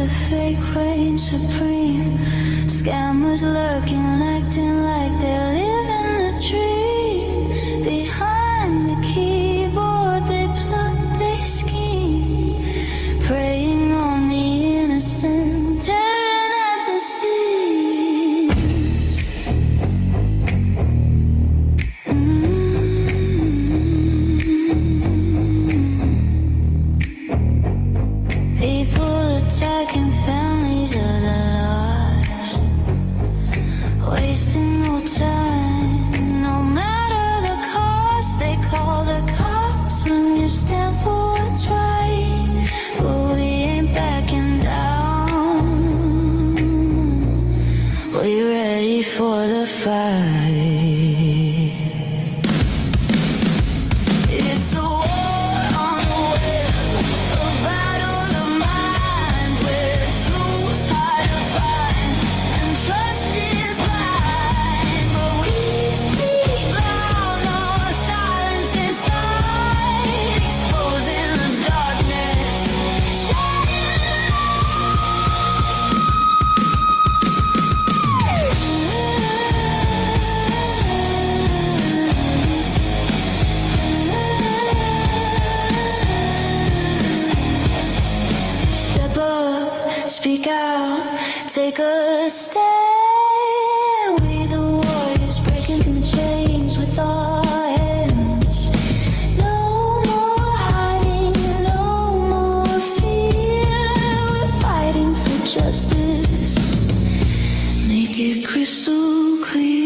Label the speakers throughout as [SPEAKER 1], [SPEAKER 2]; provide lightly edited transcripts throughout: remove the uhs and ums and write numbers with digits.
[SPEAKER 1] the fake reign supreme. Scammers lurking, acting like they're living the dream. Behind the keyboard, they plot, they scheme. Preying on the innocent, tearing at the seams. People attacking families of the lost, wasting no time, no matter the cost. They call the cops when you stand for what's right, but we ain't backing down. We ready for the fight. It's a war on the web, a battle of minds, where truth's hard to find and trust is blind. But we speak loud, no silence inside, exposing the darkness, shining Step up, speak out, take a stand. We the warriors breaking through the chains with our hands. No more hiding, no more fear. We're fighting for justice. Make it crystal clear.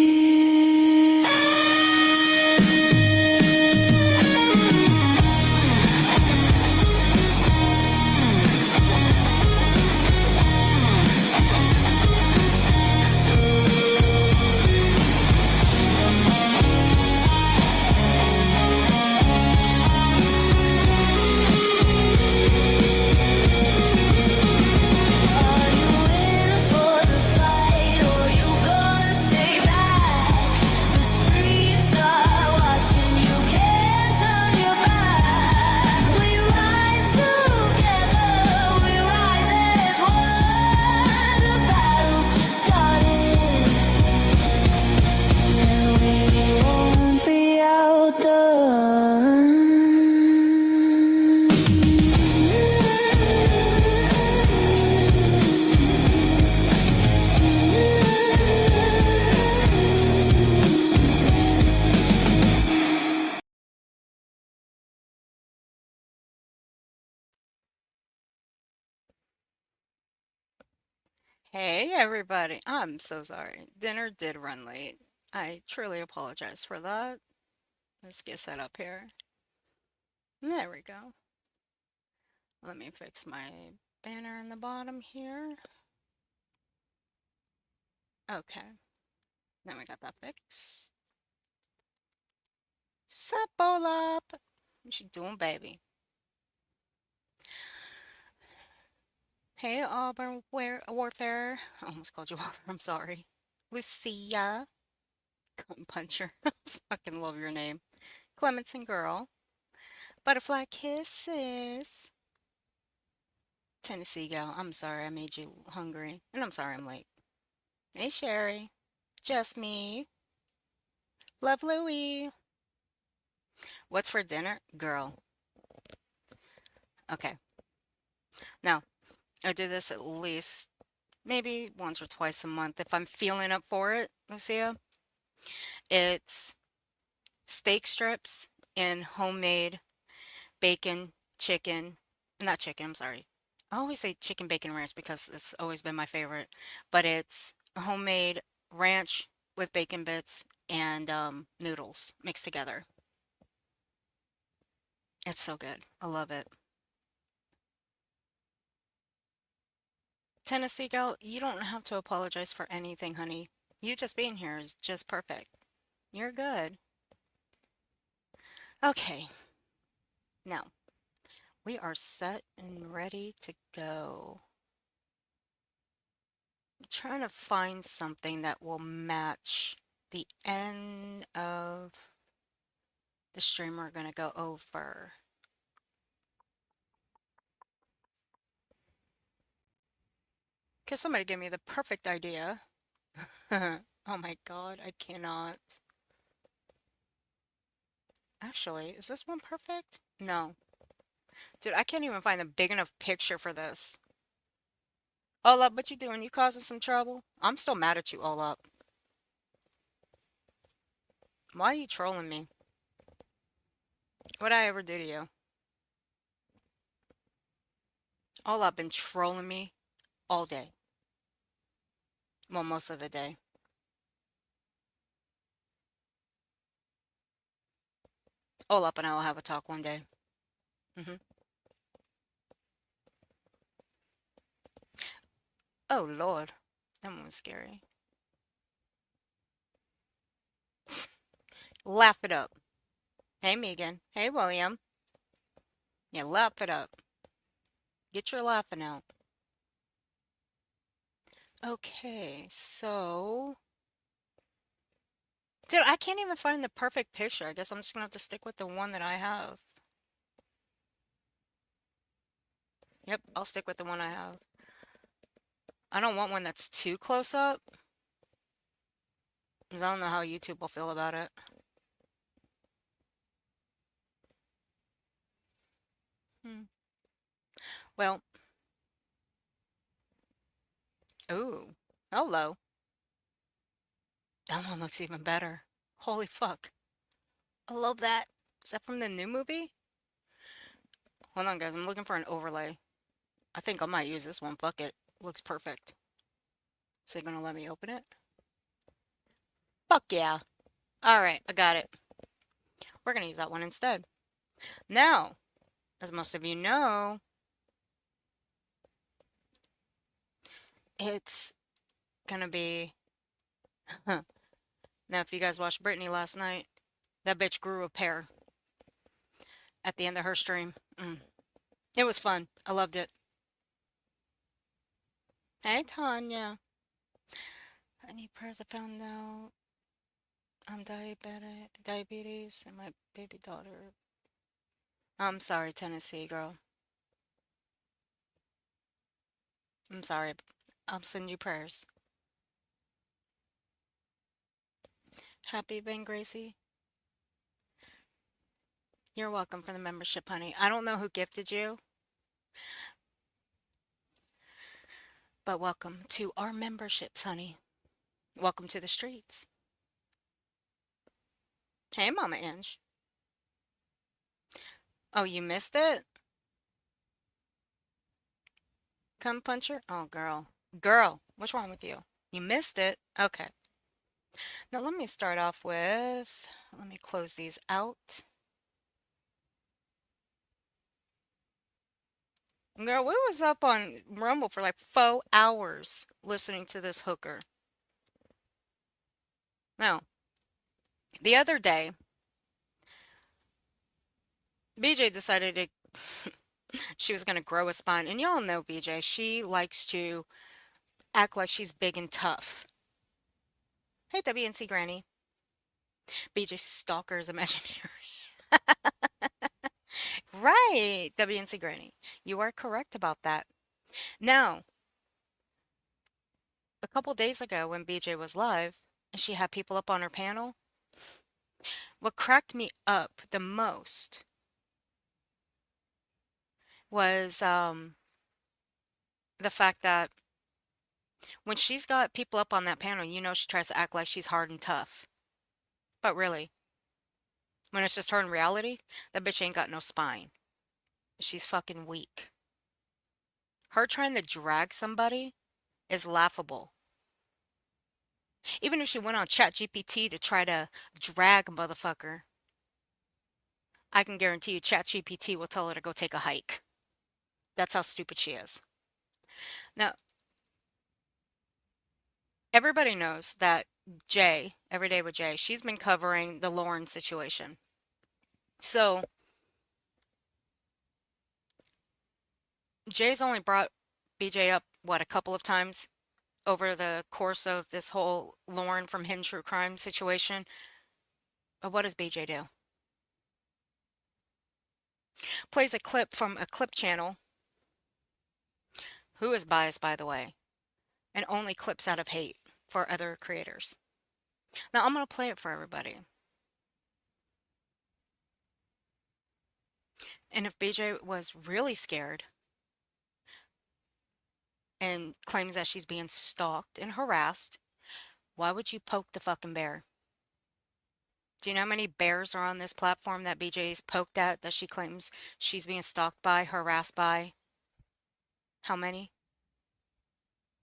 [SPEAKER 1] Are you in for the fight, or you gonna stay back? The streets are watching, you can't turn your back. We rise together, we rise as one. The battle's just started, and we won't be outdone.
[SPEAKER 2] Hey everybody, I'm so sorry. Dinner did run late. I truly apologize for that. Let's get set up here. There we go. Let me fix my banner in the bottom here. Okay, then we got that fixed. Sup, up? What you doing, baby? Hey, Auburn Warfare. I almost called you Auburn, I'm sorry. Lucia. Gun Puncher. Fucking love your name. Clemenson Girl. Butterfly Kisses. Tennessee Gal. I'm sorry I made you hungry. And I'm sorry I'm late. Hey, Sherry. Just me. Love Louie. What's for dinner? Girl. Okay. Now, I do this at least maybe once or twice a month if I'm feeling up for it, Lucia. It's steak strips and homemade bacon, chicken, not chicken, I'm sorry. I always say chicken bacon ranch because it's always been my favorite, but it's homemade ranch with bacon bits and noodles mixed together. It's so good. I love it. Tennessee girl, you don't have to apologize for anything, honey. You just being here is just perfect. You're good. Okay, now we are set and ready to go. I'm trying to find something that will match the end of the stream we're going to go over. Because somebody gave me the perfect idea. Oh my God, I cannot. Actually, is this one perfect? No. Dude, I can't even find a big enough picture for this. All up, what you doing? You causing some trouble? I'm still mad at you, all up. Why are you trolling me? What'd I ever do to you? All up been trolling me all day. Well, most of the day. All up and I will have a talk one day. Hmm. Oh, Lord. That one was scary. Laugh it up. Hey, Megan. Hey, William. Yeah, laugh it up. Get your laughing out. Okay, so... Dude, I can't even find the perfect picture. I guess I'm just gonna have to stick with the one that I have. Yep, I'll stick with the one I have. I don't want one that's too close up, because I don't know how YouTube will feel about it. Hmm. Well, ooh, hello. That one looks even better. Holy fuck. I love that. Is that from the new movie? Hold on, guys. I'm looking for an overlay. I think I might use this one. Fuck it. Looks perfect. Is it gonna let me open it? Fuck yeah. Alright, I got it. We're gonna use that one instead. Now, as most of you know, it's gonna be... Now, if you guys watched Brittney last night, that bitch grew a pair at the end of her stream. It was fun. I loved it. Hey, Tanya. I need prayers. I found out I'm diabetes, and my baby daughter. I'm sorry, Tennessee girl. I'm sorry. I'll send you prayers. Happy Ben Gracie. You're welcome for the membership, honey. I don't know who gifted you, but welcome to our memberships, honey. Welcome to the streets. Hey, Mama Ange. Oh, you missed it? Come puncher? Oh, girl. Girl, what's wrong with you? You missed it? Okay. Now let me start off with, let me close these out. Girl, we was up on Rumble for like 4 hours listening to this hooker. Now, the other day, BJ decided she was going to grow a spine. And y'all know BJ, she likes to act like she's big and tough. Hey, WNC Granny. BJ stalker is imaginary. Right, WNC Granny. You are correct about that. Now, a couple days ago when BJ was live and she had people up on her panel, what cracked me up the most was the fact that when she's got people up on that panel, you know she tries to act like she's hard and tough. But really, when it's just her in reality, that bitch ain't got no spine. She's fucking weak. Her trying to drag somebody is laughable. Even if she went on ChatGPT to try to drag a motherfucker, I can guarantee you ChatGPT will tell her to go take a hike. That's how stupid she is. Now, everybody knows that Jay, Everyday with Jay, she's been covering the Lauren situation. So, Jay's only brought BJ up, what, a couple of times over the course of this whole Lauren from Hidden True Crime situation. But what does BJ do? Plays a clip from a clip channel, who is biased, by the way. and only clips out of hate for other creators. Now I'm going to play it for everybody. And if BJ was really scared and claims that she's being stalked and harassed, why would you poke the fucking bear? Do you know how many bears are on this platform that BJ's poked at that she claims she's being stalked by, harassed by? How many?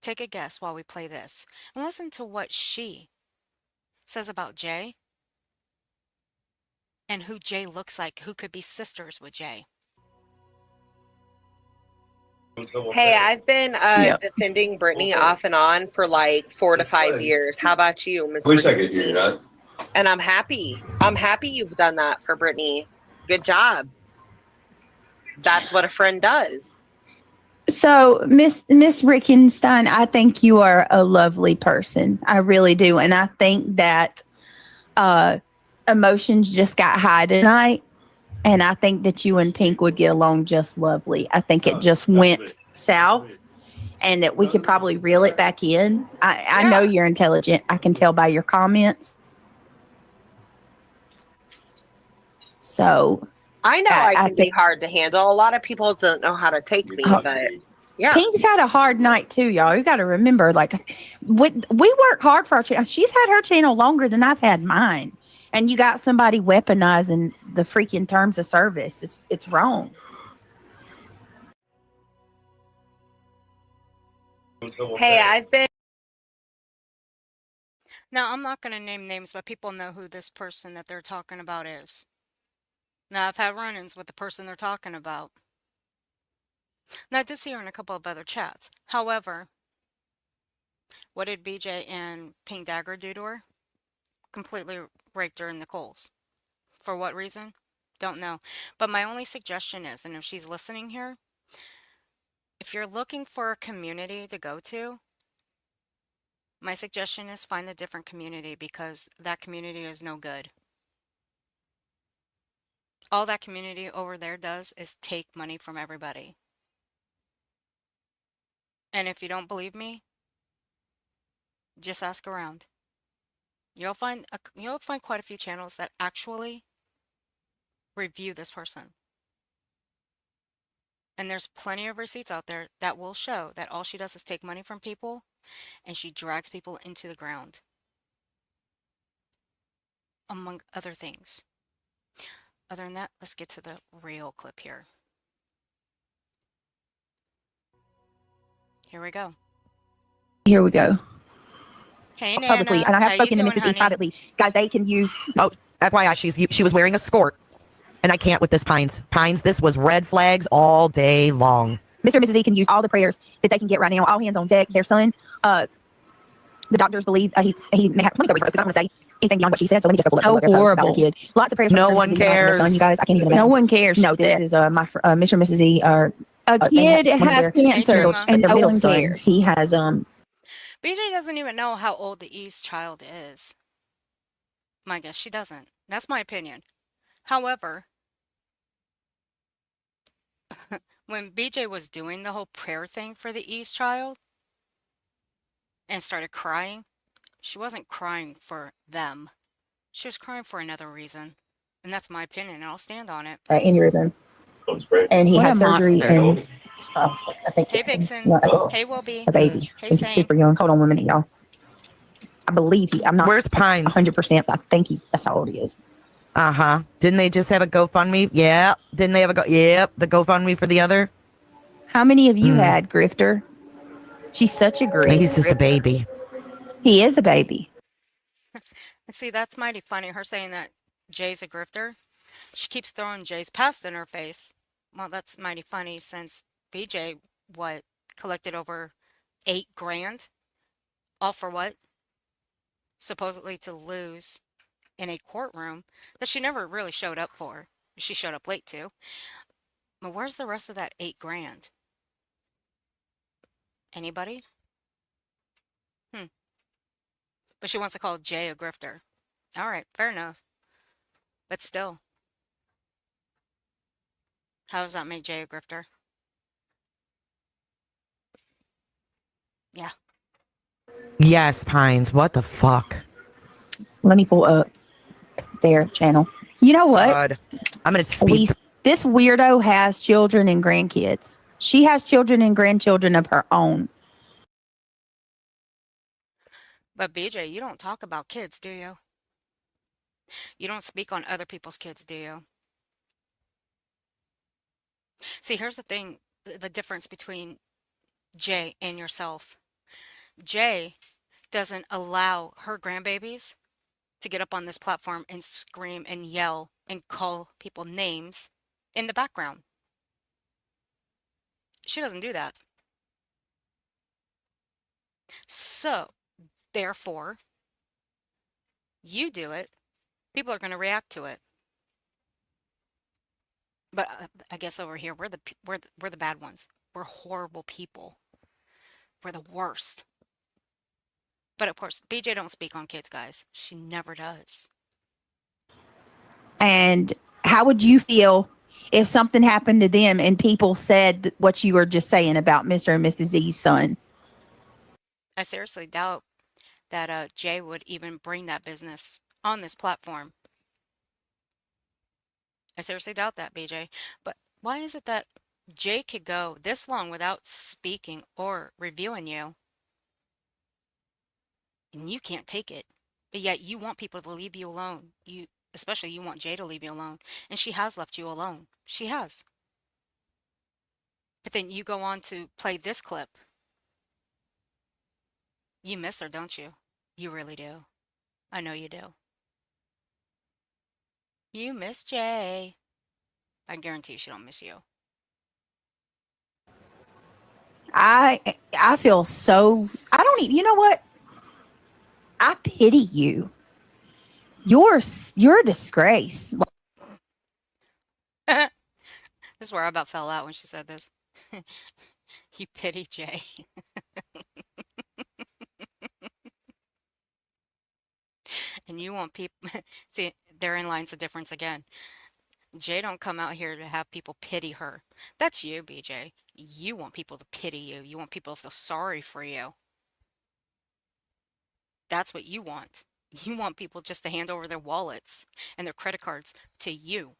[SPEAKER 2] Take a guess while we play this and listen to what she says about Jay and who Jay looks like, who could be sisters with Jay.
[SPEAKER 3] Hey, I've been
[SPEAKER 4] Yep.
[SPEAKER 3] defending Brittney off and on for like 4 to 5 years. How about you, Ms.
[SPEAKER 5] Wish I could hear that.
[SPEAKER 3] And I'm happy. I'm happy you've done that for Brittney. Good job. That's what a friend does.
[SPEAKER 4] So, Miss Rickenstein, I think you are a lovely person. I really do, and I think that emotions just got high tonight, and I think that you and Pink would get along just lovely. I think it just went south, and that we could probably reel it back in. I know you're intelligent. I can tell by your comments. So
[SPEAKER 3] I know I can be
[SPEAKER 4] think
[SPEAKER 3] hard to handle. A lot of people don't know how to take me, but yeah.
[SPEAKER 4] Pink's had a hard night too, y'all. You got to remember, like, we work hard for our channel. She's had her channel longer than I've had mine, and you got somebody weaponizing the freaking terms of service. It's wrong.
[SPEAKER 3] Hey, I've been.
[SPEAKER 2] Now, I'm not going to name names, but people know who this person that they're talking about is. Now, I've had run-ins with the person they're talking about. Now, I did see her in a couple of other chats. However, what did BJ and Pink Dagger do to her? Completely raped her in the coals. For what reason? Don't know. But my only suggestion is, and if she's listening here, if you're looking for a community to go to, my suggestion is find a different community because that community is no good. All that community over there does is take money from everybody. And if you don't believe me, just ask around. You'll find quite a few channels that actually review this person. And there's plenty of receipts out there that will show that all she does is take money from people and she drags people into the ground. Among other things. Other than that, let's get to the real clip here. Here we go.
[SPEAKER 4] Here we go.
[SPEAKER 2] Hey, Nana.
[SPEAKER 4] Publicly, and I have
[SPEAKER 2] How
[SPEAKER 4] spoken
[SPEAKER 2] you
[SPEAKER 4] to
[SPEAKER 2] doing,
[SPEAKER 4] Mrs. E
[SPEAKER 2] honey?
[SPEAKER 4] privately. Guys, they can use.
[SPEAKER 6] Oh, FYI, she was wearing a skirt, and I can't with this Pines. Pines, this was red flags all day long.
[SPEAKER 4] Mr. and Mrs. E can use all the prayers that they can get right now. All hands on deck. Their son, the doctors believe he may have. Let me go read because I don't want to say anything beyond what she said. So let me just
[SPEAKER 7] So
[SPEAKER 4] look about her
[SPEAKER 7] horrible.
[SPEAKER 4] kid. Lots of prayers.
[SPEAKER 6] No
[SPEAKER 4] for Mr.
[SPEAKER 6] one
[SPEAKER 4] Mrs. E and their
[SPEAKER 6] cares.
[SPEAKER 4] son, you guys, I can't even.
[SPEAKER 7] No
[SPEAKER 4] imagine.
[SPEAKER 7] one cares.
[SPEAKER 4] No, this is my Mr. and Mrs. E are.
[SPEAKER 7] A
[SPEAKER 4] they
[SPEAKER 7] kid
[SPEAKER 4] have one of
[SPEAKER 7] has
[SPEAKER 4] their
[SPEAKER 7] cancer
[SPEAKER 2] children,
[SPEAKER 7] and
[SPEAKER 4] the
[SPEAKER 7] no
[SPEAKER 4] middle
[SPEAKER 7] one
[SPEAKER 4] son.
[SPEAKER 7] cares.
[SPEAKER 4] He has
[SPEAKER 2] BJ doesn't even know how old the E's child is. My guess, she doesn't. That's my opinion. However, when BJ was doing the whole prayer thing for the E's child and started crying, she wasn't crying for them. She was crying for another reason. And that's my opinion, and I'll stand on it.
[SPEAKER 4] aneurysm, and he
[SPEAKER 7] What
[SPEAKER 4] had
[SPEAKER 7] a
[SPEAKER 4] surgery
[SPEAKER 7] monster.
[SPEAKER 4] and I think
[SPEAKER 2] Hey,
[SPEAKER 4] 16,
[SPEAKER 2] Vixen.
[SPEAKER 4] no, a,
[SPEAKER 2] Hey, Wilby.
[SPEAKER 4] a baby.
[SPEAKER 2] Hey,
[SPEAKER 4] I think he's
[SPEAKER 2] Sane.
[SPEAKER 4] super young. Hold on 1 minute, y'all. I believe I'm not
[SPEAKER 6] Where's Pines?
[SPEAKER 4] 100%, but I think that's how old he is.
[SPEAKER 6] Uh-huh. Didn't they just have a GoFundMe? Yeah. Didn't they have Yep, the GoFundMe for the other?
[SPEAKER 4] How many of you had Grifter? She's such a grifter.
[SPEAKER 6] He's just a baby.
[SPEAKER 4] He is a baby.
[SPEAKER 2] And see, that's mighty funny, her saying that Jay's a grifter. She keeps throwing Jay's past in her face. Well, that's mighty funny since BJ, collected over $8,000? All for what? Supposedly to lose in a courtroom that she never really showed up for. She showed up late too. But where's the rest of that $8,000? Anybody? But she wants to call Jay a grifter. All right, fair enough. But still, how does that make Jay a grifter? Yeah.
[SPEAKER 6] Yes, Pines. What the fuck?
[SPEAKER 4] Let me pull up their channel. You know what?
[SPEAKER 6] God. I'm gonna speak.
[SPEAKER 4] This weirdo has children and grandkids. She has children and grandchildren of her own.
[SPEAKER 2] But BJ, you don't talk about kids, do you? You don't speak on other people's kids, do you? See, here's the thing, the difference between Jay and yourself. Jay doesn't allow her grandbabies to get up on this platform and scream and yell and call people names in the background. She doesn't do that. So, therefore, you do it, people are going to react to it. But I guess over here we're the bad ones. We're horrible people. We're the worst. But of course, BJ don't speak on kids, guys. She never does.
[SPEAKER 4] And how would you feel if something happened to them and people said what you were just saying about Mr. and Mrs. Z's son?
[SPEAKER 2] I seriously doubt that Jay would even bring that business on this platform. I seriously doubt that, BJ. But why is it that Jay could go this long without speaking or reviewing you, and you can't take it? But yet you want people to leave you alone. Especially you want Jay to leave you alone. And she has left you alone. She has. But then you go on to play this clip. You miss her, don't you? You really do. I know you do. You miss Jay. I guarantee she don't miss you.
[SPEAKER 4] I feel so, I don't even, you know what? I pity you. You're a disgrace.
[SPEAKER 2] This is where I about fell out when she said this. You pity Jay. And you want people see, therein lies the difference again. Jay don't come out here to have people pity her. That's you, BJ. You want people to pity you. You want people to feel sorry for you. That's what you want. You want people just to hand over their wallets and their credit cards to you.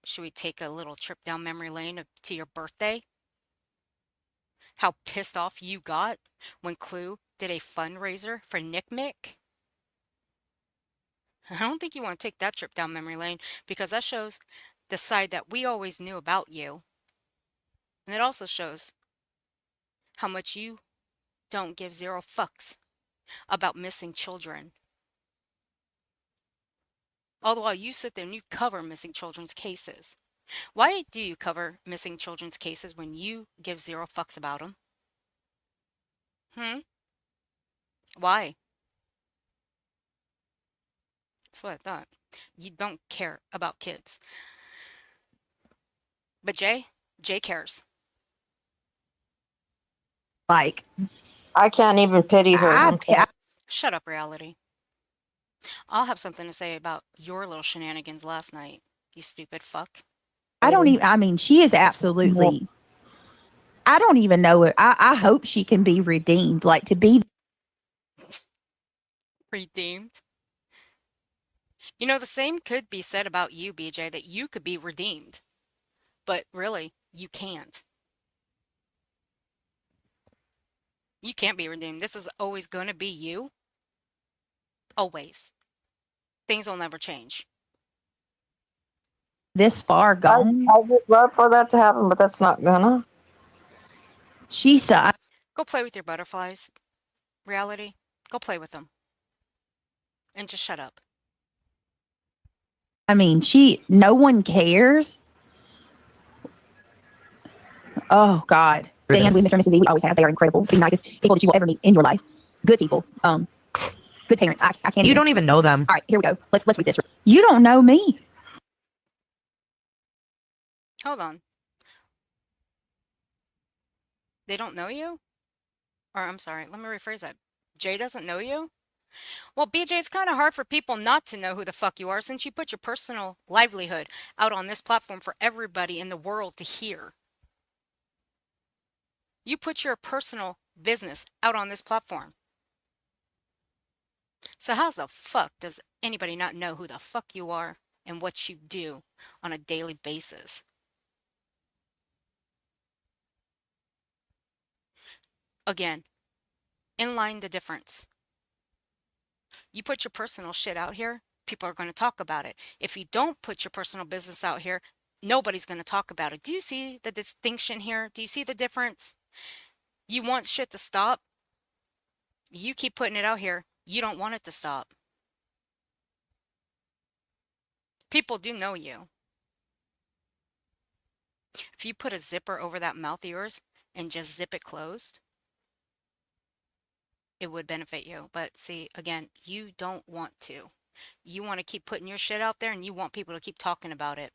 [SPEAKER 2] Should we take a little trip down memory lane to your birthday? How pissed off you got when Clue did a fundraiser for Nick Mick? I don't think you want to take that trip down memory lane because that shows the side that we always knew about you. And it also shows how much you don't give zero fucks about missing children. All the while you sit there and you cover missing children's cases. Why do you cover missing children's cases when you give zero fucks about them? Why? That's what I thought. You don't care about kids. But Jay cares.
[SPEAKER 4] Like,
[SPEAKER 5] I can't even pity her.
[SPEAKER 2] Shut up, reality. I'll have something to say about your little shenanigans last night, you stupid fuck.
[SPEAKER 4] I don't even, I mean, she is absolutely, I don't even know it. I hope she can be redeemed. Like, to be
[SPEAKER 2] Redeemed. You know, the same could be said about you, BJ, that you could be redeemed. But really, you can't. You can't be redeemed. This is always going to be you. Always. Things will never change.
[SPEAKER 4] this far gone.
[SPEAKER 5] I would love for that to happen, but that's not gonna.
[SPEAKER 4] She said,
[SPEAKER 2] Go play with your butterflies. Reality. Go play with them. And just shut up.
[SPEAKER 4] I mean, no one cares. Oh, God. Stand with Mr. and Mrs. Z. We always have. They are incredible. The nicest people that you will ever meet in your life. Good people. Good parents. I can't.
[SPEAKER 6] You don't even know them.
[SPEAKER 4] All right, here we go. Let's read this. You don't know me.
[SPEAKER 2] Hold on. They don't know you? Or I'm sorry, let me rephrase that. Jay doesn't know you? Well, BJ, it's kind of hard for people not to know who the fuck you are since you put your personal livelihood out on this platform for everybody in the world to hear. You put your personal business out on this platform. So how the fuck does anybody not know who the fuck you are and what you do on a daily basis? Again, inline the difference. You put your personal shit out here, people are going to talk about it. If you don't put your personal business out here, nobody's going to talk about it. Do you see the distinction here? Do you see the difference? You want shit to stop. You keep putting it out here. You don't want it to stop. People do know you. If you put a zipper over that mouth of yours and just zip it closed, it would benefit you. But see, again, you don't want to. You want to keep putting your shit out there and you want people to keep talking about it.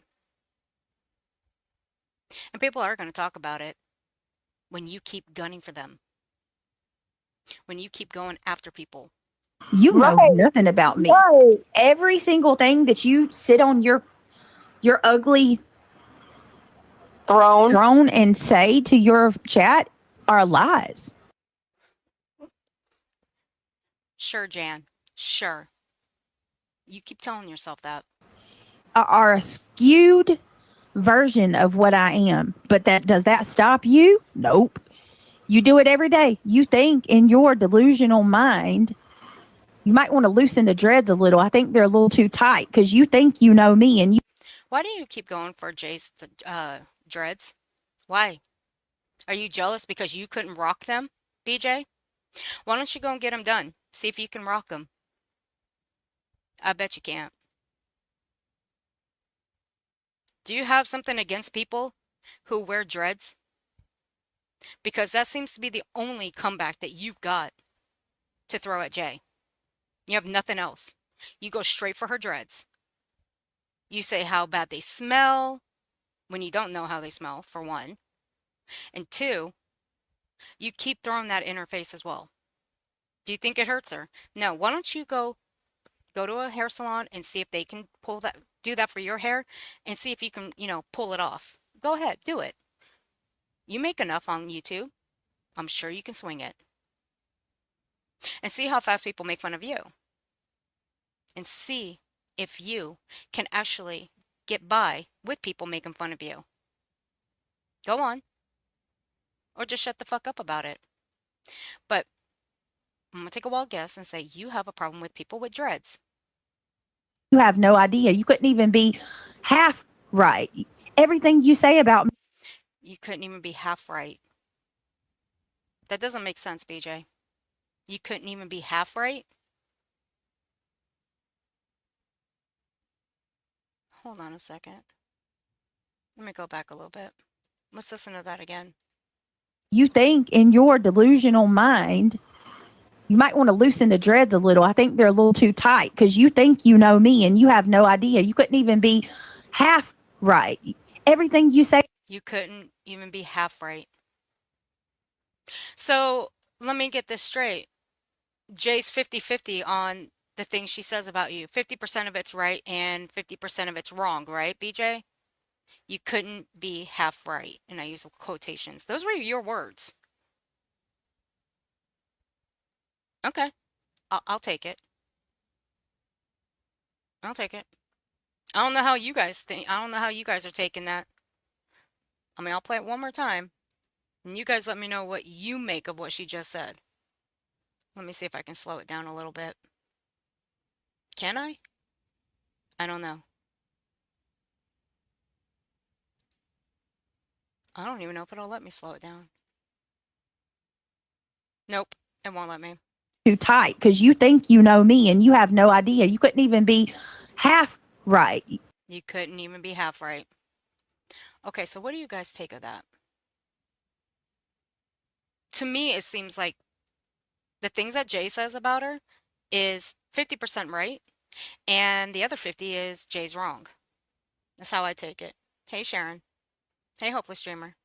[SPEAKER 2] And people are going to talk about it when you keep gunning for them. When you keep going after people.
[SPEAKER 4] You know
[SPEAKER 5] Right.
[SPEAKER 4] nothing about me.
[SPEAKER 5] Right.
[SPEAKER 4] Every single thing that you sit on your ugly
[SPEAKER 5] Throne.
[SPEAKER 4] throne and say to your chat are lies.
[SPEAKER 2] Sure, Jan. Sure. You keep telling yourself that.
[SPEAKER 4] Are a skewed version of what I am. But does that stop you? Nope. You do it every day. You think in your delusional mind, you might want to loosen the dreads a little. I think they're a little too tight because you think you know me and you.
[SPEAKER 2] Why do you keep going for Jay's dreads? Why? Are you jealous because you couldn't rock them, BJ? Why don't you go and get them done? See if you can rock them. I bet you can't. Do you have something against people who wear dreads? Because that seems to be the only comeback that you've got to throw at Jay. You have nothing else. You go straight for her dreads. You say how bad they smell when you don't know how they smell, for one. And two, you keep throwing that in her face as well. Do you think it hurts her? No. Why don't you go to a hair salon and see if they can do that for your hair and see if you can, pull it off. Go ahead, do it. You make enough on YouTube. I'm sure you can swing it. And see how fast people make fun of you. And see if you can actually get by with people making fun of you. Go on. Or just shut the fuck up about it. But I'm going to take a wild guess and say you have a problem with people with dreads.
[SPEAKER 4] You have no idea. You couldn't even be half right. Everything you say about me.
[SPEAKER 2] You couldn't even be half right. That doesn't make sense, BJ. You couldn't even be half right? Hold on a second. Let me go back a little bit. Let's listen to that again.
[SPEAKER 4] You think in your delusional mind, you might want to loosen the dreads a little. I think they're a little too tight because you think you know me and you have no idea. You couldn't even be half right. Everything you say.
[SPEAKER 2] You couldn't even be half right. So let me get this straight. Jay's 50-50 on the things she says about you. 50% of it's right and 50% of it's wrong, right, BJ? You couldn't be half right. And I use quotations. Those were your words. Okay. I'll take it. I'll take it. I don't know how you guys think. I don't know how you guys are taking that. I mean, I'll play it one more time. And you guys let me know what you make of what she just said. Let me see if I can slow it down a little bit. Can I? I don't know. I don't even know if it'll let me slow it down. Nope, it won't let me.
[SPEAKER 4] Too tight because you think you know me and you have no idea. You couldn't even be half right.
[SPEAKER 2] You couldn't even be half right. Okay, so what do you guys take of that? To me, it seems like the things that Jay says about her is 50% right, and the other 50 is Jay's wrong. That's how I take it. Hey, Sharon. Hey, Hopeless Dreamer.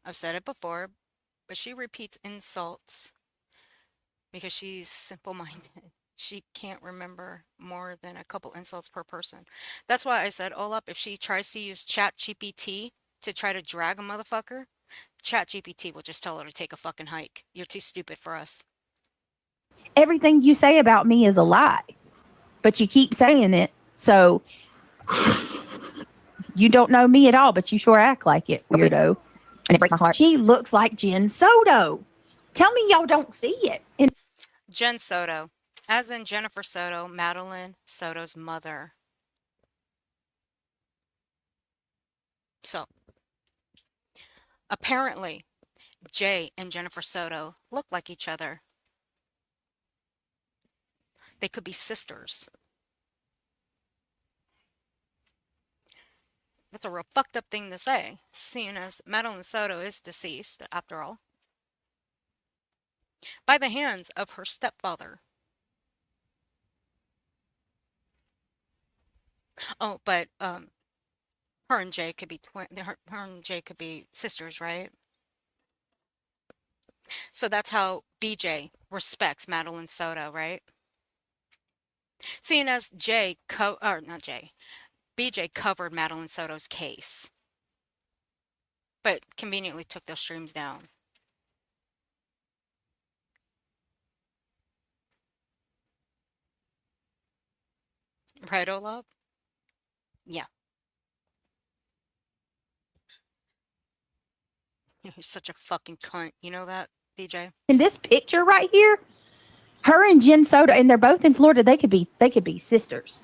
[SPEAKER 2] I've said it before, but she repeats insults because she's simple-minded. She can't remember more than a couple insults per person. That's why I said, Olap, if she tries to use ChatGPT to try to drag a motherfucker, ChatGPT will just tell her to take a fucking hike. You're too stupid for us.
[SPEAKER 4] Everything you say about me is a lie, but you keep saying it. So you don't know me at all, but you sure act like it, weirdo. And it breaks my heart. She looks like Jen Soto. Tell me y'all don't see it. And
[SPEAKER 2] Jen Soto, as in Jennifer Soto, Madeline Soto's mother. So, apparently, Jay and Jennifer Soto look like each other. They could be sisters. That's a real fucked up thing to say, seeing as Madeline Soto is deceased, after all, by the hands of her stepfather. Oh, but her and Jay could be her and Jay could be sisters, right? So that's how BJ respects Madeline Soto, right? Seeing as or not Jay, BJ covered Madeline Soto's case, but conveniently took those streams down. Right, Olaf? Yeah. You're such a fucking cunt. You know that, BJ?
[SPEAKER 4] in this picture right here, her and Jen Soto, and they're both in Florida. They could be sisters.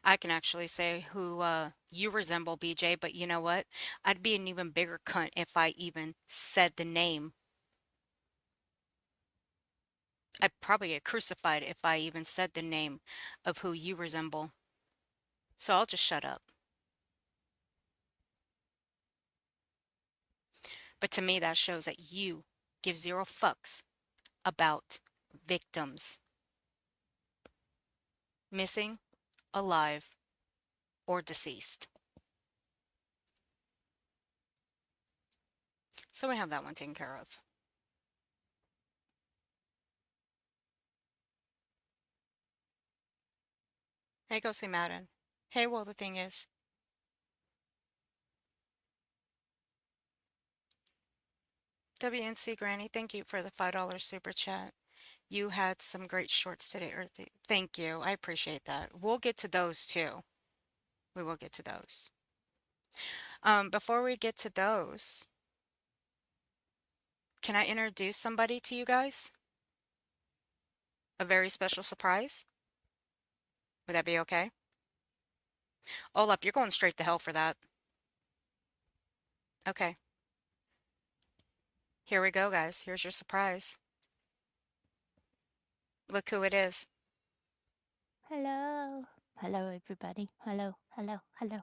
[SPEAKER 2] I can actually say who you resemble, BJ, but you know what? I'd be an even bigger cunt if I even said the name. I'd probably get crucified if I even said the name of who you resemble. So I'll just shut up. But to me, that shows that you give zero fucks about victims. Missing, alive, or deceased. So we have that one taken care of. Hey, go see Madden. Hey, well, the thing is, WNC Granny, thank you for the $5 super chat. You had some great shorts today, Earthy. Thank you. I appreciate that. We'll get to those too. We will get to those. Before we get to those, can I introduce somebody to you guys? A very special surprise? Would that be okay? Olaf, you're going straight to hell for that. Okay. Here we go, guys. Here's your surprise. Look who it is.
[SPEAKER 7] Hello. Hello, everybody. Hello, hello, hello.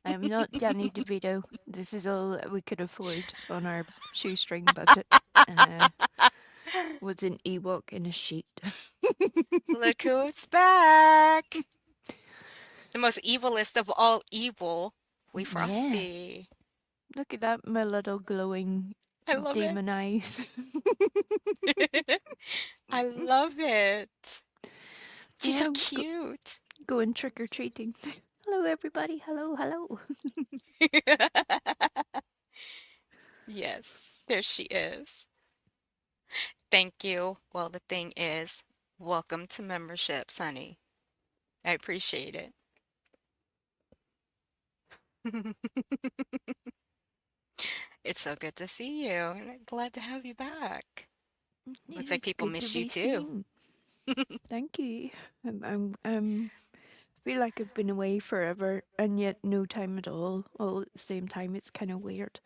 [SPEAKER 7] I'm not Danny DeVito. This is all that we could afford on our shoestring budget. Was an Ewok in a sheet.
[SPEAKER 2] Look who's back. The most evilest of all evil. We
[SPEAKER 7] Yeah.
[SPEAKER 2] Frosty.
[SPEAKER 7] Look at that, my little glowing
[SPEAKER 2] I love
[SPEAKER 7] demon eyes.
[SPEAKER 2] it. I love it. She's so
[SPEAKER 7] Yeah,
[SPEAKER 2] cute.
[SPEAKER 7] going trick or treating. Hello, everybody. Hello, hello.
[SPEAKER 2] Yes, there she is. Thank you. Well, the thing is, welcome to membership, Sonny. I appreciate it. It's so good to see you, and I'm glad to have you back. Looks like
[SPEAKER 7] It's
[SPEAKER 2] people
[SPEAKER 7] good to
[SPEAKER 2] miss you
[SPEAKER 7] be
[SPEAKER 2] too.
[SPEAKER 7] seen. Thank you. Feel like I've been away forever and yet no time at all at the same time. It's kind of weird.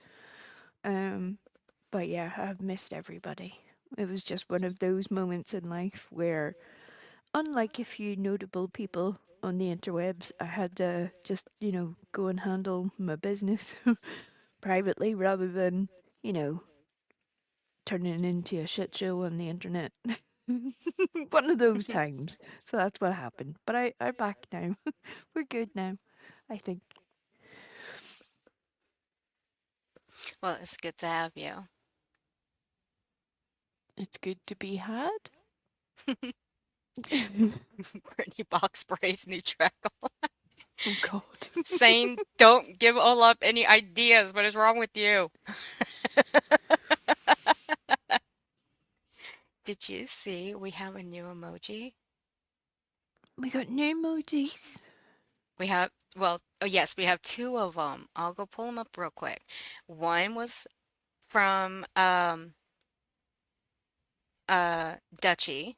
[SPEAKER 7] But yeah, I've missed everybody. It was just one of those moments in life where, unlike a few notable people on the interwebs, I had to just, go and handle my business privately rather than, you know, turning it into a shit show on the internet. One of those times. So that's what happened. But I'm back now. We're good now, I think.
[SPEAKER 2] Well, it's good to have you.
[SPEAKER 7] It's good to be had.
[SPEAKER 2] Brittany Box Bray's new track.
[SPEAKER 7] Oh God.
[SPEAKER 2] saying, "Don't give Olaf any ideas. What is wrong with you?" Did you see we have a new emoji?
[SPEAKER 7] We got new emojis.
[SPEAKER 2] We have, well, oh yes, we have two of them. I'll go pull them up real quick. One was from Dutchy,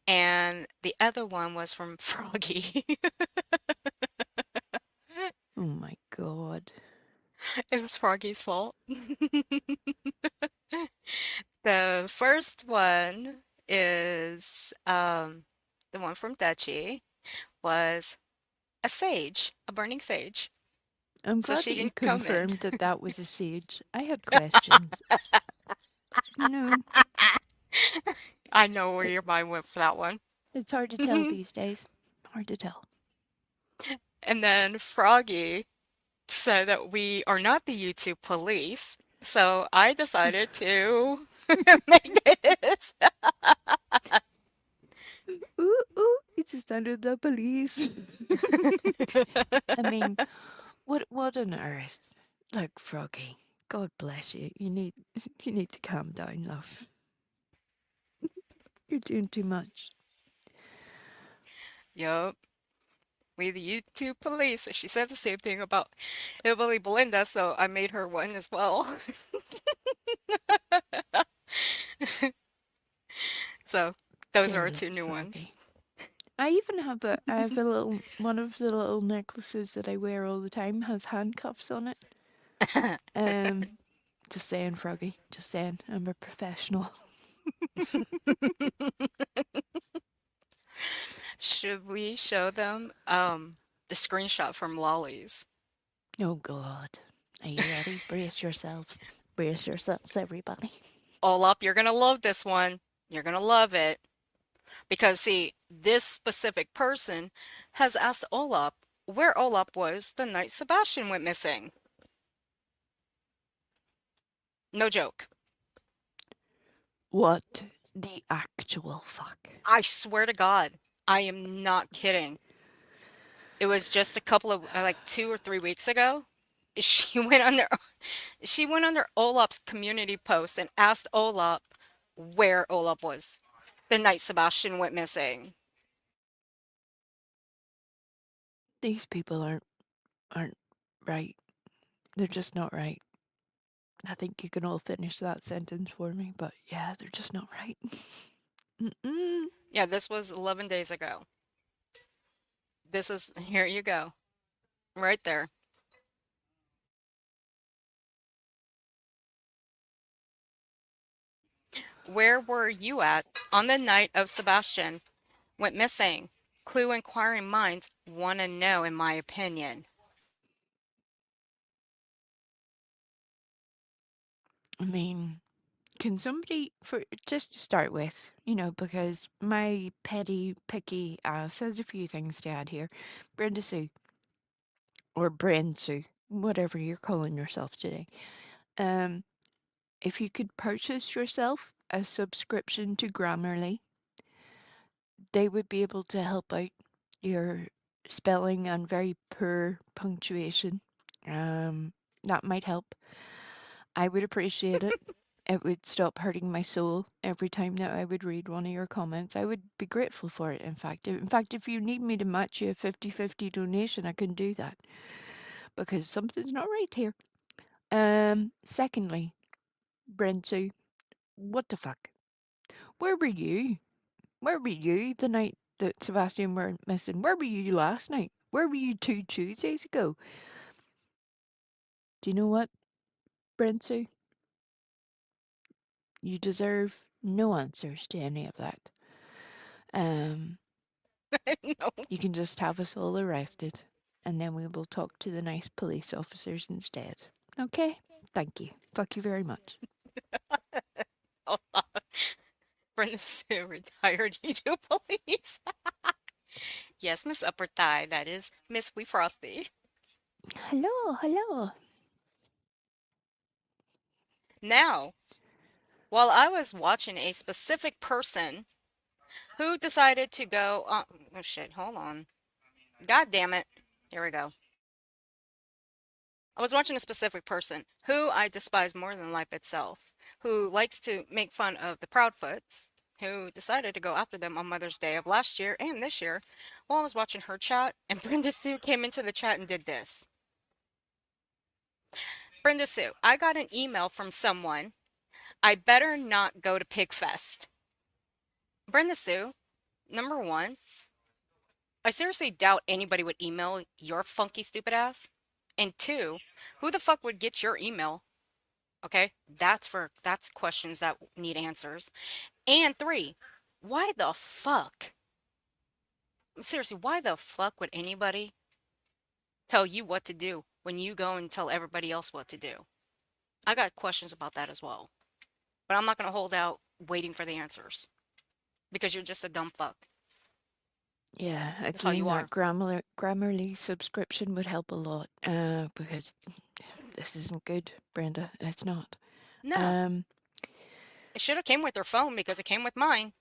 [SPEAKER 2] and the other one was from Froggy.
[SPEAKER 7] Oh my God.
[SPEAKER 2] It was Froggy's fault. The first one is the one from Dutchy was a sage, a burning sage.
[SPEAKER 7] I'm
[SPEAKER 2] So
[SPEAKER 7] glad
[SPEAKER 2] she
[SPEAKER 7] that you
[SPEAKER 2] can come in.
[SPEAKER 7] confirmed that that was a sage. I had questions. You know,
[SPEAKER 2] I know where
[SPEAKER 7] it,
[SPEAKER 2] your mind went for that one.
[SPEAKER 7] it's hard to tell these days. Hard to tell.
[SPEAKER 2] And then Froggy said that we are not the YouTube police. So I decided to make this.
[SPEAKER 7] Ooh, ooh, it's just under the police. I mean, what on earth? Like Froggy. God bless you. You need to calm down, love. You're doing too much.
[SPEAKER 2] Yup, we the YouTube police. She said the same thing about Hillbilly Belinda, so I made her one as well. So those are
[SPEAKER 7] Dear
[SPEAKER 2] our
[SPEAKER 7] little
[SPEAKER 2] two new ones.
[SPEAKER 7] Froggy. I have a little one of the little necklaces that I wear all the time has handcuffs on it. Um, just saying, Froggy. Just saying, I'm a professional.
[SPEAKER 2] Should we show them the screenshot from Lolly's?
[SPEAKER 7] Oh God. Are you ready? Brace yourselves. Brace yourselves, everybody.
[SPEAKER 2] Olap, you're gonna love this one. You're gonna love it. Because see, this specific person has asked Olap where Olap was the night Sebastian went missing. No joke.
[SPEAKER 7] What the actual fuck?
[SPEAKER 2] I swear to God, I am not kidding. It was just a couple of like 2 or 3 weeks ago. She went under she went under Olap's community post and asked Olap where Olap was the night Sebastian went missing.
[SPEAKER 7] These people aren't right. They're just not right. I think you can all finish that sentence for me, but yeah, they're just not right. Mm-mm.
[SPEAKER 2] Yeah, this was 11 days ago. This is, here you go, right there. Where were you at on the night of Sebastian went missing? Clue inquiring minds want to know, in my opinion.
[SPEAKER 7] I mean, can somebody, for just to start with, because my petty, picky ass has a few things to add here. Brenda Sue, or Brand Sue, whatever you're calling yourself today. Um, if you could purchase yourself a subscription to Grammarly, they would be able to help out your spelling and very poor punctuation. That might help. I would appreciate it. It would stop hurting my soul every time that I would read one of your comments. I would be grateful for it, in fact. In fact, if you need me to match you a 50-50 donation, I can do that because something's not right here. Secondly, Brentu, what the fuck? Where were you? Where were you the night that Sebastian went missing? Where were you last night? Where were you 2 Tuesdays ago? Do you know what, Brentu? You deserve no answers to any of that. Um,
[SPEAKER 2] No.
[SPEAKER 7] you can just have us all arrested, and then we will talk to the nice police officers instead. Okay? Thank you. Fuck you very much.
[SPEAKER 2] Brenda Sue, retired YouTube police. Yes, Miss Upper Thigh, that is Miss Wee Frosty.
[SPEAKER 7] Hello, hello.
[SPEAKER 2] Now, while I was watching a specific person who decided to go on, oh shit, hold on. God damn it. Here we go. I was watching a specific person who I despise more than life itself, who likes to make fun of the Proudfoots, who decided to go after them on Mother's Day of last year and this year while I was watching her chat, and Brenda Sue came into the chat and did this. Brenda Sue, I got an email from someone. I better not go to Pigfest. Brenda Sue, number one, I seriously doubt anybody would email your funky stupid ass. And two, who the fuck would get your email? Okay, that's questions that need answers. And three, why the fuck? Seriously, why the fuck would anybody tell you what to do when you go and tell everybody else what to do? I got questions about that as well. But I'm not gonna hold out waiting for the answers because you're just a dumb fuck.
[SPEAKER 7] Yeah,
[SPEAKER 2] That's all
[SPEAKER 7] again,
[SPEAKER 2] you are.
[SPEAKER 7] that Grammarly subscription would help a lot, because this isn't good, Brenda. It's not.
[SPEAKER 2] No,
[SPEAKER 7] Um,
[SPEAKER 2] it should have came with their phone because it came with mine.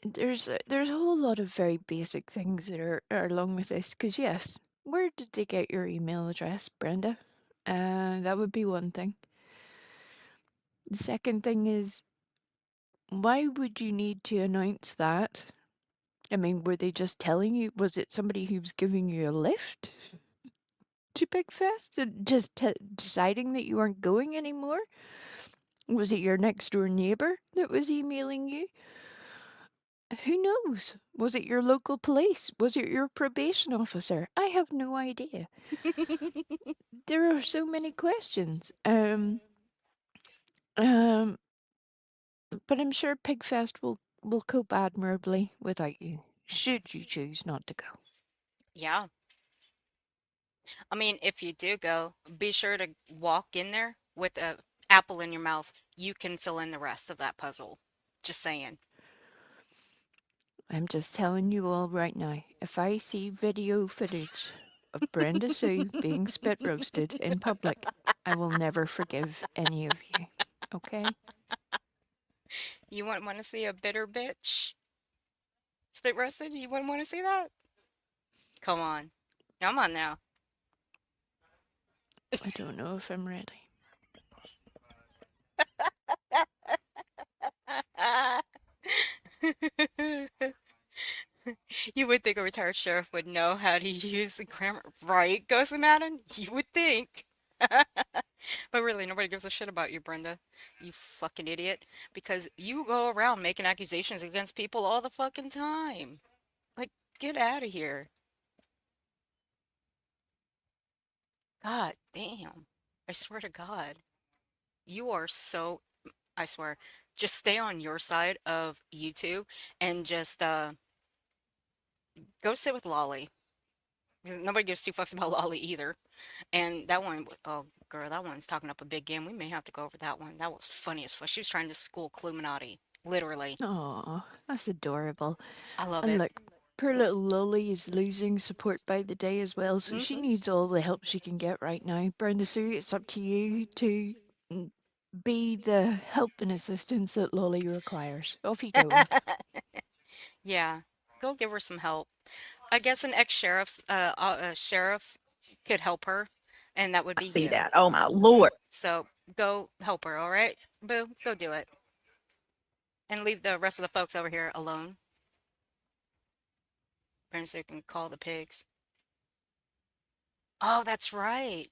[SPEAKER 7] there's a whole lot of very basic things that are along with this. Because yes, where did they get your email address, Brenda? That would be one thing. The second thing is, why would you need to announce that? I mean, were they just telling you? Was it somebody who was giving you a lift to Big Fest and just deciding that you weren't going anymore? Was it your next door neighbor that was emailing you? Who knows? Was it your local police? Was it your probation officer? I have no idea. There are so many questions. Um, but I'm sure Pigfest will cope admirably without you, should you choose not to go.
[SPEAKER 2] Yeah. I mean, if you do go, be sure to walk in there with a apple in your mouth. You can fill in the rest of that puzzle. Just saying.
[SPEAKER 7] I'm just telling you all right now, if I see video footage of Brenda Sue being spit roasted in public, I will never forgive any of you. Okay?
[SPEAKER 2] You wouldn't want to see a bitter bitch spit roasted? You wouldn't want to see that? Come on. Come on now.
[SPEAKER 7] I don't know if I'm ready.
[SPEAKER 2] You would think a retired sheriff would know how to use the grammar. Right, Ghost Madden? You would think. But really, nobody gives a shit about you, Brenda. You fucking idiot. Because you go around making accusations against people all the fucking time. Like, get out of here. God damn. I swear to God. You are so, I swear, just stay on your side of YouTube and just go sit with Lolly. 'Cause nobody gives two fucks about Lolly either. And that one, oh girl, that one's talking up a big game. We may have to go over that one. That was funny as fuck. She was trying to school Cluminati. Literally.
[SPEAKER 7] Aw, that's adorable.
[SPEAKER 2] I love
[SPEAKER 7] And
[SPEAKER 2] it.
[SPEAKER 7] look, poor little Lolly is losing support by the day as well, so she
[SPEAKER 2] Hmm.
[SPEAKER 7] needs all the help she can get right now. Brenda Sue, it's up to you to mm, be the help and assistance that Lolly requires. Off you go, love.
[SPEAKER 2] Yeah. Go give her some help. I guess an sheriff could help her, and that would
[SPEAKER 4] I
[SPEAKER 2] be
[SPEAKER 4] see
[SPEAKER 2] you.
[SPEAKER 4] that. Oh my Lord.
[SPEAKER 2] So go help her, all right? Boo, go do it. And leave the rest of the folks over here alone. And so you can call the pigs. Oh, that's right.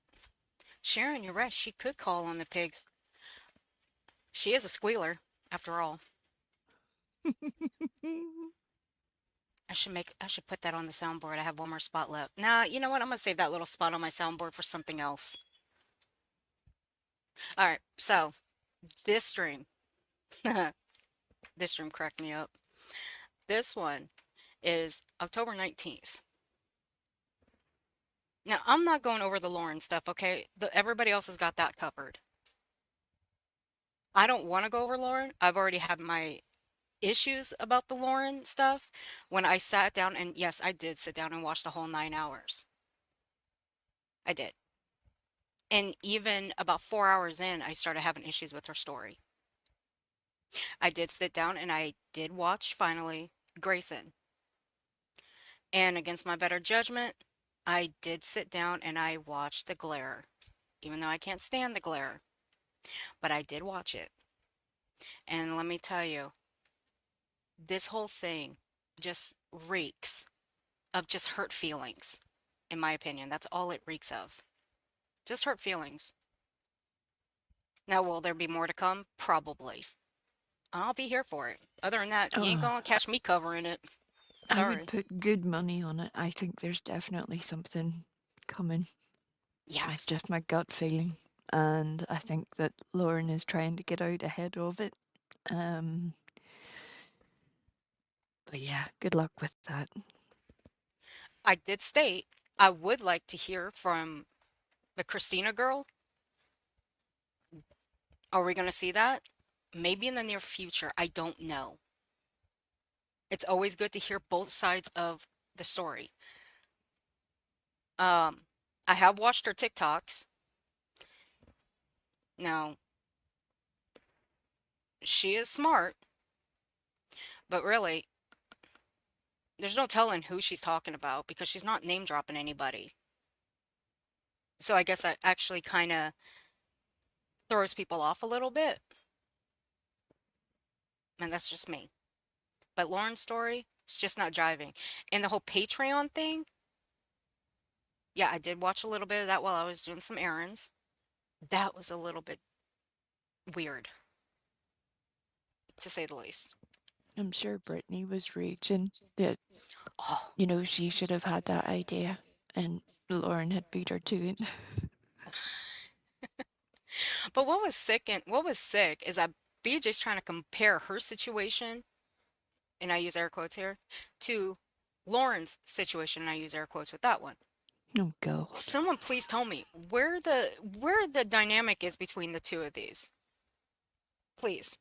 [SPEAKER 2] Sharon, you're right. She could call on the pigs. She is a squealer, after all. I should put that on the soundboard. I have one more spot left. Nah, you know what? I'm gonna save that little spot on my soundboard for something else. All right, so this stream, this stream cracked me up. This one is October 19th. Now, I'm not going over the Lauren stuff, okay? Everybody else has got that covered. I don't want to go over Lauren. I've already had my issues about the Lauren stuff when I sat down, and yes, I did sit down and watch the whole 9 hours. I did. And even about 4 hours in, I started having issues with her story. I did sit down and I did watch finally Grayson. And against my better judgment, I did sit down and I watched the glare, even though I can't stand the glare, but I did watch it. And let me tell you, this whole thing just reeks of just hurt feelings, in my opinion. That's all it reeks of. Just hurt feelings. Now, will there be more to come? Probably. I'll be here for it. Other than that, you ain't
[SPEAKER 7] Oh,
[SPEAKER 2] gonna catch me covering it.
[SPEAKER 7] I would
[SPEAKER 2] Sorry.
[SPEAKER 7] put good money on it. I think there's definitely something coming.
[SPEAKER 2] Yeah.
[SPEAKER 7] It's just my gut feeling. And I think that Lauren is trying to get out ahead of it. Um, but yeah, good luck with that.
[SPEAKER 2] I did state I would like to hear from the Christina girl. Are we gonna see that? Maybe in the near future. I don't know. It's always good to hear both sides of the story. Um, I have watched her TikToks. Now, she is smart, but really, there's no telling who she's talking about because she's not name dropping anybody. So I guess that actually kind of throws people off a little bit, and that's just me. But Lauren's story, it's just not jiving. And the whole Patreon thing, yeah, I did watch a little bit of that while I was doing some errands. That was a little bit weird, to say the least.
[SPEAKER 7] I'm sure Brittany was raging that,
[SPEAKER 2] Oh,
[SPEAKER 7] she should have had that idea and Lauren had beat her to it.
[SPEAKER 2] but what was sick is that BJ's trying to compare her situation, and I use air quotes here, to Lauren's situation, and I use air quotes with that one.
[SPEAKER 7] Oh, God.
[SPEAKER 2] Someone please tell me where the dynamic is between the two of these. Please.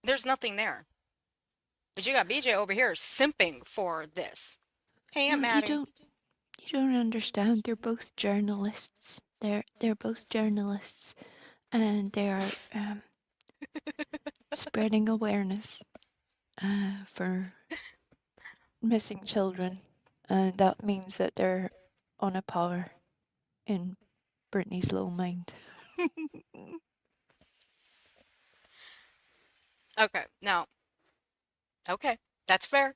[SPEAKER 2] There's nothing there. But you got BJ over here simping for this. Hey, Aunt
[SPEAKER 7] No,
[SPEAKER 2] Maddie.
[SPEAKER 7] you don't understand. They're both journalists. They're both journalists, and they are spreading awareness for missing children, and that means that they're on a par in Brittany's low mind.
[SPEAKER 2] Okay, now, okay, that's fair.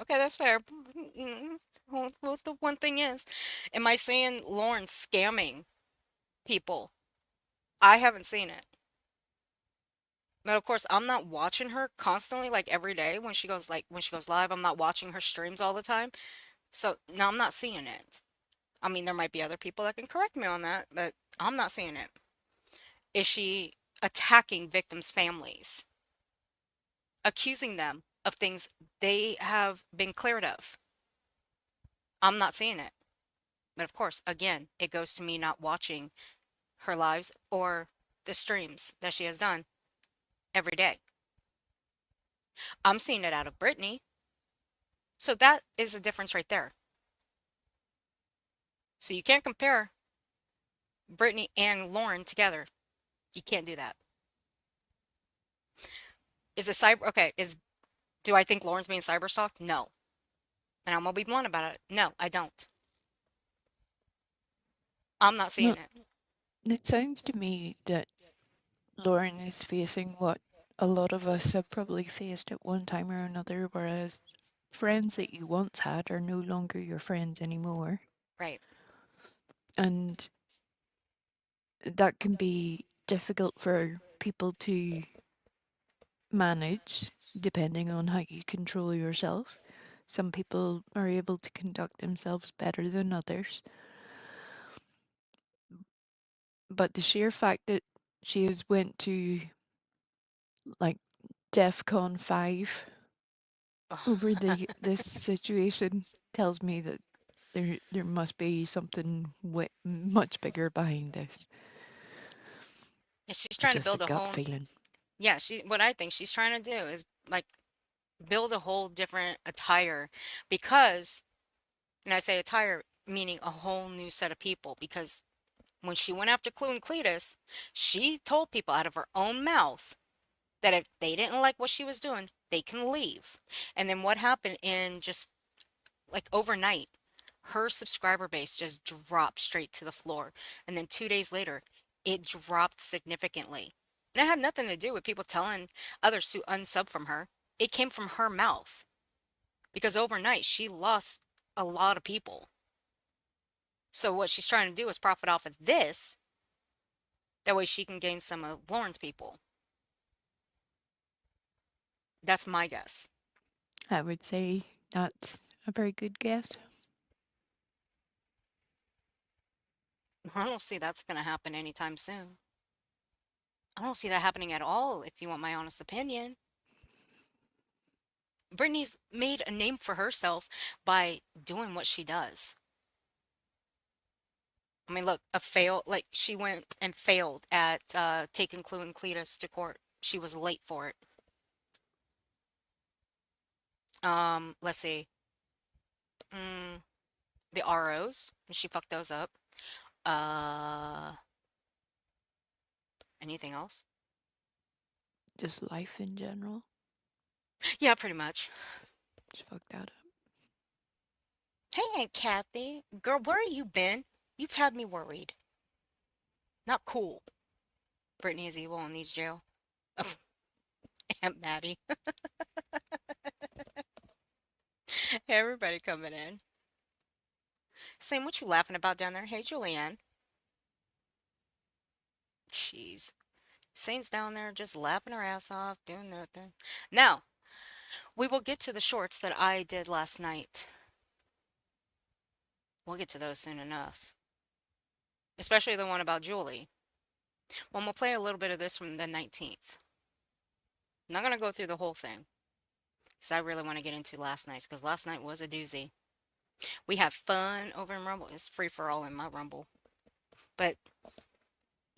[SPEAKER 2] Okay, that's fair. Well, the one thing is, am I saying Lauren's scamming people? I haven't seen it. But of course, I'm not watching her constantly, like every day when she goes live. I'm not watching her streams all the time. So no, I'm not seeing it. I mean, there might be other people that can correct me on that, but I'm not seeing it. Is she attacking victims' families, accusing them of things they have been cleared of? I'm not seeing it. But of course, again, it goes to me not watching her lives or the streams that she has done every day. I'm seeing it out of Brittany. So that is a difference right there. So you can't compare Brittany and Lauren together. You can't do that. Is it cyber? Okay, do I think Lauren's being cyber stalked? No. And I'm gonna be blunt about it. No, I don't. I'm not seeing
[SPEAKER 7] No,
[SPEAKER 2] it.
[SPEAKER 7] it sounds to me that Lauren is facing what a lot of us have probably faced at one time or another, whereas friends that you once had are no longer your friends anymore.
[SPEAKER 2] Right.
[SPEAKER 7] And that can be difficult for people to manage depending on how you control yourself. Some people are able to conduct themselves better than others. But the sheer fact that she has went to like DEFCON 5 over this situation tells me that there must be something much bigger behind this.
[SPEAKER 2] And she's
[SPEAKER 7] It's
[SPEAKER 2] trying to
[SPEAKER 7] just a
[SPEAKER 2] build a
[SPEAKER 7] gut
[SPEAKER 2] whole,
[SPEAKER 7] feeling.
[SPEAKER 2] yeah, what I think she's trying to do is like build a whole different attire because, and I say attire meaning a whole new set of people because when she went after Clue and Cletus, she told people out of her own mouth that if they didn't like what she was doing, they can leave. And then what happened in just like overnight, her subscriber base just dropped straight to the floor. And then 2 days later, it dropped significantly. And it had nothing to do with people telling others to unsub from her. It came from her mouth because overnight she lost a lot of people. So what she's trying to do is profit off of this. That way she can gain some of Lauren's people. That's my guess.
[SPEAKER 7] I would say that's a very good guess.
[SPEAKER 2] I don't see that's going to happen anytime soon. I don't see that happening at all, if you want my honest opinion. Brittany's made a name for herself by doing what she does. I mean, look, like she went and failed at taking Clue and Cletus to court. She was late for it. Let's see. The ROs, she fucked those up. Anything else?
[SPEAKER 7] Just life in general.
[SPEAKER 2] Yeah, pretty much.
[SPEAKER 7] Just fuck that up.
[SPEAKER 2] Hey, Aunt Kathy. Girl, where you been? You've had me worried. Not cool. Brittany is evil and needs jail. Aunt Maddie. Everybody coming in. Sam, what you laughing about down there? Hey, Julianne. Jeez. Saint's down there just laughing her ass off, doing nothing. Now, we will get to the shorts that I did last night. We'll get to those soon enough. Especially the one about Julie. Well, we'll play a little bit of this from the 19th. I'm not going to go through the whole thing. Because I really want to get into last night's. Because last night was a doozy. We have fun over in Rumble. It's free for all in my Rumble. But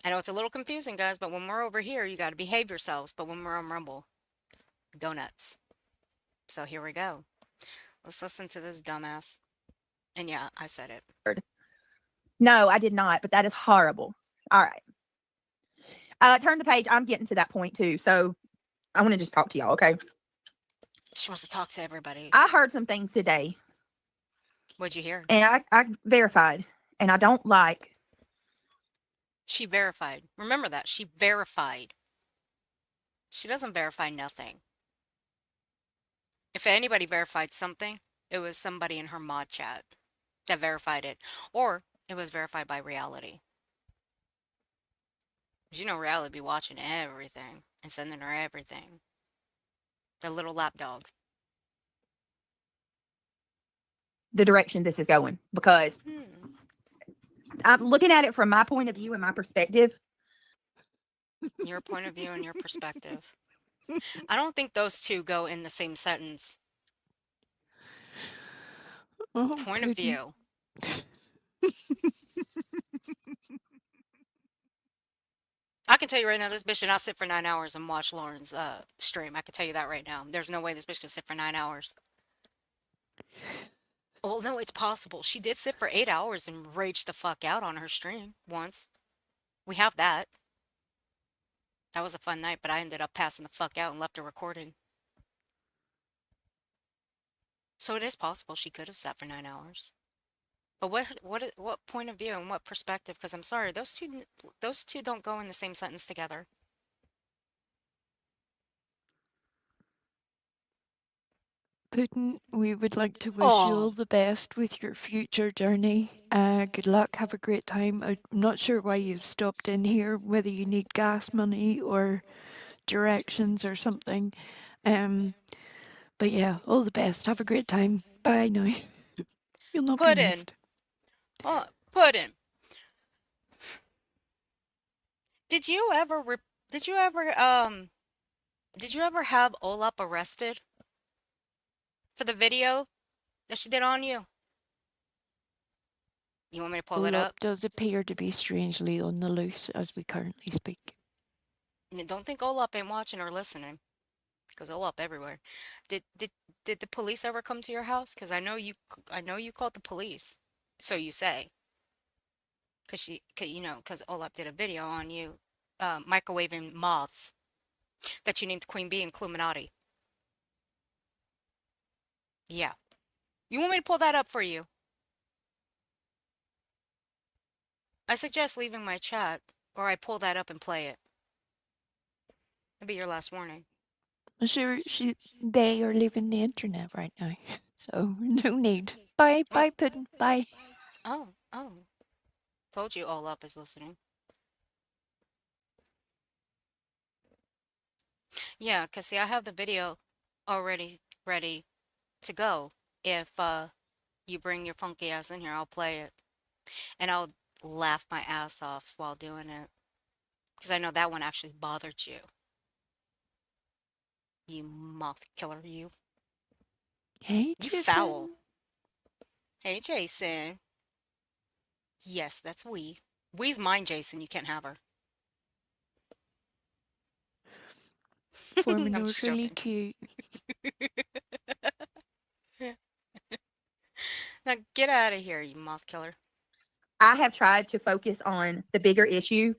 [SPEAKER 2] I know it's a little confusing, guys. But when we're over here, you got to behave yourselves. But when we're on Rumble, go nuts. So here we go. Let's listen to this dumbass. And yeah, I said it.
[SPEAKER 4] No, I did not, but that is horrible. All right. Turn the page. I'm getting to that point too. So I want to just talk to y'all, okay?
[SPEAKER 2] She wants to talk to everybody.
[SPEAKER 4] I heard some things today.
[SPEAKER 2] What'd you hear?
[SPEAKER 4] And I verified. And I don't like.
[SPEAKER 2] She verified. Remember that. She verified. She doesn't verify nothing. If anybody verified something, it was somebody in her mod chat that verified it. Or it was verified by reality. Because you know reality be watching everything and sending her everything. The little lapdog.
[SPEAKER 4] The direction this is going because I'm looking at it from my point of view and my perspective.
[SPEAKER 2] Your point of view and your perspective. I don't think those two go in the same sentence.
[SPEAKER 7] Oh,
[SPEAKER 2] Point of view. I can tell you right now, this bitch should not sit for 9 hours and watch Lauren's stream. I can tell you that right now. There's no way this bitch can sit for 9 hours. Well, no, it's possible. She did sit for 8 hours and raged the fuck out on her stream once. We have that. That was a fun night, but I ended up passing the fuck out and left her recording. So it is possible she could have sat for 9 hours. But what point of view and what perspective? Because I'm sorry, those two don't go in the same sentence together.
[SPEAKER 7] Putin, we would like to wish you all the best with your future journey. Good luck. Have a great time. I'm not sure why you've stopped in here, whether you need gas money or directions or something. But yeah, all the best. Have a great time. Bye now. You'll not be
[SPEAKER 2] Putin.
[SPEAKER 7] missed.
[SPEAKER 2] Oh, Putin. Did you ever have Olap arrested for the video that she did on you? You want me to pull it
[SPEAKER 7] Olap
[SPEAKER 2] up?
[SPEAKER 7] does appear to be strangely on the loose as we currently speak.
[SPEAKER 2] Don't think Olap ain't watching or listening, because Olap everywhere. Did the police ever come to your house? Because I know you called the police. So you say. Because Olap did a video on you, microwaving moths that you named Queen Bee and Cluminati. Yeah. You want me to pull that up for you? I suggest leaving my chat, or I pull that up and play it. That'll be your last warning.
[SPEAKER 7] They are leaving the internet right now, so no need. Bye,
[SPEAKER 2] Oh,
[SPEAKER 7] bye, Puddin'. Bye.
[SPEAKER 2] oh. Told you all up is listening. Yeah, because see, I have the video already ready to go. If you bring your funky ass in here, I'll play it. And I'll laugh my ass off while doing it. Because I know that one actually bothered you. You moth killer, you.
[SPEAKER 7] Hey,
[SPEAKER 2] You
[SPEAKER 7] Jason.
[SPEAKER 2] foul. Hey, Jason. Yes, that's we. We's mine, Jason. You can't have her.
[SPEAKER 7] Forming
[SPEAKER 2] I'm
[SPEAKER 7] was
[SPEAKER 2] just
[SPEAKER 7] really
[SPEAKER 2] joking.
[SPEAKER 7] cute.
[SPEAKER 2] Now get out of here, you moth killer.
[SPEAKER 4] I have tried to focus on the bigger issue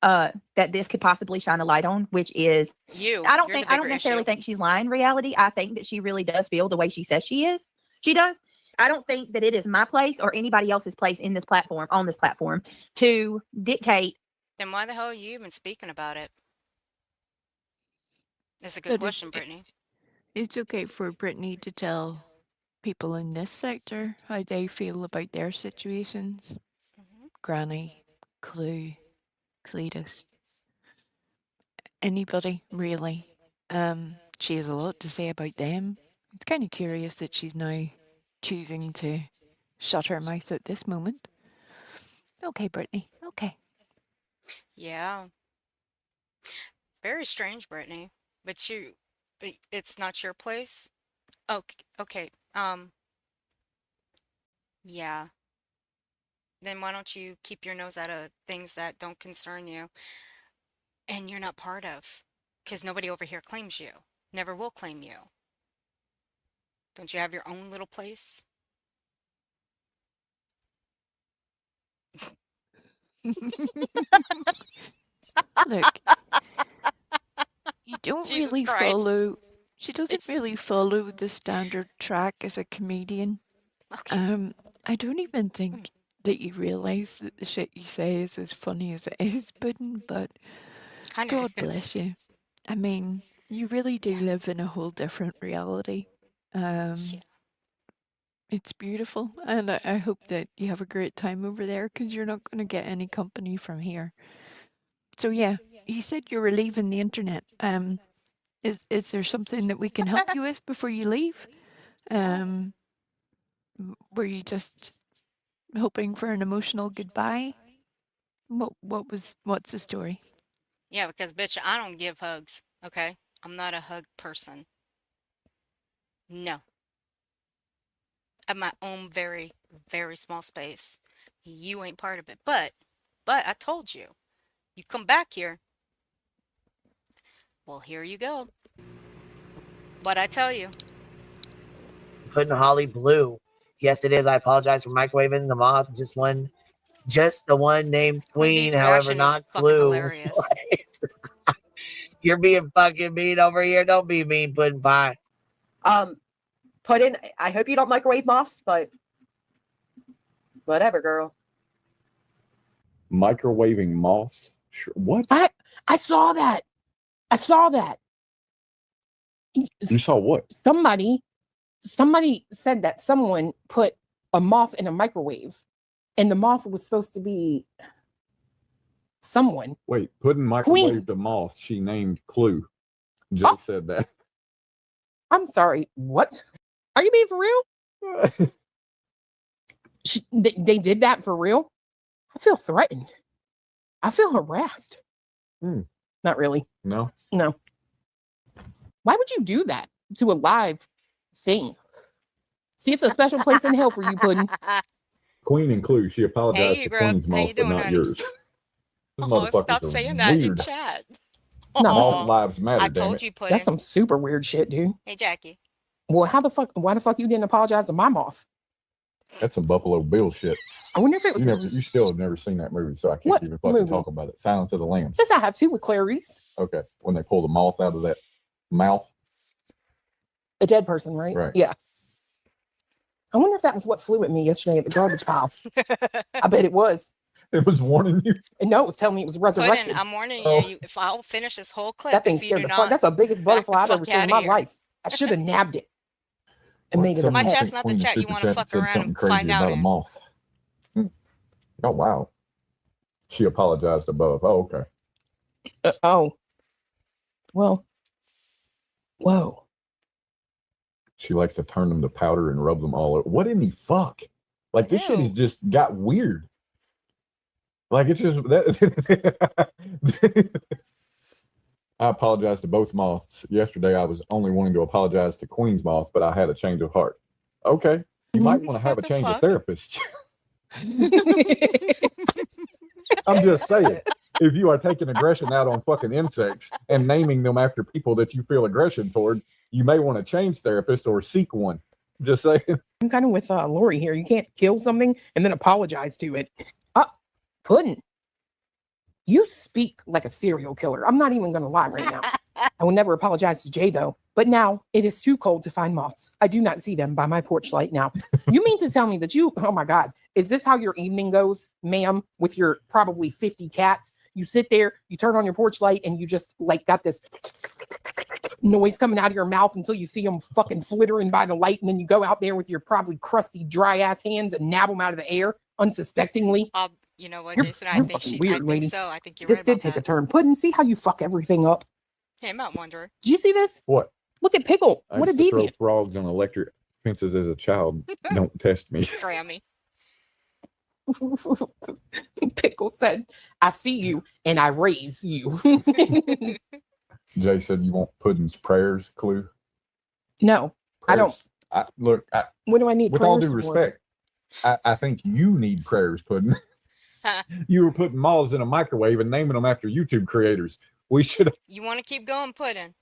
[SPEAKER 4] that this could possibly shine a light on, which is
[SPEAKER 2] You're
[SPEAKER 4] I
[SPEAKER 2] the
[SPEAKER 4] don't
[SPEAKER 2] bigger
[SPEAKER 4] necessarily
[SPEAKER 2] issue.
[SPEAKER 4] think she's lying. Reality, I think that she really does feel the way she says she is. She does. I don't think that it is my place or anybody else's place in this platform on this platform to dictate.
[SPEAKER 2] Then why the hell are you even speaking about it? That's a good
[SPEAKER 7] But
[SPEAKER 2] question, Brittany.
[SPEAKER 7] it's okay for Brittany to tell people in this sector how they feel about their situations.
[SPEAKER 2] Mhm.
[SPEAKER 7] Granny, Clue, Cletus, anybody really. She has a lot to say about them. It's kind of curious that she's now choosing to shut her mouth at this moment. Okay, Brittany. Okay.
[SPEAKER 2] Yeah. Very strange, Brittany. But it's not your place? Okay, okay. Yeah. Then why don't you keep your nose out of things that don't concern you and you're not part of? Because nobody over here claims you. Never will claim you. Don't you have your own little place?
[SPEAKER 7] Look, you don't
[SPEAKER 2] Jesus
[SPEAKER 7] really
[SPEAKER 2] Christ.
[SPEAKER 7] follow. She doesn't
[SPEAKER 2] It's
[SPEAKER 7] really follow the standard track as a comedian.
[SPEAKER 2] okay.
[SPEAKER 7] I don't even think that you realize that the shit you say is as funny as it is, Puddin', but
[SPEAKER 2] Kind of
[SPEAKER 7] God
[SPEAKER 2] is.
[SPEAKER 7] bless you. I mean, you really do
[SPEAKER 2] Yeah.
[SPEAKER 7] live in a whole different reality.
[SPEAKER 2] Yeah.
[SPEAKER 7] It's beautiful, and I hope that you have a great time over there because you're not going to get any company from here. So yeah, you said you were leaving the internet. Is there something that we can help you with before you leave? Um, were you just hoping for an emotional goodbye? What's the story?
[SPEAKER 2] Yeah, because bitch, I don't give hugs, okay? I'm not a hug person. No. I have my own very, very small space. You ain't part of it. But I told you, you come back here. Well, here you go. What I tell you.
[SPEAKER 8] Putting Holly blue. Yes, it is. I apologize for microwaving the moth. Just the one named Queen,
[SPEAKER 2] Queenie's
[SPEAKER 8] however,
[SPEAKER 2] reaction is
[SPEAKER 8] not
[SPEAKER 2] fucking
[SPEAKER 8] Clue.
[SPEAKER 2] hilarious.
[SPEAKER 8] You're being fucking mean over here. Don't be mean, Pudding Pie.
[SPEAKER 9] Puddin', I hope you don't microwave moths, but whatever, girl.
[SPEAKER 10] Microwaving moths? Sure. What?
[SPEAKER 9] I saw that. I saw that.
[SPEAKER 10] You saw what?
[SPEAKER 9] Somebody said that someone put a moth in a microwave, and the moth was supposed to be someone.
[SPEAKER 10] Wait, Puddin' microwaved a moth she named Clue. Jill said that.
[SPEAKER 9] I'm sorry. What? Are you being for real? They did that for real? I feel threatened. I feel harassed. Not really.
[SPEAKER 10] No.
[SPEAKER 9] No. Why would you do that to a live thing? See, it's a special place in hell for you, Puddin'.
[SPEAKER 10] Queen and Clue. She apologized
[SPEAKER 2] Hey,
[SPEAKER 10] to
[SPEAKER 2] Brooke.
[SPEAKER 10] Queen's
[SPEAKER 2] How you
[SPEAKER 10] moth, but
[SPEAKER 2] doing,
[SPEAKER 10] not
[SPEAKER 2] honey?
[SPEAKER 10] yours. These
[SPEAKER 2] Oh,
[SPEAKER 10] motherfuckers
[SPEAKER 2] stop
[SPEAKER 10] are
[SPEAKER 2] saying that in
[SPEAKER 10] weird.
[SPEAKER 2] chat.
[SPEAKER 9] No,
[SPEAKER 10] Moth
[SPEAKER 2] Aw.
[SPEAKER 10] lives matter,
[SPEAKER 2] I
[SPEAKER 10] damn
[SPEAKER 2] told
[SPEAKER 10] it.
[SPEAKER 2] you, Puddin'.
[SPEAKER 9] that's some super weird shit, dude.
[SPEAKER 2] Hey, Jackie.
[SPEAKER 9] Well, why the fuck you didn't apologize to my moth?
[SPEAKER 10] That's some Buffalo Bill shit.
[SPEAKER 9] I wonder if it was
[SPEAKER 10] You still have never seen that movie, so I can't
[SPEAKER 9] What
[SPEAKER 10] even fucking
[SPEAKER 9] movie?
[SPEAKER 10] talk about it. Silence of the Lambs.
[SPEAKER 9] Yes, I have too with Clarice.
[SPEAKER 10] Okay, when they pull the moth out of that mouth.
[SPEAKER 9] A dead person, right?
[SPEAKER 10] Right.
[SPEAKER 9] Yeah. I wonder if that was what flew at me yesterday at the garbage pile. I bet it was.
[SPEAKER 10] It was warning you.
[SPEAKER 9] And no, it was telling me it was resurrected.
[SPEAKER 2] Puddin', I'm warning
[SPEAKER 10] Oh.
[SPEAKER 2] you. If I'll finish this whole clip,
[SPEAKER 9] That thing
[SPEAKER 2] if you
[SPEAKER 9] scared
[SPEAKER 2] do
[SPEAKER 9] the fuck.
[SPEAKER 2] not,
[SPEAKER 9] That's the biggest
[SPEAKER 2] back the
[SPEAKER 9] butterfly I've ever
[SPEAKER 2] fuck
[SPEAKER 9] seen in
[SPEAKER 2] outta
[SPEAKER 9] my
[SPEAKER 2] here.
[SPEAKER 9] life. I should have nabbed it and made it a
[SPEAKER 2] My
[SPEAKER 9] pet.
[SPEAKER 2] chest's not the chat you wanna fuck around and
[SPEAKER 10] crazy
[SPEAKER 2] find out
[SPEAKER 10] about a
[SPEAKER 2] in.
[SPEAKER 10] moth. Oh wow. She apologized above. Oh, okay.
[SPEAKER 9] Oh. Well. Whoa.
[SPEAKER 10] She likes to turn them to powder and rub them all over. What in the fuck? Like this shit has
[SPEAKER 2] Ew.
[SPEAKER 10] just got weird. Like it's just that. I apologize to both moths. Yesterday I was only wanting to apologize to Queen's moth, but I had a change of heart. Okay. You might want to have a
[SPEAKER 2] What the
[SPEAKER 10] change of
[SPEAKER 2] fuck?
[SPEAKER 10] therapist. I'm just saying. If you are taking aggression out on fucking insects and naming them after people that you feel aggression toward, you may want to change therapist or seek one. Just saying.
[SPEAKER 9] I'm kind of with Lori here. You can't kill something and then apologize to it. Puddin'. You speak like a serial killer. I'm not even going to lie right now. I will never apologize to Jay, though. But now it is too cold to find moths. I do not see them by my porch light now. You mean to tell me that oh my God, is this how your evening goes, ma'am, with your probably 50 cats? You sit there, you turn on your porch light, and you just like got this noise coming out of your mouth until you see them fucking flittering by the light. And then you go out there with your probably crusty, dry ass hands and nab them out of the air unsuspectingly.
[SPEAKER 2] You know what,
[SPEAKER 9] You're-
[SPEAKER 2] Jason? I
[SPEAKER 9] you're
[SPEAKER 2] think
[SPEAKER 9] fucking
[SPEAKER 2] I
[SPEAKER 9] weird,
[SPEAKER 2] think
[SPEAKER 9] lady.
[SPEAKER 2] so. I think you're
[SPEAKER 9] This
[SPEAKER 2] right
[SPEAKER 9] did
[SPEAKER 2] about
[SPEAKER 9] take a
[SPEAKER 2] that.
[SPEAKER 9] turn. Puddin', see how you fuck everything up.
[SPEAKER 2] Hey, I'm not wondering.
[SPEAKER 9] Did you see this?
[SPEAKER 10] What?
[SPEAKER 9] Look at Pickle.
[SPEAKER 10] I
[SPEAKER 9] What a
[SPEAKER 10] used to throw
[SPEAKER 9] deviant.
[SPEAKER 10] frogs on electric fences as a child. Don't test me.
[SPEAKER 2] Grammy.
[SPEAKER 9] Pickle said, I see you and I raise you.
[SPEAKER 10] Jay said you want Puddin's prayers, Clue.
[SPEAKER 9] No, I don't.
[SPEAKER 10] Look,
[SPEAKER 9] What do I need?
[SPEAKER 10] with all
[SPEAKER 9] prayers
[SPEAKER 10] due
[SPEAKER 9] for?
[SPEAKER 10] respect, I think you need prayers, Puddin. You were putting moths in a microwave and naming them after YouTube creators. We should.
[SPEAKER 2] You want to keep going, Puddin'?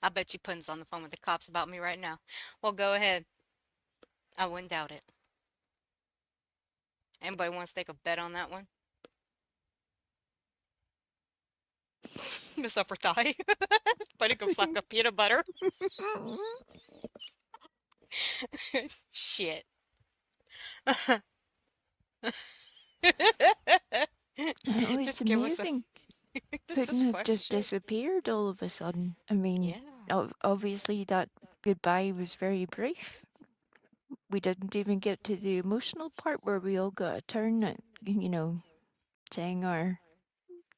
[SPEAKER 2] I bet you Puddin's on the phone with the cops about me right now. Well, go ahead. I wouldn't doubt it. Anybody want to stake a bet on that one? Miss Upper Thigh. Buddy go fuck up peanut butter. Shit.
[SPEAKER 7] Oh, it's
[SPEAKER 2] Just give us a
[SPEAKER 7] amazing.
[SPEAKER 2] this
[SPEAKER 7] Puddin has
[SPEAKER 2] fun
[SPEAKER 7] just
[SPEAKER 2] shit.
[SPEAKER 7] disappeared all of a sudden. I mean,
[SPEAKER 2] Yeah.
[SPEAKER 7] obviously that goodbye was very brief. We didn't even get to the emotional part where we all got a turn at, saying our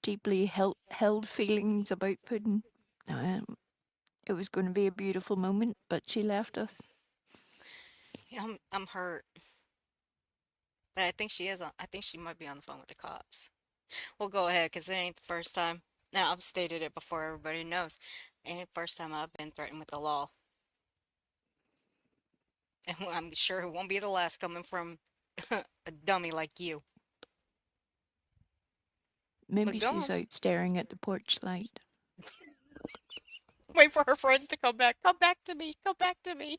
[SPEAKER 7] deeply held feelings about Puddin. It was going to be a beautiful moment, but she left us.
[SPEAKER 2] Yeah, I'm hurt. But I think she is on, I think she might be on the phone with the cops. Well, go ahead, because it ain't the first time. Now, I've stated it before everybody knows. It ain't the first time I've been threatened with the law. And I'm sure it won't be the last coming from a dummy like you.
[SPEAKER 7] Maybe
[SPEAKER 2] go
[SPEAKER 7] she's
[SPEAKER 2] on.
[SPEAKER 7] out staring at the porch light.
[SPEAKER 2] Wait for her friends to come back. Come back to me. Come back to me.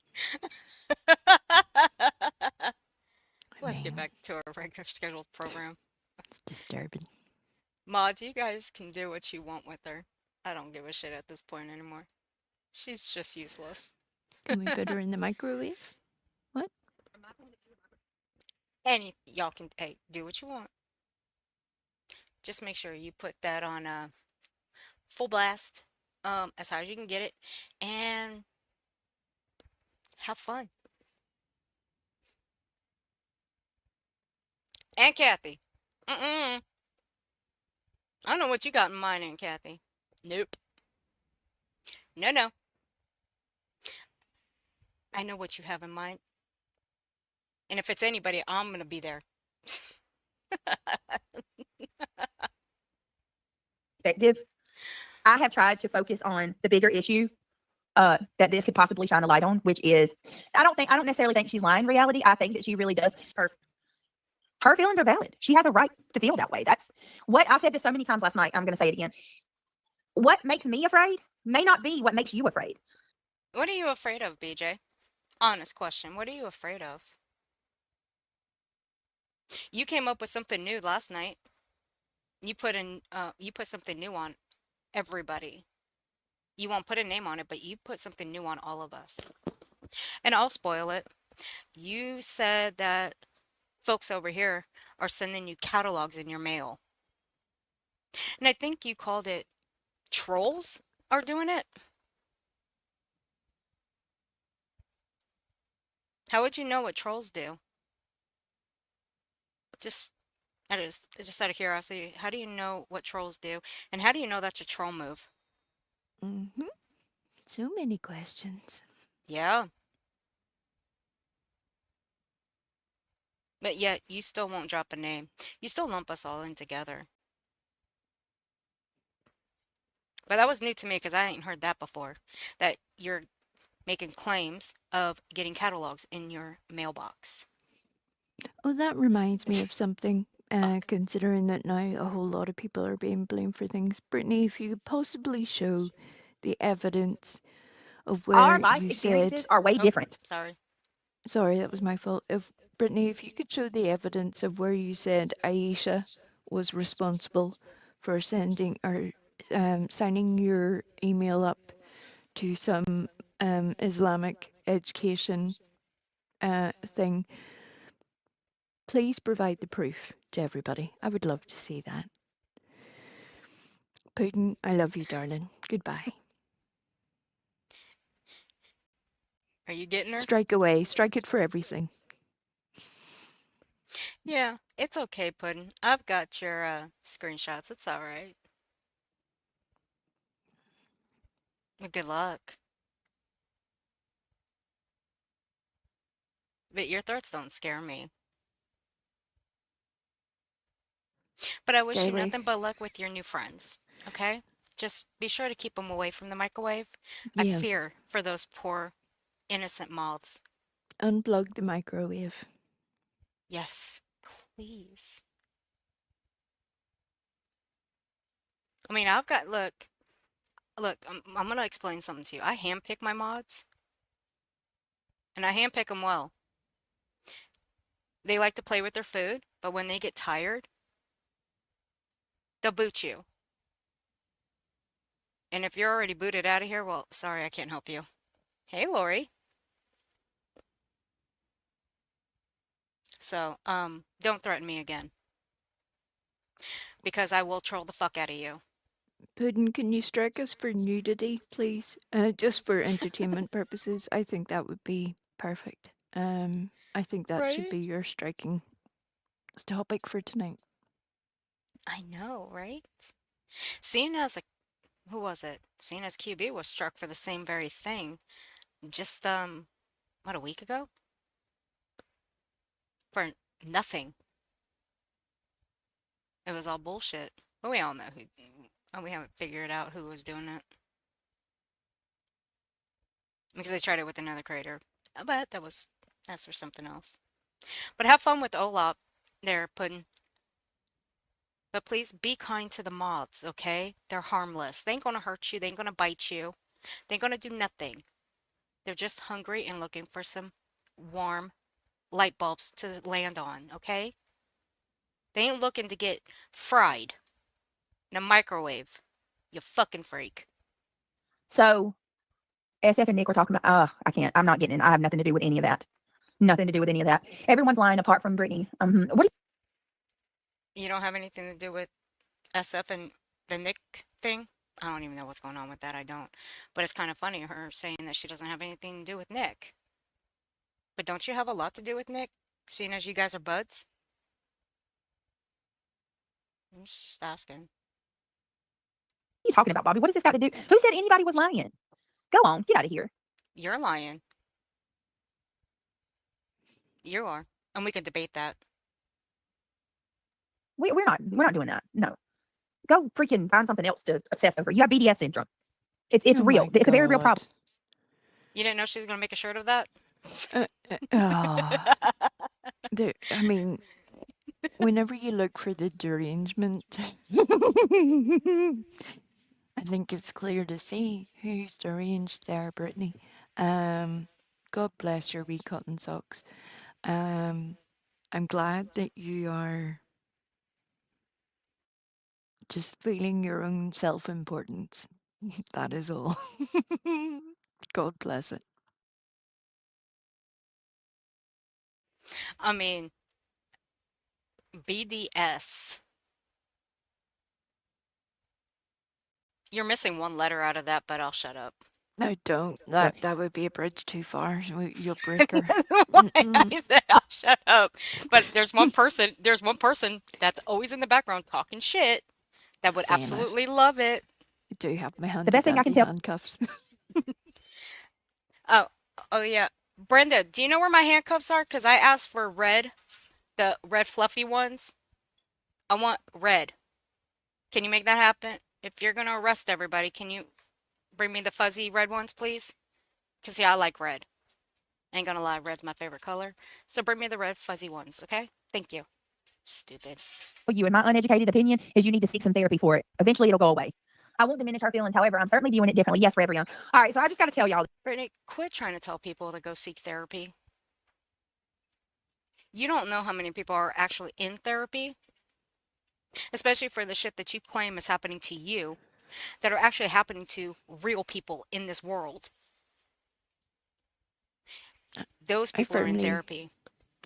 [SPEAKER 2] Let's get back to our regular scheduled program.
[SPEAKER 7] It's disturbing.
[SPEAKER 2] Mods, you guys can do what you want with her. I don't give a shit at this point anymore. She's just useless.
[SPEAKER 7] Can we put her in the microwave? What?
[SPEAKER 2] And y'all can do what you want. Just make sure you put that on full blast, as high as you can get it, and have fun. And Kathy. I don't know what you got in mind, Aunt Kathy. Nope. No. I know what you have in mind. And if it's anybody, I'm going to be there.
[SPEAKER 4] Effective. I have tried to focus on the bigger issue that this could possibly shine a light on, which is I don't necessarily think she's lying in reality. I think that she really does. Her feelings are valid. She has a right to feel that way. That's what I said this so many times last night. I'm going to say it again. What makes me afraid may not be what makes you afraid.
[SPEAKER 2] What are you afraid of, BJ? Honest question. What are you afraid of? You came up with something new last night. You put something new on everybody. You won't put a name on it, but you put something new on all of us. And I'll spoil it. You said that folks over here are sending you catalogs in your mail. And I think you called it trolls are doing it. How would you know what trolls do? Just just out of curiosity, how do you know what trolls do? And how do you know that's a troll move?
[SPEAKER 7] Mm-hmm. So many questions.
[SPEAKER 2] Yeah. But yet you still won't drop a name. You still lump us all in together. But that was new to me because I ain't heard that before. That you're making claims of getting catalogs in your mailbox.
[SPEAKER 7] Oh, that reminds me of something.
[SPEAKER 2] Fuck.
[SPEAKER 7] Considering that now a whole lot of people are being blamed for things. Brittany, if you could possibly show the evidence of
[SPEAKER 4] Our
[SPEAKER 7] where
[SPEAKER 4] life
[SPEAKER 7] you
[SPEAKER 4] experiences
[SPEAKER 7] said,
[SPEAKER 4] are way
[SPEAKER 2] Oh,
[SPEAKER 4] different.
[SPEAKER 2] sorry.
[SPEAKER 7] sorry, that was my fault. If Brittany, if you could show the evidence of where you said Aisha was responsible for sending or signing your email up to some Islamic education thing, please provide the proof to everybody. I would love to see that. Putin, I love you, darling. Goodbye.
[SPEAKER 2] Are you getting her?
[SPEAKER 7] Strike away. Strike it for everything.
[SPEAKER 2] Yeah, it's okay, Puddin'. I've got your screenshots. It's all right. Well, good luck. But your threats don't scare me. But I wish you
[SPEAKER 7] Skylar.
[SPEAKER 2] nothing but luck with your new friends. Okay? Just be sure to keep them away from the microwave. I
[SPEAKER 7] Yeah.
[SPEAKER 2] fear for those poor innocent moths.
[SPEAKER 7] Unplug the microwave.
[SPEAKER 2] Yes, please. I mean, I've got look. I'm gonna explain something to you. I handpick my mods, and I handpick them well. They like to play with their food, but when they get tired, they'll boot you. And if you're already booted out of here, well, sorry, I can't help you. Hey, Lori. So, don't threaten me again because I will troll the fuck out of you.
[SPEAKER 7] Puddin, can you strike us for nudity, please? Just for entertainment purposes. I think that would be perfect. I think that should
[SPEAKER 2] Right?
[SPEAKER 7] be your striking topic for tonight.
[SPEAKER 2] I know, right? Seeing as a who was it? Seeing as QB was struck for the same very thing just what, a week ago? For nothing. It was all bullshit. But we all know who. Oh, we haven't figured out who was doing it because they tried it with another creator. But that's for something else. But have fun with Olap there, Puddin'. But please be kind to the moths, okay? They're harmless. They ain't gonna hurt you. They ain't gonna bite you. They ain't gonna do nothing. They're just hungry and looking for some warm light bulbs to land on, okay? They ain't looking to get fried in a microwave. You fucking freak.
[SPEAKER 4] So SF and Nick were talking about, I can't, I'm not getting it. I have nothing to do with any of that. Nothing to do with any of that. Everyone's lying apart from Brittany. What
[SPEAKER 2] You don't have anything to do with SF and the Nick thing? I don't even know what's going on with that. I don't. But it's kind of funny her saying that she doesn't have anything to do with Nick. But don't you have a lot to do with Nick, seeing as you guys are buds? I'm just asking.
[SPEAKER 4] are you talking about, Bobby? What does this got to do? Who said anybody was lying? Go on, get out of here.
[SPEAKER 2] You're lying. You are. And we can debate that.
[SPEAKER 4] We're not doing that. No. Go freaking find something else to obsess over. You have BDS syndrome. It's
[SPEAKER 7] Oh
[SPEAKER 4] real.
[SPEAKER 7] my
[SPEAKER 4] It's a very real problem.
[SPEAKER 7] God.
[SPEAKER 2] You didn't know she was going to make a shirt of that?
[SPEAKER 7] Ah, I mean, whenever you look for the derangement, I think it's clear to see who's deranged there, Brittany. God bless your wee cotton socks. I'm glad that you are just feeling your own self-importance. That is all. God bless it.
[SPEAKER 2] I mean, BDS. You're missing one letter out of that, but I'll shut up.
[SPEAKER 7] No, don't.
[SPEAKER 9] Yeah.
[SPEAKER 7] That would be a bridge too far. You'll break her.
[SPEAKER 2] Why
[SPEAKER 7] Mm-mm.
[SPEAKER 2] I said I'll shut up. But there's one person that's always in the background talking shit that would
[SPEAKER 7] Saying it.
[SPEAKER 2] absolutely love it.
[SPEAKER 7] I do have my
[SPEAKER 4] The best thing I can
[SPEAKER 7] handy-dandy
[SPEAKER 4] tell.
[SPEAKER 7] handcuffs.
[SPEAKER 2] Oh, oh yeah. Brenda, do you know where my handcuffs are? Because I asked for red, the red fluffy ones. I want red. Can you make that happen? If you're gonna arrest everybody, can you bring me the fuzzy red ones, please? Because yeah, I like red. Ain't gonna lie, red's my favorite color. So bring me the red fuzzy ones, okay? Thank you. Stupid.
[SPEAKER 4] You, in my uneducated opinion, is you need to seek some therapy for it. Eventually, it'll go away. I won't diminish her feelings. However, I'm certainly viewing it differently. Yes, for everyone. All right, so I just got to tell y'all.
[SPEAKER 2] Brittany, quit trying to tell people to go seek therapy. You don't know how many people are actually in therapy, especially for the shit that you claim is happening to you, that are actually happening to real people in this world. Those people are in therapy.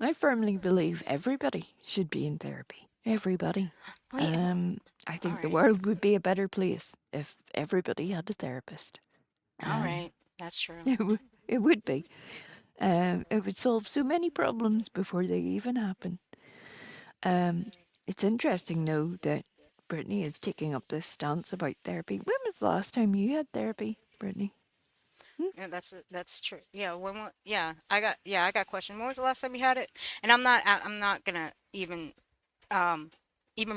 [SPEAKER 7] I firmly believe everybody should be in therapy. Everybody.
[SPEAKER 2] Oh, yeah.
[SPEAKER 7] I think the
[SPEAKER 2] Alright.
[SPEAKER 7] world would be a better place if everybody had a therapist.
[SPEAKER 2] All right, that's true.
[SPEAKER 7] It would be. It would solve so many problems before they even happen. It's interesting, though, that Brittany is taking up this stance about therapy. When was the last time you had therapy, Brittany?
[SPEAKER 2] Yeah, that's true. Yeah, I got a question. When was the last time you had it? And I'm not gonna even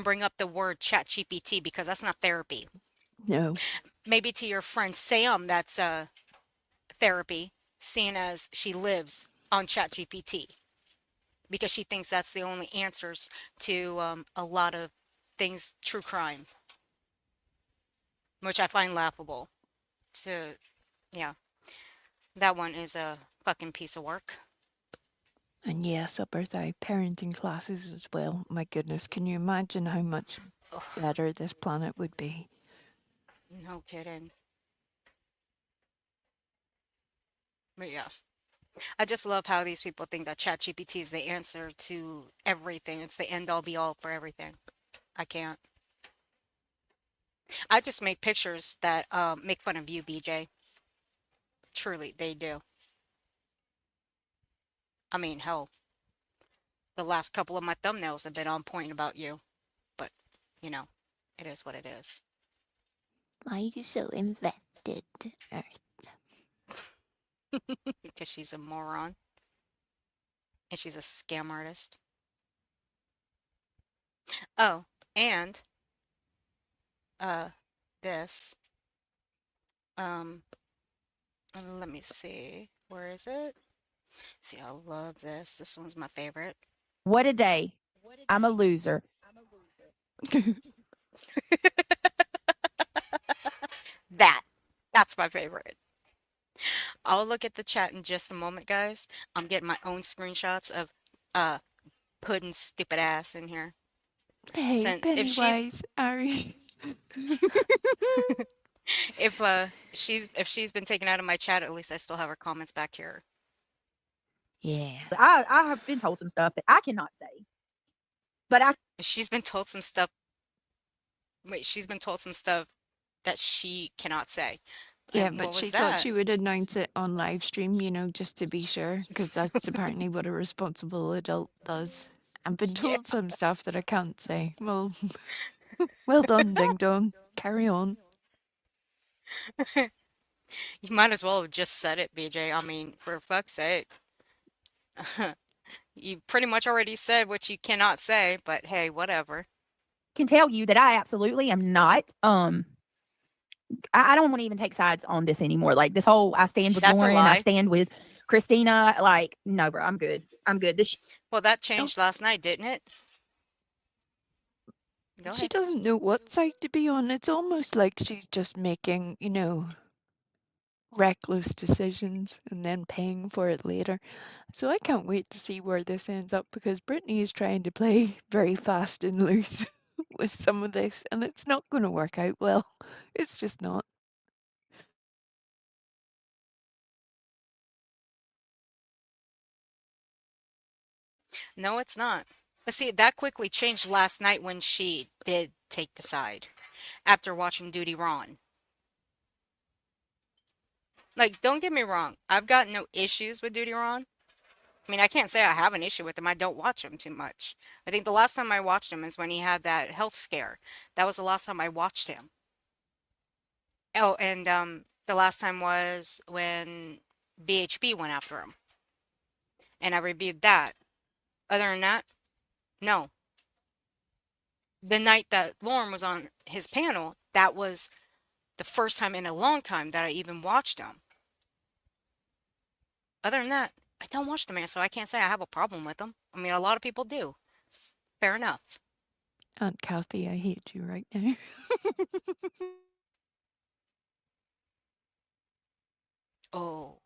[SPEAKER 2] bring up the word chat GPT because that's not therapy.
[SPEAKER 7] No.
[SPEAKER 2] Maybe to your friend Sam that's therapy, seeing as she lives on chat GPT because she thinks that's the only answers to a lot of things, true crime, which I find laughable. So yeah, that one is a fucking piece of work.
[SPEAKER 7] And yes, upper thigh parenting classes as well. My goodness, can you imagine how much
[SPEAKER 2] Ugh,
[SPEAKER 7] better this planet would be?
[SPEAKER 2] no kidding. But yeah. I just love how these people think that ChatGPT is the answer to everything. It's the end all be all for everything. I can't. I just make pictures that make fun of you, BJ. Truly, they do. I mean, hell, the last couple of my thumbnails have been on point about you. But, you know, it is what it is.
[SPEAKER 7] Why are you so invested?
[SPEAKER 2] Because she's a moron. And she's a scam artist. Oh, and uh this. Um, let me see. Where is it? See, I love this. This one's my favorite.
[SPEAKER 4] What a day. I'm a loser.
[SPEAKER 2] That's my favorite. I'll look at the chat in just a moment, guys. I'm getting my own screenshots of uh Puddin's stupid ass in here.
[SPEAKER 7] Hey,
[SPEAKER 2] Sent
[SPEAKER 7] Pennywise, Ari.
[SPEAKER 2] if she's been taken out of my chat, at least I still have her comments back here.
[SPEAKER 7] Yeah.
[SPEAKER 4] I have been told some stuff that I cannot say. But
[SPEAKER 2] She's been told some stuff. Wait, she's been told some stuff that she cannot say.
[SPEAKER 7] Yeah,
[SPEAKER 2] And
[SPEAKER 7] but
[SPEAKER 2] what
[SPEAKER 7] she
[SPEAKER 2] was
[SPEAKER 7] thought
[SPEAKER 2] that?
[SPEAKER 7] she would announce it on live stream, just to be sure, because that's apparently what a responsible adult does. I've been told some stuff that I can't say. Well, well done, Ding Dong. Carry on.
[SPEAKER 2] You might as well have just said it, BJ. I mean, for fuck's sake. You pretty much already said what you cannot say, but hey, whatever.
[SPEAKER 4] can tell you that I absolutely am not. I don't want to even take sides on this anymore. Like this whole, I stand with
[SPEAKER 2] That's a
[SPEAKER 4] Lauren, I
[SPEAKER 2] lie.
[SPEAKER 4] stand with Christina. Like, no, bro, I'm good. I'm good. This
[SPEAKER 2] Well, that changed last night, didn't it? Go
[SPEAKER 7] She
[SPEAKER 2] ahead.
[SPEAKER 7] doesn't know what side to be on. It's almost like she's just making, reckless decisions and then paying for it later. So I can't wait to see where this ends up because Brittany is trying to play very fast and loose with some of this, and it's not going to work out well. It's just not.
[SPEAKER 2] No, it's not. But see, that quickly changed last night when she did take the side after watching Duty Ron. Like, don't get me wrong, I've got no issues with Duty Ron. I mean, I can't say I have an issue with him. I don't watch him too much. I think the last time I watched him is when he had that health scare. That was the last time I watched him. Oh, and the last time was when BHB went after him, and I reviewed that. Other than that, no. The night that Lauren was on his panel, that was the first time in a long time that I even watched him. Other than that, I don't watch the man, so I can't say I have a problem with him. I mean, a lot of people do. Fair enough.
[SPEAKER 7] Aunt Kathy, I hate you right now.
[SPEAKER 2] Oh,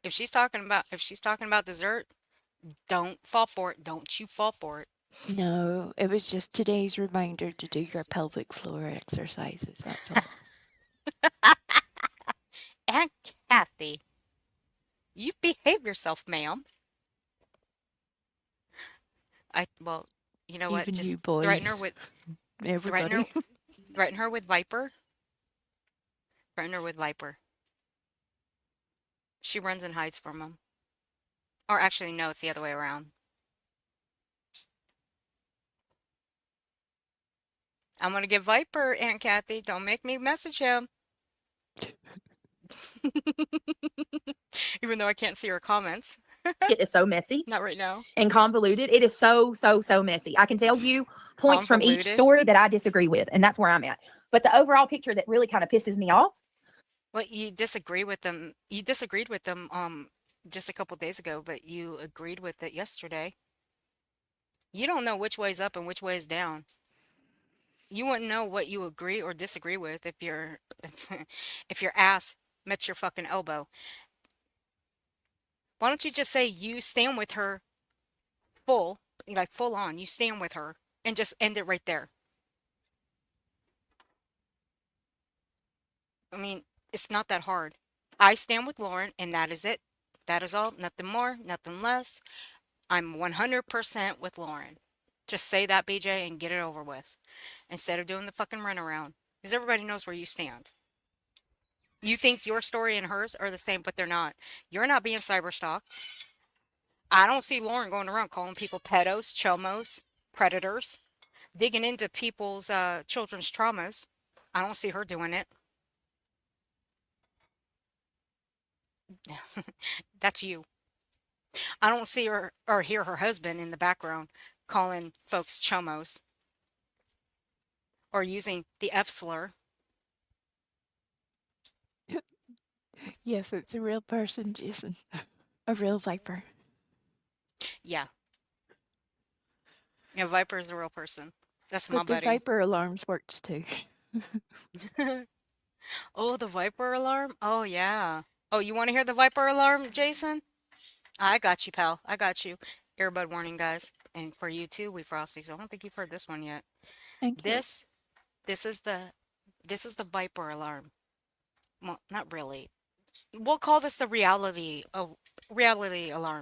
[SPEAKER 2] if she's talking about dessert, don't fall for it. Don't you fall for it.
[SPEAKER 7] No, it was just today's reminder to do your pelvic floor exercises. That's all.
[SPEAKER 2] Aunt Kathy, you behave yourself, ma'am. Well, you know what?
[SPEAKER 7] Even
[SPEAKER 2] Just
[SPEAKER 7] you boys,
[SPEAKER 2] threaten her with
[SPEAKER 7] everybody.
[SPEAKER 2] threaten her with Viper. Threaten her with Viper. She runs and hides from him. Or actually, no, it's the other way around. I'm gonna get Viper, Aunt Kathy. Don't make me message him. Even though I can't see her comments.
[SPEAKER 4] It is so messy
[SPEAKER 2] Not right now.
[SPEAKER 4] and convoluted. It is so, so, so messy. I can tell you points from each
[SPEAKER 2] Convoluted?
[SPEAKER 4] story that I disagree with, and that's where I'm at. But the overall picture that really kind of pisses me off.
[SPEAKER 2] Well, you disagree with them. You disagreed with them just a couple days ago, but you agreed with it yesterday. You don't know which way's up and which way is down. You wouldn't know what you agree or disagree with if your if your ass met your fucking elbow. Why don't you just say you stand with her full, like full on, you stand with her and just end it right there. I mean, it's not that hard. I stand with Lauren and that is it. That is all, nothing more, nothing less. I'm 100% with Lauren. Just say that, BJ, and get it over with. Instead of doing the fucking runaround. Because everybody knows where you stand. You think your story and hers are the same, but they're not. You're not being cyberstalked. I don't see Lauren going around calling people pedos, chomos, predators, digging into people's children's traumas. I don't see her doing it. That's you. I don't see her or hear her husband in the background calling folks chomos or using the F slur.
[SPEAKER 7] Yes, it's a real person, Jason. A real viper.
[SPEAKER 2] Yeah. Yeah, Viper is a real person. That's my
[SPEAKER 7] But the
[SPEAKER 2] buddy.
[SPEAKER 7] viper alarms works too.
[SPEAKER 2] Oh, the Viper alarm? Oh, yeah. Oh, you want to hear the Viper alarm, Jason? I got you, pal. I got you. Earbud warning, guys. And for you too, we frosties. I don't think you've heard this one yet.
[SPEAKER 7] Thank you.
[SPEAKER 2] This is the Viper alarm. Well, not really. We'll call this the reality alarm.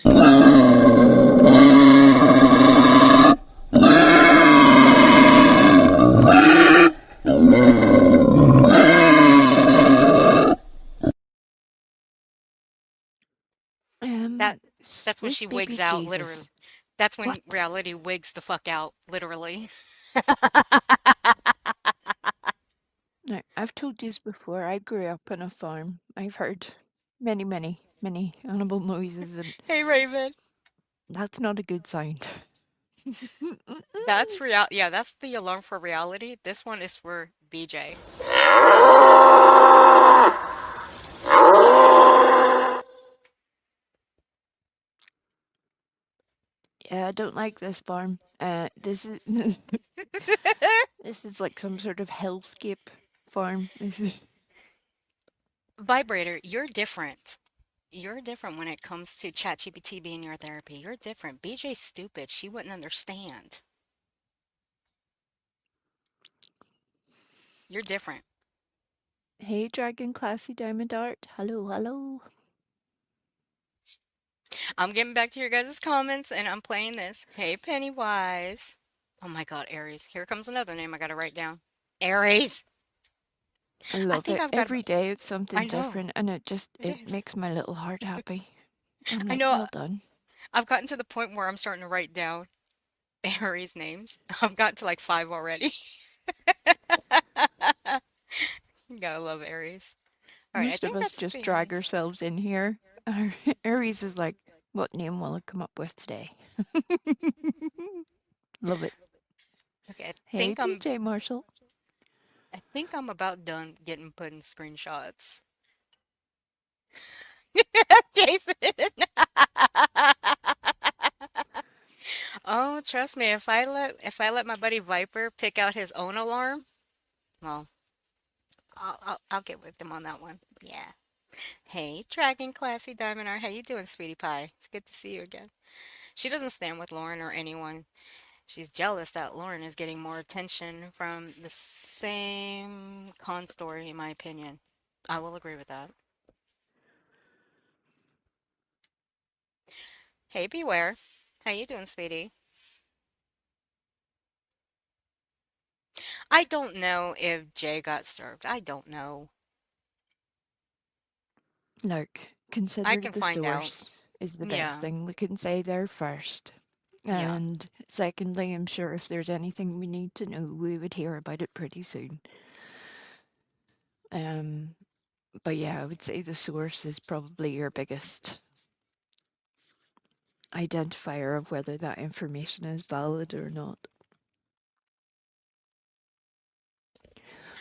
[SPEAKER 2] That's when
[SPEAKER 7] Swiss
[SPEAKER 2] she
[SPEAKER 7] baby
[SPEAKER 2] wigs out,
[SPEAKER 7] Jesus.
[SPEAKER 2] literally. That's when
[SPEAKER 7] What?
[SPEAKER 2] reality wigs the fuck out, literally.
[SPEAKER 7] Now, I've told this before. I grew up on a farm. I've heard many, many, many animal noises, and
[SPEAKER 2] Hey, Raven.
[SPEAKER 7] that's not a good sound.
[SPEAKER 2] That's real. Yeah, that's the alarm for reality. This one is for BJ.
[SPEAKER 7] Yeah, I don't like this farm. This is this is like some sort of hellscape farm.
[SPEAKER 2] Vibrator, you're different. You're different when it comes to ChatGPT being your therapy. You're different. BJ's stupid. She wouldn't understand. You're different.
[SPEAKER 7] Hey, Dragon Classy Diamond Art. Hello, hello.
[SPEAKER 2] I'm getting back to your guys' comments and I'm playing this. Hey, Pennywise. Oh my God, Aries. Here comes another name I gotta write down. Aries.
[SPEAKER 7] I
[SPEAKER 2] I
[SPEAKER 7] love
[SPEAKER 2] think
[SPEAKER 7] it.
[SPEAKER 2] I've got.
[SPEAKER 7] Every day it's
[SPEAKER 2] I
[SPEAKER 7] something
[SPEAKER 2] know
[SPEAKER 7] different, and it
[SPEAKER 2] it
[SPEAKER 7] it
[SPEAKER 2] is.
[SPEAKER 7] makes my little heart happy. I'm
[SPEAKER 2] I
[SPEAKER 7] like,
[SPEAKER 2] know
[SPEAKER 7] well done.
[SPEAKER 2] I've gotten to the point where I'm starting to write down Aries names. I've gotten to like 5 already. Gotta love Aries. All right, I
[SPEAKER 7] Most of
[SPEAKER 2] think
[SPEAKER 7] us
[SPEAKER 2] that's
[SPEAKER 7] just
[SPEAKER 2] the
[SPEAKER 7] drag
[SPEAKER 2] end.
[SPEAKER 7] ourselves in here. Aries is like, what name will I come up with today? Love it.
[SPEAKER 2] Okay,
[SPEAKER 7] Hey, DJ Marshall.
[SPEAKER 2] I think I'm about done getting put in screenshots. Jason. Oh, trust me, if I let my buddy Viper pick out his own alarm, well, I'll get with him on that one. Yeah. Hey, Dragon Classy Diamond R, how you doing, sweetie pie? It's good to see you again. She doesn't stand with Lauren or anyone. She's jealous that Lauren is getting more attention from the same con story, in my opinion. I will agree with that. Hey, Beware. How you doing, sweetie? I don't know if Jay got served. I don't know.
[SPEAKER 7] Look,
[SPEAKER 2] I
[SPEAKER 7] consider
[SPEAKER 2] can
[SPEAKER 7] the
[SPEAKER 2] find out.
[SPEAKER 7] source is the best
[SPEAKER 2] Yeah,
[SPEAKER 7] thing we can say there first.
[SPEAKER 2] yeah.
[SPEAKER 7] And secondly, I'm sure if there's anything we need to know, we would hear about it pretty soon. Um, but yeah, I would say the source is probably your biggest identifier of whether that information is valid or not.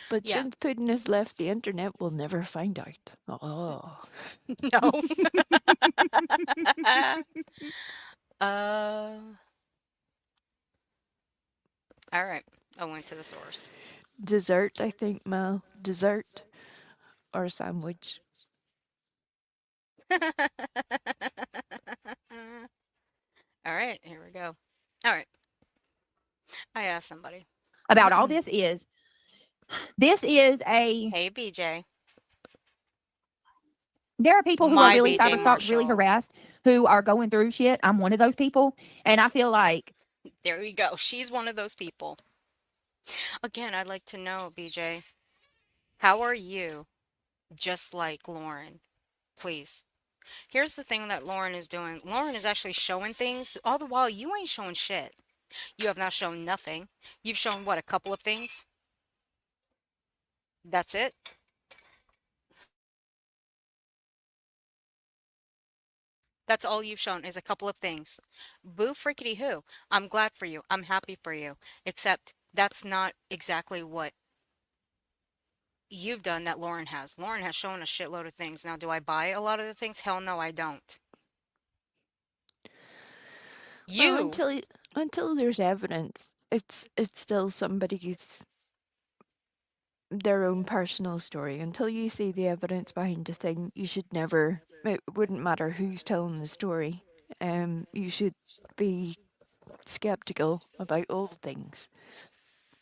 [SPEAKER 7] But
[SPEAKER 2] Yeah.
[SPEAKER 7] since Putin has left the internet, we'll never find out. Oh.
[SPEAKER 2] No. Uh, all right. I went to the source.
[SPEAKER 7] Dessert, I think, Mel. Dessert or sandwich.
[SPEAKER 2] All right, here we go. All right. I asked somebody.
[SPEAKER 4] About all this is a
[SPEAKER 2] Hey, BJ.
[SPEAKER 4] there are people who are
[SPEAKER 2] My
[SPEAKER 4] really
[SPEAKER 2] BJ
[SPEAKER 4] cyber stalked, really
[SPEAKER 2] Marshall.
[SPEAKER 4] harassed, who are going through shit. I'm one of those people. And I feel like
[SPEAKER 2] There you go. She's one of those people. Again, I'd like to know, BJ, how are you just like Lauren? Please. Here's the thing that Lauren is doing. Lauren is actually showing things. All the while, you ain't showing shit. You have not shown nothing. You've shown, what, a couple of things? That's it? That's all you've shown is a couple of things. Boo frickety who. I'm glad for you. I'm happy for you. Except that's not exactly what you've done that Lauren has. Lauren has shown a shitload of things. Now, do I buy a lot of the things? Hell no, I don't.
[SPEAKER 7] Well,
[SPEAKER 2] You,
[SPEAKER 7] until there's evidence, it's still somebody's their own personal story. Until you see the evidence behind a thing, you should never. It wouldn't matter who's telling the story. You should be skeptical about all things.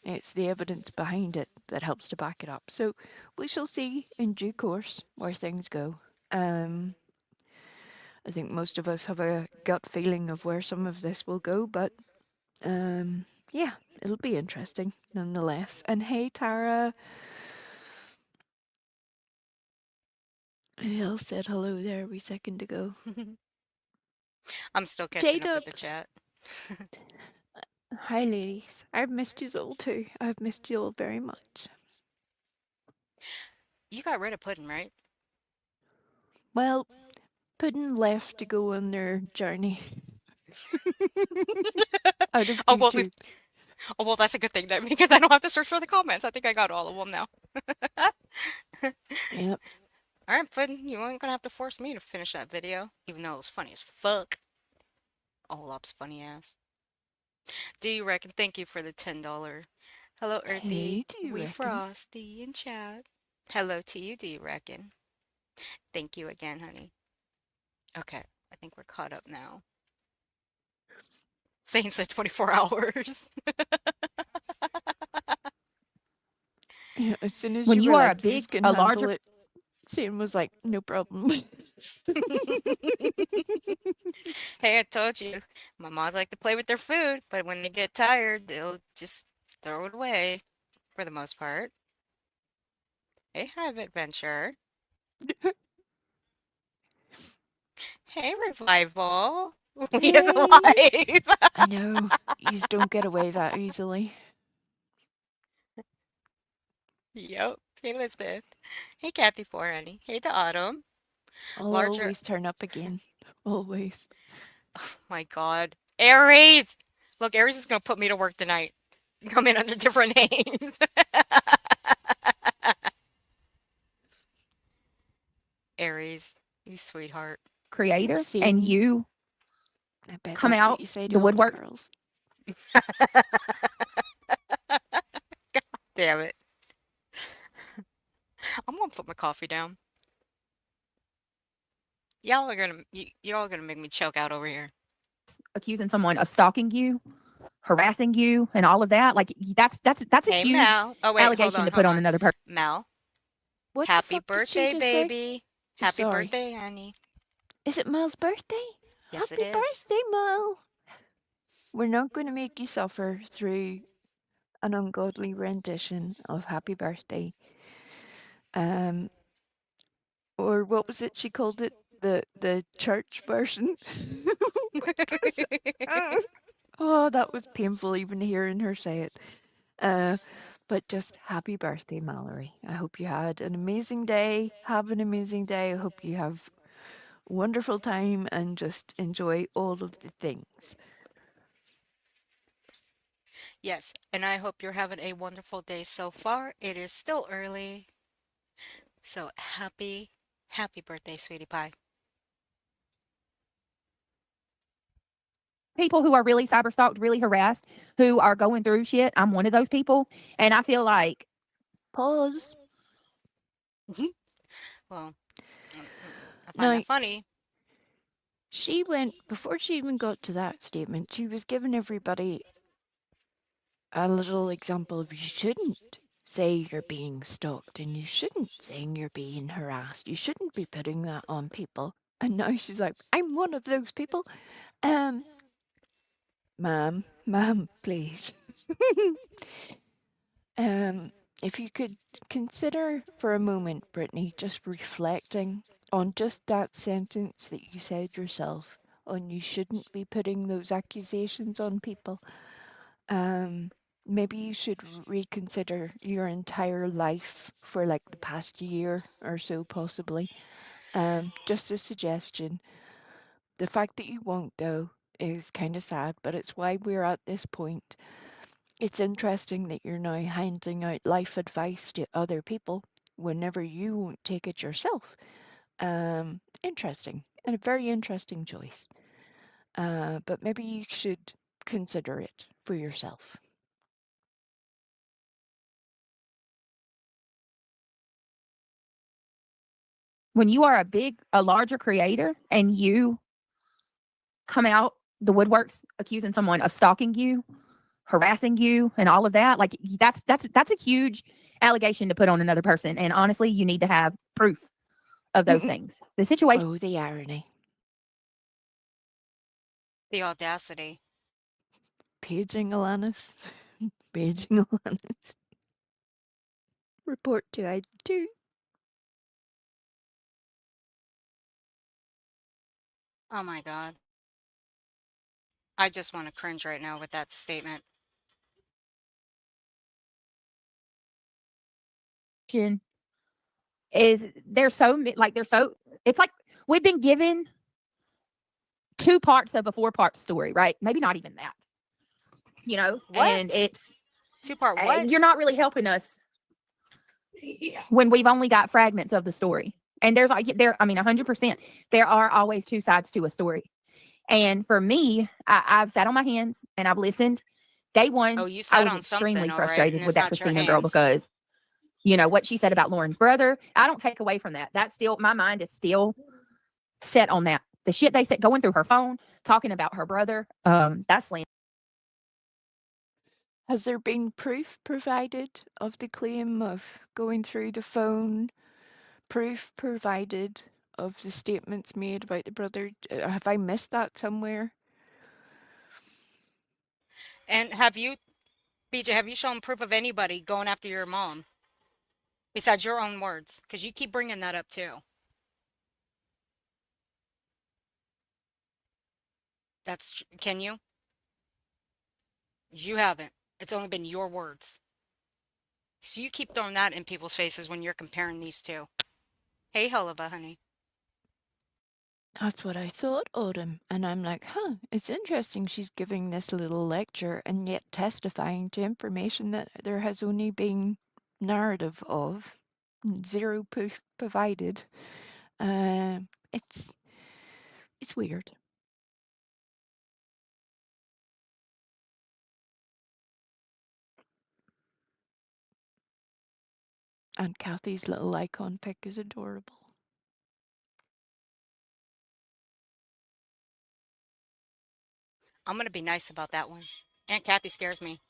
[SPEAKER 7] It's the evidence behind it that helps to back it up. So we shall see in due course where things go. Um, I think most of us have a gut feeling of where some of this will go, but yeah, it'll be interesting nonetheless. And hey, Tara, who else said hello there a wee second ago?
[SPEAKER 2] I'm still catching up with
[SPEAKER 7] J-Dub,
[SPEAKER 2] the chat.
[SPEAKER 7] hi ladies. I've missed you all too. I've missed you all very much.
[SPEAKER 2] You got rid of Puddin', right?
[SPEAKER 7] Well, Puddin left to go on their journey out of
[SPEAKER 2] Oh well,
[SPEAKER 7] YouTube.
[SPEAKER 2] oh well, that's a good thing then because I don't have to search for the comments. I think I got all of them now.
[SPEAKER 7] Yep.
[SPEAKER 2] All right, Puddin', you ain't gonna have to force me to finish that video, even though it was funny as fuck. Oh, Lop's funny ass. Do you reckon? Thank you for the $10. Hello,
[SPEAKER 7] Hey,
[SPEAKER 2] Earthy,
[SPEAKER 7] do you
[SPEAKER 2] Wee
[SPEAKER 7] reckon?
[SPEAKER 2] Frosty, and chat. Hello to you. Do you reckon? Thank you again, honey. Okay, I think we're caught up now. Saying said 24 hours.
[SPEAKER 7] Yeah, as soon as
[SPEAKER 4] when
[SPEAKER 7] you
[SPEAKER 4] you
[SPEAKER 7] were
[SPEAKER 4] are a
[SPEAKER 7] like, you
[SPEAKER 4] big,
[SPEAKER 7] can
[SPEAKER 4] a
[SPEAKER 7] handle
[SPEAKER 4] larger,
[SPEAKER 7] it, Sam was like, no problem.
[SPEAKER 2] Hey, I told you, my moms like to play with their food, but when they get tired, they'll just throw it away for the most part. Hey, Hive Adventure. Hey, Revival. We have a
[SPEAKER 7] Yay!
[SPEAKER 2] live.
[SPEAKER 7] I know. You don't get away that easily.
[SPEAKER 2] Yep. Hey, Elizabeth. Hey, Kathy Forehoney. Hey, to Autumn.
[SPEAKER 7] I'll
[SPEAKER 2] Larger.
[SPEAKER 7] always turn up again. Always.
[SPEAKER 2] My God. Aries. Look, Aries is going to put me to work tonight. Come in under different names. Aries, you sweetheart.
[SPEAKER 4] Creator, and
[SPEAKER 7] See?
[SPEAKER 4] you
[SPEAKER 7] I bet
[SPEAKER 4] come
[SPEAKER 7] that's what
[SPEAKER 4] out
[SPEAKER 7] you say to
[SPEAKER 4] the
[SPEAKER 7] all the
[SPEAKER 4] woodworks.
[SPEAKER 7] girls.
[SPEAKER 2] Damn it. I'm gonna put my coffee down. Y'all are gonna make me choke out over here.
[SPEAKER 4] Accusing someone of stalking you, harassing you, and all of that. Like that's a
[SPEAKER 2] Hey,
[SPEAKER 4] huge
[SPEAKER 2] Mal. Oh wait,
[SPEAKER 4] allegation to put
[SPEAKER 2] hold
[SPEAKER 4] on
[SPEAKER 2] on.
[SPEAKER 4] another person.
[SPEAKER 2] Mal,
[SPEAKER 7] What the
[SPEAKER 2] happy
[SPEAKER 7] fuck did she
[SPEAKER 2] birthday,
[SPEAKER 7] just say?
[SPEAKER 2] baby.
[SPEAKER 7] Oh,
[SPEAKER 2] Happy
[SPEAKER 7] sorry.
[SPEAKER 2] birthday, honey.
[SPEAKER 7] Is it Mal's birthday?
[SPEAKER 2] Yes, it
[SPEAKER 7] Happy
[SPEAKER 2] is.
[SPEAKER 7] birthday, Mal! We're not going to make you suffer through an ungodly rendition of Happy Birthday. Or what was it she called it? The church version? What was it? Oh, that was painful even hearing her say it. But just happy birthday, Mallory. I hope you had an amazing day. Have an amazing day. I hope you have a wonderful time and just enjoy all of the things.
[SPEAKER 2] Yes, and I hope you're having a wonderful day so far. It is still early. So happy birthday, sweetie pie.
[SPEAKER 4] People who are really cyber stalked, really harassed, who are going through shit. I'm one of those people, and I feel like
[SPEAKER 7] Pause.
[SPEAKER 2] Well, mm, I find
[SPEAKER 7] Now,
[SPEAKER 2] that funny.
[SPEAKER 7] she went, before she even got to that statement, she was giving everybody a little example of you shouldn't say you're being stalked and you shouldn't saying you're being harassed. You shouldn't be putting that on people. And now she's like, I'm one of those people. Um, ma'am, please. If you could consider for a moment, Brittany, just reflecting on just that sentence that you said yourself, on you shouldn't be putting those accusations on people. Maybe you should reconsider your entire life for like the past year or so, possibly. Just a suggestion. The fact that you won't, though, is kind of sad, but it's why we're at this point. It's interesting that you're now handing out life advice to other people whenever you won't take it yourself. Interesting, and a very interesting choice. But maybe you should consider it for yourself.
[SPEAKER 4] when you are a larger creator, and you come out the woodworks accusing someone of stalking you, harassing you, and all of that, like that's a huge allegation to put on another person. And honestly, you need to have proof of those things. The situation.
[SPEAKER 7] Oh, the irony.
[SPEAKER 2] The audacity.
[SPEAKER 7] Paging Alanis. Paging Alanis. Report to ID2.
[SPEAKER 2] Oh my God. I just want to cringe right now with that statement.
[SPEAKER 4] Is they're so like they're so it's like we've been given two parts of a four-part story, right? Maybe not even that, and
[SPEAKER 2] What?
[SPEAKER 4] it's
[SPEAKER 2] Two-part what?
[SPEAKER 4] you're not really helping us when we've only got fragments of the story. And there's like I mean 100%, there are always two sides to a story. And for me, I've sat on my hands and I've listened. Day one,
[SPEAKER 2] Oh, you
[SPEAKER 4] I
[SPEAKER 2] sat
[SPEAKER 4] was
[SPEAKER 2] on something,
[SPEAKER 4] extremely
[SPEAKER 2] all right,
[SPEAKER 4] frustrated
[SPEAKER 2] and
[SPEAKER 4] with
[SPEAKER 2] it's
[SPEAKER 4] that
[SPEAKER 2] not your
[SPEAKER 4] Christina girl
[SPEAKER 2] hands.
[SPEAKER 4] because what she said about Lauren's brother, I don't take away from that. That's still, my mind is still set on that. The shit they said, going through her phone, talking about her brother, that's slander.
[SPEAKER 7] Has there been proof provided of the claim of going through the phone? Proof provided of the statements made about the brother? Have I missed that somewhere?
[SPEAKER 2] And have you, BJ, have you shown proof of anybody going after your mom besides your own words? Because you keep bringing that up too. Can you? You haven't. It's only been your words. So you keep throwing that in people's faces when you're comparing these two. Hey, Helva, honey.
[SPEAKER 7] That's what I thought, Autumn. And I'm like, huh, it's interesting she's giving this little lecture and yet testifying to information that there has only been narrative of, zero proof provided. It's weird. And Kathy's little icon pic is adorable.
[SPEAKER 2] I'm going to be nice about that one. Aunt Kathy scares me.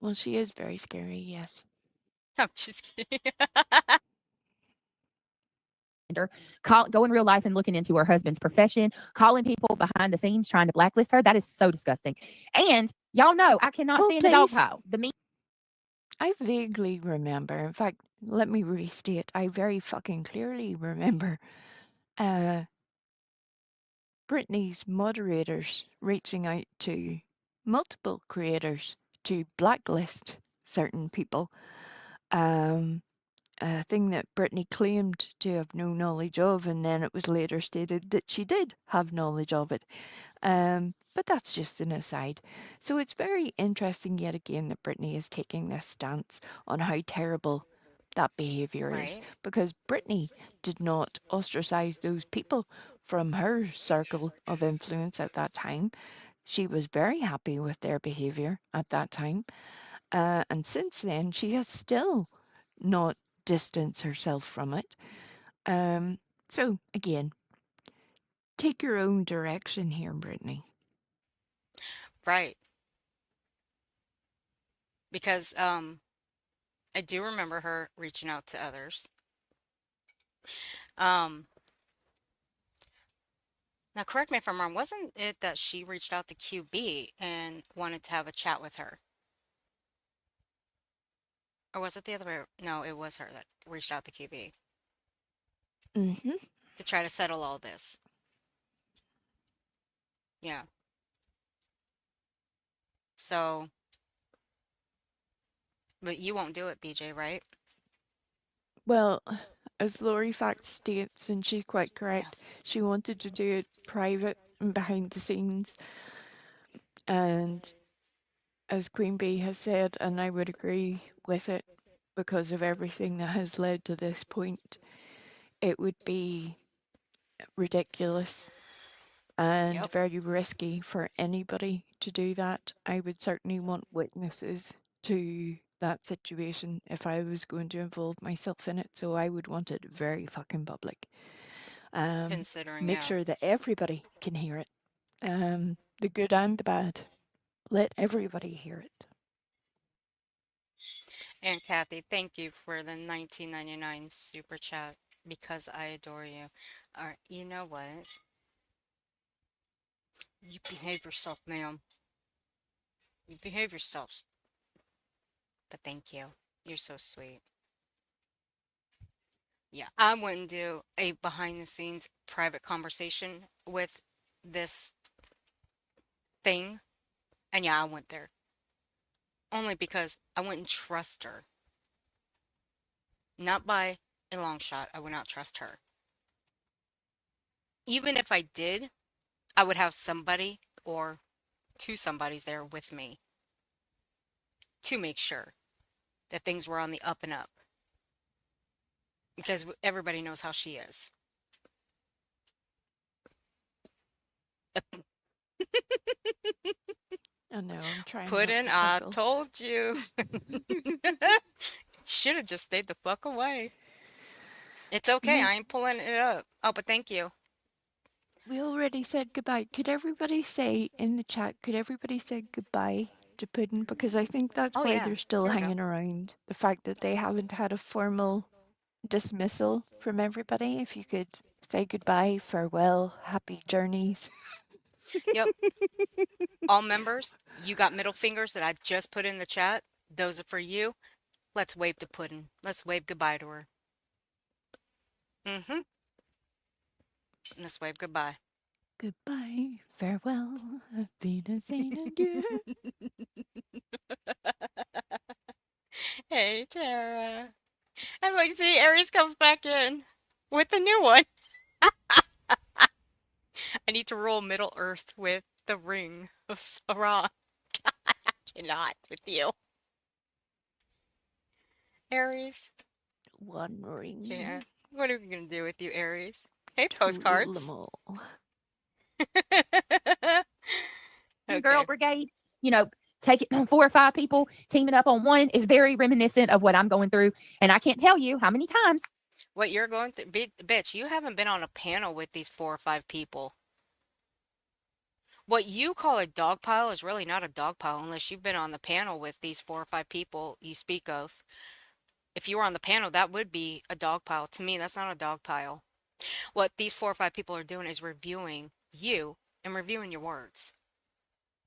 [SPEAKER 7] Well, she is very scary, yes.
[SPEAKER 2] I'm just kidding.
[SPEAKER 4] Go in real life and looking into her husband's profession, calling people behind the scenes, trying to blacklist her. That is so disgusting. And y'all know I cannot
[SPEAKER 7] Hold,
[SPEAKER 4] stand the dog
[SPEAKER 7] please.
[SPEAKER 4] pile.
[SPEAKER 7] I vaguely remember, in fact, let me restate, I very fucking clearly remember Brittany's moderators reaching out to multiple creators to blacklist certain people. A thing that Brittany claimed to have no knowledge of, and then it was later stated that she did have knowledge of it. But that's just an aside. So it's very interesting yet again that Brittany is taking this stance on how terrible that behavior is,
[SPEAKER 2] Right.
[SPEAKER 7] because Brittany did not ostracize those people from her circle of influence at that time. She was very happy with their behavior at that time. And since then, she has still not distanced herself from it. So again, take your own direction here, Brittany.
[SPEAKER 2] Right. Because I do remember her reaching out to others. Um Now correct me if I'm wrong, wasn't it that she reached out to QB and wanted to have a chat with her? Or was it the other way? No, it was her that reached out to QB
[SPEAKER 7] Mm-hmm.
[SPEAKER 2] to try to settle all this. Yeah. So, but you won't do it, BJ, right?
[SPEAKER 7] Well, as Lori Fact states, and she's quite
[SPEAKER 2] Yeah.
[SPEAKER 7] correct, she wanted to do it private and behind the scenes. And as Queen Bee has said, and I would agree with it, because of everything that has led to this point, it would be ridiculous and
[SPEAKER 2] Yep.
[SPEAKER 7] very risky for anybody to do that. I would certainly want witnesses to that situation if I was going to involve myself in it. So I would want it very fucking public.
[SPEAKER 2] Considering,
[SPEAKER 7] Make
[SPEAKER 2] yeah.
[SPEAKER 7] sure that everybody can hear it, the good and the bad. Let everybody hear it.
[SPEAKER 2] And Kathy, thank you for the 1999 super chat because I adore you. All right, you know what? You behave yourself, ma'am. You behave yourself. But thank you. You're so sweet. Yeah, I wouldn't do a behind the scenes private conversation with this thing. And yeah, I went there. Only because I wouldn't trust her. Not by a long shot. I would not trust her. Even if I did, I would have somebody or two somebodies there with me to make sure that things were on the up and up. Because everybody knows how she is.
[SPEAKER 7] I know, I'm trying not
[SPEAKER 2] Puddin',
[SPEAKER 7] to
[SPEAKER 2] I
[SPEAKER 7] chuckle.
[SPEAKER 2] told you. Should have just stayed the fuck away. It's okay.
[SPEAKER 7] Nick,
[SPEAKER 2] I ain't pulling it up. Oh, but thank you.
[SPEAKER 7] we already said goodbye. Could everybody say in the chat, could everybody say goodbye to Puddin? Because I think that's
[SPEAKER 2] Oh,
[SPEAKER 7] why
[SPEAKER 2] yeah.
[SPEAKER 7] they're still
[SPEAKER 2] Here we go.
[SPEAKER 7] hanging around. The fact that they haven't had a formal dismissal from everybody. If you could say goodbye, farewell, happy journeys.
[SPEAKER 2] Yep. All members, you got middle fingers that I just put in the chat. Those are for you. Let's wave to Puddin'. Let's wave goodbye to her. Mm-hmm. Let's wave goodbye.
[SPEAKER 7] Goodbye, farewell, I've been a saint and you.
[SPEAKER 2] Hey, Tara. And like, see, Aries comes back in with the new one. I need to rule Middle Earth with the ring of Sauron. I cannot with you. Aries.
[SPEAKER 7] One ring.
[SPEAKER 2] Yeah. What are we going to do with you, Aries? Hey,
[SPEAKER 7] To rule
[SPEAKER 2] postcards.
[SPEAKER 7] them all.
[SPEAKER 4] Girl
[SPEAKER 2] Okay.
[SPEAKER 4] brigade, you know, take it 4 or 5 people teaming up on one is very reminiscent of what I'm going through. And I can't tell you how many times.
[SPEAKER 2] What you're going through, bitch, you haven't been on a panel with these 4 or 5 people. What you call a dog pile is really not a dog pile unless you've been on the panel with these 4 or 5 people you speak of. If you were on the panel, that would be a dog pile. To me, that's not a dog pile. What these 4 or 5 people are doing is reviewing you and reviewing your words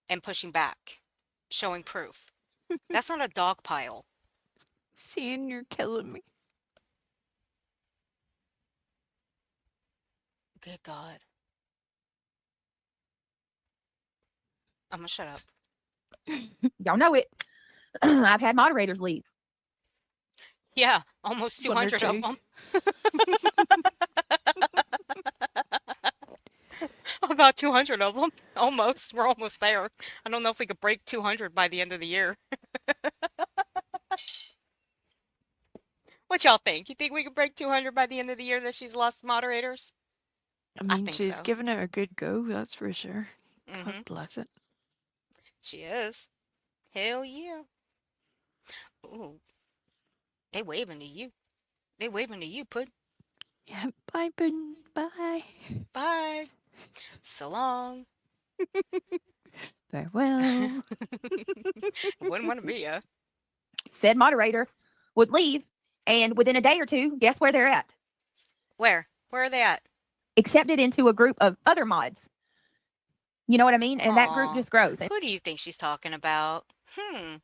[SPEAKER 2] and pushing back, showing proof. That's not a dog pile.
[SPEAKER 7] Seeing you're killing me.
[SPEAKER 2] Good God. I'm gonna shut up.
[SPEAKER 4] Y'all know it. I've had moderators leave.
[SPEAKER 2] Yeah, almost 200 of
[SPEAKER 7] 2.
[SPEAKER 2] them. About 200 of them. Almost. We're almost there. I don't know if we could break 200 by the end of the year. What y'all think? You think we could break 200 by the end of the year that she's lost moderators?
[SPEAKER 7] I
[SPEAKER 2] I
[SPEAKER 7] mean,
[SPEAKER 2] think
[SPEAKER 7] she's
[SPEAKER 2] so.
[SPEAKER 7] given it a good go, that's for sure.
[SPEAKER 2] Hmm
[SPEAKER 7] God bless it.
[SPEAKER 2] She is. Hell yeah. Ooh, they waving to you. They waving to you, Pud.
[SPEAKER 7] Yeah, bye, Puddin'. Bye.
[SPEAKER 2] Bye. So long.
[SPEAKER 7] Farewell.
[SPEAKER 2] Wouldn't want to be ya.
[SPEAKER 4] Said moderator would leave. And within a day or two, guess where they're at?
[SPEAKER 2] Where? Where are they at?
[SPEAKER 4] Accepted into a group of other mods. You know what I mean? And that group
[SPEAKER 2] Aw.
[SPEAKER 4] just grows.
[SPEAKER 2] Who do you think she's talking about? Who's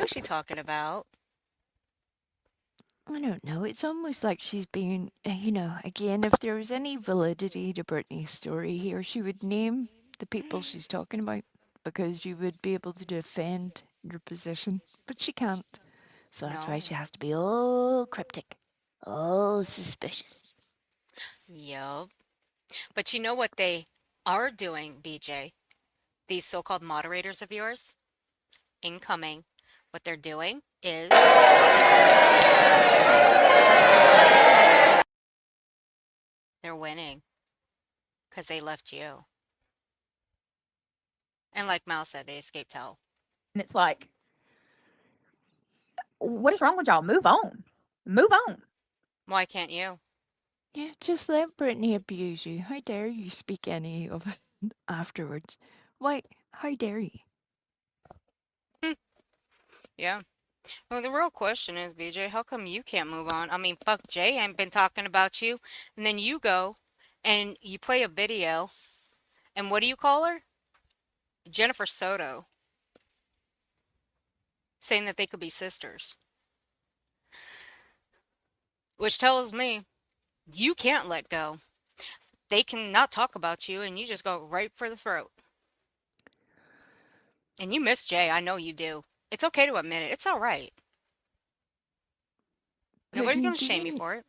[SPEAKER 2] she talking about?
[SPEAKER 7] I don't know. It's almost like she's being, again, if there was any validity to Brittany's story here, she would name the people she's talking about because you would be able to defend your position. But she can't. So that's why
[SPEAKER 2] No.
[SPEAKER 7] she has to be all cryptic, all suspicious.
[SPEAKER 2] Yup. But you know what they are doing, BJ? These so-called moderators of yours? Incoming. What they're doing is they're winning because they left you. And like Mal said, they escaped hell.
[SPEAKER 4] And it's like, what is wrong with y'all? Move on. Move on.
[SPEAKER 2] Why can't you?
[SPEAKER 7] Yeah, just let Brittany abuse you. How dare you speak any of it afterwards? Why, how dare you?
[SPEAKER 2] Yeah. Well, the real question is, BJ, how come you can't move on? I mean, fuck, Jay ain't been talking about you. And then you go and you play a video. And what do you call her? Jennifer Soto. Saying that they could be sisters. Which tells me you can't let go. They cannot talk about you and you just go right for the throat. And you miss Jay. I know you do. It's okay to admit it. It's all right. Nobody's
[SPEAKER 7] Puddin',
[SPEAKER 2] going to shame you for it.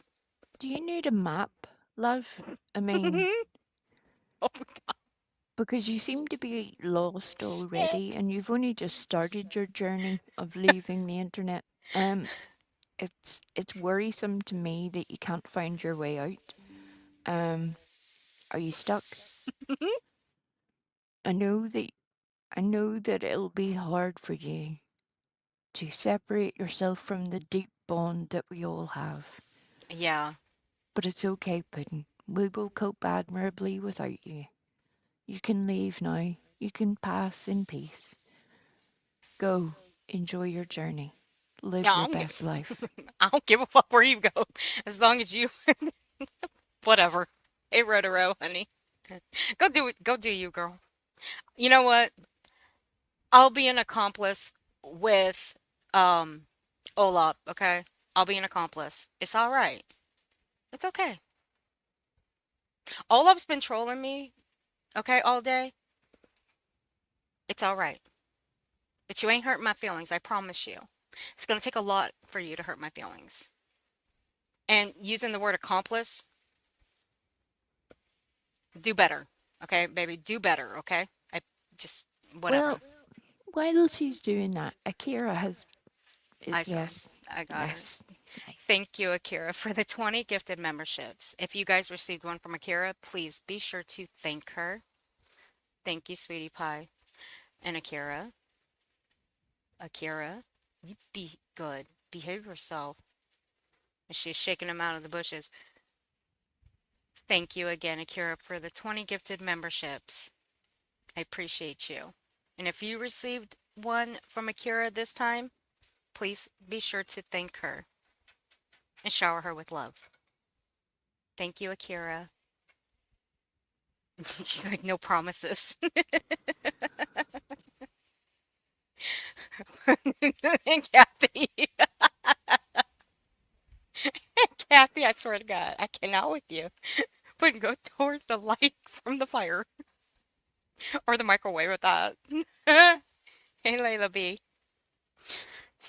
[SPEAKER 7] do you need a map, love? I mean,
[SPEAKER 2] Oh my God.
[SPEAKER 7] because you seem to be lost already
[SPEAKER 2] Shit.
[SPEAKER 7] and you've only just started your journey of leaving the internet. It's worrisome to me that you can't find your way out. Are you stuck? I know that it'll be hard for you to separate yourself from the deep bond that we all have.
[SPEAKER 2] Yeah.
[SPEAKER 7] But it's okay, Puddin'. We will cope admirably without you. You can leave now. You can pass in peace. Go, enjoy your journey. Live
[SPEAKER 2] I
[SPEAKER 7] your
[SPEAKER 2] don't,
[SPEAKER 7] best life.
[SPEAKER 2] I don't give a fuck where you go, as long as you, whatever. Hey, Rotaro, honey, go do it. Go do you, girl. You know what? I'll be an accomplice with um Olap, okay? I'll be an accomplice. It's all right. It's okay. Olap's been trolling me, okay, all day. It's all right. But you ain't hurting my feelings, I promise you. It's gonna take a lot for you to hurt my feelings. And using the word accomplice, do better. Okay, baby, do better, okay? I just whatever.
[SPEAKER 7] Well, while she's doing that, Akira has.
[SPEAKER 2] I saw.
[SPEAKER 7] Yes.
[SPEAKER 2] I got her.
[SPEAKER 7] Yes.
[SPEAKER 2] Thank you, Akira, for the 20 gifted memberships. If you guys received one from Akira, please be sure to thank her. Thank you, sweetie pie. And Akira, you be good. Behave yourself. And she's shaking him out of the bushes. Thank you again, Akira, for the 20 gifted memberships. I appreciate you. And if you received one from Akira this time, please be sure to thank her and shower her with love. Thank you, Akira. She's like, no promises. And Kathy. Kathy, I swear to God, I cannot with you. But go towards the light from the fire. Or the microwave with that. Hey, Layla B.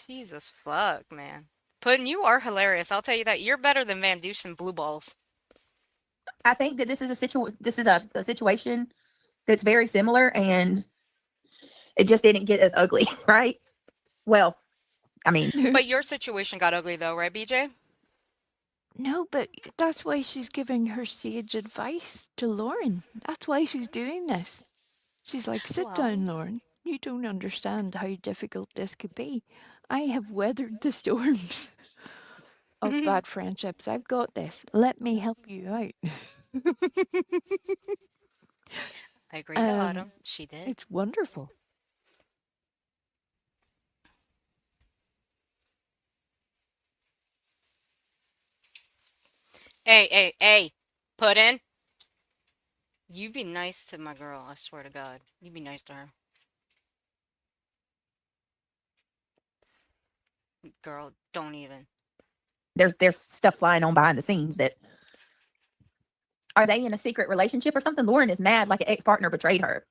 [SPEAKER 2] Jesus fuck, man. Puddin', you are hilarious. I'll tell you that. You're better than Van Douche and Blue Balls.
[SPEAKER 4] I think that this is a situation that's very similar, and it just didn't get as ugly, right? Well, I mean,
[SPEAKER 2] But your situation got ugly though, right, BJ?
[SPEAKER 7] No, but that's why she's giving her sage advice to Lauren. That's why she's doing this. She's like, sit down,
[SPEAKER 2] Well,
[SPEAKER 7] Lauren. You don't understand how difficult this could be. I have weathered the storms of
[SPEAKER 2] I
[SPEAKER 7] bad friendships. I've got this. Let me help you out.
[SPEAKER 2] agree to
[SPEAKER 7] And
[SPEAKER 2] Autumn. She did.
[SPEAKER 7] it's wonderful.
[SPEAKER 2] Hey, Puddin'. You be nice to my girl, I swear to God. You be nice to her. Girl, don't even.
[SPEAKER 4] there's stuff flying on behind the scenes that are they in a secret relationship or something? Lauren is mad like an ex-partner betrayed her.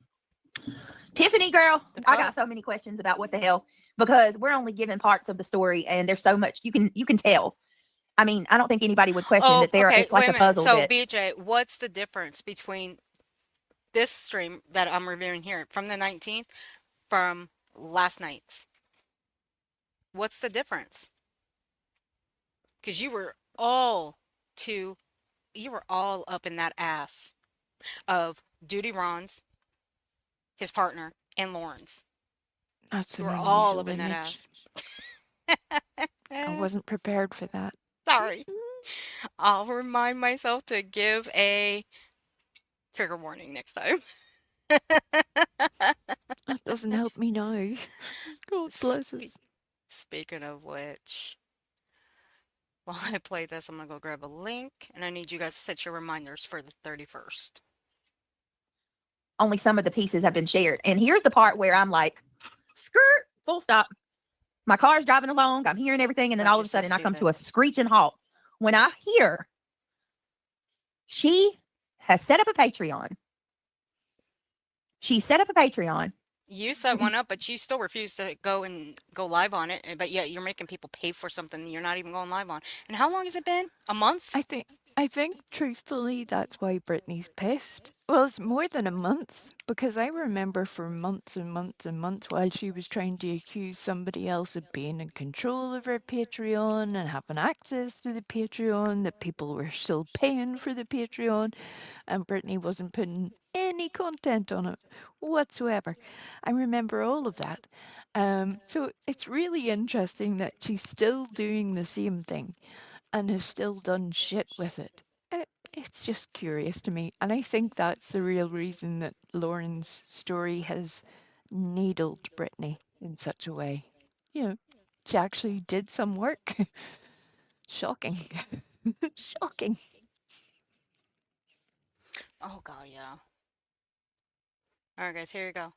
[SPEAKER 4] Tiffany, girl, I got so many questions about what the hell, because we're only given parts of the story and there's so much you can tell. I mean, I don't think anybody would question
[SPEAKER 2] Oh,
[SPEAKER 4] that
[SPEAKER 2] okay.
[SPEAKER 4] it's like
[SPEAKER 2] Wait a
[SPEAKER 4] a
[SPEAKER 2] minute.
[SPEAKER 4] puzzle
[SPEAKER 2] So,
[SPEAKER 4] that
[SPEAKER 2] BJ, what's the difference between this stream that I'm reviewing here from the 19th from last night's? What's the difference? Because you were all up in that ass of Duty Ron's, his partner, and Lauren's.
[SPEAKER 7] That's
[SPEAKER 2] You
[SPEAKER 7] an
[SPEAKER 2] were all up
[SPEAKER 7] unusual
[SPEAKER 2] in that
[SPEAKER 7] image.
[SPEAKER 2] ass.
[SPEAKER 7] I wasn't prepared for that.
[SPEAKER 2] Sorry. I'll remind myself to give a trigger warning next time.
[SPEAKER 7] That doesn't help me now. God bless
[SPEAKER 2] Spe-
[SPEAKER 7] us.
[SPEAKER 2] Speaking of which, while I play this, I'm gonna go grab a link, and I need you guys to set your reminders for the 31st.
[SPEAKER 4] only some of the pieces have been shared. And here's the part where I'm like, skirt, full stop. My car's driving along. I'm hearing everything. And then
[SPEAKER 2] But
[SPEAKER 4] all
[SPEAKER 2] you're
[SPEAKER 4] of a
[SPEAKER 2] so
[SPEAKER 4] sudden I come to
[SPEAKER 2] stupid.
[SPEAKER 4] a screeching halt when I hear she has set up a Patreon. She set up a Patreon.
[SPEAKER 2] You set one up, but you still refuse to go live on it. But yet you're making people pay for something you're not even going live on. And how long has it been? A month?
[SPEAKER 7] I think truthfully that's why Brittany's pissed. Well, it's more than a month, because I remember for months and months and months while she was trying to accuse somebody else of being in control of her Patreon and having access to the Patreon, that people were still paying for the Patreon, and Brittany wasn't putting any content on it whatsoever. I remember all of that. So it's really interesting that she's still doing the same thing and has still done shit with it. It's just curious to me. And I think that's the real reason that Lauren's story has needled Brittany in such a way. You know, She actually did some work. Shocking. Shocking.
[SPEAKER 2] Oh god, yeah. All right, guys, here you go.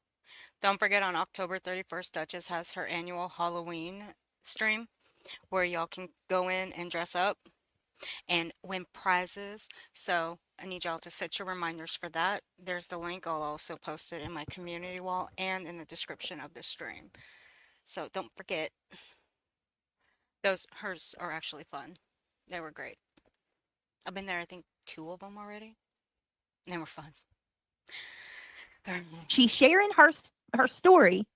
[SPEAKER 2] Don't forget on October 31st, Duchess has her annual Halloween stream where y'all can go in and dress up and win prizes. So I need y'all to set your reminders for that. There's the link. I'll also post it in my community wall and in the description of the stream. So don't forget. Hers are actually fun. They were great. I've been there, I think, 2 of them already. They were fun.
[SPEAKER 4] She's sharing her story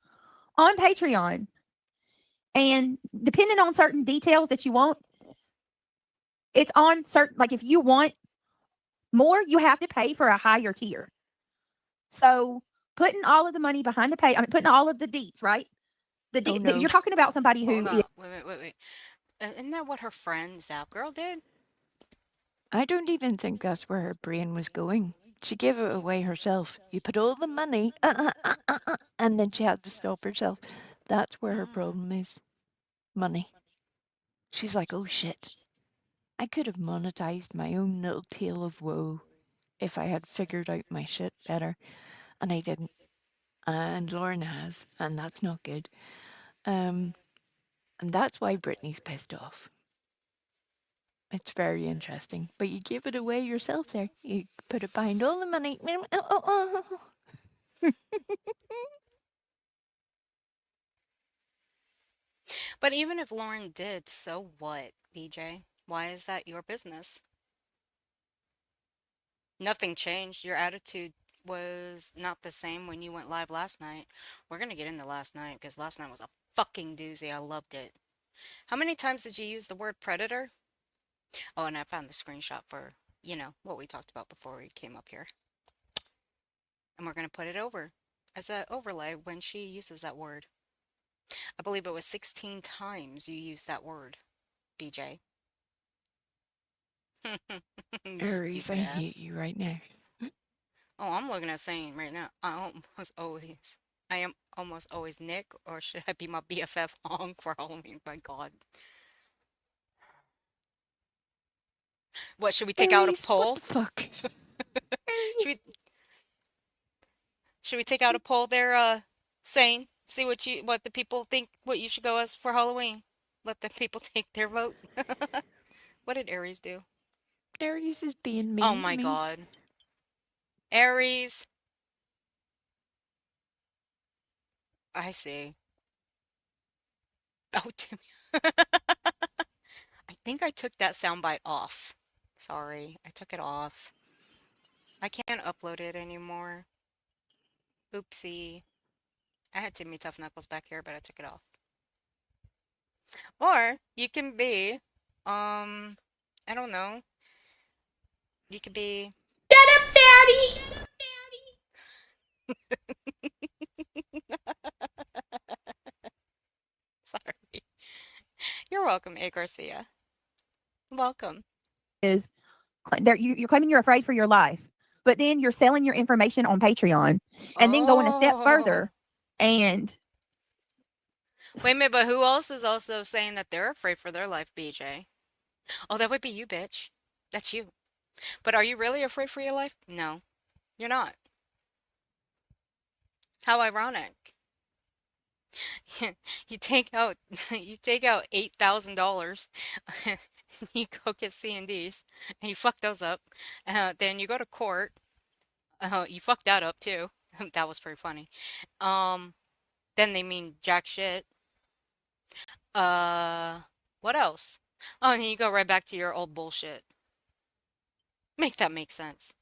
[SPEAKER 4] on Patreon, and depending on certain details that you want, it's on certain. Like if you want more, you have to pay for a higher tier. So putting all of the money behind the pay, I mean, putting all of the deets, right?
[SPEAKER 7] Oh, no.
[SPEAKER 4] You're talking about somebody who
[SPEAKER 2] Hold
[SPEAKER 4] is
[SPEAKER 2] on. Wait. Isn't that what her friend Zap Girl did?
[SPEAKER 7] I don't even think that's where her brain was going. She gave it away herself. You put all the money, and then she had to stop herself. That's where her problem is. Money. She's like, oh shit. I could have monetized my own little tale of woe if I had figured out my shit better. And I didn't. And Lauren has, and that's not good. And that's why Brittany's pissed off. It's very interesting. But you gave it away yourself there. You put it behind all the money.
[SPEAKER 2] But even if Lauren did, so what, BJ? Why is that your business? Nothing changed. Your attitude was not the same when you went live last night. We're gonna get into last night because last night was a fucking doozy. I loved it. How many times did you use the word predator? Oh, and I found the screenshot for, what we talked about before we came up here. And we're gonna put it over as an overlay when she uses that word. I believe it was 16 times you used that word, BJ.
[SPEAKER 7] Aries, I
[SPEAKER 2] Stupid ass.
[SPEAKER 7] hate you right now.
[SPEAKER 2] Oh, I'm looking at saying right now, I am almost always Nick, or should I be my BFF Hong for Halloween? My God. What, should we take out a
[SPEAKER 7] Aries,
[SPEAKER 2] poll?
[SPEAKER 7] what the fuck?
[SPEAKER 2] Should we, should we take out a poll there, saying, see what the people think, what you should go as for Halloween? Let the people take their vote. What did Aries do?
[SPEAKER 7] Aries is being mean
[SPEAKER 2] Oh
[SPEAKER 7] to
[SPEAKER 2] my
[SPEAKER 7] me.
[SPEAKER 2] God. Aries. I see. Oh, Timmy. I think I took that soundbite off. Sorry, I took it off. I can't upload it anymore. Oopsie. I had Timmy Tough Knuckles back here, but I took it off. Or you can be, I don't know. You could be.
[SPEAKER 1] Shut up, fatty!
[SPEAKER 2] Sorry. You're welcome, A. Garcia. Welcome.
[SPEAKER 4] you're claiming you're afraid for your life, but then you're selling your information on Patreon, and then going a step further and
[SPEAKER 2] Wait a minute, but who else is also saying that they're afraid for their life, BJ? Oh, that would be you, bitch. That's you. But are you really afraid for your life? No, you're not. How ironic. You take out $8,000. You go get C&Ds and you fuck those up. Then you go to court. You fuck that up too. That was pretty funny. Then they mean jack shit. What else? Oh, and then you go right back to your old bullshit. Make that make sense.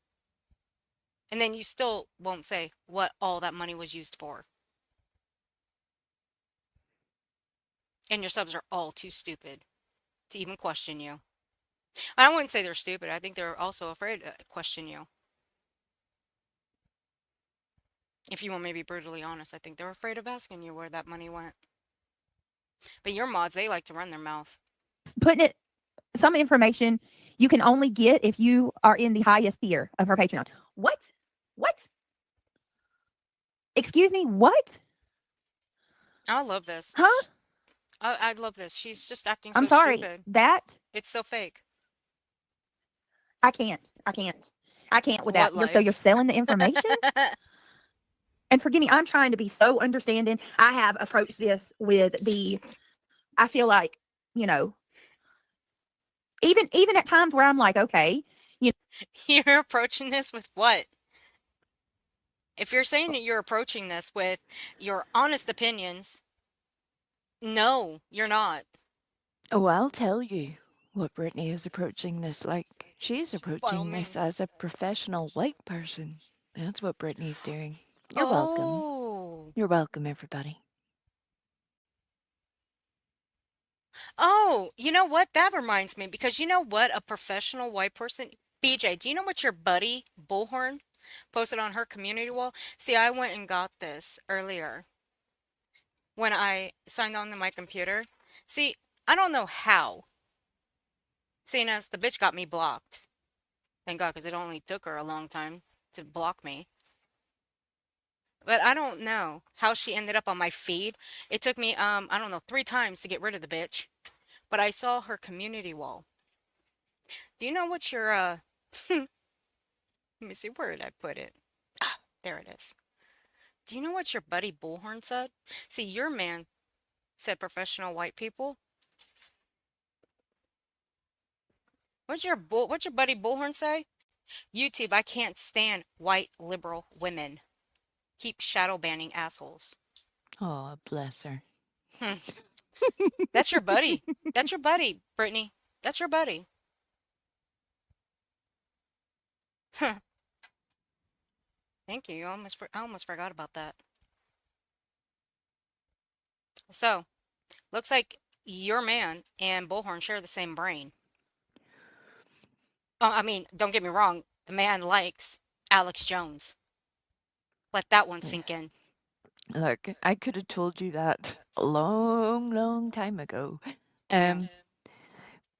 [SPEAKER 2] And then you still won't say what all that money was used for. And your subs are all too stupid to even question you. I wouldn't say they're stupid. I think they're also afraid to question you. If you want me to be brutally honest, I think they're afraid of asking you where that money went. But your mods, they like to run their mouth.
[SPEAKER 4] putting some information you can only get if you are in the highest tier of her Patreon. What? Excuse me, what?
[SPEAKER 2] I love this.
[SPEAKER 4] Huh?
[SPEAKER 2] I love this. She's just acting
[SPEAKER 4] I'm
[SPEAKER 2] so
[SPEAKER 4] sorry.
[SPEAKER 2] stupid.
[SPEAKER 4] That
[SPEAKER 2] It's so fake.
[SPEAKER 4] I can't. I can't with
[SPEAKER 2] What
[SPEAKER 4] that. So you're
[SPEAKER 2] life?
[SPEAKER 4] selling the information? And forgive me, I'm trying to be so understanding. I have approached this with I feel like, you know, even at times where I'm like, okay,
[SPEAKER 2] You're approaching this with what? If you're saying that you're approaching this with your honest opinions, no, you're not.
[SPEAKER 7] Oh, I'll tell you what Brittany is approaching this like. She's
[SPEAKER 2] By all
[SPEAKER 7] approaching this
[SPEAKER 2] means.
[SPEAKER 7] as a professional white person. That's what Brittany's doing. You're welcome.
[SPEAKER 2] Oh.
[SPEAKER 7] You're welcome, everybody.
[SPEAKER 2] Oh, you know what? That reminds me because you know what? A professional white person, BJ, do you know what your buddy Bullhorn posted on her community wall? See, I went and got this earlier when I signed on to my computer. See, I don't know how, seeing as the bitch got me blocked. Thank God, because it only took her a long time to block me. But I don't know how she ended up on my feed. It took me, I don't know, 3 times to get rid of the bitch. But I saw her community wall. Do you know what your, let me see, where did I put it? Ah, there it is. Do you know what your buddy Bullhorn said? See, your man said professional white people. What's your buddy Bullhorn say? YouTube, I can't stand white liberal women. Keep shadow banning assholes.
[SPEAKER 7] Oh, bless her.
[SPEAKER 2] Hmm. That's your buddy. That's your buddy, Brittany. That's your buddy. Huh. Thank you. I almost forgot about that. So, looks like your man and Bullhorn share the same brain. I mean, don't get me wrong. The man likes Alex Jones. Let that one sink in.
[SPEAKER 7] Look, I could have told you that a long, long time ago.
[SPEAKER 2] Yeah.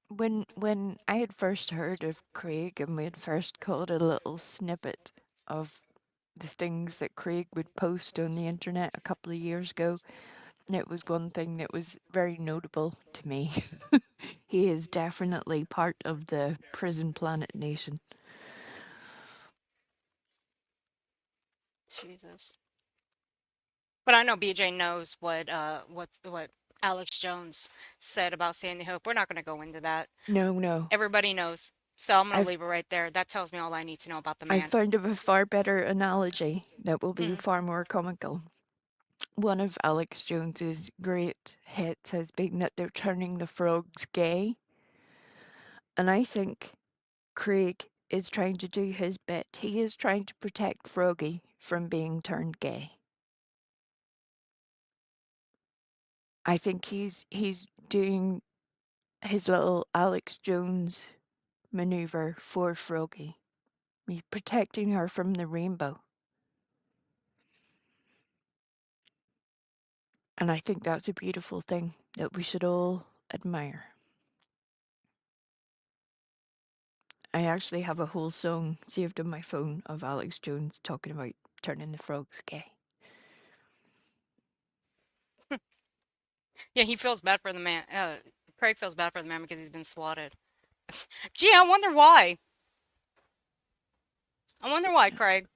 [SPEAKER 7] When I had first heard of Craig and we had first caught a little snippet of the things that Craig would post on the internet a couple of years ago, it was one thing that was very notable to me. He is definitely part of the Prison Planet Nation.
[SPEAKER 2] Jesus. But I know BJ knows what Alex Jones said about Sandy Hook. We're not going to go into that.
[SPEAKER 7] No.
[SPEAKER 2] Everybody knows. So I'm going to
[SPEAKER 7] I've
[SPEAKER 2] leave it right there. That tells me all I need to know about the
[SPEAKER 7] I
[SPEAKER 2] man.
[SPEAKER 7] found of a far better analogy that will be
[SPEAKER 2] Mhm.
[SPEAKER 7] far more comical. One of Alex Jones's great hits has been that they're turning the frogs gay. And I think Craig is trying to do his bit. He is trying to protect Froggy from being turned gay. I think he's doing his little Alex Jones maneuver for Froggy. He's protecting her from the rainbow. And I think that's a beautiful thing that we should all admire. I actually have a whole song saved on my phone of Alex Jones talking about turning the frogs gay.
[SPEAKER 2] Yeah, he feels bad for the man. Craig feels bad for the man because he's been swatted. Gee, I wonder why. I wonder why, Craig.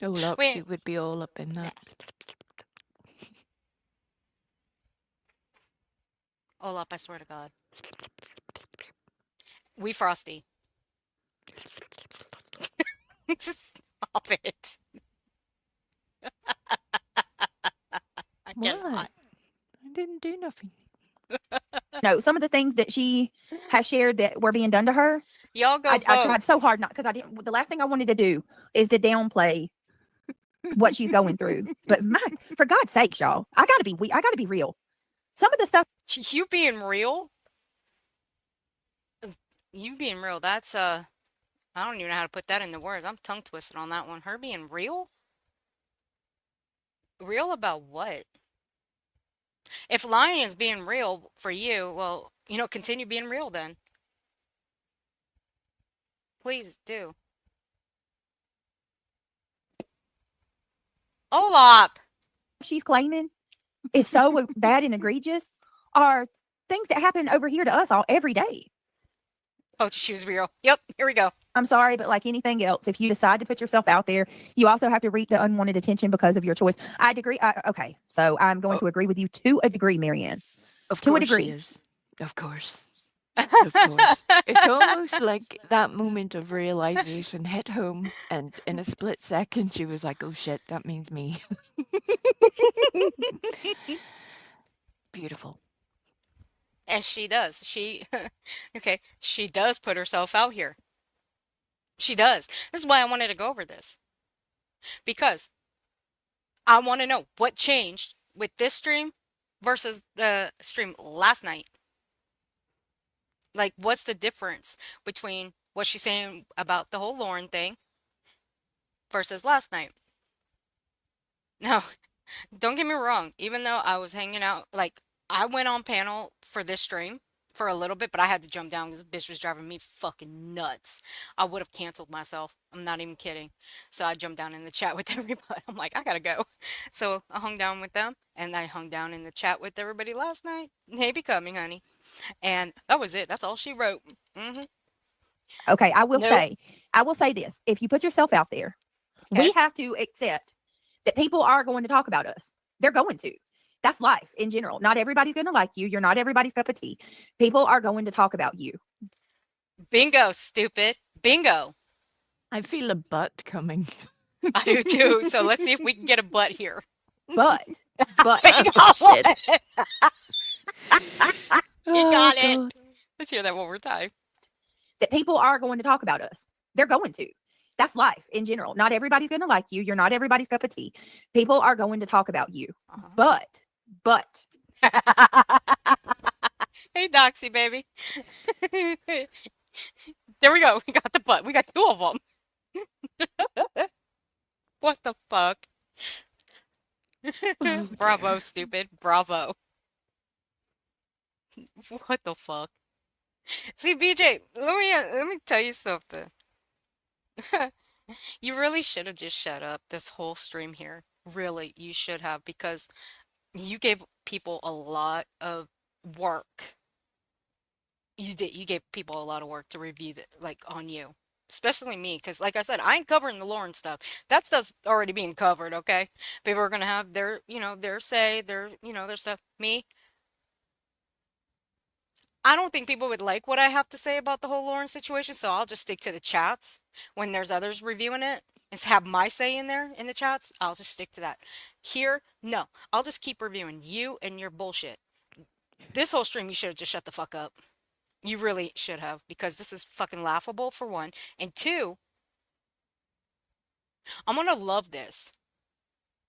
[SPEAKER 7] Oh, look, she
[SPEAKER 2] Wait,
[SPEAKER 7] would be all up in that.
[SPEAKER 2] hold up, I swear to God. We Frosty. Just stop it. I
[SPEAKER 7] What?
[SPEAKER 2] cannot.
[SPEAKER 7] I didn't do nothing.
[SPEAKER 4] no, some of the things that she has shared that were being done to her,
[SPEAKER 2] Y'all go
[SPEAKER 4] I
[SPEAKER 2] vote.
[SPEAKER 4] tried so hard not because I didn't. The last thing I wanted to do is to downplay what she's going through. But for God's sakes, y'all, I gotta be real. Some of the stuff
[SPEAKER 2] You being real? You being real, that's I don't even know how to put that into words. I'm tongue twisted on that one. Her being real? Real about what? If lying is being real for you, well, continue being real then. Please do. Olap!
[SPEAKER 4] she's claiming is so bad and egregious, are things that happen over here to us all every day.
[SPEAKER 2] Oh, she was real. Yep, here we go.
[SPEAKER 4] I'm sorry, but like anything else, if you decide to put yourself out there, you also have to reap the unwanted attention because of your choice. I agree. Okay, so I'm going to agree with you to a degree, Marianne.
[SPEAKER 7] Of
[SPEAKER 4] To a
[SPEAKER 7] course she
[SPEAKER 4] degree.
[SPEAKER 7] is. Of course. Of course. It's almost like that moment of realization hit home, and in a split second, she was like, oh shit, that means me. Beautiful.
[SPEAKER 2] And she does. Okay, she does put herself out here. She does. This is why I wanted to go over this. Because I want to know what changed with this stream versus the stream last night. Like, what's the difference between what she's saying about the whole Lauren thing versus last night? Now, don't get me wrong, even though I was hanging out, like, I went on panel for this stream for a little bit, but I had to jump down because this bitch was driving me fucking nuts. I would have canceled myself. I'm not even kidding. So I jumped down in the chat with everybody. I'm like, I gotta go. So I hung down with them, and I hung down in the chat with everybody last night. Hey, be coming, honey. And that was it. That's all she wrote.
[SPEAKER 4] Okay, I will
[SPEAKER 2] Nope.
[SPEAKER 4] say this. If you put yourself out there,
[SPEAKER 2] Okay.
[SPEAKER 4] we have to accept that people are going to talk about us. They're going to. That's life in general. Not everybody's going to like you. You're not everybody's cup of tea. People are going to talk about you.
[SPEAKER 2] Bingo, stupid. Bingo.
[SPEAKER 7] I feel a butt coming.
[SPEAKER 2] I do too. So let's see if we can get a butt here.
[SPEAKER 4] But
[SPEAKER 7] Oh, shit.
[SPEAKER 2] You got it.
[SPEAKER 7] God.
[SPEAKER 2] Let's hear that one more time.
[SPEAKER 4] that people are going to talk about us. They're going to. That's life in general. Not everybody's going to like you. You're not everybody's cup of tea. People are going to talk about you. But
[SPEAKER 2] Hey, Doxy, baby. There we go. We got the butt. We got two of them. What the fuck?
[SPEAKER 7] Oh,
[SPEAKER 2] Bravo,
[SPEAKER 7] dear.
[SPEAKER 2] stupid. Bravo. What the fuck? See, BJ, let me tell you something. You really should have just shut up this whole stream here. Really, you should have, because you gave people a lot of work. You did. You gave people a lot of work to review that, like, on you. Especially me, because like I said, I ain't covering the Lauren stuff. That stuff's already being covered, okay? People are gonna have their, their say, their stuff. Me, I don't think people would like what I have to say about the whole Lauren situation, so I'll just stick to the chats when there's others reviewing it. And have my say in there in the chats. I'll just stick to that. Here, no. I'll just keep reviewing you and your bullshit. This whole stream, you should have just shut the fuck up. You really should have, because this is fucking laughable, for one. And two, I'm gonna love this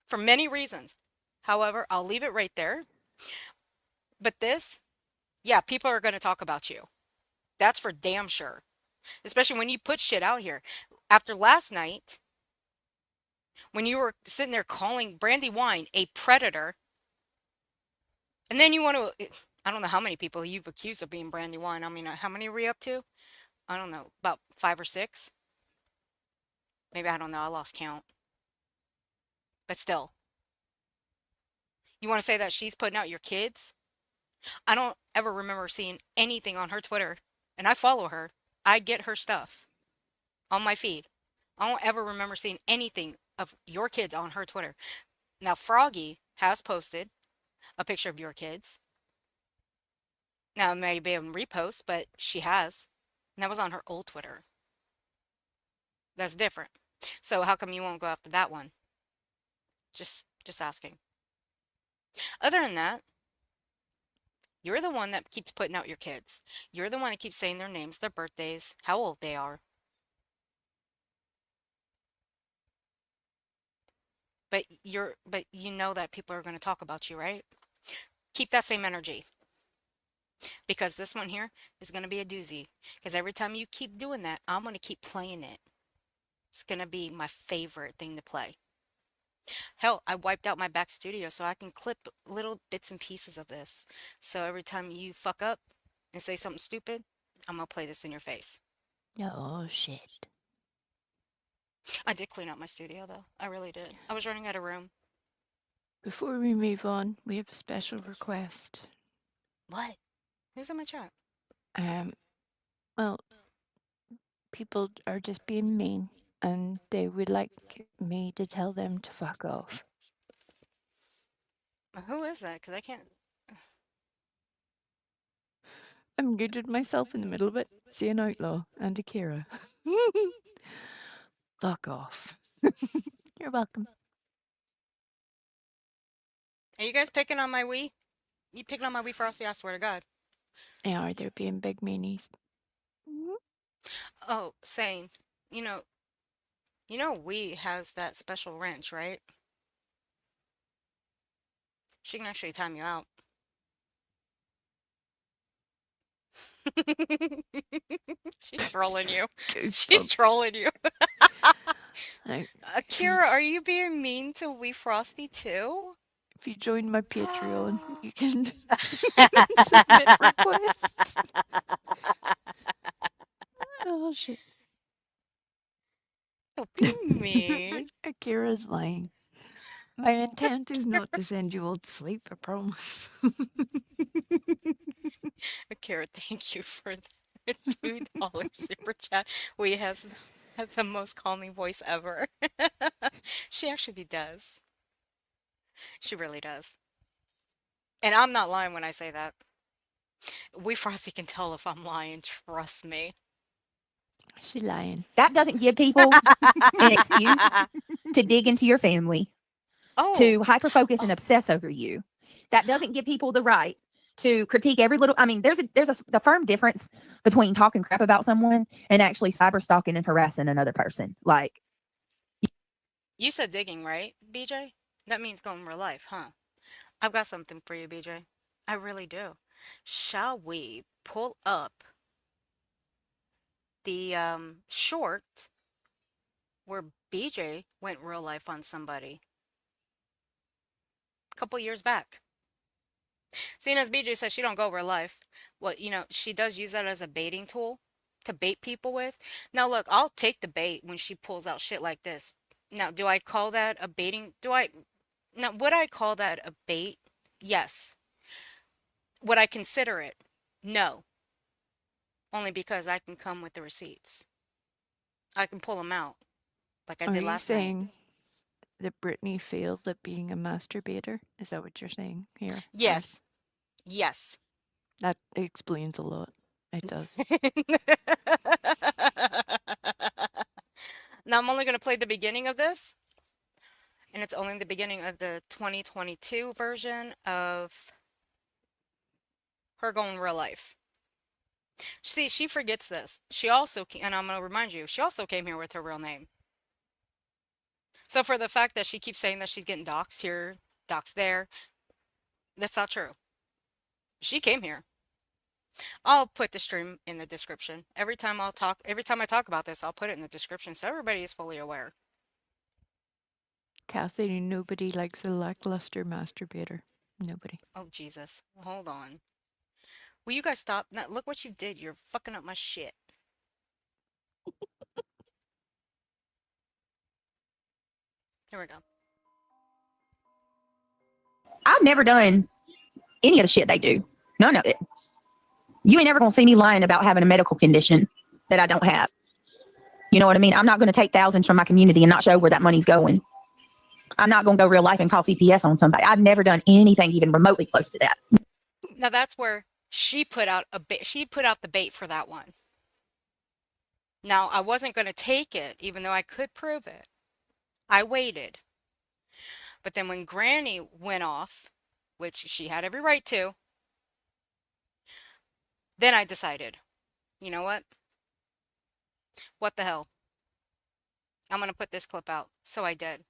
[SPEAKER 2] for many reasons. However, I'll leave it right there. But this, yeah, people are gonna talk about you. That's for damn sure. Especially when you put shit out here. After last night, when you were sitting there calling Brandy Wine a predator, and then you want to, I don't know how many people you've accused of being Brandy Wine. I mean, how many are we up to? I don't know, about 5 or 6. Maybe, I don't know, I lost count. But still, you want to say that she's putting out your kids? I don't ever remember seeing anything on her Twitter, and I follow her. I get her stuff on my feed. I don't ever remember seeing anything of your kids on her Twitter. Now, Froggy has posted a picture of your kids. Now, it may be a repost, but she has. And that was on her old Twitter. That's different. So how come you won't go after that one? Just asking. Other than that, you're the one that keeps putting out your kids. You're the one that keeps saying their names, their birthdays, how old they are. But you know that people are going to talk about you, right? Keep that same energy. Because this one here is going to be a doozy. Because every time you keep doing that, I'm going to keep playing it. It's going to be my favorite thing to play. Hell, I wiped out my back studio so I can clip little bits and pieces of this. So every time you fuck up and say something stupid, I'm going to play this in your face.
[SPEAKER 7] Oh, shit.
[SPEAKER 2] I did clean up my studio, though. I really did. I was running out of room.
[SPEAKER 7] Before we move on, we have a special request.
[SPEAKER 2] What? Who's in my chat?
[SPEAKER 7] Well, people are just being mean, and they would like me to tell them to fuck off.
[SPEAKER 2] Who is that? Because I can't.
[SPEAKER 7] I muted myself in the middle of it. See an outlaw and Akira. Fuck off. You're welcome.
[SPEAKER 2] Are you guys picking on my Wii? You picking on my Wii Frosty? I swear to God.
[SPEAKER 7] Yeah, they're being big meanies.
[SPEAKER 2] Oh, saying, you know, Wii has that special wrench, right? She can actually time you out. She's trolling you. She's trolling you. Akira, are you being mean to Wee Frosty too?
[SPEAKER 7] If you join my Patreon, you can submit requests. Oh shit.
[SPEAKER 2] Don't be mean.
[SPEAKER 7] Akira's lying. My intent is not to send you all to sleep, I promise.
[SPEAKER 2] Akira, thank you for the $2 super chat. Wee has the most calming voice ever. She actually does. She really does. And I'm not lying when I say that. Wee Frosty can tell if I'm lying, trust me.
[SPEAKER 7] She's lying.
[SPEAKER 4] That doesn't give people an excuse to dig into your family, to hyper focus and obsess over you. That doesn't give people the right to critique every little. I mean, there's the firm difference between talking crap about someone and actually cyber stalking and harassing another person. Like,
[SPEAKER 2] You said digging, right, BJ? That means going real life, huh? I've got something for you, BJ. I really do. Shall we pull up the short where BJ went real life on somebody a couple years back? Seeing as BJ says she don't go real life, well, she does use that as a baiting tool to bait people with. Now, look, I'll take the bait when she pulls out shit like this. Now, do I call that a baiting? Now, would I call that a bait? Yes. Would I consider it? No. Only because I can come with the receipts. I can pull them out like I did last night.
[SPEAKER 7] Are you saying that Brittney failed at being a masturbator? Is that what you're saying here?
[SPEAKER 2] Yes. Yes.
[SPEAKER 7] That explains a lot. It does.
[SPEAKER 2] Now I'm only going to play the beginning of this. And it's only the beginning of the 2022 version of her going real life. See, she forgets this. She also, and I'm going to remind you, she also came here with her real name. So for the fact that she keeps saying that she's getting doxxed here, doxxed there, that's not true. She came here. I'll put the stream in the description. Every time I talk about this, I'll put it in the description so everybody is fully aware.
[SPEAKER 7] Kathy, nobody likes a lackluster masturbator. Nobody.
[SPEAKER 2] Oh, Jesus. Hold on. Will you guys stop? Now, look what you did. You're fucking up my shit. Here we go.
[SPEAKER 4] I've never done any of the shit they do. None of it. You ain't never going to see me lying about having a medical condition that I don't have. You know what I mean? I'm not going to take thousands from my community and not show where that money's going. I'm not going to go real life and call CPS on somebody. I've never done anything even remotely close to that.
[SPEAKER 2] Now that's where she put out she put out the bait for that one. Now I wasn't going to take it, even though I could prove it. I waited. But then when Granny went off, which she had every right to, then I decided, you know what? What the hell? I'm going to put this clip out. So I did.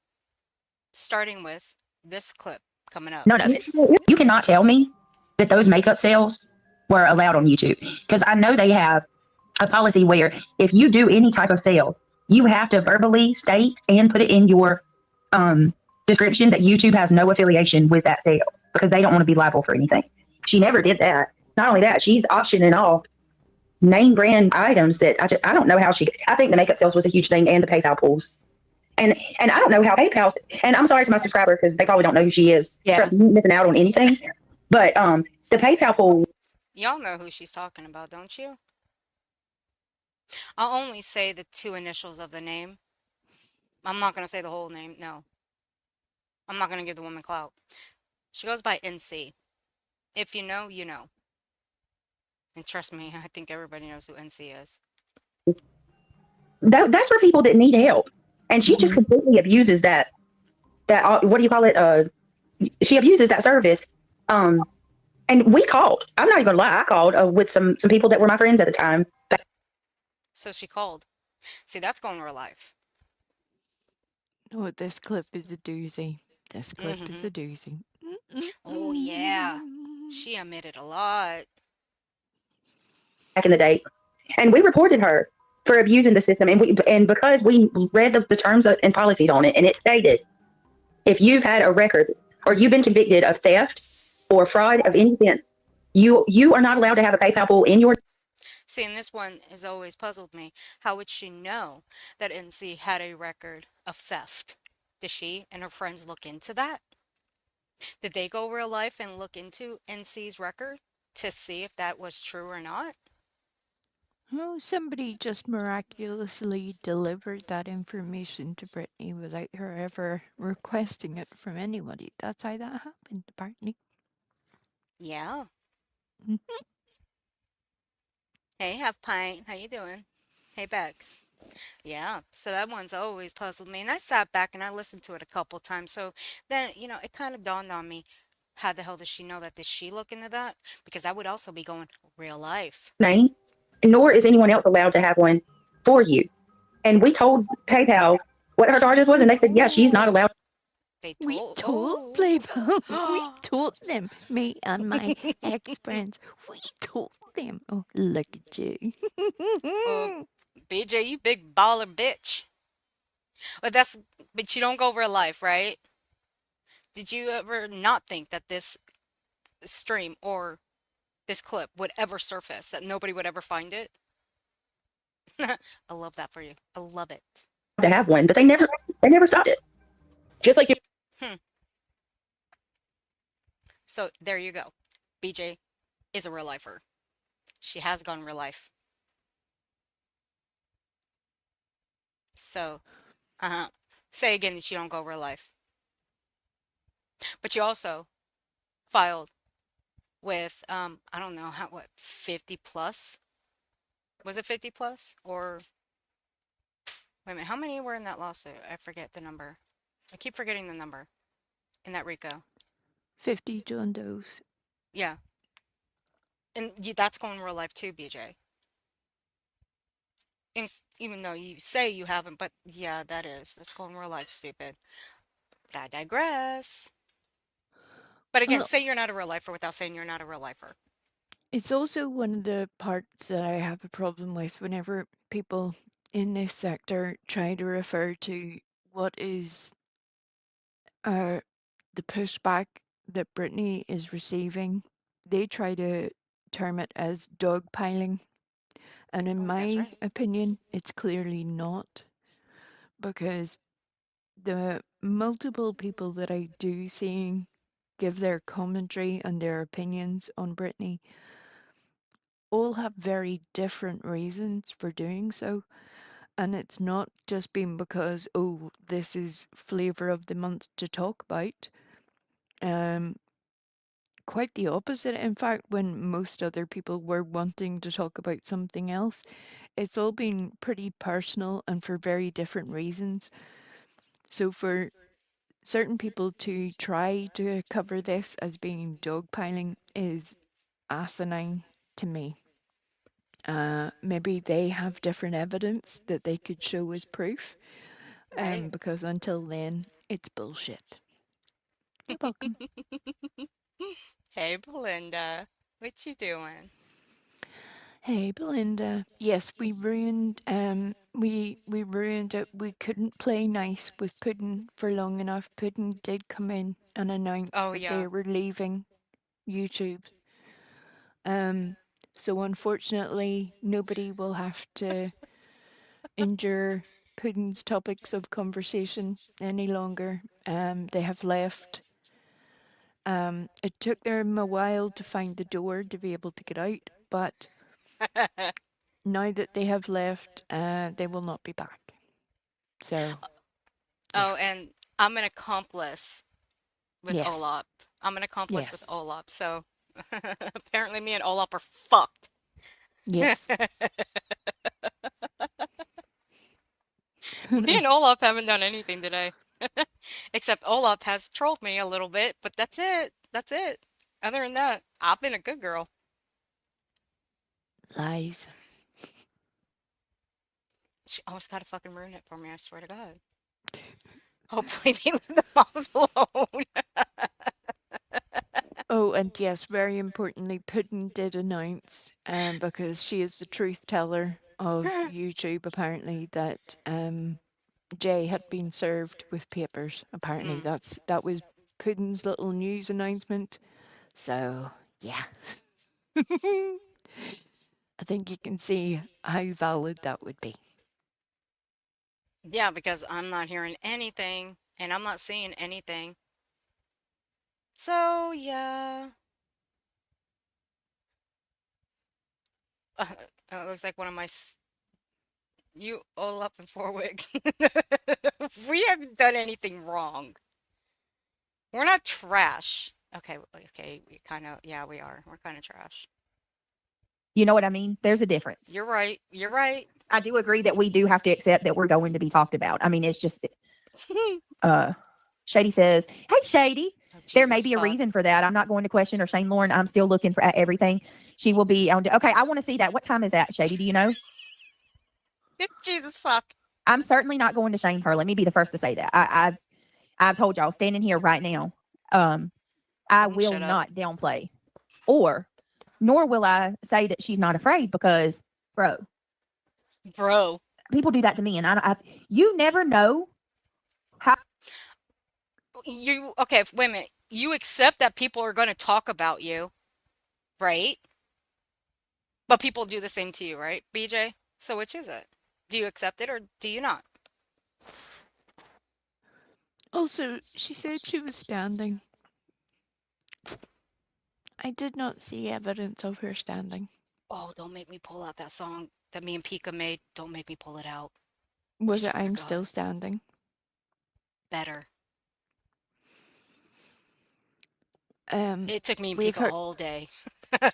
[SPEAKER 2] Starting with this clip coming up.
[SPEAKER 4] None of it. You cannot tell me that those makeup sales were allowed on YouTube, because I know they have a policy where if you do any type of sale, you have to verbally state and put it in your description that YouTube has no affiliation with that sale, because they don't want to be liable for anything. She never did that. Not only that, she's optioning off name brand items that I don't know how I think the makeup sales was a huge thing, and the PayPal pools. And I don't know how PayPal, and I'm sorry to my subscriber because they probably don't know who she is.
[SPEAKER 2] Yeah.
[SPEAKER 4] Trust me, missing out on anything. But
[SPEAKER 11] the PayPal pool.
[SPEAKER 2] Y'all know who she's talking about, don't you? I'll only say the two initials of the name. I'm not going to say the whole name. No, I'm not going to give the woman clout. She goes by NC. If you know, you know. And trust me, I think everybody knows who NC is.
[SPEAKER 11] That's for people that need help, and she just
[SPEAKER 7] Mhm.
[SPEAKER 11] completely abuses that what do you call it? She abuses that service. Um, and we called. I'm not even gonna lie. I called with some people that were my friends at the time.
[SPEAKER 2] So she called. See, that's going real life.
[SPEAKER 7] Oh, this clip is a doozy. This clip is
[SPEAKER 2] Mm-hmm.
[SPEAKER 7] a doozy.
[SPEAKER 2] Oh, yeah. She admitted a lot.
[SPEAKER 11] Back in the day, and we reported her for abusing the system. And because we read the terms and policies on it, and it stated if you've had a record or you've been convicted of theft or fraud of any offense, you are not allowed to have a PayPal pool in your.
[SPEAKER 2] See, and this one has always puzzled me. How would she know that NC had a record of theft? Did she and her friends look into that? Did they go real life and look into NC's record to see if that was true or not?
[SPEAKER 7] Oh, somebody just miraculously delivered that information to Brittany without her ever requesting it from anybody. That's how that happened, apparently.
[SPEAKER 2] Yeah.
[SPEAKER 7] Mhm.
[SPEAKER 2] Hey, Half Pint, how you doing? Hey, Bex. Yeah, so that one's always puzzled me. And I sat back and I listened to it a couple times. So then, it kind of dawned on me, how the hell does she know that? Did she look into that? Because that would also be going real life.
[SPEAKER 11] Name, nor is anyone else allowed to have one for you. And we told PayPal what her charges was, and they said, yeah, she's not allowed.
[SPEAKER 2] They
[SPEAKER 7] We
[SPEAKER 2] told,
[SPEAKER 7] told
[SPEAKER 2] oh,
[SPEAKER 7] PlayPal. We told them. Me and my ex-friends. We told them. Oh, look at you.
[SPEAKER 2] oh, BJ, you big baller bitch. But you don't go real life, right? Did you ever not think that this stream or this clip would ever surface, that nobody would ever find it? I love that for you. I love it.
[SPEAKER 11] To have one, but they never stopped it.
[SPEAKER 6] Just like you.
[SPEAKER 2] Hmm. So there you go. BJ is a real lifer. She has gone real life. So, say again that you don't go real life. But you also filed with, I don't know, 50 plus? Was it 50 plus? Or, wait a minute, how many were in that lawsuit? I forget the number. I keep forgetting the number in that RICO.
[SPEAKER 7] 50 John Does.
[SPEAKER 2] Yeah. And that's going real life too, BJ. And even though you say you haven't, but yeah, that's going real life, stupid. But I digress. But again,
[SPEAKER 7] Well,
[SPEAKER 2] say you're not a real lifer without saying you're not a real lifer.
[SPEAKER 7] it's also one of the parts that I have a problem with whenever people in this sector try to refer to what is uh, the pushback that Brittany is receiving. They try to term it as dogpiling, and in
[SPEAKER 2] Oh, that's
[SPEAKER 7] my
[SPEAKER 2] right.
[SPEAKER 7] opinion, it's clearly not, because the multiple people that I do see give their commentary and their opinions on Brittany all have very different reasons for doing so. And it's not just been because, oh, this is flavor of the month to talk about. Um, Quite the opposite. In fact, when most other people were wanting to talk about something else, it's all been pretty personal and for very different reasons. So for certain people to try to cover this as being dogpiling is asinine to me. Maybe they have different evidence that they could show as proof,
[SPEAKER 2] Right.
[SPEAKER 7] because until then, it's bullshit. You're welcome.
[SPEAKER 2] Hey, Belinda. What you doing?
[SPEAKER 7] Hey, Belinda. Yes, we ruined it. We couldn't play nice with Puddin for long enough. Puddin did come in and announce
[SPEAKER 2] Oh,
[SPEAKER 7] that
[SPEAKER 2] yeah.
[SPEAKER 7] they were leaving YouTube. Um, so unfortunately, nobody will have to endure Puddin's topics of conversation any longer. They have left. It took them a while to find the door to be able to get out, but now that they have left, they will not be back. So, yeah.
[SPEAKER 2] Oh, and I'm an accomplice with
[SPEAKER 7] Yes.
[SPEAKER 2] Olap. I'm an accomplice with
[SPEAKER 7] Yes.
[SPEAKER 2] Olap, so apparently me and Olap are fucked.
[SPEAKER 7] Yes.
[SPEAKER 2] Me and Olaf haven't done anything today. Except Olaf has trolled me a little bit, but that's it. That's it. Other than that, I've been a good girl.
[SPEAKER 7] Lies.
[SPEAKER 2] She almost got to fucking ruin it for me, I swear to God. Hopefully they leave the moms alone.
[SPEAKER 7] Oh, and yes, very importantly, Puddin did announce, because she is the truth teller of YouTube, apparently, that Jay had been served with papers. Apparently, that was Puddin's little news announcement. So, yeah. I think you can see how valid that would be.
[SPEAKER 2] Yeah, because I'm not hearing anything and I'm not seeing anything. So, yeah. It looks like one of my you all up in 4 weeks. We haven't done anything wrong. We're not trash. Okay, okay, we kind of, yeah, we are. We're kind of trash.
[SPEAKER 4] You know what I mean? There's a difference.
[SPEAKER 2] You're right. You're right.
[SPEAKER 4] I do agree that we do have to accept that we're going to be talked about. I mean, it's just, Shady says, hey, Shady,
[SPEAKER 2] Oh,
[SPEAKER 4] there may
[SPEAKER 2] Jesus
[SPEAKER 4] be a
[SPEAKER 2] fuck.
[SPEAKER 4] reason for that. I'm not going to question or shame Lauren. I'm still looking at everything. She will be on. Okay, I want to see that. What time is that, Shady? Do you know?
[SPEAKER 2] Jesus fuck.
[SPEAKER 4] I'm certainly not going to shame her. Let me be the first to say that. I've told y'all, standing here right now, I will
[SPEAKER 2] shut up.
[SPEAKER 4] not downplay, nor will I say that she's not afraid, because, bro, people do that to me, and you never know how.
[SPEAKER 2] Okay, wait a minute. You accept that people are going to talk about you, right? But people do the same to you, right, BJ? So which is it? Do you accept it or do you not?
[SPEAKER 7] Also, she said she was standing. I did not see evidence of her standing.
[SPEAKER 2] Oh, don't make me pull out that song that me and Pika made. Don't make me pull it out.
[SPEAKER 7] Was it
[SPEAKER 2] swear to
[SPEAKER 7] I'm
[SPEAKER 2] God.
[SPEAKER 7] Still Standing?
[SPEAKER 2] Better.
[SPEAKER 7] It
[SPEAKER 2] took me and
[SPEAKER 7] we've
[SPEAKER 2] Pika
[SPEAKER 7] heard,
[SPEAKER 2] all day.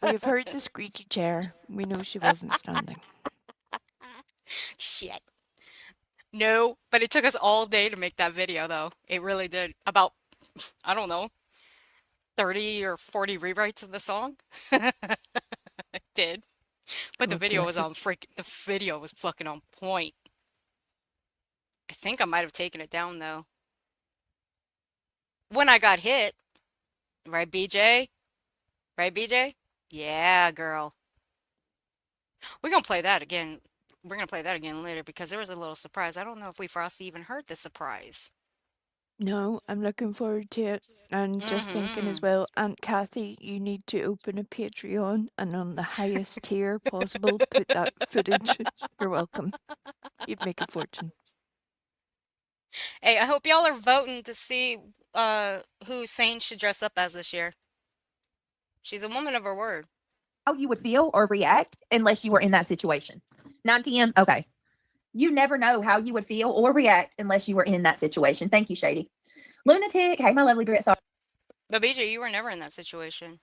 [SPEAKER 7] We've heard the squeaky chair. We know she wasn't standing.
[SPEAKER 2] Shit. No, but it took us all day to make that video, though. It really did. About, I don't know, 30 or 40 rewrites of the song. It did. But the
[SPEAKER 7] God
[SPEAKER 2] video
[SPEAKER 7] bless
[SPEAKER 2] was
[SPEAKER 7] it.
[SPEAKER 2] the video was fucking on point. I think I might have taken it down, though. When I got hit. Right, BJ? Right, BJ? Yeah, girl. We're gonna play that again. We're gonna play that again later because there was a little surprise. I don't know if we Frosty even heard the surprise.
[SPEAKER 7] No, I'm looking forward to it. And just thinking as well, Aunt Kathy, you need to open a Patreon and on the highest tier possible, put that footage. You're welcome. You'd make a fortune.
[SPEAKER 2] Hey, I hope y'all are voting to see who Sane should dress up as this year. She's a woman of her word.
[SPEAKER 4] How you would feel or react unless you were in that situation. 9 p.m. Okay. You never know how you would feel or react unless you were in that situation. Thank you, Shady. Lunatic. Hey, my lovely Brit. Sorry.
[SPEAKER 2] But BJ, you were never in that situation.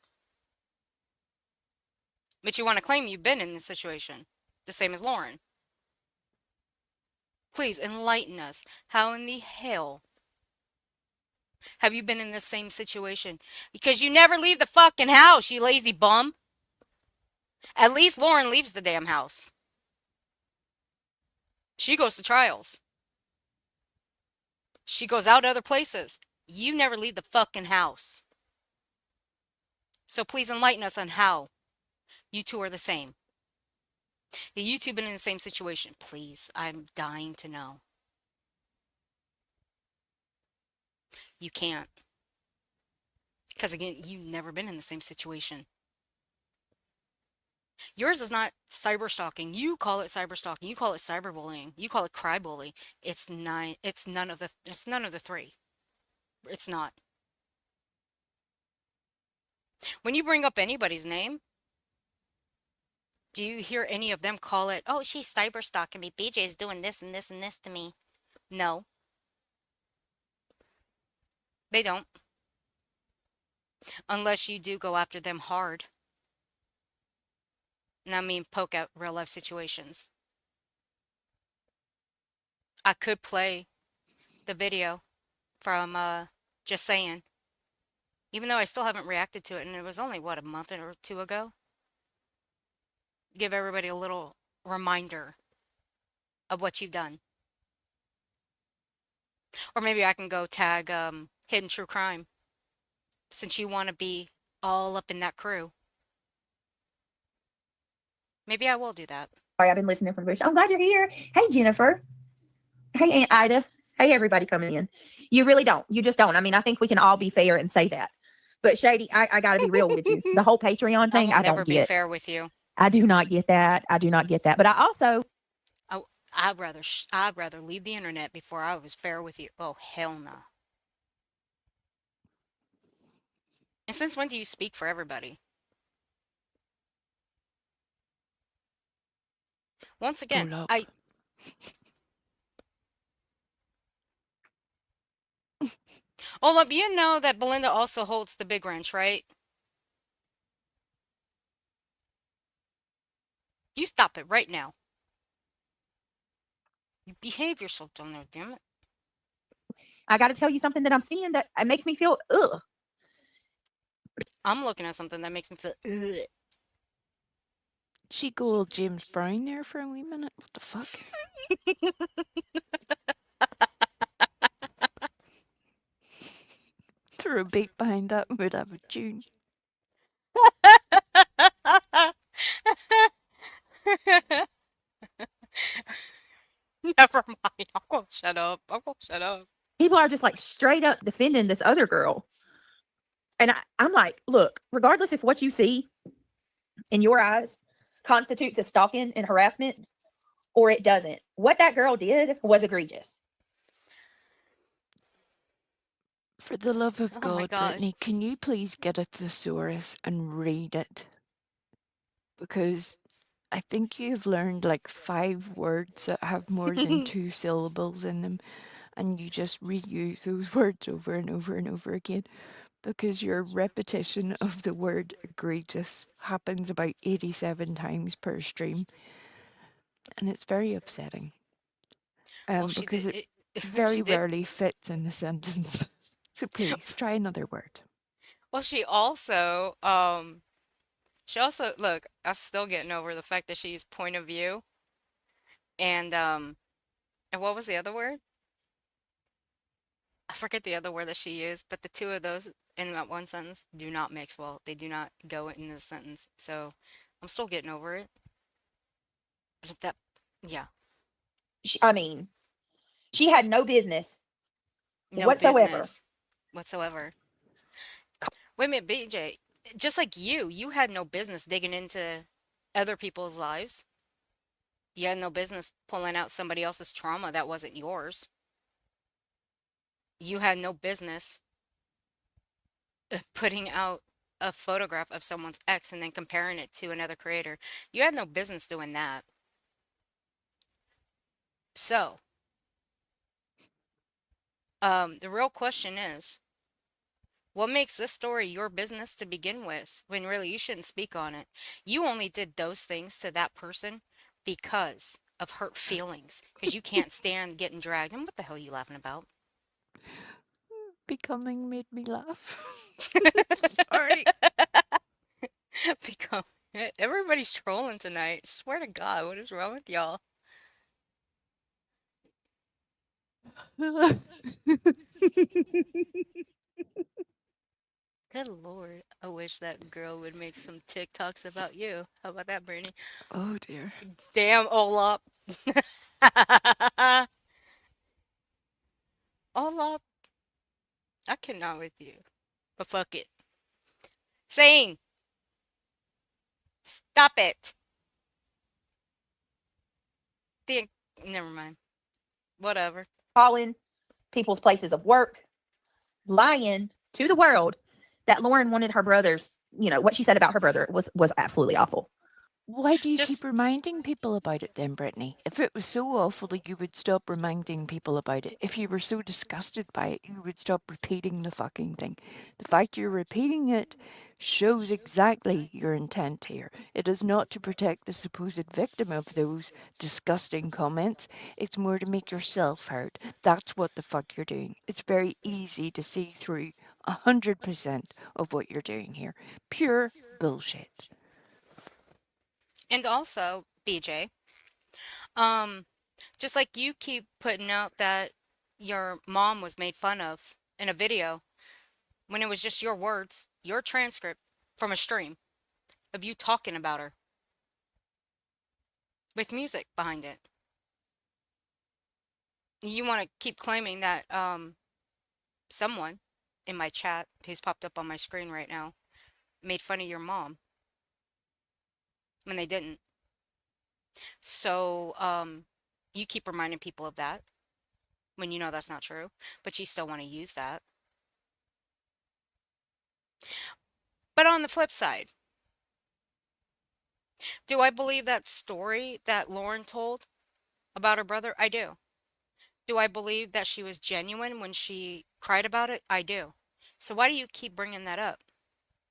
[SPEAKER 2] But you want to claim you've been in this situation. The same as Lauren. Please enlighten us. How in the hell have you been in the same situation? Because you never leave the fucking house, you lazy bum. At least Lauren leaves the damn house. She goes to trials. She goes out other places. You never leave the fucking house. So please enlighten us on how you two are the same. Have you two been in the same situation? Please, I'm dying to know. You can't. Because again, you've never been in the same situation. Yours is not cyber stalking. You call it cyber stalking. You call it cyberbullying. You call it cry-bully. It's none of the three. It's not. When you bring up anybody's name, do you hear any of them call it, oh, she's cyber stalking me. BJ's doing this and this and this to me? No, they don't. Unless you do go after them hard. And I mean poke at real life situations. I could play the video from Just Saying. Even though I still haven't reacted to it, and it was only, what, a month or two ago? Give everybody a little reminder of what you've done. Or maybe I can go tag Hidden True Crime, since you want to be all up in that crew. Maybe I will do that.
[SPEAKER 4] Sorry, I've been listening from the bush. I'm glad you're here. Hey, Jennifer. Hey, Aunt Ida. Hey, everybody coming in. You really don't. You just don't. I mean, I think we can all be fair and say that. But Shady, I got to be real with you. The whole Patreon thing,
[SPEAKER 2] I will
[SPEAKER 4] I
[SPEAKER 2] never
[SPEAKER 4] don't
[SPEAKER 2] be
[SPEAKER 4] get.
[SPEAKER 2] fair with you.
[SPEAKER 4] I do not get that. I do not get that. But I also,
[SPEAKER 2] I'd rather leave the internet before I was fair with you. Oh, hell no. And since when do you speak for everybody? Once again,
[SPEAKER 7] Hold up.
[SPEAKER 2] Olap, you know that Belinda also holds the big wrench, right? You stop it right now. You behave yourself down there, damn it.
[SPEAKER 4] I got to tell you something that I'm seeing that it makes me feel, ugh.
[SPEAKER 2] I'm looking at something that makes me feel, ugh.
[SPEAKER 7] She go old James Brown there for a wee minute. What the fuck? Throw a beat behind that would have a tune.
[SPEAKER 2] Never mind. I'm gonna shut up.
[SPEAKER 4] People are just like straight up defending this other girl. And I'm like, look, regardless if what you see in your eyes constitutes as stalking and harassment or it doesn't, what that girl did was egregious.
[SPEAKER 7] For the love of
[SPEAKER 2] Oh my
[SPEAKER 7] God,
[SPEAKER 2] gosh.
[SPEAKER 7] Brittany, can you please get a thesaurus and read it? Because I think you've learned like 5 words that have more than 2 syllables in them, and you just reuse those words over and over and over again, because your repetition of the word egregious happens about 87 times per stream, and it's very upsetting.
[SPEAKER 2] Well, she
[SPEAKER 7] Because
[SPEAKER 2] did.
[SPEAKER 7] it
[SPEAKER 2] She
[SPEAKER 7] very
[SPEAKER 2] did.
[SPEAKER 7] rarely fits in a sentence. So please try another word.
[SPEAKER 2] Well, she also, look, I'm still getting over the fact that she's point of view. And what was the other word? I forget the other word that she used, but the two of those in that one sentence do not mix well. They do not go in this sentence. So I'm still getting over it. But that, yeah,
[SPEAKER 4] I mean, she had no business
[SPEAKER 2] no
[SPEAKER 4] whatsoever.
[SPEAKER 2] business whatsoever. Wait a minute, BJ. Just like you had no business digging into other people's lives. You had no business pulling out somebody else's trauma that wasn't yours. You had no business putting out a photograph of someone's ex and then comparing it to another creator. You had no business doing that. So, the real question is, what makes this story your business to begin with, when really you shouldn't speak on it? You only did those things to that person because of hurt feelings, because you can't stand getting dragged. And what the hell are you laughing about?
[SPEAKER 7] Becoming made me laugh. Sorry.
[SPEAKER 2] Because everybody's trolling tonight. Swear to God, what is wrong with y'all? Good Lord. I wish that girl would make some TikToks about you. How about that, Brittany?
[SPEAKER 7] Oh dear.
[SPEAKER 2] Damn, Olap. Olap. I cannot with you. But fuck it. Saying. Stop it. Never mind. Whatever.
[SPEAKER 4] Calling people's places of work, lying to the world that Lauren wanted her brothers what she said about her brother was absolutely awful.
[SPEAKER 7] Why do you
[SPEAKER 2] Just
[SPEAKER 7] keep reminding people about it then, Brittany? If it was so awful that you would stop reminding people about it. If you were so disgusted by it, you would stop repeating the fucking thing. The fact you're repeating it shows exactly your intent here. It is not to protect the supposed victim of those disgusting comments. It's more to make yourself heard. That's what the fuck you're doing. It's very easy to see through 100% of what you're doing here. Pure bullshit.
[SPEAKER 2] and also, BJ, um, just like you keep putting out that your mom was made fun of in a video when it was just your words, your transcript from a stream of you talking about her with music behind it. You want to keep claiming that someone in my chat who's popped up on my screen right now made fun of your mom when they didn't. So you keep reminding people of that when you know that's not true, but you still want to use that. But on the flip side, do I believe that story that Lauren told about her brother? I do. Do I believe that she was genuine when she cried about it? I do. So why do you keep bringing that up,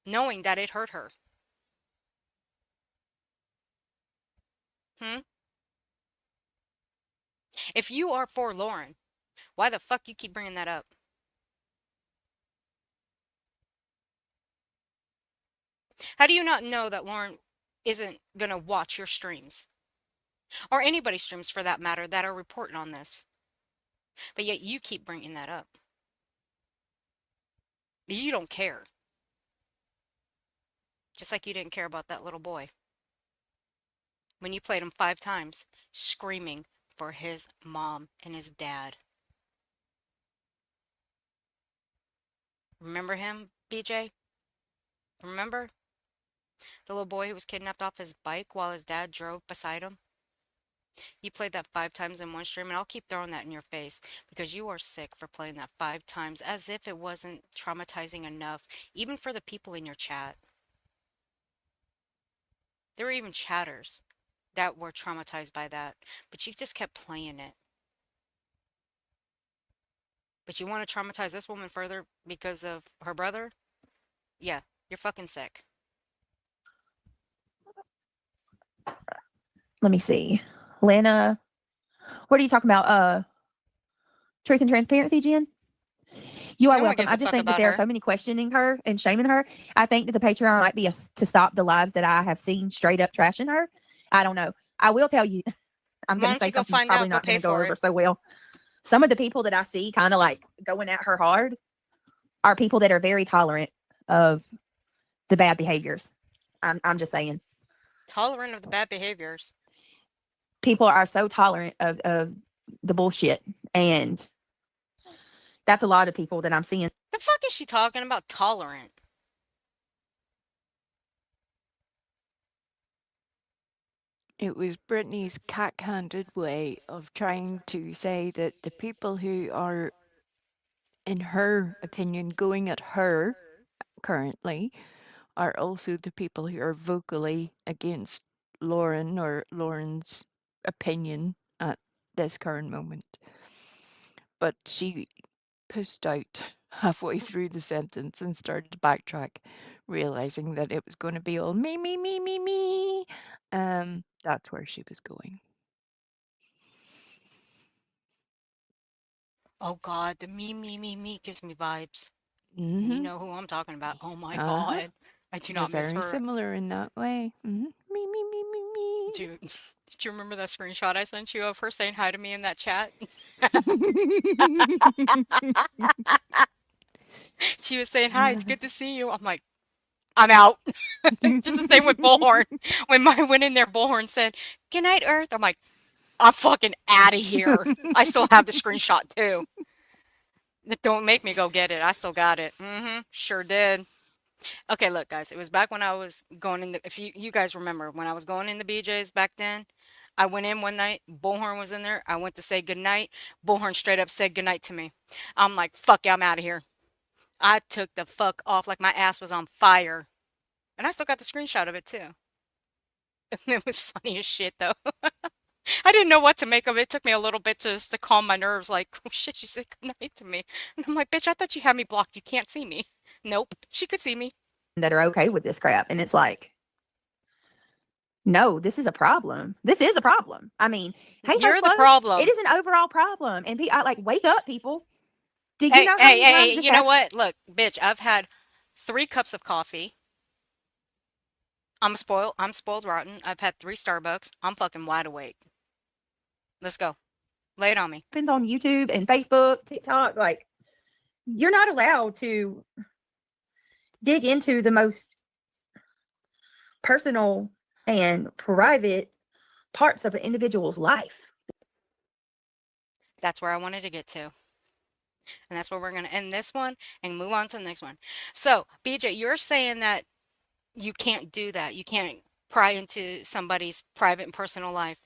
[SPEAKER 2] knowing that it hurt her? Hmm? If you are for Lauren, why the fuck you keep bringing that up? How do you not know that Lauren isn't going to watch your streams? Or anybody's streams for that matter that are reporting on this? But yet you keep bringing that up. You don't care. Just like you didn't care about that little boy when you played him 5 times screaming for his mom and his dad. Remember him, BJ? Remember the little boy who was kidnapped off his bike while his dad drove beside him? You played that 5 times in one stream, and I'll keep throwing that in your face because you are sick for playing that 5 times as if it wasn't traumatizing enough, even for the people in your chat. There were even chatters that were traumatized by that, but you just kept playing it. But you want to traumatize this woman further because of her brother? Yeah, you're fucking sick.
[SPEAKER 4] Let me see. Lena, what are you talking about? Truth and transparency, Jen? You are
[SPEAKER 2] No one
[SPEAKER 4] welcome.
[SPEAKER 2] gives
[SPEAKER 4] I
[SPEAKER 2] a
[SPEAKER 4] just
[SPEAKER 2] fuck
[SPEAKER 4] think that
[SPEAKER 2] about
[SPEAKER 4] there are
[SPEAKER 2] her.
[SPEAKER 4] so many questioning her and shaming her. I think that the Patreon might be to stop the lives that I have seen straight up trashing her. I don't know. I will tell you, I'm
[SPEAKER 2] Why
[SPEAKER 4] going to
[SPEAKER 2] don't
[SPEAKER 4] say
[SPEAKER 2] you go
[SPEAKER 4] something that's
[SPEAKER 2] find
[SPEAKER 4] probably
[SPEAKER 2] out? Go
[SPEAKER 4] not going
[SPEAKER 2] pay
[SPEAKER 4] to go
[SPEAKER 2] for
[SPEAKER 4] over
[SPEAKER 2] it.
[SPEAKER 4] so well. Some of the people that I see kind of like going at her hard are people that are very tolerant of the bad behaviors. I'm just saying.
[SPEAKER 2] Tolerant of the bad behaviors.
[SPEAKER 4] People are so tolerant of the bullshit. And that's a lot of people that I'm seeing.
[SPEAKER 2] The fuck is she talking about? Tolerant.
[SPEAKER 7] It was Brittany's cack-handed way of trying to say that the people who are, in her opinion, going at her currently are also the people who are vocally against Lauren or Lauren's opinion at this current moment. But she pushed out halfway through the sentence and started to backtrack, realizing that it was going to be all me, me, me, me, me. That's where she was going.
[SPEAKER 2] Oh God, the me gives me vibes. And you
[SPEAKER 7] Mm-hmm.
[SPEAKER 2] know who I'm talking about. Oh my
[SPEAKER 7] Uh-huh.
[SPEAKER 2] God. I do
[SPEAKER 7] They're
[SPEAKER 2] not miss
[SPEAKER 7] very
[SPEAKER 2] her.
[SPEAKER 7] similar in that way. Mm-hmm. Me, me, me, me,
[SPEAKER 2] Dude, did you remember that screenshot I sent you of her saying hi to me in that chat?
[SPEAKER 7] me.
[SPEAKER 2] She was saying, hi, it's good to see you. I'm like, I'm out. Just the same with Bullhorn. When I went in there, Bullhorn said, good night, Earth. I'm like, I'm fucking out of here. I still have the screenshot too. Don't make me go get it. I still got it. Sure did. Okay, look, guys, it was back when I was going in the, if you guys remember, when I was going in the BJ's back then, I went in one night, Bullhorn was in there. I went to say goodnight. Bullhorn straight up said goodnight to me. I'm like, fuck, I'm out of here. I took the fuck off like my ass was on fire. And I still got the screenshot of it too. It was funny as shit though. I didn't know what to make of it. It took me a little bit to calm my nerves. Like, oh shit, she said good night to me. And I'm like, bitch, I thought you had me blocked. You can't see me. Nope, she could see me.
[SPEAKER 4] That are okay with this crap. And it's like, no, this is a problem. This is a problem. I mean, hey,
[SPEAKER 2] You're the
[SPEAKER 4] Close,
[SPEAKER 2] problem.
[SPEAKER 4] it is an overall problem. And I like, wake up, people. Do you
[SPEAKER 2] Hey,
[SPEAKER 4] know how many times
[SPEAKER 2] hey,
[SPEAKER 4] this
[SPEAKER 2] you know
[SPEAKER 4] happened?
[SPEAKER 2] what? Look, bitch, I've had 3 cups of coffee. I'm spoiled rotten. I've had 3 Starbucks. I'm fucking wide awake. Let's go. Lay it on me.
[SPEAKER 4] Happens on YouTube and Facebook, TikTok. Like, you're not allowed to dig into the most personal and private parts of an individual's life.
[SPEAKER 2] That's where I wanted to get to. And that's where we're going to end this one and move on to the next one. So, BJ, you're saying that you can't do that. You can't pry into somebody's private and personal life.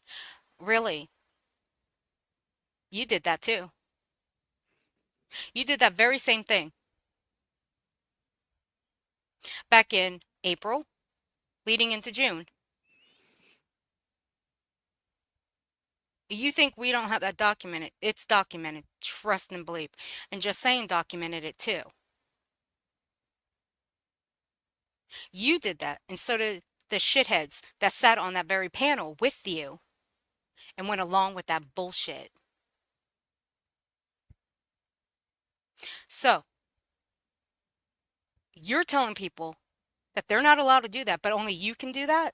[SPEAKER 2] Really? You did that too. You did that very same thing back in April, leading into June. You think we don't have that documented? It's documented. Trust and believe. And just saying documented it too. You did that, and so did the shitheads that sat on that very panel with you and went along with that bullshit. So, you're telling people that they're not allowed to do that, but only you can do that?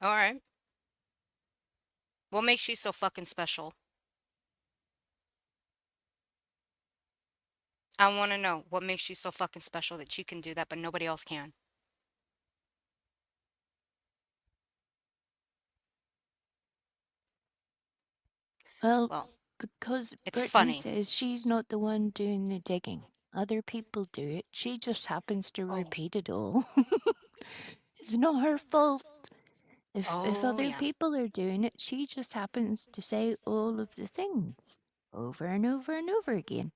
[SPEAKER 2] All right. What makes you so fucking special? I want to know what makes you so fucking special that you can do that, but nobody else can.
[SPEAKER 7] Well,
[SPEAKER 2] Well,
[SPEAKER 7] because
[SPEAKER 2] it's
[SPEAKER 7] Brittany
[SPEAKER 2] funny.
[SPEAKER 7] says she's not the one doing the digging. Other people do it. She just happens to
[SPEAKER 2] Oh,
[SPEAKER 7] repeat it all. It's not her fault. If
[SPEAKER 2] oh
[SPEAKER 7] other
[SPEAKER 2] yeah.
[SPEAKER 7] people are doing it, she just happens to say all of the things over and over and over again.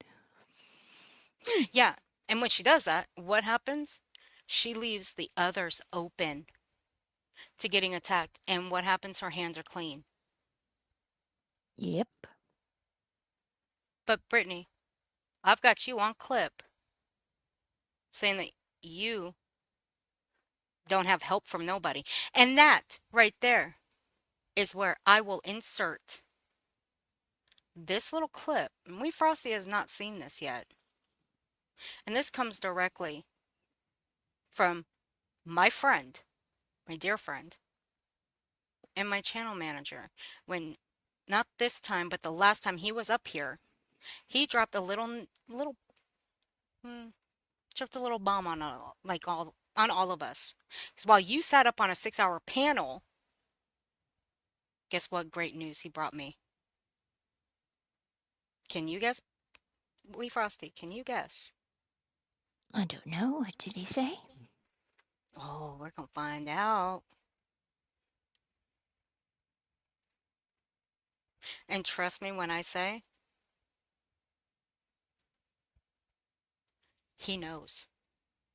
[SPEAKER 2] Yeah. And when she does that, what happens? She leaves the others open to getting attacked. And what happens? Her hands are clean.
[SPEAKER 7] Yep.
[SPEAKER 2] But Brittany, I've got you on clip saying that you don't have help from nobody. And that right there is where I will insert this little clip. And we Frosty has not seen this yet. And this comes directly from my friend, my dear friend, and my channel manager. When not this time, but the last time he was up here, he dropped a little dropped a little bomb on all of us. Because while you sat up on a 6-hour panel, guess what great news he brought me? Can you guess? Wee Frosty, can you guess?
[SPEAKER 7] I don't know. What did he say?
[SPEAKER 2] Oh, we're gonna find out. And trust me when I say he knows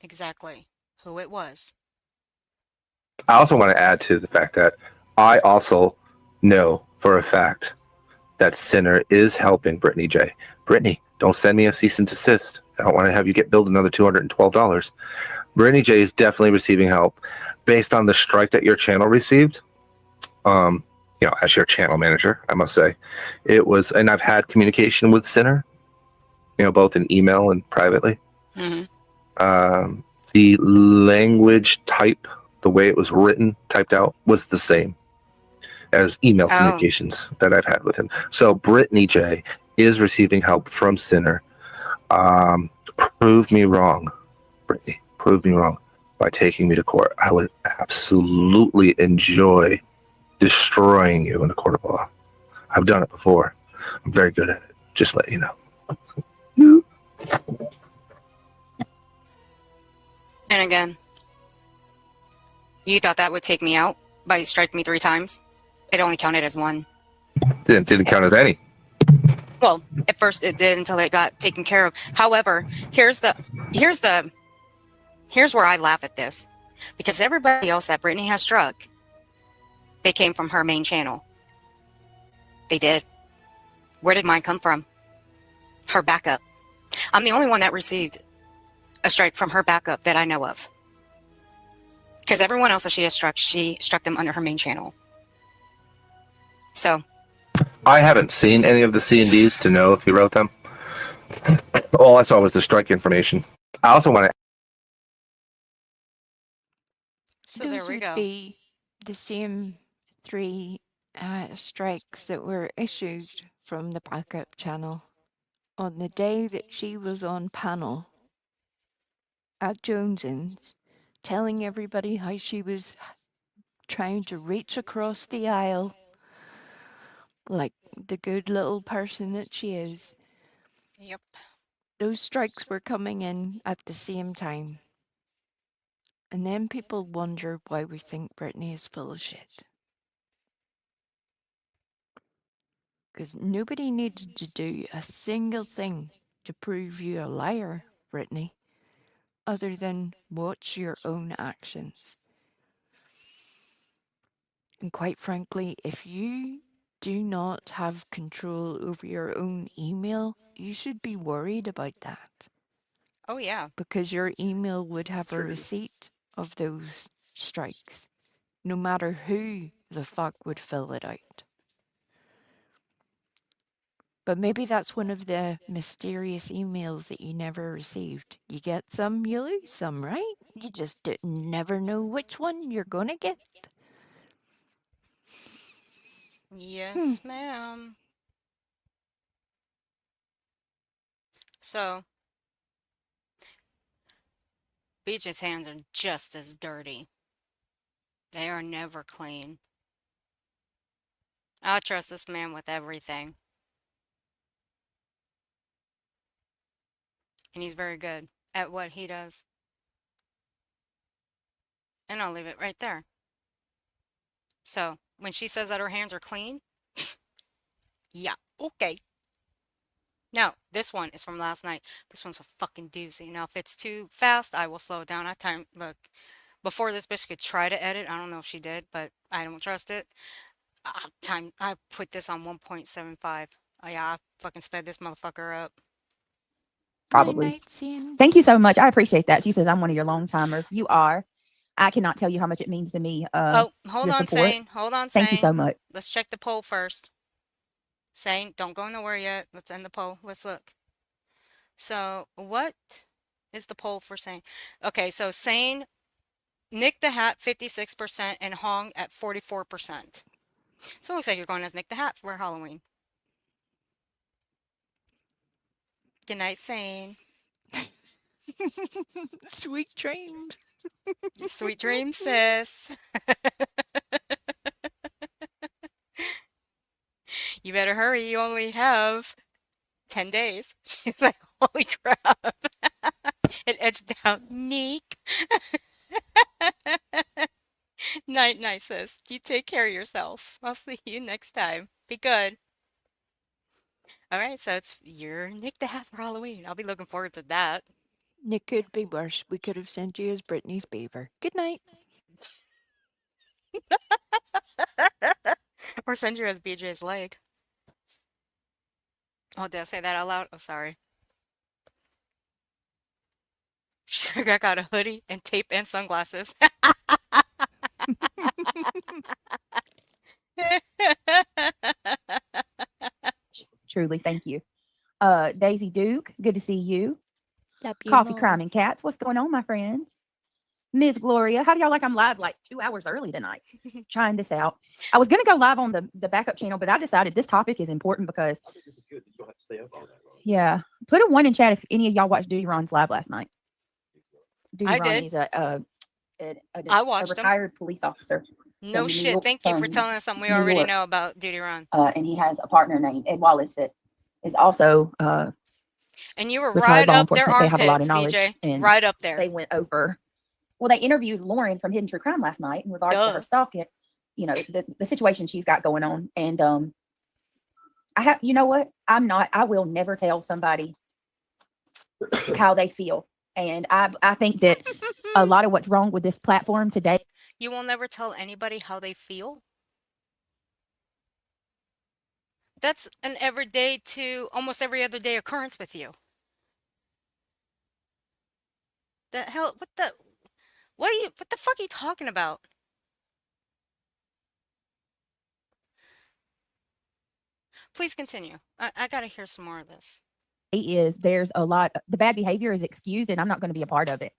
[SPEAKER 2] exactly who it was.
[SPEAKER 12] I also want to add to the fact that I also know for a fact that Sinner is helping Brittney J. Brittney, don't send me a cease and desist. I don't want to have you get billed another $212. Brittney J is definitely receiving help based on the strike that your channel received. As your channel manager, I must say, it was, and I've had communication with Sinner, both in email and privately.
[SPEAKER 2] Mm-hmm.
[SPEAKER 12] The language type, the way it was written, typed out, was the same as email communications that I've had with him. So Brittney J is receiving help from Sinner. Prove me wrong, Brittney. Prove me wrong by taking me to court. I would absolutely enjoy destroying you in a court of law. I've done it before. I'm very good at it. Just let you know.
[SPEAKER 2] And again, you thought that would take me out by striking me 3 times? It only counted as 1.
[SPEAKER 12] Didn't count as any.
[SPEAKER 2] Well, at first it did until it got taken care of. However, here's where I laugh at this, because everybody else that Brittney has struck, they came from her main channel. They did. Where did mine come from? Her backup. I'm the only one that received a strike from her backup that I know of. Because everyone else that she struck them under her main channel. So.
[SPEAKER 12] I haven't seen any of the C&Ds to know if he wrote them. All I saw was the strike information. I also want to.
[SPEAKER 2] So
[SPEAKER 7] Those
[SPEAKER 2] there we
[SPEAKER 7] would
[SPEAKER 2] go.
[SPEAKER 7] be the same 3 strikes that were issued from the backup channel on the day that she was on panel at Jones's, telling everybody how she was trying to reach across the aisle like the good little person that she is.
[SPEAKER 2] Yep.
[SPEAKER 7] Those strikes were coming in at the same time. And then people wonder why we think Brittney is full of shit. Because nobody needed to do a single thing to prove you a liar, Brittney, other than watch your own actions. And quite frankly, if you do not have control over your own email, you should be worried about that.
[SPEAKER 2] Oh, yeah.
[SPEAKER 7] Because your email would have a receipt of those strikes, no matter who the fuck would fill it out. But maybe that's one of the mysterious emails that you never received. You get some, you lose some, right? You just never know which one you're gonna get.
[SPEAKER 2] Yes, ma'am. So, BJ's hands are just as dirty. They are never clean. I trust this man with everything. And he's very good at what he does. And I'll leave it right there. So, when she says that her hands are clean, yeah, okay. Now, this one is from last night. This one's a fucking doozy. Now, if it's too fast, I will slow it down. Look, before this bitch could try to edit, I don't know if she did, but I don't trust it. I put this on 1.75. Oh yeah, I fucking sped this motherfucker up.
[SPEAKER 4] Probably. Thank you so much. I appreciate that. She says, I'm one of your long timers. You are. I cannot tell you how much it means to me.
[SPEAKER 2] Oh, hold
[SPEAKER 4] your
[SPEAKER 2] on,
[SPEAKER 4] support.
[SPEAKER 2] Sane. Hold on,
[SPEAKER 4] Thank you so
[SPEAKER 2] Sane.
[SPEAKER 4] much.
[SPEAKER 2] Let's check the poll first. Sane, don't go nowhere yet. Let's end the poll. Let's look. So, what is the poll for Sane? Okay, so Sane, Nick the Hat 56% and Hong at 44%. So it looks like you're going as Nick the Hat for Halloween. Good night, Sane.
[SPEAKER 7] Sweet dreams.
[SPEAKER 2] Sweet dreams, sis. You better hurry. You only have 10 days. She's like, holy crap. It edged down. Neek. Night, night, sis. You take care of yourself. I'll see you next time. Be good. All right, so you're Nick the Hat for Halloween. I'll be looking forward to that.
[SPEAKER 7] Nick could be worse. We could have sent you as Brittany's beaver. Good night.
[SPEAKER 2] Or send you as BJ's leg. Oh, did I say that out loud? Oh, sorry. I got a hoodie and tape and sunglasses.
[SPEAKER 4] Truly, thank you. Daisy Duke, good to see you.
[SPEAKER 7] Love you
[SPEAKER 4] Coffee
[SPEAKER 7] more.
[SPEAKER 4] Crime and Cats, what's going on, my friends? Miss Gloria, how do y'all like I'm live like 2 hours early tonight? Trying this out. I was going to go live on the backup channel, but I decided this topic is important because
[SPEAKER 13] I think this is good. You don't have to stay up all night.
[SPEAKER 4] yeah. Put a 1 in chat if any of y'all watched Duty Ron's live last night. Duty
[SPEAKER 2] I
[SPEAKER 4] Ron
[SPEAKER 2] did.
[SPEAKER 4] is
[SPEAKER 2] I watched him.
[SPEAKER 4] retired police officer.
[SPEAKER 2] No
[SPEAKER 4] from
[SPEAKER 2] shit. Thank you for
[SPEAKER 4] from
[SPEAKER 2] telling us something we
[SPEAKER 4] New
[SPEAKER 2] already
[SPEAKER 4] York.
[SPEAKER 2] know about Duty Ron.
[SPEAKER 4] And he has a partner named Ed Wallace that is also
[SPEAKER 2] And you were
[SPEAKER 4] retired
[SPEAKER 2] right
[SPEAKER 4] law
[SPEAKER 2] up their
[SPEAKER 4] enforcement. They have a lot of
[SPEAKER 2] armpits,
[SPEAKER 4] knowledge.
[SPEAKER 2] BJ.
[SPEAKER 4] And
[SPEAKER 2] Right up there.
[SPEAKER 4] they went over. Well, they interviewed Lauren from Hidden True Crime last night in regards to her stalking, the situation she's got going on. And You know what? I will never tell somebody how they feel. And I think that a lot of what's wrong with this platform today.
[SPEAKER 2] You will never tell anybody how they feel? That's an everyday to almost every other day occurrence with you. The hell? What the fuck are you talking about? Please continue. I gotta hear some more of this.
[SPEAKER 4] Is there's a lot, the bad behavior is excused, and I'm not going to be a part of it.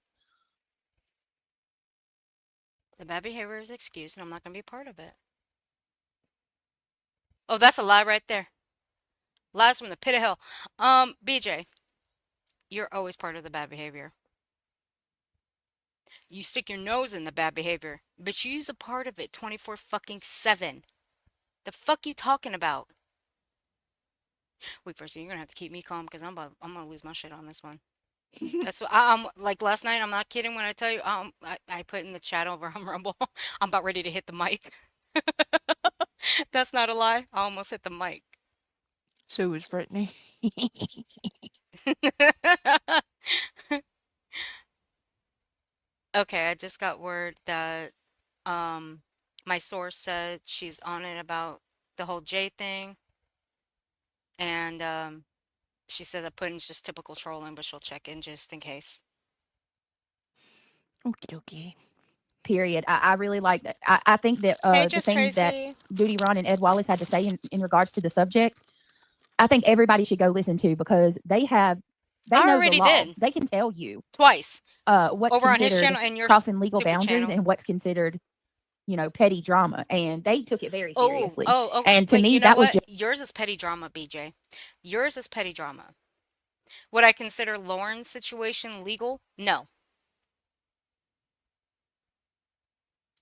[SPEAKER 2] The bad behavior is excused, and I'm not gonna be part of it. Oh, that's a lie right there. Lies from the pit of hell. BJ, you're always part of the bad behavior. You stick your nose in the bad behavior, but you use a part of it 24 fucking 7. The fuck you talking about? Wait, first, you're gonna have to keep me calm because I'm gonna lose my shit on this one. That's what I'm like last night. I'm not kidding when I tell you. I put in the chat over on Rumble. I'm about ready to hit the mic. That's not a lie. I almost hit the mic.
[SPEAKER 7] So was Brittany.
[SPEAKER 2] Okay, I just got word that my source said she's on it about the whole J thing, and she said that Putin's just typical trolling, but she'll check in just in case.
[SPEAKER 7] Okie dokie.
[SPEAKER 4] Period. I really like that. I think that
[SPEAKER 2] Hey,
[SPEAKER 4] the
[SPEAKER 2] just
[SPEAKER 4] things that
[SPEAKER 2] Tracy.
[SPEAKER 4] Duty Ron and Ed Wallace had to say in regards to the subject, I think everybody should go listen to, because they
[SPEAKER 2] I
[SPEAKER 4] know the
[SPEAKER 2] already
[SPEAKER 4] law.
[SPEAKER 2] did
[SPEAKER 4] They can tell you
[SPEAKER 2] twice
[SPEAKER 4] what's
[SPEAKER 2] over on his
[SPEAKER 4] considered
[SPEAKER 2] channel and your
[SPEAKER 4] crossing legal
[SPEAKER 2] stupid
[SPEAKER 4] boundaries
[SPEAKER 2] channel.
[SPEAKER 4] and what's considered, petty drama, and they took it very
[SPEAKER 2] Oh,
[SPEAKER 4] seriously.
[SPEAKER 2] oh,
[SPEAKER 4] And to
[SPEAKER 2] wait,
[SPEAKER 4] me,
[SPEAKER 2] you know
[SPEAKER 4] that was
[SPEAKER 2] what?
[SPEAKER 4] just
[SPEAKER 2] Yours is petty drama, BJ. Yours is petty drama. Would I consider Lauren's situation legal? No.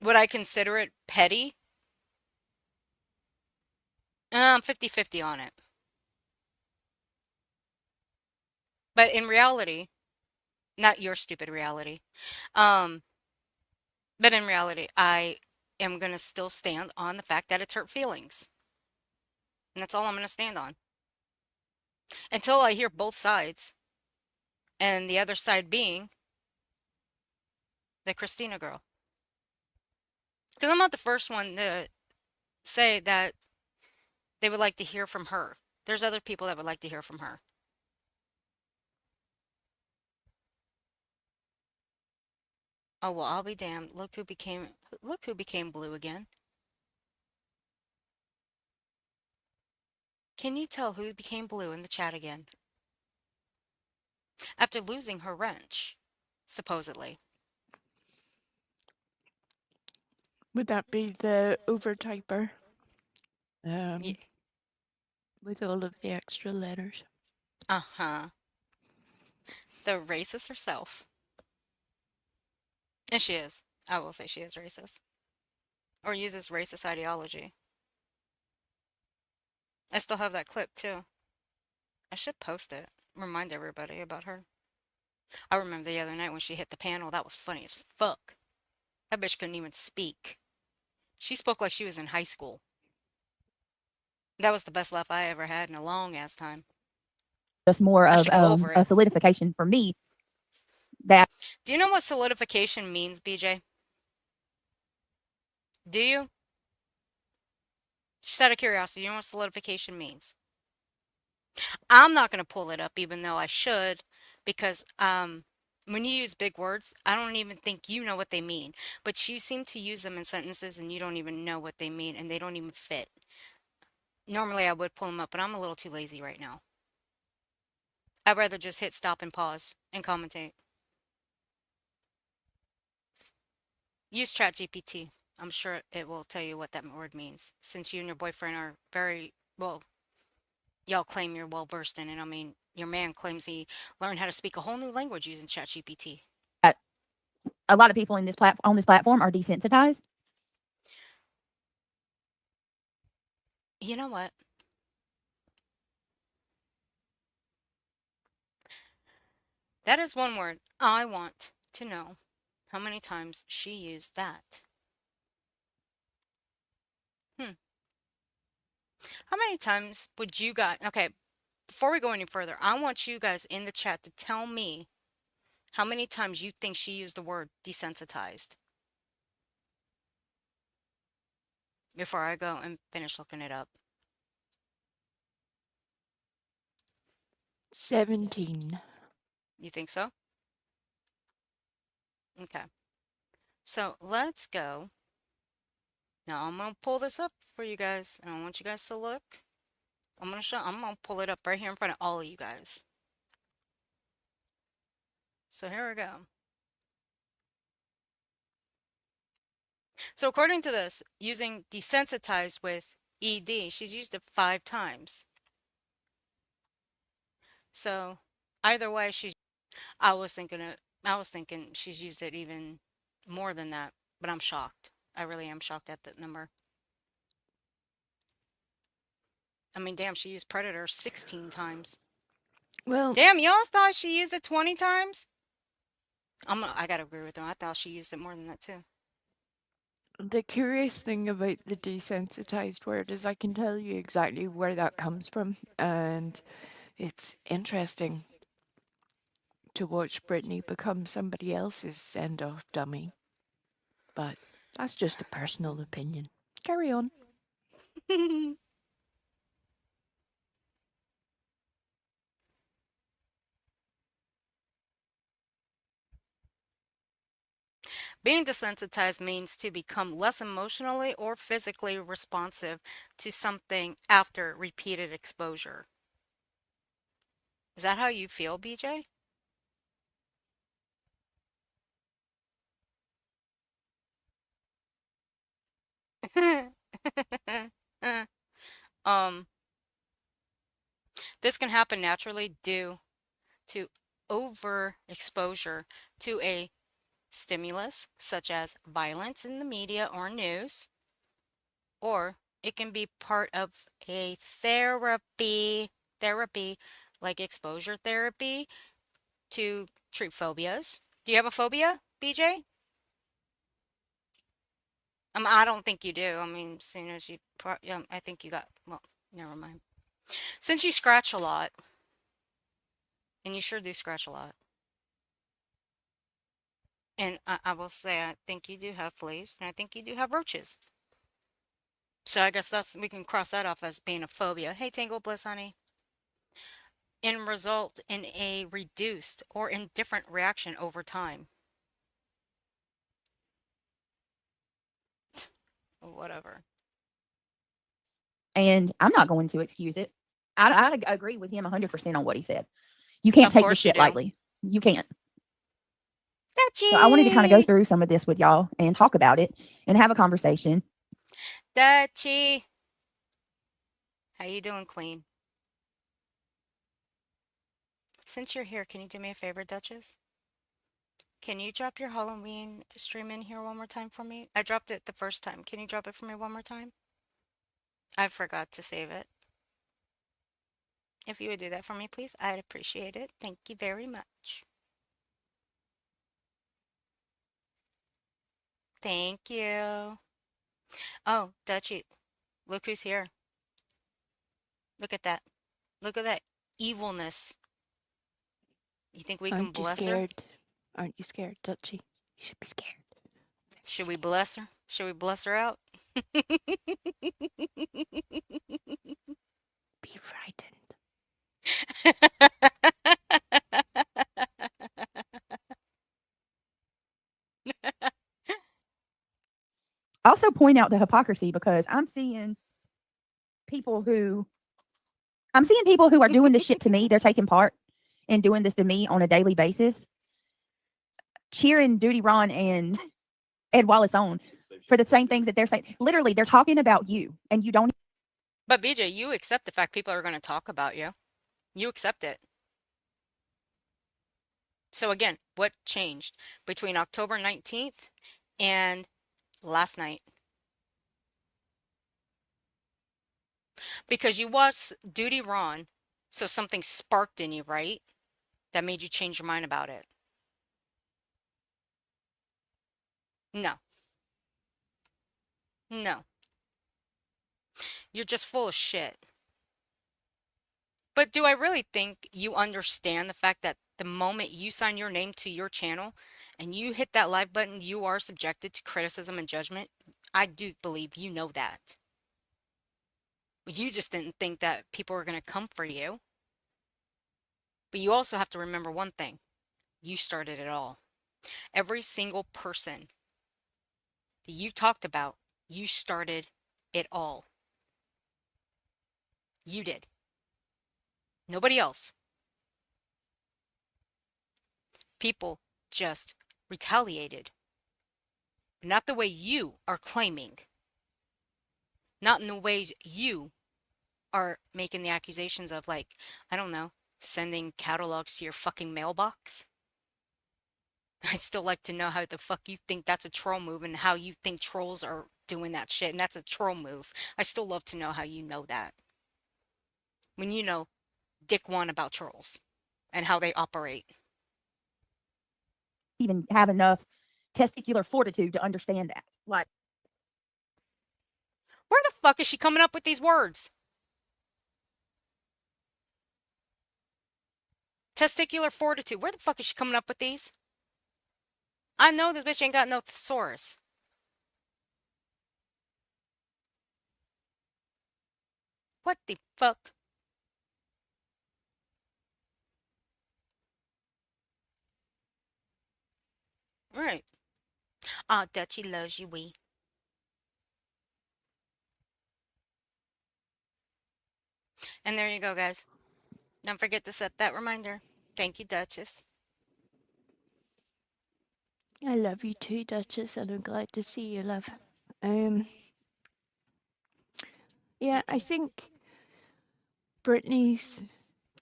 [SPEAKER 2] Would I consider it petty? I'm 50-50 on it. But in reality, not your stupid reality, um, but in reality, I am going to still stand on the fact that it's hurt feelings. And that's all I'm going to stand on. Until I hear both sides. And the other side being the Christina girl. Because I'm not the first one to say that they would like to hear from her. There's other people that would like to hear from her. Oh, well, I'll be damned. Look who became blue again. Can you tell who became blue in the chat again? After losing her wrench, supposedly.
[SPEAKER 7] Would that be the overtyper? With all of the extra letters.
[SPEAKER 2] Uh-huh. The racist herself. And she is. I will say she is racist. Or uses racist ideology. I still have that clip too. I should post it. Remind everybody about her. I remember the other night when she hit the panel. That was funny as fuck. That bitch couldn't even speak. She spoke like she was in high school. That was the best laugh I ever had in a long ass time.
[SPEAKER 4] just more
[SPEAKER 2] I
[SPEAKER 4] of
[SPEAKER 2] should go over
[SPEAKER 4] a
[SPEAKER 2] it.
[SPEAKER 4] solidification for me that
[SPEAKER 2] Do you know what solidification means, BJ? Do you? Just out of curiosity, you know what solidification means? I'm not going to pull it up, even though I should, because when you use big words, I don't even think you know what they mean. But you seem to use them in sentences and you don't even know what they mean, and they don't even fit. Normally, I would pull them up, but I'm a little too lazy right now. I'd rather just hit stop and pause and commentate. Use ChatGPT. I'm sure it will tell you what that word means. Since you and your boyfriend are very, well, y'all claim you're well versed in it. I mean, your man claims he learned how to speak a whole new language using ChatGPT.
[SPEAKER 4] a lot of people in this on this platform are desensitized.
[SPEAKER 2] You know what? That is one word I want to know how many times she used that. How many times would you guys, okay, before we go any further, I want you guys in the chat to tell me how many times you think she used the word desensitized before I go and finish looking it up.
[SPEAKER 7] 17.
[SPEAKER 2] You think so? Okay. So let's go. Now I'm gonna pull this up for you guys, and I want you guys to look. I'm gonna pull it up right here in front of all of you guys. So here we go. So according to this, using desensitized with ED, she's used it 5 times. So either way, I was thinking she's used it even more than that, but I'm shocked. I really am shocked at that number. I mean, damn, she used Predator 16 times.
[SPEAKER 7] Well,
[SPEAKER 2] Damn, y'all thought she used it 20 times? I gotta agree with them. I thought she used it more than that too.
[SPEAKER 7] the curious thing about the desensitized word is I can tell you exactly where that comes from, and it's interesting to watch Brittany become somebody else's send-off dummy. But that's just a personal opinion. Carry on.
[SPEAKER 2] Being desensitized means to become less emotionally or physically responsive to something after repeated exposure. Is that how you feel, BJ? um, this can happen naturally due to overexposure to a stimulus such as violence in the media or news, or it can be part of a therapy like exposure therapy to treat phobias. Do you have a phobia, BJ? I don't think you do. I mean, as soon as you, yeah, I think you got, well, never mind. Since you scratch a lot, and you sure do scratch a lot, and I will say, I think you do have fleas, and I think you do have roaches. So I guess we can cross that off as being a phobia. Hey, Tangle Bliss, honey. And result in a reduced or indifferent reaction over time. Whatever.
[SPEAKER 4] And I'm not going to excuse it. I agree with him 100% on what he said. You can't
[SPEAKER 2] Of
[SPEAKER 4] take this
[SPEAKER 2] course you
[SPEAKER 4] shit
[SPEAKER 2] do.
[SPEAKER 4] lightly. You can't.
[SPEAKER 2] Dutchie!
[SPEAKER 4] So I wanted to kind of go through some of this with y'all and talk about it and have a conversation.
[SPEAKER 2] Dutchie! How you doing, Queen? Since you're here, can you do me a favor, Duchess? Can you drop your Halloween stream in here one more time for me? I dropped it the first time. Can you drop it for me one more time? I forgot to save it. If you would do that for me, please, I'd appreciate it. Thank you very much. Thank you. Oh, Dutchie, look who's here. Look at that. Look at that evilness. You think we can
[SPEAKER 7] Aren't you
[SPEAKER 2] bless her?
[SPEAKER 7] scared? Aren't you scared, Dutchie? You should be scared.
[SPEAKER 2] Should we bless her? Should we bless her out?
[SPEAKER 7] Be frightened.
[SPEAKER 4] Also point out the hypocrisy because I'm seeing people who are doing this shit to me. They're taking part in doing this to me on a daily basis, cheering Duty Ron and Ed Wallace on for the same things that they're saying. Literally, they're talking about you, and you don't.
[SPEAKER 2] But BJ, you accept the fact people are going to talk about you. You accept it. So again, what changed between October 19th and last night? Because you watched Duty Ron, so something sparked in you, right? That made you change your mind about it. No. No. You're just full of shit. But do I really think you understand the fact that the moment you sign your name to your channel and you hit that live button, you are subjected to criticism and judgment? I do believe you know that. But you just didn't think that people were going to come for you. But you also have to remember one thing. You started it all. Every single person that you talked about, you started it all. You did. Nobody else. People just retaliated. Not the way you are claiming. Not in the ways you are making the accusations of, like, I don't know, sending catalogs to your fucking mailbox. I'd still like to know how the fuck you think that's a troll move and how you think trolls are doing that shit and that's a troll move. I still love to know how you know that. When you know dick one about trolls and how they operate.
[SPEAKER 4] Even have enough testicular fortitude to understand that. Like,
[SPEAKER 2] where the fuck is she coming up with these words? Testicular fortitude. Where the fuck is she coming up with these? I know this bitch ain't got no thesaurus. What the fuck? Right. Ah, Dutchie loves you, we. And there you go, guys. Don't forget to set that reminder. Thank you, Duchess.
[SPEAKER 7] I love you too, Duchess, and I'm glad to see you, love. Yeah, I think Brittany's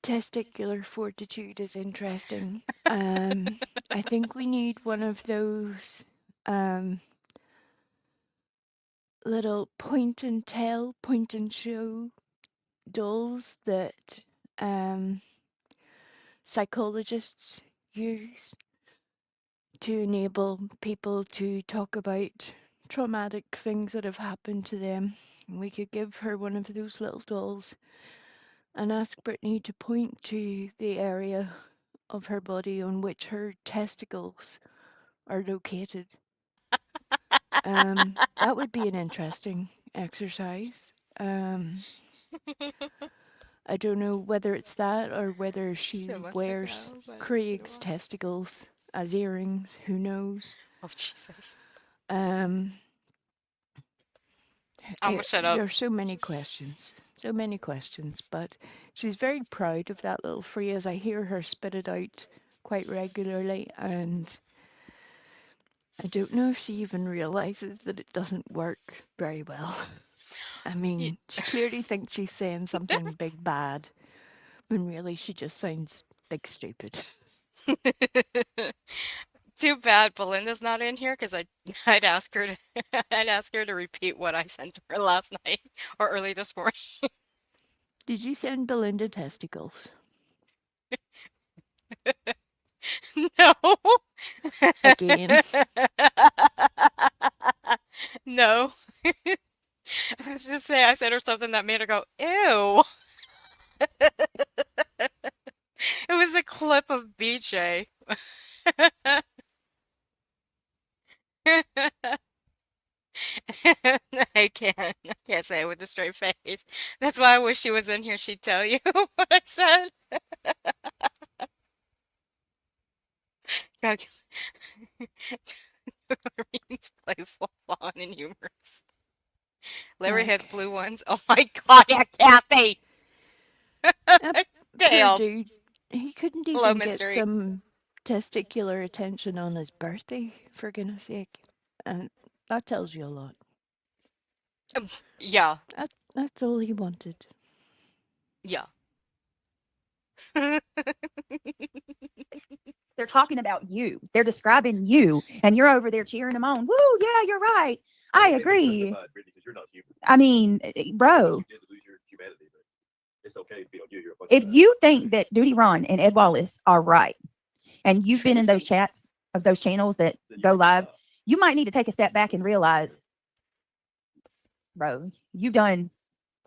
[SPEAKER 7] testicular fortitude is interesting. I think we need one of those little point and tell, point and show dolls that psychologists use to enable people to talk about traumatic things that have happened to them. We could give her one of those little dolls and ask Brittany to point to the area of her body on which her testicles are located. That would be an interesting exercise. I don't know whether it's that or whether she wears Craig's testicles as earrings. Who knows?
[SPEAKER 2] Oh, Jesus.
[SPEAKER 7] Um,
[SPEAKER 2] I'm gonna shut up.
[SPEAKER 7] There are so many questions, but she's very proud of that little phrase. I hear her spit it out quite regularly, and I don't know if she even realizes that it doesn't work very well. I mean, she clearly thinks she's saying something big bad, when really she just sounds big stupid.
[SPEAKER 2] Too bad Belinda's not in here because I'd ask her to I'd ask her to repeat what I sent to her last night or early this morning.
[SPEAKER 7] Did you send Belinda testicles?
[SPEAKER 2] No.
[SPEAKER 7] Again.
[SPEAKER 2] No. Let's just say I said her something that made her go, ew. It was a clip of BJ. I can't say it with a straight face. That's why I wish she was in here. She'd tell you what I said. Means playful, fun, and humorous. Larry has blue ones. Oh my God, yeah, Kathy.
[SPEAKER 7] Poor dude. He couldn't
[SPEAKER 2] Hello,
[SPEAKER 7] even get
[SPEAKER 2] mystery.
[SPEAKER 7] some testicular attention on his birthday, for goodness sake. And that tells you a lot.
[SPEAKER 2] Yeah.
[SPEAKER 7] That's all he wanted.
[SPEAKER 2] Yeah.
[SPEAKER 4] they're talking about you. They're describing you, and you're over there cheering them on. Woo, yeah, you're right. I agree. I mean, bro,
[SPEAKER 13] It's okay to be on you.
[SPEAKER 4] if you think that Duty Ron and Ed Wallace are right, and you've been in those chats of those channels that go live, you might need to take a step back and realize, bro, you've done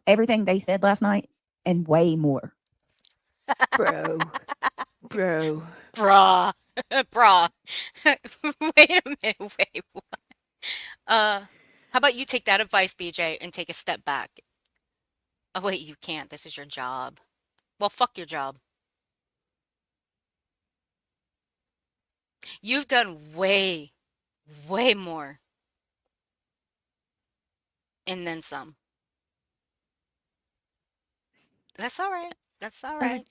[SPEAKER 4] everything they said last night and way more.
[SPEAKER 7] Bro. Bro.
[SPEAKER 2] Bruh. Bruh. Wait a minute. Wait. What? How about you take that advice, BJ, and take a step back? Oh, wait, you can't. This is your job. Well, fuck your job. You've done way, way more. And then some. That's all right. That's all right.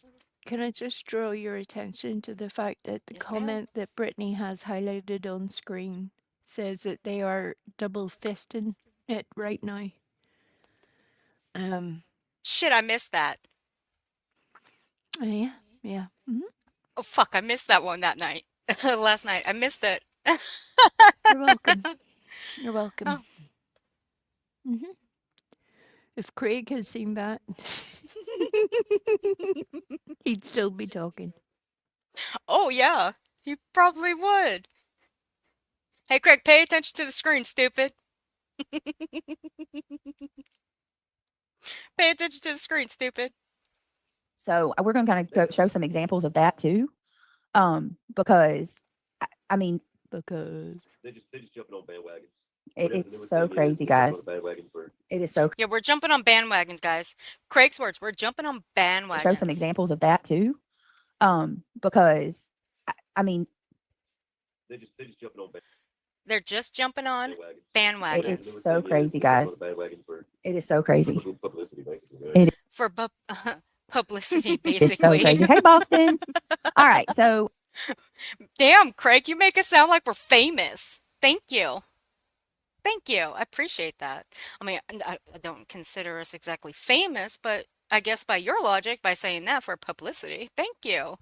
[SPEAKER 7] Can I just draw your attention to the fact that the
[SPEAKER 2] Yes, ma'am.
[SPEAKER 7] comment that Brittany has highlighted on screen says that they are double fisting it right now.
[SPEAKER 2] Shit, I missed that.
[SPEAKER 7] Yeah, yeah.
[SPEAKER 2] Oh, fuck, I missed that one that night. Last night. I missed it.
[SPEAKER 7] You're welcome. You're welcome.
[SPEAKER 2] Oh.
[SPEAKER 7] If Craig had seen that, he'd still be talking.
[SPEAKER 2] Oh, yeah. He probably would. Hey, Craig, pay attention to the screen, stupid. Pay attention to the screen, stupid.
[SPEAKER 4] So we're going to kind of show some examples of that too. Because I mean,
[SPEAKER 7] because
[SPEAKER 13] They just jumping on bandwagons.
[SPEAKER 4] it's so crazy, guys. It is so
[SPEAKER 2] Yeah, we're jumping on bandwagons, guys. Craig's words, we're jumping on bandwagons.
[SPEAKER 4] show some examples of that too. Because I mean,
[SPEAKER 13] They just jumping on
[SPEAKER 2] they're just jumping on bandwagons.
[SPEAKER 4] it's so crazy, guys. It is so crazy.
[SPEAKER 13] Publicity, basically.
[SPEAKER 4] It
[SPEAKER 2] For publicity,
[SPEAKER 4] is so
[SPEAKER 2] basically.
[SPEAKER 4] crazy. Hey, Boston. All right, so
[SPEAKER 2] Damn, Craig, you make us sound like we're famous. Thank you. Thank you. I appreciate that. I mean, I don't consider us exactly famous, but I guess by your logic, by saying that for publicity, thank you.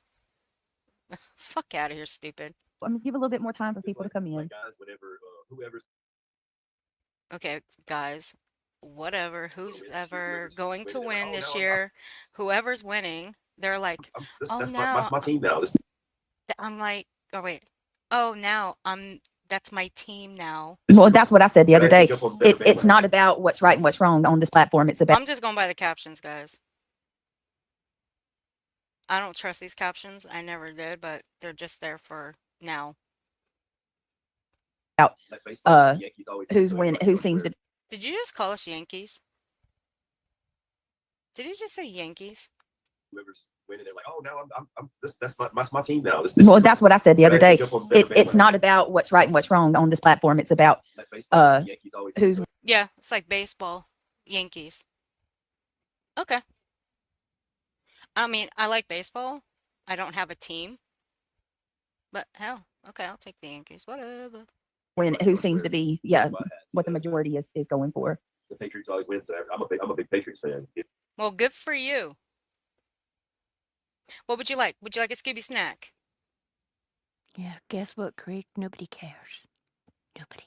[SPEAKER 2] Fuck out of here, stupid.
[SPEAKER 4] I'm just give a little bit more time for people to come in.
[SPEAKER 13] Guys, whenever whoever's
[SPEAKER 2] Okay, guys, whatever, who's ever going to
[SPEAKER 13] winning,
[SPEAKER 2] win
[SPEAKER 13] oh,
[SPEAKER 2] this
[SPEAKER 13] no,
[SPEAKER 2] year, whoever's winning, they're like, oh,
[SPEAKER 13] that's
[SPEAKER 2] now
[SPEAKER 13] my team now.
[SPEAKER 2] I'm like, oh, wait. Oh, now that's my team now.
[SPEAKER 4] Well, that's what I said the other day.
[SPEAKER 13] Jump on the
[SPEAKER 4] It's
[SPEAKER 13] bandwagon.
[SPEAKER 4] not about what's right and what's wrong on this platform. It's about
[SPEAKER 2] I'm just going by the captions, guys. I don't trust these captions. I never did, but they're just there for now.
[SPEAKER 13] Like baseball, the Yankees always
[SPEAKER 4] who's
[SPEAKER 13] win,
[SPEAKER 4] win,
[SPEAKER 13] like,
[SPEAKER 4] who
[SPEAKER 13] on
[SPEAKER 4] seems
[SPEAKER 13] Twitter.
[SPEAKER 4] to
[SPEAKER 2] Did you just call us Yankees? Did he just say Yankees?
[SPEAKER 13] Whoever's winning, they're like, oh, now I'm that's my team now.
[SPEAKER 4] Well, that's what I said the other day.
[SPEAKER 13] Jump on the
[SPEAKER 4] It's
[SPEAKER 13] bandwagon.
[SPEAKER 4] not about what's right and what's wrong on this platform. It's about
[SPEAKER 13] Like baseball, the Yankees always
[SPEAKER 4] who's
[SPEAKER 2] Yeah, it's like baseball. Yankees. Okay. I mean, I like baseball. I don't have a team. But hell, okay, I'll take the Yankees. Whatever.
[SPEAKER 4] who seems to be what the majority is going for.
[SPEAKER 13] The Patriots always win, so I'm a big Patriots fan.
[SPEAKER 2] Well, good for you. What would you like? Would you like a Scooby snack?
[SPEAKER 7] Yeah, guess what, Craig? Nobody cares. Nobody.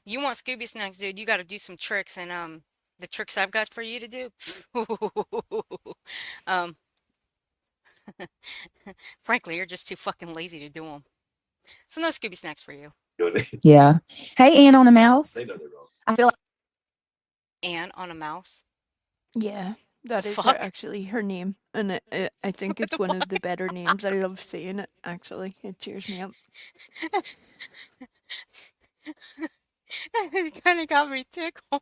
[SPEAKER 2] You want Scooby snacks, dude? You got to do some tricks, and the tricks I've got for you to do. um, frankly, you're just too fucking lazy to do them. So no Scooby snacks for you.
[SPEAKER 4] Yeah. Hey, Ann on a mouse.
[SPEAKER 13] They know they're wrong.
[SPEAKER 4] I feel like
[SPEAKER 2] Anne on a mouse.
[SPEAKER 7] Yeah, that
[SPEAKER 2] The
[SPEAKER 7] is
[SPEAKER 2] fuck?
[SPEAKER 7] actually her name, and I think
[SPEAKER 2] What
[SPEAKER 7] it's
[SPEAKER 2] the
[SPEAKER 7] one of
[SPEAKER 2] fuck?
[SPEAKER 7] the better names. I love saying it. Actually, it cheers me up.
[SPEAKER 2] It kind of got me tickled.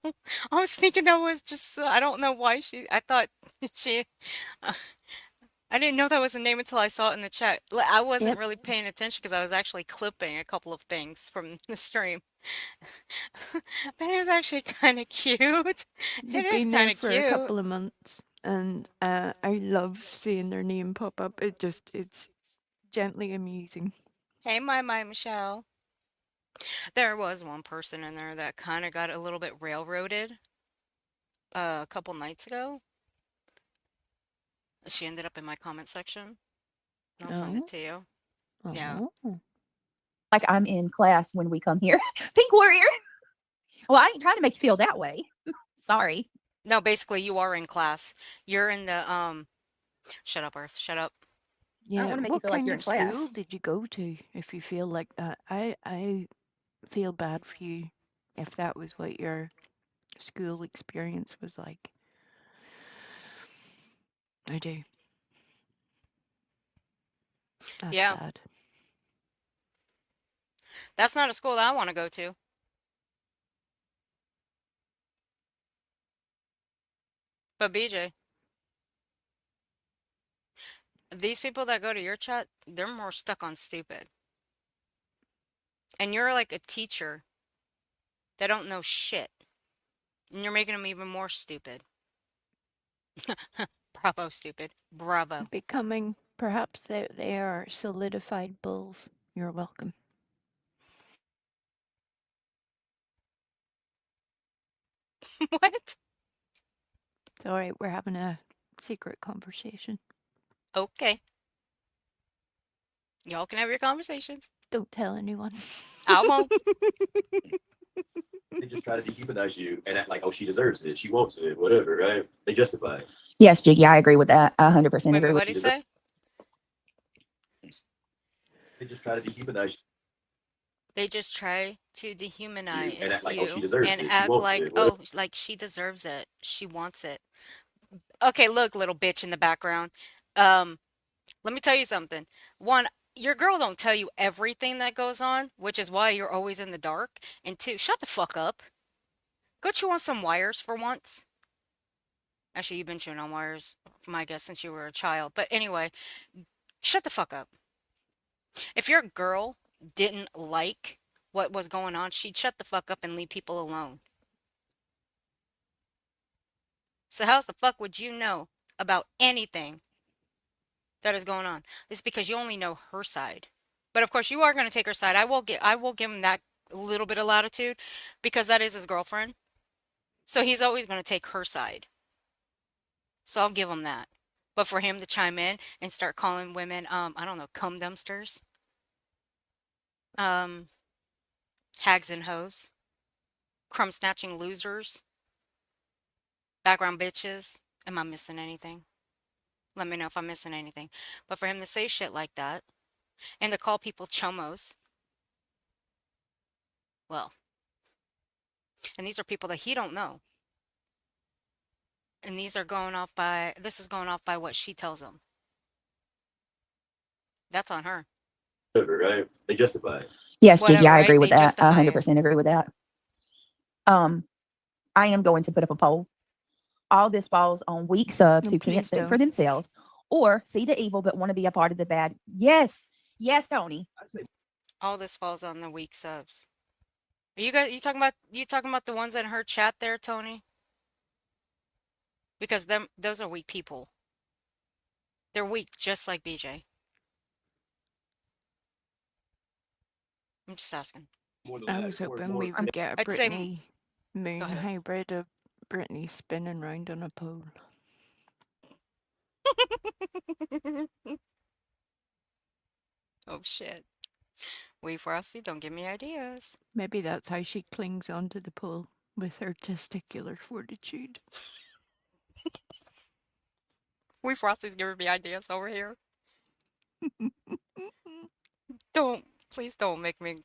[SPEAKER 2] I was thinking that was just, I don't know why I thought she, uh, I didn't know that was a name until I saw it in the chat. I wasn't
[SPEAKER 7] Yep.
[SPEAKER 2] really paying attention because I was actually clipping a couple of things from the stream. That is actually kind of cute.
[SPEAKER 7] They've
[SPEAKER 2] It is
[SPEAKER 7] been
[SPEAKER 2] kind
[SPEAKER 7] there
[SPEAKER 2] of
[SPEAKER 7] for a
[SPEAKER 2] cute.
[SPEAKER 7] couple of months, and I love seeing their name pop up. It's gently amusing.
[SPEAKER 2] Hey, my Michelle. There was one person in there that kind of got a little bit railroaded a couple nights ago. She ended up in my comment section. I'll send it to you. Yeah.
[SPEAKER 4] like I'm in class when we come here. Pink Warrior. Well, I ain't trying to make you feel that way. Sorry.
[SPEAKER 2] No, basically you are in class. You're in the shut up, Earth. Shut up.
[SPEAKER 7] Yeah.
[SPEAKER 4] wanna make you
[SPEAKER 7] What
[SPEAKER 4] feel like
[SPEAKER 7] kind
[SPEAKER 4] you're
[SPEAKER 7] of
[SPEAKER 4] in class.
[SPEAKER 7] school did you go to if you feel like that? I feel bad for you if that was what your school experience was like. I do. That's
[SPEAKER 2] Yeah.
[SPEAKER 7] sad.
[SPEAKER 2] That's not a school that I want to go to. But BJ, these people that go to your chat, they're more stuck on stupid. And you're like a teacher that don't know shit. And you're making them even more stupid. Bravo, stupid. Bravo.
[SPEAKER 7] Becoming, perhaps they are solidified bulls. You're welcome.
[SPEAKER 2] What?
[SPEAKER 7] It's all right. We're having a secret conversation.
[SPEAKER 2] Okay. Y'all can have your conversations.
[SPEAKER 7] Don't tell anyone.
[SPEAKER 2] I won't.
[SPEAKER 13] They just try to dehumanize you and act like, oh, she deserves it, she wants it, whatever, right? They justify it.
[SPEAKER 4] Yes, Jiggy, I agree with that. 100%
[SPEAKER 2] Wait,
[SPEAKER 4] agree with
[SPEAKER 2] what'd he say?
[SPEAKER 13] They just try to dehumanize
[SPEAKER 2] They just try to dehumanize
[SPEAKER 13] and act like, oh, she
[SPEAKER 2] you
[SPEAKER 13] deserves
[SPEAKER 2] and
[SPEAKER 13] it, she
[SPEAKER 2] act
[SPEAKER 13] wants
[SPEAKER 2] like,
[SPEAKER 13] it, whatever.
[SPEAKER 2] oh, like she deserves it. She wants it. Okay, look, little bitch in the background. Let me tell you something. One, your girl don't tell you everything that goes on, which is why you're always in the dark. And two, shut the fuck up. Go chew on some wires for once. Actually, you've been chewing on wires, my guess, since you were a child. But anyway, shut the fuck up. If your girl didn't like what was going on, she'd shut the fuck up and leave people alone. So how the fuck would you know about anything that is going on? It's because you only know her side. But of course, you are going to take her side. I will give him that little bit of latitude because that is his girlfriend. So he's always going to take her side. So I'll give him that. But for him to chime in and start calling women, I don't know, cum dumpsters, hags and hoes, crumb snatching losers, background bitches. Am I missing anything? Let me know if I'm missing anything. But for him to say shit like that and to call people chomos, well, and these are people that he don't know. And these are going off by, this is going off by what she tells him. That's on her.
[SPEAKER 13] Whatever, right? They justify it.
[SPEAKER 4] Yes, Jiggy,
[SPEAKER 2] Whatever,
[SPEAKER 4] I
[SPEAKER 2] right?
[SPEAKER 4] agree with
[SPEAKER 2] They
[SPEAKER 4] that.
[SPEAKER 2] justify it.
[SPEAKER 4] 100% agree with that. I am going to put up a poll. All this falls on weak subs
[SPEAKER 7] No,
[SPEAKER 4] who can't
[SPEAKER 7] please
[SPEAKER 4] think for
[SPEAKER 7] don't.
[SPEAKER 4] themselves or see the evil but want to be a part of the bad. Yes. Yes, Tony.
[SPEAKER 2] All this falls on the weak subs. Are you talking about the ones that in her chat there, Tony? Because those are weak people. They're weak, just like BJ. I'm just asking.
[SPEAKER 7] I was hoping we would get a
[SPEAKER 2] I'd say
[SPEAKER 7] Brittney moon
[SPEAKER 2] ahead.
[SPEAKER 7] hybrid of Brittney spinning round on a pole.
[SPEAKER 2] Oh shit. Wait, Frosty, don't give me ideas.
[SPEAKER 7] Maybe that's how she clings onto the pole with her testicular fortitude.
[SPEAKER 2] Wait, Frosty's giving me ideas over here. Please don't make me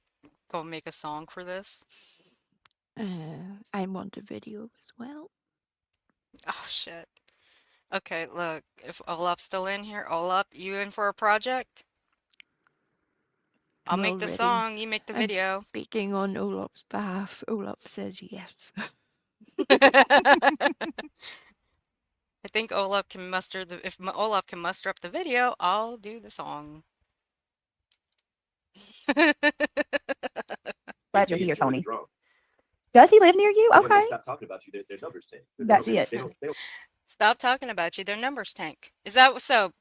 [SPEAKER 2] go make a song for this.
[SPEAKER 7] I want a video as well.
[SPEAKER 2] Oh shit. Okay, look, if Olap's still in here, Olap, you in for a project? I'll
[SPEAKER 7] I'm
[SPEAKER 2] make the
[SPEAKER 7] already.
[SPEAKER 2] song, you make the
[SPEAKER 7] I'm
[SPEAKER 2] video.
[SPEAKER 7] speaking on Olap's behalf. Olap says yes.
[SPEAKER 2] I think Olap can muster if Olap can muster up the video, I'll do the song.
[SPEAKER 4] Glad you're here, Tony. Does he live near you?
[SPEAKER 13] When they
[SPEAKER 4] Okay.
[SPEAKER 13] stop talking about you, their numbers tank.
[SPEAKER 4] That's it.
[SPEAKER 13] They don't
[SPEAKER 2] Stop talking about you, their numbers tank. Is that so?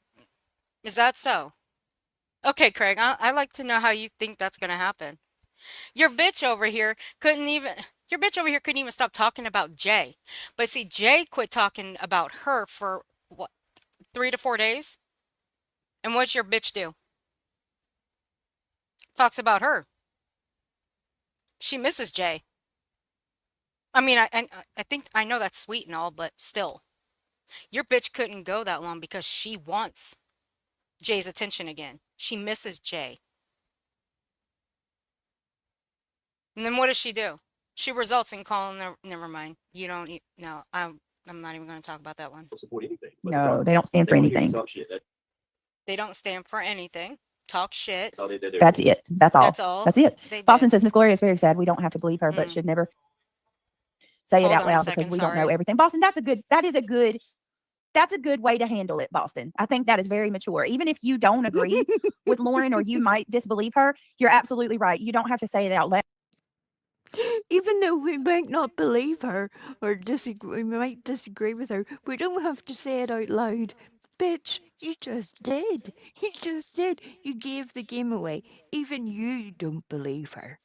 [SPEAKER 2] Is that so? Okay, Craig, I like to know how you think that's gonna happen. Your bitch over here couldn't even stop talking about Jay. But see, Jay quit talking about her for what, 3 to 4 days? And what's your bitch do? Talks about her. She misses Jay. I mean, I think I know that's sweet and all, but still. Your bitch couldn't go that long because she wants Jay's attention again. She misses Jay. And then what does she do? She results in calling her, never mind. You don't, no, I'm not even going to talk about that one.
[SPEAKER 13] support anything.
[SPEAKER 4] No, they don't stand
[SPEAKER 13] They
[SPEAKER 4] for
[SPEAKER 13] want to hear you
[SPEAKER 4] anything.
[SPEAKER 13] talk shit.
[SPEAKER 2] They don't stand for anything. Talk shit.
[SPEAKER 13] That's all they did there.
[SPEAKER 4] That's it. That's all.
[SPEAKER 2] That's all
[SPEAKER 4] That's it.
[SPEAKER 2] they
[SPEAKER 4] Boston
[SPEAKER 2] did.
[SPEAKER 4] says Miss Gloria is very sad. We don't have to believe her, but
[SPEAKER 2] Mm.
[SPEAKER 4] should never say it
[SPEAKER 2] Hold
[SPEAKER 4] out
[SPEAKER 2] on a
[SPEAKER 4] loud because
[SPEAKER 2] second,
[SPEAKER 4] we don't know
[SPEAKER 2] sorry.
[SPEAKER 4] everything. Boston, that's a good way to handle it, Boston. I think that is very mature. Even if you don't agree with Lauren or you might disbelieve her, you're absolutely right. You don't have to say it out loud.
[SPEAKER 7] Even though we might not believe her or disagree, we might disagree with her, we don't have to say it out loud. Bitch, you just did. You just did. You gave the game away. Even you don't believe her.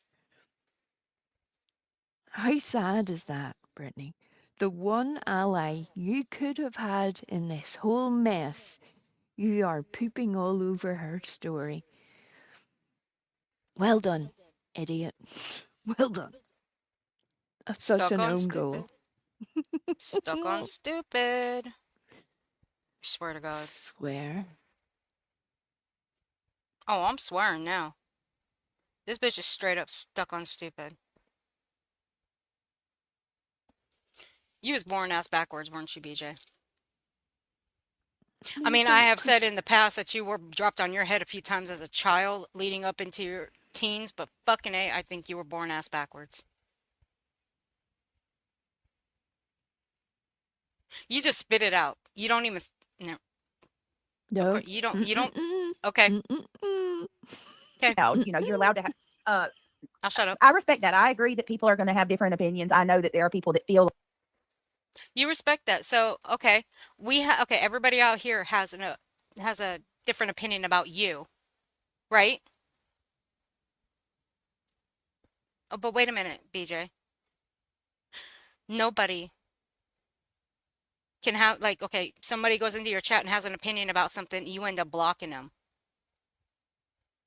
[SPEAKER 7] How sad is that, Brittany? The one ally you could have had in this whole mess, you are pooping all over her story. Well done, idiot. Well done. That's such
[SPEAKER 2] Stuck
[SPEAKER 7] an
[SPEAKER 2] on
[SPEAKER 7] own goal.
[SPEAKER 2] stupid. Stuck on stupid. I swear to God.
[SPEAKER 7] Swear.
[SPEAKER 2] Oh, I'm swearing now. This bitch is straight up stuck on stupid. You was born ass backwards, weren't you, BJ? I mean, I have said in the past that you were dropped on your head a few times as a child leading up into your teens, but fucking A, I think you were born ass backwards. You just spit it out. You don't even. No.
[SPEAKER 7] No.
[SPEAKER 2] Of course, you don't. Okay. Okay.
[SPEAKER 4] You know, you're allowed to have.
[SPEAKER 2] I'll shut up.
[SPEAKER 4] I respect that. I agree that people are going to have different opinions. I know that there are people that feel.
[SPEAKER 2] You respect that. So, okay. Okay, everybody out here has a different opinion about you, right? Oh, but wait a minute, BJ. Nobody can have like, okay, somebody goes into your chat and has an opinion about something, you end up blocking them.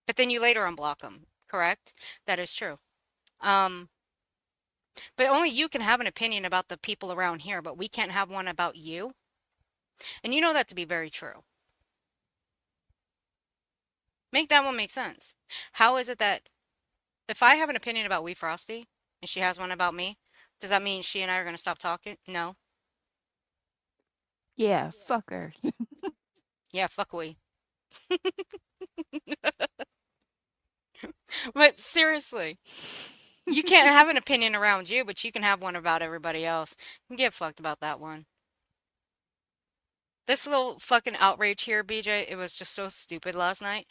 [SPEAKER 2] But then you later unblock them, correct? That is true. But only you can have an opinion about the people around here, but we can't have one about you. And you know that to be very true. Make that one make sense. How is it that if I have an opinion about Wee Frosty and she has one about me, does that mean she and I are going to stop talking? No.
[SPEAKER 7] Yeah, fuck her.
[SPEAKER 2] Yeah, fuck we. But seriously, you can't have an opinion around you, but you can have one about everybody else. You can get fucked about that one. This little fucking outrage here, BJ, it was just so stupid last night.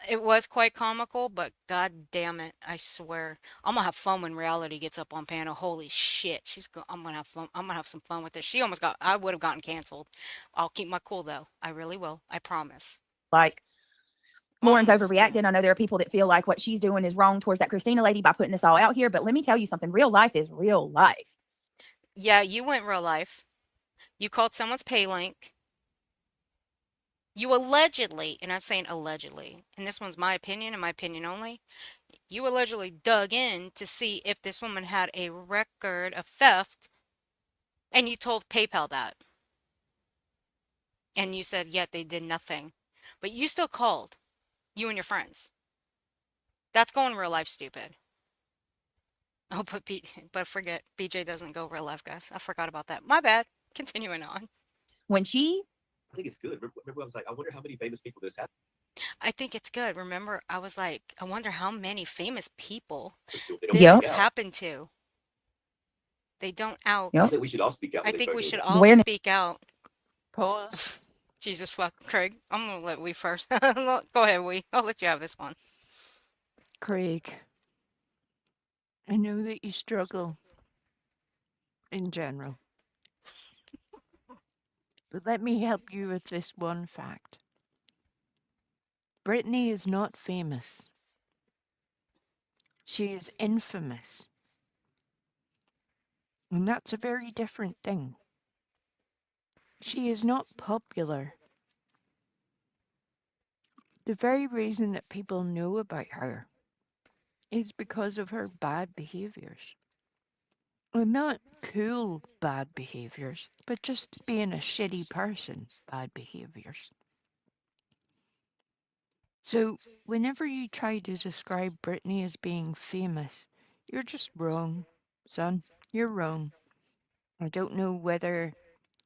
[SPEAKER 2] It was quite comical, but god damn it, I swear. I'm gonna have fun when reality gets up on panel. Holy shit. I'm gonna have fun. I'm gonna have some fun with this. I would have gotten canceled. I'll keep my cool though. I really will. I promise.
[SPEAKER 4] Like Lauren's
[SPEAKER 2] Almost, yeah.
[SPEAKER 4] overreacting. I know there are people that feel like what she's doing is wrong towards that Christina lady by putting this all out here. But let me tell you something. Real life is real life.
[SPEAKER 2] Yeah, you went real life. You called someone's pay link. You allegedly, and I'm saying allegedly, and this one's my opinion and my opinion only, you allegedly dug in to see if this woman had a record of theft, and you told PayPal that. And you said, yeah, they did nothing. But you still called, you and your friends. That's going real life stupid. Oh, but forget, BJ doesn't go real life, guys. I forgot about that. My bad. Continuing on.
[SPEAKER 4] When she
[SPEAKER 13] I think it's good. Remember I was like, I wonder how many famous people this happened.
[SPEAKER 2] I think it's good. Remember, I was like, I wonder how many famous people
[SPEAKER 13] They don't
[SPEAKER 4] Yeah.
[SPEAKER 2] this
[SPEAKER 13] speak out.
[SPEAKER 2] happened to. They don't out.
[SPEAKER 4] Yeah.
[SPEAKER 13] I think we should all speak out.
[SPEAKER 2] I
[SPEAKER 13] when they
[SPEAKER 2] think
[SPEAKER 13] start
[SPEAKER 2] we
[SPEAKER 13] doing
[SPEAKER 2] should
[SPEAKER 13] this.
[SPEAKER 2] all
[SPEAKER 4] Awareness.
[SPEAKER 2] speak out.
[SPEAKER 7] Pause.
[SPEAKER 2] Jesus fuck, Craig. I'm gonna let we first. Go ahead, we. I'll let you have this one.
[SPEAKER 7] Craig, I know that you struggle in general, but let me help you with this one fact. Brittany is not famous. She is infamous. And that's a very different thing. She is not popular. The very reason that people know about her is because of her bad behaviors. Well, not cool bad behaviors, but just being a shitty person bad behaviors. So, whenever you try to describe Brittany as being famous, you're just wrong, son. You're wrong. I don't know whether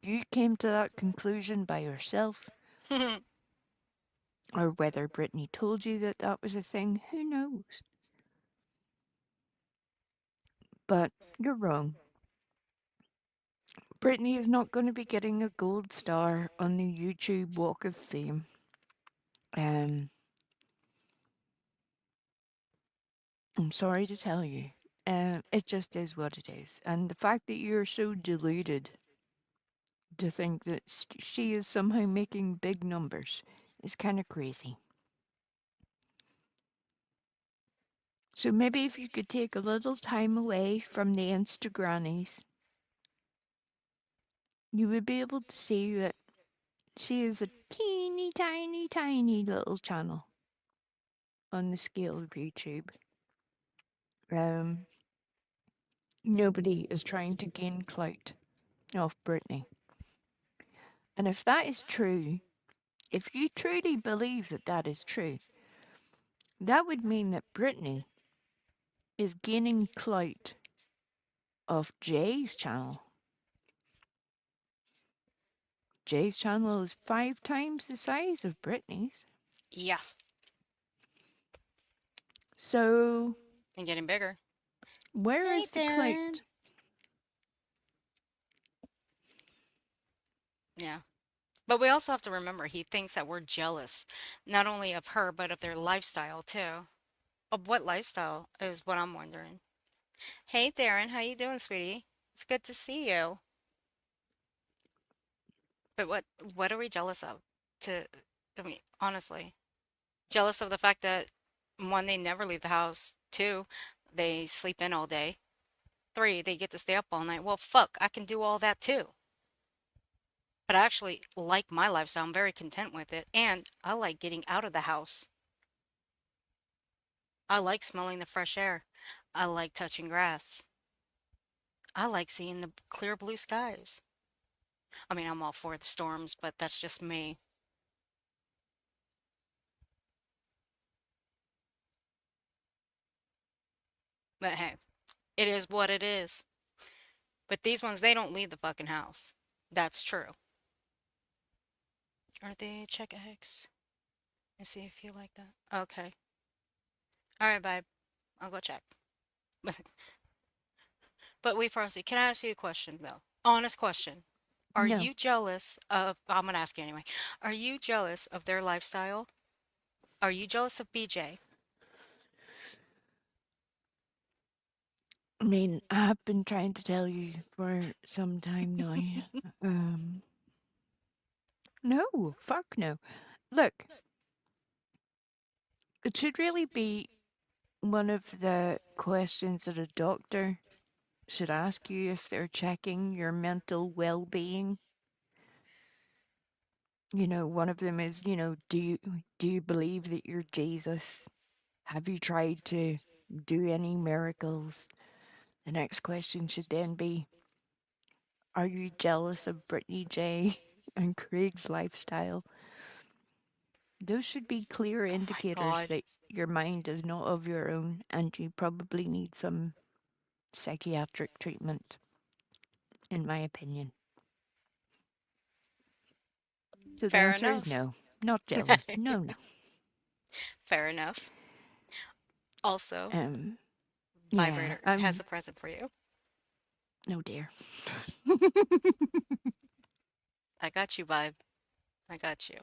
[SPEAKER 7] you came to that conclusion by yourself, or whether Brittany told you that that was a thing, who knows? But you're wrong. Brittany is not going to be getting a gold star on the YouTube Walk of Fame. I'm sorry to tell you. It just is what it is. And the fact that you're so deluded to think that she is somehow making big numbers is kind of crazy. So maybe if you could take a little time away from the Instagrannies, you would be able to see that she is a teeny tiny tiny little channel on the scale of YouTube. Nobody is trying to gain clout off Brittany. And if that is true, if you truly believe that that is true, that would mean that Brittany is gaining clout off Jay's channel. Jay's channel is 5 times the size of Brittany's.
[SPEAKER 2] Yeah.
[SPEAKER 7] So,
[SPEAKER 2] And getting bigger.
[SPEAKER 7] where
[SPEAKER 2] Hey,
[SPEAKER 7] is the
[SPEAKER 2] Darren.
[SPEAKER 7] clout?
[SPEAKER 2] Yeah. But we also have to remember he thinks that we're jealous, not only of her, but of their lifestyle too. Of what lifestyle is what I'm wondering. Hey, Darren, how you doing, sweetie? It's good to see you. But what are we jealous of? I mean, honestly, jealous of the fact that one, they never leave the house. Two, they sleep in all day. Three, they get to stay up all night. Well, fuck, I can do all that too. But I actually like my lifestyle. I'm very content with it. And I like getting out of the house. I like smelling the fresh air. I like touching grass. I like seeing the clear blue skies. I mean, I'm all for the storms, but that's just me. But hey, it is what it is. But these ones, they don't leave the fucking house. That's true. Are they check eggs? Let's see if you like that. Okay. All right, babe. I'll go check. But we Frosty, can I ask you a question though? Honest question. Are
[SPEAKER 7] No.
[SPEAKER 2] you jealous of, I'm gonna ask you anyway. Are you jealous of their lifestyle? Are you jealous of BJ?
[SPEAKER 7] I mean, I've been trying to tell you for some time now. No, fuck no. Look, it should really be one of the questions that a doctor should ask you if they're checking your mental well-being. You know, one of them is, do you believe that you're Jesus? Have you tried to do any miracles? The next question should then be, are you jealous of Brittney J and Craig's lifestyle? Those should be clear
[SPEAKER 2] Oh my
[SPEAKER 7] indicators
[SPEAKER 2] God.
[SPEAKER 7] that your mind is not of your own and you probably need some psychiatric treatment, in my opinion. So the
[SPEAKER 2] Fair
[SPEAKER 7] answer is
[SPEAKER 2] enough.
[SPEAKER 7] no, not jealous. No, no.
[SPEAKER 2] Fair enough. Also,
[SPEAKER 7] Yeah,
[SPEAKER 2] Vibrator has a present for you.
[SPEAKER 7] no dear.
[SPEAKER 2] I got you, Vibe. I got you.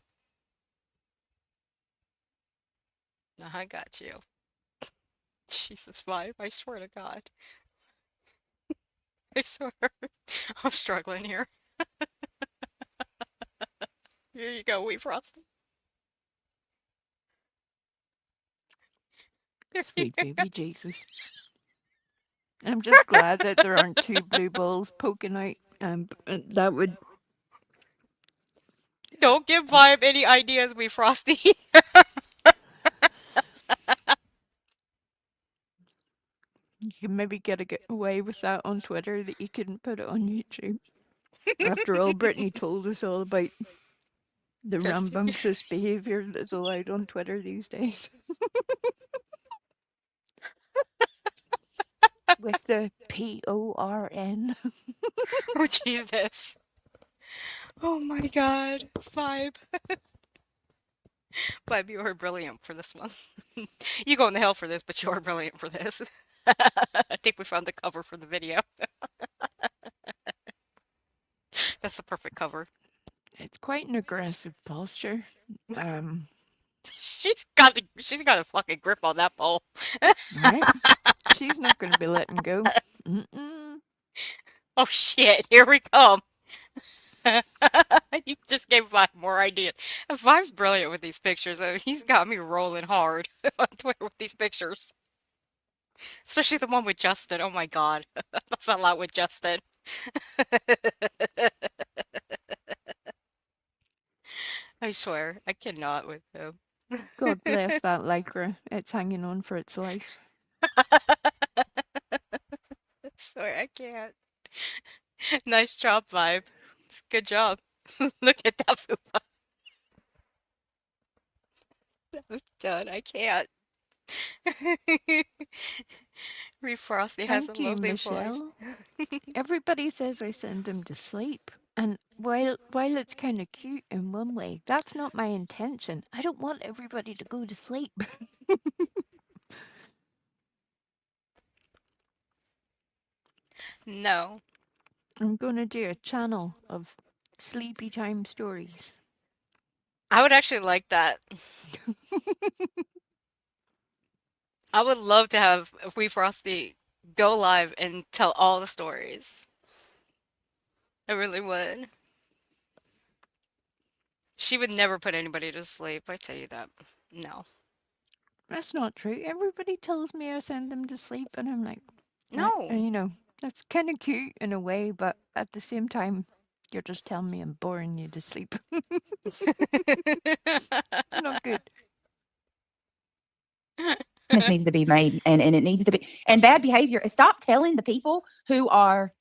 [SPEAKER 2] I got you. Jesus, Vibe. I swear to God. I swear. I'm struggling here. Here you go, Wee Frosty.
[SPEAKER 7] Sweet baby Jesus. I'm just glad that there aren't two blue balls poking out. That would.
[SPEAKER 2] Don't give Vibe any ideas, Wee Frosty.
[SPEAKER 7] You can maybe get away with that on Twitter, that you couldn't put it on YouTube. After all, Brittany told us all about the
[SPEAKER 2] Just
[SPEAKER 7] rambunctious behaviour that's allowed on Twitter these days. With the PORN.
[SPEAKER 2] Oh, Jesus. Oh my god. Vibe. Vibe, you are brilliant for this one. You going to hell for this, but you are brilliant for this. I think we found the cover for the video. That's the perfect cover.
[SPEAKER 7] It's quite an aggressive posture.
[SPEAKER 2] She's got a fucking grip on that pole.
[SPEAKER 7] Right? She's not going to be letting go. Mm-mm.
[SPEAKER 2] Oh shit, here we come. You just gave Vibe more ideas. Vibe's brilliant with these pictures. I mean, he's got me rolling hard on Twitter with these pictures. Especially the one with Justin. Oh my god. I fell out with Justin. I swear, I cannot with him.
[SPEAKER 7] God bless that lycra. It's hanging on for its life.
[SPEAKER 2] I swear, I can't. Nice job, Vibe. Good job. Look at that fupa. I'm done. I can't. Refrosty has a
[SPEAKER 7] Thank you,
[SPEAKER 2] lovely voice.
[SPEAKER 7] Michelle. Everybody says I send them to sleep. And while it's kind of cute in one way, that's not my intention. I don't want everybody to go to sleep.
[SPEAKER 2] No.
[SPEAKER 7] I'm going to do a channel of sleepy time stories.
[SPEAKER 2] I would actually like that. I would love to have Wee Frosty go live and tell all the stories. I really would. She would never put anybody to sleep, I tell you that. No.
[SPEAKER 7] That's not true. Everybody tells me I send them to sleep, and I'm like,
[SPEAKER 2] No.
[SPEAKER 7] and you know, that's kind of cute in a way, but at the same time, you're just telling me I'm boring you to sleep. It's not good.
[SPEAKER 4] This needs to be made, and it needs to be, and bad behavior. Stop telling the people who are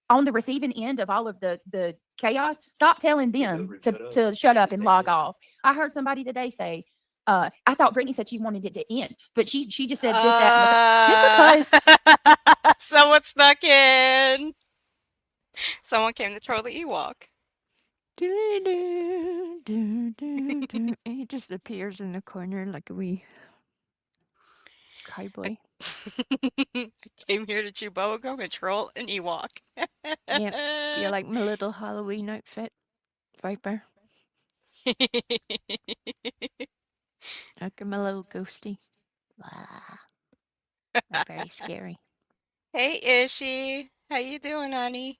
[SPEAKER 4] on the receiving end of all of the chaos. Stop telling them to shut up and log off. I heard somebody today say, I thought Brittany said she wanted it to end, but she just said this, that, just because.
[SPEAKER 2] Someone snuck in. Someone came to troll the Ewok.
[SPEAKER 7] He just appears in the corner like a wee cowboy.
[SPEAKER 2] I came here to chew bubblegum and troll an Ewok.
[SPEAKER 7] Yep. Do you like my little Halloween outfit, Viper? Look at my little ghosty. Wow. They're very scary.
[SPEAKER 2] Hey, Ishi. How you doing, honey?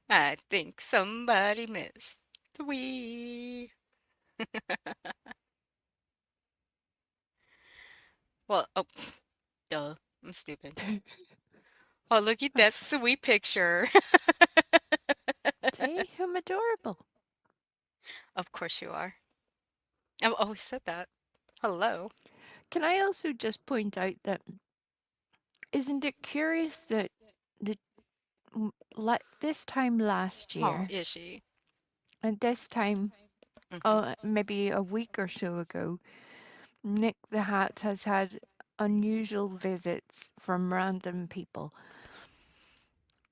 [SPEAKER 2] I think somebody missed the wee. Well, oh, duh. I'm stupid. Oh, look at that sweet picture.
[SPEAKER 7] See, I'm adorable.
[SPEAKER 2] Of course you are. I've always said that. Hello.
[SPEAKER 7] Can I also just point out that isn't it curious that this time last
[SPEAKER 2] Oh,
[SPEAKER 7] year
[SPEAKER 2] Ishi.
[SPEAKER 7] and this time maybe a week or so ago, Nick the Hat has had unusual visits from random people.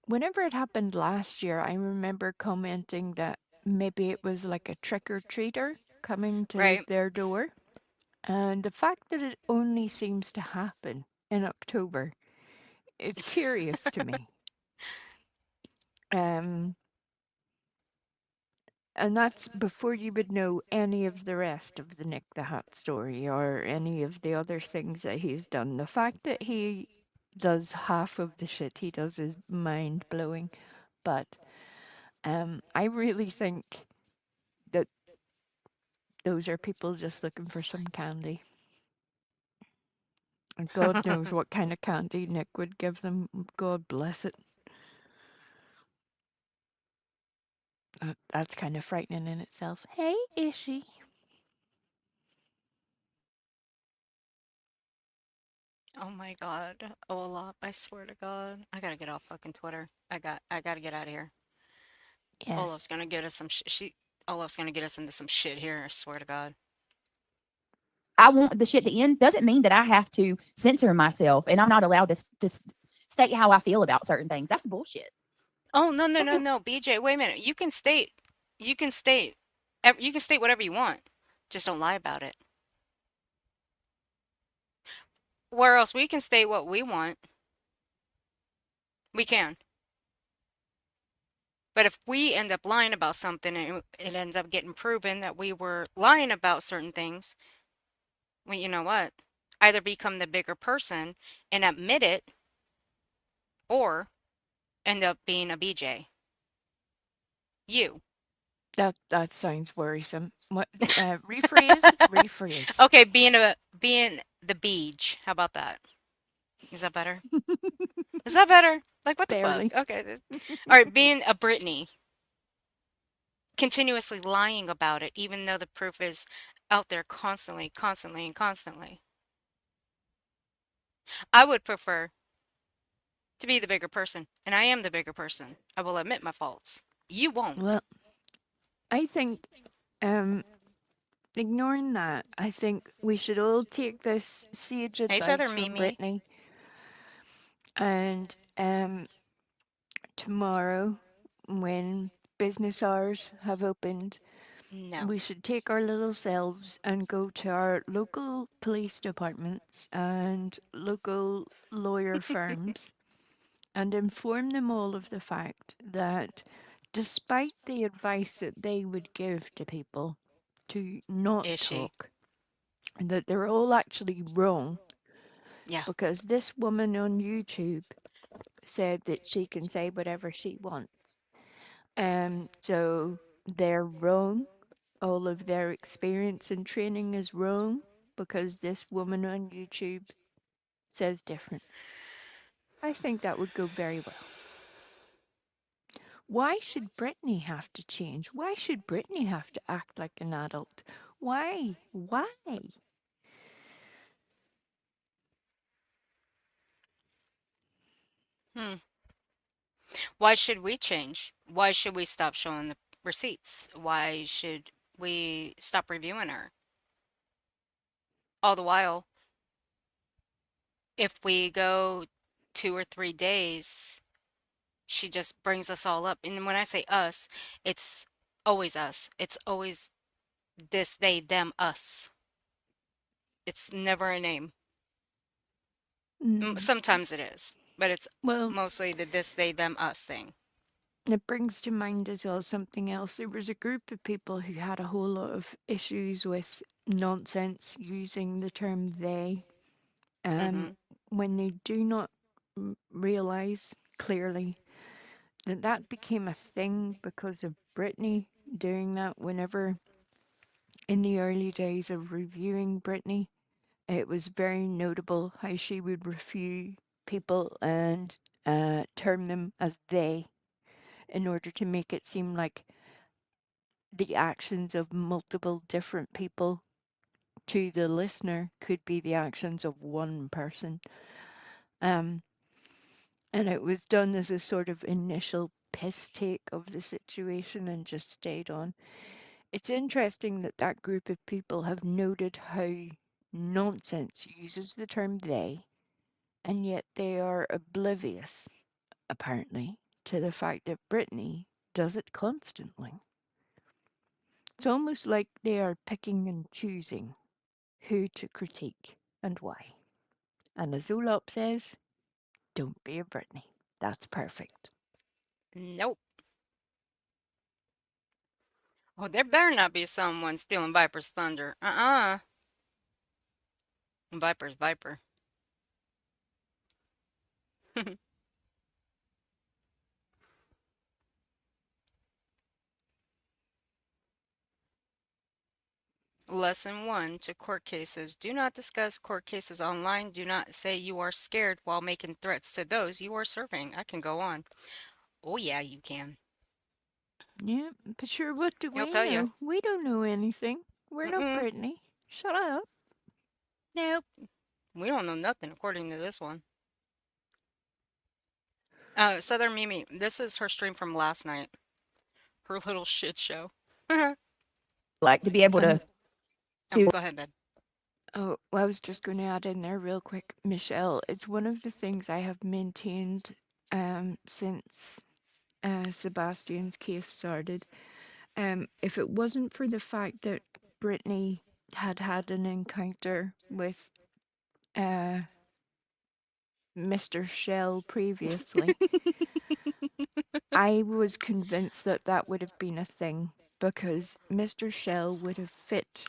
[SPEAKER 7] Whenever it happened last year, I remember commenting that maybe it was like a trick-or-treater coming to their door. And the fact that it only seems to happen in October, it's curious to me. And that's before you would know any of the rest of the Nick the Hat story or any of the other things that he's done. The fact that he does half of the shit he does is mind-blowing. But I really think that those are people just looking for some candy. And God knows what kind of candy Nick would give them. God bless it. That's kind of frightening in itself. Hey, Ishi.
[SPEAKER 2] Oh my God. Olaf, I swear to God. I gotta get off fucking Twitter. I gotta get out of here.
[SPEAKER 7] Yes.
[SPEAKER 2] Olaf's gonna get us some Olaf's gonna get us into some shit here, I swear to God.
[SPEAKER 4] I want the shit to end doesn't mean that I have to censor myself and I'm not allowed to state how I feel about certain things. That's bullshit.
[SPEAKER 2] Oh, no, no, no, no, BJ, wait a minute. You can state, you can state, you can state whatever you want. Just don't lie about it. Where else we can state what we want. We can. But if we end up lying about something and it ends up getting proven that we were lying about certain things, well, you know what? Either become the bigger person and admit it, or end up being a BJ. You.
[SPEAKER 7] That sounds worrisome. What? Rephrase. Rephrase.
[SPEAKER 2] Okay, being the beach. How about that? Is that better? Is that better? Like, what the
[SPEAKER 7] Barely.
[SPEAKER 2] fuck? Okay. All right, being a Brittney. Continuously lying about it, even though the proof is out there constantly, constantly, and constantly. I would prefer to be the bigger person, and I am the bigger person. I will admit my faults. You won't.
[SPEAKER 7] Well, I think, ignoring that, I think we should all take this sage
[SPEAKER 2] Hey,
[SPEAKER 7] advice
[SPEAKER 2] Southern
[SPEAKER 7] from
[SPEAKER 2] Mimi.
[SPEAKER 7] Brittney, and tomorrow, when business hours have opened,
[SPEAKER 2] No.
[SPEAKER 7] we should take our little selves and go to our local police departments and local lawyer firms and inform them all of the fact that despite the advice that they would give to people to not
[SPEAKER 2] Is she?
[SPEAKER 7] talk, and that they're all actually wrong,
[SPEAKER 2] Yeah.
[SPEAKER 7] because this woman on YouTube said that she can say whatever she wants. So they're wrong. All of their experience and training is wrong because this woman on YouTube says different. I think that would go very well. Why should Brittney have to change? Why should Brittney have to act like an adult? Why? Why?
[SPEAKER 2] Why should we change? Why should we stop showing the receipts? Why should we stop reviewing her? All the while, if we go 2 or 3 days, she just brings us all up. And when I say us, it's always us. It's always this, they, them, us. It's never a name. Sometimes it is, but it's
[SPEAKER 7] Well,
[SPEAKER 2] mostly the this, they, them, us thing.
[SPEAKER 7] it brings to mind as well something else. There was a group of people who had a whole lot of issues with nonsense using the term they. When they do not realize clearly that that became a thing because of Brittney doing that whenever in the early days of reviewing Brittney, it was very notable how she would review people and term them as they in order to make it seem like the actions of multiple different people to the listener could be the actions of one person. And it was done as a sort of initial piss take of the situation and just stayed on. It's interesting that that group of people have noted how nonsense uses the term they, and yet they are oblivious, apparently, to the fact that Brittney does it constantly. It's almost like they are picking and choosing who to critique and why. And as Olop says, don't be a Brittney. That's perfect.
[SPEAKER 2] Nope. Oh, there better not be someone stealing Viper's thunder. Viper's Viper. Lesson 1 to court cases. Do not discuss court cases online. Do not say you are scared while making threats to those you are serving. I can go on. Oh, yeah, you can.
[SPEAKER 7] Yeah, but sure, what do
[SPEAKER 2] He'll
[SPEAKER 7] we
[SPEAKER 2] tell
[SPEAKER 7] know?
[SPEAKER 2] you.
[SPEAKER 7] We don't know anything. We're not Brittney. Shut up.
[SPEAKER 2] Nope. We don't know nothing according to this one. Southern Mimi, this is her stream from last night. Her little shit show.
[SPEAKER 4] Like to be able to
[SPEAKER 2] Go ahead, babe.
[SPEAKER 7] Oh, well, I was just going to add in there real quick, Michelle. It's one of the things I have maintained since Sebastian's case started. If it wasn't for the fact that Brittany had had an encounter with Mr. Shell previously, I was convinced that that would have been a thing because Mr. Shell would have fit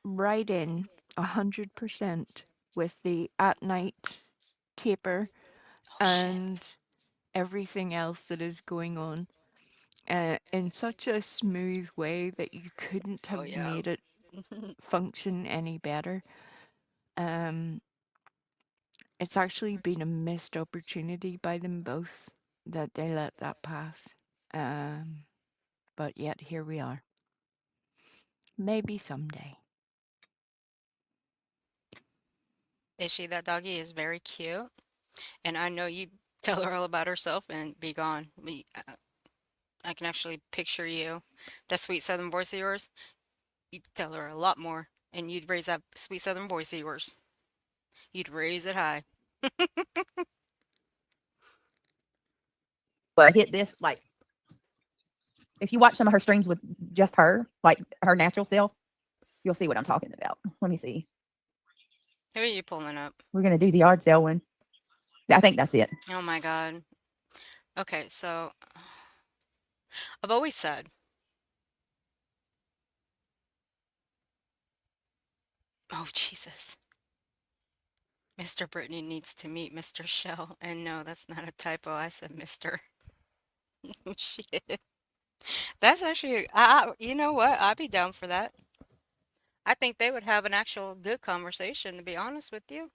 [SPEAKER 7] right in 100% with the at night caper
[SPEAKER 2] Oh shit.
[SPEAKER 7] and everything else that is going on in such a smooth way that you couldn't
[SPEAKER 2] Oh
[SPEAKER 7] have
[SPEAKER 2] yeah.
[SPEAKER 7] made it function any better. It's actually been a missed opportunity by them both that they let that pass. But yet here we are. Maybe someday.
[SPEAKER 2] Ishi, that doggy is very cute, and I know you tell her all about herself and be gone. I can actually picture you, that sweet southern voice of yours. You'd tell her a lot more, and you'd raise that sweet southern voice of yours. You'd raise it high.
[SPEAKER 4] But hit this, like, if you watch some of her streams with just her, like her natural self, you'll see what I'm talking about. Let me see.
[SPEAKER 2] Who are you pulling up?
[SPEAKER 4] We're gonna do the yard sale one. I think that's it.
[SPEAKER 2] Oh my God. Okay, so I've always said, oh Jesus, Mr. Brittany needs to meet Mr. Shell. And no, that's not a typo. I said Mr. Oh, shit. That's actually, you know what? I'd be down for that. I think they would have an actual good conversation, to be honest with you.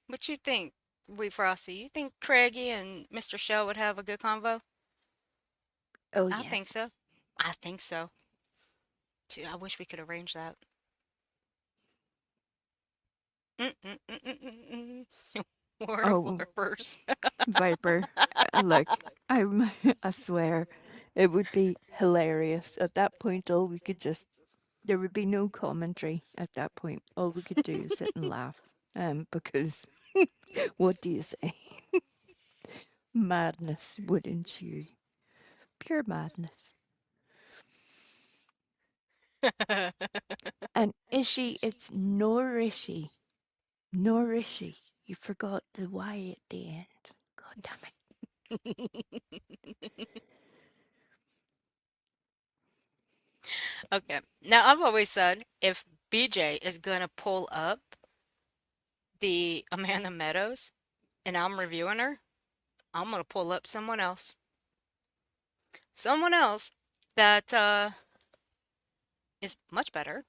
[SPEAKER 2] What you think, Wee Frosty? You think Craigie and Mr. Shell would have a good convo?
[SPEAKER 7] Oh,
[SPEAKER 2] I think
[SPEAKER 7] yes.
[SPEAKER 2] so. I think so. Too. I wish we could arrange that. War of
[SPEAKER 7] Oh,
[SPEAKER 2] Warpers.
[SPEAKER 7] Viper. Look, I swear, it would be hilarious. At that point, all we could just, there would be no commentary at that point. All we could do is sit and laugh. Because, what do you say? Madness would ensue. Pure madness. And Ishi, it's Norishi. Norishi. You forgot the Y at the end. God damn it.
[SPEAKER 2] Okay. Now, I've always said if BJ is gonna pull up the Amanda Meadows and I'm reviewing her, I'm gonna pull up someone else. Someone else that is much better,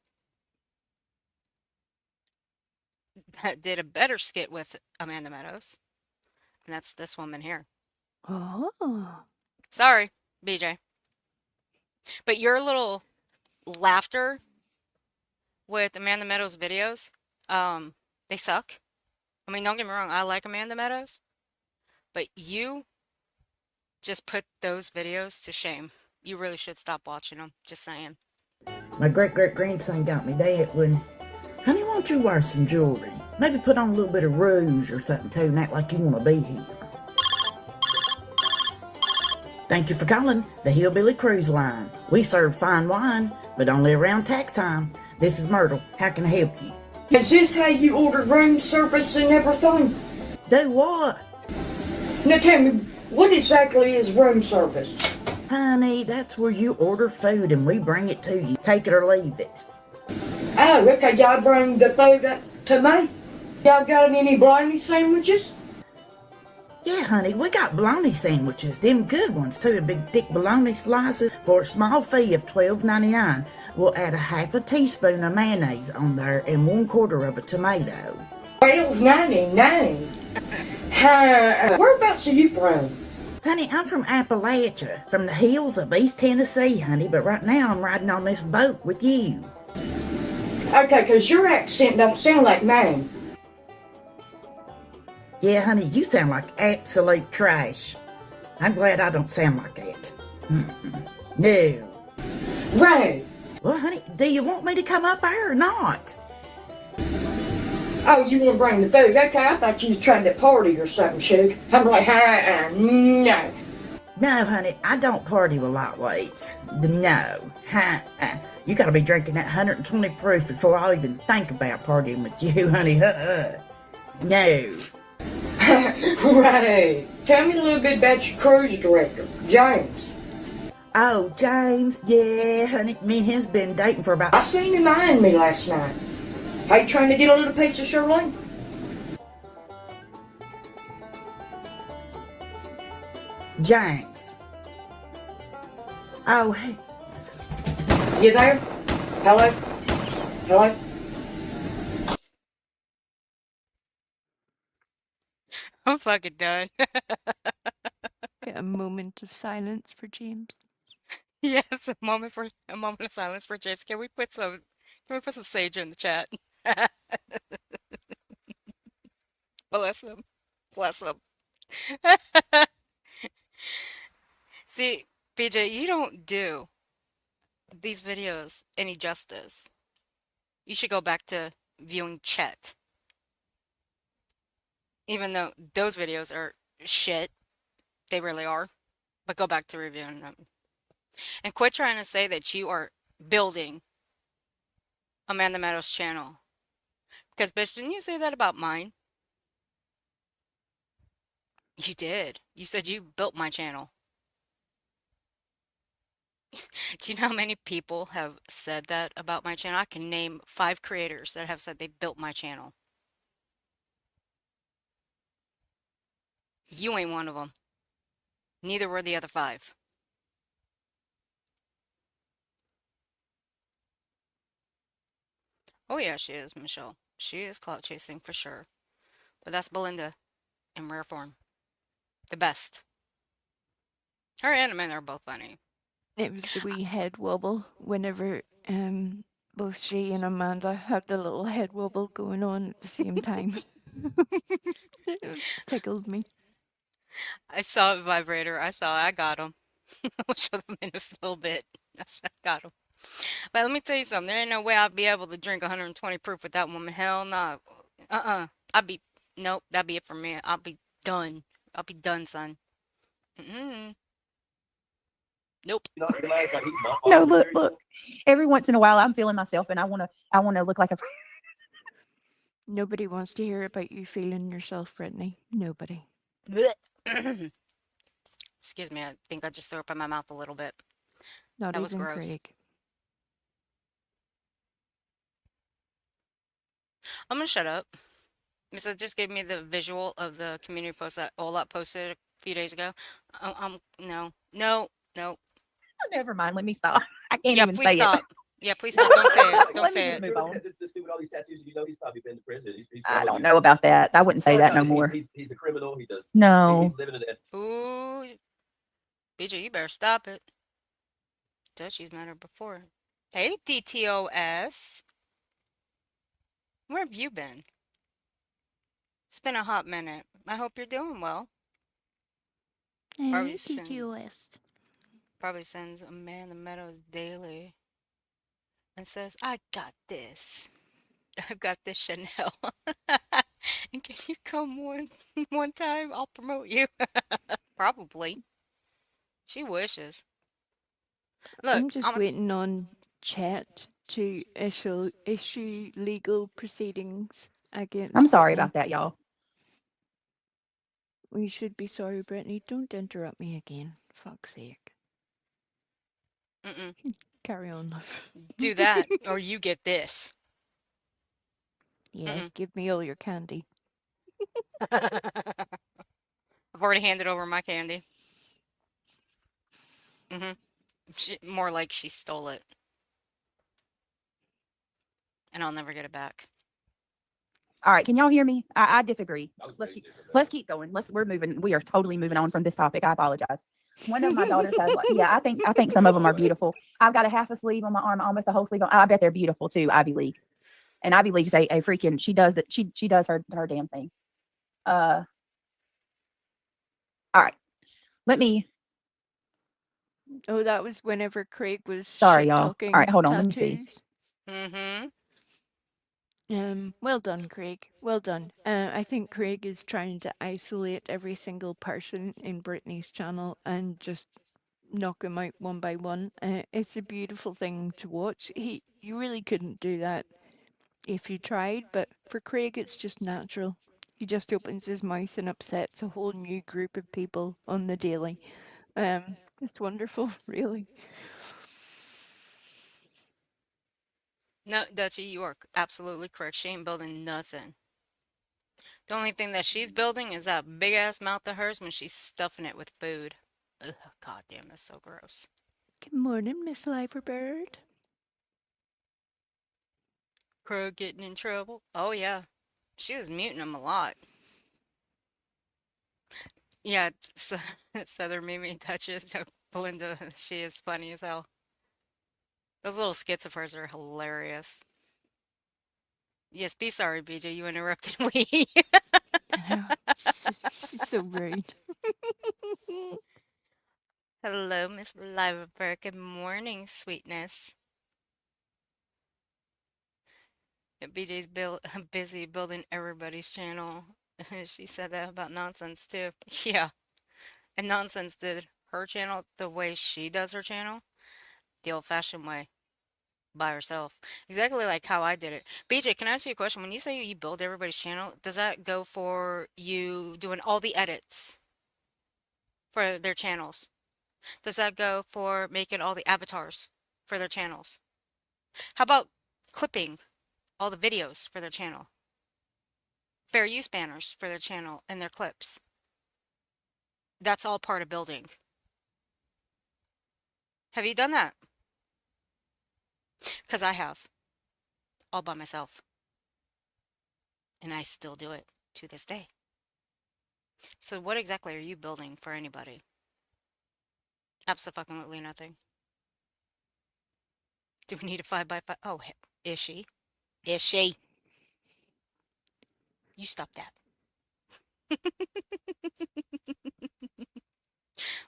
[SPEAKER 2] that did a better skit with Amanda Meadows, and that's this woman here.
[SPEAKER 7] Oh.
[SPEAKER 2] Sorry, BJ. But your little laughter with Amanda Meadows videos, they suck. I mean, don't get me wrong, I like Amanda Meadows, but you just put those videos to shame. You really should stop watching them. Just saying.
[SPEAKER 14] My great-great-grandson got me that when, honey, why don't you wear some jewelry? Maybe put on a little bit of rouge or something too and act like you want to be here. Thank you for calling the Hillbilly Cruise Line. We serve fine wine, but only around tax time. This is Myrtle. How can I help you?
[SPEAKER 15] Is this how you order room service and everything?
[SPEAKER 14] Do what?
[SPEAKER 15] Now tell me, what exactly is room service?
[SPEAKER 14] Honey, that's where you order food and we bring it to you. Take it or leave it.
[SPEAKER 15] Oh, okay, y'all bring the food up to me? Y'all got any bologna sandwiches?
[SPEAKER 14] Yeah, honey, we got bologna sandwiches. Them good ones too. The big thick bologna slices for a small fee of $12.99. We'll add a half a teaspoon of mayonnaise on there and 1/4 of a tomato.
[SPEAKER 15] $12.99. Whereabouts are you from?
[SPEAKER 14] Honey, I'm from Appalachia, from the hills of East Tennessee, honey, but right now I'm riding on this boat with you.
[SPEAKER 15] Okay, 'cause your accent don't sound like mine.
[SPEAKER 14] Yeah, honey, you sound like absolute trash. I'm glad I don't sound like that. No.
[SPEAKER 15] Right.
[SPEAKER 14] Well, honey, do you want me to come up there or not?
[SPEAKER 15] Oh, you want to bring the food? Okay, I thought you was trying to party or something, Suge. I'm like, no.
[SPEAKER 14] No, honey, I don't party with lightweights. No. You gotta be drinking that 120 proof before I'll even think about partying with you, honey. No.
[SPEAKER 15] Right. Tell me a little bit about your cruise director, James.
[SPEAKER 14] Oh, James, yeah, honey, me and him's been dating for about...
[SPEAKER 15] I seen him eyeing me last night. Are you trying to get a little piece of Shirley?
[SPEAKER 14] James. Oh, hey.
[SPEAKER 15] You there? Hello? Hello?
[SPEAKER 2] I'm fucking done.
[SPEAKER 7] Get a moment of silence for James.
[SPEAKER 2] Yes, a moment of silence for James. Can we put some sage in the chat? Bless him. Bless him. See, BJ, you don't do these videos any justice. You should go back to viewing Chet. Even though those videos are shit, they really are. But go back to reviewing them. And quit trying to say that you are building Amanda Meadows' channel. Because, bitch, didn't you say that about mine? You did. You said you built my channel. Do you know how many people have said that about my channel? I can name 5 creators that have said they built my channel. You ain't one of them. Neither were the other 5. Oh yeah, she is, Michelle. She is clout chasing for sure. But that's Belinda in rare form. The best. Her and Amanda are both funny.
[SPEAKER 7] It was the wee head wobble whenever both she and Amanda had the little head wobble going on at the same time. It tickled me.
[SPEAKER 2] I saw it vibrator. I got him. I'll show them in a little bit. I got him. But let me tell you something. There ain't no way I'd be able to drink 120 proof with that woman. Hell no. Nope, that'd be it for me. I'll be done. I'll be done, son. Nope.
[SPEAKER 4] No, look. Every once in a while, I'm feeling myself, and I wanna look like a.
[SPEAKER 7] Nobody wants to hear about you feeling yourself, Brittney. Nobody.
[SPEAKER 2] Excuse me. I think I just threw up in my mouth a little bit.
[SPEAKER 7] Not
[SPEAKER 2] That was
[SPEAKER 7] even
[SPEAKER 2] gross.
[SPEAKER 7] Craig.
[SPEAKER 2] I'm gonna shut up. Because it just gave me the visual of the community post that Ola posted a few days ago. No.
[SPEAKER 4] Oh, never mind. Let me stop. I can't
[SPEAKER 2] Yeah,
[SPEAKER 4] even
[SPEAKER 2] please
[SPEAKER 4] say
[SPEAKER 2] stop.
[SPEAKER 4] it.
[SPEAKER 2] Yeah, please stop. Don't say it. Don't
[SPEAKER 4] Let me
[SPEAKER 2] say
[SPEAKER 4] just
[SPEAKER 2] it.
[SPEAKER 4] move on.
[SPEAKER 13] This dude with all these tattoos, you know, he's probably been to prison. He's
[SPEAKER 4] I don't
[SPEAKER 13] probably-
[SPEAKER 4] know about that. I wouldn't say that no
[SPEAKER 13] he's-
[SPEAKER 4] more.
[SPEAKER 13] He's a criminal. He does.
[SPEAKER 4] No.
[SPEAKER 13] He's living in the.
[SPEAKER 2] Ooh, BJ, you better stop it. Dutchie's met her before. Hey, DTOS. Where have you been? It's been a hot minute. I hope you're doing well.
[SPEAKER 7] Hey, TTOS.
[SPEAKER 2] Probably sends Amanda Meadows daily and says, I got this. I've got this Chanel. And can you come one time? I'll promote you. Probably. She wishes. Look,
[SPEAKER 7] I'm just waiting on Chet to issue legal proceedings against
[SPEAKER 4] I'm sorry
[SPEAKER 7] Brittney.
[SPEAKER 4] about that, y'all.
[SPEAKER 7] We should be sorry, Brittney. Don't interrupt me again. Fuck's sake. Carry on, love.
[SPEAKER 2] do that or you get this.
[SPEAKER 7] Yeah, give me all your candy.
[SPEAKER 2] I've already handed over my candy. More like she stole it. And I'll never get it back.
[SPEAKER 4] All right, can y'all hear me? I disagree. Let's keep going. We're moving. We are totally moving on from this topic. I apologize. One of my daughters has I think some of them are beautiful. I've got a half a sleeve on my arm, almost a whole sleeve on. I bet they're beautiful too, Ivy League. And Ivy League's a freaking she does her damn thing. All right. Let me
[SPEAKER 7] Oh, that was whenever Craig was
[SPEAKER 4] Sorry,
[SPEAKER 7] shit
[SPEAKER 4] y'all. All
[SPEAKER 7] talking
[SPEAKER 4] right, hold on. Let me see.
[SPEAKER 7] tattoos.
[SPEAKER 2] Mm-hmm.
[SPEAKER 7] Well done, Craig. Well done. I think Craig is trying to isolate every single person in Brittany's channel and just knock them out one by one. It's a beautiful thing to watch. You really couldn't do that if you tried, but for Craig, it's just natural. He just opens his mouth and upsets a whole new group of people on the daily. It's wonderful, really.
[SPEAKER 2] No, Dutchy, you are absolutely correct. She ain't building nothing. The only thing that she's building is that big ass mouth of hers when she's stuffing it with food. Ugh, god damn, that's so gross.
[SPEAKER 7] Good morning, Miss Liverbird.
[SPEAKER 2] Crow getting in trouble. Oh yeah, she was muting him a lot. Yeah, Southern Mimi touches. So Belinda, she is funny as hell. Those little skits of hers are hilarious. Yes, be sorry, BJ. You interrupted me.
[SPEAKER 7] I know. She's so rude.
[SPEAKER 2] Hello, Miss Liveberg. Good morning, sweetness. Yeah, BJ's busy building everybody's channel. She said that about Nonsense too. Yeah, and Nonsense did her channel the way she does her channel, the old-fashioned way, by herself. Exactly like how I did it. BJ, can I ask you a question? When you say you build everybody's channel, does that go for you doing all the edits for their channels? Does that go for making all the avatars for their channels? How about clipping all the videos for their channel? Fair use banners for their channel and their clips. That's all part of building. Have you done that? Because I have, all by myself. And I still do it to this day. So what exactly are you building for anybody? Absolutely nothing. Do we need a 5x5? Oh, is she? Is she? You stop that.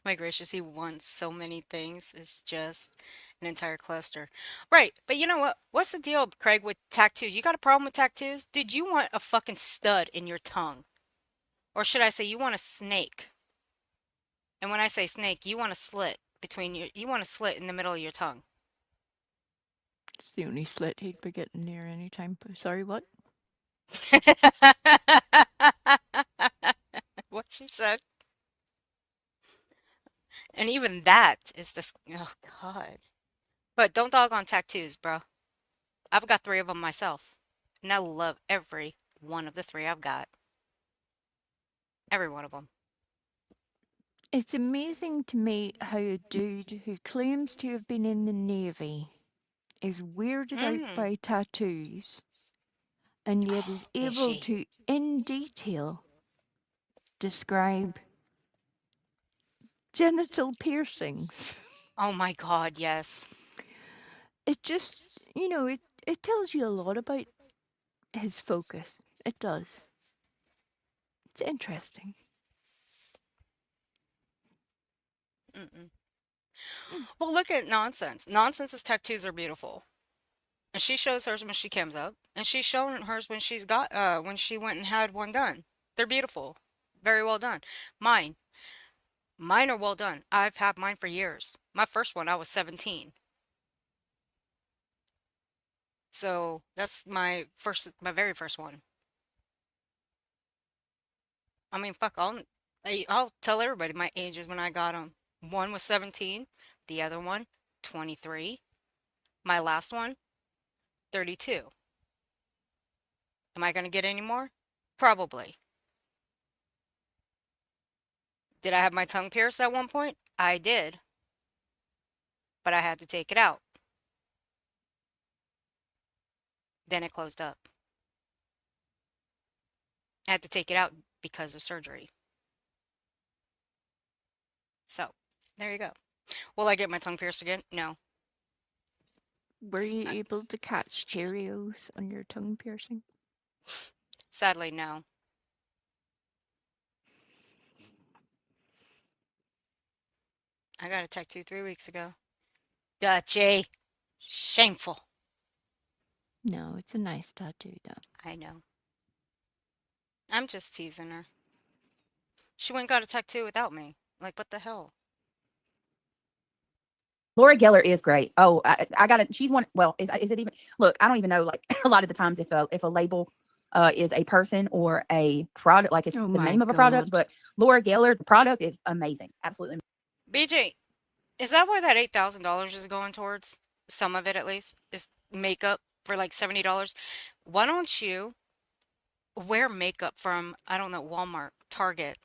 [SPEAKER 2] My gracious, he wants so many things. It's just an entire cluster. Right, but you know what? What's the deal, Craig, with tattoos? You got a problem with tattoos? Dude, you want a fucking stud in your tongue. Or should I say you want a snake? And when I say snake, you want a slit you want a slit in the middle of your tongue.
[SPEAKER 7] It's the only slit he'd be getting near any time. Sorry, what?
[SPEAKER 2] What she said. And even that is just, oh God. But don't dog on tattoos, bro. I've got 3 of them myself. And I love every one of the 3 I've got. Every one of them.
[SPEAKER 7] It's amazing to me how a dude who claims to have been in the Navy is weirded out by tattoos and yet is able to, in detail, describe genital piercings.
[SPEAKER 2] Oh my God, yes.
[SPEAKER 7] It just, it tells you a lot about his focus. It does. It's interesting.
[SPEAKER 2] Well, look at Nonsense. Nonsense's tattoos are beautiful. And she shows hers when she comes up. And she's showing hers when when she went and had one done. They're beautiful. Very well done. Mine. Mine are well done. I've had mine for years. My first one, I was 17. So that's my very first one. I mean, fuck, I'll tell everybody my ages when I got them. One was 17, the other one, 23. My last one, 32. Am I going to get any more? Probably. Did I have my tongue pierced at one point? I did. But I had to take it out. Then it closed up. I had to take it out because of surgery. So, there you go. Will I get my tongue pierced again? No.
[SPEAKER 7] Were you able to catch Cheerios on your tongue piercing?
[SPEAKER 2] Sadly, no. I got a tattoo 3 weeks ago. Dutchy. Shameful.
[SPEAKER 7] No, it's a nice tattoo, though.
[SPEAKER 2] I know. I'm just teasing her. She went and got a tattoo without me. Like, what the hell?
[SPEAKER 4] Laura Geller is great. Oh, I got it. She's one. Well, is it even? Look, I don't even know. Like a lot of the times, if a label is a person or a product, like it's
[SPEAKER 7] Oh
[SPEAKER 4] the
[SPEAKER 7] my
[SPEAKER 4] name of a product.
[SPEAKER 7] God.
[SPEAKER 4] But Laura Geller, the product is amazing. Absolutely.
[SPEAKER 2] BJ, is that where that $8,000 is going towards? Some of it, at least, is makeup for like $70. Why don't you wear makeup from, I don't know, Walmart, Target?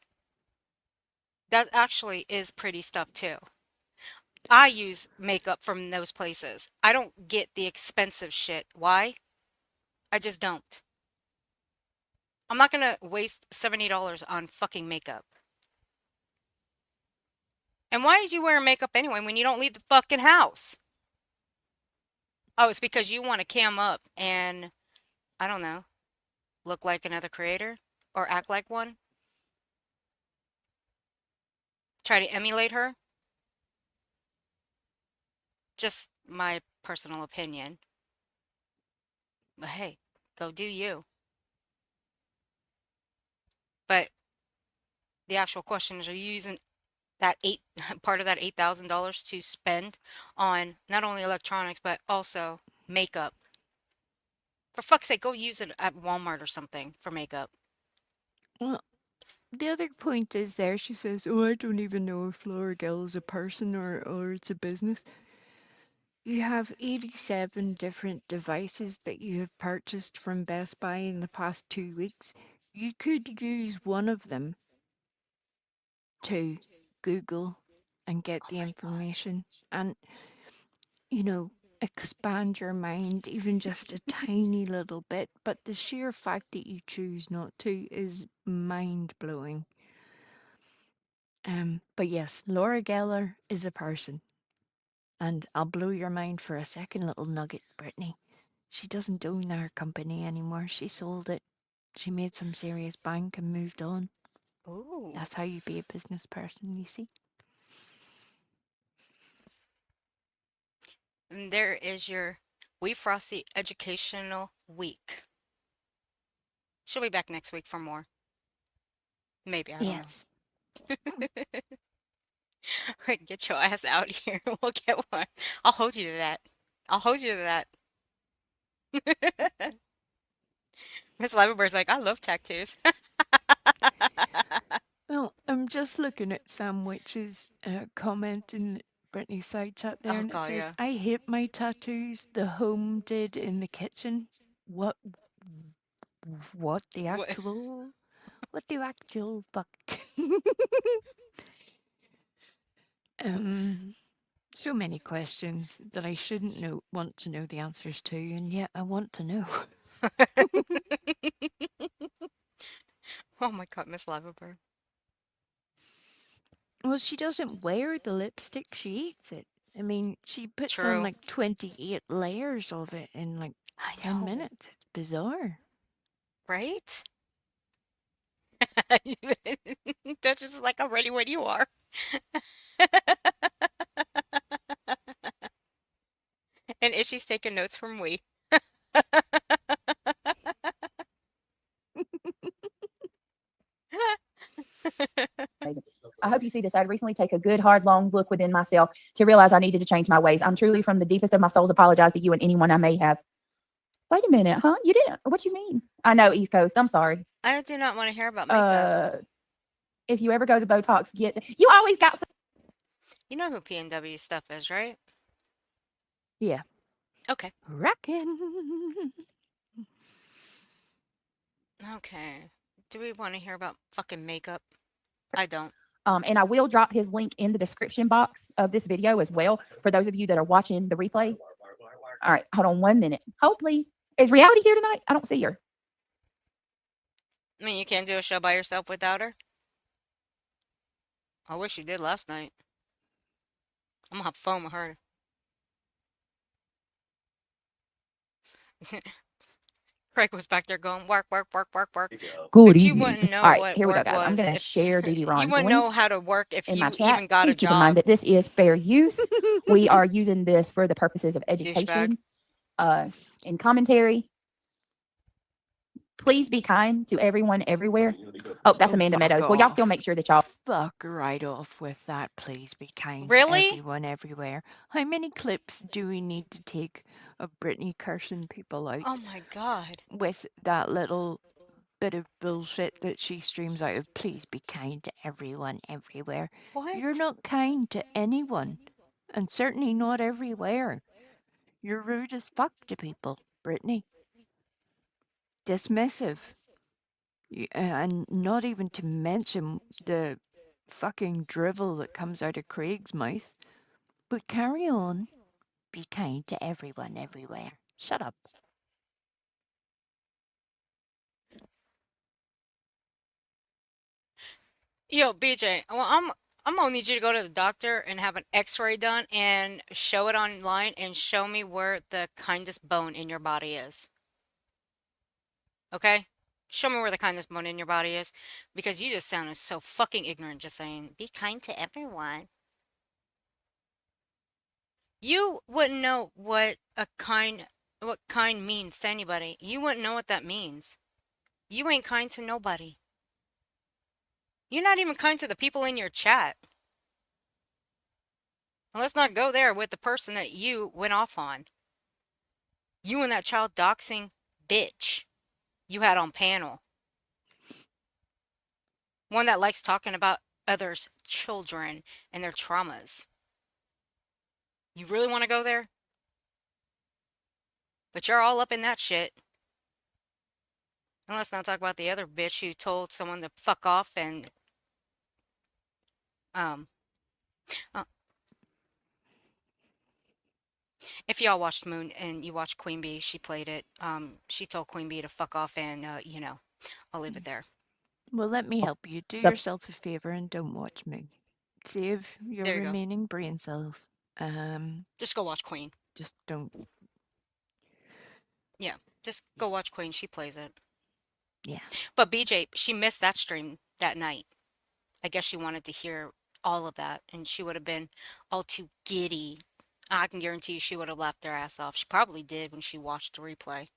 [SPEAKER 2] That actually is pretty stuff too. I use makeup from those places. I don't get the expensive shit. Why? I just don't. I'm not gonna waste $70 on fucking makeup. And why is you wearing makeup anyway when you don't leave the fucking house? Oh, it's because you want to cam up and, I don't know, look like another creator or act like one? Try to emulate her? Just my personal opinion. But hey, go do you. But the actual question is, are you using that part of that $8,000 to spend on not only electronics but also makeup? For fuck's sake, go use it at Walmart or something for makeup.
[SPEAKER 7] Well, the other point is there, she says, oh, I don't even know if Laura Gill is a person or it's a business. You have 87 different devices that you have purchased from Best Buy in the past 2 weeks. You could use one of them to Google and get the information and, you know, expand your mind even just a tiny little bit. But the sheer fact that you choose not to is mind blowing. But yes, Laura Geller is a person. And I'll blow your mind for a second, little nugget, Brittany. She doesn't own our company anymore. She sold it. She made some serious bank and moved on.
[SPEAKER 2] Ooh.
[SPEAKER 7] That's how you be a business person, you see.
[SPEAKER 2] And there is your Wee Frosty Educational Week. She'll be back next week for more. Maybe, I don't
[SPEAKER 7] Yes.
[SPEAKER 2] know. Get your ass out here. We'll get one. I'll hold you to that. I'll hold you to that. Miss Liverbird's like, I love tattoos.
[SPEAKER 7] Well, I'm just looking at Sandwich's comment in Brittany's side chat there,
[SPEAKER 2] Oh
[SPEAKER 7] and it
[SPEAKER 2] god,
[SPEAKER 7] says,
[SPEAKER 2] yeah.
[SPEAKER 7] I hate my tattoos. The home did in the kitchen. What? What the
[SPEAKER 2] What?
[SPEAKER 7] actual? What the actual fuck? So many questions that I shouldn't want to know the answers to, and yet I want to know.
[SPEAKER 2] Oh my god, Miss Liverbird.
[SPEAKER 7] Well, she doesn't wear the lipstick, she eats it. I mean, she puts on
[SPEAKER 2] True.
[SPEAKER 7] like 28 layers of it in like
[SPEAKER 2] I
[SPEAKER 7] 10
[SPEAKER 2] know,
[SPEAKER 7] minutes. It's bizarre.
[SPEAKER 2] right? Duchess is like, I'm ready when you are. And Ishy's taking notes from Wee.
[SPEAKER 4] I hope you see this. I'd recently take a good, hard, long look within myself to realize I needed to change my ways. I'm truly from the deepest of my souls apologize to you and anyone I may have. Wait a minute, huh? You didn't? What you mean? I know, East Coast. I'm sorry.
[SPEAKER 2] I do not want to hear about makeup.
[SPEAKER 4] If you ever go to Botox, you always got some.
[SPEAKER 2] You know who P&W stuff is, right?
[SPEAKER 7] Yeah.
[SPEAKER 2] Okay.
[SPEAKER 7] Rockin'.
[SPEAKER 2] Okay. Do we want to hear about fucking makeup? I don't.
[SPEAKER 4] And I will drop his link in the description box of this video as well for those of you that are watching the replay. All right, hold on 1 minute. Hold, please. Is Reality here tonight? I don't see her.
[SPEAKER 2] I mean, you can't do a show by yourself without her? I wish you did last night. I'm gonna have fun with her. Craig was back there going work, work, work, work, work.
[SPEAKER 4] Good
[SPEAKER 2] But you
[SPEAKER 4] evening.
[SPEAKER 2] wouldn't know
[SPEAKER 4] All right,
[SPEAKER 2] what
[SPEAKER 4] here we go,
[SPEAKER 2] work
[SPEAKER 4] guys. I'm
[SPEAKER 2] was
[SPEAKER 4] going to
[SPEAKER 2] if
[SPEAKER 4] share Duty
[SPEAKER 2] you
[SPEAKER 4] Ron's
[SPEAKER 2] wouldn't
[SPEAKER 4] link
[SPEAKER 2] know how to work if
[SPEAKER 4] in my
[SPEAKER 2] you
[SPEAKER 4] chat.
[SPEAKER 2] even got a
[SPEAKER 4] Please keep in mind
[SPEAKER 2] job.
[SPEAKER 4] that this is fair use. We are using this for the purposes of
[SPEAKER 2] Douchebag.
[SPEAKER 4] education and commentary. Please be kind to everyone everywhere. Oh, that's
[SPEAKER 7] Oh,
[SPEAKER 4] Amanda
[SPEAKER 7] fuck
[SPEAKER 4] Meadows. Well, y'all
[SPEAKER 7] off.
[SPEAKER 4] still make sure that y'all.
[SPEAKER 7] Fuck right off with that. Please be kind to
[SPEAKER 2] Really?
[SPEAKER 7] everyone everywhere. How many clips do we need to take of Brittany cursing people out
[SPEAKER 2] Oh my God.
[SPEAKER 7] with that little bit of bullshit that she streams out of? Please be kind to everyone everywhere. You're
[SPEAKER 2] What?
[SPEAKER 7] not kind to anyone, and certainly not everywhere. You're rude as fuck to people, Brittany. Dismissive. And not even to mention the fucking drivel that comes out of Craig's mouth. But carry on. Be kind to everyone everywhere. Shut up.
[SPEAKER 2] Yo, BJ. Well, I'm gonna need you to go to the doctor and have an X-ray done and show it online and show me where the kindest bone in your body is. Okay? Show me where the kindest bone in your body is, because you just sounded so fucking ignorant just saying, be kind to everyone. You wouldn't know what kind means to anybody. You wouldn't know what that means. You ain't kind to nobody. You're not even kind to the people in your chat. And let's not go there with the person that you went off on. You and that child doxing bitch you had on panel. One that likes talking about others' children and their traumas. You really want to go there? But you're all up in that shit. And let's not talk about the other bitch who told someone to fuck off and uh, if y'all watched Moon and you watched Queen Bee, she played it. She told Queen Bee to fuck off and I'll leave it there.
[SPEAKER 7] Well, let me help you. Do
[SPEAKER 4] So-
[SPEAKER 7] yourself a favor and don't watch me. Save your
[SPEAKER 2] There you go.
[SPEAKER 7] remaining brain cells.
[SPEAKER 2] Just go watch Queen.
[SPEAKER 7] Just don't.
[SPEAKER 2] Yeah, just go watch Queen. She plays it.
[SPEAKER 7] Yeah.
[SPEAKER 2] But BJ, she missed that stream that night. I guess she wanted to hear all of that, and she would have been all too giddy. I can guarantee you she would have laughed her ass off. She probably did when she watched the replay.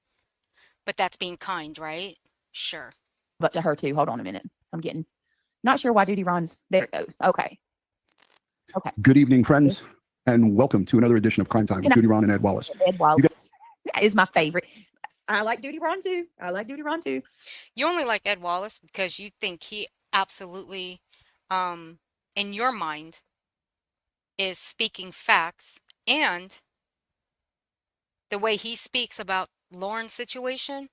[SPEAKER 2] But that's being kind, right? Sure.
[SPEAKER 4] But to her too. Hold on a minute. I'm getting not sure why Duty Ron's there. It goes. Okay. Okay.
[SPEAKER 16] Good evening, friends, and welcome to another edition of Crime Time with Duty Ron and Ed Wallace.
[SPEAKER 4] Ed Wallace is my favorite. I like Duty Ron too.
[SPEAKER 2] You only like Ed Wallace because you think he absolutely, in your mind, is speaking facts, and the way he speaks about Lauren's situation,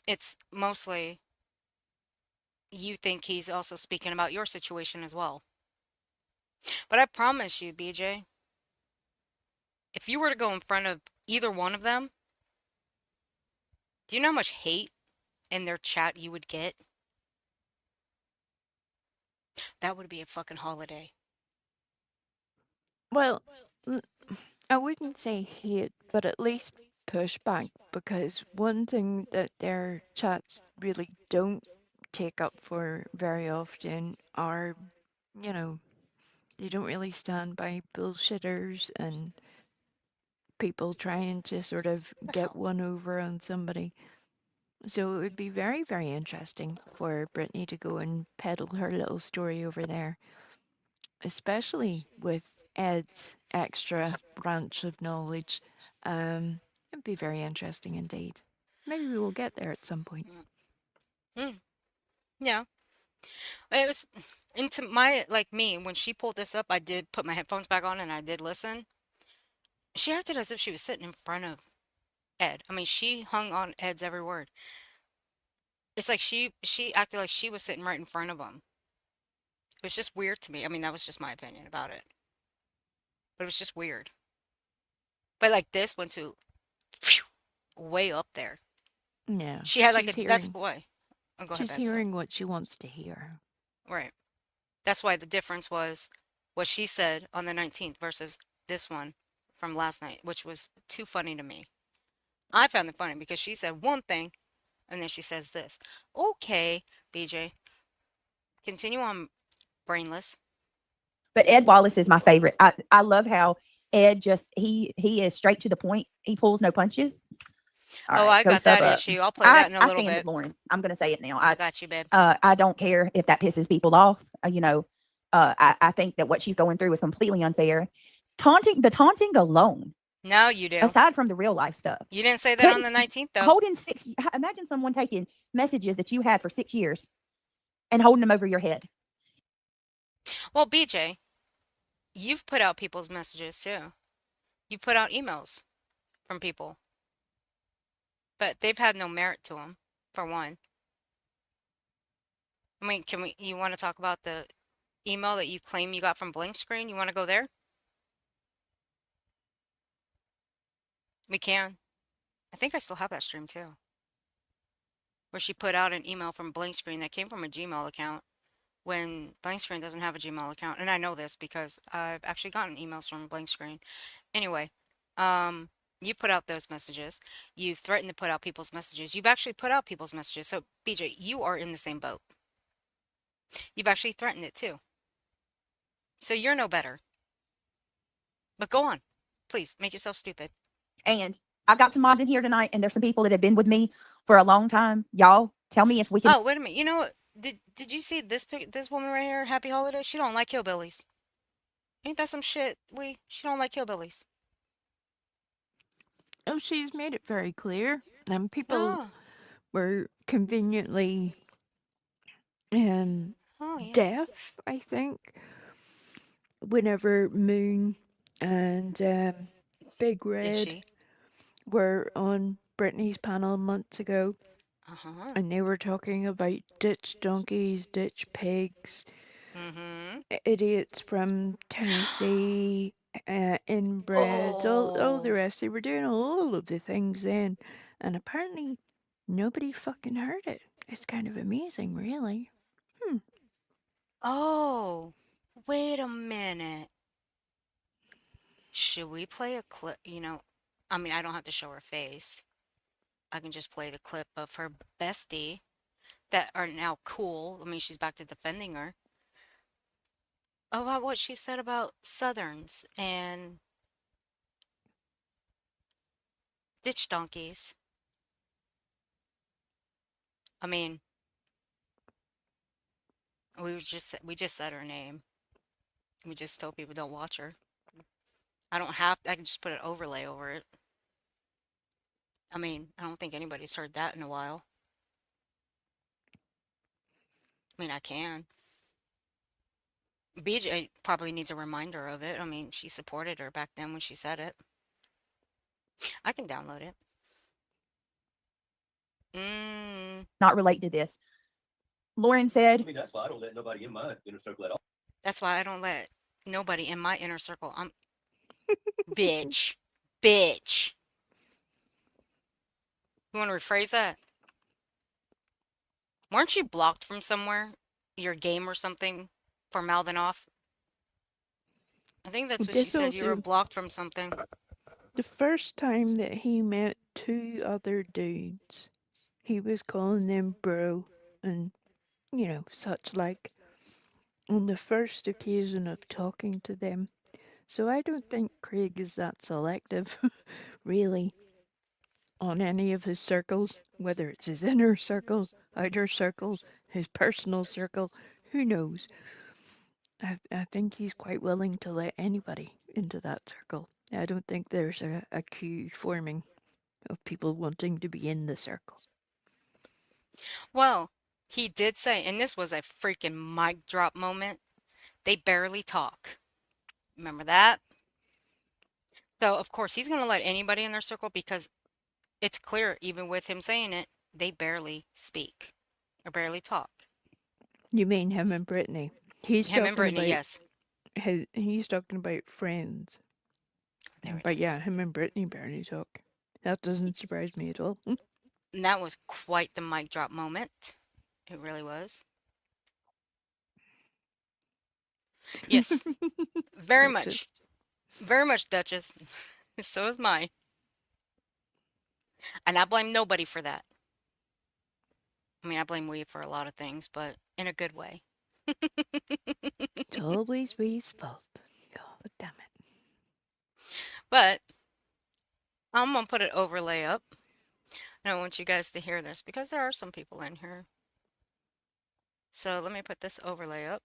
[SPEAKER 2] it's mostly you think he's also speaking about your situation as well. But I promise you, BJ, if you were to go in front of either one of them, do you know how much hate in their chat you would get? That would be a fucking holiday.
[SPEAKER 7] Well, I wouldn't say hate, but at least pushback, because one thing that their chats really don't take up for very often are, they don't really stand by bullshitters and people trying to sort of get one over on somebody. So it would be very, very interesting for Brittany to go and peddle her little story over there, especially with Ed's extra branch of knowledge. It'd be very interesting indeed. Maybe we will get there at some point.
[SPEAKER 2] Yeah. It was into my, like me, when she pulled this up, I did put my headphones back on and I did listen. She acted as if she was sitting in front of Ed. I mean, she hung on Ed's every word. It's like she acted like she was sitting right in front of him. It was just weird to me. I mean, that was just my opinion about it. But it was just weird. But like this went to way up there.
[SPEAKER 7] Yeah.
[SPEAKER 2] She had like
[SPEAKER 7] she's
[SPEAKER 2] that's
[SPEAKER 7] hearing-
[SPEAKER 2] why. Oh, go ahead,
[SPEAKER 7] She's
[SPEAKER 2] Babs.
[SPEAKER 7] hearing what she wants to hear.
[SPEAKER 2] Right. That's why the difference was what she said on the 19th versus this one from last night, which was too funny to me. I found it funny because she said one thing and then she says this. Okay, BJ, continue on, brainless.
[SPEAKER 4] But Ed Wallace is my favorite. I love how Ed just he is straight to the point. He pulls no punches. All
[SPEAKER 2] Oh,
[SPEAKER 4] right,
[SPEAKER 2] I
[SPEAKER 4] go
[SPEAKER 2] got
[SPEAKER 4] sub
[SPEAKER 2] that
[SPEAKER 4] up.
[SPEAKER 2] issue. I'll play that in a
[SPEAKER 4] I
[SPEAKER 2] little
[SPEAKER 4] stand with
[SPEAKER 2] bit.
[SPEAKER 4] Lauren. I'm gonna say it now.
[SPEAKER 2] I got you, babe.
[SPEAKER 4] I don't care if that pisses people off. I think that what she's going through is completely unfair. The taunting alone,
[SPEAKER 2] No, you do.
[SPEAKER 4] aside from the real life stuff.
[SPEAKER 2] You didn't say that on the 19th, though.
[SPEAKER 4] Holding imagine someone taking messages that you had for 6 years and holding them over your head.
[SPEAKER 2] Well, BJ, you've put out people's messages too. You put out emails from people, but they've had no merit to them, for one. I mean, you want to talk about the email that you claim you got from Blank Screen? You want to go there? We can. I think I still have that stream too. Where she put out an email from Blank Screen that came from a Gmail account when Blank Screen doesn't have a Gmail account. And I know this because I've actually gotten emails from Blank Screen. Anyway, you put out those messages. You've threatened to put out people's messages. You've actually put out people's messages. So, BJ, you are in the same boat. You've actually threatened it too. So you're no better. But go on. Please, make yourself stupid.
[SPEAKER 4] And I've got some mods in here tonight, and there's some people that have been with me for a long time. Y'all, tell me if we can.
[SPEAKER 2] Oh, wait a minute. You know what? Did you see this this woman right here? Happy Holiday. She don't like hillbillies. Ain't that some shit? She don't like hillbillies.
[SPEAKER 7] Oh, she's made it very clear. And people
[SPEAKER 2] Oh,
[SPEAKER 7] were conveniently
[SPEAKER 2] oh yeah.
[SPEAKER 7] deaf, I think, whenever Moon and Big
[SPEAKER 2] Is
[SPEAKER 7] Red
[SPEAKER 2] she?
[SPEAKER 7] were on Brittany's panel months ago,
[SPEAKER 2] Uh-huh.
[SPEAKER 7] and they were talking about ditch donkeys, ditch pigs,
[SPEAKER 2] Mm-hmm.
[SPEAKER 7] idiots from Tennessee, inbreds, all the
[SPEAKER 2] Oh.
[SPEAKER 7] rest. They were doing all of the things then, and apparently nobody fucking heard it. It's kind of amazing, really.
[SPEAKER 2] Oh. Wait a minute. Should we play a clip? I mean, I don't have to show her face. I can just play the clip of her bestie that are now cool. I mean, she's back to defending her. About what she said about Southerns and ditch donkeys. I mean, we just said her name. We just told people don't watch her. I can just put an overlay over it. I mean, I don't think anybody's heard that in a while. I mean, I can. BJ probably needs a reminder of it. I mean, she supported her back then when she said it. I can download it.
[SPEAKER 4] Not relate to this. Lauren
[SPEAKER 13] I
[SPEAKER 4] said,
[SPEAKER 13] mean, that's why I don't let nobody in my inner circle at all.
[SPEAKER 2] That's why I don't let nobody in my inner circle. I'm bitch. Bitch. You want to rephrase that? Weren't you blocked from somewhere? Your game or something for mouthing off? I think that's what she
[SPEAKER 7] This
[SPEAKER 2] said. You were
[SPEAKER 7] also,
[SPEAKER 2] blocked from something.
[SPEAKER 7] the first time that he met two other dudes, he was calling them bro and, such like, on the first occasion of talking to them. So I don't think Craig is that selective, really, on any of his circles, whether it's his inner circle, outer circle, his personal circle, who knows. I think he's quite willing to let anybody into that circle. I don't think there's a queue forming of people wanting to be in the circle.
[SPEAKER 2] Well, he did say, and this was a freaking mic drop moment, they barely talk. Remember that? So, of course, he's going to let anybody in their circle because it's clear, even with him saying it, they barely speak or barely talk.
[SPEAKER 7] You mean him and Brittany? He's
[SPEAKER 2] Him and
[SPEAKER 7] talking
[SPEAKER 2] Brittany,
[SPEAKER 7] about
[SPEAKER 2] yes.
[SPEAKER 7] he's talking about friends.
[SPEAKER 2] There it
[SPEAKER 7] But
[SPEAKER 2] is.
[SPEAKER 7] yeah, him and Brittany barely talk. That doesn't surprise me at all.
[SPEAKER 2] And that was quite the mic drop moment. It really was. Yes, very much.
[SPEAKER 7] Duchess.
[SPEAKER 2] Very much, Duchess. So is mine. And I blame nobody for that. I mean, I blame we for a lot of things, but in a good way.
[SPEAKER 7] It's always we's fault. God damn it.
[SPEAKER 2] But I'm gonna put an overlay up. And I want you guys to hear this because there are some people in here. So let me put this overlay up.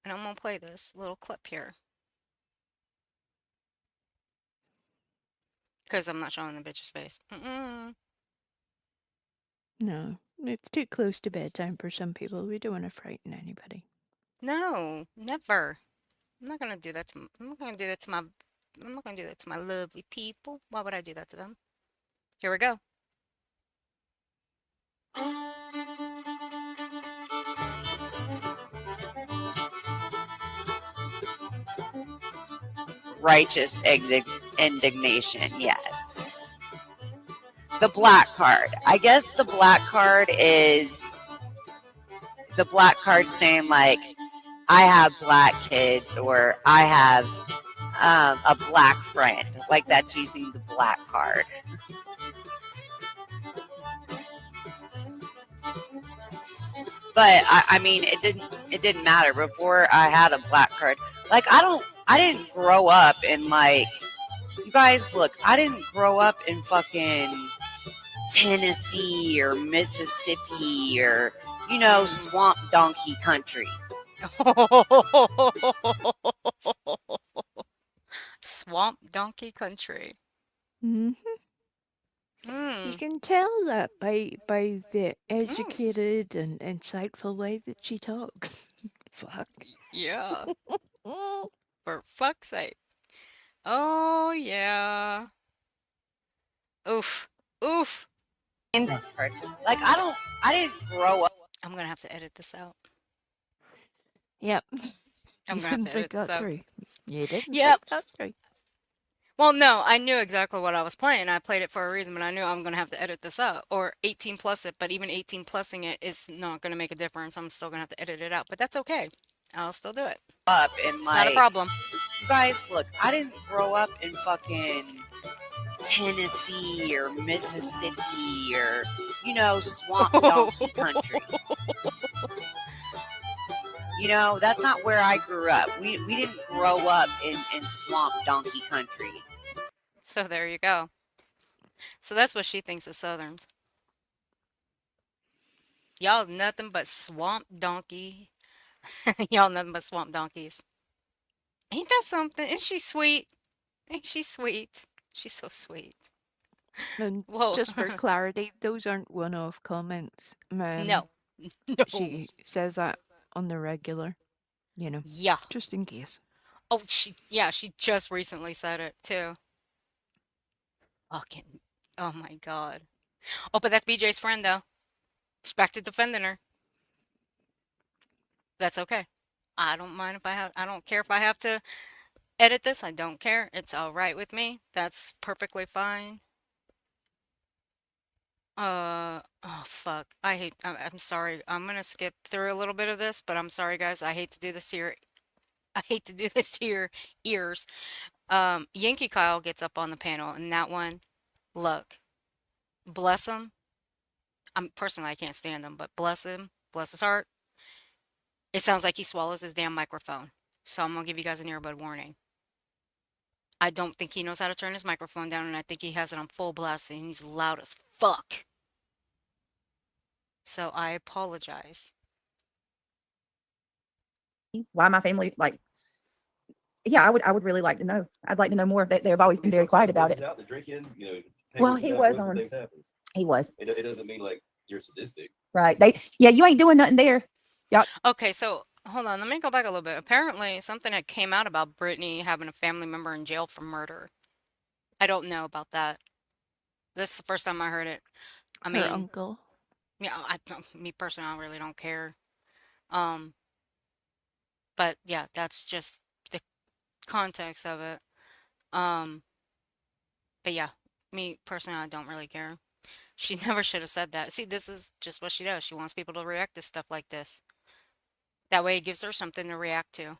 [SPEAKER 2] And I'm gonna play this little clip here. Because I'm not showing the bitch's face.
[SPEAKER 7] No, it's too close to bedtime for some people. We don't want to frighten anybody.
[SPEAKER 2] No, never. I'm not gonna do that to. I'm not gonna do that to my. I'm not gonna do that to my lovely people. Why would I do that to them? Here we go.
[SPEAKER 17] Righteous indignation, yes. The black card. I guess the black card is the black card saying, like, I have black kids or I have a black friend. Like, that's using the black card. But I mean, it didn't matter before I had a black card. Like, I didn't grow up in, like, you guys, look, I didn't grow up in fucking Tennessee or Mississippi or, you know, swamp donkey country.
[SPEAKER 2] Swamp donkey country.
[SPEAKER 7] You
[SPEAKER 2] Mm.
[SPEAKER 7] can tell that by the educated and insightful way that she talks. Fuck.
[SPEAKER 2] Yeah. For fuck's sake. Oh yeah. Oof. Oof.
[SPEAKER 17] Like, I didn't grow up.
[SPEAKER 2] I'm gonna have to edit this out.
[SPEAKER 7] Yep.
[SPEAKER 2] I'm
[SPEAKER 7] You
[SPEAKER 2] gonna have
[SPEAKER 7] didn't
[SPEAKER 2] to
[SPEAKER 7] think
[SPEAKER 2] edit this
[SPEAKER 7] that
[SPEAKER 2] out.
[SPEAKER 7] through. You didn't
[SPEAKER 2] Yep.
[SPEAKER 7] think that through.
[SPEAKER 2] Well, no, I knew exactly what I was playing. I played it for a reason, but I knew I'm gonna have to edit this out or 18 plus it. But even 18 plussing it is not gonna make a difference. I'm still gonna have to edit it out, but that's okay. I'll still do it.
[SPEAKER 17] Up in,
[SPEAKER 2] It's
[SPEAKER 17] like,
[SPEAKER 2] not a problem.
[SPEAKER 17] you guys, look, I didn't grow up in fucking Tennessee or Mississippi or, you know, swamp donkey country. You know, that's not where I grew up. We didn't grow up in swamp donkey country.
[SPEAKER 2] So there you go. So that's what she thinks of Southerns. Y'all nothing but swamp donkey. Y'all nothing but swamp donkeys. Ain't that something? Isn't she sweet? Ain't she sweet? She's so sweet.
[SPEAKER 7] And
[SPEAKER 2] Whoa.
[SPEAKER 7] just for clarity, those aren't one-off comments.
[SPEAKER 2] No. No.
[SPEAKER 7] She says that on the regular, you know.
[SPEAKER 2] Yeah.
[SPEAKER 7] Just in case.
[SPEAKER 2] Oh, she just recently said it too. Fucking, oh my God. Oh, but that's BJ's friend though. She's back to defending her. That's okay. I don't mind if I don't care if I have to edit this. I don't care. It's all right with me. That's perfectly fine. Oh fuck. I'm sorry. I'm gonna skip through a little bit of this, but I'm sorry guys. I hate to do this to your I hate to do this to your ears. Yankee Kyle gets up on the panel and that one, look, bless him. I can't stand him, but bless him, bless his heart. It sounds like he swallows his damn microphone. So I'm gonna give you guys an earbud warning. I don't think he knows how to turn his microphone down, and I think he has it on full blast, and he's loud as fuck. So I apologize.
[SPEAKER 4] Why my family, like, yeah, I would really like to know. I'd like to know more. They've always been very quiet about it.
[SPEAKER 13] Out the drinking, you know,
[SPEAKER 4] Well, he was on. He was.
[SPEAKER 13] It doesn't mean like you're sadistic.
[SPEAKER 4] Right. Yeah, you ain't doing nothing there. Y'all.
[SPEAKER 2] Okay, so hold on. Let me go back a little bit. Apparently, something had came out about Brittney having a family member in jail for murder. I don't know about that. This is the first time I heard it. I
[SPEAKER 7] Her
[SPEAKER 2] mean,
[SPEAKER 7] uncle.
[SPEAKER 2] yeah, me personally, I really don't care. But yeah, that's just the context of it. But yeah, me personally, I don't really care. She never should have said that. See, this is just what she does. She wants people to react to stuff like this. That way it gives her something to react to.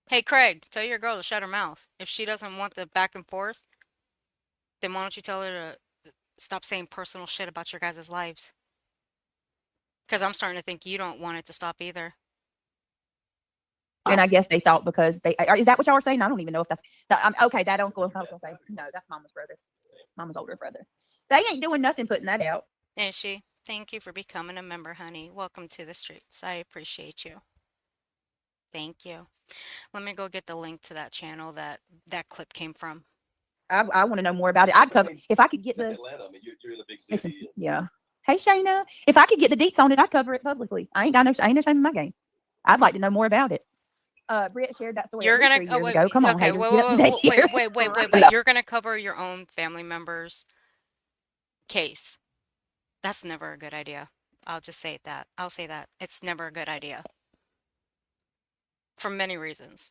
[SPEAKER 2] Hey, Craig, tell your girl to shut her mouth. If she doesn't want the back and forth, Then why don't you tell her to stop saying personal shit about your guys' lives? Because I'm starting to think you don't want it to stop either.
[SPEAKER 4] And I guess they thought because is that what y'all were saying? I don't even know if okay. That uncle, I was gonna say, no, that's mama's brother, mama's older brother. They ain't doing nothing putting that out.
[SPEAKER 2] Is she? Thank you for becoming a member, honey. Welcome to the streets. I appreciate you. Thank you. Let me go get the link to that channel that clip came from.
[SPEAKER 4] I want to know more about it. I'd cover if I could get the.
[SPEAKER 13] Atlanta. I mean, you're in the big city.
[SPEAKER 4] Yeah. Hey Shayna, if I could get the deets on it, I'd cover it publicly. I ain't no shame in my game. I'd like to know more about it. Britt shared that story.
[SPEAKER 2] You're gonna
[SPEAKER 4] 3 years ago. Come on,
[SPEAKER 2] okay,
[SPEAKER 4] haters, get up to date here.
[SPEAKER 2] wait. You're gonna cover your own family member's case. That's never a good idea. I'll just say that. I'll say that. It's never a good idea. For many reasons.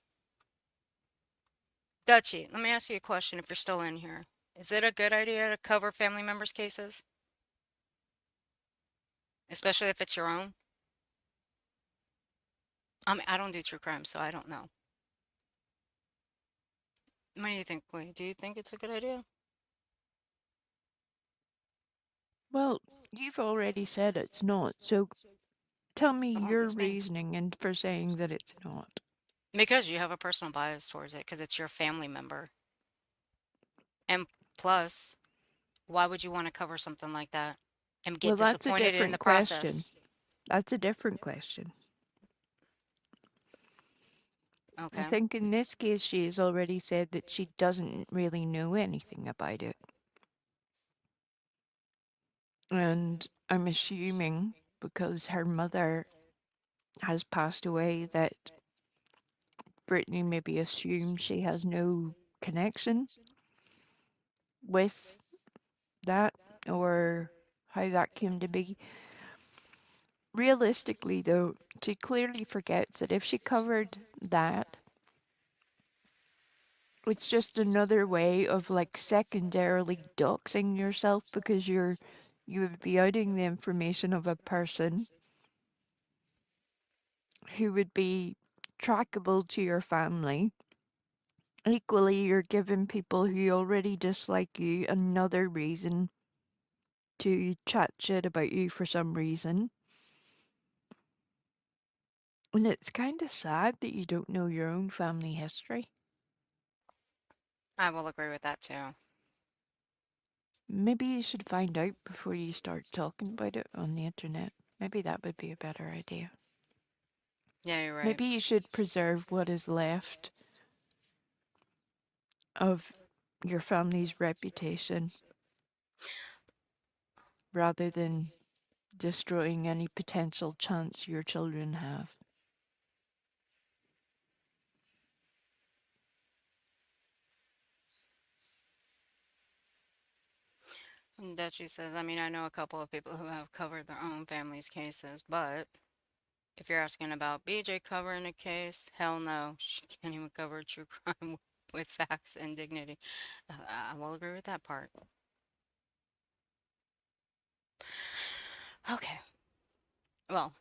[SPEAKER 2] Dutchie, let me ask you a question if you're still in here. Is it a good idea to cover family members' cases? Especially if it's your own? I mean, I don't do true crime, so I don't know. What do you think? Wait, do you think it's a good idea?
[SPEAKER 7] Well, you've already said it's not, so tell me
[SPEAKER 2] Oh,
[SPEAKER 7] your
[SPEAKER 2] it's me.
[SPEAKER 7] reasoning and for saying that it's not.
[SPEAKER 2] Because you have a personal bias towards it, because it's your family member. And plus, why would you want to cover something like that and get
[SPEAKER 7] Well, that's a
[SPEAKER 2] disappointed in the
[SPEAKER 7] different
[SPEAKER 2] process?
[SPEAKER 7] question. That's a different question. I
[SPEAKER 2] Okay.
[SPEAKER 7] think in this case, she has already said that she doesn't really know anything about it. And I'm assuming because her mother has passed away that Brittany maybe assumes she has no connection with that or how that came to be. Realistically, though, she clearly forgets that if she covered that, it's just another way of like secondarily doxing yourself because you would be outing the information of a person who would be trackable to your family. Equally, you're giving people who already dislike you another reason to chat shit about you for some reason. And it's kind of sad that you don't know your own family history.
[SPEAKER 2] I will agree with that too.
[SPEAKER 7] Maybe you should find out before you start talking about it on the internet. Maybe that would be a better idea.
[SPEAKER 2] Yeah, you're right.
[SPEAKER 7] Maybe you should preserve what is left of your family's reputation rather than destroying any potential chance your children have.
[SPEAKER 2] And Dutchie says, I mean, I know a couple of people who have covered their own family's cases, but if you're asking about BJ covering a case, hell no. She can't even cover a true crime with facts and dignity. I will agree with that part. Okay. Well,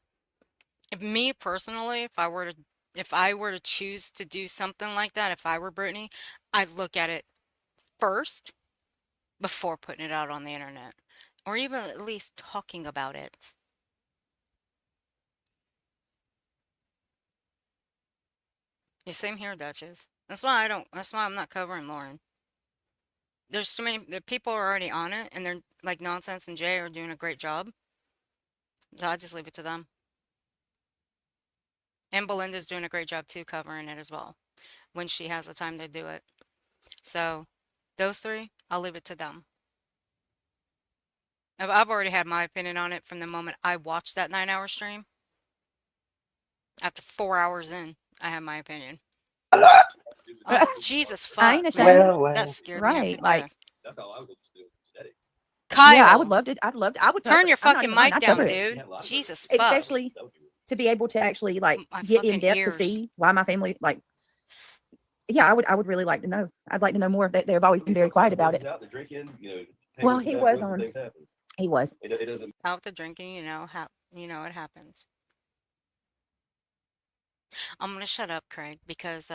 [SPEAKER 2] if me personally, if I were to choose to do something like that, if I were Brittany, I'd look at it first before putting it out on the internet, or even at least talking about it. Yeah, same here, Duchess. That's why I'm not covering Lauren. There's too many, the people are already on it, and they're like Nonsense and Jay are doing a great job. So I just leave it to them. And Belinda's doing a great job too, covering it as well, when she has the time to do it. So those three, I'll leave it to them. I've already had my opinion on it from the moment I watched that 9-hour stream. After 4 hours in, I have my opinion. Oh, Jesus
[SPEAKER 4] I ain't
[SPEAKER 2] fuck,
[SPEAKER 4] ashamed.
[SPEAKER 2] man. That scared me half
[SPEAKER 4] Right,
[SPEAKER 2] to
[SPEAKER 4] like
[SPEAKER 2] death.
[SPEAKER 13] That's all I was interested in, genetics.
[SPEAKER 2] Kyle,
[SPEAKER 4] yeah, I would love to. I would
[SPEAKER 2] turn
[SPEAKER 4] cover
[SPEAKER 2] your
[SPEAKER 4] it. I'm not
[SPEAKER 2] fucking
[SPEAKER 4] even lying.
[SPEAKER 2] mic
[SPEAKER 4] I'd
[SPEAKER 2] down,
[SPEAKER 4] cover it.
[SPEAKER 2] dude. Jesus fuck.
[SPEAKER 4] Especially to be able to actually like
[SPEAKER 2] My
[SPEAKER 4] get in
[SPEAKER 2] fucking
[SPEAKER 4] depth to
[SPEAKER 2] ears.
[SPEAKER 4] see why my family like. Yeah, I would really like to know. I'd like to know more. They've always been very quiet about it.
[SPEAKER 13] The drinking,
[SPEAKER 4] Well, he was on. He was.
[SPEAKER 13] It doesn't.
[SPEAKER 2] Out with the drinking, it happens. I'm gonna shut up, Craig, because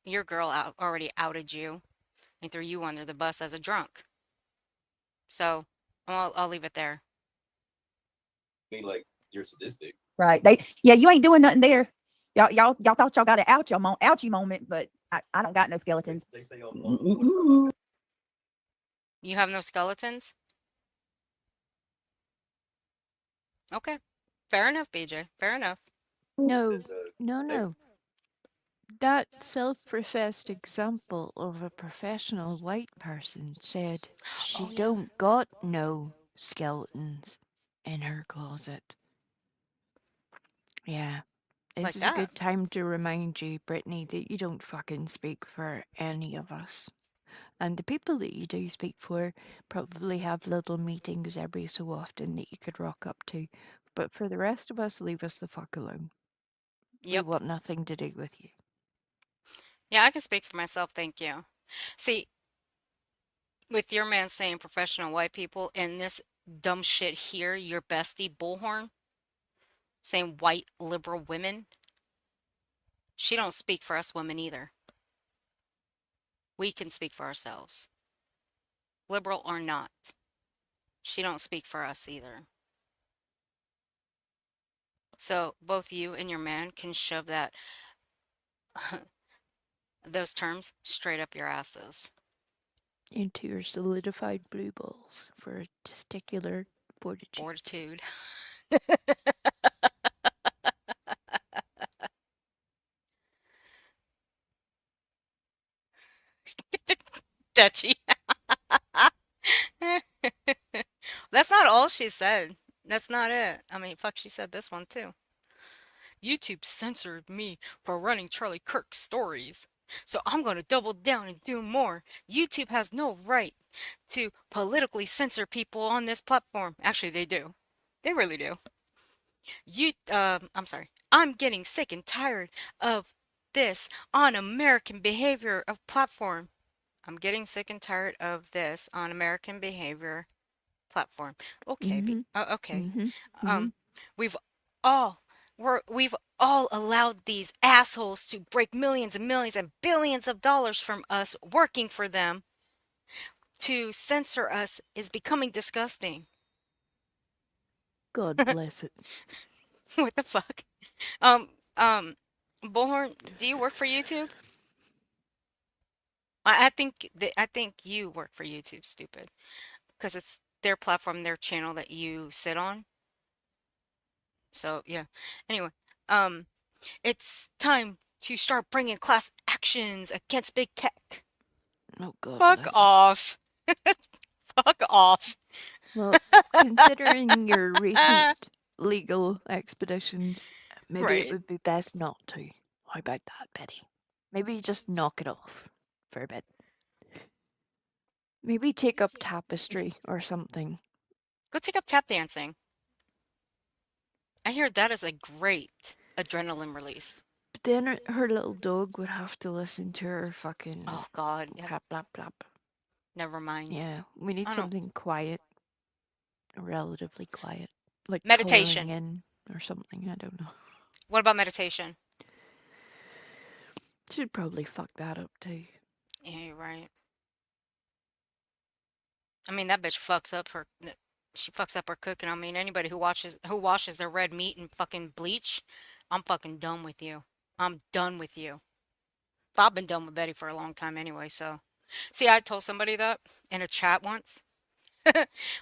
[SPEAKER 2] your girl already outed you and threw you under the bus as a drunk. So I'll leave it there.
[SPEAKER 13] I mean, like, you're sadistic.
[SPEAKER 4] Right. You ain't doing nothing there. Y'all thought y'all got an ouchie moment, but I don't got no skeletons.
[SPEAKER 13] They say on
[SPEAKER 2] You have no skeletons? Okay. Fair enough, BJ. Fair enough.
[SPEAKER 7] No, no. That self-professed example of a professional white person said she don't got no skeletons in her closet. Yeah. This
[SPEAKER 2] Like
[SPEAKER 7] is a
[SPEAKER 2] that.
[SPEAKER 7] good time to remind you, Brittany, that you don't fucking speak for any of us. And the people that you do speak for probably have little meetings every so often that you could rock up to. But for the rest of us, leave us the fuck alone.
[SPEAKER 2] Yep.
[SPEAKER 7] We want nothing to do with you.
[SPEAKER 2] Yeah, I can speak for myself, thank you. See, with your man saying professional white people and this dumb shit here, your bestie Bullhorn saying white liberal women, she don't speak for us women either. We can speak for ourselves. Liberal or not. She don't speak for us either. So both you and your man can shove that those terms straight up your asses.
[SPEAKER 7] Into your solidified blue balls for a testicular fortitude.
[SPEAKER 2] Dutchy. That's not all she said. That's not it. I mean, fuck, she said this one too. YouTube censored me for running Charlie Kirk stories. So I'm going to double down and do more. YouTube has no right to politically censor people on this platform. Actually, they do. They really do. I'm sorry. I'm getting sick and tired of this un-American behavior of platform. I'm getting sick and tired of this on American behavior platform. Okay, okay. We've all we've all allowed these assholes to break millions and millions and billions of dollars from us working for them. To censor us is becoming disgusting.
[SPEAKER 7] God bless it.
[SPEAKER 2] What the fuck? Bullhorn, do you work for YouTube? I think you work for YouTube, stupid, because it's their platform, their channel that you sit on. So yeah. Anyway, it's time to start bringing class actions against big tech.
[SPEAKER 7] Oh God.
[SPEAKER 2] Fuck off. Fuck off.
[SPEAKER 7] Well, considering your recent legal expeditions, maybe it would be best not to. How about that, Betty? Maybe just knock it off for a bit. Maybe take up tapestry or something.
[SPEAKER 2] Go take up tap dancing. I hear that is a great adrenaline release.
[SPEAKER 7] But then her little dog would have to listen to her fucking.
[SPEAKER 2] Oh God. Yep.
[SPEAKER 7] Blap blap blap.
[SPEAKER 2] Never mind.
[SPEAKER 7] Yeah, we need something quiet, relatively quiet, like
[SPEAKER 2] meditation
[SPEAKER 7] coloring in or something. I don't know.
[SPEAKER 2] What about meditation?
[SPEAKER 7] Should probably fuck that up too.
[SPEAKER 2] Yeah, you're right. I mean, that bitch fucks up her. She fucks up her cooking. I mean, anybody who washes their red meat in fucking bleach, I'm fucking done with you. I'm done with you. But I've been done with Betty for a long time anyway. So, see, I told somebody that in a chat once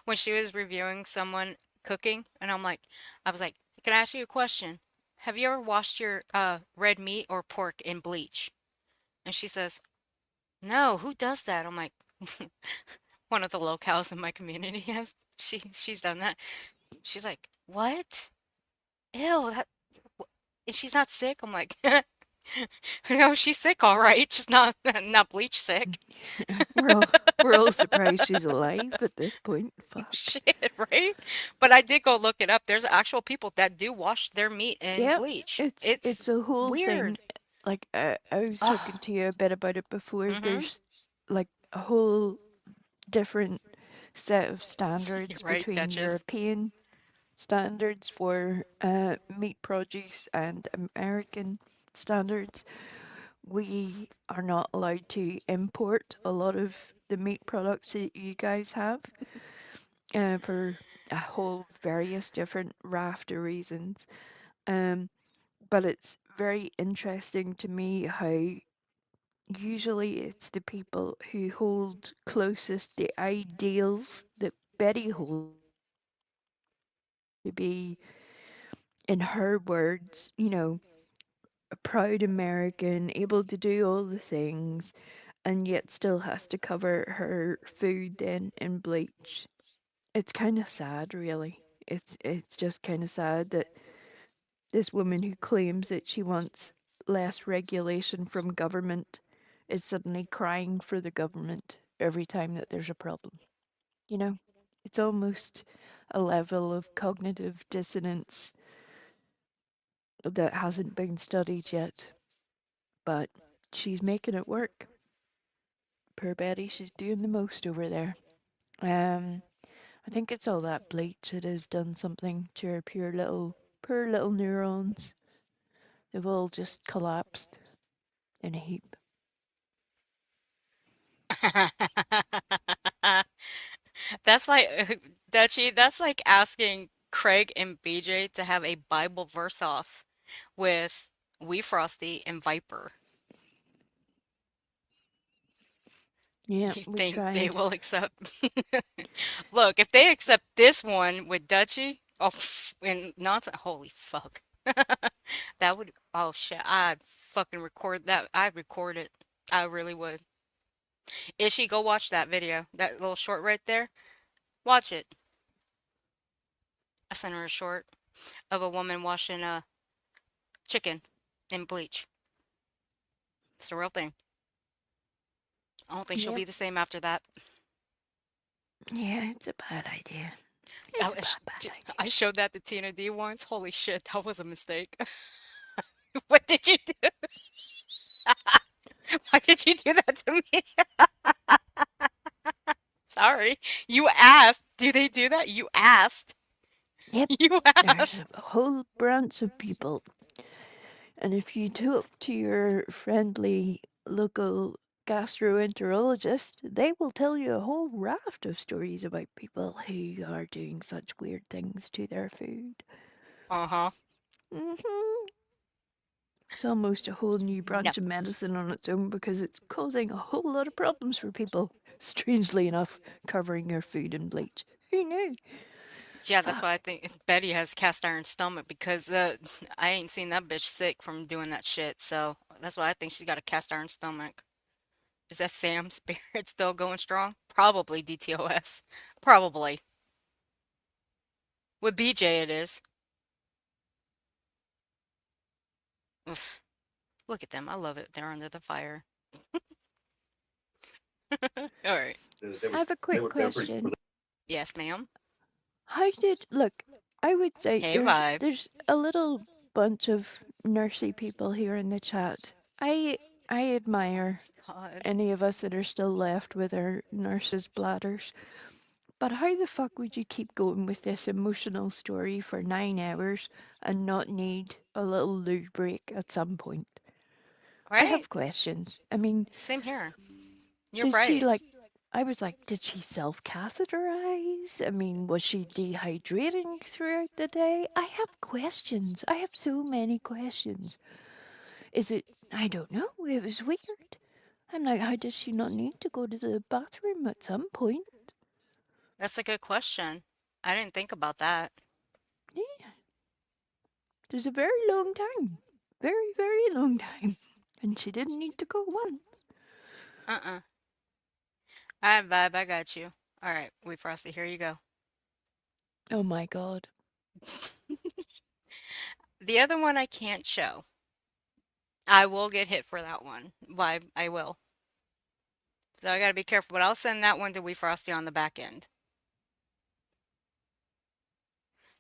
[SPEAKER 2] when she was reviewing someone cooking, and I was like, can I ask you a question? Have you ever washed your red meat or pork in bleach? And she says, no, who does that? I'm like, one of the locals in my community has. She's done that. She's like, what? Ew, and she's not sick? I'm like, no, she's sick, all right, just not bleach sick.
[SPEAKER 7] We're all surprised she's alive at this point. Fuck.
[SPEAKER 2] Shit, right? But I did go look it up. There's actual people that do wash their meat in bleach.
[SPEAKER 7] It's a whole
[SPEAKER 2] weird.
[SPEAKER 7] thing. Like I was talking to you a bit about it before. There's like a whole different set of standards
[SPEAKER 2] right,
[SPEAKER 7] between
[SPEAKER 2] Duchess.
[SPEAKER 7] European standards for meat produce and American standards, we are not allowed to import a lot of the meat products that you guys have for a whole various different raft of reasons. But it's very interesting to me how usually it's the people who hold closest the ideals that Betty holds to be, in her words, a proud American, able to do all the things, and yet still has to cover her food then in bleach. It's kind of sad, really. It's just kind of sad that this woman who claims that she wants less regulation from government is suddenly crying for the government every time that there's a problem. You know, it's almost a level of cognitive dissonance that hasn't been studied yet, but she's making it work. Poor Betty, she's doing the most over there. Um, I think it's all that bleach that has done something to her poor little neurons. They've all just collapsed in a heap.
[SPEAKER 2] That's like Dutchie, that's like asking Craig and BJ to have a Bible verse off with Wee Frosty and Viper.
[SPEAKER 7] Yeah,
[SPEAKER 2] You
[SPEAKER 7] we
[SPEAKER 2] think they
[SPEAKER 7] tried.
[SPEAKER 2] will accept? Look, if they accept this one with Dutchie, oh, and nonsense, holy fuck. That would, oh shit, I'd fucking record that. I'd record it. I really would. Ishi, go watch that video. That little short right there. Watch it. I sent her a short of a woman washing a chicken in bleach. It's a real thing. I don't think she'll
[SPEAKER 7] Yep.
[SPEAKER 2] be the same after that.
[SPEAKER 7] Yeah, it's a bad idea.
[SPEAKER 2] I,
[SPEAKER 7] It's a
[SPEAKER 2] was-
[SPEAKER 7] bad idea.
[SPEAKER 2] I showed that to Tina D once. Holy shit, that was a mistake. What did you do? Why did you do that to me? Sorry. You asked. Do they do that? You asked.
[SPEAKER 7] Yep.
[SPEAKER 2] You
[SPEAKER 7] There's
[SPEAKER 2] asked.
[SPEAKER 7] a whole branch of people. And if you talk to your friendly local gastroenterologist, they will tell you a whole raft of stories about people who are doing such weird things to their food.
[SPEAKER 2] Uh-huh.
[SPEAKER 7] It's almost a whole new
[SPEAKER 2] No.
[SPEAKER 7] branch of medicine on its own because it's causing a whole lot of problems for people. Strangely enough, covering your food in bleach. Who knew?
[SPEAKER 2] Yeah, that's why I think Betty has cast iron stomach because I ain't seen that bitch sick from doing that shit. So that's why I think she's got a cast iron stomach. Is that Sam's spirit still going strong? Probably DTOS. Probably. With BJ it is. Oof. Look at them. I love it. They're under the fire. All right.
[SPEAKER 7] I have a quick question.
[SPEAKER 2] Yes, ma'am.
[SPEAKER 7] How did look? I would say
[SPEAKER 2] Hey, Vibe.
[SPEAKER 7] there's a little bunch of nursey people here in the chat. I admire
[SPEAKER 2] God.
[SPEAKER 7] any of us that are still left with our nurses' bladders. But how the fuck would you keep going with this emotional story for 9 hours and not need a little loo break at some point? I
[SPEAKER 2] Right?
[SPEAKER 7] have questions. I mean,
[SPEAKER 2] Same here. You're
[SPEAKER 7] did she
[SPEAKER 2] right.
[SPEAKER 7] I was like, did she self-catheterize? I mean, was she dehydrating throughout the day? I have questions. I have so many questions. I don't know. It was weird. I'm like, how does she not need to go to the bathroom at some point?
[SPEAKER 2] That's a good question. I didn't think about that.
[SPEAKER 7] Yeah. There's a very long time. Very, very long time. And she didn't need to go once.
[SPEAKER 2] Uh-uh. All right, Vibe, I got you. All right, Wee Frosty, here you go.
[SPEAKER 7] Oh my god.
[SPEAKER 2] The other one I can't show. I will get hit for that one. Vibe, I will. So I gotta be careful, but I'll send that one to Wee Frosty on the back end.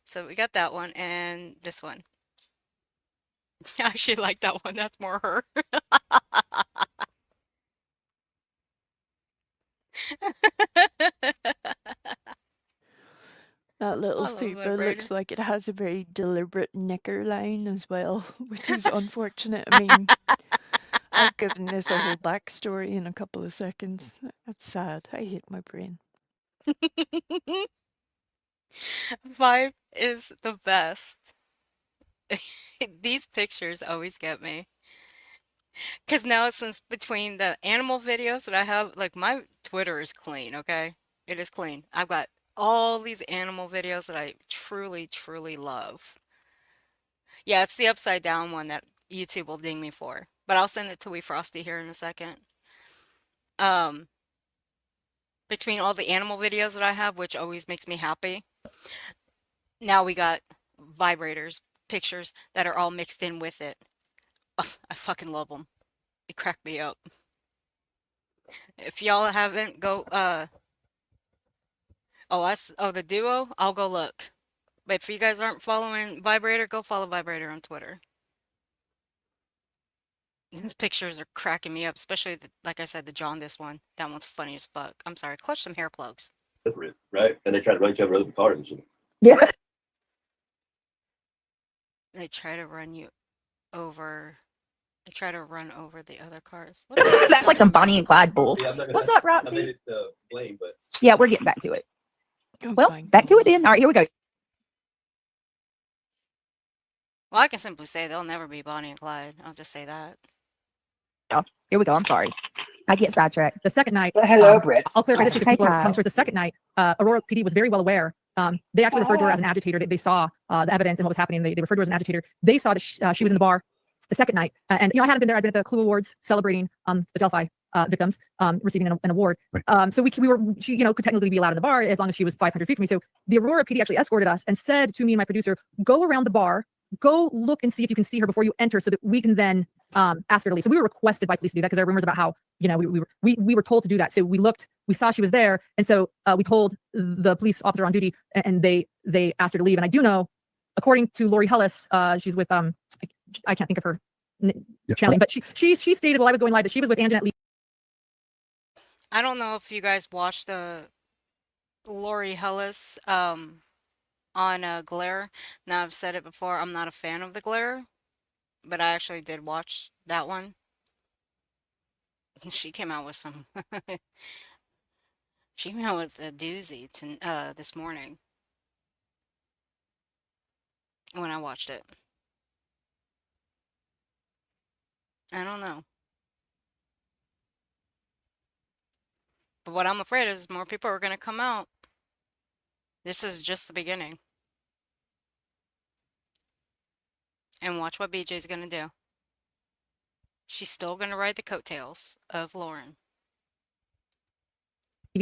[SPEAKER 2] So we got that one and this one. I actually like that one. That's more her.
[SPEAKER 7] That little
[SPEAKER 2] I love
[SPEAKER 7] fupa
[SPEAKER 2] vibrator.
[SPEAKER 7] looks like it has a very deliberate knicker line as well, which is unfortunate. I mean, I've given this a whole backstory in a couple of seconds. That's sad. I hate my brain.
[SPEAKER 2] Vibe is the best. These pictures always get me. Because now, since between the animal videos that I have, like my Twitter is clean, okay? It is clean. I've got all these animal videos that I truly, truly love. Yeah, it's the upside down one that YouTube will ding me for. But I'll send it to Wee Frosty here in a second. Um, between all the animal videos that I have, which always makes me happy, now we got vibrators, pictures that are all mixed in with it. Ugh, I fucking love them. They crack me up. If y'all haven't, go, the duo, I'll go look. But if you guys aren't following Vibrator, go follow Vibrator on Twitter. These pictures are cracking me up, especially, like I said, the jaundice one. That one's funny as fuck. I'm sorry, clutch some hair plugs.
[SPEAKER 13] Different, right? And they try to run each other over the cars and shit.
[SPEAKER 4] Yeah.
[SPEAKER 2] They try to run you over. They try to run over the other cars.
[SPEAKER 4] That's like some Bonnie and Clyde bull.
[SPEAKER 13] Yeah, I'm not gonna-
[SPEAKER 4] What's up,
[SPEAKER 13] I
[SPEAKER 4] Roxy?
[SPEAKER 13] made it blame, but
[SPEAKER 4] Yeah, we're getting back to it.
[SPEAKER 7] Oh,
[SPEAKER 4] Well,
[SPEAKER 7] fine.
[SPEAKER 4] back to it then. All right, here we go.
[SPEAKER 2] Well, I can simply say they'll never be Bonnie and Clyde. I'll just say that.
[SPEAKER 4] Oh, here we go. I'm sorry. I get sidetracked.
[SPEAKER 18] The second night,
[SPEAKER 14] Hello, Britt.
[SPEAKER 18] I'll clarify this because
[SPEAKER 4] Hey,
[SPEAKER 18] people are
[SPEAKER 4] Kyle.
[SPEAKER 18] telling stories. The second night, Aurora PD was very well aware. They actually referred to her as an agitator. They saw the evidence and what was happening. They referred to her as an agitator. They saw that she was in the bar the second night. And, I hadn't been there. I'd been at the Clue Awards celebrating the Delphi victims receiving an award.
[SPEAKER 16] Right.
[SPEAKER 18] So she, could technically be allowed in the bar as long as she was 500 feet from me. So the Aurora PD actually escorted us and said to me and my producer, go around the bar, go look and see if you can see her before you enter so that we can then ask her to leave. So we were requested by police to do that because there are rumors about how, we were told to do that. So we looked, we saw she was there. And so we told the police officer on duty and they asked her to leave. And I do know, according to Lori Hellis, she's with, I can't think of her channeling, but she stated while I was going live that she was with Anjanette Lee.
[SPEAKER 2] I don't know if you guys watched the Lori Hellis on Glare. Now, I've said it before, I'm not a fan of the Glare, but I actually did watch that one. She came out with some she came out with a doozy this morning when I watched it. I don't know. But what I'm afraid is more people are going to come out. This is just the beginning. And watch what BJ's going to do. She's still going to ride the coattails of Lauren.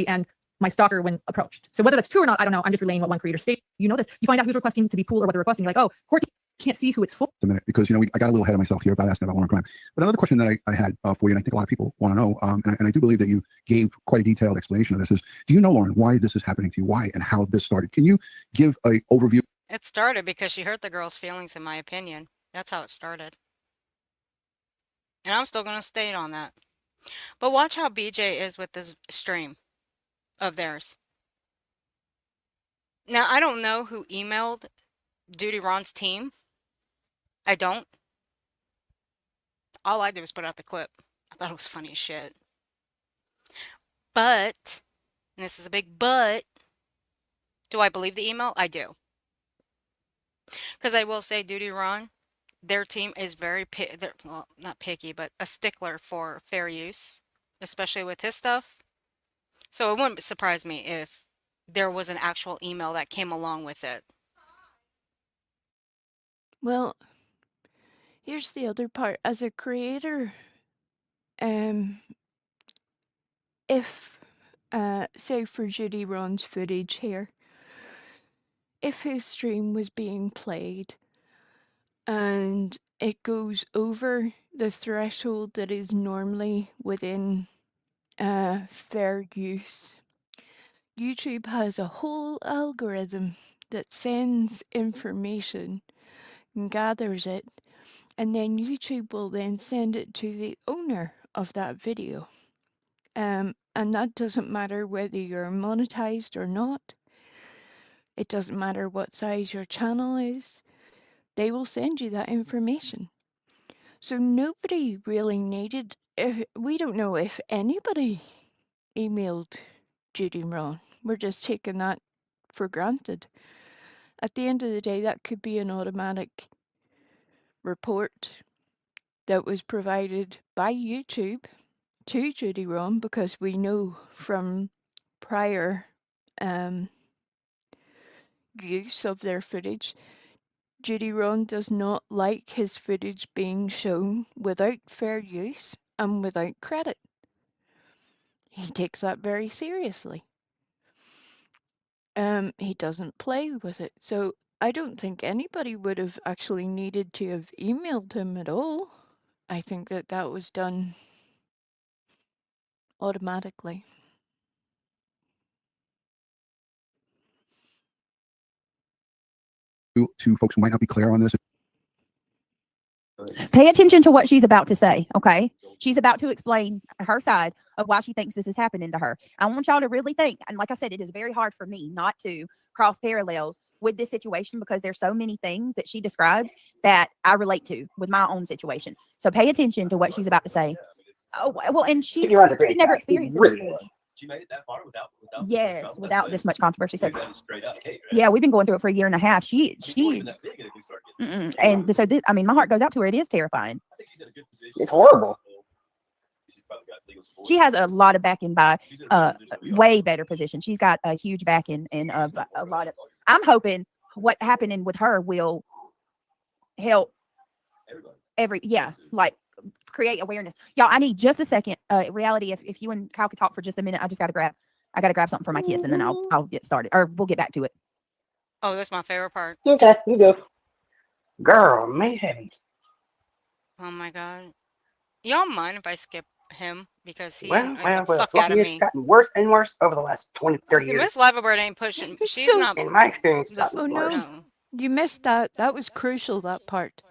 [SPEAKER 18] And my stalker when approached. So whether that's true or not, I don't know. I'm just relaying what one creator stated. You know this. You find out who's requesting to be cool or what they're requesting. You're like, oh, Courtney can't see who it's for.
[SPEAKER 16] A minute, because I got a little ahead of myself here about asking about war and crime. But another question that I had for you, and I think a lot of people want to know, and I do believe that you gave quite a detailed explanation of this, is do you know, Lauren, why this is happening to you? Why and how this started? Can you give a overview?
[SPEAKER 2] It started because she hurt the girl's feelings, in my opinion. That's how it started. And I'm still going to state on that. But watch how BJ is with this stream of theirs. Now, I don't know who emailed Duty Ron's team. I don't. All I did was put out the clip. I thought it was funny as shit. But, and this is a big but, do I believe the email? I do. Because I will say, Duty Ron, their team is very, well, not picky, but a stickler for fair use, especially with his stuff. So it wouldn't surprise me if there was an actual email that came along with it.
[SPEAKER 7] Well, here's the other part. As a creator, if, say for Judy Ron's footage here, if his stream was being played and it goes over the threshold that is normally within fair use, YouTube has a whole algorithm that sends information and gathers it, and then YouTube will then send it to the owner of that video. And that doesn't matter whether you're monetized or not. It doesn't matter what size your channel is. They will send you that information. So nobody really needed, we don't know if anybody emailed Judy Ron. We're just taking that for granted. At the end of the day, that could be an automatic report that was provided by YouTube to Judy Ron, because we know from prior use of their footage, Judy Ron does not like his footage being shown without fair use and without credit. He takes that very seriously. He doesn't play with it. So I don't think anybody would have actually needed to have emailed him at all. I think that that was done automatically.
[SPEAKER 16] To folks who might not be clear on this,
[SPEAKER 4] Pay attention to what she's about to say, okay? She's about to explain her side of why she thinks this is happening to her. I want y'all to really think, and like I said, it is very hard for me not to cross parallels with this situation because there's so many things that she describes that I relate to with my own situation. So pay attention to what she's about to say. Oh, well, and she's never experienced it before.
[SPEAKER 13] She made it that far without
[SPEAKER 4] Yes, without this much controversy. So,
[SPEAKER 13] that is straight out of cake, right?
[SPEAKER 4] yeah, we've been going through it for a year and a half. She,
[SPEAKER 13] Even that big, if we start getting
[SPEAKER 4] and so this, I mean, my heart goes out to her. It is terrifying.
[SPEAKER 8] It's horrible.
[SPEAKER 4] She has a lot of backing by way better position. She's got a huge backing and a lot of. I'm hoping what happening with her will help like create awareness. Y'all, I need just a second. Reality, if you and Kyle could talk for just a minute, I gotta grab something for my kids and then I'll get started, or we'll get back to it.
[SPEAKER 2] Oh, that's my favorite part.
[SPEAKER 19] Okay, you go. Girl, man.
[SPEAKER 2] Oh my god. Y'all mind if I skip him because he
[SPEAKER 19] Well,
[SPEAKER 2] is the fuck
[SPEAKER 19] Fluffy
[SPEAKER 2] out of
[SPEAKER 19] has
[SPEAKER 2] me.
[SPEAKER 19] gotten worse and worse over the last 20, 30
[SPEAKER 2] See,
[SPEAKER 19] years.
[SPEAKER 2] Miss Lavabird ain't pushing. She's
[SPEAKER 7] So-
[SPEAKER 2] not.
[SPEAKER 19] In my experience, it's
[SPEAKER 2] This,
[SPEAKER 19] gotten
[SPEAKER 7] Oh
[SPEAKER 19] worse.
[SPEAKER 7] no, you missed that. That was crucial, that part.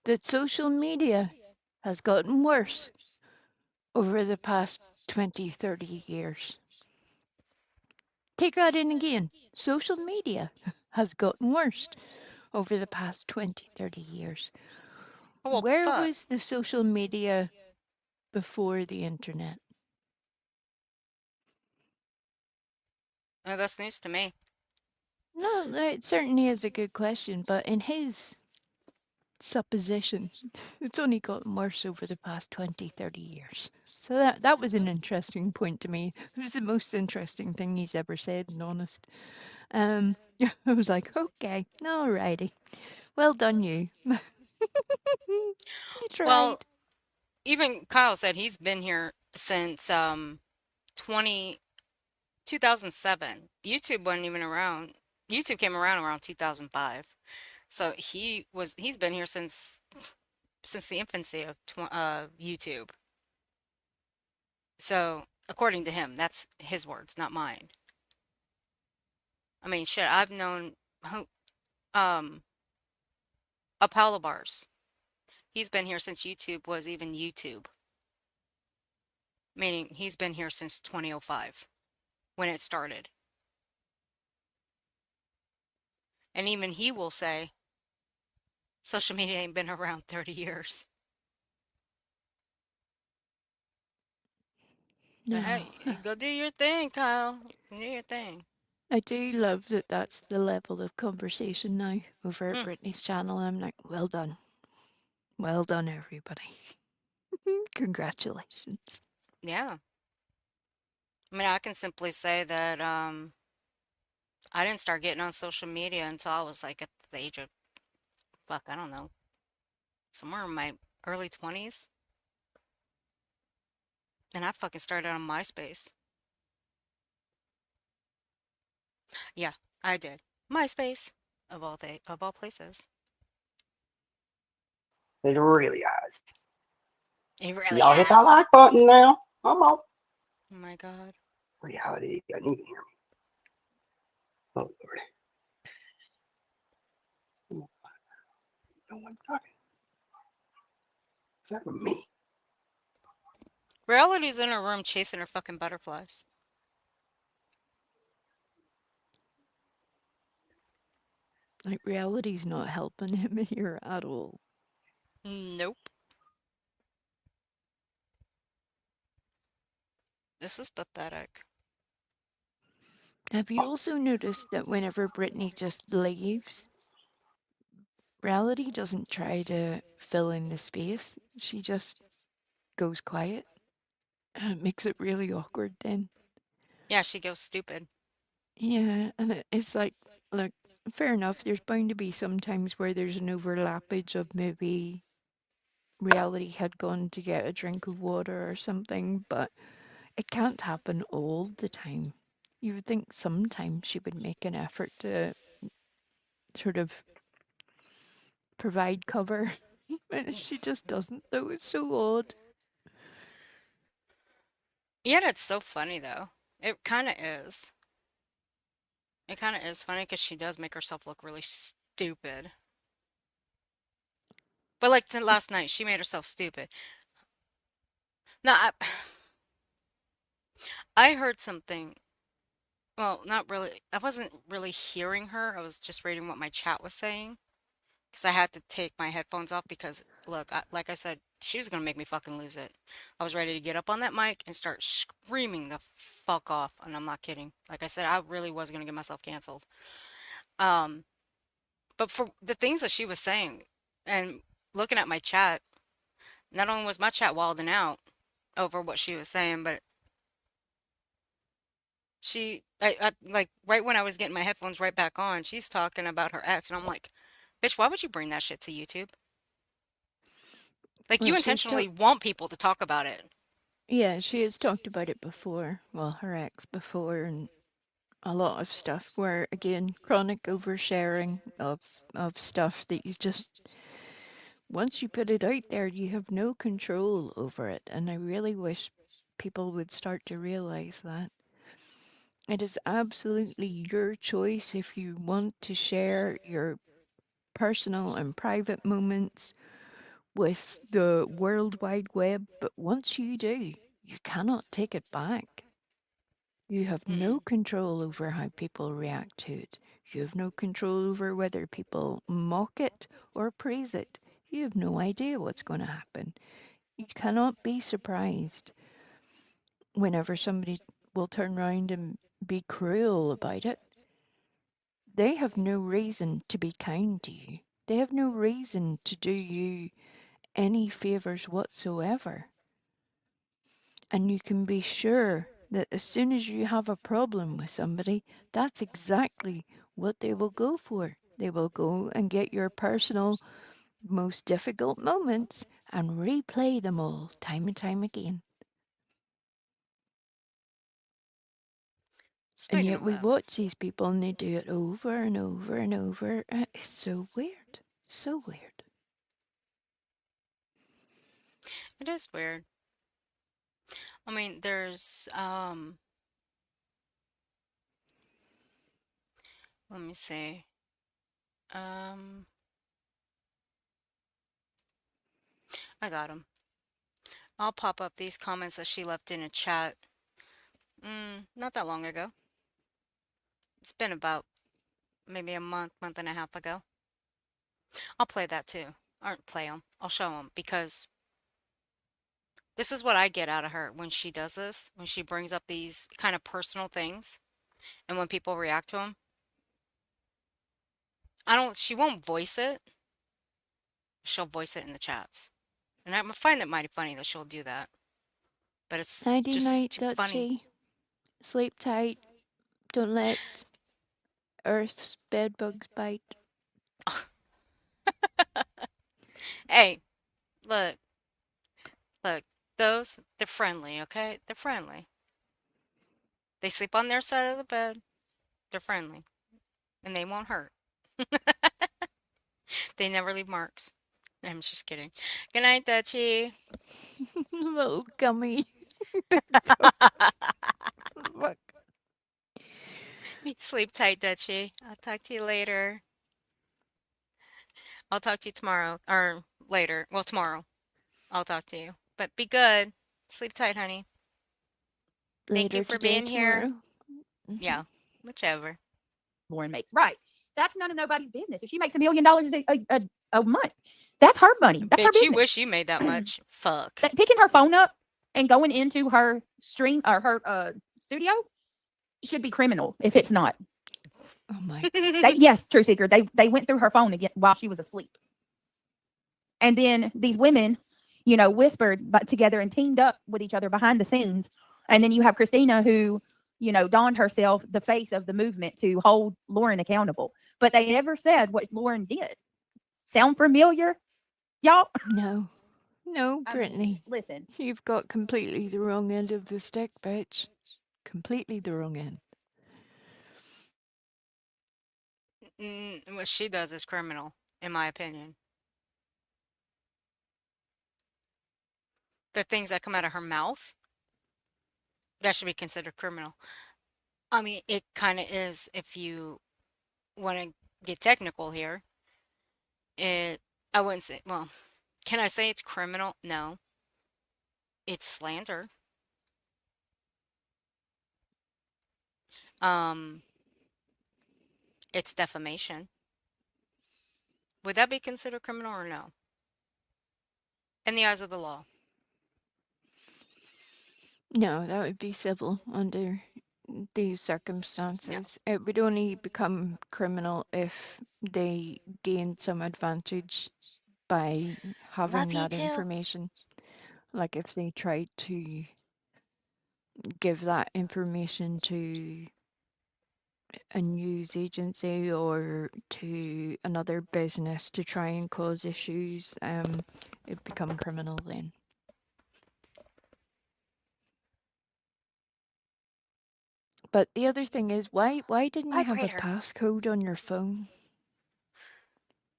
[SPEAKER 7] That social media has gotten worse over the past 20, 30 years. Take that in again. Social media has gotten worse over the past 20, 30 years.
[SPEAKER 2] Well,
[SPEAKER 7] Where
[SPEAKER 2] fuck.
[SPEAKER 7] was the social media before the internet?
[SPEAKER 2] Oh, that's news to me.
[SPEAKER 7] No, it certainly is a good question, but in his supposition, it's only gotten worse over the past 20, 30 years. So that was an interesting point to me. It was the most interesting thing he's ever said, and honest. I was like, okay, alrighty. Well done, you. You tried.
[SPEAKER 2] Well, even Kyle said he's been here since 2007. YouTube wasn't even around. YouTube came around 2005. So he's been here since the infancy of YouTube. So according to him, that's his words, not mine. I mean, shit, I've known Apollo Bars. He's been here since YouTube was even YouTube. Meaning he's been here since 2005 when it started. And even he will say social media ain't been around 30 years.
[SPEAKER 7] No.
[SPEAKER 2] But hey, go do your thing, Kyle. Do your thing.
[SPEAKER 7] I do love that that's the level of conversation now over at
[SPEAKER 2] Mm.
[SPEAKER 7] Brittany's channel. I'm like, well done. Well done, everybody. Congratulations.
[SPEAKER 2] Yeah. I mean, I can simply say that I didn't start getting on social media until I was like at the age of, fuck, I don't know, somewhere in my early 20s. And I fucking started on MySpace. Yeah, I did. MySpace, of all places.
[SPEAKER 19] It really has.
[SPEAKER 2] It really
[SPEAKER 19] Y'all hit that
[SPEAKER 2] has.
[SPEAKER 19] like button now. Come on.
[SPEAKER 2] Oh my god.
[SPEAKER 19] Reality. You can hear me. Oh, Lord. No one's talking. Except for me.
[SPEAKER 2] Reality's in her room chasing her fucking butterflies.
[SPEAKER 7] Like, reality's not helping him here at all.
[SPEAKER 2] Nope. This is pathetic.
[SPEAKER 7] Have you also noticed that whenever Brittany just leaves, Reality doesn't try to fill in the space. She just goes quiet. And it makes it really awkward then.
[SPEAKER 2] Yeah, she goes stupid.
[SPEAKER 7] Yeah, and it's like, look, fair enough. There's bound to be some times where there's an overlappage of maybe Reality had gone to get a drink of water or something, but it can't happen all the time. You would think sometimes she would make an effort to sort of provide cover. And she just doesn't, though. It's so odd.
[SPEAKER 2] Yeah, that's so funny though. It kind of is. It kind of is funny because she does make herself look really stupid. But like last night, she made herself stupid. No, I heard something. Well, not really. I wasn't really hearing her. I was just reading what my chat was saying because I had to take my headphones off because, look, like I said, she was gonna make me fucking lose it. I was ready to get up on that mic and start screaming the fuck off, and I'm not kidding. Like I said, I really was gonna get myself canceled. Um, but for the things that she was saying and looking at my chat, not only was my chat wilding out over what she was saying, but I like right when I was getting my headphones right back on, she's talking about her ex, and I'm like, bitch, why would you bring that shit to YouTube? Like,
[SPEAKER 7] Well,
[SPEAKER 2] you
[SPEAKER 7] she's
[SPEAKER 2] intentionally want people to talk about it.
[SPEAKER 7] Yeah, she has talked about it before. Well, her ex before, and a lot of stuff where, again, chronic oversharing of stuff that you just, once you put it out there, you have no control over it. And I really wish people would start to realize that. It is absolutely your choice if you want to share your personal and private moments with the World Wide Web, but once you do, you cannot take it back. You have no control over how people react to it. You have no control over whether people mock it or praise it. You have no idea what's going to happen. You cannot be surprised whenever somebody will turn around and be cruel about it. They have no reason to be kind to you. They have no reason to do you any favors whatsoever. And you can be sure that as soon as you have a problem with somebody, that's exactly what they will go for. They will go and get your personal, most difficult moments and replay them all time and time again. And
[SPEAKER 2] Speaking
[SPEAKER 7] yet
[SPEAKER 2] of
[SPEAKER 7] we
[SPEAKER 2] that,
[SPEAKER 7] watch these people and they do it over and over and over. It's so weird. So weird.
[SPEAKER 2] it is weird. I mean, there's let me see. Um, I got them. I'll pop up these comments that she left in a chat. Not that long ago. It's been about maybe a month and a half ago. I'll play that too. Or play them. I'll show them because this is what I get out of her when she does this, when she brings up these kind of personal things and when people react to them. She won't voice it. She'll voice it in the chats. And I find it mighty funny that she'll do that. But it's
[SPEAKER 7] Nighty
[SPEAKER 2] just
[SPEAKER 7] night,
[SPEAKER 2] too funny.
[SPEAKER 7] Dutchie. Sleep tight. Don't let Earth's bedbugs bite.
[SPEAKER 2] Hey, look, those, they're friendly, okay? They're friendly. They sleep on their side of the bed. They're friendly. And they won't hurt. They never leave marks. I'm just kidding. Good night, Dutchie.
[SPEAKER 7] Little gummy. Look.
[SPEAKER 2] Sleep tight, Dutchie. I'll talk to you later. I'll talk to you tomorrow. Or later. Well, tomorrow. I'll talk to you. But be good. Sleep tight, honey. Thank you
[SPEAKER 7] Later
[SPEAKER 2] for
[SPEAKER 7] today,
[SPEAKER 2] being here.
[SPEAKER 7] tomorrow.
[SPEAKER 2] Yeah, whichever.
[SPEAKER 4] Lauren makes. Right. That's none of nobody's business. If she makes $1 million a month, that's her money. That's her
[SPEAKER 2] Bitch, you
[SPEAKER 4] business.
[SPEAKER 2] wish you made that much. Fuck.
[SPEAKER 4] Picking her phone up And going into her stream or her studio should be criminal if it's not.
[SPEAKER 7] Oh my.
[SPEAKER 4] Yes, True Seeker. They went through her phone again while she was asleep. And then these women, whispered together and teamed up with each other behind the scenes. And then you have Christina who, donned herself the face of the movement to hold Lauren accountable. But they never said what Lauren did. Sound familiar, y'all?
[SPEAKER 7] No. No,
[SPEAKER 4] I
[SPEAKER 7] Brittany.
[SPEAKER 4] mean, listen.
[SPEAKER 7] You've got completely the wrong end of the stick, bitch. Completely the wrong end.
[SPEAKER 2] What she does is criminal, in my opinion. The things that come out of her mouth, that should be considered criminal. I mean, it kind of is if you want to get technical here. I wouldn't say, well, can I say it's criminal? No. It's slander. It's defamation. Would that be considered criminal or no? In the eyes of the law.
[SPEAKER 7] No, that would be civil under these circumstances. It would only become criminal if they gained some advantage by having
[SPEAKER 2] Love you
[SPEAKER 7] that
[SPEAKER 2] too.
[SPEAKER 7] information. Like if they tried to give that information to a news agency or to another business to try and cause issues, it'd become criminal then. But the other thing is, why didn't you have a
[SPEAKER 2] Vibrator.
[SPEAKER 7] passcode on your phone?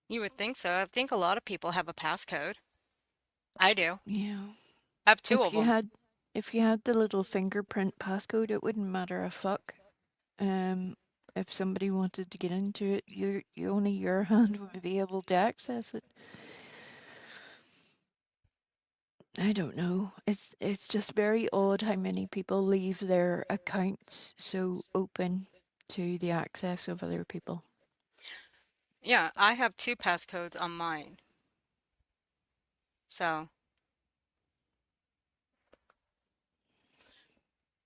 [SPEAKER 2] You would think so. I think a lot of people have a passcode. I do.
[SPEAKER 7] Yeah.
[SPEAKER 2] I have two of them.
[SPEAKER 7] If you had the little fingerprint passcode, it wouldn't matter a fuck. If somebody wanted to get into it, only your hand would be able to access it. I don't know. It's just very odd how many people leave their accounts so open to the access of other people.
[SPEAKER 2] Yeah, I have two passcodes on mine. So,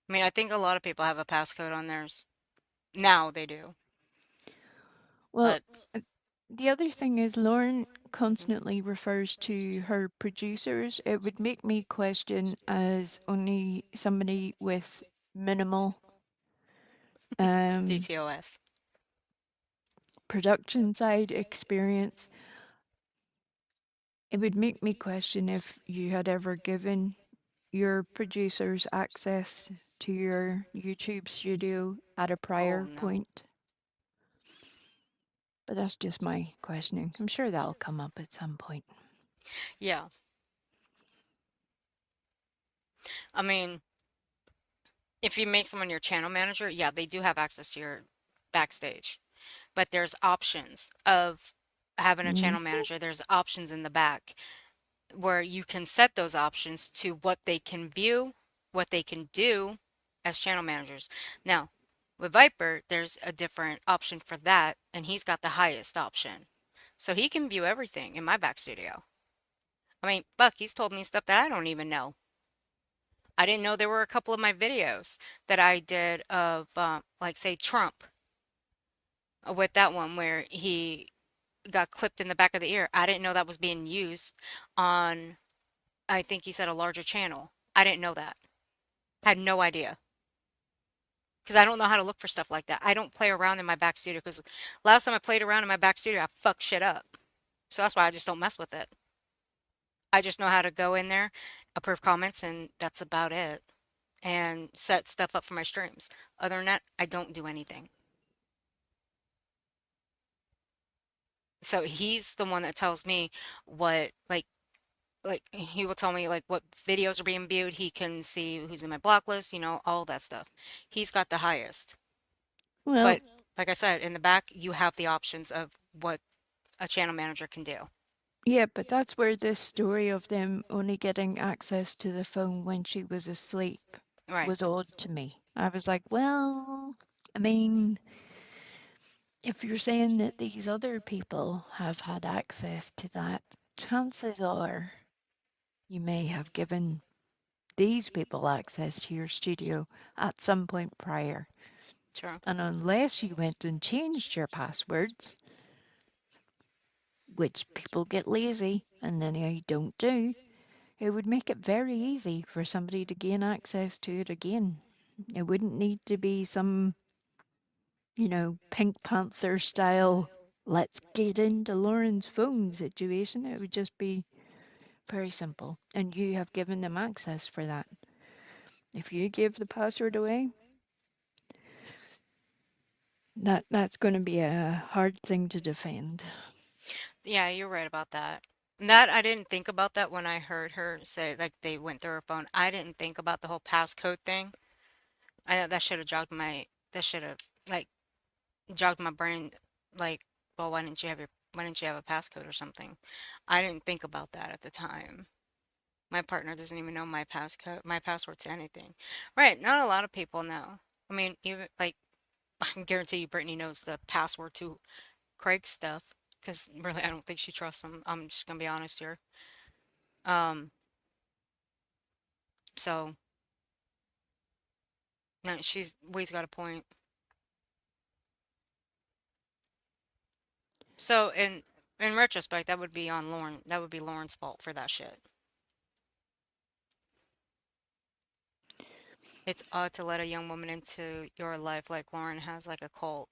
[SPEAKER 2] I mean, I think a lot of people have a passcode on theirs. Now they do.
[SPEAKER 7] Well,
[SPEAKER 2] But
[SPEAKER 7] the other thing is Lauren constantly refers to her producers. It would make me question, as only somebody with minimal
[SPEAKER 2] DTOS.
[SPEAKER 7] production side experience, it would make me question if you had ever given your producers access to your YouTube studio at a prior
[SPEAKER 2] no.
[SPEAKER 7] point. But that's just my questioning. I'm sure that'll come up at some point.
[SPEAKER 2] Yeah. I mean, if you make someone your channel manager, yeah, they do have access to your backstage. But there's options of having a channel manager. There's options in the back where you can set those options to what they can view, what they can do as channel managers. Now, with Viper, there's a different option for that, and he's got the highest option. So he can view everything in my back studio. I mean, Buck, he's told me stuff that I don't even know. I didn't know there were a couple of my videos that I did of, like, say, Trump. With that one where he got clipped in the back of the ear. I didn't know that was being used on, I think he said, a larger channel. I didn't know that. Had no idea. Because I don't know how to look for stuff like that. I don't play around in my back studio because last time I played around in my back studio, I fucked shit up. So that's why I just don't mess with it. I just know how to go in there, approve comments, and that's about it. And set stuff up for my streams. Other than that, I don't do anything. So he's the one that tells me what, like he will tell me like what videos are being viewed. He can see who's in my block list, all that stuff. He's got the highest.
[SPEAKER 7] Well,
[SPEAKER 2] But like I said, in the back, you have the options of what a channel manager can do.
[SPEAKER 7] yeah, but that's where this story of them only getting access to the phone when she was asleep was odd to me. I was like, well, I mean, if you're saying that these other people have had access to that, chances are you may have given these people access to your studio at some point prior.
[SPEAKER 2] Sure.
[SPEAKER 7] And unless you went and changed your passwords, which people get lazy and then they don't do, it would make it very easy for somebody to gain access to it again. It wouldn't need to be some, Pink Panther style, let's get into Lauren's phone situation. It would just be very simple. And you have given them access for that. If you give the password away, that's going to be a hard thing to defend.
[SPEAKER 2] Yeah, you're right about that. That I didn't think about that when I heard her say like they went through her phone. I didn't think about the whole passcode thing. That should have jogged my that should have like jogged my brain like, well, why didn't you have a passcode or something? I didn't think about that at the time. My partner doesn't even know my password to anything. Right, not a lot of people know. I mean, even like I can guarantee you Brittany knows the password to Craig's stuff because really I don't think she trusts him. I'm just gonna be honest here. Um, so no, Wee's got a point. So in retrospect, that would be on Lauren. That would be Lauren's fault for that shit. It's odd to let a young woman into your life like Lauren has, like a cult.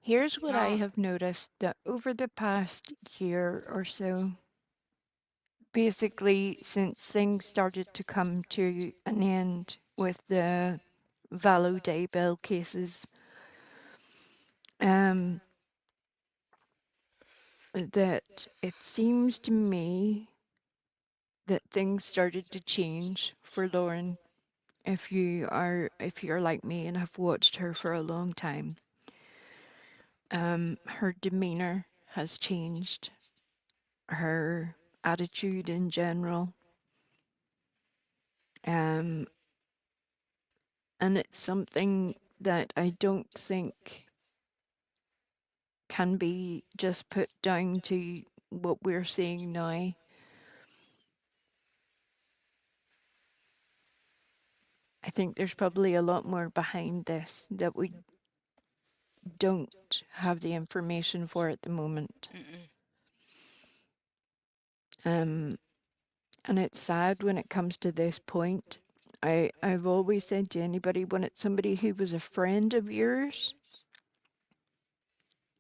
[SPEAKER 7] Here's what I
[SPEAKER 2] No,
[SPEAKER 7] have noticed that over the past year or so, basically since things started to come to an end with the Valo Daybell cases, um, that it seems to me that things started to change for Lauren. If you're like me and have watched her for a long time, her demeanor has changed, her attitude in general, um, and it's something that I don't think can be just put down to what we're seeing now. I think there's probably a lot more behind this that we don't have the information for at the moment.
[SPEAKER 2] mm-mm.
[SPEAKER 7] Um, and it's sad when it comes to this point. I've always said to anybody when it's somebody who was a friend of yours,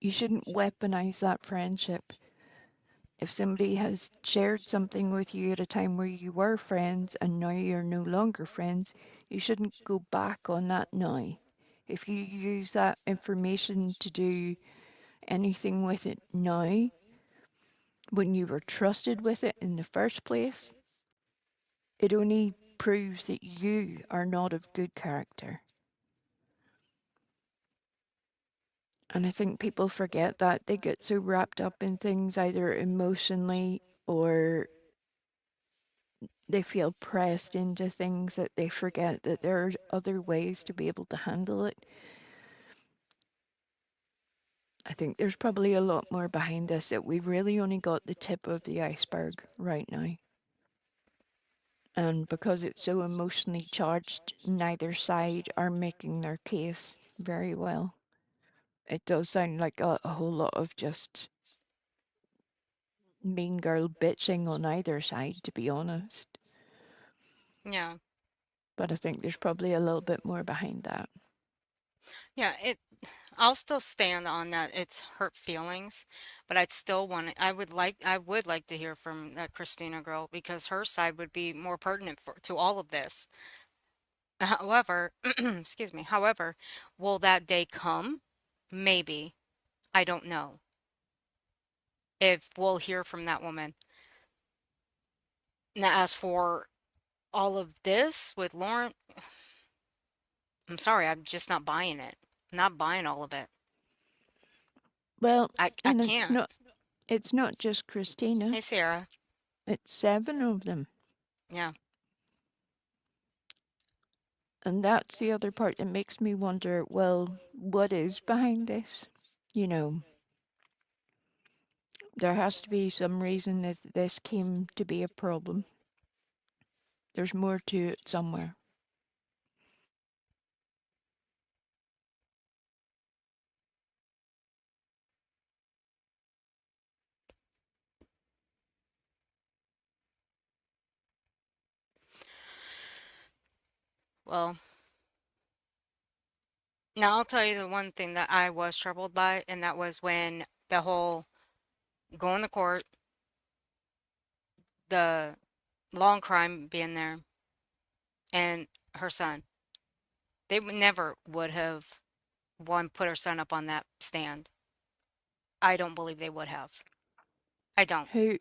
[SPEAKER 7] you shouldn't weaponize that friendship. If somebody has shared something with you at a time where you were friends and now you're no longer friends, you shouldn't go back on that now. If you use that information to do anything with it now, when you were trusted with it in the first place, it only proves that you are not of good character. And I think people forget that. They get so wrapped up in things either emotionally or they feel pressed into things that they forget that there are other ways to be able to handle it. I think there's probably a lot more behind this that we've really only got the tip of the iceberg right now. And because it's so emotionally charged, neither side are making their case very well. It does sound like a whole lot of just mean girl bitching on either side, to be honest.
[SPEAKER 2] Yeah,
[SPEAKER 7] But I think there's probably a little bit more behind that.
[SPEAKER 2] yeah. I'll still stand on that. It's hurt feelings, but I would like to hear from that Christina girl because her side would be more pertinent to all of this. However, excuse me. However, will that day come? Maybe. I don't know if we'll hear from that woman. Now, as for all of this with Lauren, I'm sorry, I'm just not buying it. I'm not buying all of it.
[SPEAKER 7] Well,
[SPEAKER 2] I
[SPEAKER 7] and
[SPEAKER 2] can't.
[SPEAKER 7] it's not just Christina.
[SPEAKER 2] Hey, Sarah.
[SPEAKER 7] It's 7 of them.
[SPEAKER 2] Yeah.
[SPEAKER 7] And that's the other part that makes me wonder, well, what is behind this? You know, There has to be some reason that this came to be a problem. There's more to it somewhere.
[SPEAKER 2] Well, now I'll tell you the one thing that I was troubled by, and that was when the whole going to court, the long crime being there, and her son. They never would have one put her son up on that stand. I don't believe they would have. I don't.
[SPEAKER 7] Who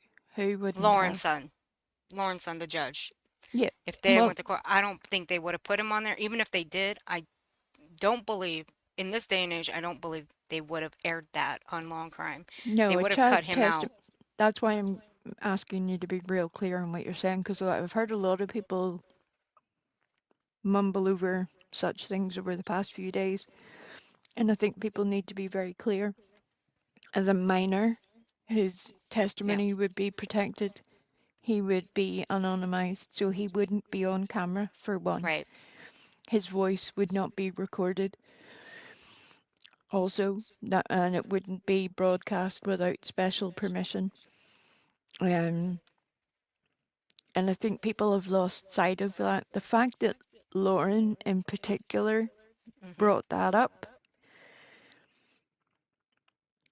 [SPEAKER 7] wouldn't
[SPEAKER 2] Lauren's
[SPEAKER 7] have?
[SPEAKER 2] son. Lauren's son, the judge.
[SPEAKER 7] Yeah.
[SPEAKER 2] If they
[SPEAKER 7] Well,
[SPEAKER 2] went to court, I don't think they would have put him on there. Even if they did, I don't believe, in this day and age, I don't believe they would have aired that on Long Crime. They
[SPEAKER 7] no, a
[SPEAKER 2] would have cut
[SPEAKER 7] child's
[SPEAKER 2] him out.
[SPEAKER 7] That's why I'm asking you to be real clear on what you're saying, because I've heard a lot of people mumble over such things over the past few days, and I think people need to be very clear. As a minor, his testimony would be protected. He would be anonymized, so he wouldn't be on camera for one.
[SPEAKER 2] Right.
[SPEAKER 7] His voice would not be recorded. Also, and it wouldn't be broadcast without special permission. And I think people have lost sight of that. The fact that Lauren, in particular, brought that up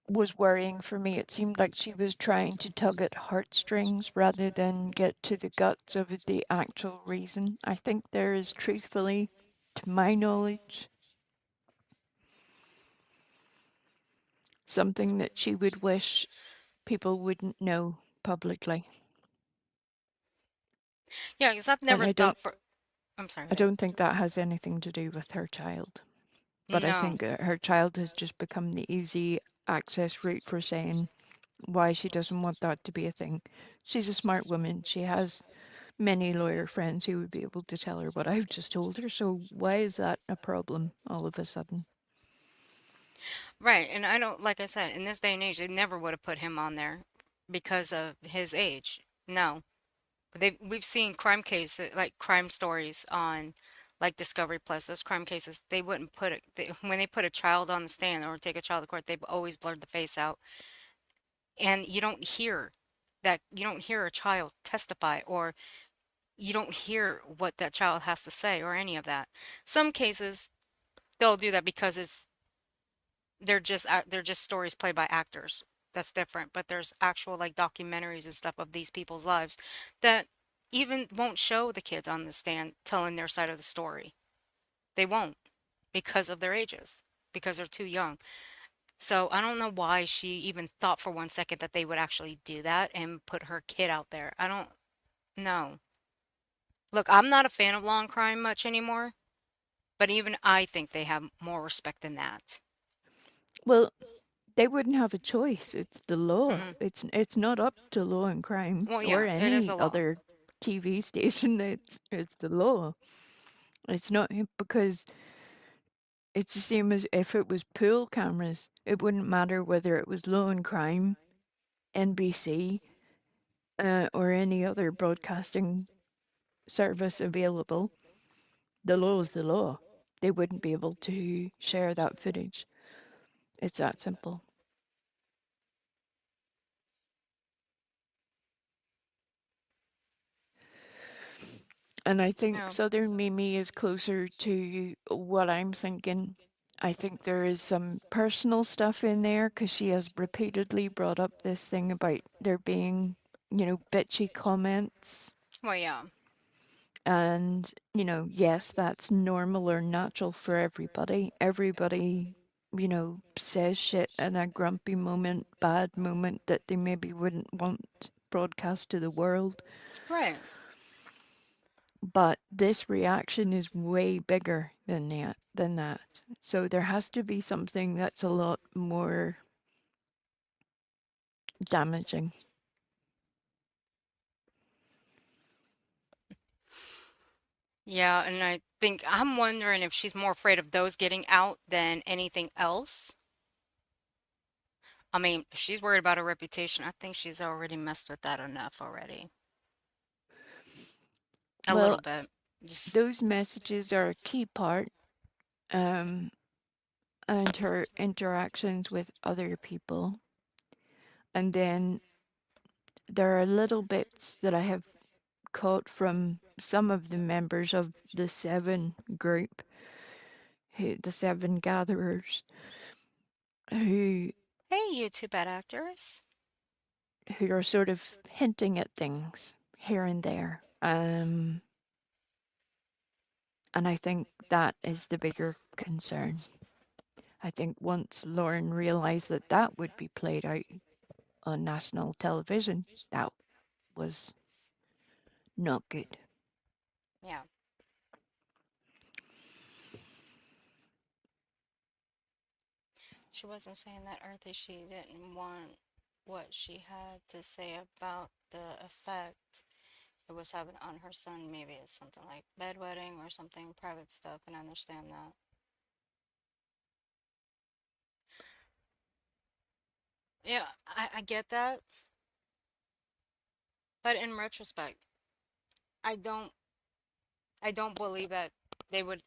[SPEAKER 7] was worrying for me. It seemed like she was trying to tug at heartstrings rather than get to the guts of the actual reason. I think there is, truthfully, to my knowledge, something that she would wish people wouldn't know publicly.
[SPEAKER 2] Yeah, because I've
[SPEAKER 7] And
[SPEAKER 2] never thought for. I'm sorry.
[SPEAKER 7] I don't think that has anything to do with her child. But I
[SPEAKER 2] No.
[SPEAKER 7] think her child has just become the easy access route for saying why she doesn't want that to be a thing. She's a smart woman. She has many lawyer friends who would be able to tell her what I've just told her. So why is that a problem all of a sudden?
[SPEAKER 2] Right, and I don't, like I said, in this day and age, they never would have put him on there because of his age. No. We've seen crime cases, like crime stories on like Discovery Plus, those crime cases, they wouldn't put it, when they put a child on the stand or take a child to court, they've always blurred the face out. And you don't hear that, you don't hear a child testify, or you don't hear what that child has to say or any of that. Some cases, they'll do that because they're just stories played by actors. That's different. But there's actual like documentaries and stuff of these people's lives that even won't show the kids on the stand telling their side of the story. They won't because of their ages, because they're too young. So I don't know why she even thought for one second that they would actually do that and put her kid out there. I don't know. Look, I'm not a fan of long crime much anymore, but even I think they have more respect than that.
[SPEAKER 7] Well, they wouldn't have a choice. It's the law.
[SPEAKER 2] Hmm.
[SPEAKER 7] It's not up to Law and Crime
[SPEAKER 2] Well,
[SPEAKER 7] or
[SPEAKER 2] yeah, it is
[SPEAKER 7] any
[SPEAKER 2] a law.
[SPEAKER 7] other TV station. It's the law. It's not because it's the same as if it was pool cameras. It wouldn't matter whether it was Law and Crime, NBC, or any other broadcasting service available. The law is the law. They wouldn't be able to share that footage. It's that simple. And I think
[SPEAKER 2] No.
[SPEAKER 7] Southern Mimi is closer to what I'm thinking. I think there is some personal stuff in there because she has repeatedly brought up this thing about there being, bitchy comments.
[SPEAKER 2] Well, yeah.
[SPEAKER 7] And, yes, that's normal or natural for everybody. Everybody, says shit in a grumpy moment, bad moment that they maybe wouldn't want broadcast to the world.
[SPEAKER 2] Right.
[SPEAKER 7] But this reaction is way bigger than that. So there has to be something that's a lot more damaging.
[SPEAKER 2] Yeah, and I think I'm wondering if she's more afraid of those getting out than anything else. I mean, if she's worried about her reputation, I think she's already messed with that enough already. A little
[SPEAKER 7] Well,
[SPEAKER 2] bit. Just
[SPEAKER 7] those messages are a key part, and her interactions with other people. And then there are little bits that I have caught from some of the members of the Seven group, the Seven Gatherers, who
[SPEAKER 2] hey, you two bad actors.
[SPEAKER 7] are sort of hinting at things here and there. And I think that is the bigger concern. I think once Lauren realized that that would be played out on national television, that was not good.
[SPEAKER 2] Yeah. She wasn't saying that Earthy she didn't want what she had to say about the effect it was having on her son. Maybe it's something like bedwetting or something private stuff, and I understand that. Yeah, I get that, but in retrospect, I don't I don't believe that they would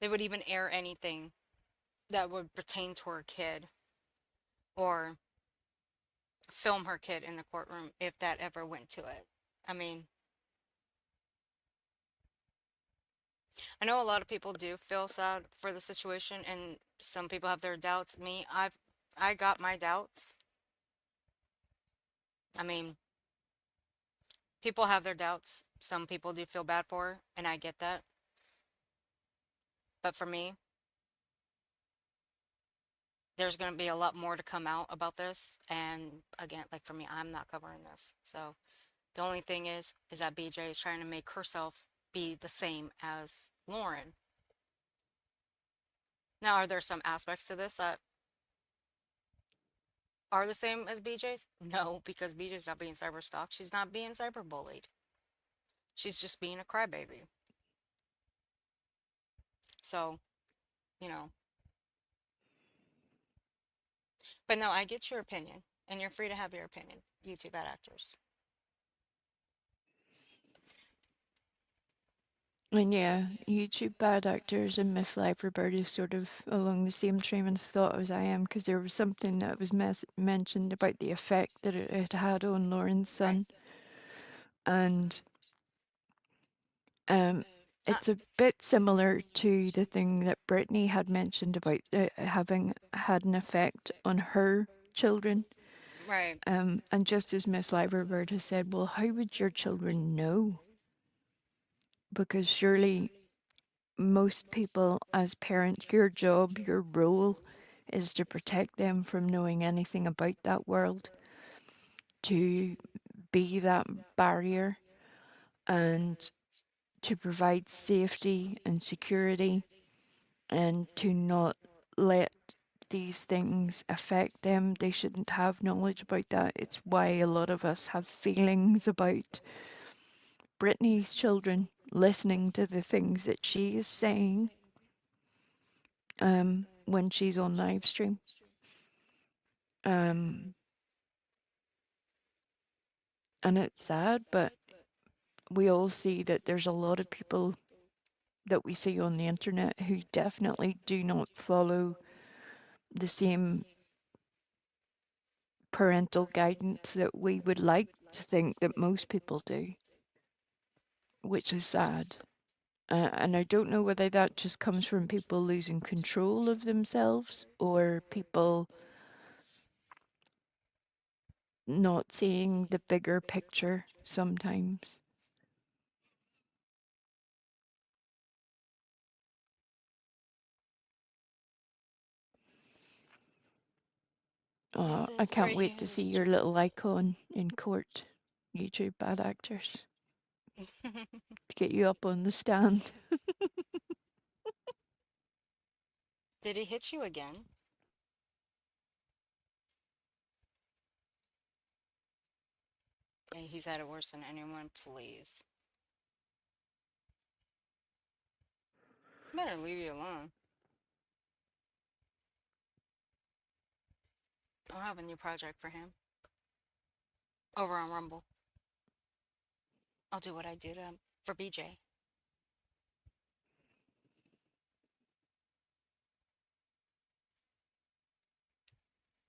[SPEAKER 2] they would even air anything that would pertain to her kid or film her kid in the courtroom if that ever went to it. I mean, I know a lot of people do feel sad for the situation and some people have their doubts. I got my doubts. I mean, people have their doubts. Some people do feel bad for her, and I get that. But for me, there's going to be a lot more to come out about this. And again, like for me, I'm not covering this. So the only thing is that BJ is trying to make herself be the same as Lauren. Now, are there some aspects to this that are the same as BJ's? No, because BJ's not being cyber stalked. She's not being cyber bullied. She's just being a crybaby. So, you know. But no, I get your opinion, and you're free to have your opinion, you two bad actors.
[SPEAKER 7] And yeah, YouTube bad actors and Miss Library is sort of along the same train of thought as I am, because there was something that was mentioned about the effect that it had on Lauren's son. And it's a bit similar to the thing that Brittany had mentioned about having had an effect on her children.
[SPEAKER 2] Right.
[SPEAKER 7] And just as Miss Liverbird has said, well, how would your children know? Because surely most people as parents, your job, your role is to protect them from knowing anything about that world, to be that barrier and to provide safety and security and to not let these things affect them. They shouldn't have knowledge about that. It's why a lot of us have feelings about Brittany's children listening to the things that she is saying when she's on live stream. And it's sad, but we all see that there's a lot of people that we see on the internet who definitely do not follow the same parental guidance that we would like to think that most people do, which is sad. And I don't know whether that just comes from people losing control of themselves or people not seeing the bigger picture sometimes.
[SPEAKER 2] It
[SPEAKER 7] I
[SPEAKER 2] is
[SPEAKER 7] can't
[SPEAKER 2] great
[SPEAKER 7] wait to see
[SPEAKER 2] news.
[SPEAKER 7] your little icon in court, YouTube bad actors, to get you up on the stand.
[SPEAKER 2] Did he hit you again? Yeah, he's had it worse than anyone, please. Better leave you alone. I'll have a new project for him over on Rumble. I'll do what I do for BJ.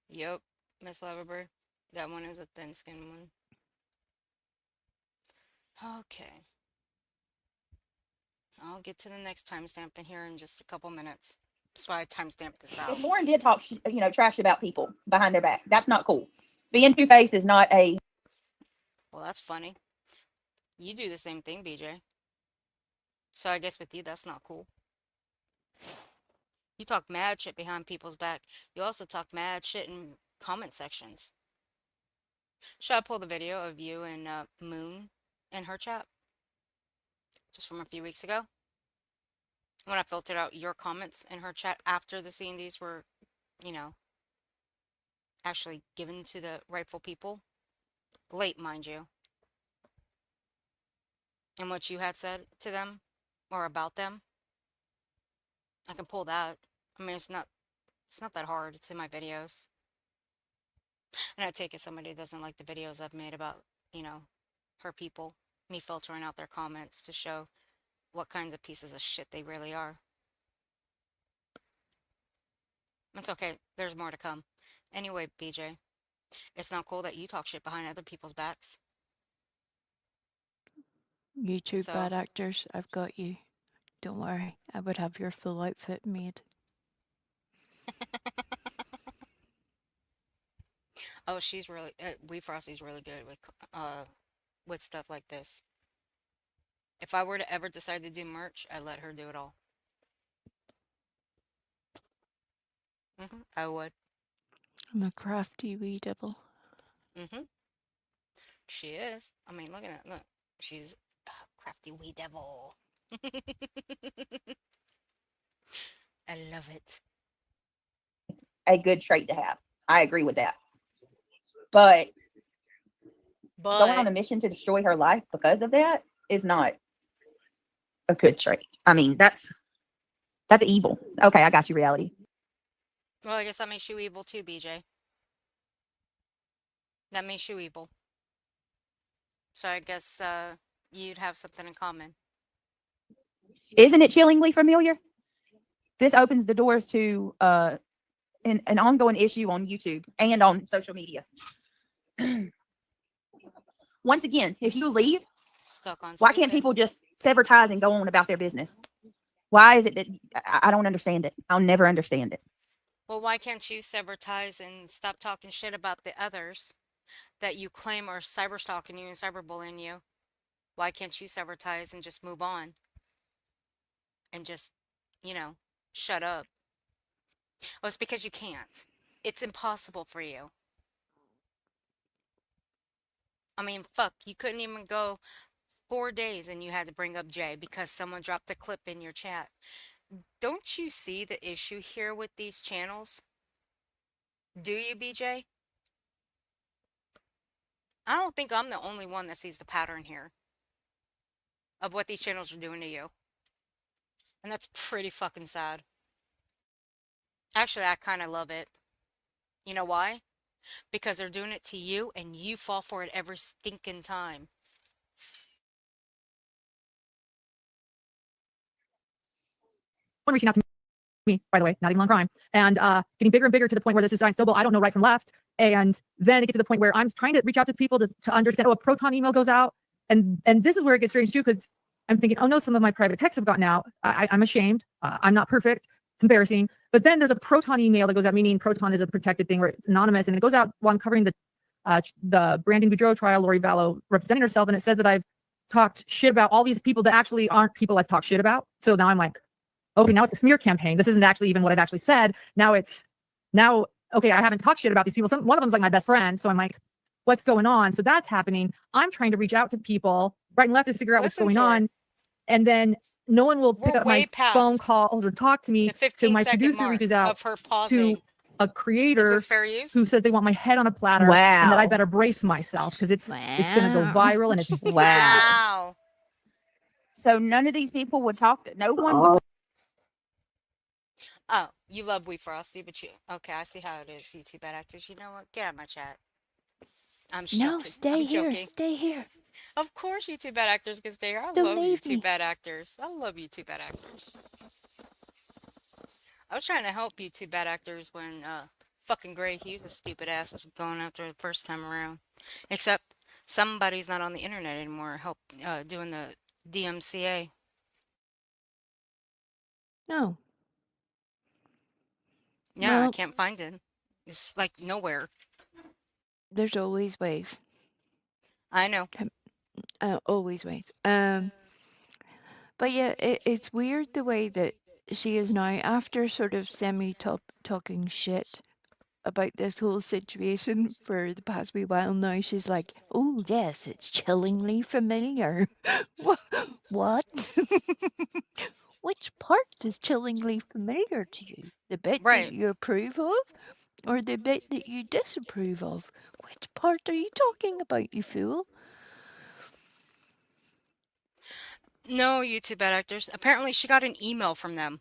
[SPEAKER 2] Yep, Miss Loverbird. That one is a thin skin one. Okay. I'll get to the next timestamp in here in just a couple minutes. That's why I timestamped this out.
[SPEAKER 4] If Lauren did talk, trash about people behind their back, that's not cool. Being two-faced is not a.
[SPEAKER 2] Well, that's funny. You do the same thing, BJ. So I guess with you, that's not cool. You talk mad shit behind people's back. You also talk mad shit in comment sections. Should I pull the video of you and Moon in her chat? Just from a few weeks ago? When I filtered out your comments in her chat after the C&Ds were, actually given to the rightful people. Late, mind you. And what you had said to them or about them. I can pull that. I mean, it's not that hard. It's in my videos. And I take it somebody doesn't like the videos I've made about, her people. Me filtering out their comments to show what kinds of pieces of shit they really are. It's okay. There's more to come. Anyway, BJ, it's not cool that you talk shit behind other people's backs.
[SPEAKER 7] You two
[SPEAKER 2] So-
[SPEAKER 7] bad actors, I've got you. Don't worry, I would have your full outfit made.
[SPEAKER 2] Oh, she's really, Wee Frosty's really good with stuff like this. If I were to ever decide to do merch, I'd let her do it all. I would.
[SPEAKER 7] I'm a crafty wee devil.
[SPEAKER 2] She is. I mean, look at that. Look. She's a crafty wee devil. I love it.
[SPEAKER 4] A good trait to have. I agree with that. But going on a mission to destroy her life because of that is not a good trait. I mean, that's evil. Okay, I got you, reality.
[SPEAKER 2] Well, I guess that makes you evil too, BJ. That makes you evil. So I guess you'd have something in common.
[SPEAKER 4] Isn't it chillingly familiar? This opens the doors to an ongoing issue on YouTube and on social media. Once again, if you leave, why can't people just sever ties and go on about their business? Why is it that I don't understand it? I'll never understand it.
[SPEAKER 2] Well, why can't you sever ties and stop talking shit about the others that you claim are cyberstalking you and cyberbullying you? Why can't you sever ties and just move on? And just, shut up. Well, it's because you can't. It's impossible for you. I mean, fuck, you couldn't even go 4 days and you had to bring up Jay because someone dropped a clip in your chat. Don't you see the issue here with these channels? Do you, BJ? I don't think I'm the only one that sees the pattern here of what these channels are doing to you. And that's pretty fucking sad. Actually, I kind of love it. You know why? Because they're doing it to you and you fall for it every stinking time.
[SPEAKER 18] Reaching out to me, by the way, not even on crime, and getting bigger and bigger to the point where this is giant snowball. I don't know right from left. And then it gets to the point where I'm trying to reach out to people to understand, a Proton email goes out. And this is where it gets strange too, because I'm thinking, oh no, some of my private texts have gotten out. I'm ashamed. I'm not perfect. It's embarrassing. But then there's a Proton email that goes out, meaning Proton is a protected thing where it's anonymous. And it goes out while I'm covering the Brandon Boudreaux trial, Lori Vallow representing herself. And it says that I've talked shit about all these people that actually aren't people I've talked shit about. So now I'm like, okay, now it's a smear campaign. This isn't actually even what I've actually said. Okay, I haven't talked shit about these people. One of them's like my best friend. So I'm like, what's going on? So that's happening. I'm trying to reach out to people right and left to figure out what's going on. And then no one will pick up my phone calls or talk to me. So my producer reaches out to a creator who says they want my head on a platter and that I better brace myself because it's going to go viral and it's
[SPEAKER 4] wow. So none of these people would talk to no one. Would...
[SPEAKER 2] Oh, you love We Frosty, but you okay? I see how it is. You two bad actors. You know what? Get out of my chat. I'm just
[SPEAKER 7] No,
[SPEAKER 2] joking.
[SPEAKER 7] stay
[SPEAKER 2] I'm
[SPEAKER 7] here.
[SPEAKER 2] joking.
[SPEAKER 7] Stay here.
[SPEAKER 2] Of course, you two bad actors can stay here. I
[SPEAKER 7] Don't
[SPEAKER 2] love you
[SPEAKER 7] leave
[SPEAKER 2] two
[SPEAKER 7] me.
[SPEAKER 2] bad actors. I love you two bad actors. I was trying to help you two bad actors when fucking Gray Hughes, a stupid ass, was going after the first time around. Except somebody's not on the internet anymore. Help doing the DMCA.
[SPEAKER 7] No.
[SPEAKER 2] Yeah, I
[SPEAKER 7] Well,
[SPEAKER 2] can't find it. It's like nowhere.
[SPEAKER 7] there's always ways.
[SPEAKER 2] I know.
[SPEAKER 7] Always ways. But yeah, it's weird the way that she is now, after sort of talking shit about this whole situation for the past wee while now. She's like, oh yes, it's chillingly familiar. What? Which part is chillingly familiar to you? The bit that
[SPEAKER 2] Right.
[SPEAKER 7] you approve of, or the bit that you disapprove of? Which part are you talking about, you fool?
[SPEAKER 2] No, you two bad actors. Apparently, she got an email from them.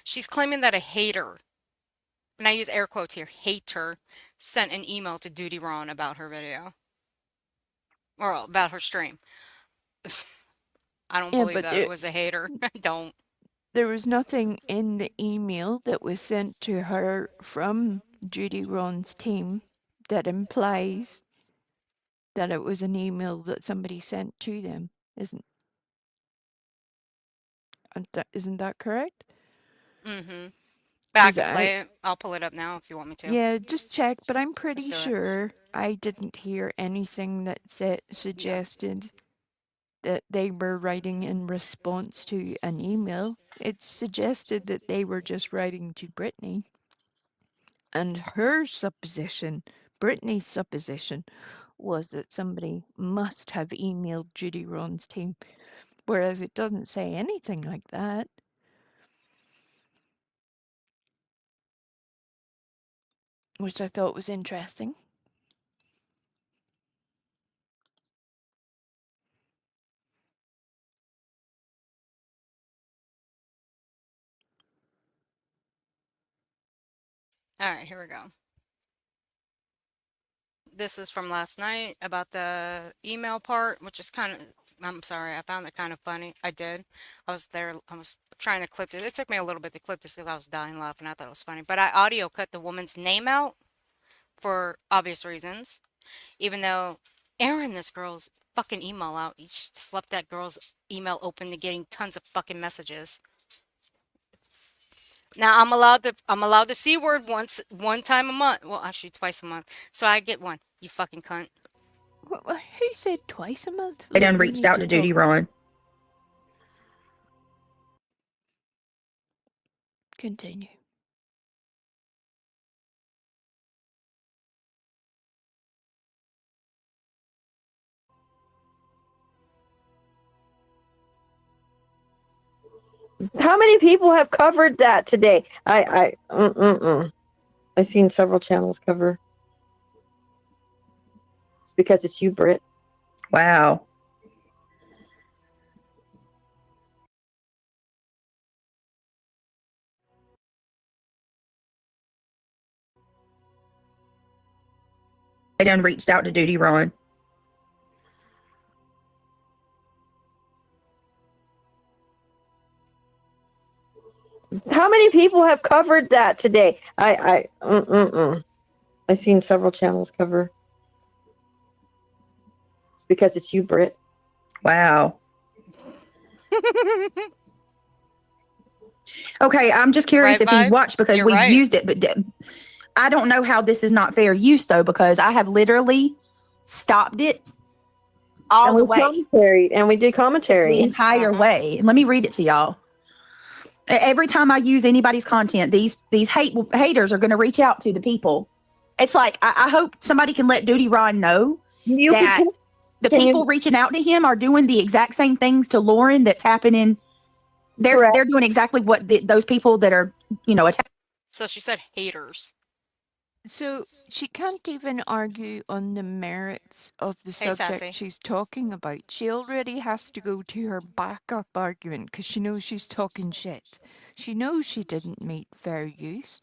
[SPEAKER 2] She's claiming that a hater, and I use air quotes here, hater, sent an email to Duty Ron about her video. Or about her stream. I don't
[SPEAKER 7] Yeah,
[SPEAKER 2] believe
[SPEAKER 7] but
[SPEAKER 2] that it was a hater. I don't.
[SPEAKER 7] there was nothing in the email that was sent to her from Judy Ron's team that implies that it was an email that somebody sent to them. Isn't that correct?
[SPEAKER 2] Mm-hmm. But I
[SPEAKER 7] 'Cause
[SPEAKER 2] can play it. I'll pull it up now if you want me to.
[SPEAKER 7] yeah, just check, but I'm
[SPEAKER 2] Let's
[SPEAKER 7] pretty
[SPEAKER 2] do it.
[SPEAKER 7] sure I didn't hear anything that suggested that they were writing in response to an email. It suggested that they were just writing to Brittany. And her supposition, Brittany's supposition, was that somebody must have emailed Judy Ron's team, whereas it doesn't say anything like that. Which I thought was interesting.
[SPEAKER 2] All right, here we go. This is from last night about the email part, which is kind of, I'm sorry, I found it kind of funny. I did. I was there, I was trying to clip it. It took me a little bit to clip this because I was dying laughing. I thought it was funny. But I audio cut the woman's name out for obvious reasons. Even though Aaron, this girl's fucking email out, he just left that girl's email open to getting tons of fucking messages. Now I'm allowed the C word one time a month. Well, actually twice a month. So I get one. You fucking cunt.
[SPEAKER 7] Who said twice a month?
[SPEAKER 11] They done
[SPEAKER 7] We
[SPEAKER 11] reached
[SPEAKER 7] need
[SPEAKER 11] out
[SPEAKER 7] to
[SPEAKER 11] to Duty
[SPEAKER 7] talk.
[SPEAKER 11] Ron.
[SPEAKER 7] Continue.
[SPEAKER 5] How many people have covered that today? I've seen several channels cover. It's because it's you, Britt.
[SPEAKER 11] Wow. They done reached out to Duty Ron.
[SPEAKER 5] How many people have covered that today? I've seen several channels cover. It's because it's you, Britt.
[SPEAKER 11] Wow. Okay, I'm just curious
[SPEAKER 2] Right,
[SPEAKER 11] if he's
[SPEAKER 2] Vibe?
[SPEAKER 11] watched because
[SPEAKER 2] You're
[SPEAKER 11] we've
[SPEAKER 2] right.
[SPEAKER 11] used it, but I don't know how this is not fair use though, because I have literally stopped it all the way,
[SPEAKER 5] And we did commentary
[SPEAKER 11] the entire way. And let me read it to y'all. Every time I use anybody's content, these haters are going to reach out to the people. It's like I hope somebody can let Duty Ron know that the people reaching out to him are doing the exact same things to Lauren that's happening. They're doing exactly what those people that are attacking.
[SPEAKER 2] So she said haters.
[SPEAKER 7] So she can't even argue on the merits of the
[SPEAKER 2] Hey,
[SPEAKER 7] subject
[SPEAKER 2] Sassy.
[SPEAKER 7] she's talking about. She already has to go to her backup argument because she knows she's talking shit. She knows she didn't meet fair use.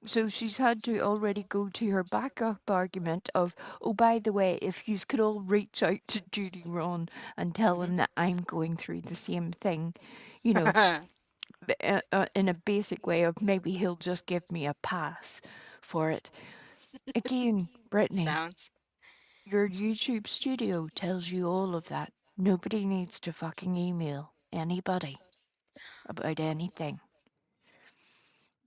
[SPEAKER 7] So she's had to already go to her backup argument of, oh, by the way, if you could all reach out to Judy Ron and tell him that I'm going through the same thing, you know, in a basic way of maybe he'll just give me a pass for it. Again, Brittany,
[SPEAKER 2] Sounds.
[SPEAKER 7] your YouTube studio tells you all of that. Nobody needs to fucking email anybody about anything.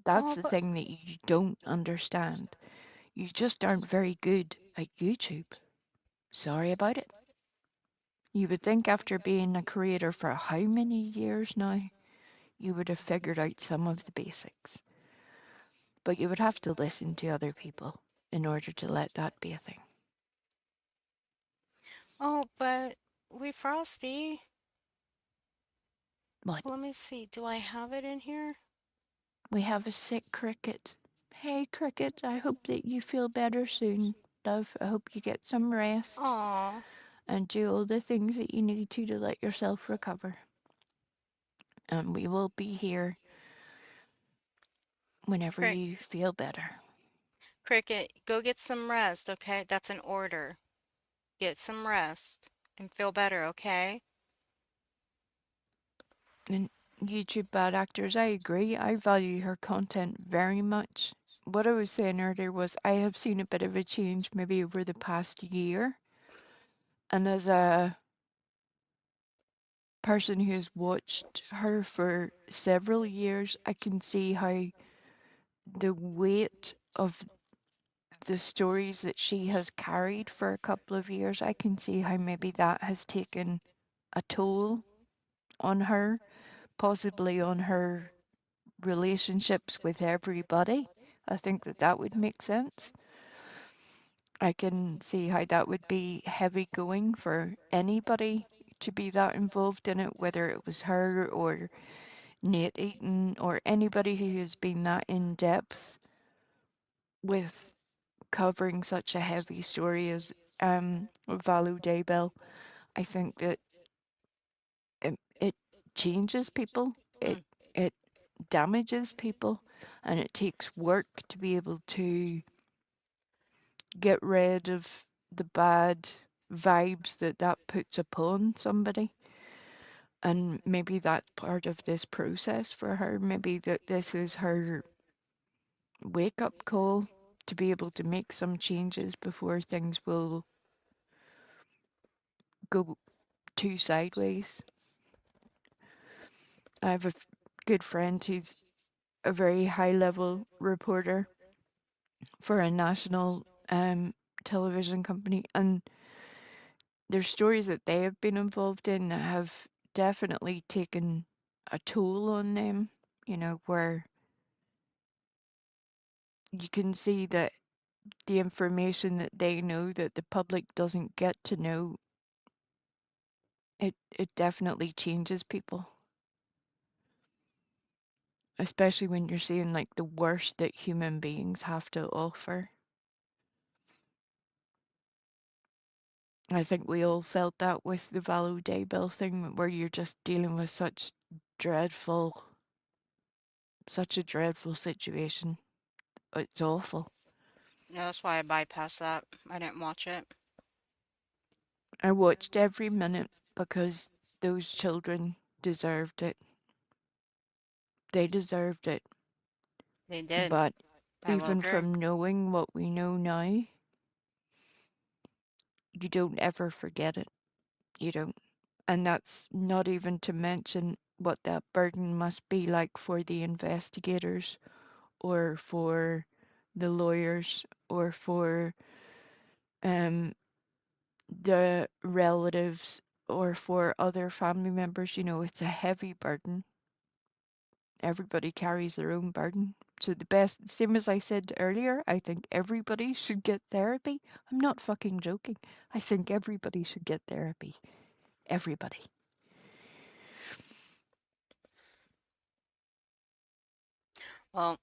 [SPEAKER 7] That's
[SPEAKER 2] Oh,
[SPEAKER 7] the
[SPEAKER 2] but
[SPEAKER 7] thing that you don't understand. You just aren't very good at YouTube. Sorry about it. You would think after being a creator for how many years now, you would have figured out some of the basics. But you would have to listen to other people in order to let that be a thing.
[SPEAKER 2] oh, but we Frosty.
[SPEAKER 7] What?
[SPEAKER 2] Let me see. Do I have it in here?
[SPEAKER 7] We have a sick Cricket. Hey, Cricket, I hope that you feel better soon, love. I hope you get some rest
[SPEAKER 2] Aw.
[SPEAKER 7] and do all the things that you need to let yourself recover. And we will be here whenever
[SPEAKER 2] Crick.
[SPEAKER 7] you feel better.
[SPEAKER 2] Cricket, go get some rest, okay? That's an order. Get some rest and feel better, okay?
[SPEAKER 7] And YouTube bad actors, I agree. I value her content very much. What I was saying earlier was I have seen a bit of a change maybe over the past year. And as a person who's watched her for several years, I can see how the weight of the stories that she has carried for a couple of years, I can see how maybe that has taken a toll on her, possibly on her relationships with everybody. I think that that would make sense. I can see how that would be heavy going for anybody to be that involved in it, whether it was her or Nate Eaton or anybody who has been that in depth with covering such a heavy story as Valu Daybell. I think that it changes people. It damages people, and it takes work to be able to get rid of the bad vibes that that puts upon somebody. And maybe that's part of this process for her. Maybe that this is her wake up call to be able to make some changes before things will go too sideways. I have a good friend who's a very high level reporter for a national television company, and there's stories that they have been involved in that have definitely taken a toll on them, you know, where you can see that the information that they know that the public doesn't get to know, it definitely changes people. Especially when you're seeing like the worst that human beings have to offer. I think we all felt that with the Vallow Daybell thing, where you're just dealing with dreadful, such a dreadful situation. It's awful.
[SPEAKER 2] Yeah, that's why I bypassed that. I didn't watch it.
[SPEAKER 7] I watched every minute because those children deserved it. They deserved it.
[SPEAKER 2] They did.
[SPEAKER 7] But
[SPEAKER 2] I will
[SPEAKER 7] even
[SPEAKER 2] agree.
[SPEAKER 7] from knowing what we know now, you don't ever forget it. You don't. And that's not even to mention what that burden must be like for the investigators or for the lawyers or for the relatives or for other family members. You know, it's a heavy burden. Everybody carries their own burden. So the best, same as I said earlier, I think everybody should get therapy. I'm not fucking joking. I think everybody should get therapy. Everybody.
[SPEAKER 2] Well,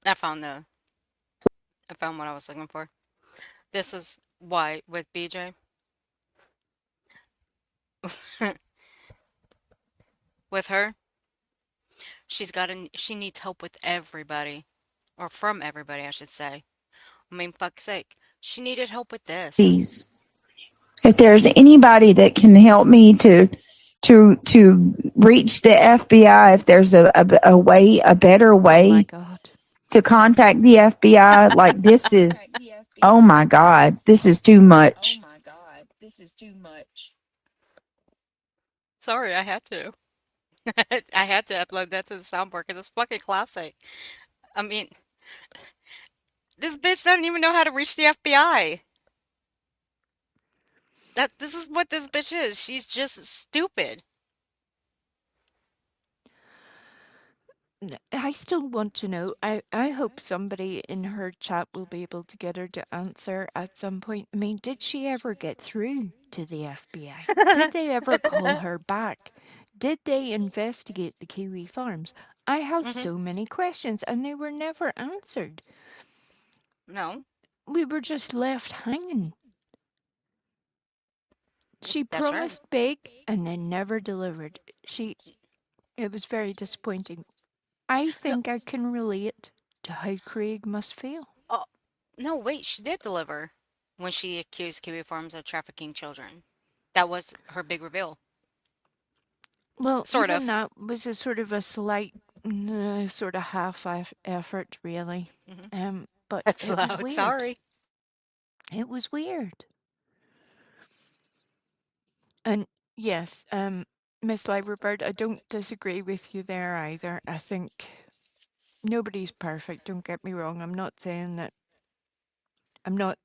[SPEAKER 2] I found the I found what I was looking for. This is why with BJ. With her, she needs help with everybody, or from everybody, I should say. I mean, fuck's sake, she needed help with this.
[SPEAKER 4] Please, if there's anybody that can help me to reach the FBI, if there's a way, a better
[SPEAKER 7] Oh my
[SPEAKER 4] way
[SPEAKER 7] God.
[SPEAKER 4] to contact the FBI, like this is, oh my God, this is too much.
[SPEAKER 2] Sorry, I had to. I had to upload that to the soundboard because it's fucking classic. I mean, this bitch doesn't even know how to reach the FBI. This is what this bitch is. She's just stupid.
[SPEAKER 7] I still want to know. I hope somebody in her chat will be able to get her to answer at some point. I mean, did she ever get through to the FBI? Did they ever call her back? Did they investigate the Kiwi farms? I have
[SPEAKER 2] Hmm.
[SPEAKER 7] so many questions and they were never answered.
[SPEAKER 2] No,
[SPEAKER 7] We were just left hanging. She
[SPEAKER 2] that's right.
[SPEAKER 7] promised big and then never delivered. It was very disappointing. I
[SPEAKER 2] No,
[SPEAKER 7] think I can relate to how Craig must feel.
[SPEAKER 2] oh, no, wait, she did deliver when she accused Kiwi Farms of trafficking children. That was her big reveal.
[SPEAKER 7] Well,
[SPEAKER 2] Sort
[SPEAKER 7] even
[SPEAKER 2] of.
[SPEAKER 7] that was a sort of a slight, sort of effort, really.
[SPEAKER 2] Hmm.
[SPEAKER 7] But
[SPEAKER 2] That's
[SPEAKER 7] it was
[SPEAKER 2] loud.
[SPEAKER 7] weird.
[SPEAKER 2] Sorry.
[SPEAKER 7] It was weird. And yes, Miss Liverbird, I don't disagree with you there either. I think nobody's perfect. Don't get me wrong. I'm not saying that. I'm not.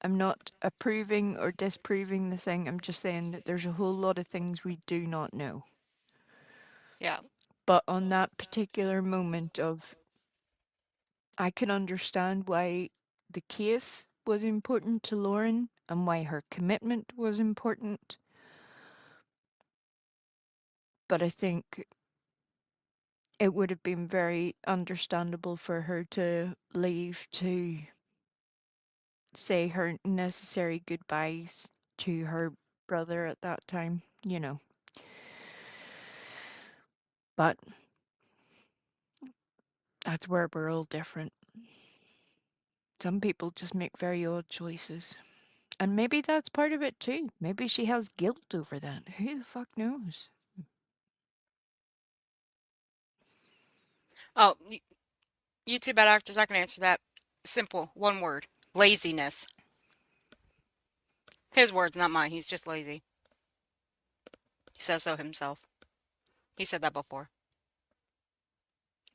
[SPEAKER 7] I'm not approving or disproving the thing. I'm just saying that there's a whole lot of things we do not know.
[SPEAKER 2] Yeah.
[SPEAKER 7] But on that particular moment of, I can understand why the case was important to Lauren and why her commitment was important. But I think it would have been very understandable for her to leave to say her necessary goodbyes to her brother at that time, you know. But that's where we're all different. Some people just make very odd choices. And maybe that's part of it too. Maybe she has guilt over that. Who the fuck knows?
[SPEAKER 2] Oh, you two bad actors, I can answer that. Simple. One word. Laziness. His words, not mine. He's just lazy. He says so himself. He said that before.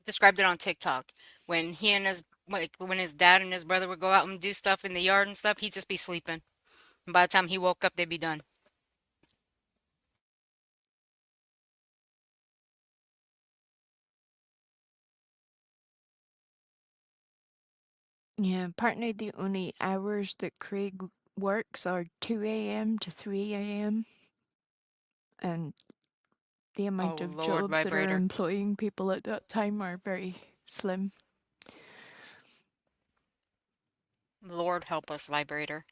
[SPEAKER 2] Described it on TikTok. When he and his like when his dad and his brother would go out and do stuff in the yard and stuff, he'd just be sleeping. And by the time he woke up, they'd be done.
[SPEAKER 7] Yeah, apparently the only hours that Craig works are 2 a.m. to 3 a.m. And the amount
[SPEAKER 2] Oh
[SPEAKER 7] of
[SPEAKER 2] Lord,
[SPEAKER 7] jobs that are
[SPEAKER 2] vibrator.
[SPEAKER 7] employing people at that time are very slim.
[SPEAKER 2] Lord help us, vibrator.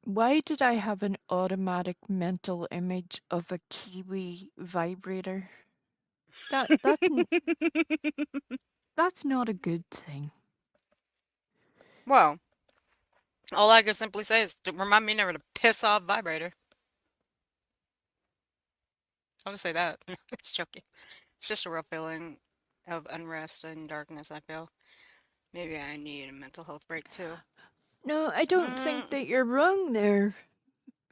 [SPEAKER 7] Why did I have an automatic mental image of a kiwi vibrator? That's not a good thing.
[SPEAKER 2] Well, all I can simply say is to remind me never to piss off vibrator. I'll just say that. It's joking. It's just a real feeling of unrest and darkness, I feel. Maybe I need a mental health break too.
[SPEAKER 7] No, I don't think
[SPEAKER 2] Mm,
[SPEAKER 7] that you're wrong there,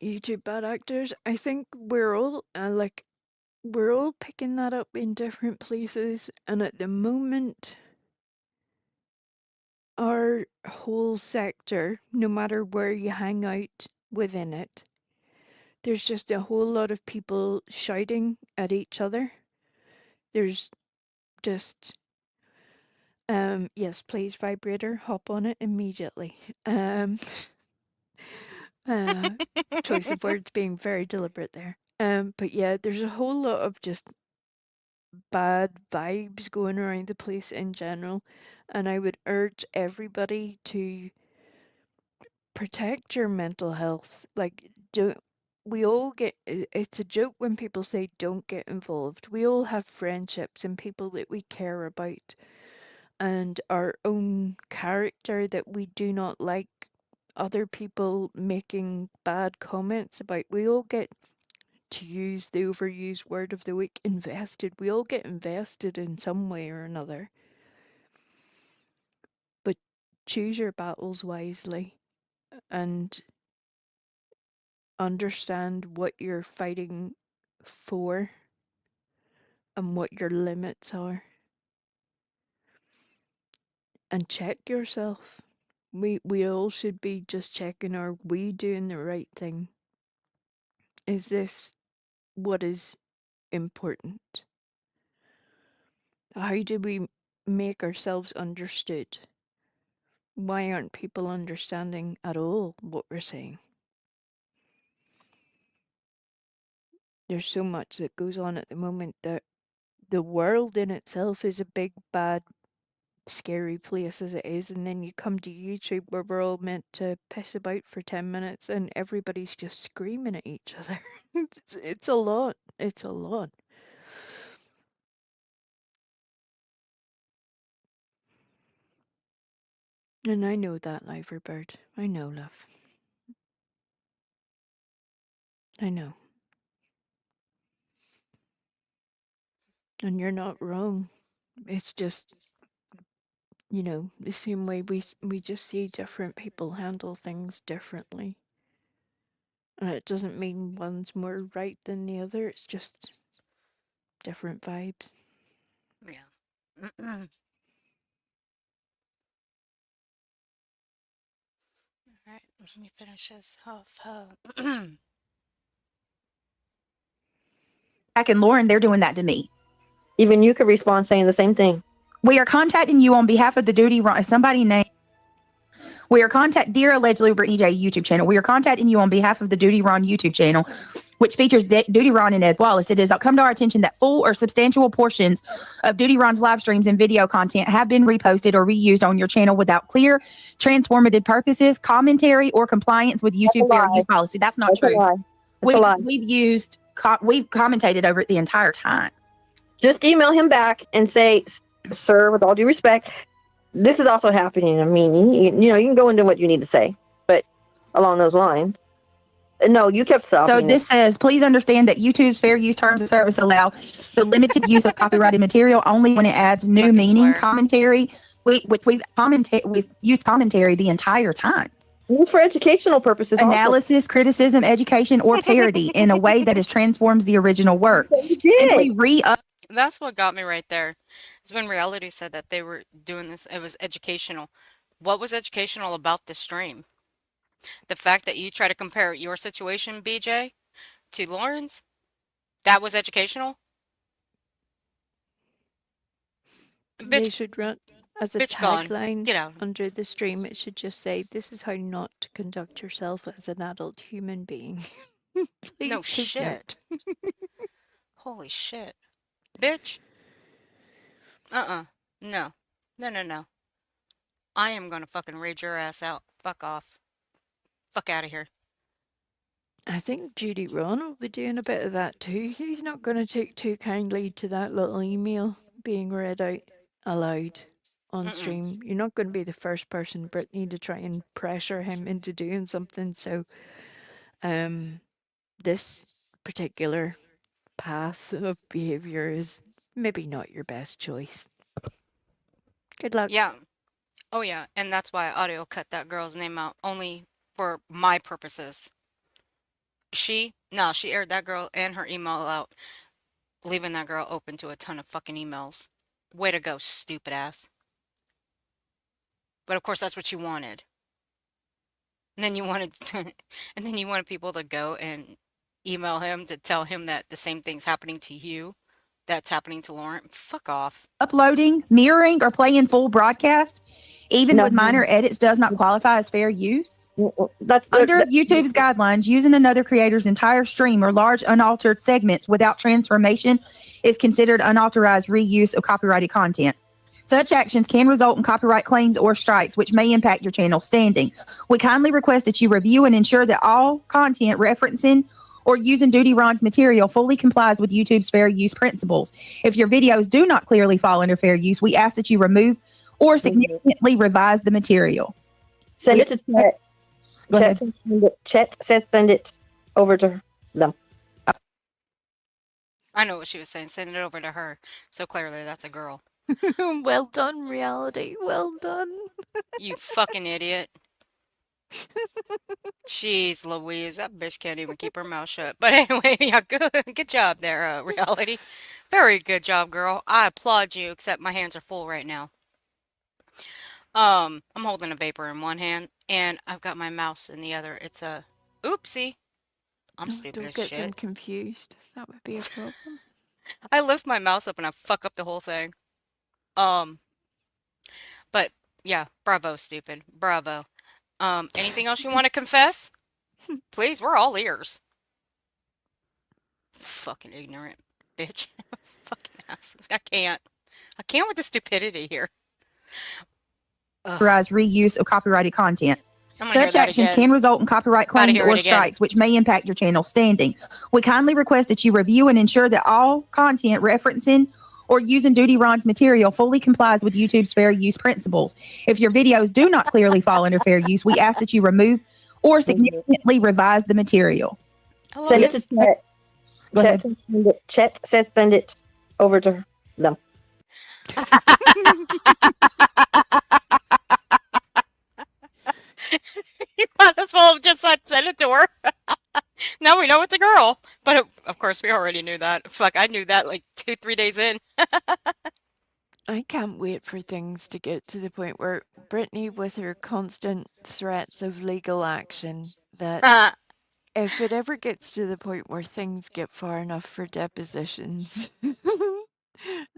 [SPEAKER 7] you two bad actors. I think we're all we're all picking that up in different places, and at the moment, our whole sector, no matter where you hang out within it, there's just a whole lot of people shouting at each other. There's just, yes, please, vibrator, hop on it immediately. Uh, choice of words being very deliberate there. But yeah, there's a whole lot of just bad vibes going around the place in general, and I would urge everybody to protect your mental health. Like, we all get, it's a joke when people say don't get involved. We all have friendships and people that we care about and our own character that we do not like other people making bad comments about. We all get, to use the overused word of the week, invested. We all get invested in some way or another. But choose your battles wisely and understand what you're fighting for and what your limits are. And check yourself. We all should be just checking, are we doing the right thing? Is this what is important? How do we make ourselves understood? Why aren't people understanding at all what we're saying? There's so much that goes on at the moment that the world in itself is a big, bad, scary place as it is, and then you come to YouTube where we're all meant to piss about for 10 minutes and everybody's just screaming at each other. It's a lot. It's a lot. And I know that, Liverbird. I know, love. I know. And you're not wrong. It's just, you know, the same way we just see different people handle things differently. And it doesn't mean one's more right than the other. It's just different vibes.
[SPEAKER 2] Yeah. All right, let me finish this off.
[SPEAKER 4] Jack and Lauren, they're doing that to me.
[SPEAKER 5] Even you could respond saying the same thing.
[SPEAKER 4] We are contacting you on behalf of the Duty Ron. Somebody named. We are dear allegedly Brittney J YouTube channel. We are contacting you on behalf of the Duty Ron YouTube channel, which features Duty Ron and Ed Wallace. It has come to our attention that full or substantial portions of Duty Ron's live streams and video content have been reposted or reused on your channel without clear, transformative purposes, commentary, or compliance with YouTube fair use policy. That's not true. We've commentated over it the entire time.
[SPEAKER 5] Just email him back and say, sir, with all due respect, this is also happening. I mean, you know, you can go into what you need to say, but along those lines. No, you kept stopping.
[SPEAKER 4] So this says, please understand that YouTube's fair use terms of service allow the limited use of copyrighted material only when it adds new meaning, commentary. We've used commentary the entire time.
[SPEAKER 5] For educational purposes.
[SPEAKER 4] Analysis, criticism, education, or parody in a way that transforms the original work. Simply
[SPEAKER 2] That's what got me right there. Is when Reality said that they were doing this, it was educational. What was educational about the stream? The fact that you try to compare your situation, BJ, to Lauren's, that was educational?
[SPEAKER 7] They should run as a
[SPEAKER 2] bitch gone.
[SPEAKER 7] tagline
[SPEAKER 2] Get out.
[SPEAKER 7] under the stream. It should just say, "This is how not to conduct yourself as an adult human being." Please
[SPEAKER 2] No
[SPEAKER 7] take
[SPEAKER 2] shit.
[SPEAKER 7] note.
[SPEAKER 2] Holy shit. Bitch. No. No. I am gonna fucking rage your ass out. Fuck off. Fuck out of here.
[SPEAKER 7] I think Judy Ron will be doing a bit of that too. He's not going to take too kindly to that little email being read out aloud on stream. You're not going to be the first person, Brittney, to try and pressure him into doing something. So, this particular path of behavior is maybe not your best choice. Good luck.
[SPEAKER 2] Yeah. Oh yeah, and that's why I audio cut that girl's name out only for my purposes. She aired that girl and her email out, leaving that girl open to a ton of fucking emails. Way to go, stupid ass. But of course that's what you wanted. And then you wanted people to go and email him to tell him that the same thing's happening to you that's happening to Lauren. Fuck off.
[SPEAKER 4] Uploading, mirroring, or playing full broadcast, even with minor edits, does not qualify as fair use. Under YouTube's guidelines, using another creator's entire stream or large unaltered segments without transformation is considered unauthorized reuse of copyrighted content. Such actions can result in copyright claims or strikes, which may impact your channel's standing. We kindly request that you review and ensure that all content referencing or using Duty Ron's material fully complies with YouTube's fair use principles. If your videos do not clearly fall under fair use, we ask that you remove or significantly revise the material.
[SPEAKER 5] Send it to Chet.
[SPEAKER 4] Go ahead.
[SPEAKER 5] Chet says send it over to them.
[SPEAKER 2] I know what she was saying. Send it over to her. So clearly that's a girl.
[SPEAKER 7] Well done, reality. Well done.
[SPEAKER 2] You fucking idiot. Jeez Louise, that bitch can't even keep her mouth shut. But anyway, yeah, good job there, reality. Very good job, girl. I applaud you, except my hands are full right now. I'm holding a vapor in one hand, and I've got my mouse in the other. It's a oopsie. I'm stupid
[SPEAKER 7] Don't
[SPEAKER 2] as
[SPEAKER 7] get them
[SPEAKER 2] shit.
[SPEAKER 7] confused. That would be a problem.
[SPEAKER 2] I lift my mouse up and I fuck up the whole thing. But yeah, bravo, stupid. Bravo. Anything else you want to confess? Please, we're all ears. Fucking ignorant bitch. Fucking asses. I can't with the stupidity here.
[SPEAKER 4] Authorize reuse of copyrighted content.
[SPEAKER 2] I'm gonna hear
[SPEAKER 4] Such
[SPEAKER 2] that
[SPEAKER 4] actions
[SPEAKER 2] again.
[SPEAKER 4] can result in copyright
[SPEAKER 2] Gotta
[SPEAKER 4] claims
[SPEAKER 2] hear
[SPEAKER 4] or
[SPEAKER 2] it again.
[SPEAKER 4] strikes, which may impact your channel's standing. We kindly request that you review and ensure that all content referencing or using Duty Ron's material fully complies with YouTube's fair use principles. If your videos do not clearly fall under fair use, we ask that you remove or significantly revise the material.
[SPEAKER 5] Send it to Chet.
[SPEAKER 4] Go ahead.
[SPEAKER 5] Chet says send it over to them.
[SPEAKER 2] You might as well have just sent it to her. Now we know it's a girl. But of course, we already knew that. Fuck, I knew that like 2-3 days in.
[SPEAKER 7] I can't wait for things to get to the point where Brittany, with her constant threats of legal action, that if it ever gets to the point where things get far enough for depositions,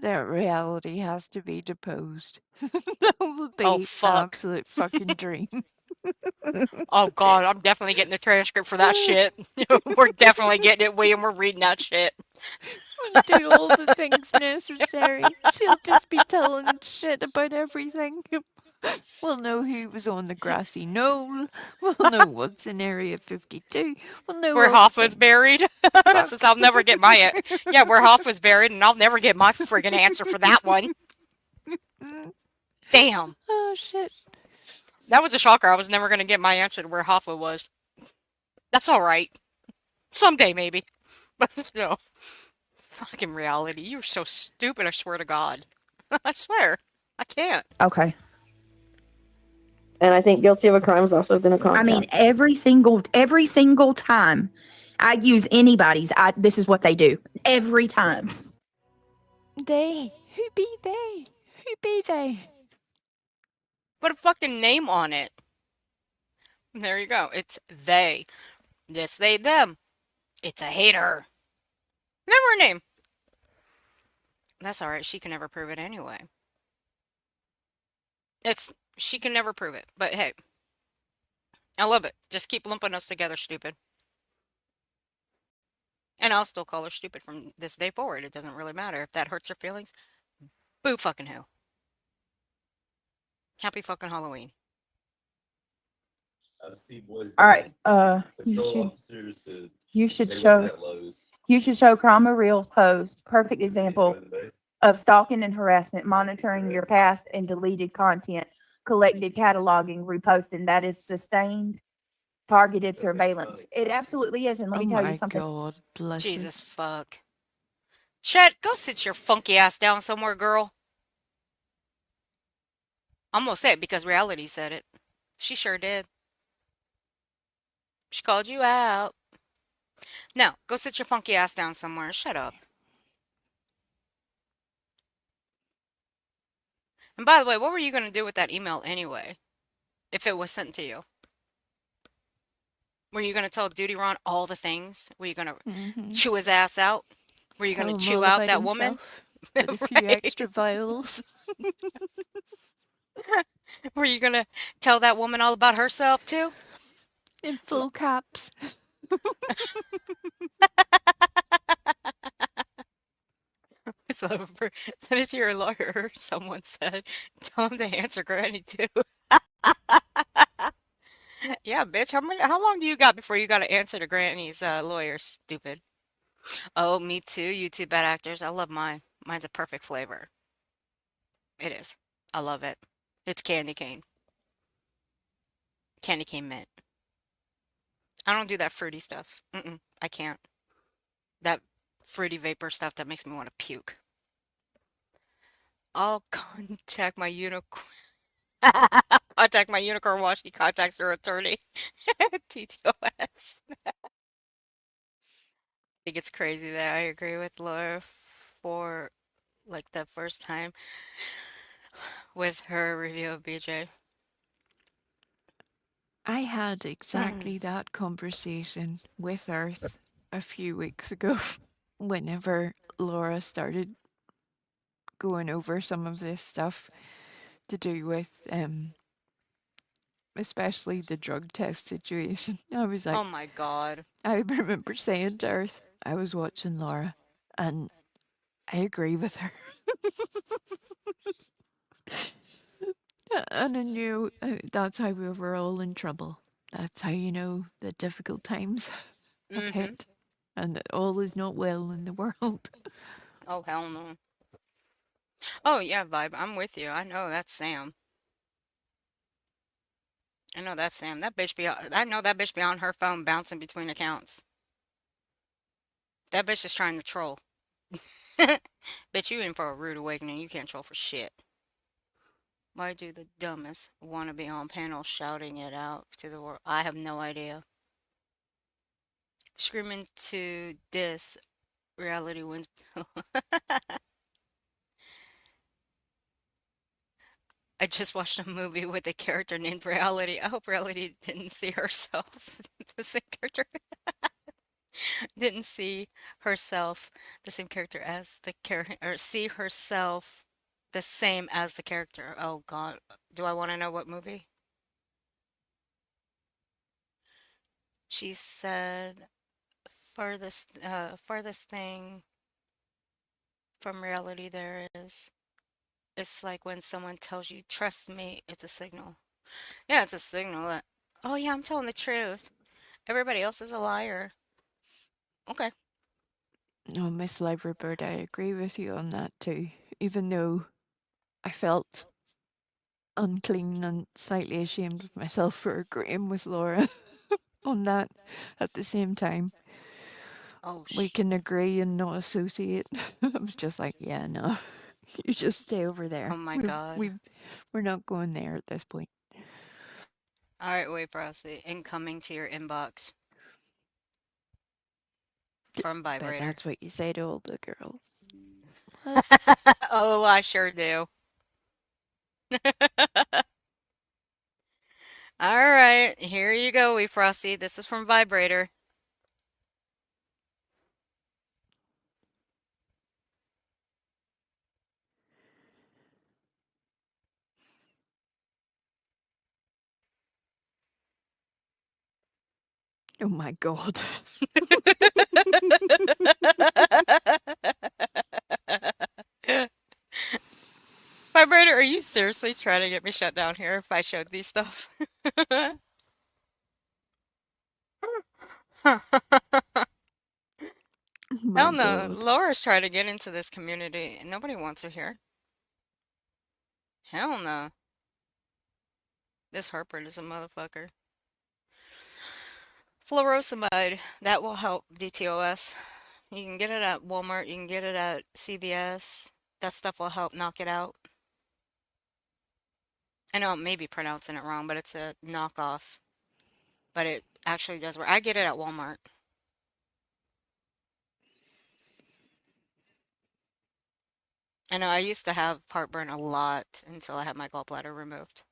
[SPEAKER 7] that reality has to be deposed. That would be
[SPEAKER 2] Oh,
[SPEAKER 7] an
[SPEAKER 2] fuck.
[SPEAKER 7] absolute fucking dream.
[SPEAKER 2] Oh, God, I'm definitely getting the transcript for that shit. We're definitely getting it, William. We're reading that shit.
[SPEAKER 7] We'll do all the things necessary. She'll just be telling shit about everything. We'll know who was on the grassy knoll. We'll know what's in Area 52. We'll know
[SPEAKER 2] Where
[SPEAKER 7] all the
[SPEAKER 2] Hoffa's
[SPEAKER 7] things.
[SPEAKER 2] buried. Since I'll never get my... Yeah, where Hoffa's buried, and I'll never get my friggin' answer for that one. Damn.
[SPEAKER 7] Oh, shit.
[SPEAKER 2] That was a shocker. I was never going to get my answer to where Hoffa was. That's all right. Someday, maybe. But no. Fucking reality. You're so stupid, I swear to God. I swear. I can't.
[SPEAKER 4] Okay.
[SPEAKER 5] And I think guilty of a crime is also going to contact.
[SPEAKER 4] I mean, every single time I use anybody's, this is what they do. Every time.
[SPEAKER 7] They. Who be they? Who be they?
[SPEAKER 2] Put a fucking name on it. There you go. It's they. This, they, them. It's a hater. Never a name. That's alright. She can never prove it anyway. She can never prove it. But hey. I love it. Just keep lumping us together, stupid. And I'll still call her stupid from this day forward. It doesn't really matter. If that hurts her feelings, boo fucking who. Happy fucking Halloween.
[SPEAKER 4] All right. You should show Krama Reels post. Perfect example of stalking and harassment, monitoring your past and deleted content, collected cataloging, reposting. That is sustained, targeted surveillance. It absolutely is. And let me tell you something.
[SPEAKER 7] God, bless
[SPEAKER 2] Jesus fuck. Chet, go sit your funky ass down somewhere, girl. I'm gonna say it because reality said it. She sure did. She called you out. No, go sit your funky ass down somewhere. Shut up. And by the way, what were you going to do with that email anyway? If it was sent to you? Were you going to tell Duty Ron all the things? Were you going to chew his ass out? Were you going to chew out that woman?
[SPEAKER 7] With a few extra vials.
[SPEAKER 2] Were you going to tell that woman all about herself too?
[SPEAKER 7] In full caps.
[SPEAKER 2] Send it to your lawyer, someone said. Tell him to answer Granny too. Yeah, bitch. How long do you got before you got to answer to Granny's lawyer? Stupid. Oh, me too. You two bad actors. I love mine. Mine's a perfect flavor. It is. I love it. It's candy cane. Candy cane mint. I don't do that fruity stuff. I can't. That fruity vapor stuff that makes me want to puke. I'll contact my unicorn. Contact my unicorn while she contacts her attorney. TTOS. I think it's crazy that I agree with Laura for like the first time with her review of BJ.
[SPEAKER 7] I had exactly that conversation with Earth a few weeks ago whenever Laura started going over some of this stuff to do with especially the drug test situation. I was like,
[SPEAKER 2] Oh my God.
[SPEAKER 7] I remember saying to Earth, I was watching Laura and I agree with her. And I knew that's how we were all in trouble. That's how you know the difficult times have hit and that all is not well in the world.
[SPEAKER 2] Oh, hell no. Oh, yeah, Vibe. I'm with you. I know that's Sam. I know that's Sam. I know that bitch be on her phone bouncing between accounts. That bitch is trying to troll. Bitch, you in for a rude awakening. You can't troll for shit. Why do the dumbest want to be on panel shouting it out to the world? I have no idea. Screaming to this reality wins. I just watched a movie with a character named Reality. I hope Reality didn't see herself the same character. Didn't see herself the same character as the character, or see herself the same as the character. Oh God, do I want to know what movie? She said, farthest thing from reality there is. It's like when someone tells you, trust me, it's a signal. Yeah, it's a signal that, oh yeah, I'm telling the truth. Everybody else is a liar. Okay.
[SPEAKER 7] No, Miss Liverbird, I agree with you on that too. Even though I felt unclean and slightly ashamed of myself for agreeing with Laura on that at the same time.
[SPEAKER 2] Oh,
[SPEAKER 7] We can agree and not associate. I was just like, yeah, no, you just stay over there.
[SPEAKER 2] Oh my God.
[SPEAKER 7] We're not going there at this point.
[SPEAKER 2] All right, wait, Frosty. Incoming to your inbox from
[SPEAKER 7] But
[SPEAKER 2] Vibrator.
[SPEAKER 7] that's what you say to all the girls.
[SPEAKER 2] Oh, I sure do. All right, here you go, wee Frosty. This is from Vibrator.
[SPEAKER 7] Oh my God.
[SPEAKER 2] Vibrator, are you seriously trying to get me shut down here if I showed these stuff?
[SPEAKER 7] My
[SPEAKER 2] Hell no.
[SPEAKER 7] God.
[SPEAKER 2] Laura's trying to get into this community and nobody wants her here. Hell no. This heartburn is a motherfucker. Fluorosamide, that will help DTOS. You can get it at Walmart, you can get it at CVS. That stuff will help knock it out. I know I may be pronouncing it wrong, but it's a knockoff. But it actually does work. I get it at Walmart. I know I used to have heartburn a lot until I had my gallbladder removed.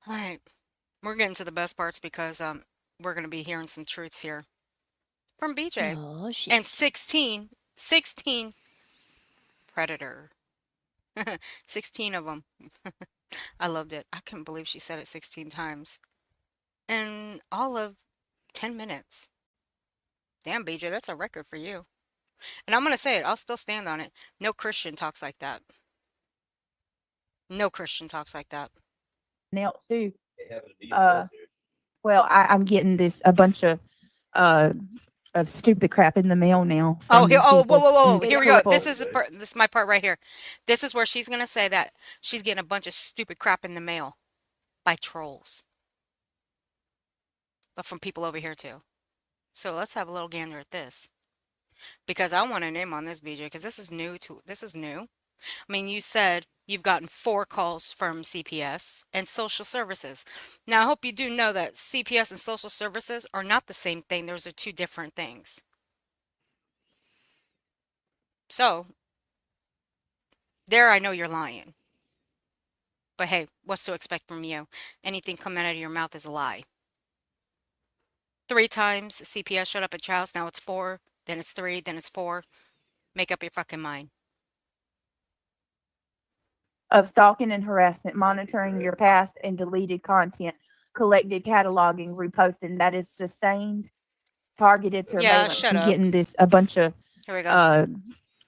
[SPEAKER 2] All right, we're getting to the best parts because we're gonna be hearing some truths here from BJ.
[SPEAKER 7] Oh, shit.
[SPEAKER 2] And 16 predator. 16 of them. I loved it. I couldn't believe she said it 16 times. In all of 10 minutes. Damn, BJ, that's a record for you. And I'm gonna say it, I'll still stand on it. No Christian talks like that. No Christian talks like that.
[SPEAKER 4] else too.
[SPEAKER 13] They have it in
[SPEAKER 4] Uh,
[SPEAKER 13] details here.
[SPEAKER 4] well, I'm getting a bunch uh of stupid crap in the mail now
[SPEAKER 2] Oh,
[SPEAKER 4] from
[SPEAKER 2] here,
[SPEAKER 4] these
[SPEAKER 2] oh, whoa,
[SPEAKER 4] people.
[SPEAKER 2] whoa, whoa,
[SPEAKER 4] And
[SPEAKER 2] whoa. Here we go. This is this is my part right here. This is where she's gonna say that she's getting a bunch of stupid crap in the mail by trolls, but from people over here too. So let's have a little gander at this because I want a name on this, BJ, because this is new. I mean, you said you've gotten 4 calls from CPS and social services. Now, I hope you do know that CPS and social services are not the same thing. Those are 2 different things. So, there I know you're lying. But hey, what's to expect from you? Anything coming out of your mouth is a lie. 3 times CPS showed up at your house. Now it's 4, then it's 3, then it's 4. Make up your fucking mind.
[SPEAKER 4] of stalking and harassment, monitoring your past and deleted content, collected cataloging, reposting that is sustained, targeted
[SPEAKER 2] Yeah,
[SPEAKER 4] surveillance.
[SPEAKER 2] shut
[SPEAKER 4] I'm
[SPEAKER 2] up.
[SPEAKER 4] getting a bunch
[SPEAKER 2] Here we go.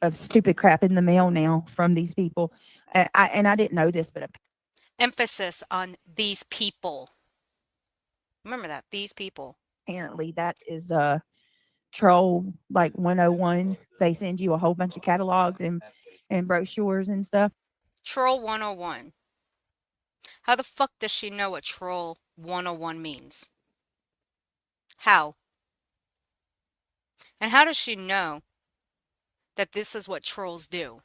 [SPEAKER 4] of stupid crap in the mail now from these people. I didn't know this, but
[SPEAKER 2] Emphasis on these people. Remember that, these people.
[SPEAKER 4] apparently that is troll like 101. They send you a whole bunch of catalogs and brochures and stuff.
[SPEAKER 2] Troll 101. How the fuck does she know what troll 101 means? How? And how does she know that this is what trolls do?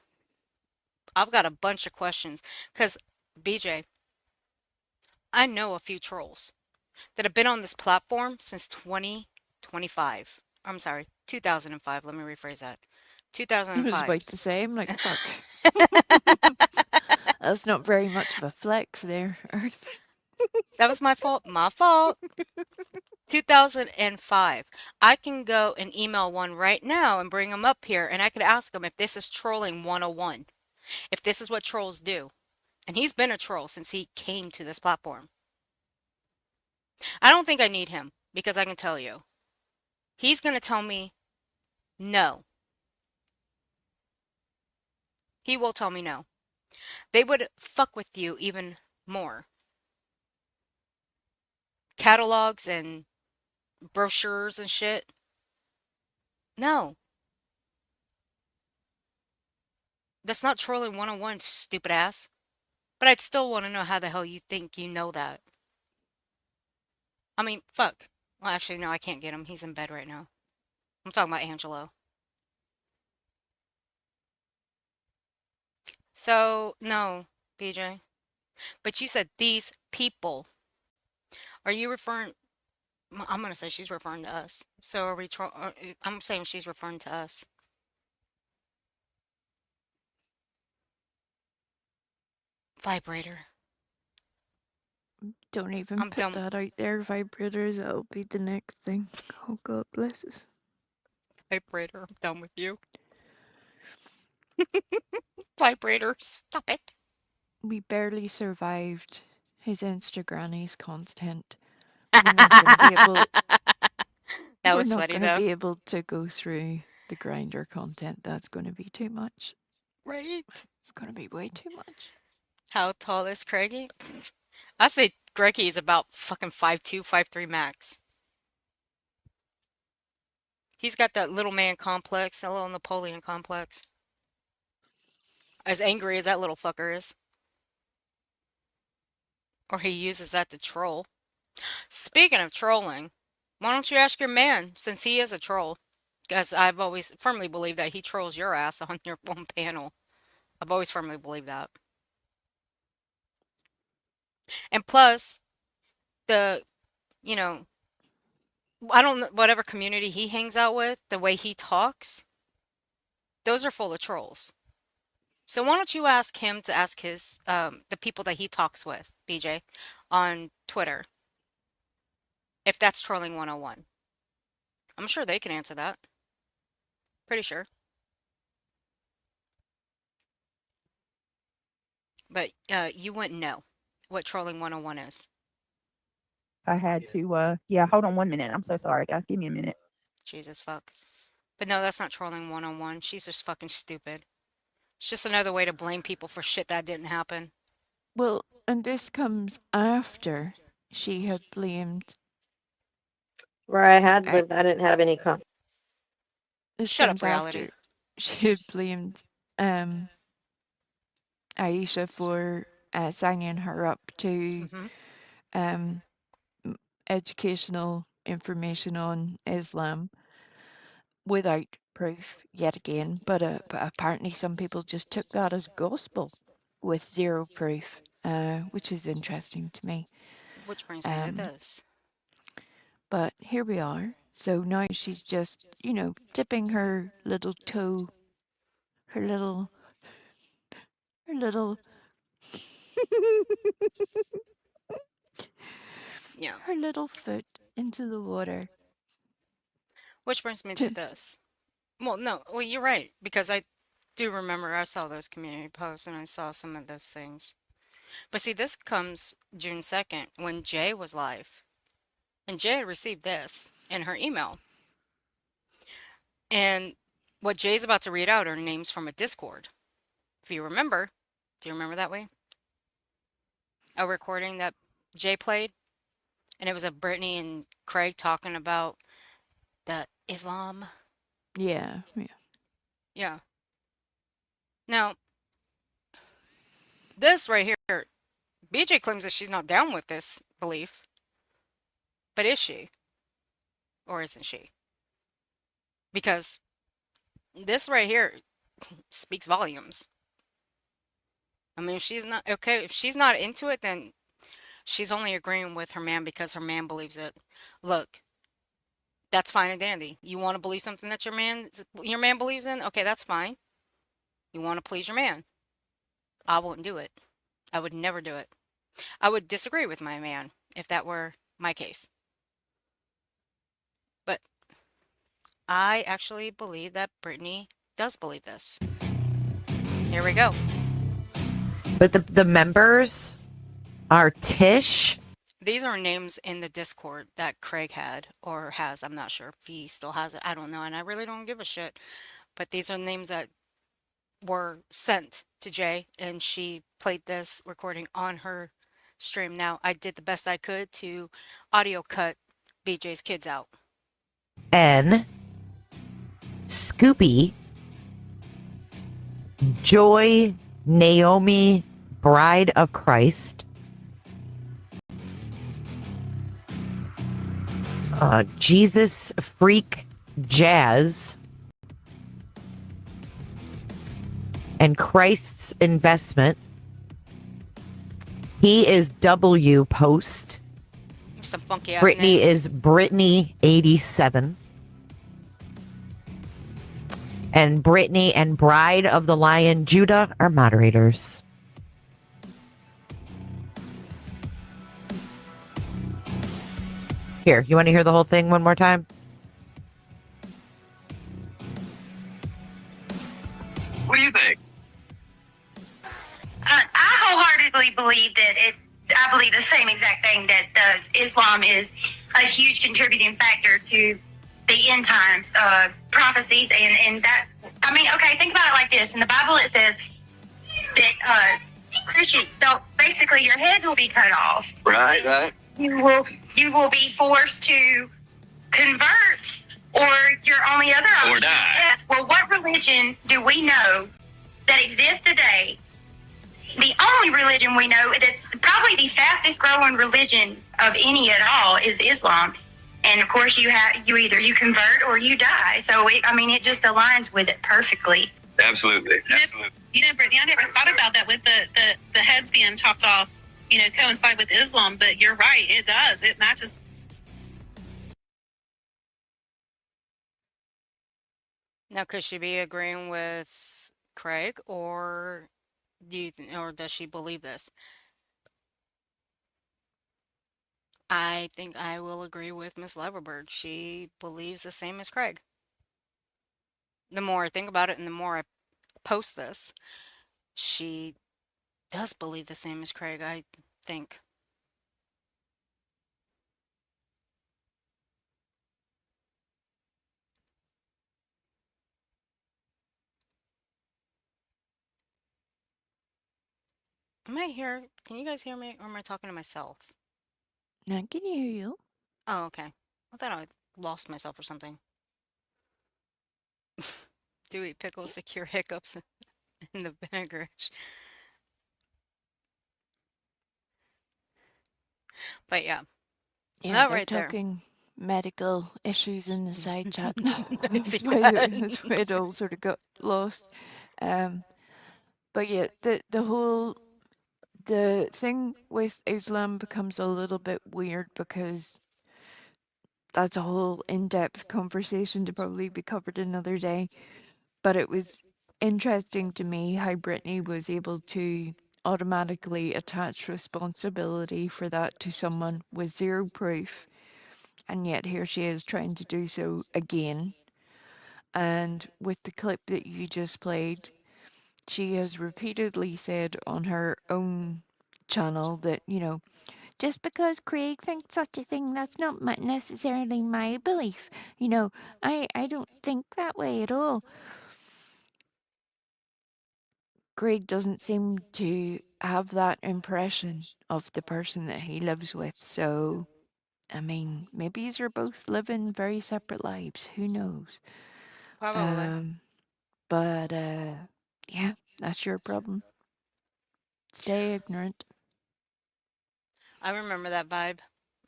[SPEAKER 2] I've got a bunch of questions because, BJ, I know a few trolls that have been on this platform since 2025. I'm sorry, 2005. Let me rephrase that.
[SPEAKER 7] I was
[SPEAKER 2] 2005.
[SPEAKER 7] about to say, I'm like, fuck. That's not very much of a flex there, Earth.
[SPEAKER 2] That was my fault. My fault. 2005. I can go and email one right now and bring them up here, and I could ask them if this is trolling 101, if this is what trolls do. And he's been a troll since he came to this platform. I don't think I need him because I can tell you. He's going to tell me no. He will tell me no. They would fuck with you even more. Catalogs and brochures and shit. No. That's not trolling 101, stupid ass. But I'd still want to know how the hell you think you know that. I mean, fuck. Well, actually, no, I can't get him. He's in bed right now. I'm talking about Angelo. So, no, BJ. But you said these people. Are you referring? I'm going to say she's referring to us. So are we? I'm saying she's referring to us. Vibrator.
[SPEAKER 7] Don't even
[SPEAKER 2] I'm
[SPEAKER 7] put
[SPEAKER 2] done.
[SPEAKER 7] that out there, vibrators. That'll be the next thing. Oh, God bless us.
[SPEAKER 2] Vibrator, I'm done with you. Vibrator, stop it.
[SPEAKER 7] We barely survived his Instagranny's content. We're not going to be able.
[SPEAKER 2] That
[SPEAKER 7] We're
[SPEAKER 2] was
[SPEAKER 7] not
[SPEAKER 2] funny,
[SPEAKER 7] going to
[SPEAKER 2] though.
[SPEAKER 7] be able to go through the grinder content. That's going to be too much.
[SPEAKER 2] Right?
[SPEAKER 7] It's going to be way too much.
[SPEAKER 2] How tall is Craigie? I say Greggy is about fucking 5'2", 5'3" max. He's got that little man complex, that little Napoleon complex. As angry as that little fucker is. Or he uses that to troll. Speaking of trolling, why don't you ask your man, since he is a troll? Because I've always firmly believed that he trolls your ass on your own panel. I've always firmly believed that. And plus, the, you know, I don't know, whatever community he hangs out with, the way he talks, those are full of trolls. So why don't you ask him to ask his, the people that he talks with, BJ, on Twitter, if that's trolling 101. I'm sure they can answer that. Pretty sure. But you wouldn't know what trolling 101 is.
[SPEAKER 4] I had to yeah, hold on 1 minute. I'm so sorry, guys. Give me a minute.
[SPEAKER 2] Jesus fuck. But no, that's not trolling 101. She's just fucking stupid. It's just another way to blame people for shit that didn't happen.
[SPEAKER 7] Well, and this comes after she had blamed.
[SPEAKER 5] Where I had
[SPEAKER 7] I-
[SPEAKER 5] lived, I didn't have any.
[SPEAKER 7] This
[SPEAKER 2] Shut
[SPEAKER 7] comes
[SPEAKER 2] up, reality.
[SPEAKER 7] after she had blamed Aisha for signing her up to
[SPEAKER 2] Hmm.
[SPEAKER 7] um, educational information on Islam without proof yet again. But apparently, some people just took that as gospel with zero proof, which is interesting to me.
[SPEAKER 2] Which brings me to this.
[SPEAKER 7] But here we are. So now she's just, dipping her little toe, her little, her little,
[SPEAKER 2] Yeah.
[SPEAKER 7] her little foot into the water.
[SPEAKER 2] Which brings me to this. Well, no, well, you're right, because I do remember I saw those community posts and I saw some of those things. But see, this comes June 2nd when Jay was live. And Jay had received this in her email. And what Jay's about to read out are names from a Discord. If you remember, do you remember that way? A recording that Jay played? And it was of Brittany and Craig talking about the Islam.
[SPEAKER 7] Yeah.
[SPEAKER 2] Yeah. Now, this right here, BJ claims that she's not down with this belief. But is she? Or isn't she? Because this right here speaks volumes. I mean, if she's not okay, if she's not into it, then she's only agreeing with her man because her man believes it. Look, that's fine and dandy. You want to believe something that your man believes in? Okay, that's fine. You want to please your man. I wouldn't do it. I would never do it. I would disagree with my man if that were my case. But I actually believe that Brittany does believe this. Here we go.
[SPEAKER 6] But the members are Tish.
[SPEAKER 2] These are names in the Discord that Craig had or has. I'm not sure if he still has it. I don't know. And I really don't give a shit. But these are names that were sent to Jay. And she played this recording on her stream. Now, I did the best I could to audio cut BJ's kids out.
[SPEAKER 6] N. Scoopy. Joy Naomi, Bride of Christ. Jesus Freak Jazz. And Christ's Investment. He is W Post.
[SPEAKER 2] Some funky ass
[SPEAKER 6] Brittany
[SPEAKER 2] names.
[SPEAKER 6] is Brittney 87. And Brittany and Bride of the Lion Judah are moderators. Here, you want to hear the whole thing one more time?
[SPEAKER 20] What do you think? I wholeheartedly believe that I believe the same exact thing, that Islam is a huge contributing factor to the end times prophecies, and that's, I mean, okay, think about it like this. In the Bible it says that Christian, so basically your head will be cut off.
[SPEAKER 13] Right.
[SPEAKER 20] You will be forced to convert, or your only other option
[SPEAKER 13] Or
[SPEAKER 20] is
[SPEAKER 13] die.
[SPEAKER 20] death. Well, what religion do we know that exists today? The only religion we know that's probably the fastest growing religion of any at all is Islam. And of course, you either you convert or you die. So it just aligns with it perfectly.
[SPEAKER 13] Absolutely.
[SPEAKER 21] Brittany, I never thought about that with the heads being chopped off, coincide with Islam, but you're right, it does. It matches.
[SPEAKER 2] Now, could she be agreeing with Craig, or or does she believe this? I think I will agree with Miss Leverbird. She believes the same as Craig. The more I think about it and the more I post this, she does believe the same as Craig, I think. Am I here? Can you guys hear me, or am I talking to myself?
[SPEAKER 7] I can hear you.
[SPEAKER 2] Oh, okay. I thought I lost myself or something. Do eat pickles to cure hiccups in the vinaigrette. But yeah,
[SPEAKER 7] Yeah,
[SPEAKER 2] that
[SPEAKER 7] they're
[SPEAKER 2] right there.
[SPEAKER 7] talking medical issues in the side chat.
[SPEAKER 2] I see
[SPEAKER 7] That's
[SPEAKER 2] that.
[SPEAKER 7] why it all sort of got lost. But yeah, the thing with Islam becomes a little bit weird because that's a whole in-depth conversation to probably be covered another day. But it was interesting to me how Brittany was able to automatically attach responsibility for that to someone with zero proof, and yet here she is trying to do so again. And with the clip that you just played, she has repeatedly said on her own channel that, just because Craig thinks such a thing, that's not necessarily my belief. I don't think that way at all. Craig doesn't seem to have that impression of the person that he lives with. So, I mean, maybe they're both living very separate lives. Who knows?
[SPEAKER 2] Probably.
[SPEAKER 7] But yeah, that's your problem. Stay ignorant.
[SPEAKER 2] I remember that vibe.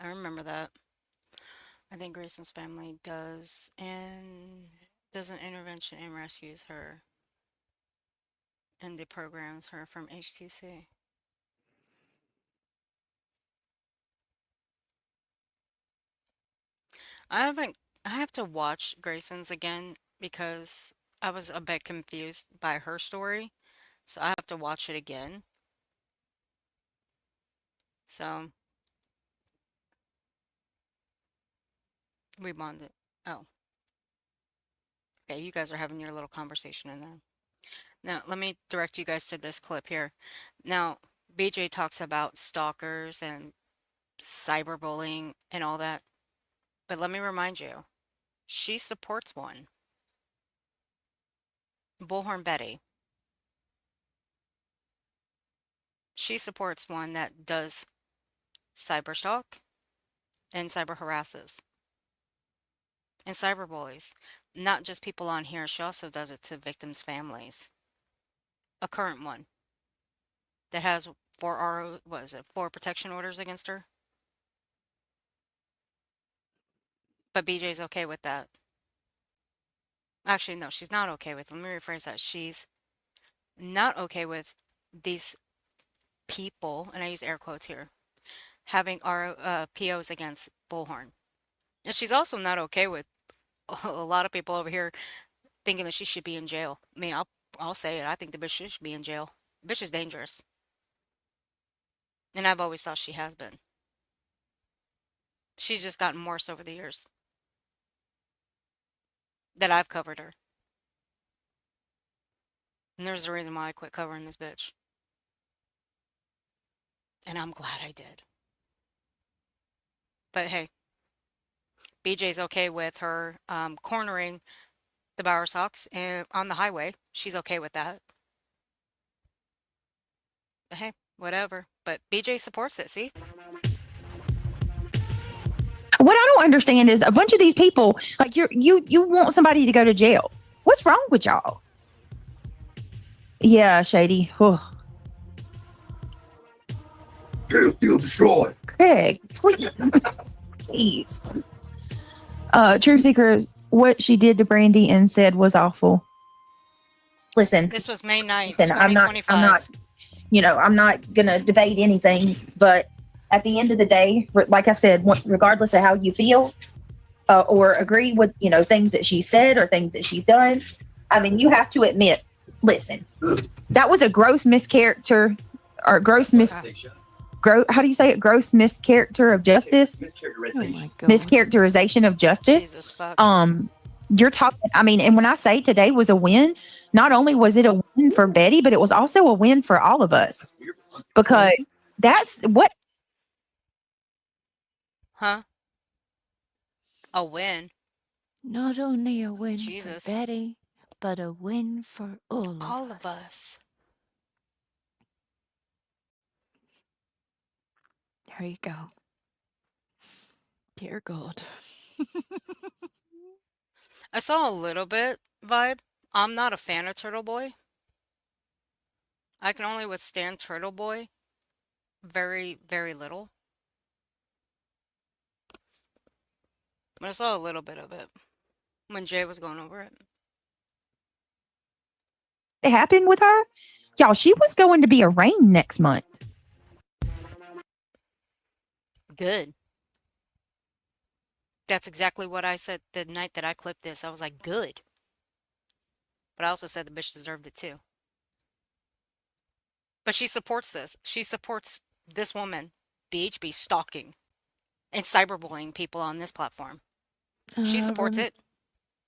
[SPEAKER 2] I remember that. I think Grayson's family does an intervention and rescues her and deprograms her from HTC. I haven't. I have to watch Grayson's again because I was a bit confused by her story, so I have to watch it again. So we bonded. Oh, okay. You guys are having your little conversation in there. Now, let me direct you guys to this clip here. Now, BJ talks about stalkers and cyberbullying and all that, but let me remind you, she supports one. Bullhorn Betty. She supports one that does cyberstalk and cyber harasses and cyberbullies. Not just people on here, she also does it to victims' families. A current one that has four protection orders against her. But BJ's okay with that. Actually, no, she's not okay with. Let me rephrase that. She's not okay with these people, and I use air quotes here, having POs against Bullhorn. And she's also not okay with a lot of people over here thinking that she should be in jail. I mean, I'll say it. I think the bitch should be in jail. Bitch is dangerous, and I've always thought she has been. She's just gotten worse over the years that I've covered her. And there's a reason why I quit covering this bitch. And I'm glad I did. But hey, BJ's okay with her cornering the Bower Sox on the highway. She's okay with that. But hey, whatever. But BJ supports it, see?
[SPEAKER 4] What I don't understand is a bunch of these people, like you want somebody to go to jail. What's wrong with y'all? Yeah, Shady. Oh.
[SPEAKER 16] Feel destroyed.
[SPEAKER 4] Craig, please. Please. Truth Seeker, what she did to Brandy and said was awful. Listen.
[SPEAKER 2] This was May 9th,
[SPEAKER 4] Listen,
[SPEAKER 2] 2025.
[SPEAKER 4] I'm not gonna debate anything, but at the end of the day, like I said, regardless of how you feel or agree with things that she said or things that she's done, I mean, you have to admit, listen, that was a gross mischaracter or how do you say it? Gross mischaracter of justice. Mischaracterization of justice.
[SPEAKER 2] Jesus fuck.
[SPEAKER 4] You're talking, I mean, and when I say today was a win, not only was it a win for Betty, but it was also a win for all of us. Because that's what.
[SPEAKER 2] Huh? A win.
[SPEAKER 7] Not only a win
[SPEAKER 2] Jesus.
[SPEAKER 7] for Betty, but a win for all
[SPEAKER 2] of us.
[SPEAKER 7] There you go. Dear God.
[SPEAKER 2] I saw a little bit vibe. I'm not a fan of Turtle Boy. I can only withstand Turtle Boy very, very little. But I saw a little bit of it when Jay was going over it.
[SPEAKER 4] It happened with her. Y'all, she was going to be arraigned next month.
[SPEAKER 2] Good. That's exactly what I said the night that I clipped this. I was like, good. But I also said the bitch deserved it too. But she supports this. She supports this woman, BHB, stalking and cyberbullying people on this platform. She supports it.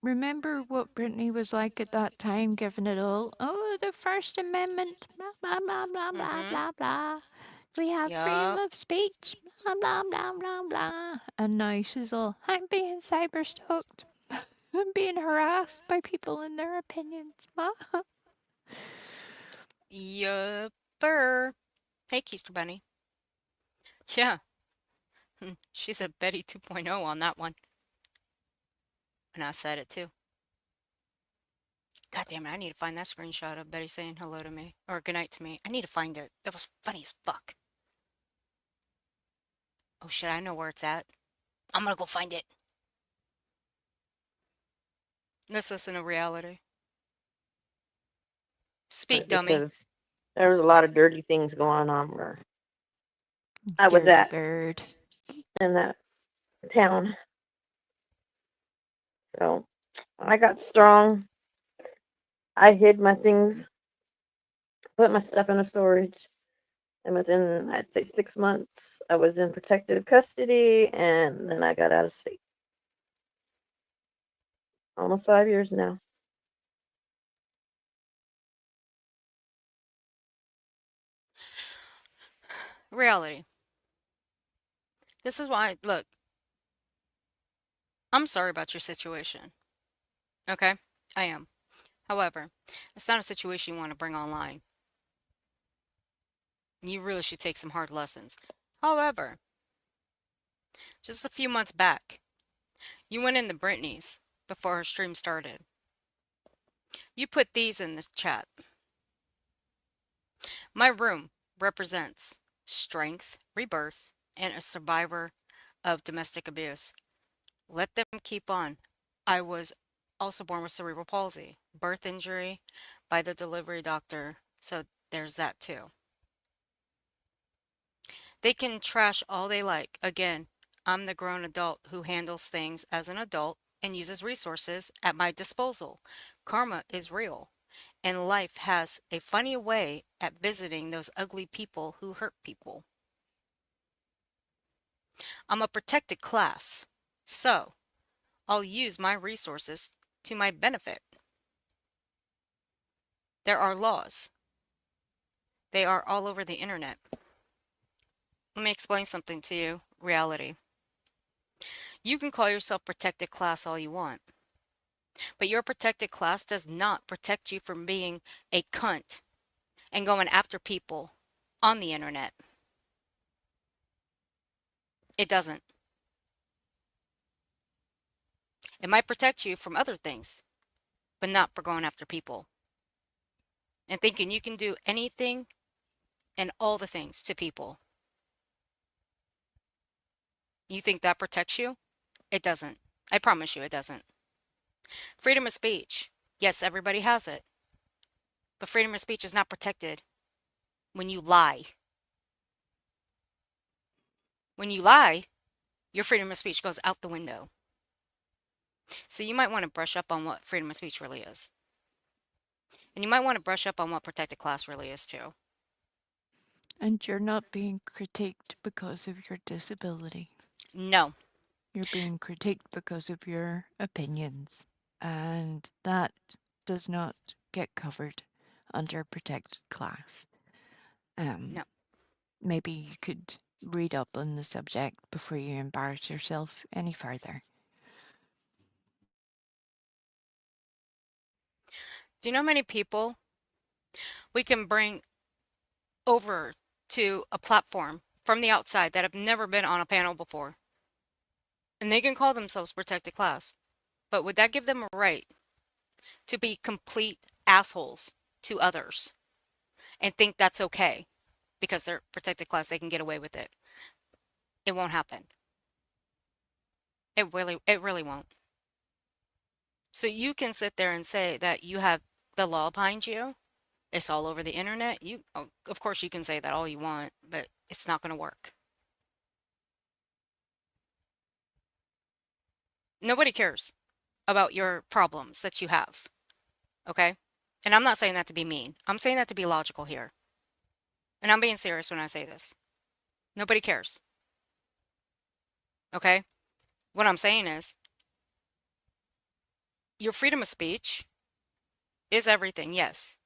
[SPEAKER 7] Remember what Brittany was like at that time, giving it all. Oh, the First Amendment, blah, blah, blah, blah, blah, blah, blah. We have freedom of speech, blah, blah, blah, blah, blah. And now she's all, I'm being cyber stalked. I'm being harassed by people in their opinions.
[SPEAKER 2] Yupper. Hey, Keister Bunny. Yeah. She's a Betty 2.0 on that one. And I said it too. God damn it, I need to find that screenshot of Betty saying hello to me. Or goodnight to me. I need to find it. That was funny as fuck. Oh shit, I know where it's at. I'm gonna go find it. Let's listen to reality. Speak, dummy.
[SPEAKER 5] Because there was a lot of dirty things going on where I was at
[SPEAKER 7] bird
[SPEAKER 5] in that town. So I got strong. I hid my things, put my stuff in a storage, and within, I'd say, 6 months, I was in protective custody, and then I got out of state. Almost 5 years now.
[SPEAKER 2] Reality. This is why, look, I'm sorry about your situation. Okay? I am. However, it's not a situation you want to bring online. You really should take some hard lessons. However, just a few months back, you went into Brittany's before her stream started. You put these in the chat. My room represents strength, rebirth, and a survivor of domestic abuse. Let them keep on. I was also born with cerebral palsy, birth injury by the delivery doctor. So there's that too. They can trash all they like. Again, I'm the grown adult who handles things as an adult and uses resources at my disposal. Karma is real, and life has a funny way at visiting those ugly people who hurt people. I'm a protected class, so I'll use my resources to my benefit. There are laws. They are all over the internet. Let me explain something to you. Reality. You can call yourself protected class all you want, but your protected class does not protect you from being a cunt and going after people on the internet. It doesn't. It might protect you from other things, but not for going after people and thinking you can do anything and all the things to people. You think that protects you? It doesn't. I promise you it doesn't. Freedom of speech. Yes, everybody has it. But freedom of speech is not protected when you lie. When you lie, your freedom of speech goes out the window. So you might want to brush up on what freedom of speech really is. And you might want to brush up on what protected class really is too.
[SPEAKER 7] And you're not being critiqued because of your disability.
[SPEAKER 2] No.
[SPEAKER 7] You're being critiqued because of your opinions. And that does not get covered under protected class.
[SPEAKER 2] No.
[SPEAKER 7] Maybe you could read up on the subject before you embarrass yourself any further.
[SPEAKER 2] Do you know how many people we can bring over to a platform from the outside that have never been on a panel before. And they can call themselves protected class. But would that give them a right to be complete assholes to others and think that's okay because they're protected class, they can get away with it? It won't happen. It really won't. So you can sit there and say that you have the law behind you. It's all over the internet. Of course, you can say that all you want, but it's not going to work. Nobody cares about your problems that you have. Okay? And I'm not saying that to be mean. I'm saying that to be logical here. And I'm being serious when I say this. Nobody cares. Okay? What I'm saying is, your freedom of speech is everything, yes.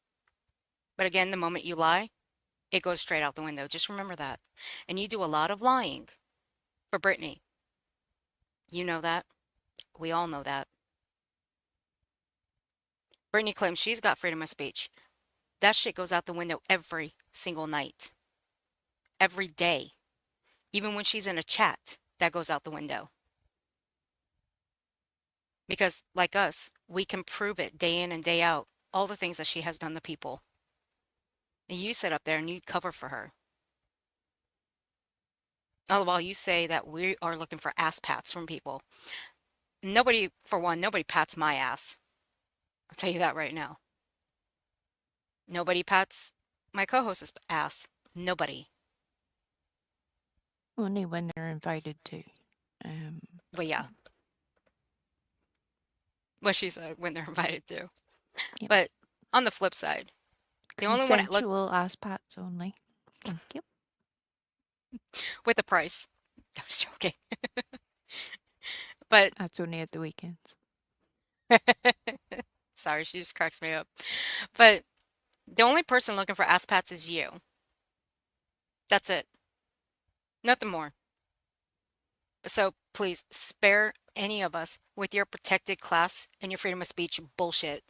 [SPEAKER 2] But again, the moment you lie, it goes straight out the window. Just remember that. And you do a lot of lying for Brittney. You know that. We all know that. Brittney claims she's got freedom of speech. That shit goes out the window every single night. Every day. Even when she's in a chat, that goes out the window. Because, like us, we can prove it day in and day out. All the things that she has done to people. And you sit up there and you cover for her. All the while you say that we are looking for ass pats from people. Nobody, for one, nobody pats my ass. I'll tell you that right now. Nobody pats my co-host's ass. Nobody.
[SPEAKER 7] Only when they're invited to.
[SPEAKER 2] But yeah. What she said, when they're invited to.
[SPEAKER 7] Yep.
[SPEAKER 2] But on the flip side, the only one that look
[SPEAKER 7] Consensual ass pats only. Thank you.
[SPEAKER 2] with the price. I was joking. But
[SPEAKER 7] That's only at the weekends.
[SPEAKER 2] sorry, she just cracks me up. But the only person looking for ass pats is you. That's it. Nothing more. So please spare any of us with your protected class and your freedom of speech bullshit.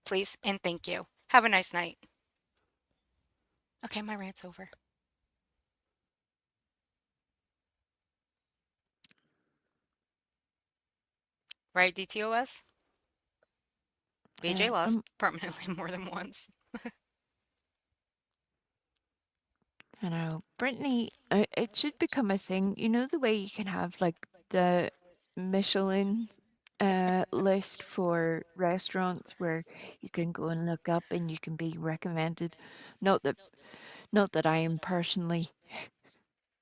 [SPEAKER 2] Please and thank you. Have a nice night. Okay, my rant's over. Right, DTOS? BJ lost permanently more than once.
[SPEAKER 7] I know. Brittany, it should become a thing. You know the way you can have like the Michelin list for restaurants where you can go and look up and you can be recommended. Not that I am personally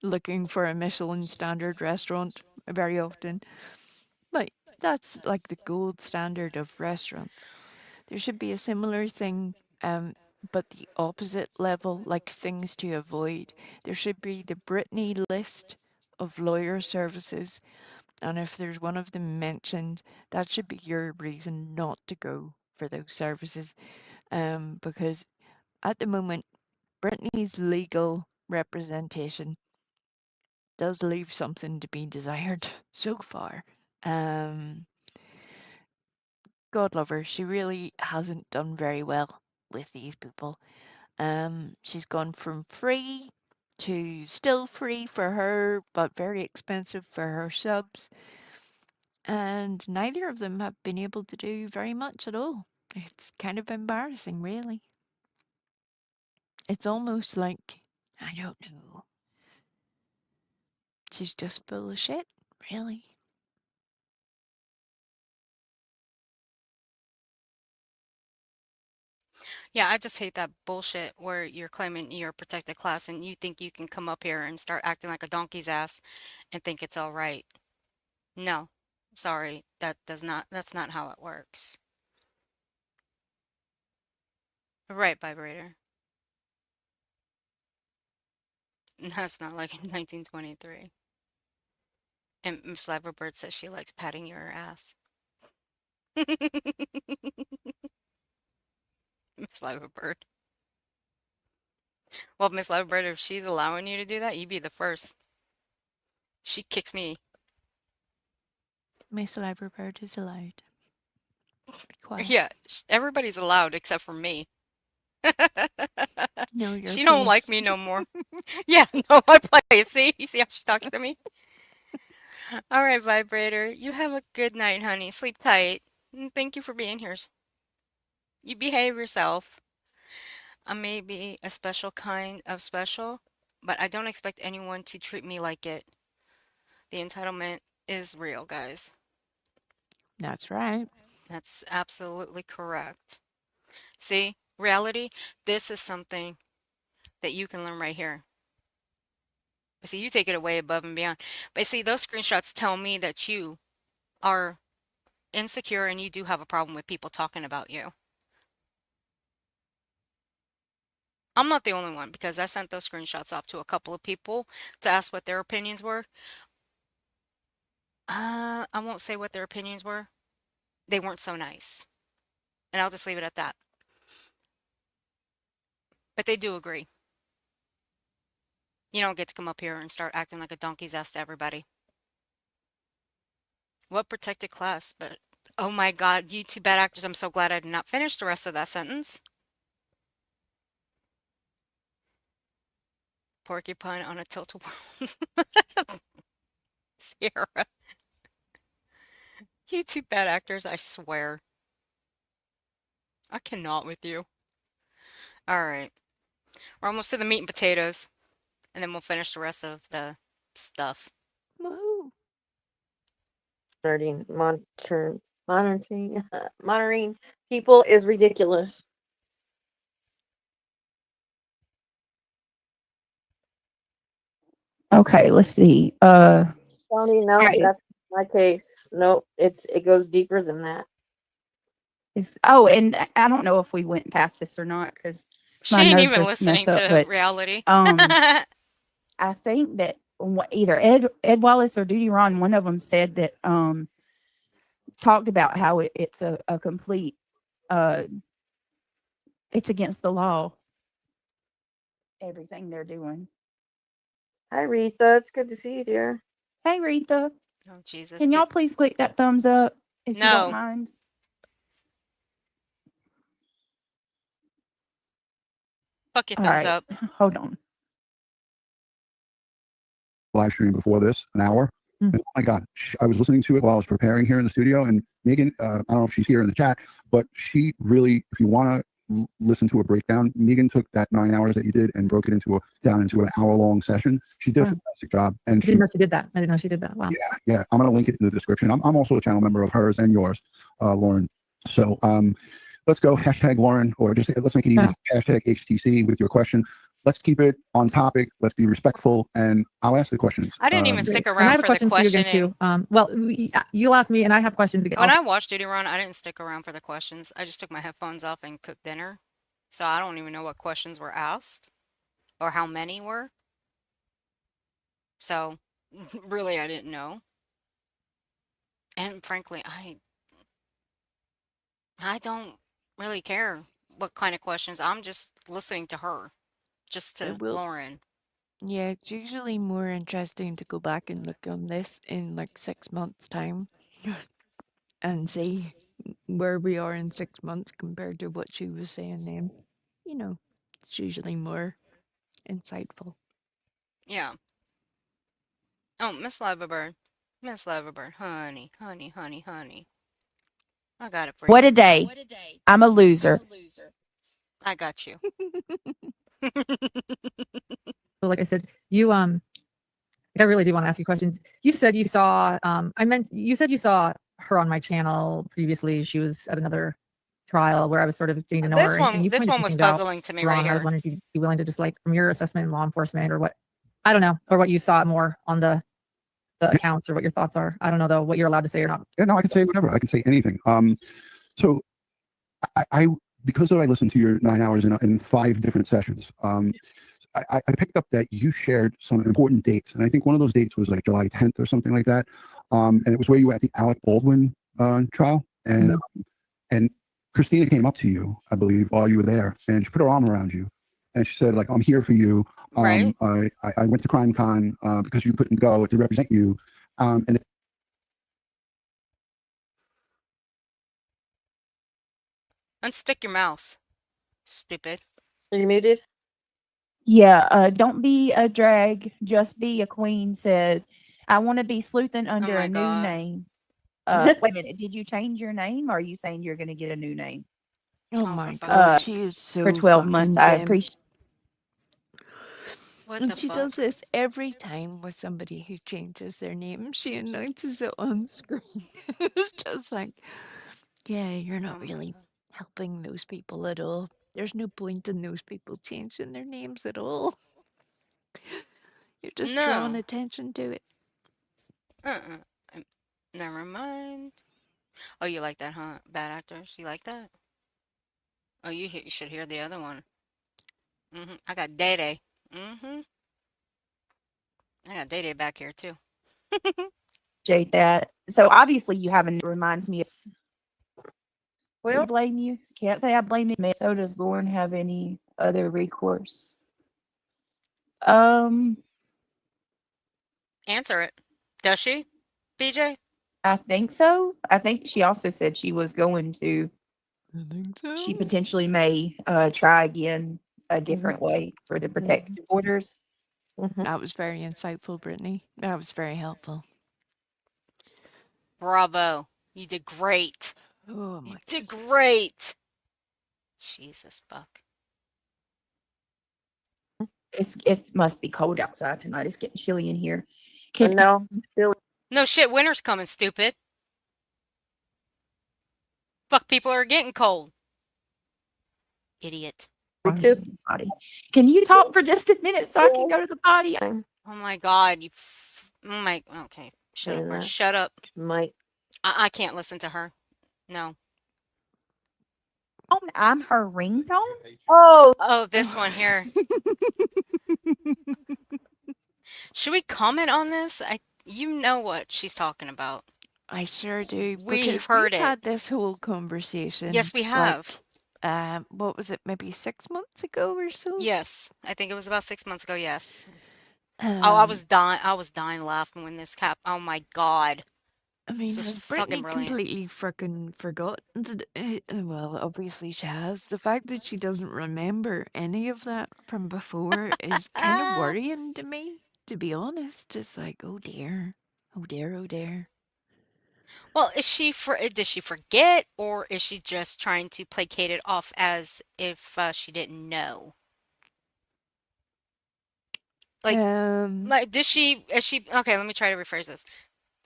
[SPEAKER 7] looking for a Michelin standard restaurant very often, but that's like the gold standard of restaurants. There should be a similar thing, but the opposite level, like things to avoid. There should be the Brittany list of lawyer services, and if there's one of them mentioned, that should be your reason not to go for those services. Because at the moment, Brittany's legal representation does leave something to be desired so far. God love her, she really hasn't done very well with these people. She's gone from free to still free for her, but very expensive for her subs. And neither of them have been able to do very much at all. It's kind of embarrassing, really. It's almost like, I don't know, she's just full of shit, really.
[SPEAKER 2] Yeah, I just hate that bullshit where you're claiming you're a protected class and you think you can come up here and start acting like a donkey's ass and think it's all right. No, sorry, that's not how it works. Right, vibrator. That's not like in 1923. And Miss Leverbird says she likes patting your ass. Miss Leverbird. Well, Miss Leverbird, if she's allowing you to do that, you be the first. She kicks me.
[SPEAKER 7] Miss Liverbird is allowed. Be quiet.
[SPEAKER 2] Yeah, everybody's allowed except for me.
[SPEAKER 7] Know your
[SPEAKER 2] She don't like
[SPEAKER 7] place.
[SPEAKER 2] me no more. Yeah, no, I play. See? You see how she talks to me? All right, vibrator. You have a good night, honey. Sleep tight. And thank you for being here. You behave yourself. I may be a special kind of special, but I don't expect anyone to treat me like it. The entitlement is real, guys.
[SPEAKER 7] That's right.
[SPEAKER 2] That's absolutely correct. See, reality, this is something that you can learn right here. But see, you take it away above and beyond. But see, those screenshots tell me that you are insecure and you do have a problem with people talking about you. I'm not the only one because I sent those screenshots off to a couple of people to ask what their opinions were. I won't say what their opinions were. They weren't so nice. And I'll just leave it at that. But they do agree. You don't get to come up here and start acting like a donkey's ass to everybody. What protected class? But oh my God, you two bad actors. I'm so glad I did not finish the rest of that sentence. Porcupine on a tilt-a-whirl. Sierra. You two bad actors, I swear. I cannot with you. All right. We're almost to the meat and potatoes. And then we'll finish the rest of the stuff.
[SPEAKER 7] Woohoo.
[SPEAKER 5] Monitoring people is ridiculous.
[SPEAKER 4] Okay, let's see.
[SPEAKER 5] Tony, no,
[SPEAKER 4] Right.
[SPEAKER 5] that's my case. Nope, it goes deeper than that.
[SPEAKER 4] And I don't know if we went past this or not because
[SPEAKER 2] She
[SPEAKER 4] my
[SPEAKER 2] ain't
[SPEAKER 4] notes
[SPEAKER 2] even
[SPEAKER 4] are
[SPEAKER 2] listening
[SPEAKER 4] messed up.
[SPEAKER 2] to
[SPEAKER 4] But
[SPEAKER 2] reality.
[SPEAKER 4] I think that either Ed Wallace or Duty Ron, one of them said that talked about how it's a complete it's against the law. Everything they're doing.
[SPEAKER 5] Hi, Rita. It's good to see you, dear.
[SPEAKER 4] Hey, Rita.
[SPEAKER 2] Oh, Jesus.
[SPEAKER 4] Can y'all please click that thumbs up if you
[SPEAKER 2] No.
[SPEAKER 4] don't mind?
[SPEAKER 2] Fuck your
[SPEAKER 4] All
[SPEAKER 2] thumbs
[SPEAKER 4] right.
[SPEAKER 2] up.
[SPEAKER 4] Hold on.
[SPEAKER 16] Live stream before this, an hour. And, oh my God, I was listening to it while I was preparing here in the studio. And Megan, I don't know if she's here in the chat, but she really, if you want to listen to a breakdown, Megan took that 9 hours that you did and broke it down into an hour-long session. She did a fantastic job. And
[SPEAKER 18] I didn't know she did that. I didn't know she did that. Wow.
[SPEAKER 16] yeah, I'm going to link it in the description. I'm also a channel member of hers and yours, Lauren. So let's go hashtag Lauren, or just let's make it easy. Hashtag HTC with your question. Let's keep it on topic. Let's be respectful, and I'll ask the questions.
[SPEAKER 2] I didn't even stick
[SPEAKER 18] And I
[SPEAKER 2] around
[SPEAKER 18] have a
[SPEAKER 2] for the
[SPEAKER 18] question for you again
[SPEAKER 2] questioning.
[SPEAKER 18] too. Well, you'll ask me, and I have questions again.
[SPEAKER 2] When I watched Duty Run, I didn't stick around for the questions. I just took my headphones off and cooked dinner. So I don't even know what questions were asked or how many were. So really, I didn't know. And frankly, I don't really care what kind of questions. I'm just listening to her, just to
[SPEAKER 7] It will.
[SPEAKER 2] Lauren.
[SPEAKER 7] Yeah, it's usually more interesting to go back and look on this in like 6 months' time and see where we are in 6 months compared to what she was saying then. You know, it's usually more insightful.
[SPEAKER 2] Yeah. Oh, Miss Loverbird. Miss Loverbird. Honey, honey, honey, honey. I got it for
[SPEAKER 4] What
[SPEAKER 2] you.
[SPEAKER 4] a day. I'm a loser.
[SPEAKER 2] I got you.
[SPEAKER 18] So like I said, you I really do want to ask you questions. You said you saw you said you saw her on my channel previously. She was at another trial where I was sort of getting to know her. And you
[SPEAKER 2] This
[SPEAKER 18] pointed
[SPEAKER 2] one was
[SPEAKER 18] something out
[SPEAKER 2] puzzling to me
[SPEAKER 18] wrong.
[SPEAKER 2] right
[SPEAKER 18] I was
[SPEAKER 2] here.
[SPEAKER 18] wondering if you'd be willing to just like from your assessment in law enforcement or what I don't know, or what you saw more on the accounts or what your thoughts are. I don't know though what you're allowed to say or not.
[SPEAKER 16] Yeah, no, I can say whatever. I can say anything. So I because I listened to your 9 hours in 5 different sessions. I picked up that you shared some important dates, and I think one of those dates was like July 10th or something like that. And it was where you were at the Alec Baldwin trial, and Christina came up to you, I believe, while you were there, and she put her arm around you, and she said, like, "I'm here for you.
[SPEAKER 2] Right.
[SPEAKER 16] I went to Crime Con because you couldn't go to represent you." And
[SPEAKER 2] Unstick your mouse. Stupid.
[SPEAKER 5] Are you muted?
[SPEAKER 4] Yeah, don't be a drag, just be a queen says, I want to be sleuthing
[SPEAKER 2] Oh
[SPEAKER 4] under
[SPEAKER 2] my
[SPEAKER 4] a new
[SPEAKER 2] God.
[SPEAKER 4] name. Wait a minute, did you change your name or are you saying you're going to get a new name?
[SPEAKER 7] Oh
[SPEAKER 2] Oh, for
[SPEAKER 7] my
[SPEAKER 2] fuck's
[SPEAKER 7] god,
[SPEAKER 2] sake.
[SPEAKER 7] she is
[SPEAKER 4] For
[SPEAKER 7] so
[SPEAKER 4] 12 months.
[SPEAKER 7] fucking
[SPEAKER 4] I
[SPEAKER 7] dim.
[SPEAKER 4] appreciate
[SPEAKER 2] What
[SPEAKER 7] And
[SPEAKER 2] the
[SPEAKER 7] she
[SPEAKER 2] fuck?
[SPEAKER 7] does this every time with somebody who changes their name. She announces it on screen. It's just like, yeah, you're
[SPEAKER 2] Oh
[SPEAKER 7] not
[SPEAKER 2] my
[SPEAKER 7] really
[SPEAKER 2] God.
[SPEAKER 7] helping those people at all. There's no point in those people changing their names at all. You're just drawing
[SPEAKER 2] No.
[SPEAKER 7] attention to it.
[SPEAKER 2] Um, Never mind. Oh, you like that, huh? Bad actors. You like that? Oh, you should hear the other one. I got Day Day. I got Day Day back here too.
[SPEAKER 4] that. So obviously you haven't reminds me of
[SPEAKER 5] Well,
[SPEAKER 4] blame you. Can't say I blame you. So does Lauren have any other recourse?
[SPEAKER 2] Answer it. Does she? BJ?
[SPEAKER 4] I think so. I think she also said she was going to.
[SPEAKER 7] I think so.
[SPEAKER 4] She potentially may try again a different way for the protective orders.
[SPEAKER 7] That was very insightful, Brittany. That was very helpful.
[SPEAKER 2] Bravo. You did great.
[SPEAKER 7] Oh
[SPEAKER 2] You
[SPEAKER 7] my
[SPEAKER 2] did
[SPEAKER 7] goodness.
[SPEAKER 2] great. Jesus fuck.
[SPEAKER 4] It must be cold outside tonight. It's getting chilly in here. Can
[SPEAKER 5] no, still.
[SPEAKER 2] No shit, winter's coming, stupid. Fuck, people are getting cold. Idiot.
[SPEAKER 4] potty. Can you talk for just a minute so I can go to the potty?
[SPEAKER 2] Oh my god, oh my, okay. Shut up,
[SPEAKER 5] Saying
[SPEAKER 2] or
[SPEAKER 5] that.
[SPEAKER 2] shut up.
[SPEAKER 5] Might.
[SPEAKER 2] I can't listen to her. No.
[SPEAKER 4] I'm her ringtone.
[SPEAKER 2] Oh, this one here. Should we comment on this? You know what she's talking about.
[SPEAKER 7] I sure do.
[SPEAKER 2] We've
[SPEAKER 7] Because
[SPEAKER 2] heard
[SPEAKER 7] we've
[SPEAKER 2] it.
[SPEAKER 7] had this whole conversation.
[SPEAKER 2] Yes, we have.
[SPEAKER 7] What was it, maybe 6 months ago or so?
[SPEAKER 2] Yes, I think it was about 6 months ago. Yes. Oh, I was
[SPEAKER 7] Um,
[SPEAKER 2] dying. I was dying laughing when this happened. Oh my god,
[SPEAKER 7] I mean,
[SPEAKER 2] this was
[SPEAKER 7] has
[SPEAKER 2] fucking
[SPEAKER 7] Brittany
[SPEAKER 2] brilliant.
[SPEAKER 7] completely frickin' forgotten? Well, obviously she has. The fact that she doesn't remember any of that from before is kind of worrying to me, to be honest. It's like, oh dear. Oh dear, oh dear.
[SPEAKER 2] Well, did she forget, or is she just trying to placate it off as if she didn't know? Like, okay, let me try to rephrase this.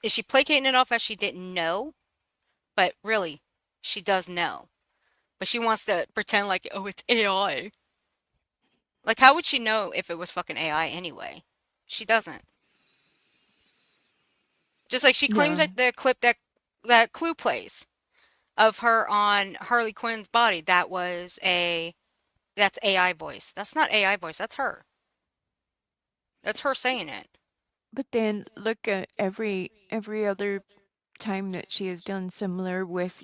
[SPEAKER 2] Is she placating it off as she didn't know? But really, she does know. But she wants to pretend like, oh, it's AI. Like, how would she know if it was fucking AI anyway? She doesn't. Just like she claims
[SPEAKER 7] Yeah.
[SPEAKER 2] that the clip that Clue plays of her on Harley Quinn's body, that's AI voice. That's not AI voice, that's her. That's her saying it.
[SPEAKER 7] But then look at every other time that she has done similar with,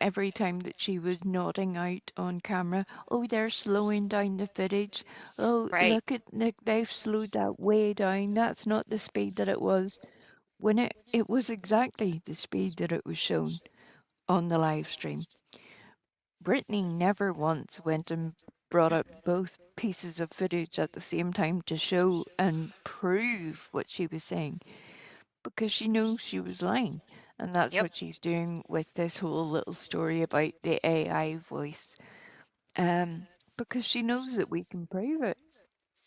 [SPEAKER 7] every time that she was nodding out on camera, oh, they're slowing down the footage. Oh,
[SPEAKER 2] Right.
[SPEAKER 7] look at Nick, they've slowed that way down. That's not the speed that it was. When it was exactly the speed that it was shown on the live stream. Brittany never once went and brought up both pieces of footage at the same time to show and prove what she was saying, because she knows she was lying. And that's
[SPEAKER 2] Yep.
[SPEAKER 7] what she's doing with this whole little story about the AI voice. Because she knows that we can prove it.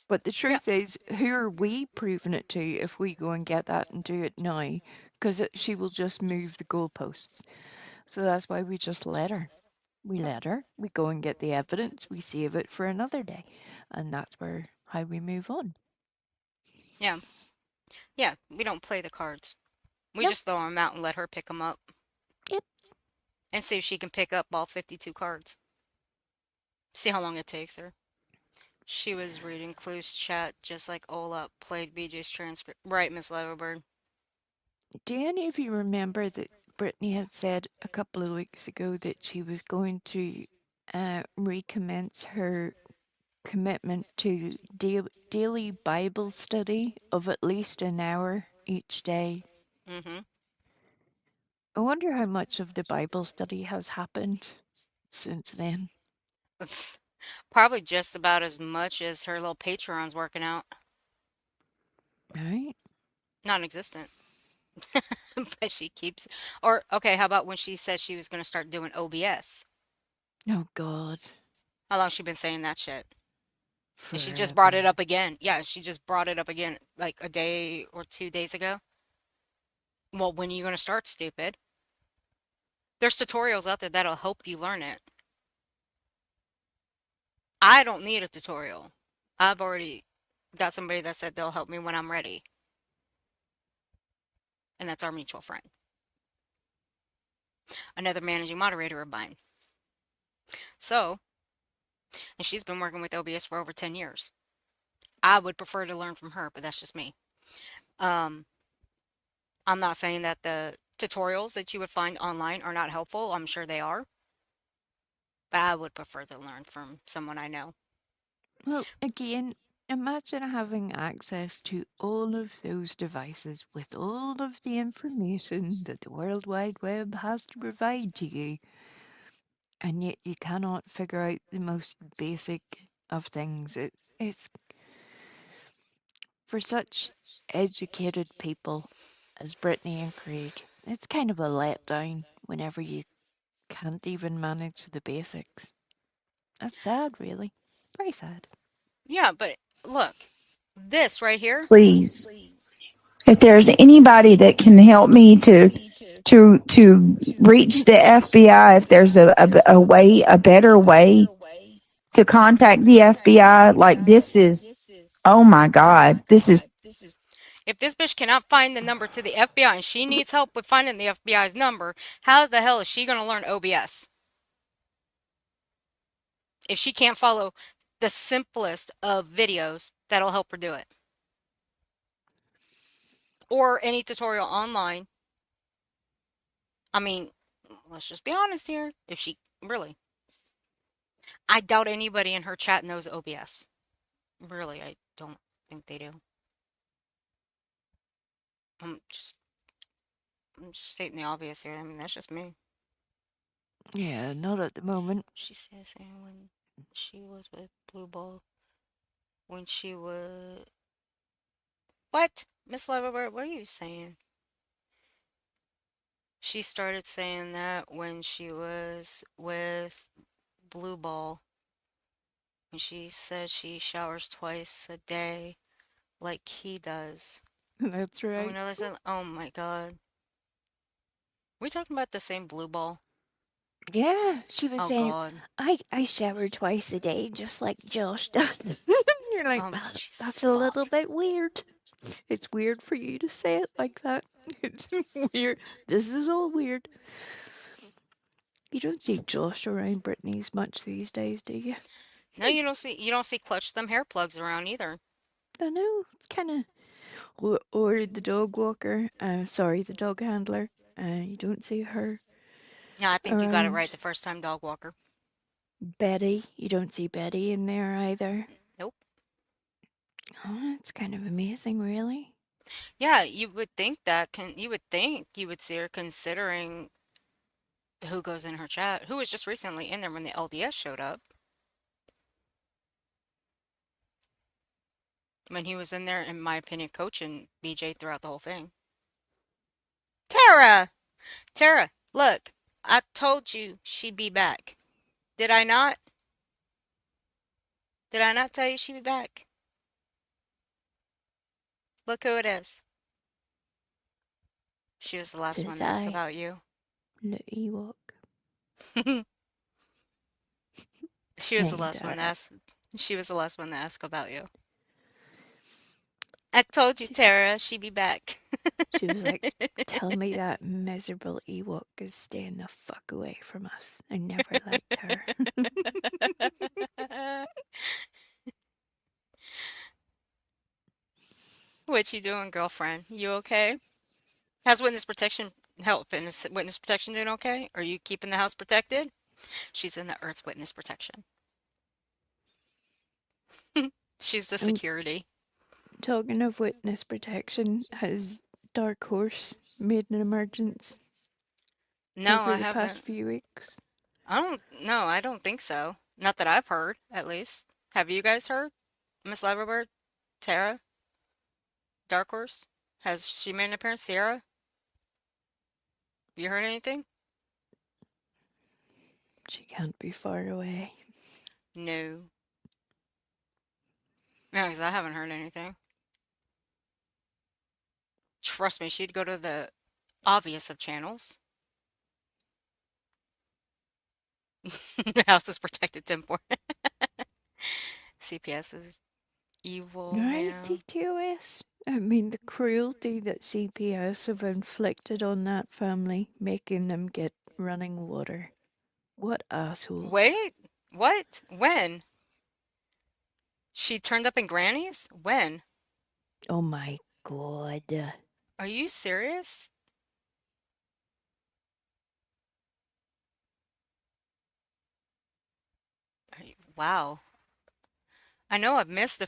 [SPEAKER 7] But the truth is, who are we proving it to if we go and get that and do it now? Because she will just move the goalposts. So that's why we just let her. We let her. We go and get the evidence. We save it for another day. And that's how we move on.
[SPEAKER 2] Yeah. Yeah, we don't play the cards. We
[SPEAKER 7] Nope.
[SPEAKER 2] just throw them out and let her pick them up.
[SPEAKER 7] Yep.
[SPEAKER 2] And see if she can pick up all 52 cards. See how long it takes her. She was reading Clue's chat just like Ola played BJ's transcript. Right, Miss Leverbird.
[SPEAKER 7] Do any of you remember that Brittany had said a couple of weeks ago that she was going to recommence her commitment to daily Bible study of at least an hour each day?
[SPEAKER 2] Mm-hmm.
[SPEAKER 7] I wonder how much of the Bible study has happened since then.
[SPEAKER 2] Probably just about as much as her little Patreon's working out.
[SPEAKER 7] Right?
[SPEAKER 2] Non-existent. But she keeps. Or okay, how about when she said she was going to start doing OBS?
[SPEAKER 7] Oh God.
[SPEAKER 2] How long she been saying that shit? And she just brought
[SPEAKER 7] Forever.
[SPEAKER 2] it up again. Yeah, she just brought it up again like a day or 2 days ago. Well, when are you going to start, stupid? There's tutorials out there that'll help you learn it. I don't need a tutorial. I've already got somebody that said they'll help me when I'm ready. And that's our mutual friend. Another managing moderator of mine. So, and she's been working with OBS for over 10 years. I would prefer to learn from her, but that's just me. I'm not saying that the tutorials that you would find online are not helpful. I'm sure they are. But I would prefer to learn from someone I know.
[SPEAKER 7] Well, again, imagine having access to all of those devices with all of the information that the World Wide Web has to provide to you, and yet you cannot figure out the most basic of things. It's for such educated people as Brittany and Craig, it's kind of a letdown whenever you can't even manage the basics. That's sad, really. Very sad.
[SPEAKER 2] Yeah, but look, this right here.
[SPEAKER 4] Please, if there's anybody that can help me to reach the FBI, if there's a way, a better way to contact the FBI, like this is, oh my God, this is.
[SPEAKER 2] If this bitch cannot find the number to the FBI and she needs help with finding the FBI's number, how the hell is she going to learn OBS? If she can't follow the simplest of videos that'll help her do it. Or any tutorial online. I mean, let's just be honest here. If she really. I doubt anybody in her chat knows OBS. Really, I don't think they do. I'm just stating the obvious here. I mean, that's just me.
[SPEAKER 7] Yeah, not at the moment.
[SPEAKER 2] She says when she was with Blue Ball. When she was... What? Miss Leverbird, what are you saying? She started saying that when she was with Blue Ball. When she said she showers twice a day like he does.
[SPEAKER 7] That's right.
[SPEAKER 2] Oh, no, listen. Oh my God. We talking about the same Blue Ball?
[SPEAKER 7] Yeah, she was
[SPEAKER 2] Oh
[SPEAKER 7] saying,
[SPEAKER 2] God.
[SPEAKER 7] I shower twice a day, just like Josh does. You're like,
[SPEAKER 2] Oh,
[SPEAKER 7] "Well,
[SPEAKER 2] Jesus,
[SPEAKER 7] that's a little bit weird. It's weird for you to say it like that. It's weird. This is all weird. You don't see Josh around Brittany's much these days, do you?
[SPEAKER 2] No, you don't see Clutch them hair plugs around either.
[SPEAKER 7] I know. It's kind of... Or the dog walker. Sorry, the dog handler. You don't see her
[SPEAKER 2] Yeah, I think you got it
[SPEAKER 7] around.
[SPEAKER 2] right the first time, dog walker.
[SPEAKER 7] Betty. You don't see Betty in there either.
[SPEAKER 2] Nope.
[SPEAKER 7] Oh, it's kind of amazing, really.
[SPEAKER 2] Yeah, you would think that you would see her considering who goes in her chat. Who was just recently in there when the LDS showed up. When he was in there, in my opinion, coaching BJ throughout the whole thing. Tara! Tara, look. I told you she'd be back. Did I not? Did I not tell you she'd be back? Look who it is. She was the last one to ask about you.
[SPEAKER 7] The Ewok.
[SPEAKER 2] She was the
[SPEAKER 7] Hey,
[SPEAKER 2] last one to
[SPEAKER 7] Tara.
[SPEAKER 2] ask. She was the last one to ask about you. I told you, Tara, she'd be back.
[SPEAKER 7] She was like, tell me that miserable Ewok is staying the fuck away from us. I never liked her.
[SPEAKER 2] What you doing, girlfriend? You okay? How's witness protection helping? Is witness protection doing okay? Are you keeping the house protected? She's in the Earth's witness protection. She's the security.
[SPEAKER 7] Talking of witness protection, has Dark Horse made an emergence
[SPEAKER 2] No,
[SPEAKER 7] over
[SPEAKER 2] I
[SPEAKER 7] the
[SPEAKER 2] haven't.
[SPEAKER 7] past few weeks?
[SPEAKER 2] I don't think so. Not that I've heard, at least. Have you guys heard? Miss Loverbird? Tara? Dark Horse? Has she made an appearance? Sierra? You heard anything?
[SPEAKER 7] She can't be far away.
[SPEAKER 2] No. No, because I haven't heard anything. Trust me, she'd go to the obvious of channels. The house is protected, Tim Ford. CPS is evil,
[SPEAKER 7] Right,
[SPEAKER 2] man.
[SPEAKER 7] TTOS? I mean, the cruelty that CPS have inflicted on that family, making them get running water. What assholes.
[SPEAKER 2] Wait, what? When? She turned up in Granny's? When?
[SPEAKER 7] Oh my god.
[SPEAKER 2] Are you serious? Wow. I know I've missed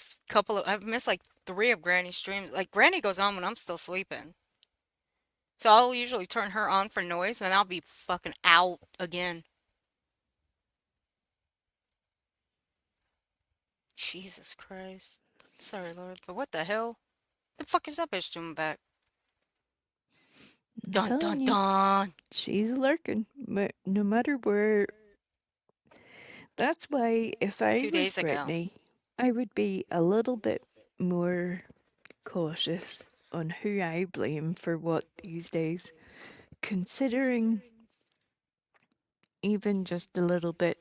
[SPEAKER 2] I've missed like 3 of Granny's streams. Like, Granny goes on when I'm still sleeping. So I'll usually turn her on for noise and I'll be fucking out again. Jesus Christ. Sorry, Lord, but what the hell? The fuck is that bitch doing back?
[SPEAKER 7] I'm
[SPEAKER 2] Dun dun
[SPEAKER 7] telling you,
[SPEAKER 2] dun.
[SPEAKER 7] she's lurking. No matter where. That's why if I
[SPEAKER 2] 2
[SPEAKER 7] was
[SPEAKER 2] days ago.
[SPEAKER 7] Brittany, I would be a little bit more cautious on who I blame for what these days, considering even just a little bit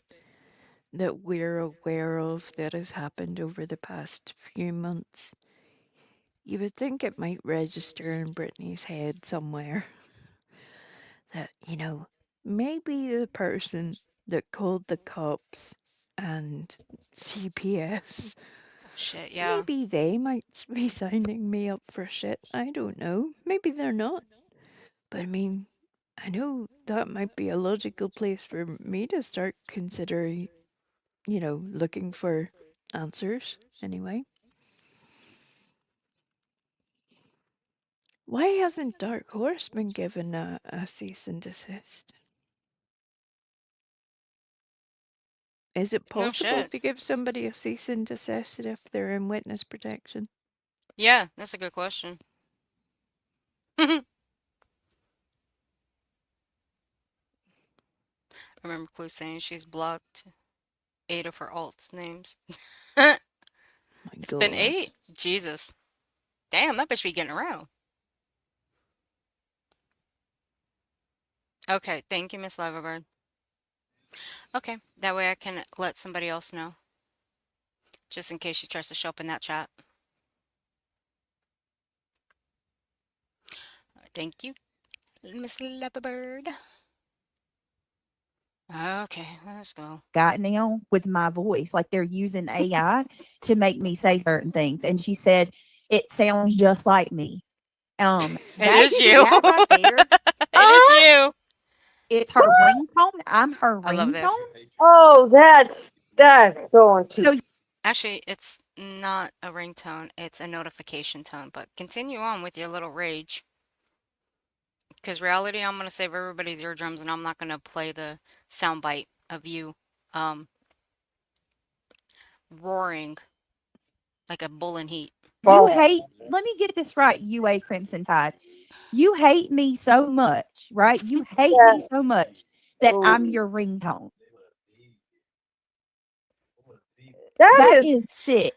[SPEAKER 7] that we're aware of that has happened over the past few months. You would think it might register in Brittany's head somewhere that, maybe the person that called the cops and CPS,
[SPEAKER 2] Oh shit, yeah.
[SPEAKER 7] maybe they might be signing me up for shit. I don't know. Maybe they're not. But I mean, I know that might be a logical place for me to start considering, looking for answers anyway. Why hasn't Dark Horse been given a cease and desist? Is it
[SPEAKER 2] No
[SPEAKER 7] possible
[SPEAKER 2] shit.
[SPEAKER 7] to give somebody a cease and desist if they're in witness protection?
[SPEAKER 2] Yeah, that's a good question. I remember Clue saying she's blocked 8 of her alts names. It's been 8? Jesus. Damn, that bitch be getting around. Okay, thank you, Miss Loverbird. Okay, that way I can let somebody else know. Just in case she tries to show up in that chat. Thank you, Miss Loverbird. Okay, let's go.
[SPEAKER 4] Got now with my voice. Like they're using AI to make me say certain things. And she said, it sounds just like me.
[SPEAKER 2] It
[SPEAKER 4] That
[SPEAKER 2] is you.
[SPEAKER 4] that right there.
[SPEAKER 2] It is you.
[SPEAKER 4] It's her ringtone. I'm her
[SPEAKER 2] I love this.
[SPEAKER 4] ringtone.
[SPEAKER 5] Oh, that's so uncute.
[SPEAKER 4] So
[SPEAKER 2] Actually, it's not a ringtone, it's a notification tone. But continue on with your little rage. Because reality, I'm going to save everybody's eardrums and I'm not going to play the soundbite of you roaring like a bull in heat.
[SPEAKER 4] you hate, let me get this right, UA Crimson Tide. You hate me so much, right? You hate me so much that I'm your ringtone. That is sick.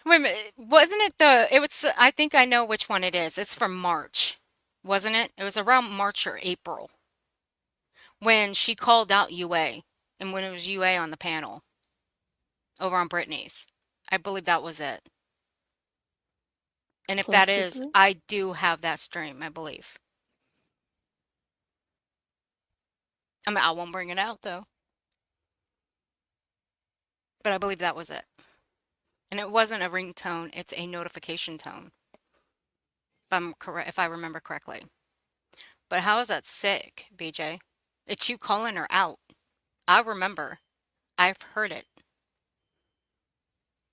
[SPEAKER 2] Wait a minute, wasn't it I think I know which one it is. It's from March, wasn't it? It was around March or April when she called out UA and when it was UA on the panel over on Brittany's. I believe that was it. And if that is,
[SPEAKER 7] Possibly.
[SPEAKER 2] I do have that stream, I believe. I mean, I won't bring it out though. But I believe that was it. And it wasn't a ringtone, it's a notification tone. If I remember correctly. But how is that sick, BJ? It's you calling her out. I remember. I've heard it.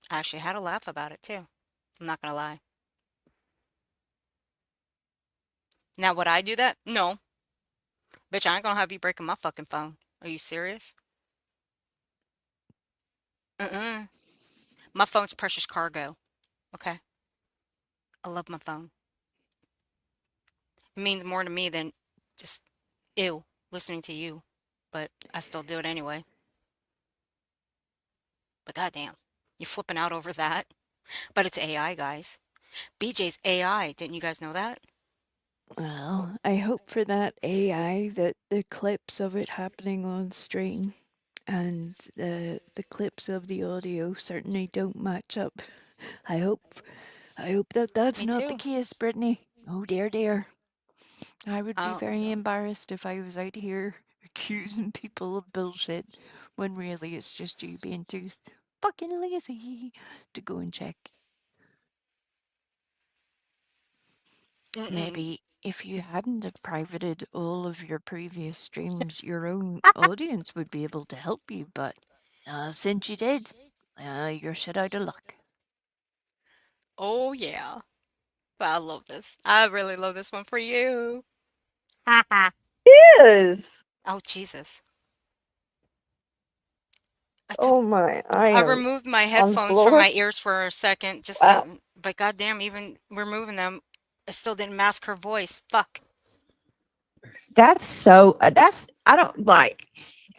[SPEAKER 2] I actually had a laugh about it too. I'm not gonna lie. Now, would I do that? No. Bitch, I ain't gonna have you breaking my fucking phone. Are you serious? My phone's precious cargo. Okay. I love my phone. It means more to me than just ew listening to you. But I still do it anyway. But goddamn, you're flipping out over that. But it's AI, guys. BJ's AI. Didn't you guys know that?
[SPEAKER 7] Well, I hope for that AI that the clips of it happening on stream and the clips of the audio certainly don't match up. I hope that that's
[SPEAKER 2] Me
[SPEAKER 7] not the
[SPEAKER 2] too.
[SPEAKER 7] case, Brittany. Oh dear, dear. I would
[SPEAKER 2] I
[SPEAKER 7] be
[SPEAKER 2] hope
[SPEAKER 7] very
[SPEAKER 2] so.
[SPEAKER 7] embarrassed if I was out here accusing people of bullshit when really it's just you being too fucking lazy to go and check.
[SPEAKER 2] Mm-mm.
[SPEAKER 7] Maybe if you hadn't have privated all of your previous streams, your own audience would be able to help you, but since you did, you're shit out of luck.
[SPEAKER 2] Oh yeah. But I love this. I really love this one for you. Ha ha.
[SPEAKER 5] Is.
[SPEAKER 2] Oh Jesus. I took
[SPEAKER 5] Oh my, I
[SPEAKER 2] I
[SPEAKER 5] am
[SPEAKER 2] removed my
[SPEAKER 5] on the
[SPEAKER 2] headphones from
[SPEAKER 5] floor.
[SPEAKER 2] my ears for a second just
[SPEAKER 5] Wow.
[SPEAKER 2] to but goddamn even removing them, I still didn't mask her voice. Fuck.
[SPEAKER 4] That's so. I don't like.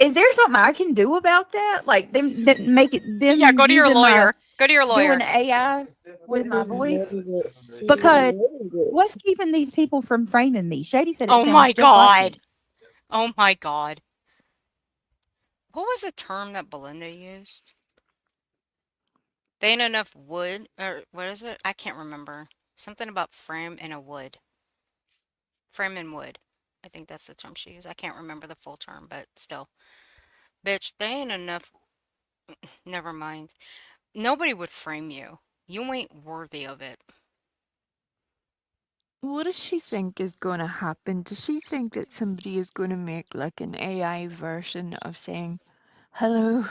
[SPEAKER 4] Is there something I can do about that? Like them that make it
[SPEAKER 2] Yeah,
[SPEAKER 4] them
[SPEAKER 2] go to your
[SPEAKER 4] using my
[SPEAKER 2] lawyer. Go to your
[SPEAKER 4] doing
[SPEAKER 2] lawyer.
[SPEAKER 4] AI with my voice? Because what's keeping these people from framing me? Shady said it
[SPEAKER 2] Oh
[SPEAKER 4] sounds
[SPEAKER 2] my
[SPEAKER 4] just like
[SPEAKER 2] god.
[SPEAKER 4] me.
[SPEAKER 2] Oh my god. What was the term that Belinda used? They ain't enough wood or what is it? I can't remember. Something about frame and a wood. Frame and wood. I think that's the term she used. I can't remember the full term, but still. Bitch, they ain't enough. Never mind. Nobody would frame you. You ain't worthy of it.
[SPEAKER 7] What does she think is going to happen? Does she think that somebody is going to make like an AI version of saying, "Hello,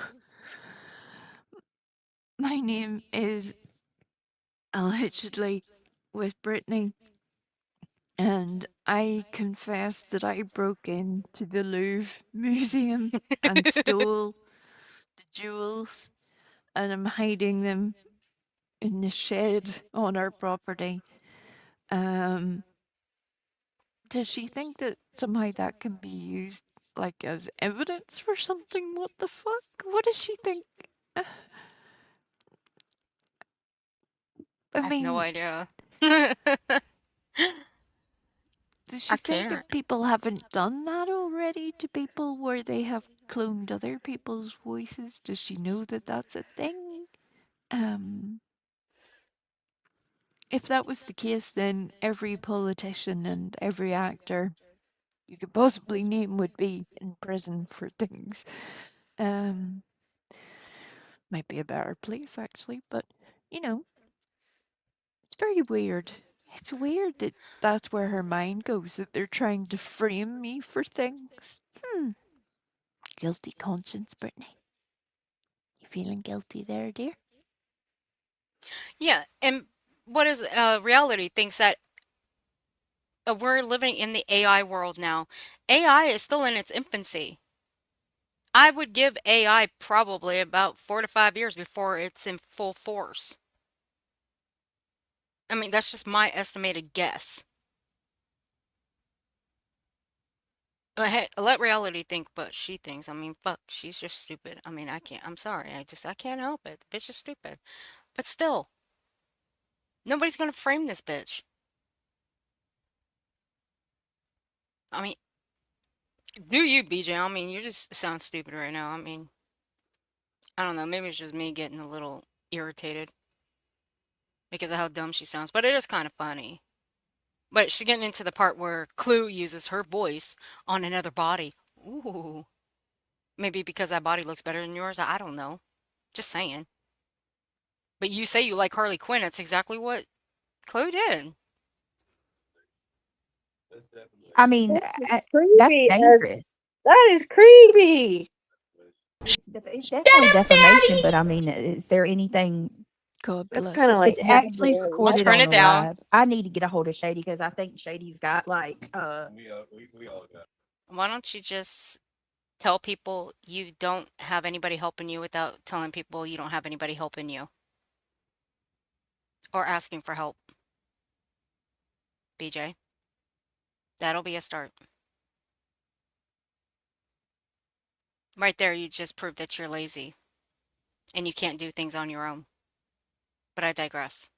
[SPEAKER 7] my name is allegedly with Brittany, and I confess that I broke into the Louvre Museum and stole the jewels, and I'm hiding them in the shed on our property." Um, does she think that somehow that can be used like as evidence for something? What the fuck? What does she think? I
[SPEAKER 2] I have no
[SPEAKER 7] mean,
[SPEAKER 2] idea.
[SPEAKER 7] does she
[SPEAKER 2] I
[SPEAKER 7] think
[SPEAKER 2] can't.
[SPEAKER 7] that people haven't done that already to people where they have cloned other people's voices? Does she know that that's a thing? Um, if that was the case, then every politician and every actor you could possibly name would be in prison for things. Um, might be a better place actually, but you know, it's very weird. It's weird that that's where her mind goes, that they're trying to frame me for things. Guilty conscience, Brittany. You feeling guilty there, dear?
[SPEAKER 2] Yeah, and what is reality thinks that we're living in the AI world now. AI is still in its infancy. I would give AI probably about 4 to 5 years before it's in full force. I mean, that's just my estimated guess. Hey, let reality think, but she thinks. I mean, fuck, she's just stupid. I mean, I can't. I'm sorry. I can't help it. The bitch is stupid. But still, nobody's gonna frame this bitch. I mean, do you, BJ? I mean, you just sound stupid right now. I mean, I don't know. Maybe it's just me getting a little irritated because of how dumb she sounds. But it is kind of funny. But she's getting into the part where Clue uses her voice on another body. Ooh. Maybe because that body looks better than yours. I don't know. Just saying. But you say you like Harley Quinn. That's exactly what Clue did.
[SPEAKER 4] I mean,
[SPEAKER 5] That's
[SPEAKER 4] that's
[SPEAKER 5] creepy.
[SPEAKER 4] dangerous.
[SPEAKER 5] That is creepy.
[SPEAKER 4] It's definitely defamation, but I mean, is there anything?
[SPEAKER 7] God
[SPEAKER 5] That's
[SPEAKER 7] bless
[SPEAKER 5] kind of
[SPEAKER 7] her.
[SPEAKER 5] like
[SPEAKER 4] It's actually
[SPEAKER 2] Let's
[SPEAKER 4] recorded
[SPEAKER 2] turn
[SPEAKER 4] on
[SPEAKER 2] it
[SPEAKER 4] the
[SPEAKER 2] down.
[SPEAKER 4] live. I need to get a hold of Shady because I think Shady's got like
[SPEAKER 2] Why don't you just tell people you don't have anybody helping you without telling people you don't have anybody helping you or asking for help. BJ, that'll be a start. Right there, you just proved that you're lazy and you can't do things on your own. But I digress.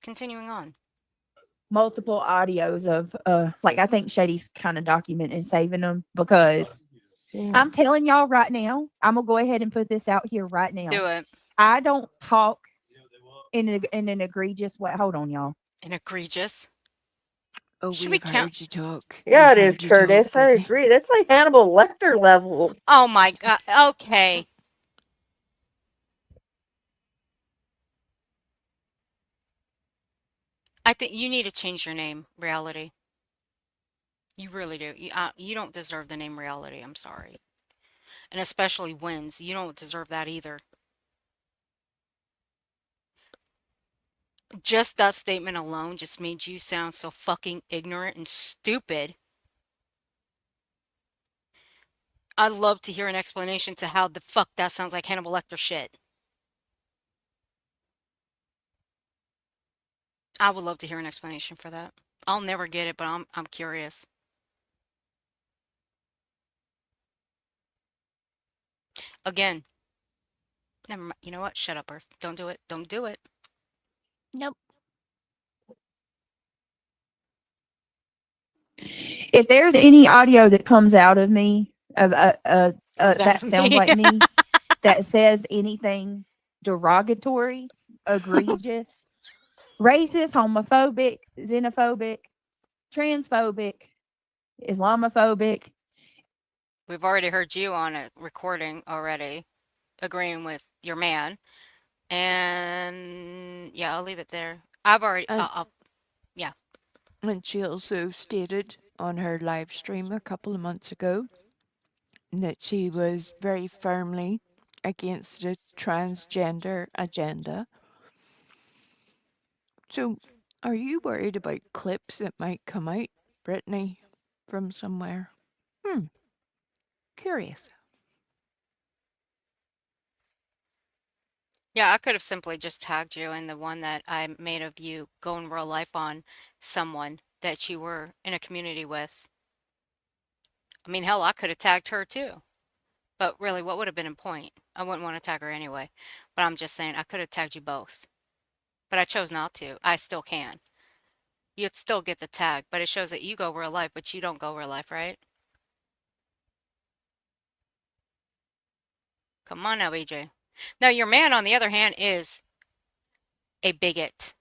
[SPEAKER 2] Continuing on.
[SPEAKER 4] Multiple audios of like I think Shady's kind of documenting saving them because I'm telling y'all right now, I'm gonna go ahead and put this out here right now.
[SPEAKER 2] Do it.
[SPEAKER 4] I don't talk in an egregious way. Hold on, y'all.
[SPEAKER 2] An egregious.
[SPEAKER 7] Oh,
[SPEAKER 2] Should we
[SPEAKER 7] we've
[SPEAKER 2] count?
[SPEAKER 7] heard you talk.
[SPEAKER 5] Yeah,
[SPEAKER 7] We've
[SPEAKER 5] it is,
[SPEAKER 7] heard you talk,
[SPEAKER 5] Curtis. I
[SPEAKER 7] Brittany.
[SPEAKER 5] agree. That's like Hannibal Lecter level.
[SPEAKER 2] Oh my God. Okay. I think you need to change your name, Reality. You really do. You don't deserve the name Reality. I'm sorry. And especially wins. You don't deserve that either. Just that statement alone just made you sound so fucking ignorant and stupid. I'd love to hear an explanation to how the fuck that sounds like Hannibal Lecter shit. I would love to hear an explanation for that. I'll never get it, but I'm curious. Again, never mind. You know what? Shut up, Earth. Don't do it. Don't do it.
[SPEAKER 7] Nope.
[SPEAKER 4] If there's any audio that comes out of me
[SPEAKER 2] Sounds out
[SPEAKER 4] that
[SPEAKER 2] of
[SPEAKER 4] sounds
[SPEAKER 2] me.
[SPEAKER 4] like me that says anything derogatory, egregious, racist, homophobic, xenophobic, transphobic, Islamophobic.
[SPEAKER 2] We've already heard you on a recording already, agreeing with your man. And yeah, I'll leave it there. I've already,
[SPEAKER 7] And,
[SPEAKER 2] yeah.
[SPEAKER 7] and she also stated on her live stream a couple of months ago that she was very firmly against the transgender agenda. So, are you worried about clips that might come out, Brittany, from somewhere? Curious.
[SPEAKER 2] Yeah, I could have simply just tagged you in the one that I made of you going real life on someone that you were in a community with. I mean, hell, I could have tagged her too. But really, what would have been in point? I wouldn't want to tag her anyway. But I'm just saying, I could have tagged you both. But I chose not to. I still can. You'd still get the tag, but it shows that you go real life, but you don't go real life, right? Come on now, BJ. Now, your man, on the other hand, is a bigot.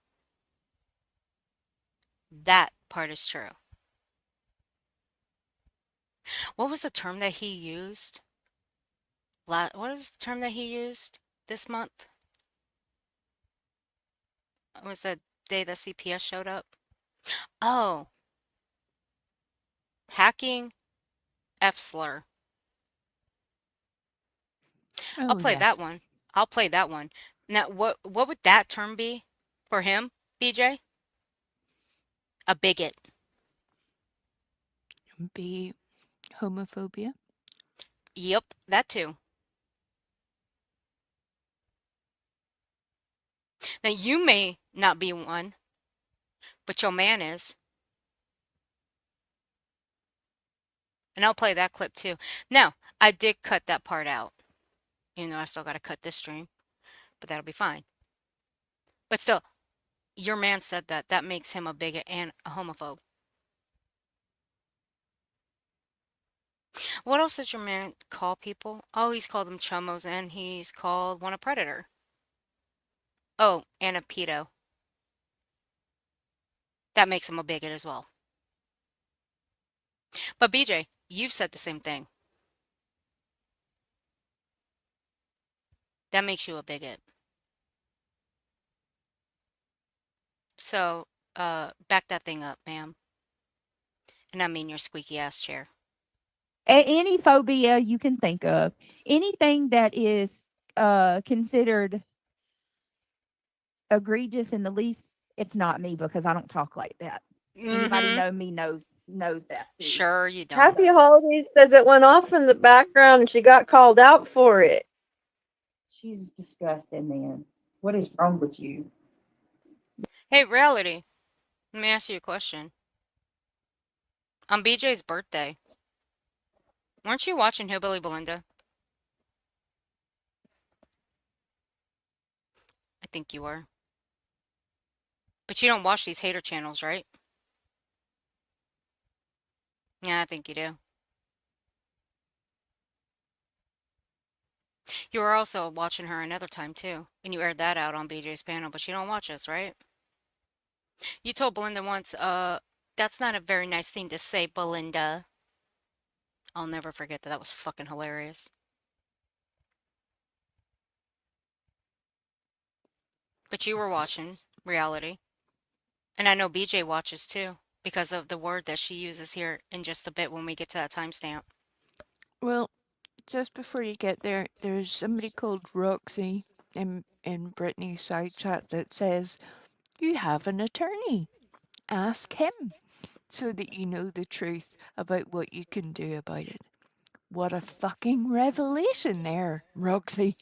[SPEAKER 2] That part is true. What was the term that he used? What is the term that he used this month? It was the day the CPS showed up. Oh, hacking F slur. I'll
[SPEAKER 7] Oh,
[SPEAKER 2] play
[SPEAKER 7] yes.
[SPEAKER 2] that one. I'll play that one. Now, what would that term be for him, BJ? A bigot.
[SPEAKER 7] Be homophobia.
[SPEAKER 2] Yep, that too. Now, you may not be one, but your man is. And I'll play that clip too. Now, I did cut that part out, even though I still got to cut this stream, but that'll be fine. But still, your man said that. That makes him a bigot and a homophobe. What else did your man call people? Oh, he's called them chumos and he's called one a predator. Oh, and a pedo. That makes him a bigot as well. But BJ, you've said the same thing. That makes you a bigot. So, back that thing up, ma'am. And I mean your squeaky ass chair.
[SPEAKER 4] Any phobia you can think of, anything that is considered egregious in the least, it's not me because I don't talk like that. Anybody
[SPEAKER 2] Mhm.
[SPEAKER 4] know me knows knows that too.
[SPEAKER 2] Sure, you don't.
[SPEAKER 5] Happy Holidays says it went off in the background and she got called out for it.
[SPEAKER 4] She's disgusting, man. What is wrong with you?
[SPEAKER 2] Hey, reality. Let me ask you a question. On BJ's birthday, weren't you watching Hillbilly Belinda? I think you were. But you don't watch these hater channels, right? Yeah, I think you do. You were also watching her another time too, and you aired that out on BJ's panel, but you don't watch us, right? You told Belinda once, that's not a very nice thing to say, Belinda. I'll never forget that. That was fucking hilarious. But you were watching reality. And I know BJ watches too, because of the word that she uses here in just a bit when we get to that timestamp.
[SPEAKER 7] Well, just before you get there, there's somebody called Roxy in Brittany's side chat that says, "You have an attorney. Ask him so that you know the truth about what you can do about it." What a fucking revelation there, Roxy.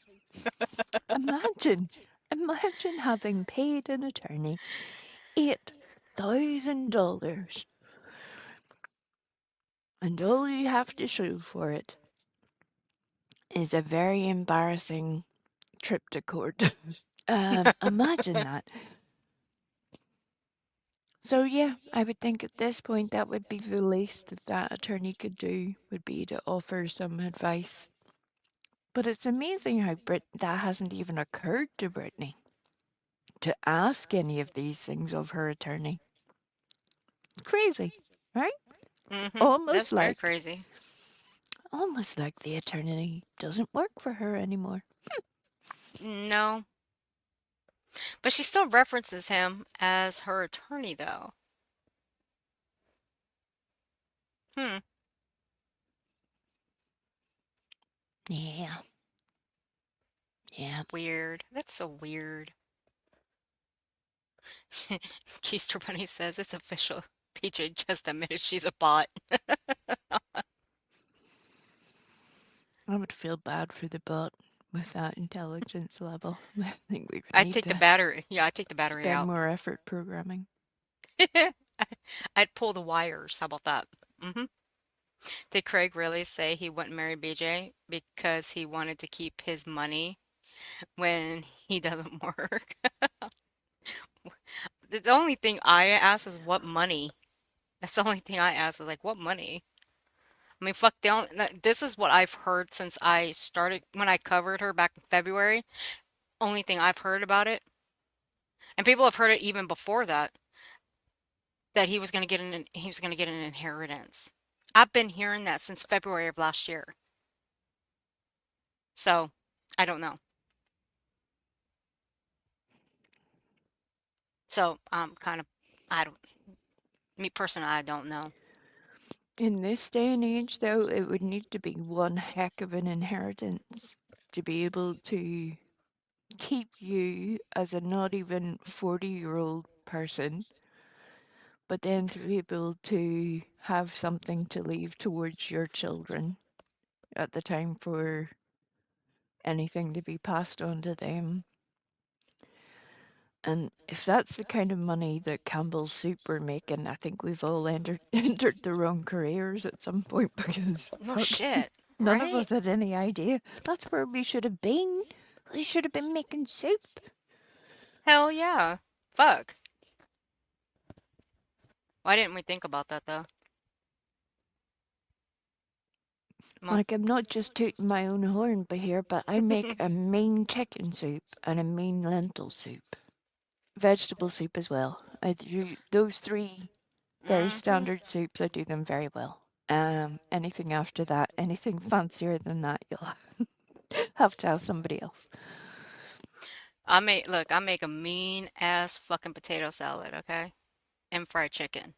[SPEAKER 7] Imagine having paid an attorney $8,000 and all you have to show for it is a very embarrassing trip to court. Imagine that. So yeah, I would think at this point that would be the least that attorney could do, would be to offer some advice. But it's amazing how that hasn't even occurred to Brittany to ask any of these things of her attorney. Crazy, right?
[SPEAKER 2] That's very crazy.
[SPEAKER 7] Almost like the attorney doesn't work for her anymore.
[SPEAKER 2] No. But she still references him as her attorney, though. Hmm.
[SPEAKER 7] Yeah.
[SPEAKER 2] It's weird. That's so weird. Keister Bunny says it's official. PJ just admitted she's a bot.
[SPEAKER 7] I would feel bad for the bot with that intelligence level. I think we would
[SPEAKER 2] I'd
[SPEAKER 7] need
[SPEAKER 2] take the
[SPEAKER 7] to
[SPEAKER 2] battery. Yeah, I'd take the battery
[SPEAKER 7] spend
[SPEAKER 2] out.
[SPEAKER 7] more effort programming.
[SPEAKER 2] I'd pull the wires. How about that? Did Craig really say he wouldn't marry BJ because he wanted to keep his money when he doesn't work? The only thing I ask is what money? That's the only thing I ask is like, what money? I mean, fuck, this is what I've heard since I started, when I covered her back in February. Only thing I've heard about it. And people have heard it even before that. That he was going to get an inheritance. I've been hearing that since February of last year. So, I don't know. So, me personally, I don't know.
[SPEAKER 7] In this day and age, though, it would need to be one heck of an inheritance to be able to keep you as a not even 40-year-old person, but then to be able to have something to leave towards your children at the time for anything to be passed on to them. And if that's the kind of money that Campbell's Soup were making, I think we've all entered the wrong careers at some point because
[SPEAKER 2] Oh shit,
[SPEAKER 7] none
[SPEAKER 2] right?
[SPEAKER 7] of us had any idea. That's where we should have been. We should have been making soup.
[SPEAKER 2] Hell yeah. Fuck. Why didn't we think about that though?
[SPEAKER 7] Like, I'm not just tooting my own horn here, but I make a mean chicken soup and a mean lentil soup. Vegetable soup as well. I do those three very standard soups. I do them very well. Anything after that, anything fancier than that, you'll have to ask somebody else.
[SPEAKER 2] I make a mean ass fucking potato salad, okay? And fried chicken.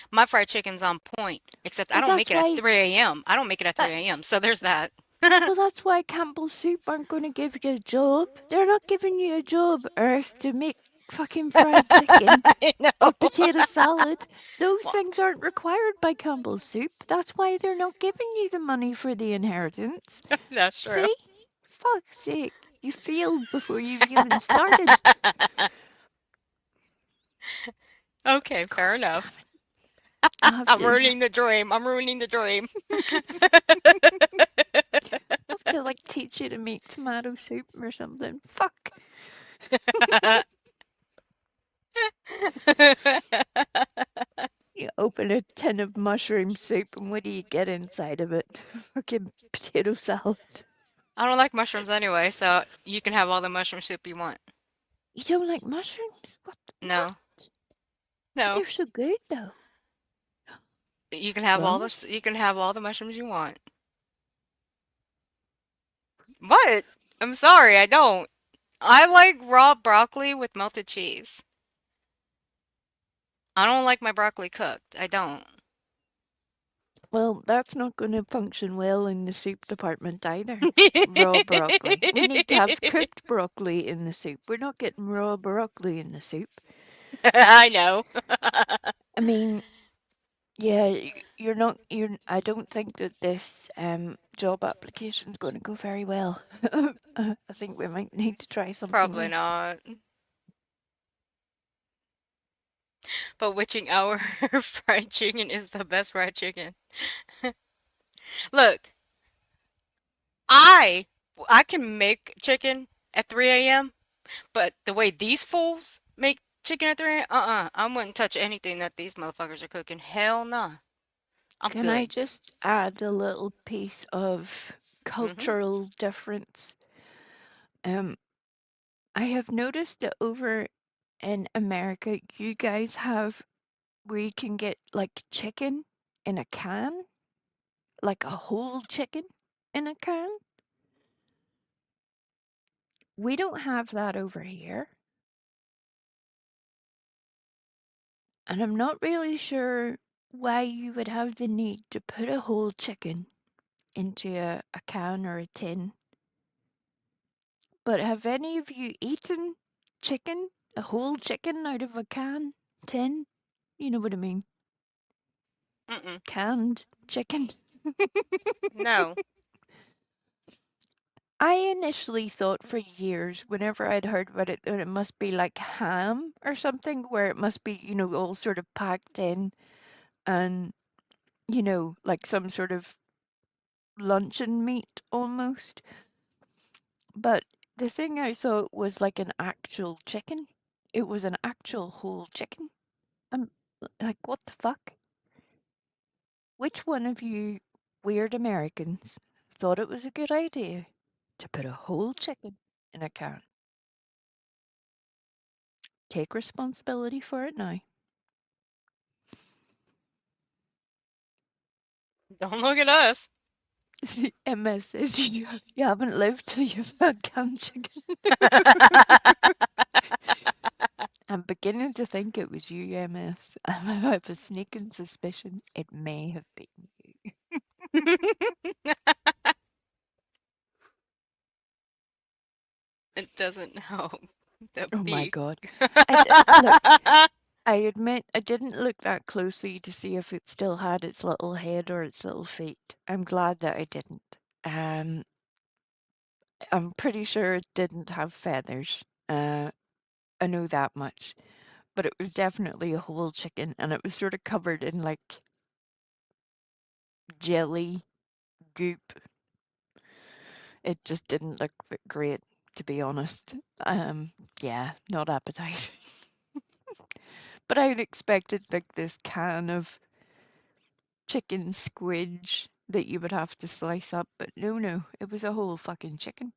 [SPEAKER 2] My fried chicken's on point, except I
[SPEAKER 7] Well,
[SPEAKER 2] don't make it
[SPEAKER 7] that's
[SPEAKER 2] at
[SPEAKER 7] why-
[SPEAKER 2] 3 a.m. I don't make it at 3 a.m. So there's that.
[SPEAKER 7] Well, that's why Campbell's Soup aren't going to give you a job. They're not giving you a job, Earth, to make fucking fried chicken
[SPEAKER 2] I know.
[SPEAKER 7] or potato salad. Those things aren't required by Campbell's Soup. That's why they're not giving you the money for the inheritance.
[SPEAKER 2] That's true.
[SPEAKER 7] See? Fuck's sake. You failed before you even started.
[SPEAKER 2] Okay, fair enough.
[SPEAKER 7] I'll have
[SPEAKER 2] I'm
[SPEAKER 7] to,
[SPEAKER 2] ruining the dream. I'm ruining the dream.
[SPEAKER 7] I'll have to like teach you to make tomato soup or something. Fuck. You open a tin of mushroom soup and what do you get inside of it? Fucking potato salad.
[SPEAKER 2] I don't like mushrooms anyway, so you can have all the mushroom soup you want.
[SPEAKER 7] You don't like mushrooms? What?
[SPEAKER 2] No. No.
[SPEAKER 7] They're so good though.
[SPEAKER 2] You can have all
[SPEAKER 7] Well,
[SPEAKER 2] the mushrooms you want. What? I'm sorry, I don't. I like raw broccoli with melted cheese. I don't like my broccoli cooked. I don't.
[SPEAKER 7] well, that's not going to function well in the soup department either. Raw broccoli. We need to have cooked broccoli in the soup. We're not getting raw broccoli in the soup.
[SPEAKER 2] I know.
[SPEAKER 7] I mean, yeah, you're not. I don't think that this job application is going to go very well. I think we might need to try something
[SPEAKER 2] Probably
[SPEAKER 7] else.
[SPEAKER 2] not. But witching hour fried chicken is the best fried chicken. Look, I I can make chicken at 3 a.m., but the way these fools make chicken at 3 a.m., I wouldn't touch anything that these motherfuckers are cooking. Hell no. I'm
[SPEAKER 7] Can I
[SPEAKER 2] good.
[SPEAKER 7] just add a little piece of cultural difference? I have noticed that over in America, you guys have where you can get like chicken in a can, like a whole chicken in a can. We don't have that over here. And I'm not really sure why you would have the need to put a whole chicken into a can or a tin. But have any of you eaten chicken? A whole chicken out of a can? Tin? You know what I mean.
[SPEAKER 2] Mm-mm.
[SPEAKER 7] Canned chicken.
[SPEAKER 2] No.
[SPEAKER 7] I initially thought for years, whenever I'd heard about it, that it must be like ham or something, where it must be, all sort of packed in and, like some sort of luncheon meat almost. But the thing I saw was like an actual chicken. It was an actual whole chicken. I'm like, what the fuck? Which one of you weird Americans thought it was a good idea to put a whole chicken in a can? Take responsibility for it now.
[SPEAKER 2] Don't look at us.
[SPEAKER 7] MS says you haven't lived till you've had canned chicken. I'm beginning to think it was you, MS. I have a sneaking suspicion it may have been you.
[SPEAKER 2] It doesn't help. The
[SPEAKER 7] Oh my
[SPEAKER 2] beak.
[SPEAKER 7] god. Look, I admit I didn't look that closely to see if it still had its little head or its little feet. I'm glad that I didn't. I'm pretty sure it didn't have feathers. I know that much. But it was definitely a whole chicken and it was sort of covered in like jelly goop. It just didn't look great, to be honest. Yeah, not appetizing. But I had expected like this can of chicken squidge that you would have to slice up, but no, it was a whole fucking chicken.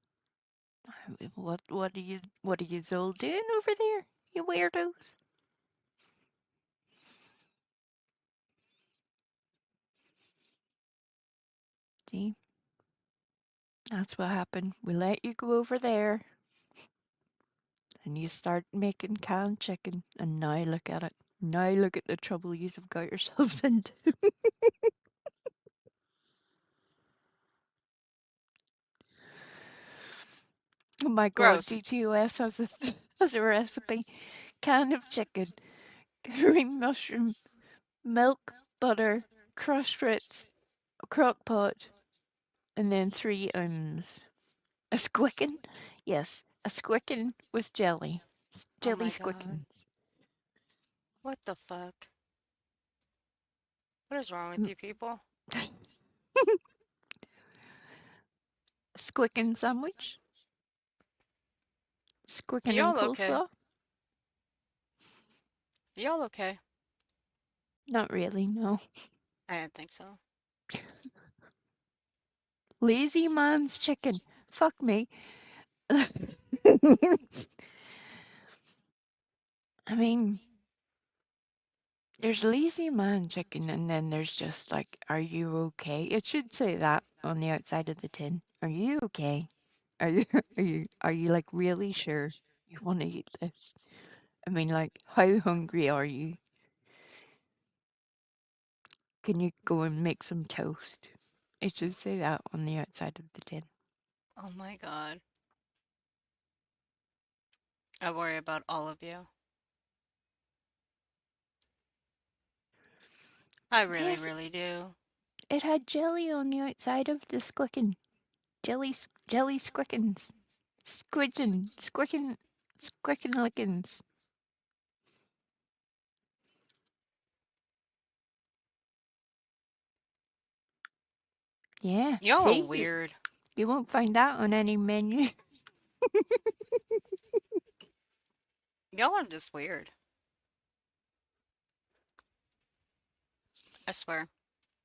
[SPEAKER 7] What are you all doing over there, you weirdos? See, that's what happened. We let you go over there, and you start making canned chicken, and now look at it. Now look at the trouble you have got yourselves into. Oh my god,
[SPEAKER 2] Gross.
[SPEAKER 7] DTOS has a has a recipe. can of chicken, green mushroom, milk, butter, crushed Ritz, a crock pot, and then 3 ums. A squicken? Yes, a squicken with jelly.
[SPEAKER 2] Oh
[SPEAKER 7] Jelly
[SPEAKER 2] my god.
[SPEAKER 7] squickens.
[SPEAKER 2] What the fuck? What is wrong with you people?
[SPEAKER 7] Squicken sandwich. Squicken and
[SPEAKER 2] Y'all okay?
[SPEAKER 7] coleslaw.
[SPEAKER 2] Y'all okay?
[SPEAKER 7] Not really, no.
[SPEAKER 2] I didn't think so.
[SPEAKER 7] Lazy man's chicken. Fuck me. I mean, there's lazy man chicken, and then there's just like, are you okay? It should say that on the outside of the tin. Are you okay? Are you are you like really sure you want to eat this? I mean, like, how hungry are you? Can you go and make some toast? It should say that on the outside of the tin.
[SPEAKER 2] Oh my god. I worry about all of you. I really,
[SPEAKER 7] Yes,
[SPEAKER 2] really do.
[SPEAKER 7] it had jelly on the outside of the squicken. Jelly squickens. Squidgen. Squickenlickens. Yeah,
[SPEAKER 2] Y'all are
[SPEAKER 7] see?
[SPEAKER 2] weird.
[SPEAKER 7] You won't find that on any menu.
[SPEAKER 2] Y'all are just weird. I swear.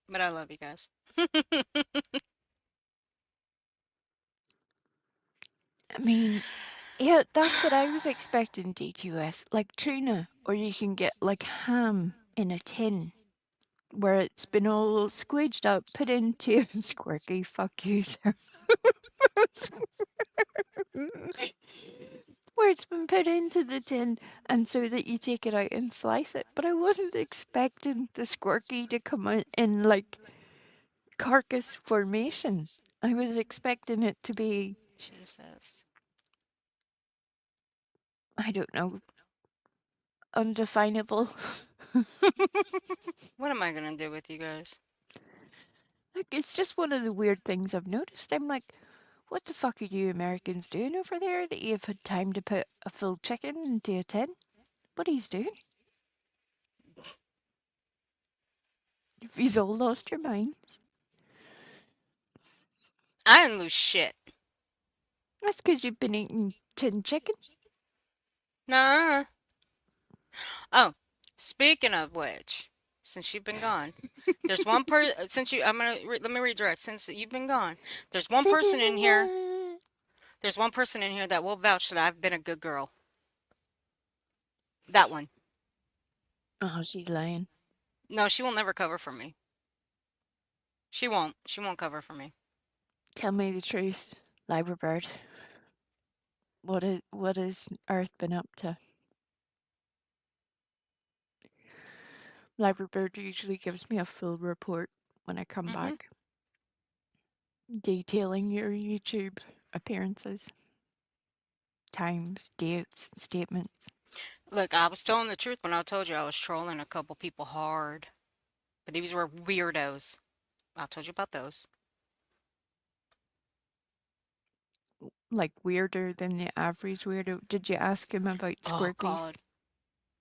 [SPEAKER 2] But I love you guys.
[SPEAKER 7] I mean, yeah, that's what I was expecting, D2S. Like tuna, or you can get like ham in a tin where it's been all squidged up, put into squirky. Fuck you, sir. Where it's been put into the tin, and so that you take it out and slice it. But I wasn't expecting the squirky to come out in like carcass formation. I was expecting it to be,
[SPEAKER 2] Jesus.
[SPEAKER 7] I don't know, undefinable.
[SPEAKER 2] What am I gonna do with you guys?
[SPEAKER 7] Like, it's just one of the weird things I've noticed. I'm like, what the fuck are you Americans doing over there that you've had time to put a full chicken into a tin? What are you doing? You've all lost your minds.
[SPEAKER 2] I didn't lose shit.
[SPEAKER 7] That's because you've been eating tin chicken.
[SPEAKER 2] Nah. Oh, speaking of which, since you've been gone, there's one since you let me redirect. Since you've been gone, there's one person in here. There's one person in here that will vouch that I've been a good girl. That one.
[SPEAKER 7] Oh, she's lying.
[SPEAKER 2] No, she will never cover for me. She won't. She won't cover for me.
[SPEAKER 7] Tell me the truth, Libra Bird. What is Earth been up to? Libra Bird usually gives me a full report when I come back, detailing your YouTube appearances, times, dates, statements.
[SPEAKER 2] Look, I was telling the truth when I told you I was trolling a couple people hard. But these were weirdos. I told you about those.
[SPEAKER 7] Like weirder than the average weirdo. Did you ask him about
[SPEAKER 2] Oh,
[SPEAKER 7] squirkies?
[SPEAKER 2] God.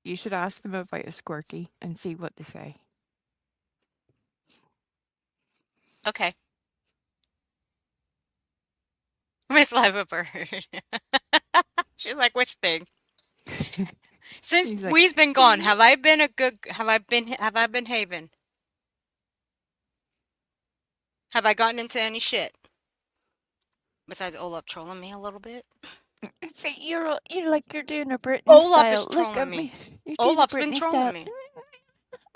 [SPEAKER 7] You should ask them about a squirky and see what they say.
[SPEAKER 2] Okay. Miss Liva Bird. She's like, which thing? Since
[SPEAKER 7] He's like,
[SPEAKER 2] we's been gone, have I been haven? Have I gotten into any shit? Besides Olaf trolling me a little bit.
[SPEAKER 7] See, you're like you're doing a Britney
[SPEAKER 2] Olaf
[SPEAKER 7] style.
[SPEAKER 2] is
[SPEAKER 7] Look
[SPEAKER 2] trolling
[SPEAKER 7] at
[SPEAKER 2] me.
[SPEAKER 7] me. You're doing a
[SPEAKER 2] Olaf's been
[SPEAKER 7] Britney
[SPEAKER 2] trolling
[SPEAKER 7] style.
[SPEAKER 2] me.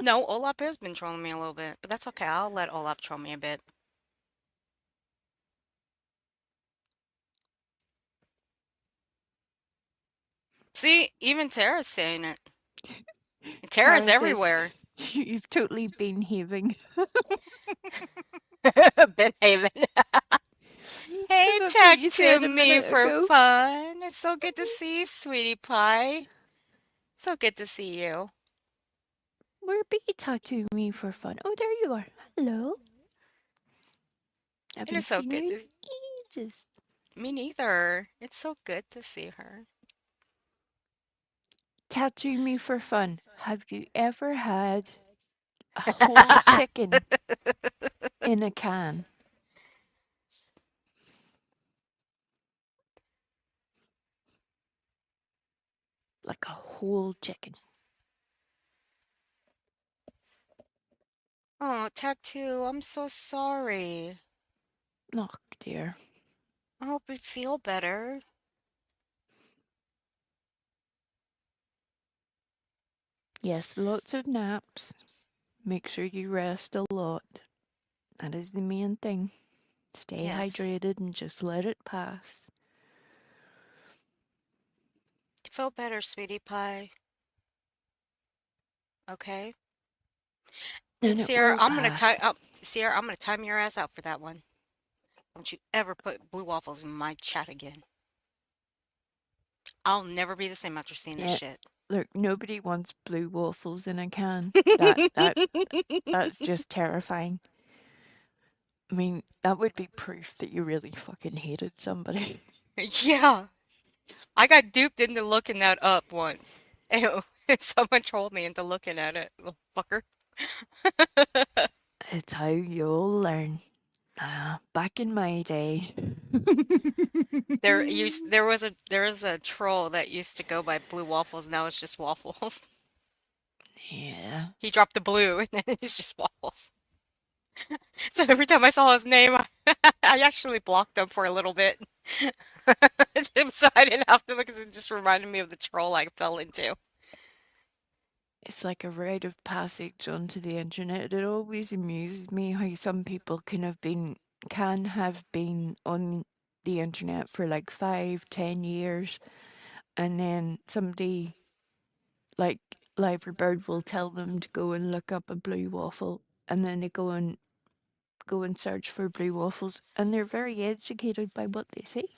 [SPEAKER 2] No, Olaf has been trolling me a little bit, but that's okay. I'll let Olaf troll me a bit. See, even Tara's saying it. Tara's
[SPEAKER 7] Tara says,
[SPEAKER 2] everywhere.
[SPEAKER 7] You've totally been having.
[SPEAKER 2] Ben Haven. Hey,
[SPEAKER 7] That's what you
[SPEAKER 2] talk to
[SPEAKER 7] said a
[SPEAKER 2] me
[SPEAKER 7] minute
[SPEAKER 2] for
[SPEAKER 7] ago.
[SPEAKER 2] fun. It's so good to see you, sweetie pie. So good to see you.
[SPEAKER 7] Where be you tattooing me for fun? Oh, there you are. Hello.
[SPEAKER 2] It
[SPEAKER 7] Haven't
[SPEAKER 2] is so
[SPEAKER 7] seen you
[SPEAKER 2] good
[SPEAKER 7] in
[SPEAKER 2] to.
[SPEAKER 7] ages.
[SPEAKER 2] Me neither. It's so good to see her.
[SPEAKER 7] Tattoo me for fun. Have you ever had a whole chicken in a can? Like a whole chicken.
[SPEAKER 2] Oh, Tattoo, I'm so sorry.
[SPEAKER 7] Oh, dear.
[SPEAKER 2] I hope you feel better.
[SPEAKER 7] Yes, lots of naps. Make sure you rest a lot. That is the main thing. Stay
[SPEAKER 2] Yes.
[SPEAKER 7] hydrated and just let it pass.
[SPEAKER 2] Feel better, sweetie pie. Okay. And
[SPEAKER 7] And it
[SPEAKER 2] Sierra,
[SPEAKER 7] will
[SPEAKER 2] I'm gonna tie
[SPEAKER 7] pass.
[SPEAKER 2] up. Sierra, I'm gonna time your ass out for that one. Don't you ever put blue waffles in my chat again. I'll never be the same after seeing this
[SPEAKER 7] Yeah,
[SPEAKER 2] shit.
[SPEAKER 7] look, nobody wants blue waffles in a can. That's just terrifying. I mean, that would be proof that you really fucking hated somebody.
[SPEAKER 2] Yeah. I got duped into looking that up once. Ew. Someone trolled me into looking at it, little fucker.
[SPEAKER 7] It's how you'll learn. Back in my day.
[SPEAKER 2] There was a troll that used to go by blue waffles, now it's just waffles.
[SPEAKER 7] Yeah.
[SPEAKER 2] He dropped the blue and then it's just waffles. So every time I saw his name, I actually blocked him for a little bit. So I didn't have to look, because it just reminded me of the troll I fell into.
[SPEAKER 7] It's like a rite of passage onto the internet. It always amuses me how some people can have been on the internet for like 5, 10 years, and then somebody like Liver Bird will tell them to go and look up a blue waffle, and then they go and search for blue waffles, and they're very educated by what they see.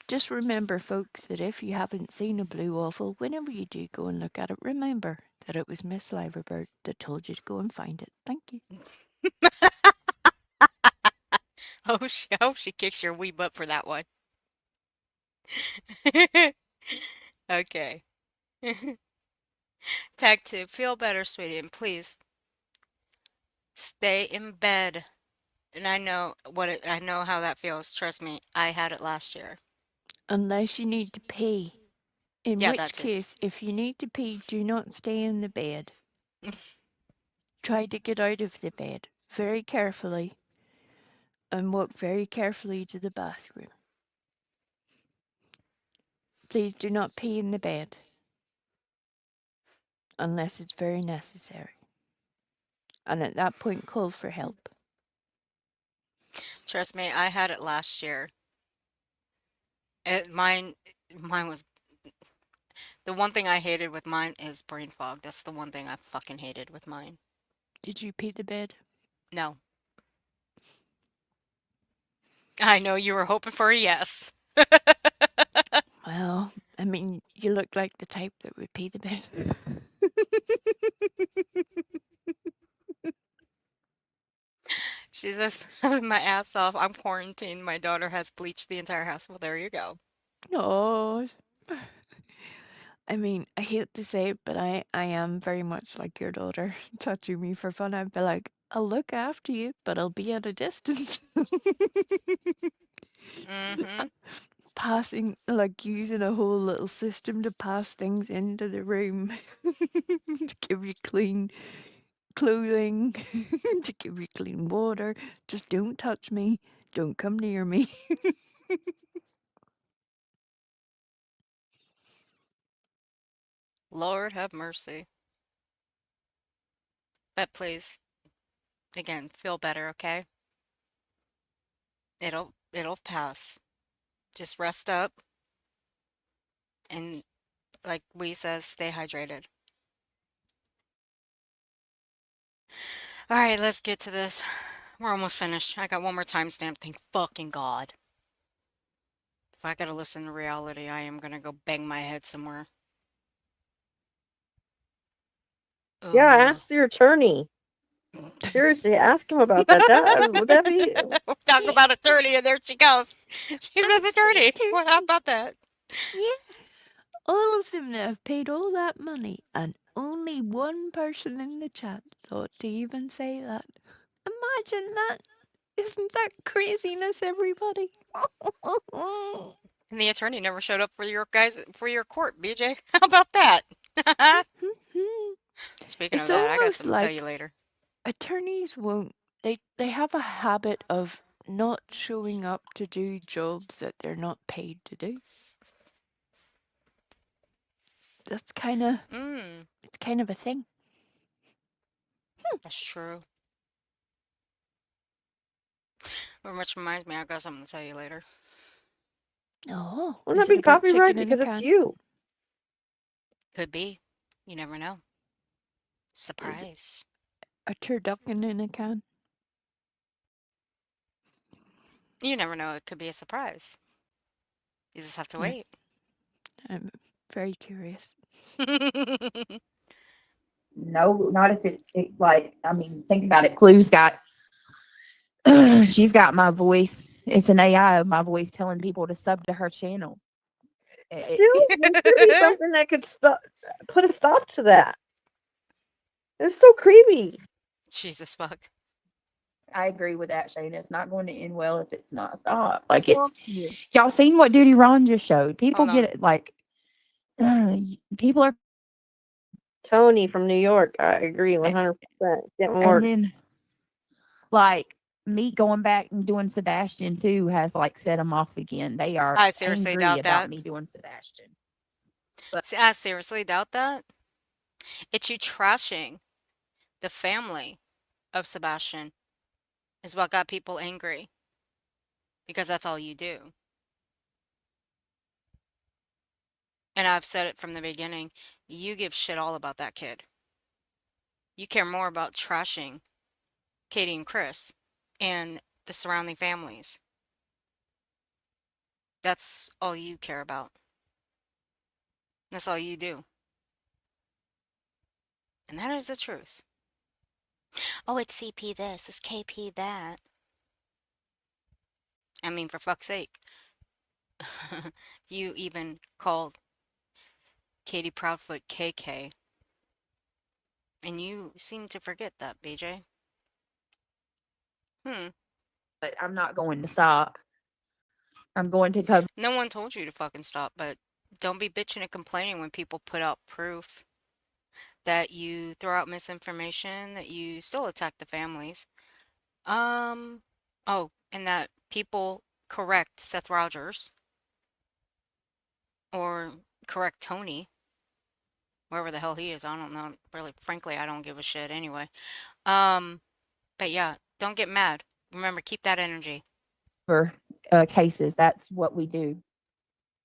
[SPEAKER 7] Just remember, folks, that if you haven't seen a blue waffle, whenever you do go and look at it, remember that it was Miss Liverbird that told you to go and find it. Thank you.
[SPEAKER 2] I hope she kicks your wee butt for that one. Okay. Tag 2, feel better, sweetie, and please stay in bed. And I know how that feels. Trust me, I had it last year.
[SPEAKER 7] Unless you need to pee. In
[SPEAKER 2] Yeah, that
[SPEAKER 7] which
[SPEAKER 2] too.
[SPEAKER 7] case, if you need to pee, do not stay in the bed. Try to get out of the bed very carefully and walk very carefully to the bathroom. Please do not pee in the bed unless it's very necessary. And at that point, call for help.
[SPEAKER 2] Trust me, I had it last year. It, mine was the one thing I hated with mine is brain fog. That's the one thing I fucking hated with mine.
[SPEAKER 7] Did you pee the bed?
[SPEAKER 2] No. I know you were hoping for a yes.
[SPEAKER 7] Well, I mean, you look like the type that would pee the bed.
[SPEAKER 2] She says, my ass off. I'm quarantined. My daughter has bleached the entire house. Well, there you go.
[SPEAKER 7] No. I mean, I hate to say it, but I am very much like your daughter. Tattoo me for fun. I'd be like, I'll look after you, but I'll be at a distance.
[SPEAKER 2] Mm-hmm.
[SPEAKER 7] Passing, like using a whole little system to pass things into the room to give you clean clothing, to give you clean water. Just don't touch me. Don't come near me.
[SPEAKER 2] Lord have mercy. But please, again, feel better, okay? It'll pass. Just rest up and, like we says, stay hydrated. All right, let's get to this. We're almost finished. I got one more timestamp. Thank fucking God. If I gotta listen to reality, I am gonna go bang my head somewhere.
[SPEAKER 5] Yeah,
[SPEAKER 2] Ugh.
[SPEAKER 5] ask your attorney. Seriously, ask him about that. Would that be?
[SPEAKER 2] Talk about attorney, and there she goes. She's his attorney. What how about that?
[SPEAKER 7] Yeah, all of them that have paid all that money, and only one person in the chat thought to even say that. Imagine that. Isn't that craziness, everybody?
[SPEAKER 2] And the attorney never showed up for your court, BJ. How about that? Speaking of
[SPEAKER 7] It's
[SPEAKER 2] that, I got
[SPEAKER 7] almost
[SPEAKER 2] something to tell you
[SPEAKER 7] like
[SPEAKER 2] later.
[SPEAKER 7] attorneys won't. They have a habit of not showing up to do jobs that they're not paid to do. That's kind of it's kind of a thing.
[SPEAKER 2] That's true. Which reminds me, I got something to tell you later.
[SPEAKER 7] Oh,
[SPEAKER 5] Wouldn't
[SPEAKER 7] is
[SPEAKER 5] that
[SPEAKER 7] it
[SPEAKER 5] be
[SPEAKER 7] about
[SPEAKER 5] copyright
[SPEAKER 7] chicken in a
[SPEAKER 5] because it's
[SPEAKER 7] can?
[SPEAKER 5] you?
[SPEAKER 2] Could be. You never know.
[SPEAKER 7] Is
[SPEAKER 2] Surprise.
[SPEAKER 7] a turducken in a can?
[SPEAKER 2] You never know. It could be a surprise. You just have to wait.
[SPEAKER 7] I'm very curious.
[SPEAKER 4] No, not if it's like, I mean, think about it. Clue's got, she's got my voice. It's an AI of my voice telling people to sub to her channel.
[SPEAKER 5] Still, there should be something that could put a stop to that. It's so creepy.
[SPEAKER 2] Jesus fuck.
[SPEAKER 4] I agree with that, Shane. It's not going to end well if it's not stopped. Like it's,
[SPEAKER 5] Fuck you.
[SPEAKER 4] y'all seen what Duty Ron just showed? People
[SPEAKER 2] Hold on.
[SPEAKER 4] get it like, people are,
[SPEAKER 5] Tony from New York. I agree 100%. Getting
[SPEAKER 4] and
[SPEAKER 5] work.
[SPEAKER 4] then like me going back and doing Sebastian too has like set them off again. They are
[SPEAKER 2] I seriously
[SPEAKER 4] angry
[SPEAKER 2] doubt
[SPEAKER 4] about
[SPEAKER 2] that.
[SPEAKER 4] me doing Sebastian.
[SPEAKER 2] I seriously doubt that. It's you trashing the family of Sebastian is what got people angry. Because that's all you do. And I've said it from the beginning. You give shit all about that kid. You care more about trashing Katie and Chris and the surrounding families. That's all you care about. That's all you do. And that is the truth. Oh, it's CP this, it's KP that. I mean, for fuck's sake. You even called Katie Proudfoot KK. And you seem to forget that, BJ.
[SPEAKER 4] But I'm not going to stop. I'm going to come.
[SPEAKER 2] No one told you to fucking stop, but don't be bitching and complaining when people put out proof that you throw out misinformation, that you still attack the families. Oh, and that people correct Seth Rogers or correct Tony, wherever the hell he is. I don't know. Really, frankly, I don't give a shit anyway. But yeah, don't get mad. Remember, keep that energy.
[SPEAKER 4] For cases, that's what we do.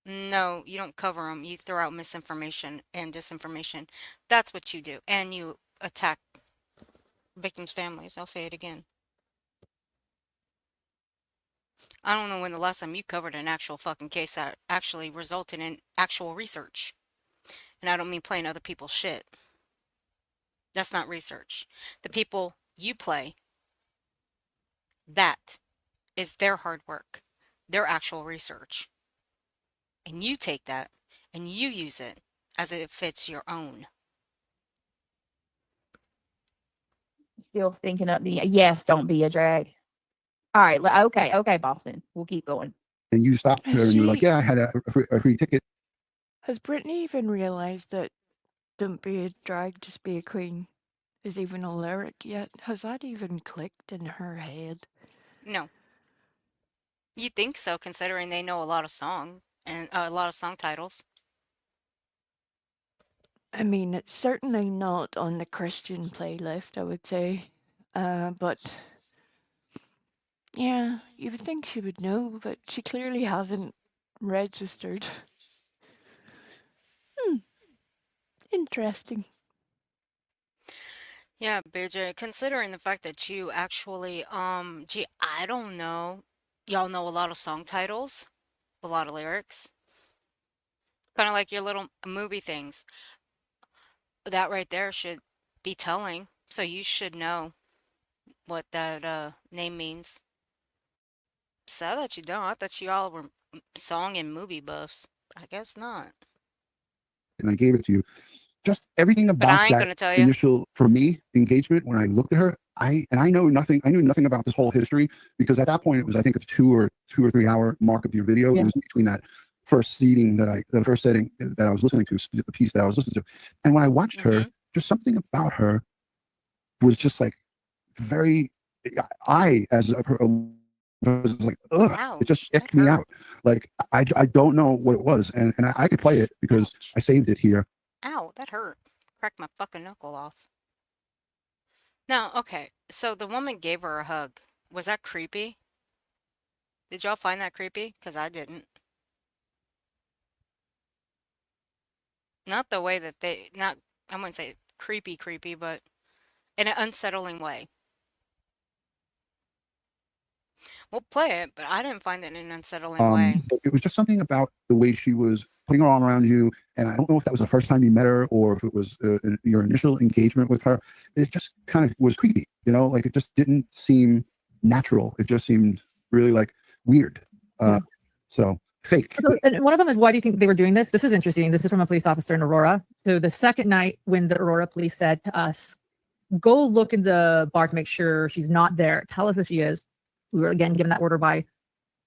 [SPEAKER 2] No, you don't cover them. You throw out misinformation and disinformation. That's what you do. And you attack victims' families. I'll say it again. I don't know when the last time you covered an actual fucking case that actually resulted in actual research. And I don't mean playing other people's shit. That's not research. The people you play, that is their hard work, their actual research. And you take that and you use it as if it's your own.
[SPEAKER 4] Still thinking up the yes, don't be a drag. All right, okay, Boston. We'll keep going.
[SPEAKER 16] And you stopped her and you were like, yeah, I had a free ticket.
[SPEAKER 7] Has Brittany even realized that "Don't be a drag, just be a queen" is even a lyric yet? Has that even clicked in her head?
[SPEAKER 2] No. You think so, considering they know a lot of song and a lot of song titles.
[SPEAKER 7] I mean, it's certainly not on the Christian playlist, I would say. But yeah, you would think she would know, but she clearly hasn't registered. Interesting.
[SPEAKER 2] Yeah, BJ, considering the fact that you actually, gee, I don't know. Y'all know a lot of song titles? a lot of lyrics. Kind of like your little movie things. That right there should be telling. So you should know what that name means. Sad that you don't. I thought you all were song and movie buffs. I guess not.
[SPEAKER 16] And I gave it to you. Just everything
[SPEAKER 2] But
[SPEAKER 16] about
[SPEAKER 2] I ain't
[SPEAKER 16] that
[SPEAKER 2] gonna tell you.
[SPEAKER 16] initial, for me, engagement when I looked at her, I knew nothing about this whole history, because at that point it was, I think, a 2 or 3 hour mark of your video.
[SPEAKER 18] Yeah.
[SPEAKER 16] It was between that first setting that I was listening to, the piece that I was listening to. And when I watched her, just something about her was just like very, as a was like, ugh, it just icked me out. Like, I don't know what it was. And I could play it because I saved it here.
[SPEAKER 2] Ow, that hurt. Cracked my fucking knuckle off. Now, okay, so the woman gave her a hug. Was that creepy? Did y'all find that creepy? Because I didn't. Not the way that I wouldn't say creepy, but in an unsettling way. We'll play it, but I didn't find it in an unsettling way.
[SPEAKER 16] It was just something about the way she was putting her arm around you, and I don't know if that was the first time you met her or if it was your initial engagement with her. It just kind of was creepy, like it just didn't seem natural. It just seemed really like weird. So fake.
[SPEAKER 18] So, and one of them is, why do you think they were doing this? This is interesting. This is from a police officer in Aurora. So the second night when the Aurora police said to us, go look in the bar to make sure she's not there. Tell us if she is. We were again given that order by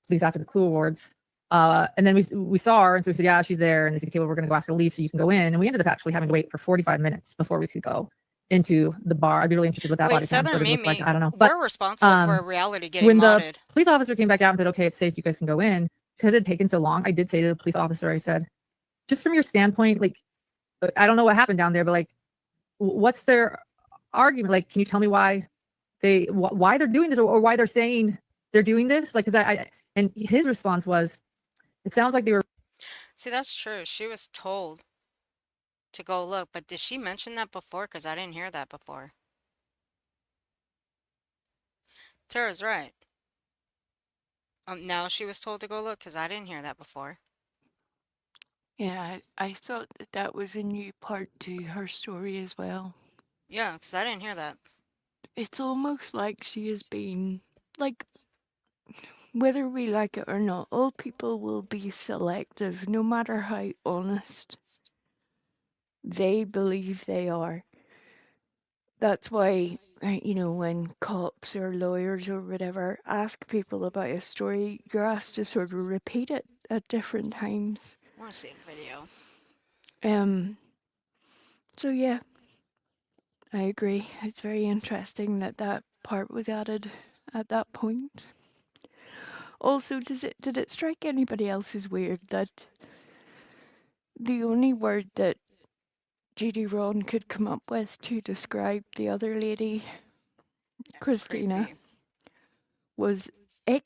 [SPEAKER 18] police after the Clue Awards. And then we saw her, and so we said, yeah, she's there. And they said, okay, well, we're going to go ask her to leave so you can go in. And we ended up actually having to wait for 45 minutes before we could go into the bar. I'd be really interested what that
[SPEAKER 2] Wait,
[SPEAKER 18] body cam
[SPEAKER 2] Southern
[SPEAKER 18] footage looks
[SPEAKER 2] Mimi,
[SPEAKER 18] like. I don't know. But
[SPEAKER 2] we're responsible for a reality getting
[SPEAKER 18] when
[SPEAKER 2] modded.
[SPEAKER 18] the police officer came back out and said, okay, it's safe, you guys can go in, because it had taken so long, I did say to the police officer, I said, just from your standpoint, like, I don't know what happened down there, but like, what's their argument? Like, can you tell me why why they're doing this, or why they're saying they're doing this? Like, because and his response was, it sounds like they were.
[SPEAKER 2] See, that's true. She was told to go look, but did she mention that before? Because I didn't hear that before. Tara's right. Now she was told to go look, because I didn't hear that before.
[SPEAKER 7] Yeah, I thought that was a new part to her story as well.
[SPEAKER 2] Yeah, because I didn't hear that.
[SPEAKER 7] It's almost like she has been, like, whether we like it or not, all people will be selective, no matter how honest they believe they are. That's why, when cops or lawyers or whatever ask people about a story, you're asked to sort of repeat it at different times.
[SPEAKER 2] I want to see a video.
[SPEAKER 7] So yeah, I agree. It's very interesting that part was added at that point. Also, did it strike anybody else as weird that the only word that Judy Ron could come up with to describe the other lady, Christina, was ick?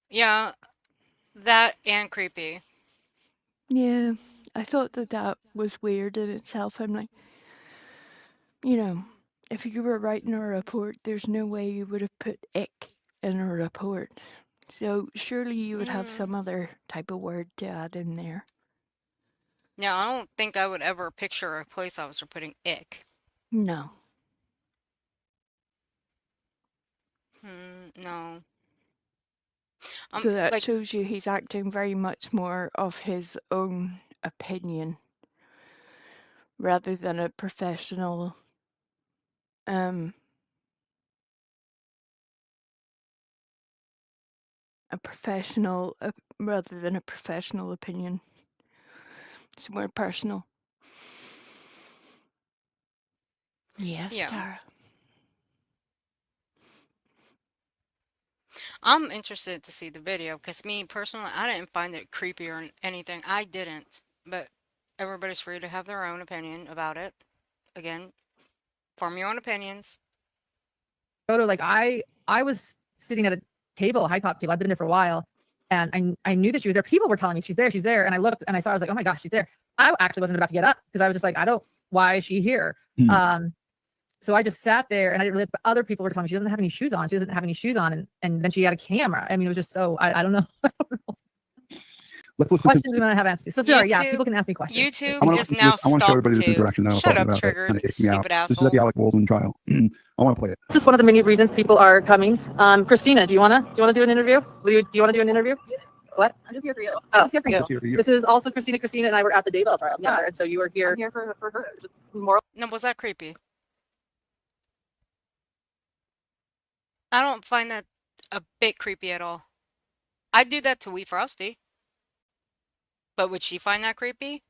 [SPEAKER 2] Yeah, that and creepy.
[SPEAKER 7] Yeah, I thought that was weird in itself. I'm like, if you were writing a report, there's no way you would have put ick in a report. So surely you would have some other type of word to add in there.
[SPEAKER 2] Yeah, I don't think I would ever picture a police officer putting ick.
[SPEAKER 7] No.
[SPEAKER 2] No.
[SPEAKER 7] So that shows you he's acting very much more of his own opinion rather than a professional rather than a professional opinion. It's more personal. Yes,
[SPEAKER 2] Yeah.
[SPEAKER 7] Tara.
[SPEAKER 2] I'm interested to see the video because me personally, I didn't find it creepy or anything. I didn't, but everybody's free to have their own opinion about it. Again, form your own opinions.
[SPEAKER 18] Photo, like I was sitting at a table, a high top table. I've been there for a while, and I knew that she was there. People were telling me she's there, and I looked and I saw. I was like, oh my gosh, she's there. I actually wasn't about to get up because I was just like, why is she here? So I just sat there and I didn't really, but other people were telling me she doesn't have any shoes on. She doesn't have any shoes on. And then she had a camera. I mean, it was just so, I don't know.
[SPEAKER 16] Let's listen
[SPEAKER 18] Questions
[SPEAKER 16] to.
[SPEAKER 18] we want to have answers. So sorry, yeah, people
[SPEAKER 2] YouTube,
[SPEAKER 18] can ask me questions.
[SPEAKER 16] I
[SPEAKER 2] YouTube
[SPEAKER 16] want to
[SPEAKER 2] is
[SPEAKER 16] listen to
[SPEAKER 2] now
[SPEAKER 16] this. I want to show
[SPEAKER 2] stopped
[SPEAKER 16] everybody this
[SPEAKER 2] too.
[SPEAKER 16] interaction that I was
[SPEAKER 2] Shut
[SPEAKER 16] talking
[SPEAKER 2] up,
[SPEAKER 16] about. That kind
[SPEAKER 2] triggered,
[SPEAKER 16] of iced me out.
[SPEAKER 2] stupid
[SPEAKER 16] This is at
[SPEAKER 2] asshole.
[SPEAKER 16] the Alec Baldwin trial. I want to play it.
[SPEAKER 18] This is one of the many reasons people are coming. Christina, do you wanna do an interview? Do you wanna do an interview? What? I'm just here for you. Oh, just here for you.
[SPEAKER 16] Just here for you.
[SPEAKER 18] This is also Christina. Christina and I were at the Daybell trial together, and so you were here. I'm here for her. Just more.
[SPEAKER 2] No, was that creepy? I don't find that a bit creepy at all. I'd do that to Wee Frosty. But would she find that creepy?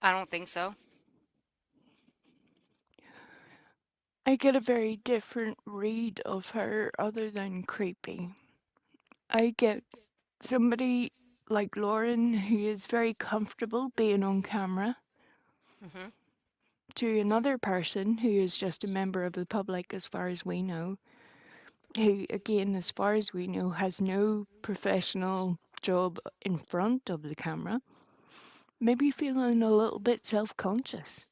[SPEAKER 2] I don't think so.
[SPEAKER 7] I get a very different read of her other than creepy. I get somebody like Lauren who is very comfortable being on camera
[SPEAKER 2] Hmm.
[SPEAKER 7] to another person who is just a member of the public, as far as we know, who, again, as far as we know, has no professional job in front of the camera, maybe feeling a little bit self-conscious.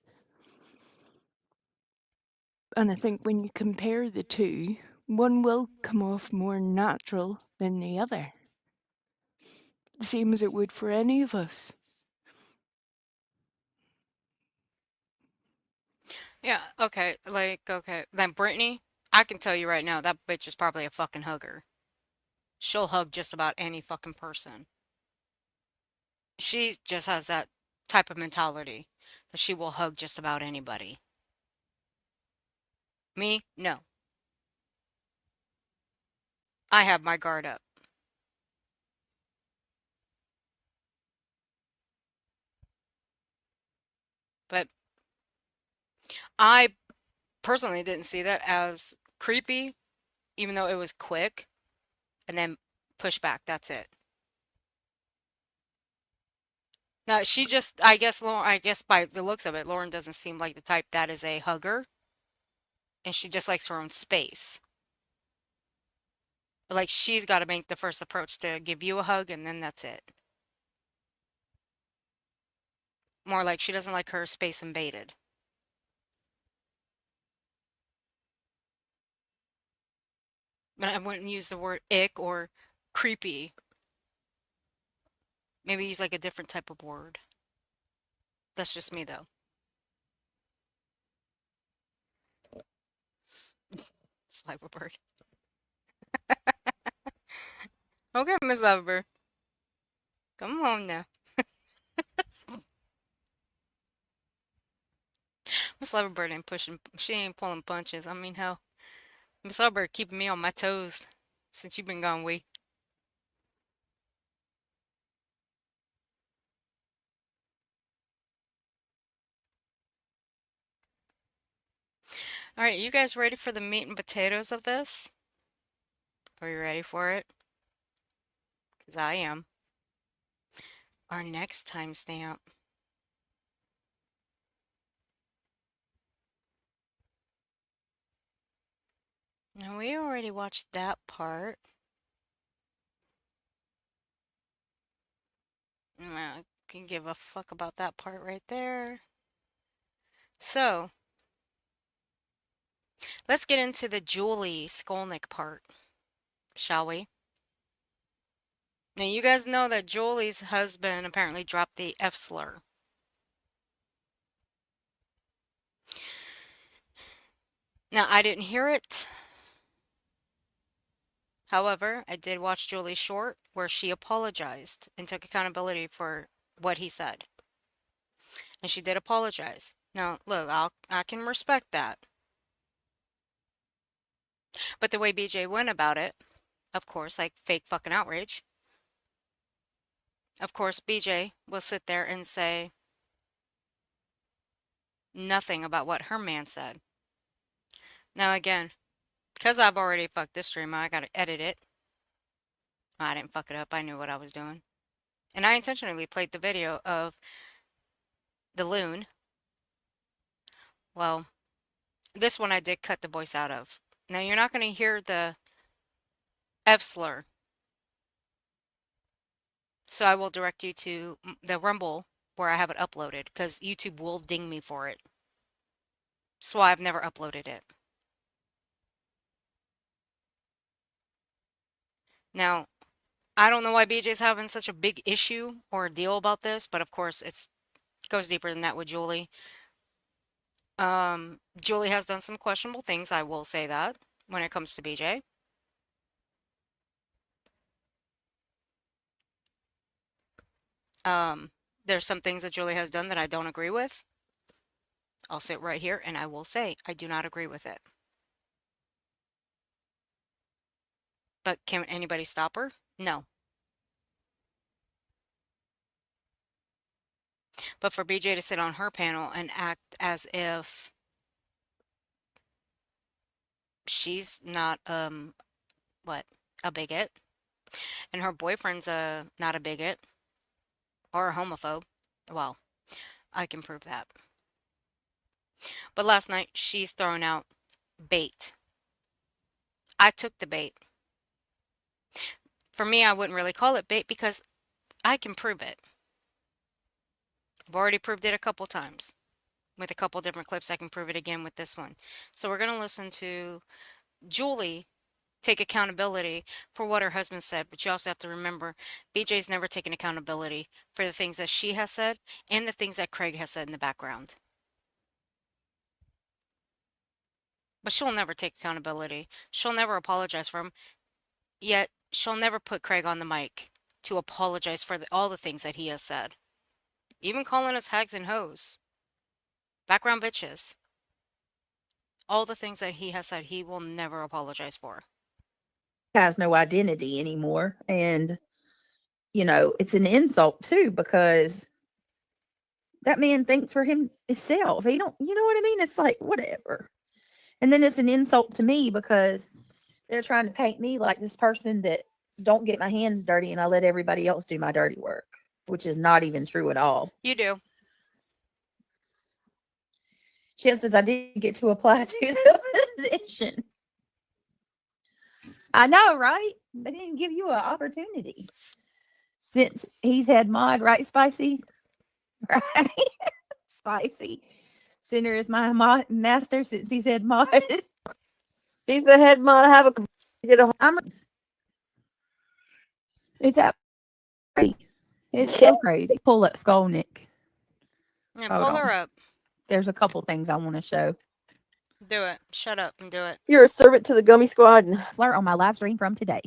[SPEAKER 7] And I think when you compare the two, one will come off more natural than the other. The same as it would for any of us.
[SPEAKER 2] Yeah, okay, okay. Then Brittany, I can tell you right now, that bitch is probably a fucking hugger. She'll hug just about any fucking person. She just has that type of mentality that she will hug just about anybody. Me? No. I have my guard up. But I personally didn't see that as creepy, even though it was quick, and then push back. That's it. Now she just, I guess, Lauren. I guess by the looks of it, Lauren doesn't seem like the type that is a hugger, and she just likes her own space. Like she's got to make the first approach to give you a hug, and then that's it. More like she doesn't like her space invaded. But I wouldn't use the word ick or creepy. Maybe use like a different type of word. That's just me though. Sliver bird. Okay, Miss Lover. Come on now. Miss Loverbird ain't pushing, she ain't pulling punches. I mean, hell, Miss Loverbird keeping me on my toes since you've been gone, Wee. All right, you guys ready for the meat and potatoes of this? Are you ready for it? Because I am. Our next timestamp. Now, we already watched that part. I can give a fuck about that part right there. So, let's get into the Julie Skolnick part, shall we? Now, you guys know that Julie's husband apparently dropped the F slur. Now, I didn't hear it. However, I did watch Julie's short where she apologized and took accountability for what he said. And she did apologize. Now, look, I can respect that. But the way BJ went about it, of course, like fake fucking outrage. Of course, BJ will sit there and say nothing about what her man said. Now, again, because I've already fucked this stream, I gotta edit it. I didn't fuck it up. I knew what I was doing. And I intentionally played the video of the loon. Well, this one I did cut the voice out of. Now, you're not going to hear the F slur. So I will direct you to the Rumble where I have it uploaded because YouTube will ding me for it. That's why I've never uploaded it. Now, I don't know why BJ's having such a big issue or deal about this, but of course it goes deeper than that with Julie. Julie has done some questionable things, I will say that, when it comes to BJ. There's some things that Julie has done that I don't agree with. I'll sit right here and I will say I do not agree with it. But can anybody stop her? No. But for BJ to sit on her panel and act as if she's not what, a bigot, and her boyfriend's not a bigot or a homophobe, well, I can prove that. But last night she's thrown out bait. I took the bait. For me, I wouldn't really call it bait because I can prove it. I've already proved it a couple times. With a couple different clips, I can prove it again with this one. So we're going to listen to Julie take accountability for what her husband said. But you also have to remember, BJ's never taken accountability for the things that she has said and the things that Craig has said in the background. But she'll never take accountability. She'll never apologize for him. Yet, she'll never put Craig on the mic to apologize for all the things that he has said. Even calling us hags and hoes. Background bitches. All the things that he has said, he will never apologize for.
[SPEAKER 4] Has no identity anymore. And, it's an insult too, because that man thinks for himself. He don't, you know what I mean? It's like, whatever. And then it's an insult to me because they're trying to paint me like this person that don't get my hands dirty and I let everybody else do my dirty work, which is not even true at all.
[SPEAKER 2] You do.
[SPEAKER 4] Chances I did get to apply to the position. I know, right? They didn't give you an opportunity. Since he's had mod, right, Spicy? Right? Spicy. Center is my master since he's had mod.
[SPEAKER 5] She's the head mod. I have
[SPEAKER 4] It's that crazy. It's so crazy. Pull up Skolnick.
[SPEAKER 2] Yeah,
[SPEAKER 4] Hold
[SPEAKER 2] pull
[SPEAKER 4] on.
[SPEAKER 2] her up.
[SPEAKER 4] There's a couple things I want to show.
[SPEAKER 2] Do it. Shut up and do it.
[SPEAKER 5] You're a servant to the Gummy Squad.
[SPEAKER 4] Slur on my live stream from today.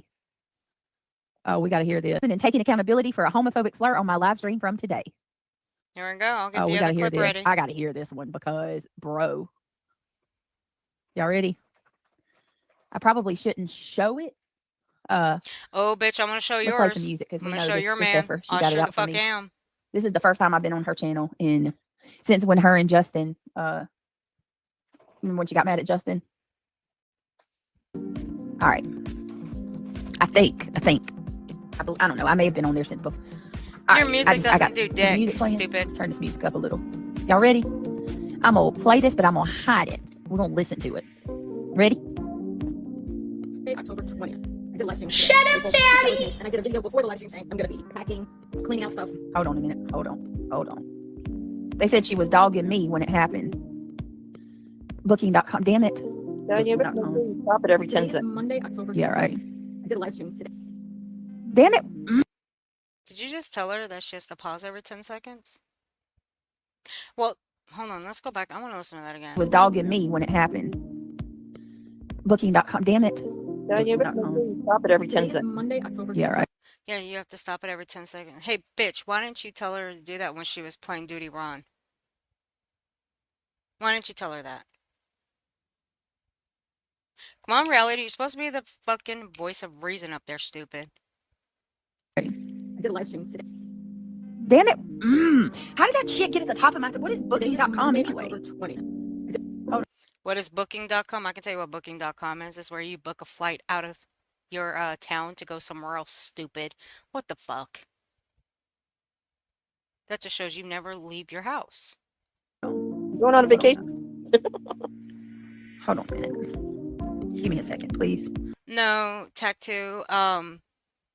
[SPEAKER 4] Oh, we got to hear this. And taking accountability for a homophobic slur on my live stream from today.
[SPEAKER 2] Here we go. I'll get
[SPEAKER 4] Oh,
[SPEAKER 2] the
[SPEAKER 4] we got
[SPEAKER 2] other
[SPEAKER 4] to hear
[SPEAKER 2] clip
[SPEAKER 4] this.
[SPEAKER 2] ready.
[SPEAKER 4] I got to hear this one because, bro. Y'all ready? I probably shouldn't show it.
[SPEAKER 2] Oh, bitch, I'm going to show
[SPEAKER 4] Let's play
[SPEAKER 2] yours.
[SPEAKER 4] some music because
[SPEAKER 2] I'm
[SPEAKER 4] we
[SPEAKER 2] going
[SPEAKER 4] know
[SPEAKER 2] to show
[SPEAKER 4] this,
[SPEAKER 2] your
[SPEAKER 4] this
[SPEAKER 2] man.
[SPEAKER 4] effort. She
[SPEAKER 2] I
[SPEAKER 4] got it
[SPEAKER 2] sure
[SPEAKER 4] out
[SPEAKER 2] the
[SPEAKER 4] for
[SPEAKER 2] fuck
[SPEAKER 4] me.
[SPEAKER 2] am.
[SPEAKER 4] This is the first time I've been on her channel since when her and Justin, when she got mad at Justin. All right. I think. I don't know. I may have been on there since before.
[SPEAKER 2] Your music doesn't do dick,
[SPEAKER 4] music playing.
[SPEAKER 2] stupid.
[SPEAKER 4] Turn this music up a little. Y'all ready? I'm going to play this, but I'm going to hide it. We're going to listen to it. Ready?
[SPEAKER 18] October 20th. I did a live stream.
[SPEAKER 11] Shut up, Daddy!
[SPEAKER 18] And I did a video before the live stream saying I'm going to be packing, cleaning out stuff.
[SPEAKER 4] Hold on a minute. Hold on. They said she was dogging me when it happened. Booking.com. Damn it.
[SPEAKER 5] No, you stop it every 10 seconds.
[SPEAKER 18] Monday, October 20th.
[SPEAKER 4] Yeah, right.
[SPEAKER 18] I did a live stream today.
[SPEAKER 4] Damn it.
[SPEAKER 2] Did you just tell her that she has to pause every 10 seconds? Well, hold on. Let's go back. I want to listen to that again.
[SPEAKER 4] Was dogging me when it happened. Booking.com. Damn it.
[SPEAKER 5] No, you stop it every 10 seconds.
[SPEAKER 18] Monday, October 20th.
[SPEAKER 4] Yeah, right.
[SPEAKER 2] Yeah, you have to stop it every 10 seconds. Hey, bitch, why didn't you tell her to do that when she was playing Duty Ron? Why didn't you tell her that? Come on, reality. You're supposed to be the fucking voice of reason up there, stupid.
[SPEAKER 18] I did a live stream today.
[SPEAKER 4] Damn it. How did that shit get at the top of my... What is booking.com anyway?
[SPEAKER 2] What is booking.com? I can tell you what booking.com is. It's where you book a flight out of your town to go somewhere else, stupid. What the fuck? That just shows you never leave your house.
[SPEAKER 5] Going on a vacation?
[SPEAKER 4] Hold on a minute. Give me a second, please.
[SPEAKER 2] No, Tattoo.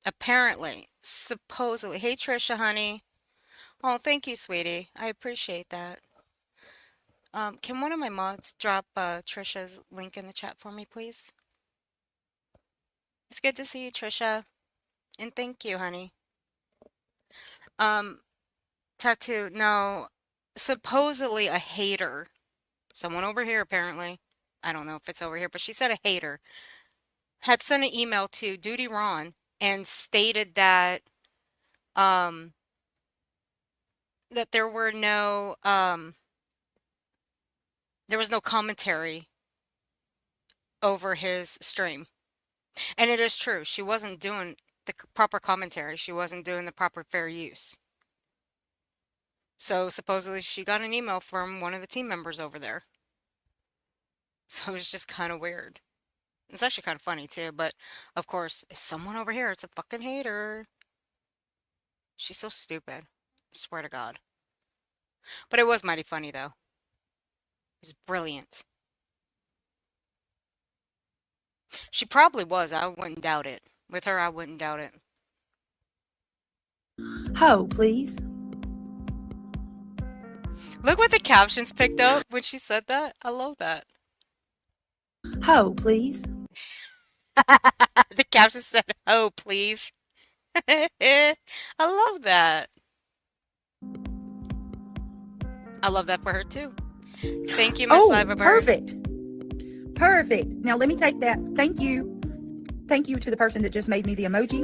[SPEAKER 2] Apparently, supposedly. Hey, Trisha, honey. Oh, thank you, sweetie. I appreciate that. Can one of my mods drop Trisha's link in the chat for me, please? It's good to see you, Trisha. And thank you, honey. Tattoo. No, supposedly a hater. Someone over here, apparently. I don't know if it's over here, but she said a hater had sent an email to Duty Ron and stated that that there was no commentary over his stream. And it is true. She wasn't doing the proper commentary. She wasn't doing the proper fair use. So supposedly she got an email from one of the team members over there. So it was just kind of weird. It's actually kind of funny too, but of course, it's someone over here. It's a fucking hater. She's so stupid. I swear to God. But it was mighty funny though. It's brilliant. She probably was. I wouldn't doubt it. With her, I wouldn't doubt it.
[SPEAKER 11] Ho, please.
[SPEAKER 2] Look what the captions picked up when she said that. I love that.
[SPEAKER 11] Ho, please.
[SPEAKER 2] The caption said, "Oh, please." I love that. I love that for her too. Thank you, Miss
[SPEAKER 11] Oh,
[SPEAKER 2] Liva Bird.
[SPEAKER 11] perfect. Perfect. Now let me take that. Thank you. Thank you to the person that just made me the emoji.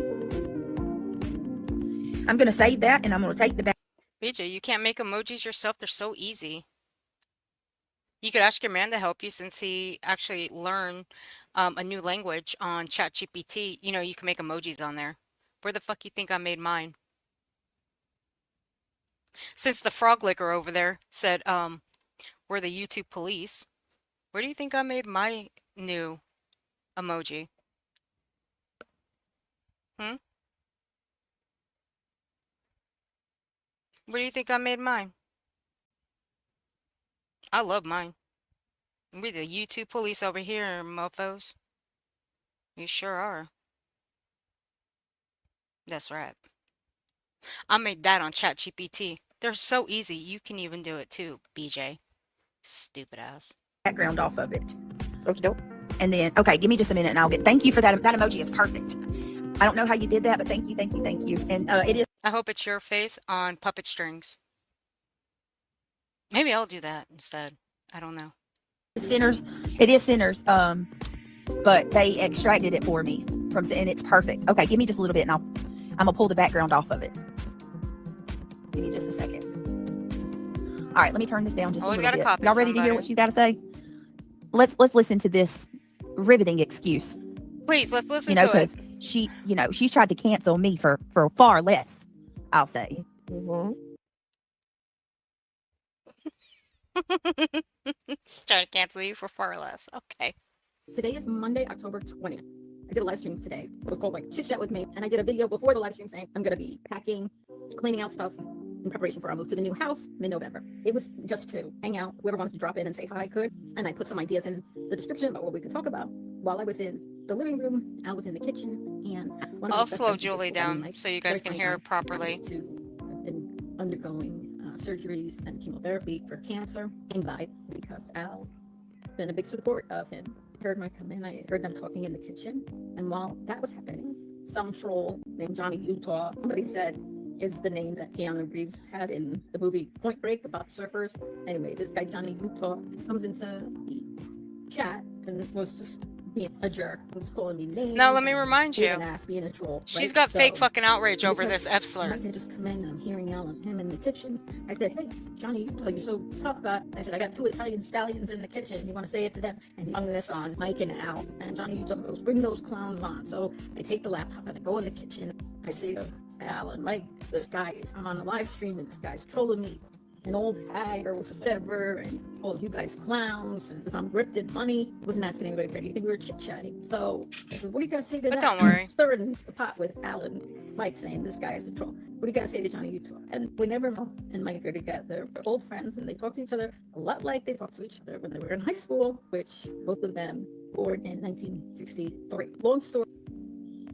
[SPEAKER 11] I'm going to save that and I'm going to take the back.
[SPEAKER 2] BJ, you can't make emojis yourself. They're so easy. You could ask your man to help you since he actually learned a new language on ChatGPT. You know, you can make emojis on there. Where the fuck you think I made mine? Since the frog licker over there said, we're the YouTube police. Where do you think I made my new emoji? Hmm? Where do you think I made mine? I love mine. We the YouTube police over here, mofos. You sure are. That's right. I made that on ChatGPT. They're so easy. You can even do it too, BJ. Stupid ass.
[SPEAKER 11] Background off of it. Okay. And then, okay, give me just a minute and I'll get, thank you for that. That emoji is perfect. I don't know how you did that, but thank you, thank you, thank you. And it is.
[SPEAKER 2] I hope it's your face on puppet strings. Maybe I'll do that instead. I don't know.
[SPEAKER 11] Sinners. It is Sinners. But they extracted it for me from, and it's perfect. Okay, give me just a little bit and I'm gonna pull the background off of it. Give me just a second. All right, let me turn this down just
[SPEAKER 2] Always
[SPEAKER 11] a little
[SPEAKER 2] gotta
[SPEAKER 11] bit.
[SPEAKER 2] copy
[SPEAKER 11] Y'all ready to hear
[SPEAKER 2] somebody.
[SPEAKER 11] what she's got to say? Let's listen to this riveting excuse.
[SPEAKER 2] Please, let's listen
[SPEAKER 11] You know,
[SPEAKER 2] to it.
[SPEAKER 11] because she, you know, she's tried to cancel me for far less. I'll say.
[SPEAKER 2] Just trying to cancel you for far less. Okay.
[SPEAKER 18] Today is Monday, October 20th. I did a live stream today. It was called like Chit Chat with Me. And I did a video before the live stream saying I'm going to be packing, cleaning out stuff in preparation for our move to the new house mid-November. It was just to hang out. Whoever wants to drop in and say hi could. And I put some ideas in the description about what we could talk about. While I was in the living room, I was in the kitchen, and one of
[SPEAKER 2] I'll
[SPEAKER 18] my best
[SPEAKER 2] slow
[SPEAKER 18] friends,
[SPEAKER 2] Julie
[SPEAKER 18] who's
[SPEAKER 2] down
[SPEAKER 18] like
[SPEAKER 2] so you guys
[SPEAKER 18] very
[SPEAKER 2] can
[SPEAKER 18] funny
[SPEAKER 2] hear
[SPEAKER 18] guy,
[SPEAKER 2] it properly.
[SPEAKER 18] happens to have been undergoing surgeries and chemotherapy for cancer, came by because Al been a big support of him. Heard my come in, I heard them talking in the kitchen, and while that was happening, some troll named Johnny Utah, somebody said is the name that Keanu Reeves had in the movie Point Break about surfers. Anyway, this guy Johnny Utah comes into the chat and was just being a jerk, was calling me names.
[SPEAKER 2] Now let me remind you,
[SPEAKER 18] being an ass, being a troll.
[SPEAKER 2] she's
[SPEAKER 18] right?
[SPEAKER 2] got fake
[SPEAKER 18] So,
[SPEAKER 2] fucking outrage over
[SPEAKER 18] because
[SPEAKER 2] this F slur.
[SPEAKER 18] Mike had just come in and I'm hearing Al and him in the kitchen. I said, hey, Johnny Utah, you're so tough. I said, I got 2 Italian stallions in the kitchen. You want to say it to them? And he hung this on Mike and Al. And Johnny Utah goes, bring those clowns on. So I take the laptop and I go in the kitchen. I say to Al and Mike, I'm on a live stream and this guy's trolling me. An old hag or whatever, and you guys clowns, and I'm ripped in money. Wasn't asking anybody for anything. We were chit-chatting. So I said, what do you got to say to that?
[SPEAKER 2] don't worry.
[SPEAKER 18] Stirring the pot with Al and Mike saying this guy is a troll. What do you got to say to Johnny Utah? And we never know. And Mike are together. They're old friends, and they talk to each other a lot like they talked to each other when they were in high school, which both of them born in 1963. Long story.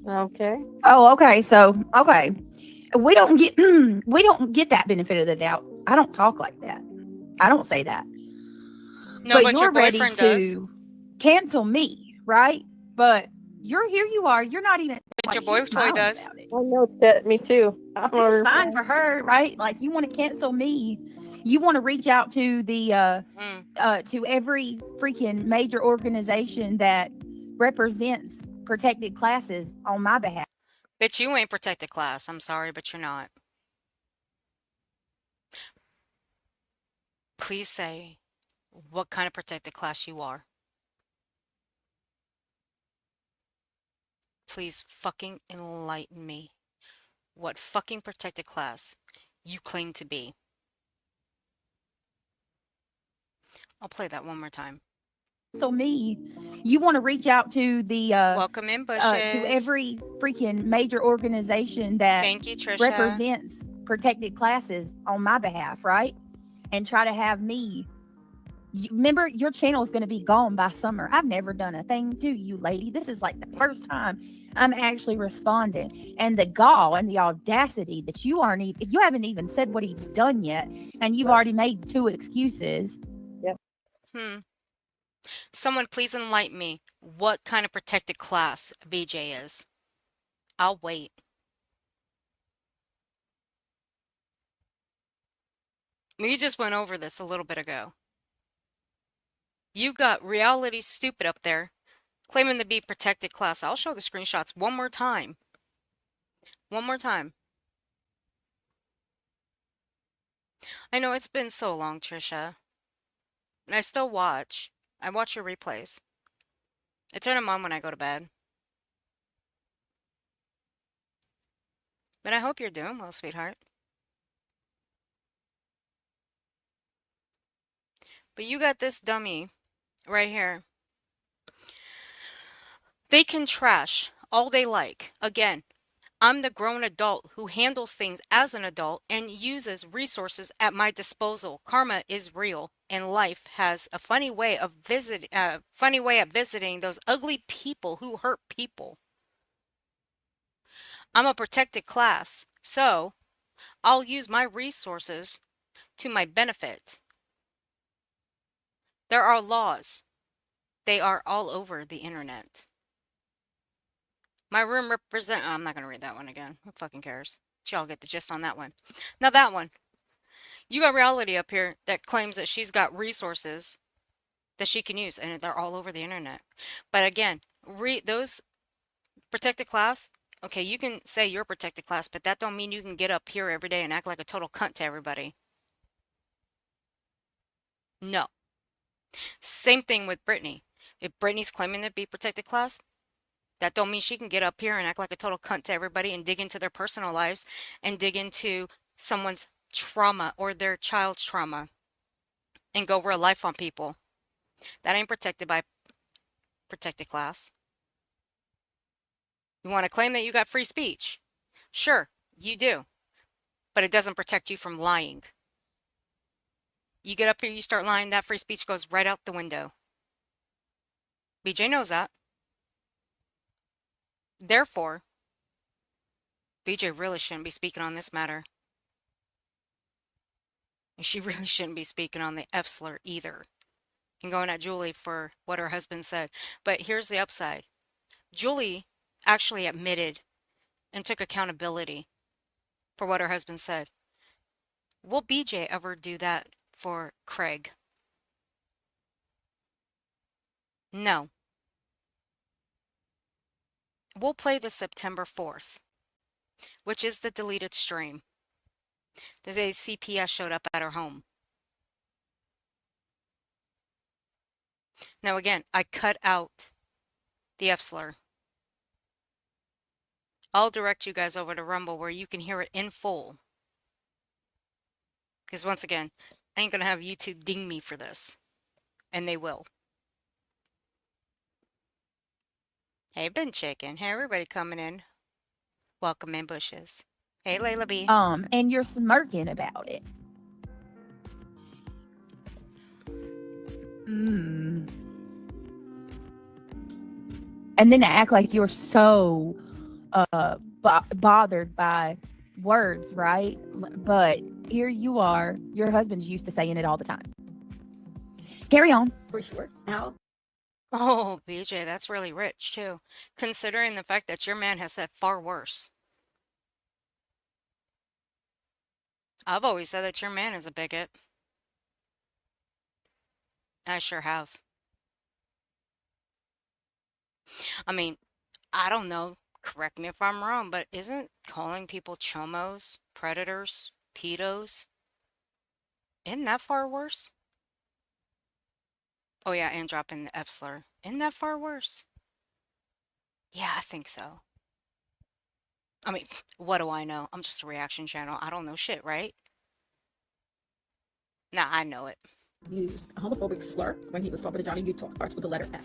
[SPEAKER 5] Okay.
[SPEAKER 11] Oh, okay. So, okay. We don't get that benefit of the doubt. I don't talk like that. I don't say that.
[SPEAKER 2] No, but
[SPEAKER 4] you're
[SPEAKER 2] your
[SPEAKER 4] ready
[SPEAKER 2] boyfriend
[SPEAKER 4] to
[SPEAKER 2] does.
[SPEAKER 4] cancel me, right? But here you are. You're not even.
[SPEAKER 2] But your
[SPEAKER 4] she's
[SPEAKER 2] boy toy
[SPEAKER 4] smiling
[SPEAKER 2] does.
[SPEAKER 4] about it.
[SPEAKER 5] I know that. Me too.
[SPEAKER 4] This is fine for her, right? Like you want to cancel me. You want to reach out to the to every freaking major organization that represents protected classes on my behalf.
[SPEAKER 2] Bitch, you ain't protected class. I'm sorry, but you're not. Please say what kind of protected class you are. Please fucking enlighten me. What fucking protected class you claim to be. I'll play that one more time.
[SPEAKER 4] So me, you want to reach out to the
[SPEAKER 2] Welcome in, bushes.
[SPEAKER 4] to every freaking major organization that
[SPEAKER 2] Thank you, Trisha.
[SPEAKER 4] represents protected classes on my behalf, right? And try to have me. Remember, your channel is going to be gone by summer. I've never done a thing to you, lady. This is like the first time I'm actually responding. And the gall and the audacity that you haven't even said what he's done yet, and you've already made 2 excuses.
[SPEAKER 5] Yep.
[SPEAKER 2] Someone please enlighten me what kind of protected class BJ is. I'll wait. We just went over this a little bit ago. You got reality stupid up there claiming to be protected class. I'll show the screenshots one more time. One more time. I know it's been so long, Trisha. And I still watch. I watch your replays. I turn them on when I go to bed. But I hope you're doing well, sweetheart. But you got this dummy right here. They can trash all they like. Again, I'm the grown adult who handles things as an adult and uses resources at my disposal. Karma is real, and life has a funny way of visiting those ugly people who hurt people. I'm a protected class, so I'll use my resources to my benefit. There are laws. They are all over the internet. My room I'm not going to read that one again. Who fucking cares? Y'all get the gist on that one. Now that one. You got reality up here that claims that she's got resources that she can use, and they're all over the internet. But again, those protected class, okay, you can say you're protected class, but that don't mean you can get up here every day and act like a total cunt to everybody. No. Same thing with Brittney. If Brittney's claiming to be protected class, that don't mean she can get up here and act like a total cunt to everybody and dig into their personal lives and dig into someone's trauma or their child's trauma and go real life on people. That ain't protected by protected class. You want to claim that you got free speech? Sure, you do. But it doesn't protect you from lying. You get up here, you start lying, that free speech goes right out the window. BJ knows that. Therefore, BJ really shouldn't be speaking on this matter. And she really shouldn't be speaking on the F slur either. And going at Julie for what her husband said. But here's the upside. Julie actually admitted and took accountability for what her husband said. Will BJ ever do that for Craig? No. We'll play the September 4th, which is the deleted stream. There's a CPS showed up at her home. Now again, I cut out the F slur. I'll direct you guys over to Rumble where you can hear it in full. Because once again, I ain't going to have YouTube ding me for this. And they will. Hey, Ben Chicken. Hey, everybody coming in. Welcome in, Bushes. Hey, Layla B.
[SPEAKER 4] And you're smirking about it. And then to act like you're so bothered by words, right? But here you are. Your husband's used to saying it all the time. Carry on.
[SPEAKER 18] For sure. Al,
[SPEAKER 2] Oh, BJ, that's really rich too, considering the fact that your man has said far worse. I've always said that your man is a bigot. I sure have. I mean, I don't know. Correct me if I'm wrong, but isn't calling people chomos, predators, pedos, isn't that far worse? Oh yeah, and dropping the F slur. Isn't that far worse? Yeah, I think so. I mean, what do I know? I'm just a reaction channel. I don't know shit, right? Nah, I know it.
[SPEAKER 18] used a homophobic slur when he was talking to Johnny Utah, starts with the letter F.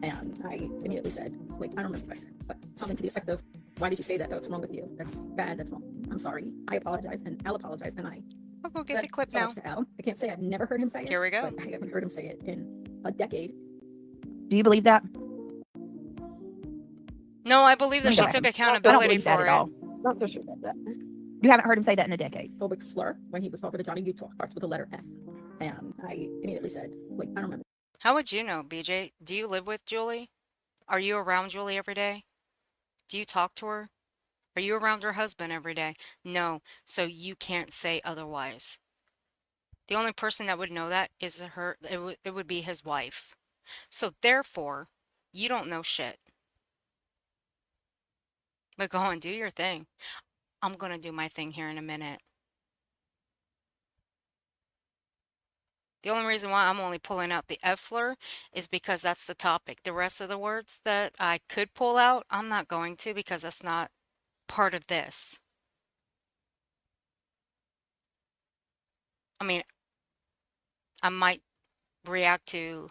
[SPEAKER 18] And I immediately said, wait, I don't remember what I said, but something to the effect of, why did you say that? What's wrong with you? That's bad, that's wrong. I'm sorry. I apologize, and Al apologized, and I
[SPEAKER 2] I'll go get
[SPEAKER 18] said
[SPEAKER 2] the clip
[SPEAKER 18] so
[SPEAKER 2] now.
[SPEAKER 18] much to Al. I can't say I've never heard him say it.
[SPEAKER 2] Here we go.
[SPEAKER 18] But I haven't heard him say it in a decade.
[SPEAKER 4] Do you believe that?
[SPEAKER 2] No, I believe that she
[SPEAKER 4] Okay.
[SPEAKER 2] took
[SPEAKER 4] I don't
[SPEAKER 2] accountability
[SPEAKER 4] believe that
[SPEAKER 2] for
[SPEAKER 4] at
[SPEAKER 2] it.
[SPEAKER 4] all.
[SPEAKER 5] Not so sure about that.
[SPEAKER 4] You haven't heard him say that in a decade.
[SPEAKER 18] Homophobic slur when he was talking to Johnny Utah, starts with the letter F. And I immediately said, wait, I don't remember.
[SPEAKER 2] How would you know, BJ? Do you live with Julie? Are you around Julie every day? Do you talk to her? Are you around her husband every day? No, so you can't say otherwise. The only person that would know that is her, it would be his wife. So therefore, you don't know shit. But go on, do your thing. I'm gonna do my thing here in a minute. The only reason why I'm only pulling out the F slur is because that's the topic. The rest of the words that I could pull out, I'm not going to because that's not part of this. I mean, I might react to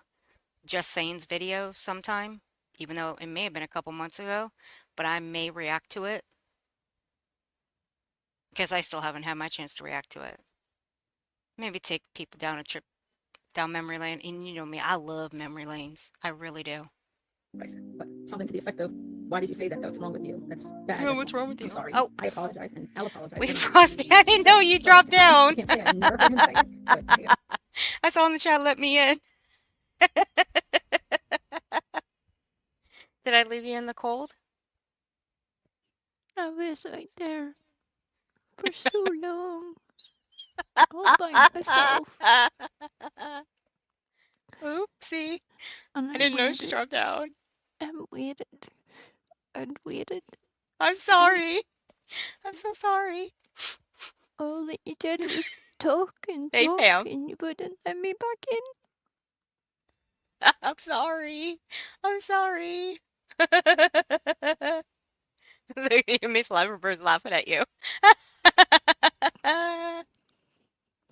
[SPEAKER 2] Just Saying's video sometime, even though it may have been a couple months ago, but I may react to it because I still haven't had my chance to react to it. Maybe take people down a trip down memory lane. And you know me, I love memory lanes. I really do.
[SPEAKER 18] I said, but something to the effect of, why did you say that? What's wrong with you? That's bad.
[SPEAKER 2] Yeah,
[SPEAKER 18] that's
[SPEAKER 2] what's wrong with you?
[SPEAKER 18] I'm sorry.
[SPEAKER 2] Oh.
[SPEAKER 18] I apologize, and I'll apologize.
[SPEAKER 2] Wait,
[SPEAKER 18] And
[SPEAKER 2] Frosty, I didn't know you dropped
[SPEAKER 18] I
[SPEAKER 2] down.
[SPEAKER 18] can't say I've never heard him say it, but
[SPEAKER 2] I saw in the chat, let me in. Did I leave you in the cold?
[SPEAKER 7] I was right there for so long, all by myself.
[SPEAKER 2] Oopsie.
[SPEAKER 7] And
[SPEAKER 2] I didn't know she
[SPEAKER 7] waited
[SPEAKER 2] dropped down.
[SPEAKER 7] and waited and waited.
[SPEAKER 2] I'm sorry. I'm so sorry.
[SPEAKER 7] All that you did was talk and
[SPEAKER 2] Hey,
[SPEAKER 7] talk,
[SPEAKER 2] Pam.
[SPEAKER 7] and you wouldn't let me back in.
[SPEAKER 2] I'm sorry. I'm sorry. Look at you, Miss Liverbird laughing at you.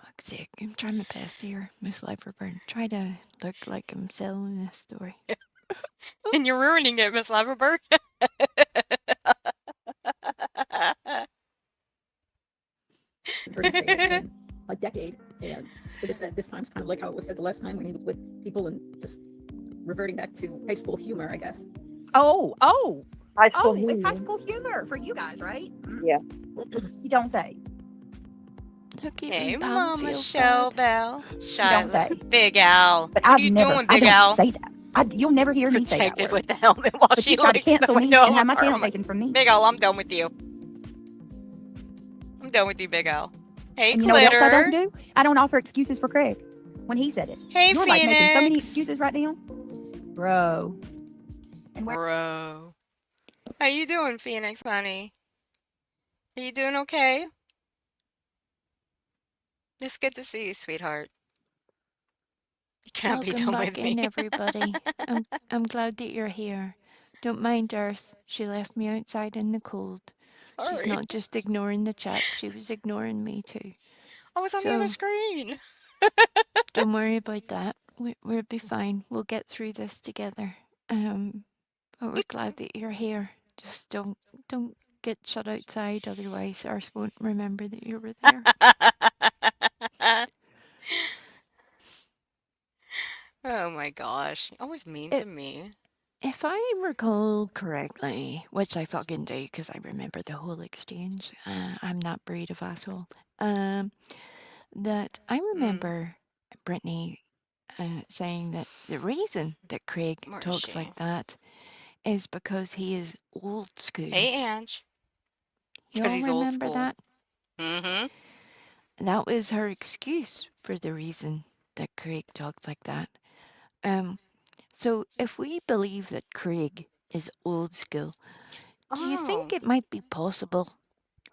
[SPEAKER 7] Fuck's sake, I'm trying my best here, Miss Liverburn. Try to look like I'm selling this story.
[SPEAKER 2] And you're ruining it, Miss Liverbird.
[SPEAKER 18] heard him say it in a decade, and it was said this time's kind of like how it was said the last time when he was with people and just reverting back to high school humor, I guess.
[SPEAKER 4] Oh,
[SPEAKER 5] High school
[SPEAKER 4] it's
[SPEAKER 5] humor.
[SPEAKER 4] high school humor for you guys, right?
[SPEAKER 5] Yeah.
[SPEAKER 4] You don't say.
[SPEAKER 2] Hey, Mama Shell Bell.
[SPEAKER 4] don't
[SPEAKER 2] Shut
[SPEAKER 4] say.
[SPEAKER 2] Big Al.
[SPEAKER 4] But
[SPEAKER 2] What
[SPEAKER 4] I've
[SPEAKER 2] are you
[SPEAKER 4] never,
[SPEAKER 2] doing,
[SPEAKER 4] I
[SPEAKER 2] Big
[SPEAKER 4] don't
[SPEAKER 2] Al?
[SPEAKER 4] say that. You'll never hear me say that
[SPEAKER 2] Protected
[SPEAKER 4] word.
[SPEAKER 2] with the helmet while
[SPEAKER 4] But
[SPEAKER 2] she
[SPEAKER 4] you try to
[SPEAKER 2] licks the
[SPEAKER 4] cancel me
[SPEAKER 2] window
[SPEAKER 4] and have my
[SPEAKER 2] of her
[SPEAKER 4] channel
[SPEAKER 2] helmet.
[SPEAKER 4] taken from me.
[SPEAKER 2] Big Al, I'm done with you. I'm done with you, Big Al. Hey,
[SPEAKER 4] And you know what else I don't
[SPEAKER 2] Glitter.
[SPEAKER 4] do? I don't offer excuses for Craig when he said it.
[SPEAKER 2] Hey,
[SPEAKER 4] You're like making so many
[SPEAKER 2] Phoenix.
[SPEAKER 4] excuses right now, bro.
[SPEAKER 2] Bro. How you doing, Phoenix, honey? Are you doing okay? It's good to see you, sweetheart. You cannot be
[SPEAKER 7] Welcome
[SPEAKER 2] done
[SPEAKER 7] back
[SPEAKER 2] with
[SPEAKER 7] in,
[SPEAKER 2] me.
[SPEAKER 7] everybody. I'm glad that you're here. Don't mind Earth. She left me outside in the cold. She's
[SPEAKER 2] Sorry.
[SPEAKER 7] not just ignoring the chat, she was ignoring me too.
[SPEAKER 2] I was on the other screen.
[SPEAKER 7] Don't worry about that. We'll be fine. We'll get through this together. But we're glad that you're here. Just don't get shut outside, otherwise Earth won't remember that you were there.
[SPEAKER 2] Oh my gosh. Always mean to me.
[SPEAKER 7] If I recall correctly, which I fucking do because I remember the whole exchange, I'm that breed of asshole. That I remember Brittney saying that the reason that Craig
[SPEAKER 2] Where is
[SPEAKER 7] talks
[SPEAKER 2] she?
[SPEAKER 7] like that is because he is old school.
[SPEAKER 2] Hey, Ange.
[SPEAKER 7] You
[SPEAKER 2] Because
[SPEAKER 7] all
[SPEAKER 2] he's old
[SPEAKER 7] remember
[SPEAKER 2] school.
[SPEAKER 7] that?
[SPEAKER 2] Mm-hmm.
[SPEAKER 7] That was her excuse for the reason that Craig talks like that. So if we believe that Craig is old school, do you think
[SPEAKER 2] Oh.
[SPEAKER 7] it might be possible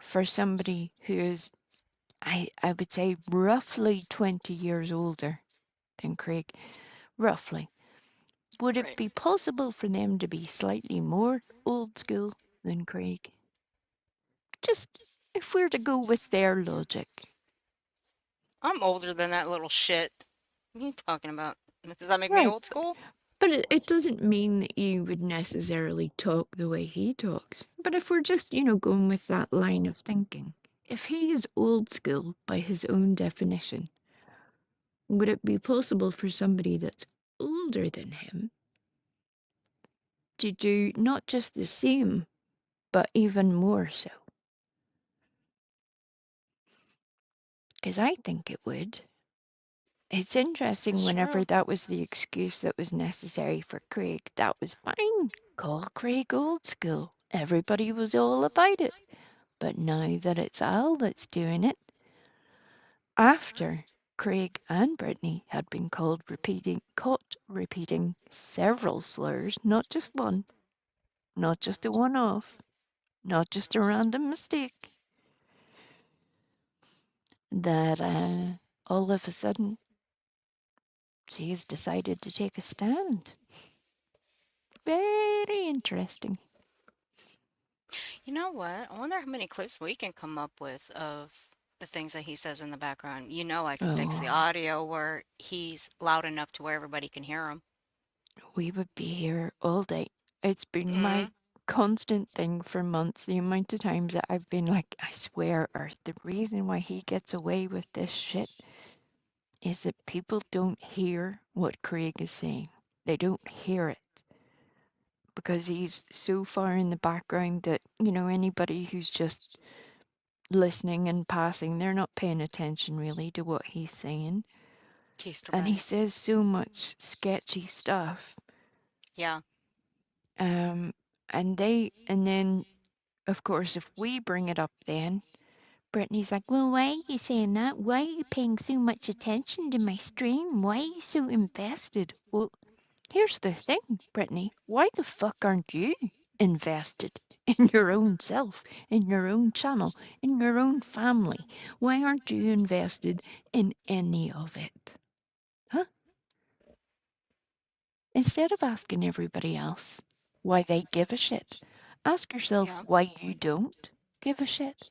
[SPEAKER 7] for somebody who is, I would say, roughly 20 years older than Craig, roughly, would it
[SPEAKER 2] Right.
[SPEAKER 7] be possible for them to be slightly more old school than Craig? Just if we're to go with their logic.
[SPEAKER 2] I'm older than that little shit. What are you talking about? Does that make me
[SPEAKER 7] Right.
[SPEAKER 2] old school?
[SPEAKER 7] But it doesn't mean that you would necessarily talk the way he talks. But if we're just, going with that line of thinking, if he is old school by his own definition, would it be possible for somebody that's older than him to do not just the same, but even more so? Because I think it would. It's interesting
[SPEAKER 2] That's
[SPEAKER 7] whenever
[SPEAKER 2] true.
[SPEAKER 7] that was the excuse that was necessary for Craig, that was fine. Call Craig old school. Everybody was all about it. But now that it's Al that's doing it, after Craig and Brittany had been caught repeating several slurs, not just one, not just a one-off, not just a random mistake, that all of a sudden she has decided to take a stand. Very interesting.
[SPEAKER 2] You know what? I wonder how many clips we can come up with of the things that he says in the background. You know, I can fix the
[SPEAKER 7] Oh,
[SPEAKER 2] audio where he's loud enough to where everybody can hear him.
[SPEAKER 7] we would be here all day. It's been
[SPEAKER 2] Mm-hmm.
[SPEAKER 7] my constant thing for months, the amount of times that I've been like, I swear, Earth, the reason why he gets away with this shit is that people don't hear what Craig is saying. They don't hear it because he's so far in the background that, anybody who's just listening and passing, they're not paying attention really to what he's saying.
[SPEAKER 2] Keister
[SPEAKER 7] And he
[SPEAKER 2] Bennett.
[SPEAKER 7] says so much sketchy stuff.
[SPEAKER 2] Yeah.
[SPEAKER 7] And then, of course, if we bring it up then, Brittany's like, well, why are you saying that? Why are you paying so much attention to my stream? Why are you so invested? Well, here's the thing, Brittany. Why the fuck aren't you invested in your own self, in your own channel, in your own family? Why aren't you invested in any of it? Huh? Instead of asking everybody else why they give a shit, ask yourself
[SPEAKER 2] Yeah.
[SPEAKER 7] why you don't give a shit.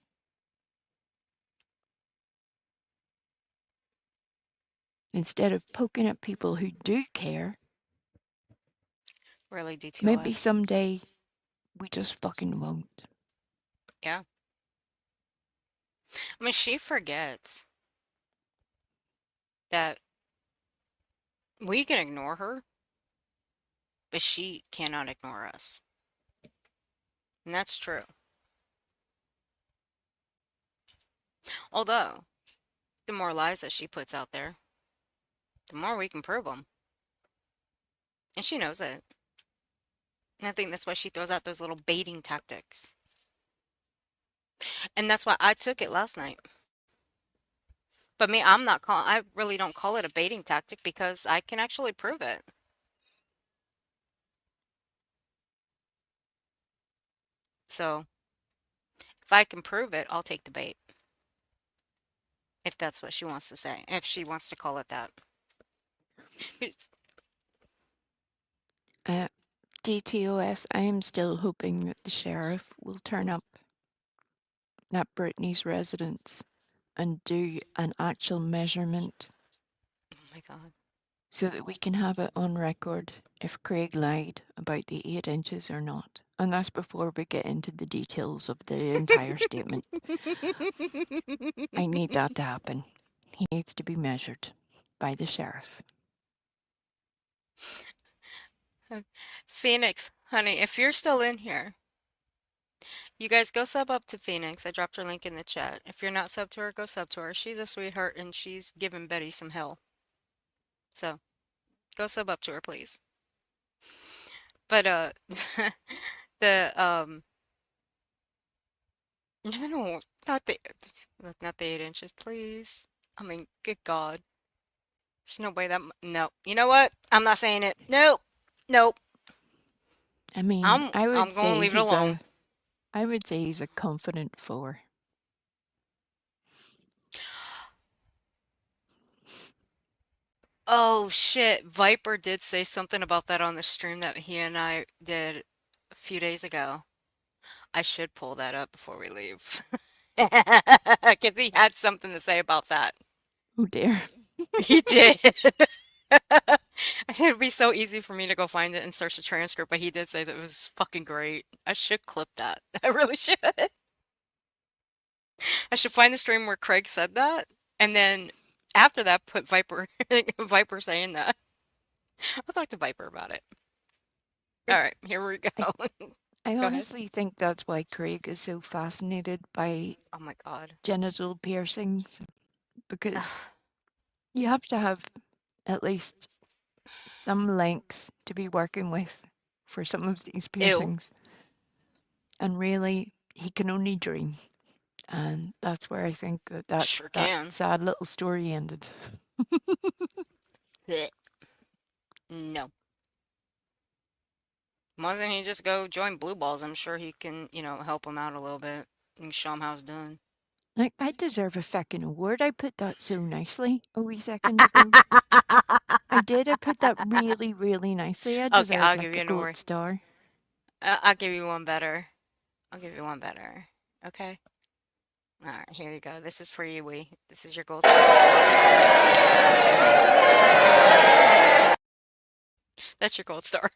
[SPEAKER 7] Instead of poking at people who do care,
[SPEAKER 2] Really
[SPEAKER 7] maybe
[SPEAKER 2] DTOS.
[SPEAKER 7] someday we just fucking won't.
[SPEAKER 2] Yeah. I mean, she forgets that we can ignore her, but she cannot ignore us. And that's true. Although, the more lies that she puts out there, the more we can prove them. And she knows it. And I think that's why she throws out those little baiting tactics. And that's why I took it last night. But me, I really don't call it a baiting tactic because I can actually prove it. So, if I can prove it, I'll take the bait. If that's what she wants to say. If she wants to call it that. It's-
[SPEAKER 7] DTOS, I am still hoping that the sheriff will turn up at Brittany's residence and do an actual measurement
[SPEAKER 2] Oh my God.
[SPEAKER 7] so that we can have it on record if Craig lied about the 8 inches or not. And that's before we get into the details of the entire statement. I need that to happen. He needs to be measured by the sheriff.
[SPEAKER 2] Phoenix, honey, if you're still in here, you guys go sub up to Phoenix. I dropped her link in the chat. If you're not sub to her, go sub to her. She's a sweetheart and she's giving Betty some hell. So, Go sub up to her, please. But the no, not the look, not the 8 inches, please. I mean, good God, there's no way that no. You know what? I'm not saying it. Nope, nope.
[SPEAKER 7] I mean,
[SPEAKER 2] I'm
[SPEAKER 7] I would
[SPEAKER 2] I'm gonna
[SPEAKER 7] say
[SPEAKER 2] leave it
[SPEAKER 7] he's
[SPEAKER 2] alone.
[SPEAKER 7] I would say he's a confident 4.
[SPEAKER 2] Oh shit, Viper did say something about that on the stream that he and I did a few days ago. I should pull that up before we leave. Because he had something to say about that.
[SPEAKER 7] Oh dear.
[SPEAKER 2] He did. It'd be so easy for me to go find it and search the transcript, but he did say that it was fucking great. I should clip that. I really should. I should find the stream where Craig said that, and then after that, put Viper Viper saying that. I'll talk to Viper about it. All right, here we go.
[SPEAKER 7] I
[SPEAKER 2] Go ahead.
[SPEAKER 7] honestly think that's why Craig is so fascinated by
[SPEAKER 2] Oh my God.
[SPEAKER 7] genital piercings, because you have to have at least some length to be working with for some of these
[SPEAKER 2] Ew.
[SPEAKER 7] piercings. And really, he can only dream. And that's where I think that
[SPEAKER 2] Sure
[SPEAKER 7] that
[SPEAKER 2] can.
[SPEAKER 7] sad little story ended.
[SPEAKER 2] Blech. No. Why doesn't he just go join Blue Balls? I'm sure he can, help him out a little bit and show him how it's done.
[SPEAKER 7] Like, I deserve a fucking award. I put that so nicely a wee second ago. I did. I put that really, really nicely. I
[SPEAKER 2] Okay,
[SPEAKER 7] deserve
[SPEAKER 2] I'll
[SPEAKER 7] like
[SPEAKER 2] give
[SPEAKER 7] a
[SPEAKER 2] you an
[SPEAKER 7] gold
[SPEAKER 2] award.
[SPEAKER 7] star.
[SPEAKER 2] I'll give you one better. I'll give you one better. Okay? Alright, here you go. This is for you, Wee. This is your gold star. That's your gold star.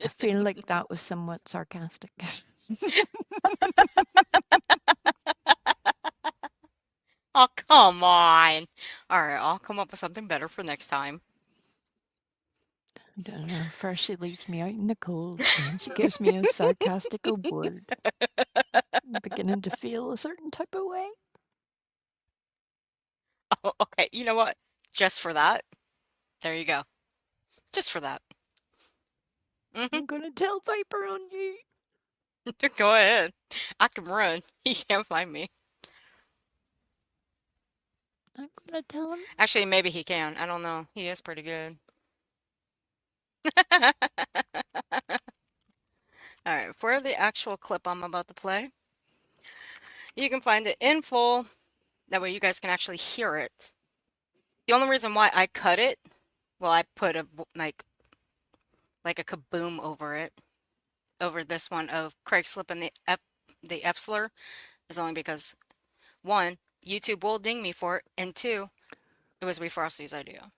[SPEAKER 7] I feel like that was somewhat sarcastic.
[SPEAKER 2] Oh, come on. Alright, I'll come up with something better for next time.
[SPEAKER 7] I don't know. First she leaves me out in the cold, and then she gives me a sarcastic award. I'm beginning to feel a certain type of way.
[SPEAKER 2] Oh, okay, you know what? Just for that. There you go. Just for that.
[SPEAKER 7] I'm gonna tell Viper on you.
[SPEAKER 2] Go ahead. I can run. He can't find me.
[SPEAKER 7] I'm gonna tell him.
[SPEAKER 2] Actually, maybe he can. I don't know. He is pretty good. Alright, for the actual clip I'm about to play, you can find it in full. That way you guys can actually hear it. The only reason why I cut it, well, I put a like a kaboom over it, over this one of Craig slipping the F slur, is only because, one, YouTube will ding me for it, and two, it was Wee Frosty's idea.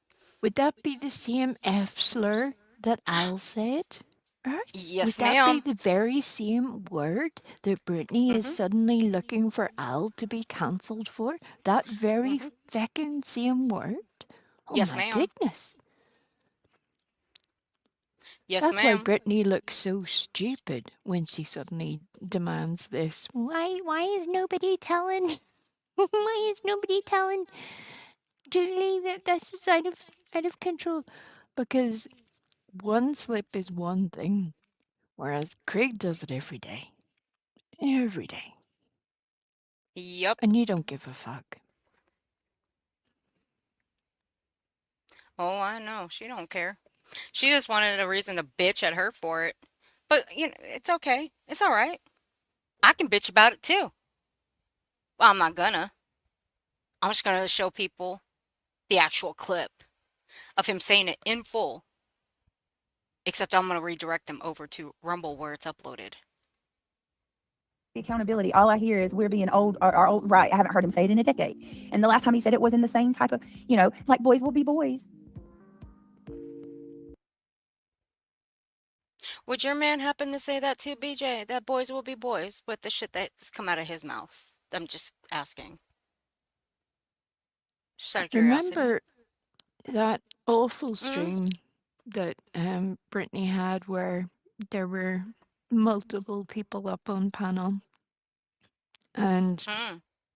[SPEAKER 7] Would that be the same F slur that Al said? Right?
[SPEAKER 2] Yes,
[SPEAKER 7] Would that be
[SPEAKER 2] ma'am.
[SPEAKER 7] the very same word that Brittney is suddenly looking for Al to be cancelled for? That very feckin' same word? Oh
[SPEAKER 2] Yes,
[SPEAKER 7] my
[SPEAKER 2] ma'am.
[SPEAKER 7] goodness.
[SPEAKER 2] Yes,
[SPEAKER 7] That's why
[SPEAKER 2] ma'am.
[SPEAKER 7] Brittney looks so stupid when she suddenly demands this. Why is nobody telling? Why is nobody telling Julie that this is out of control? Because one slip is one thing, whereas Craig does it every day. Every day.
[SPEAKER 2] Yep.
[SPEAKER 7] And you don't give a fuck.
[SPEAKER 2] Oh, I know. She don't care. She just wanted a reason to bitch at her for it. But, it's okay. It's all right. I can bitch about it too. Well, I'm not gonna. I'm just gonna show people the actual clip of him saying it in full. Except I'm gonna redirect them over to Rumble where it's uploaded.
[SPEAKER 4] Accountability. All I hear is we're being old or old. Right. I haven't heard him say it in a decade. And the last time he said it was in the same type of, like boys will be boys.
[SPEAKER 2] Would your man happen to say that too, BJ? That boys will be boys with the shit that's come out of his mouth? I'm just asking. Just out of curiosity.
[SPEAKER 7] Remember that awful stream that Brittney had where there were multiple people up on panel and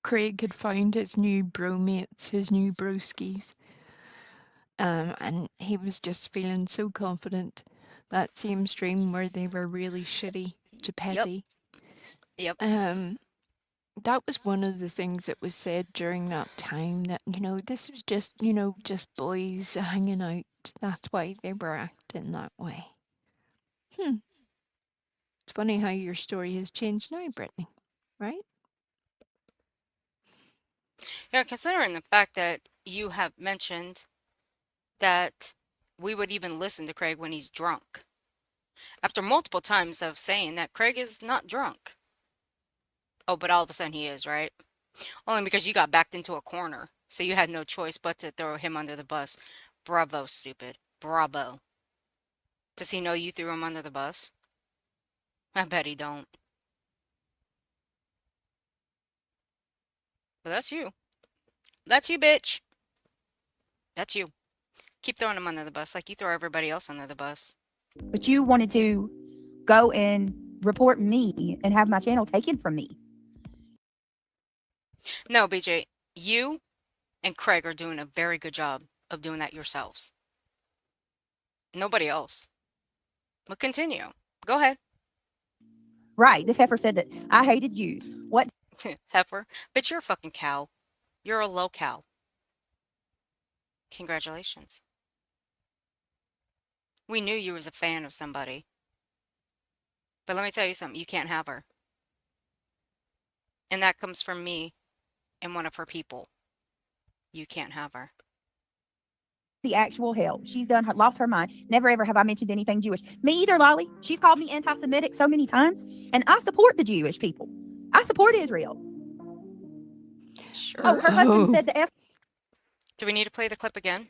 [SPEAKER 7] Craig had found his new bromates, his new broskies, And he was just feeling so confident. That same stream where they were really shitty to Petty.
[SPEAKER 2] Yep.
[SPEAKER 7] That was one of the things that was said during that time, that, this was just, just boys hanging out. That's why they were acting that way. It's funny how your story has changed now, Brittany, right?
[SPEAKER 2] Yeah, considering the fact that you have mentioned that we would even listen to Craig when he's drunk. After multiple times of saying that Craig is not drunk. Oh, but all of a sudden he is, right? Only because you got backed into a corner. So you had no choice but to throw him under the bus. Bravo, stupid. Bravo. Does he know you threw him under the bus? I bet he don't. But that's you. That's you, bitch. That's you. Keep throwing him under the bus like you throw everybody else under the bus.
[SPEAKER 4] But you wanted to go and report me and have my channel taken from me.
[SPEAKER 2] No, BJ. You and Craig are doing a very good job of doing that yourselves. Nobody else. But continue. Go ahead.
[SPEAKER 4] Right. This heifer said that I hated Jews. What?
[SPEAKER 2] Heifer. Bitch, you're a fucking cow. You're a low cow. Congratulations. We knew you was a fan of somebody. But let me tell you something. You can't have her. And that comes from me and one of her people. You can't have her.
[SPEAKER 4] The actual hell. She's lost her mind. Never ever have I mentioned anything Jewish. Me either, Lolly. She's called me anti-Semitic so many times. And I support the Jewish people. I support Israel.
[SPEAKER 2] Sure.
[SPEAKER 4] Oh, her husband said the F.
[SPEAKER 2] Do we need to play the clip again?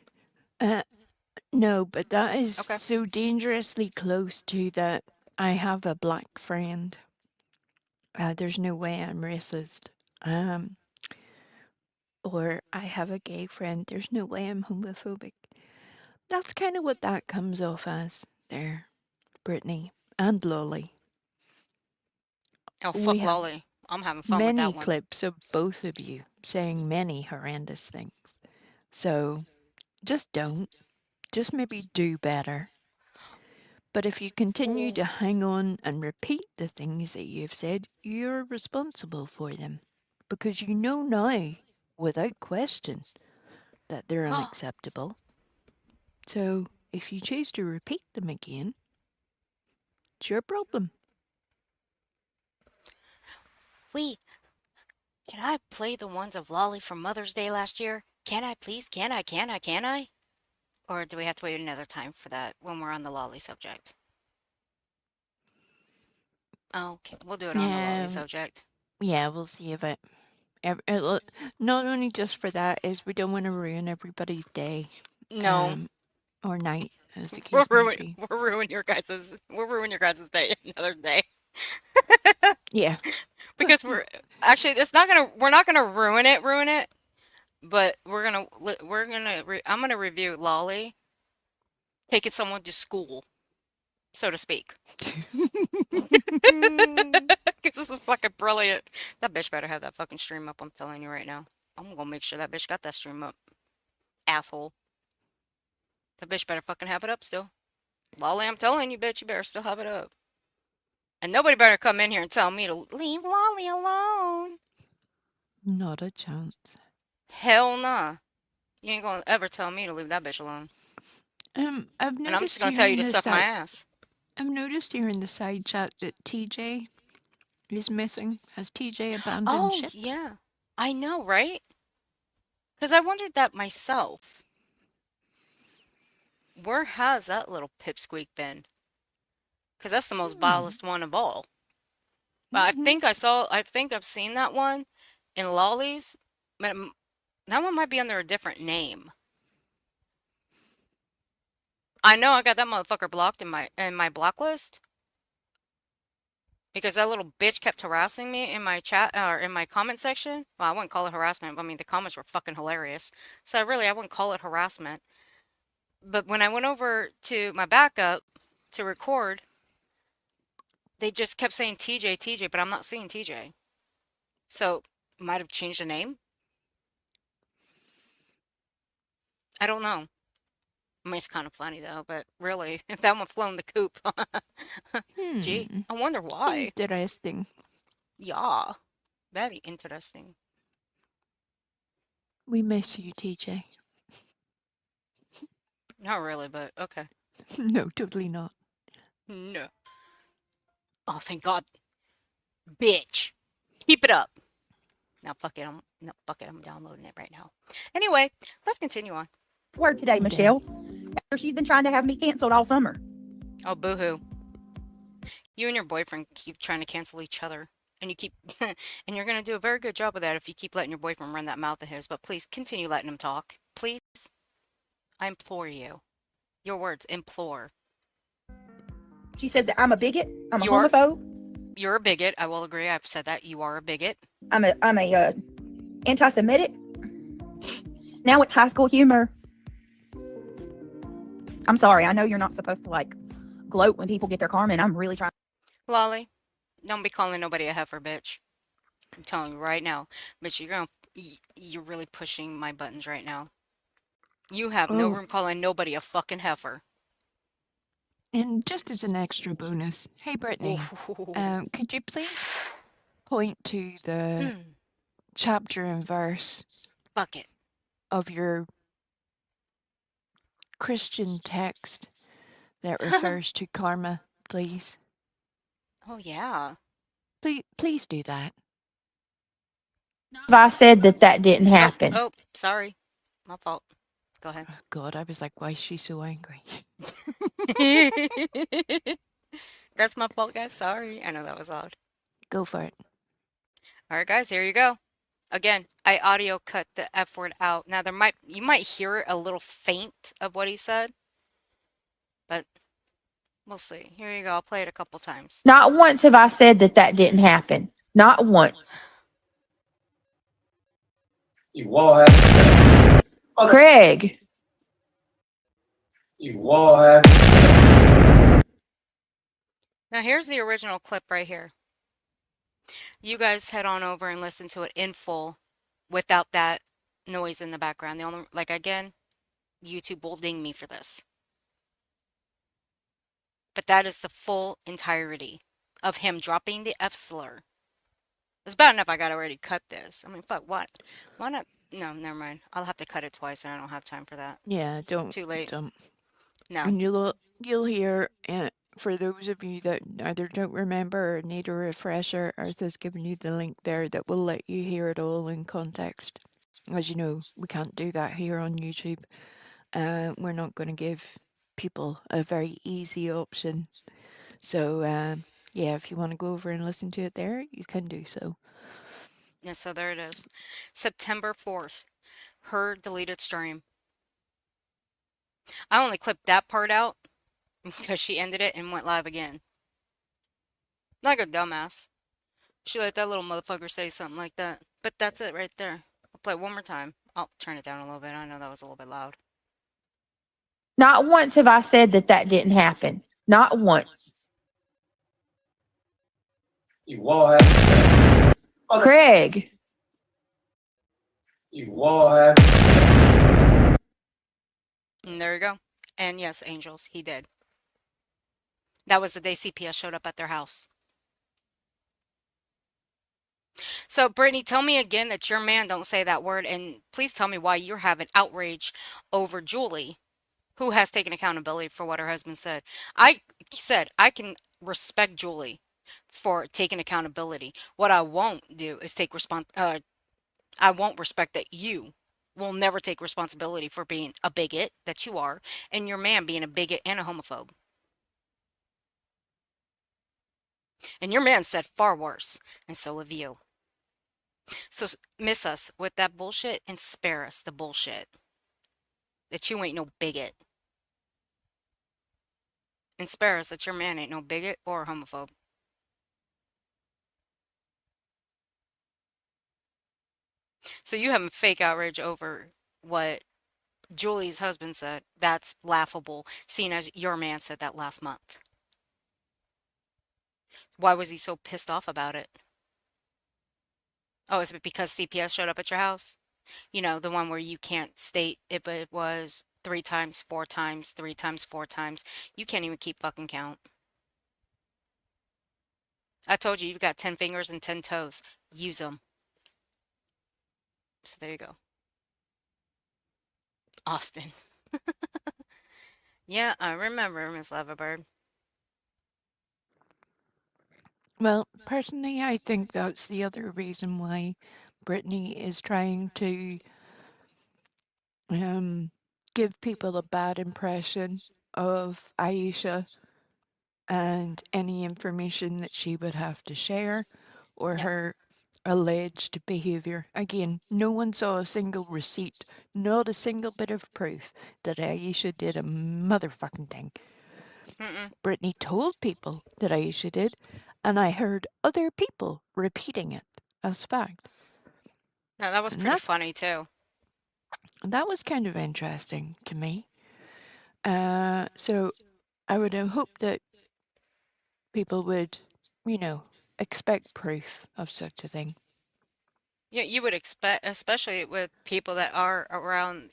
[SPEAKER 7] No, but that is so dangerously close to that. I have a black friend. There's no way I'm racist. Or I have a gay friend. There's no way I'm homophobic. That's kind of what that comes off as there, Brittany and Lolly.
[SPEAKER 2] Oh,
[SPEAKER 7] We
[SPEAKER 2] fuck
[SPEAKER 7] have
[SPEAKER 2] Lolly. I'm having fun with
[SPEAKER 7] many
[SPEAKER 2] that one.
[SPEAKER 7] clips of both of you saying many horrendous things. So just don't. Just maybe do better. But if you continue to hang on and repeat the things that you've said, you're responsible for them. Because you know now, without question, that they're unacceptable. So if you choose to repeat them again, it's your problem.
[SPEAKER 2] Can I play the ones of Lolly from Mother's Day last year? Can I please? Can I? Or do we have to wait another time for that when we're on the Lolly subject? Okay, we'll do it on the Lolly subject.
[SPEAKER 7] Yeah, we'll see if it. Not only just for that, is we don't want to ruin everybody's day.
[SPEAKER 2] No.
[SPEAKER 7] Or night, as the case may be.
[SPEAKER 2] We'll ruin your guys' day another day.
[SPEAKER 7] Yeah.
[SPEAKER 2] Because we're not gonna ruin it, but I'm gonna review Lolly taking someone to school, so to speak. Because this is fucking brilliant. That bitch better have that fucking stream up, I'm telling you right now. I'm gonna make sure that bitch got that stream up. Asshole. That bitch better fucking have it up still. Lolly, I'm telling you, bitch, you better still have it up. And nobody better come in here and tell me to leave Lolly alone.
[SPEAKER 7] Not a chance.
[SPEAKER 2] Hell nah. You ain't gonna ever tell me to leave that bitch alone.
[SPEAKER 7] I've noticed
[SPEAKER 2] And I'm just gonna tell you to suck my ass.
[SPEAKER 7] I've noticed here in the side chat that TJ is missing. Has TJ abandoned ship?
[SPEAKER 2] Yeah. I know, right? Because I wondered that myself. Where has that little pipsqueak been? Because that's the most vilest one of all. But I think I've seen that one in Lolly's. But that one might be under a different name. I know I got that motherfucker blocked in my block list. Because that little bitch kept harassing me in my chat or in my comment section. Well, I wouldn't call it harassment, but I mean the comments were fucking hilarious. So I wouldn't call it harassment. But when I went over to my backup to record, they just kept saying TJ, but I'm not seeing TJ. So might have changed the name. I don't know. I mean, it's kind of funny though, but really, if that one flown the coop, gee, I wonder why.
[SPEAKER 7] Interesting.
[SPEAKER 2] Yeah, very interesting.
[SPEAKER 7] We miss you, TJ.
[SPEAKER 2] Not really, but okay.
[SPEAKER 7] No, totally not.
[SPEAKER 2] No. Oh, thank God, bitch. Keep it up. Now, fuck it. I'm downloading it right now. Anyway, let's continue on.
[SPEAKER 4] Word today, Michelle. After she's been trying to have me canceled all summer.
[SPEAKER 2] Oh, boo-hoo. You and your boyfriend keep trying to cancel each other. And you keep, and you're going to do a very good job of that if you keep letting your boyfriend run that mouth of his. But please continue letting him talk. Please. I implore you. Your words, implore.
[SPEAKER 4] She says that I'm a bigot. I'm a
[SPEAKER 2] You're-
[SPEAKER 4] homophobe.
[SPEAKER 2] You're a bigot. I will agree. I've said that. You are a bigot.
[SPEAKER 4] I'm a anti-Semitic. Now it's high school humor. I'm sorry. I know you're not supposed to like gloat when people get their karma, and I'm really trying.
[SPEAKER 2] Lolly, don't be calling nobody a heifer, bitch. I'm telling you right now. Bitch, you're really pushing my buttons right now. You have no
[SPEAKER 7] Oh.
[SPEAKER 2] room calling nobody a fucking heifer.
[SPEAKER 7] And just as an extra bonus, hey Brittany, could you please point to the chapter and verse
[SPEAKER 2] Bucket.
[SPEAKER 7] of your Christian text that refers to karma, please?
[SPEAKER 2] Oh, yeah.
[SPEAKER 7] Please do that.
[SPEAKER 4] Have I said that didn't happen?
[SPEAKER 2] Oh, sorry. My fault. Go ahead.
[SPEAKER 7] God, I was like, why is she so angry?
[SPEAKER 2] That's my fault, guys. Sorry. I know that was loud.
[SPEAKER 7] Go for it.
[SPEAKER 2] All right, guys, here you go. Again, I audio cut the F word out. Now you might hear it a little faint of what he said, but we'll see. Here you go. I'll play it a couple times.
[SPEAKER 4] Not once have I said that didn't happen. Not once.
[SPEAKER 13] You all have.
[SPEAKER 4] Craig.
[SPEAKER 13] You all have.
[SPEAKER 2] Now here's the original clip right here. You guys head on over and listen to it in full without that noise in the background. The only, like, again, YouTube will ding me for this. But that is the full entirety of him dropping the F slur. It's bad enough I got already cut this. I mean, fuck, what? Why not? No, never mind. I'll have to cut it twice, and I don't have time for that.
[SPEAKER 7] Yeah,
[SPEAKER 2] It's
[SPEAKER 7] don't.
[SPEAKER 2] too late.
[SPEAKER 7] Don't.
[SPEAKER 2] No.
[SPEAKER 7] And you'll hear, for those of you that either don't remember or need a refresher, Arthur's given you the link there that will let you hear it all in context. As you know, we can't do that here on YouTube. We're not going to give people a very easy option. So, yeah, if you want to go over and listen to it there, you can do so.
[SPEAKER 2] Yeah, so there it is. September 4th. Her deleted stream. I only clipped that part out because she ended it and went live again. Like a dumbass. She let that little motherfucker say something like that. But that's it right there. I'll play it one more time. I'll turn it down a little bit. I know that was a little bit loud.
[SPEAKER 4] Not once have I said that didn't happen. Not once.
[SPEAKER 13] You all have.
[SPEAKER 4] Craig.
[SPEAKER 13] You all have.
[SPEAKER 2] And there you go. And yes, angels, he did. That was the day CPS showed up at their house. So, Brittany, tell me again that your man don't say that word, and please tell me why you're having outrage over Julie, who has taken accountability for what her husband said. I said I can respect Julie for taking accountability. What I won't do is take I won't respect that you will never take responsibility for being a bigot that you are, and your man being a bigot and a homophobe. And your man said far worse, and so have you. So miss us with that bullshit and spare us the bullshit. That you ain't no bigot. And spare us that your man ain't no bigot or a homophobe. So you having fake outrage over what Julie's husband said. That's laughable, seeing as your man said that last month. Why was he so pissed off about it? Oh, is it because CPS showed up at your house? You know, the one where you can't state if it was 3 times, 4 times, 3 times, 4 times. You can't even keep fucking count. I told you, you've got 10 fingers and 10 toes. Use them. So there you go. Austin. Yeah, I remember, Miss Loverbird.
[SPEAKER 7] Well, personally, I think that's the other reason why Brittany is trying to give people a bad impression of Aisha and any information that she would have to share or
[SPEAKER 2] Yep.
[SPEAKER 7] her alleged behavior. Again, no one saw a single receipt, not a single bit of proof that Aisha did a motherfucking thing.
[SPEAKER 2] Mm-mm.
[SPEAKER 7] Brittany told people that Aisha did, and I heard other people repeating it as fact.
[SPEAKER 2] No, that was
[SPEAKER 7] And
[SPEAKER 2] pretty funny too.
[SPEAKER 7] that was kind of interesting to me. So I would hope that people would, you know, expect proof of such a thing.
[SPEAKER 2] Yeah, you would expect, especially with people that are around,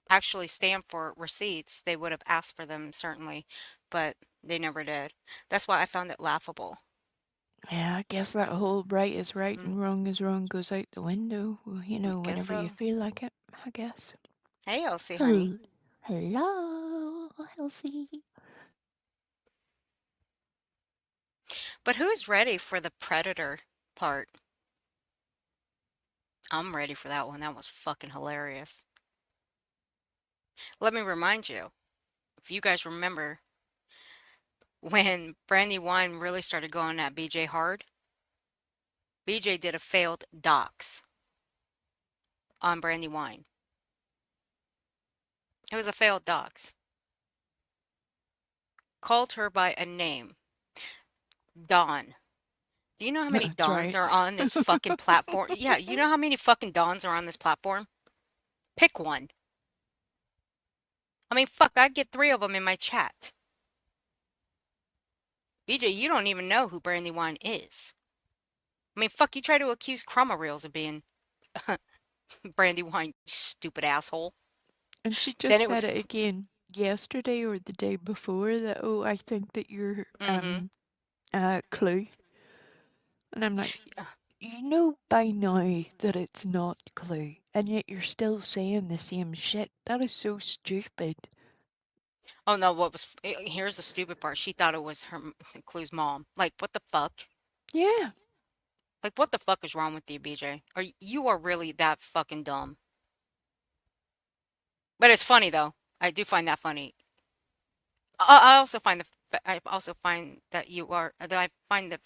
[SPEAKER 2] actually stand for receipts, they would have asked for them certainly, but they never did. That's why I found it laughable.
[SPEAKER 7] Yeah, I guess that whole right is right
[SPEAKER 2] Mm,
[SPEAKER 7] and wrong is wrong goes out the window,
[SPEAKER 2] guess
[SPEAKER 7] whenever you
[SPEAKER 2] so.
[SPEAKER 7] feel like it, I guess.
[SPEAKER 2] Hey, Elsie, honey.
[SPEAKER 7] Hello, Elsie.
[SPEAKER 2] But who's ready for the predator part? I'm ready for that one. That was fucking hilarious. Let me remind you, if you guys remember when Brandy Wine really started going at BJ hard, BJ did a failed dox on Brandy Wine. It was a failed dox. Called her by a name, Dawn. Do you know how many
[SPEAKER 7] That's
[SPEAKER 2] Dawns
[SPEAKER 7] right.
[SPEAKER 2] are on this fucking platform? Yeah, you know how many fucking Dawns are on this platform? Pick one. I mean, fuck, I'd get 3 of them in my chat. BJ, you don't even know who Brandy Wine is. I mean, fuck, you try to accuse Chroma Reels of being Brandy Wine, you stupid asshole.
[SPEAKER 7] And she
[SPEAKER 2] Then
[SPEAKER 7] just
[SPEAKER 2] it
[SPEAKER 7] said
[SPEAKER 2] was,
[SPEAKER 7] it again yesterday or the day before that, oh, I think that you're
[SPEAKER 2] mm-hmm.
[SPEAKER 7] Clue. And I'm like, you know by now that it's not Clue, and yet you're still saying the same shit. That is so stupid.
[SPEAKER 2] Oh no, here's the stupid part. She thought it was Clue's mom. Like, what the fuck?
[SPEAKER 7] Yeah.
[SPEAKER 2] Like, what the fuck is wrong with you, BJ? You are really that fucking dumb? But it's funny though. I do find that funny. I also find I also find that you are that I find that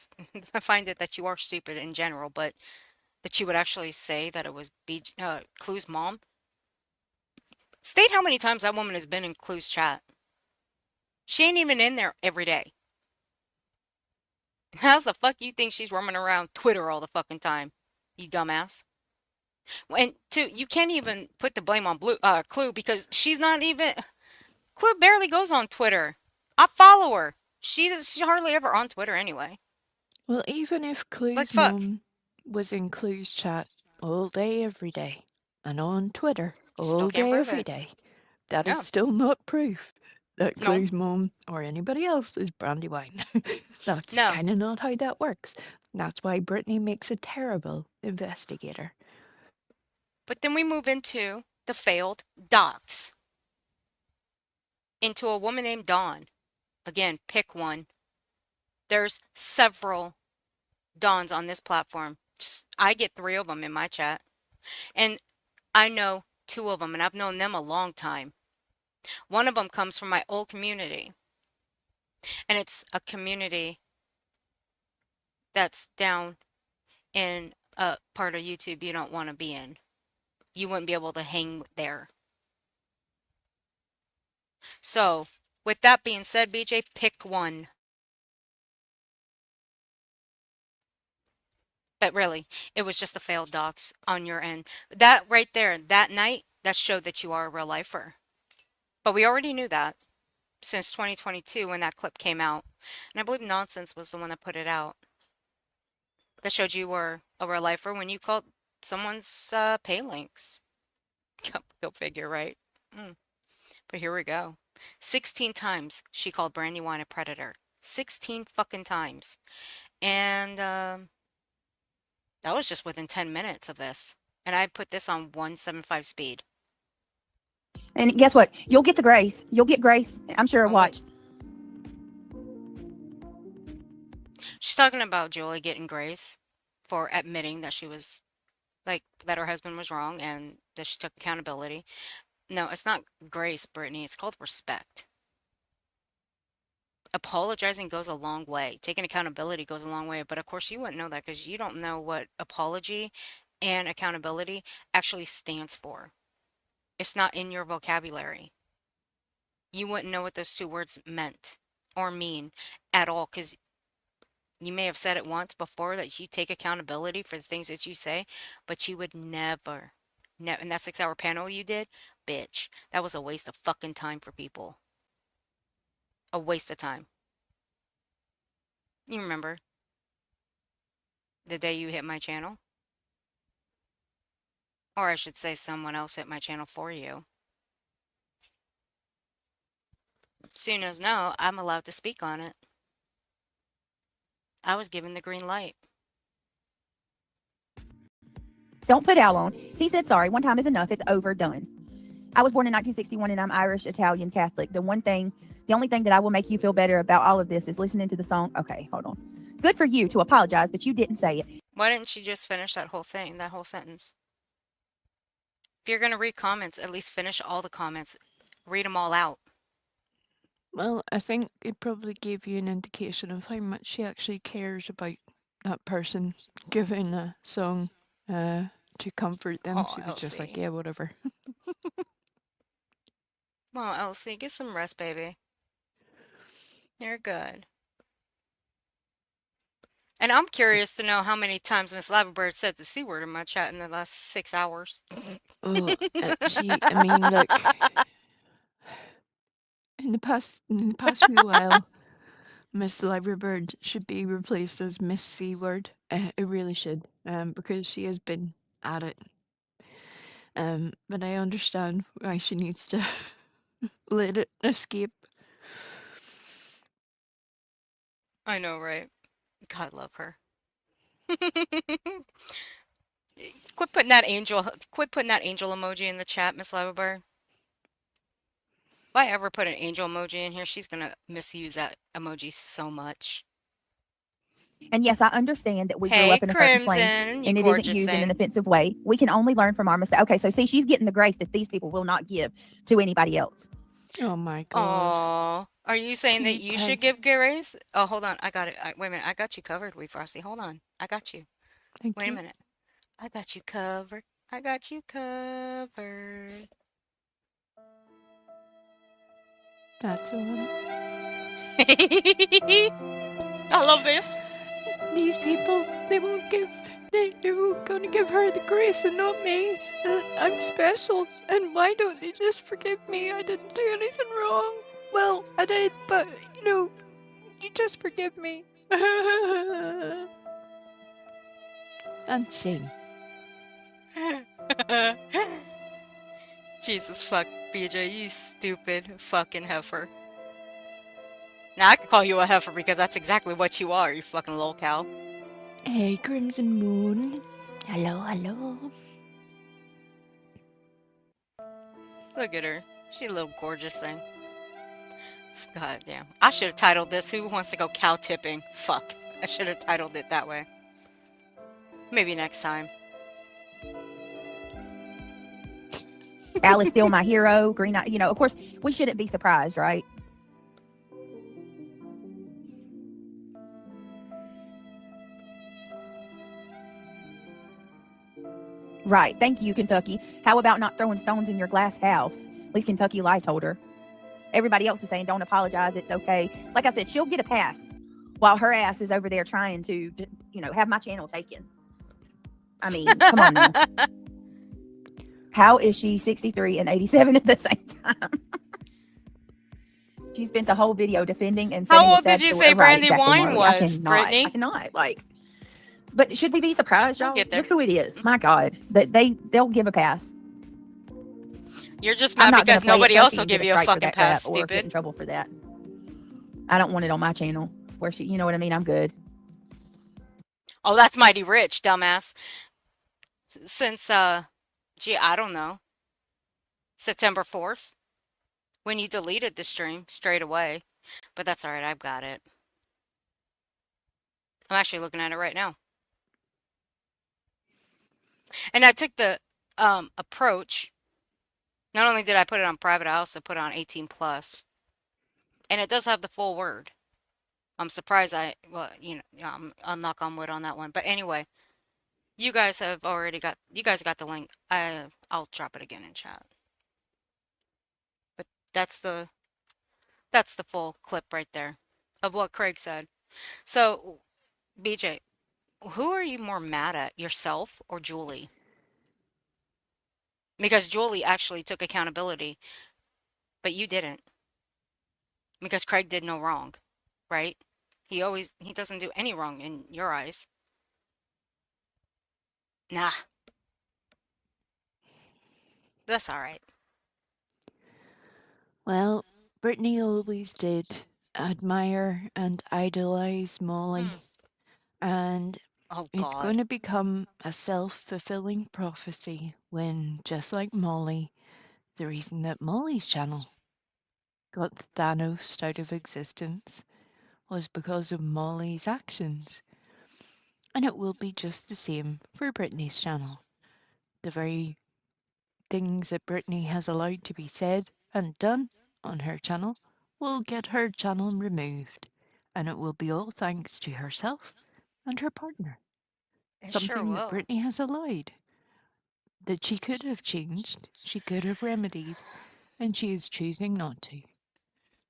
[SPEAKER 2] I find it that you are stupid in general, but that you would actually say that it was Clue's mom. State how many times that woman has been in Clue's chat. She ain't even in there every day. How's the fuck you think she's roaming around Twitter all the fucking time? You dumbass. And two, you can't even put the blame on Clue because she's not even. Clue barely goes on Twitter. I follow her. She's hardly ever on Twitter anyway.
[SPEAKER 7] Well, even if
[SPEAKER 2] Like,
[SPEAKER 7] Clue's
[SPEAKER 2] fuck.
[SPEAKER 7] mom was in Clue's chat all day, every day, and on Twitter
[SPEAKER 2] Still
[SPEAKER 7] all
[SPEAKER 2] can't
[SPEAKER 7] day,
[SPEAKER 2] prove
[SPEAKER 7] every
[SPEAKER 2] it.
[SPEAKER 7] day, that is
[SPEAKER 2] No.
[SPEAKER 7] still not proof that
[SPEAKER 2] No.
[SPEAKER 7] Clue's mom or anybody else is Brandywine. That's
[SPEAKER 2] No.
[SPEAKER 7] kind of not how that works. That's why Brittany makes a terrible investigator.
[SPEAKER 2] But then we move into the failed docs. Into a woman named Dawn. Again, pick one. There's several Dawns on this platform. I get 3 of them in my chat. And I know 2 of them, and I've known them a long time. One of them comes from my old community. And it's a community that's down in a part of YouTube you don't want to be in. You wouldn't be able to hang there. So, with that being said, BJ, pick one. But really, it was just a failed docs on your end. That right there, that night, that showed that you are a real lifer. But we already knew that since 2022 when that clip came out. And I believe Nonsense was the one that put it out. That showed you were a real lifer when you called someone's pay links. Go figure, right? But here we go. 16 times she called Brandywine a predator. 16 fucking times. And that was just within 10 minutes of this. And I put this on 175 speed.
[SPEAKER 4] And guess what? You'll get the grace. You'll get grace. I'm sure. Watch.
[SPEAKER 2] She's talking about Julie getting grace for admitting that she was, like, that her husband was wrong and that she took accountability. No, it's not grace, Brittany. It's called respect. Apologizing goes a long way. Taking accountability goes a long way. But of course, you wouldn't know that because you don't know what apology and accountability actually stands for. It's not in your vocabulary. You wouldn't know what those two words meant or mean at all because you may have said it once before that you take accountability for the things that you say, but you would never. And that 6-hour panel you did, bitch, that was a waste of fucking time for people. A waste of time. You remember the day you hit my channel? Or I should say someone else hit my channel for you. Soon as no, I'm allowed to speak on it. I was given the green light.
[SPEAKER 4] Don't put Al on. He said sorry. One time is enough. It's overdone. I was born in 1961 and I'm Irish, Italian, Catholic. The only thing that I will make you feel better about all of this is listening to the song. Okay, hold on. Good for you to apologize, but you didn't say it.
[SPEAKER 2] Why didn't she just finish that whole thing, that whole sentence? If you're going to read comments, at least finish all the comments. Read them all out.
[SPEAKER 7] Well, I think it probably gave you an indication of how much she actually cares about that person giving a song to comfort them.
[SPEAKER 2] Oh,
[SPEAKER 7] She was just like,
[SPEAKER 2] Elsie.
[SPEAKER 7] yeah, whatever.
[SPEAKER 2] Well, Elsie, get some rest, baby. You're good. And I'm curious to know how many times Miss Lavabird said the C word in my chat in the last 6 hours.
[SPEAKER 7] Oh, I mean, look, in the past wee while, Miss Liverbird should be replaced as Miss C word. It really should, because she has been at it. But I understand why she needs to let it escape.
[SPEAKER 2] I know, right? God love her. Quit putting that angel emoji in the chat, Miss Lavabird. If I ever put an angel emoji in here, she's gonna misuse that emoji so much.
[SPEAKER 4] And yes, I understand that we grew
[SPEAKER 2] Hey,
[SPEAKER 4] up in a certain slang
[SPEAKER 2] Crimson, you
[SPEAKER 4] and it isn't
[SPEAKER 2] gorgeous
[SPEAKER 4] used in an
[SPEAKER 2] thing.
[SPEAKER 4] offensive way. We can only learn from our mistakes. Okay, so see, she's getting the grace that these people will not give to anybody else.
[SPEAKER 7] Oh my god.
[SPEAKER 2] Aw. Are you saying that
[SPEAKER 7] Can
[SPEAKER 2] you
[SPEAKER 7] you
[SPEAKER 2] should give grace? Oh, hold on. I got it. Wait a minute. I got you covered, Wee Frosty. Hold on. I got you.
[SPEAKER 7] Thank
[SPEAKER 2] Wait
[SPEAKER 7] you.
[SPEAKER 2] a minute. I got you covered. I got you covered.
[SPEAKER 7] That's all.
[SPEAKER 2] I love this.
[SPEAKER 7] These people, they won't give, they're going to give her the grace and not me. I'm special, and why don't they just forgive me? I didn't do anything wrong. Well, I did, but, you just forgive me. And sing.
[SPEAKER 2] Jesus fuck, BJ, you stupid fucking heifer. Now I can call you a heifer because that's exactly what you are, you fucking lol cow.
[SPEAKER 7] Hey, Crimson Moon. Hello, hello.
[SPEAKER 2] Look at her. She's a little gorgeous thing. God damn. I should have titled this Who Wants to Go Cow Tipping? Fuck. I should have titled it that way. Maybe next time.
[SPEAKER 4] Al is still my hero. Green Eye, of course, we shouldn't be surprised, right? Right. Thank you, Kentucky. How about not throwing stones in your glass house? At least Kentucky Lie told her. Everybody else is saying, don't apologize. It's okay. Like I said, she'll get a pass while her ass is over there trying to have my channel taken. I mean, come on now. How is she 63 and 87 at the same time? She spent the whole video defending and saying
[SPEAKER 2] How old did you say Brandy Wine was, Brittany?
[SPEAKER 4] I cannot. But should we be surprised, y'all?
[SPEAKER 2] Get there.
[SPEAKER 4] Look who it is. My God. They'll give a pass.
[SPEAKER 2] You're just
[SPEAKER 4] I'm
[SPEAKER 2] mad
[SPEAKER 4] not gonna
[SPEAKER 2] because
[SPEAKER 4] play it
[SPEAKER 2] nobody
[SPEAKER 4] so
[SPEAKER 2] else
[SPEAKER 4] she
[SPEAKER 2] will
[SPEAKER 4] can get
[SPEAKER 2] give
[SPEAKER 4] a
[SPEAKER 2] you a
[SPEAKER 4] strike for
[SPEAKER 2] fucking
[SPEAKER 4] that crap
[SPEAKER 2] pass,
[SPEAKER 4] or get in
[SPEAKER 2] stupid.
[SPEAKER 4] trouble for that. I don't want it on my channel where she, you know what I mean? I'm good.
[SPEAKER 2] Oh, that's mighty rich, dumbass. Since, gee, I don't know, September 4th, when you deleted the stream straight away. But that's all right, I've got it. I'm actually looking at it right now. And I took the approach. Not only did I put it on private, I also put it on 18 plus. And it does have the full word. I'm surprised well, I'll knock on wood on that one. But anyway, you guys got the link. I'll drop it again in chat. But that's the full clip right there of what Craig said. So, BJ, who are you more mad at, yourself or Julie? Because Julie actually took accountability, but you didn't. Because Craig did no wrong, right? He doesn't do any wrong in your eyes. Nah, that's all right.
[SPEAKER 7] Well, Brittany always did admire and idolize Molly, and
[SPEAKER 2] Oh
[SPEAKER 7] it's
[SPEAKER 2] God.
[SPEAKER 7] going to become a self-fulfilling prophecy when, just like Molly, the reason that Molly's channel got Thanos out of existence was because of Molly's actions. And it will be just the same for Brittany's channel. The very things that Brittany has allowed to be said and done on her channel will get her channel removed. And it will be all thanks to herself and her partner.
[SPEAKER 2] It sure
[SPEAKER 7] Something that
[SPEAKER 2] will.
[SPEAKER 7] Brittany has allowed, that she could have changed, she could have remedied, and she is choosing not to.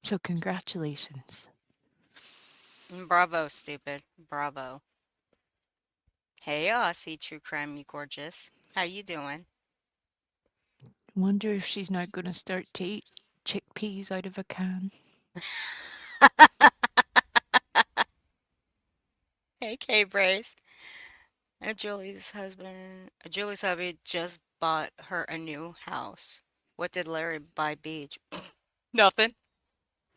[SPEAKER 7] So congratulations.
[SPEAKER 2] Bravo, stupid. Bravo. Hey, Aussie True Crime, you gorgeous. How you doing?
[SPEAKER 7] Wonder if she's now going to start to eat chickpeas out of a can.
[SPEAKER 2] Hey, K-Brace. Julie's hubby just bought her a new house. What did Larry buy Beach? Nothing.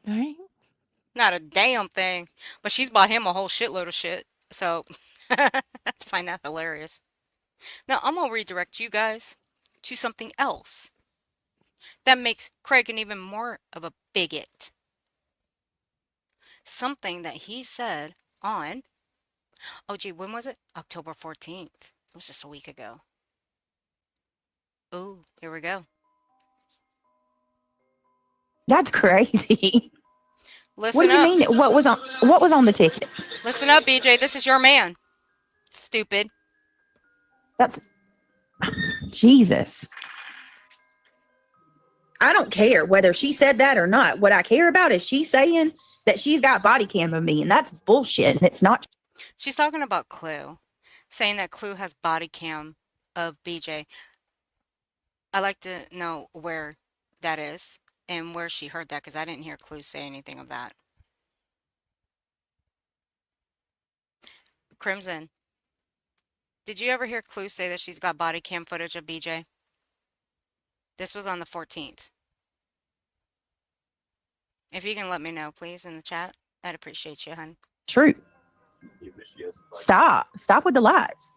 [SPEAKER 7] Right?
[SPEAKER 2] Not a damn thing. But she's bought him a whole shitload of shit. So, I find that hilarious. Now, I'm gonna redirect you guys to something else that makes Craig an even more of a bigot. Something that he said on, oh gee, when was it? October 14th. It was just a week ago. Ooh, here we go.
[SPEAKER 4] That's crazy.
[SPEAKER 2] Listen
[SPEAKER 4] What do you
[SPEAKER 2] up.
[SPEAKER 4] mean? What was on the ticket?
[SPEAKER 2] Listen up, BJ. This is your man. Stupid.
[SPEAKER 4] That's Jesus. I don't care whether she said that or not. What I care about is she saying that she's got body cam of me, and that's bullshit. And it's not.
[SPEAKER 2] She's talking about Clue, saying that Clue has body cam of BJ. I like to know where that is and where she heard that because I didn't hear Clue say anything of that. Crimson, did you ever hear Clue say that she's got body cam footage of BJ? This was on the 14th. If you can let me know, please, in the chat, I'd appreciate you, hun.
[SPEAKER 4] True. Stop with the lies.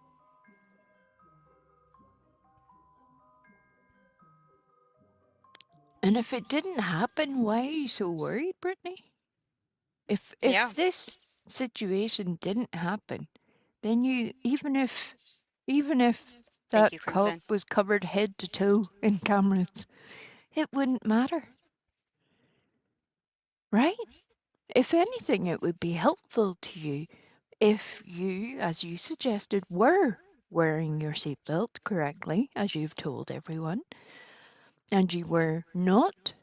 [SPEAKER 7] And if it didn't happen, why are you so worried, Brittany? If
[SPEAKER 2] Yeah.
[SPEAKER 7] this situation didn't happen, then you even if that
[SPEAKER 2] you,
[SPEAKER 7] cop
[SPEAKER 2] Crimson.
[SPEAKER 7] was covered head to toe in cameras, it wouldn't matter. Right? If anything, it would be helpful to you if you, as you suggested, were wearing your seatbelt correctly, as you've told everyone, and you were not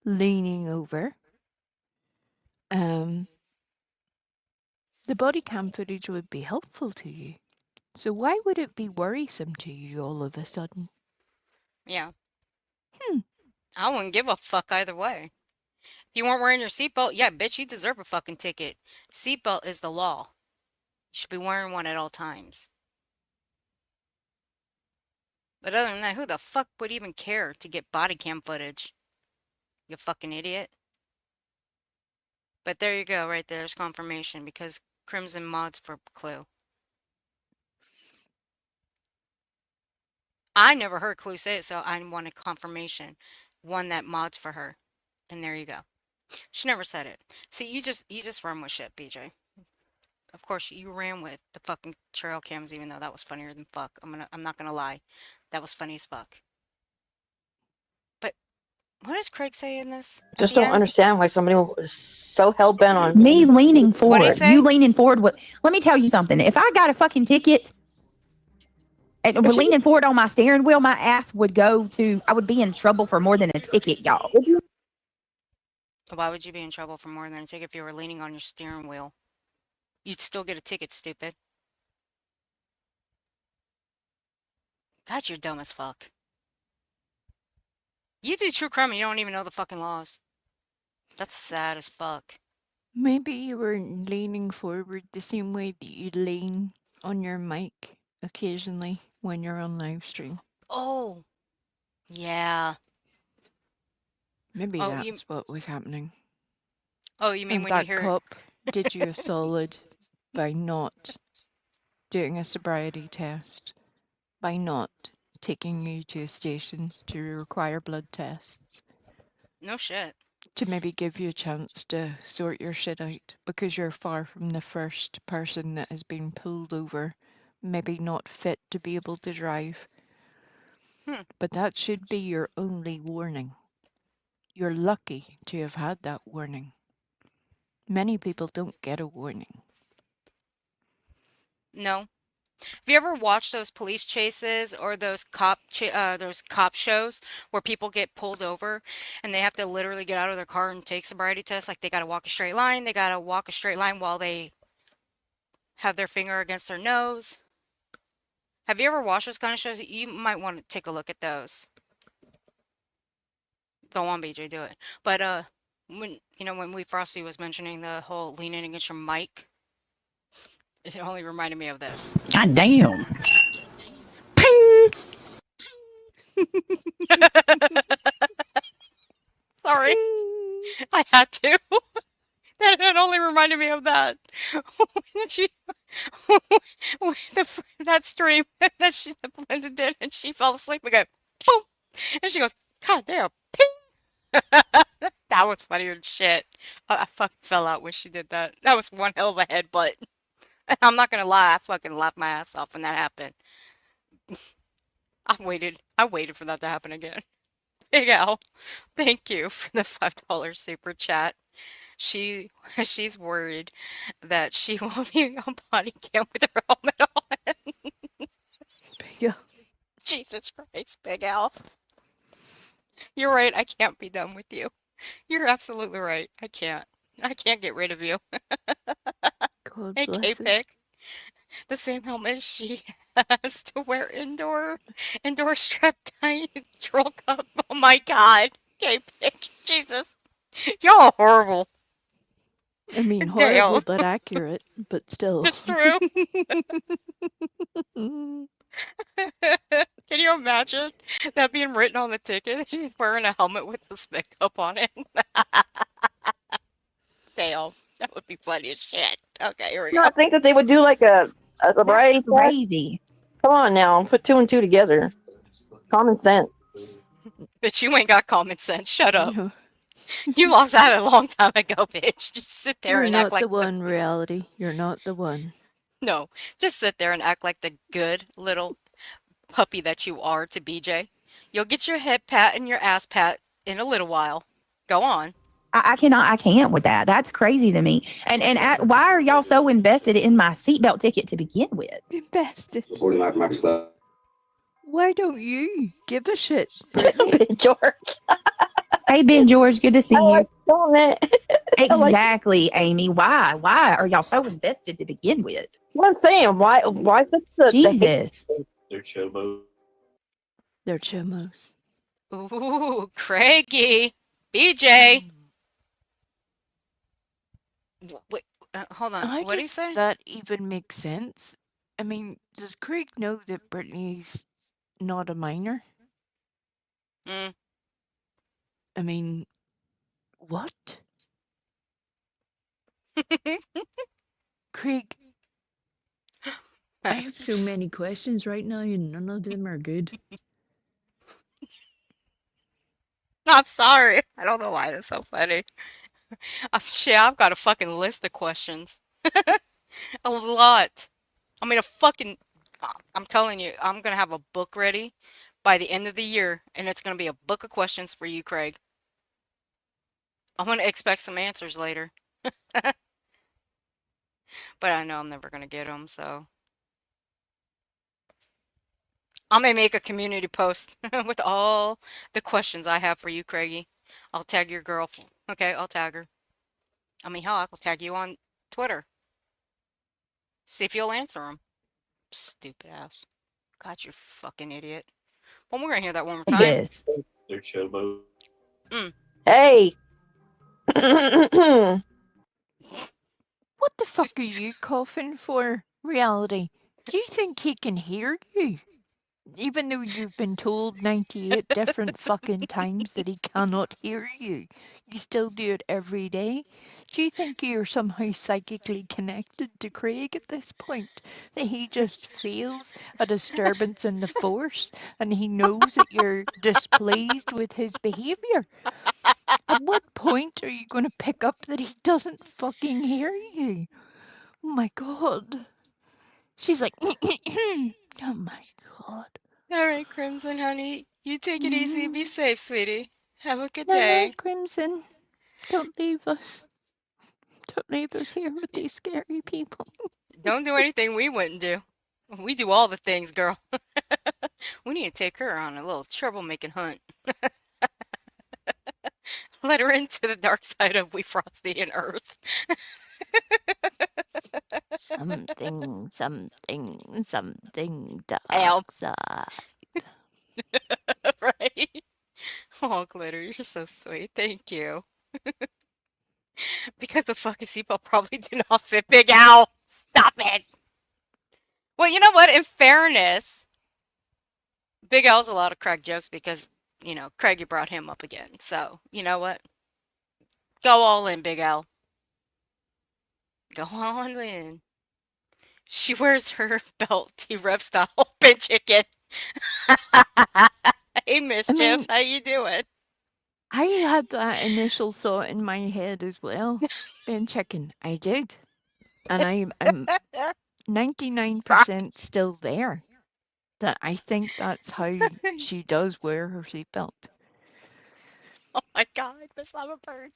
[SPEAKER 7] leaning over. The body cam footage would be helpful to you. So why would it be worrisome to you all of a sudden?
[SPEAKER 2] Yeah. I wouldn't give a fuck either way. If you weren't wearing your seatbelt, yeah, bitch, you deserve a fucking ticket. Seatbelt is the law. You should be wearing one at all times. But other than that, who the fuck would even care to get body cam footage? You fucking idiot. But there you go, right there's confirmation because Crimson mods for Clue. I never heard Clue say it, so I wanted confirmation. One that mods for her. And there you go. She never said it. See, you just run with shit, BJ. Of course, you ran with the fucking trail cams, even though that was funnier than fuck. I'm not gonna lie, that was funny as fuck. But what does Craig say in this? At
[SPEAKER 5] Just
[SPEAKER 2] the
[SPEAKER 5] don't
[SPEAKER 2] end?
[SPEAKER 5] understand why somebody is so hell bent on
[SPEAKER 4] Me leaning
[SPEAKER 2] What'd he
[SPEAKER 4] forward.
[SPEAKER 2] say?
[SPEAKER 4] You leaning forward. What? Let me tell you something. If I got a fucking ticket and we're leaning forward on my steering wheel, my ass would go to. I would be in trouble for more than a ticket, y'all.
[SPEAKER 2] Why would you be in trouble for more than a ticket if you were leaning on your steering wheel? You'd still get a ticket, stupid. God, you're dumb as fuck. You do true crime and you don't even know the fucking laws. That's sad as fuck.
[SPEAKER 7] Maybe you were leaning forward the same way that you lean on your mic occasionally when you're on live stream.
[SPEAKER 2] Oh, yeah.
[SPEAKER 7] Maybe
[SPEAKER 2] Oh,
[SPEAKER 7] that's what was happening.
[SPEAKER 2] you mean
[SPEAKER 7] And
[SPEAKER 2] when you
[SPEAKER 7] that
[SPEAKER 2] hear
[SPEAKER 7] cop did you a solid by not doing a sobriety test, by not taking you to a station to require blood tests,
[SPEAKER 2] no shit.
[SPEAKER 7] to maybe give you a chance to sort your shit out because you're far from the first person that has been pulled over, maybe not fit to be able to drive. But that should be your only warning. You're lucky to have had that warning. Many people don't get a warning.
[SPEAKER 2] No. Have you ever watched those police chases or those cop shows where people get pulled over and they have to literally get out of their car and take sobriety tests? Like they gotta walk a straight line. They gotta walk a straight line while they have their finger against their nose. Have you ever watched those kind of shows? You might want to take a look at those. Go on, BJ, do it. But when Wee Frosty was mentioning the whole leaning against your mic, it only reminded me of this.
[SPEAKER 4] God damn.
[SPEAKER 2] Sorry. I had to. That only reminded me of that. When she, that stream that Linda did, and she fell asleep again. Boom! And she goes, God damn, ping! That was funny as shit. I fucking fell out when she did that. That was one hell of a headbutt. I'm not gonna lie, I fucking laughed my ass off when that happened. I waited for that to happen again. Big Al, thank you for the $5 super chat. She's worried that she won't be on body cam with her helmet on.
[SPEAKER 7] Big Al.
[SPEAKER 2] Jesus Christ, Big Al. You're right, I can't be done with you. You're absolutely right. I can't get rid of you.
[SPEAKER 7] God
[SPEAKER 2] Hey,
[SPEAKER 7] bless her.
[SPEAKER 2] K-Pick. The same helmet she has to wear indoor strap tight troll cup. Oh my God. K-Pick. Jesus. Y'all are horrible.
[SPEAKER 7] I mean,
[SPEAKER 2] Damn.
[SPEAKER 7] horrible but accurate, but still.
[SPEAKER 2] That's true. Can you imagine that being written on the ticket? She's wearing a helmet with the spit cup on it. Damn. That would be funny as shit. Okay, here we go.
[SPEAKER 5] I think that they would do like a sobriety test.
[SPEAKER 4] Crazy.
[SPEAKER 5] Come on now, put two and two together. Common sense.
[SPEAKER 2] Bitch, you ain't got common sense. Shut up. You lost that a long time ago, bitch. Just sit there
[SPEAKER 7] You're
[SPEAKER 2] and
[SPEAKER 7] not
[SPEAKER 2] act like
[SPEAKER 7] the one, reality. You're not the one.
[SPEAKER 2] No, just sit there and act like the good little puppy that you are to BJ. You'll get your head pat and your ass pat in a little while. Go on.
[SPEAKER 4] I can't with that. That's crazy to me. Why are y'all so invested in my seatbelt ticket to begin with?
[SPEAKER 7] Invested.
[SPEAKER 19] My
[SPEAKER 7] Why don't you give a shit,
[SPEAKER 5] Ben George?
[SPEAKER 4] Hey, Ben George, good to see you.
[SPEAKER 5] It.
[SPEAKER 4] Exactly, Amy. Why? Why are y'all so invested to begin with?
[SPEAKER 5] What I'm saying, why put the
[SPEAKER 4] Jesus.
[SPEAKER 13] They're chobos.
[SPEAKER 7] They're chumos.
[SPEAKER 2] Ooh, Craigie. BJ. Wait, hold on. What did he say?
[SPEAKER 7] That even makes sense? I mean, does Craig know that Brittany's not a minor?
[SPEAKER 2] Mm.
[SPEAKER 7] I mean, what? Craig, I have so many questions right now, and none of them are good.
[SPEAKER 2] I'm sorry. I don't know why that's so funny. I've got a fucking list of questions. A lot. I mean, I'm telling you, I'm gonna have a book ready by the end of the year, and it's gonna be a book of questions for you, Craig. I'm gonna expect some answers later, but I know I'm never gonna get them, so I'm gonna make a community post with all the questions I have for you, Craigie. I'll tag your girl. Okay, I'll tag her. I mean, hell, I'll tag you on Twitter. See if you'll answer them. Stupid ass. God, you fucking idiot. Well, we're gonna hear that one more time.
[SPEAKER 4] Yes.
[SPEAKER 13] Their showboat.
[SPEAKER 2] Mm.
[SPEAKER 5] Hey.
[SPEAKER 7] What the fuck are you coughing for, Reality? Do you think he can hear you? Even though you've been told 98 different fucking times that he cannot hear you, you still do it every day? Do you think you're somehow psychically connected to Craig at this point? That he just feels a disturbance in the force and he knows that you're displeased with his behavior? At what point are you going to pick up that he doesn't fucking hear you? Oh my god. She's like, oh my god.
[SPEAKER 2] All right, Crimson, honey. You take it easy. Be safe, sweetie. Have a good
[SPEAKER 7] Night
[SPEAKER 2] day.
[SPEAKER 7] night, Crimson. Don't leave us. Don't leave us here with these scary people.
[SPEAKER 2] Don't do anything we wouldn't do. We do all the things, girl. We need to take her on a little troublemaking hunt. Let her into the dark side of We Frosty and Earth.
[SPEAKER 7] Something, something, something
[SPEAKER 2] Ow.
[SPEAKER 7] dark side.
[SPEAKER 2] Right? Oh, Glitter, you're so sweet. Thank you. Because the fucking seatbelt probably did not fit Big Al. Stop it. Well, you know what? In fairness, Big Al's a lot of Craig jokes because, Craigie brought him up again. So, you know what? Go all in, Big Al. Go all in. She wears her belt T-Rev style open chicken. Hey, Mischief. How you doing?
[SPEAKER 7] I had that initial thought in my head as well. Ben chicken. I did. And I'm 99% still there. That I think that's how she does wear her seatbelt.
[SPEAKER 2] Oh my god, Miss Lava Bird.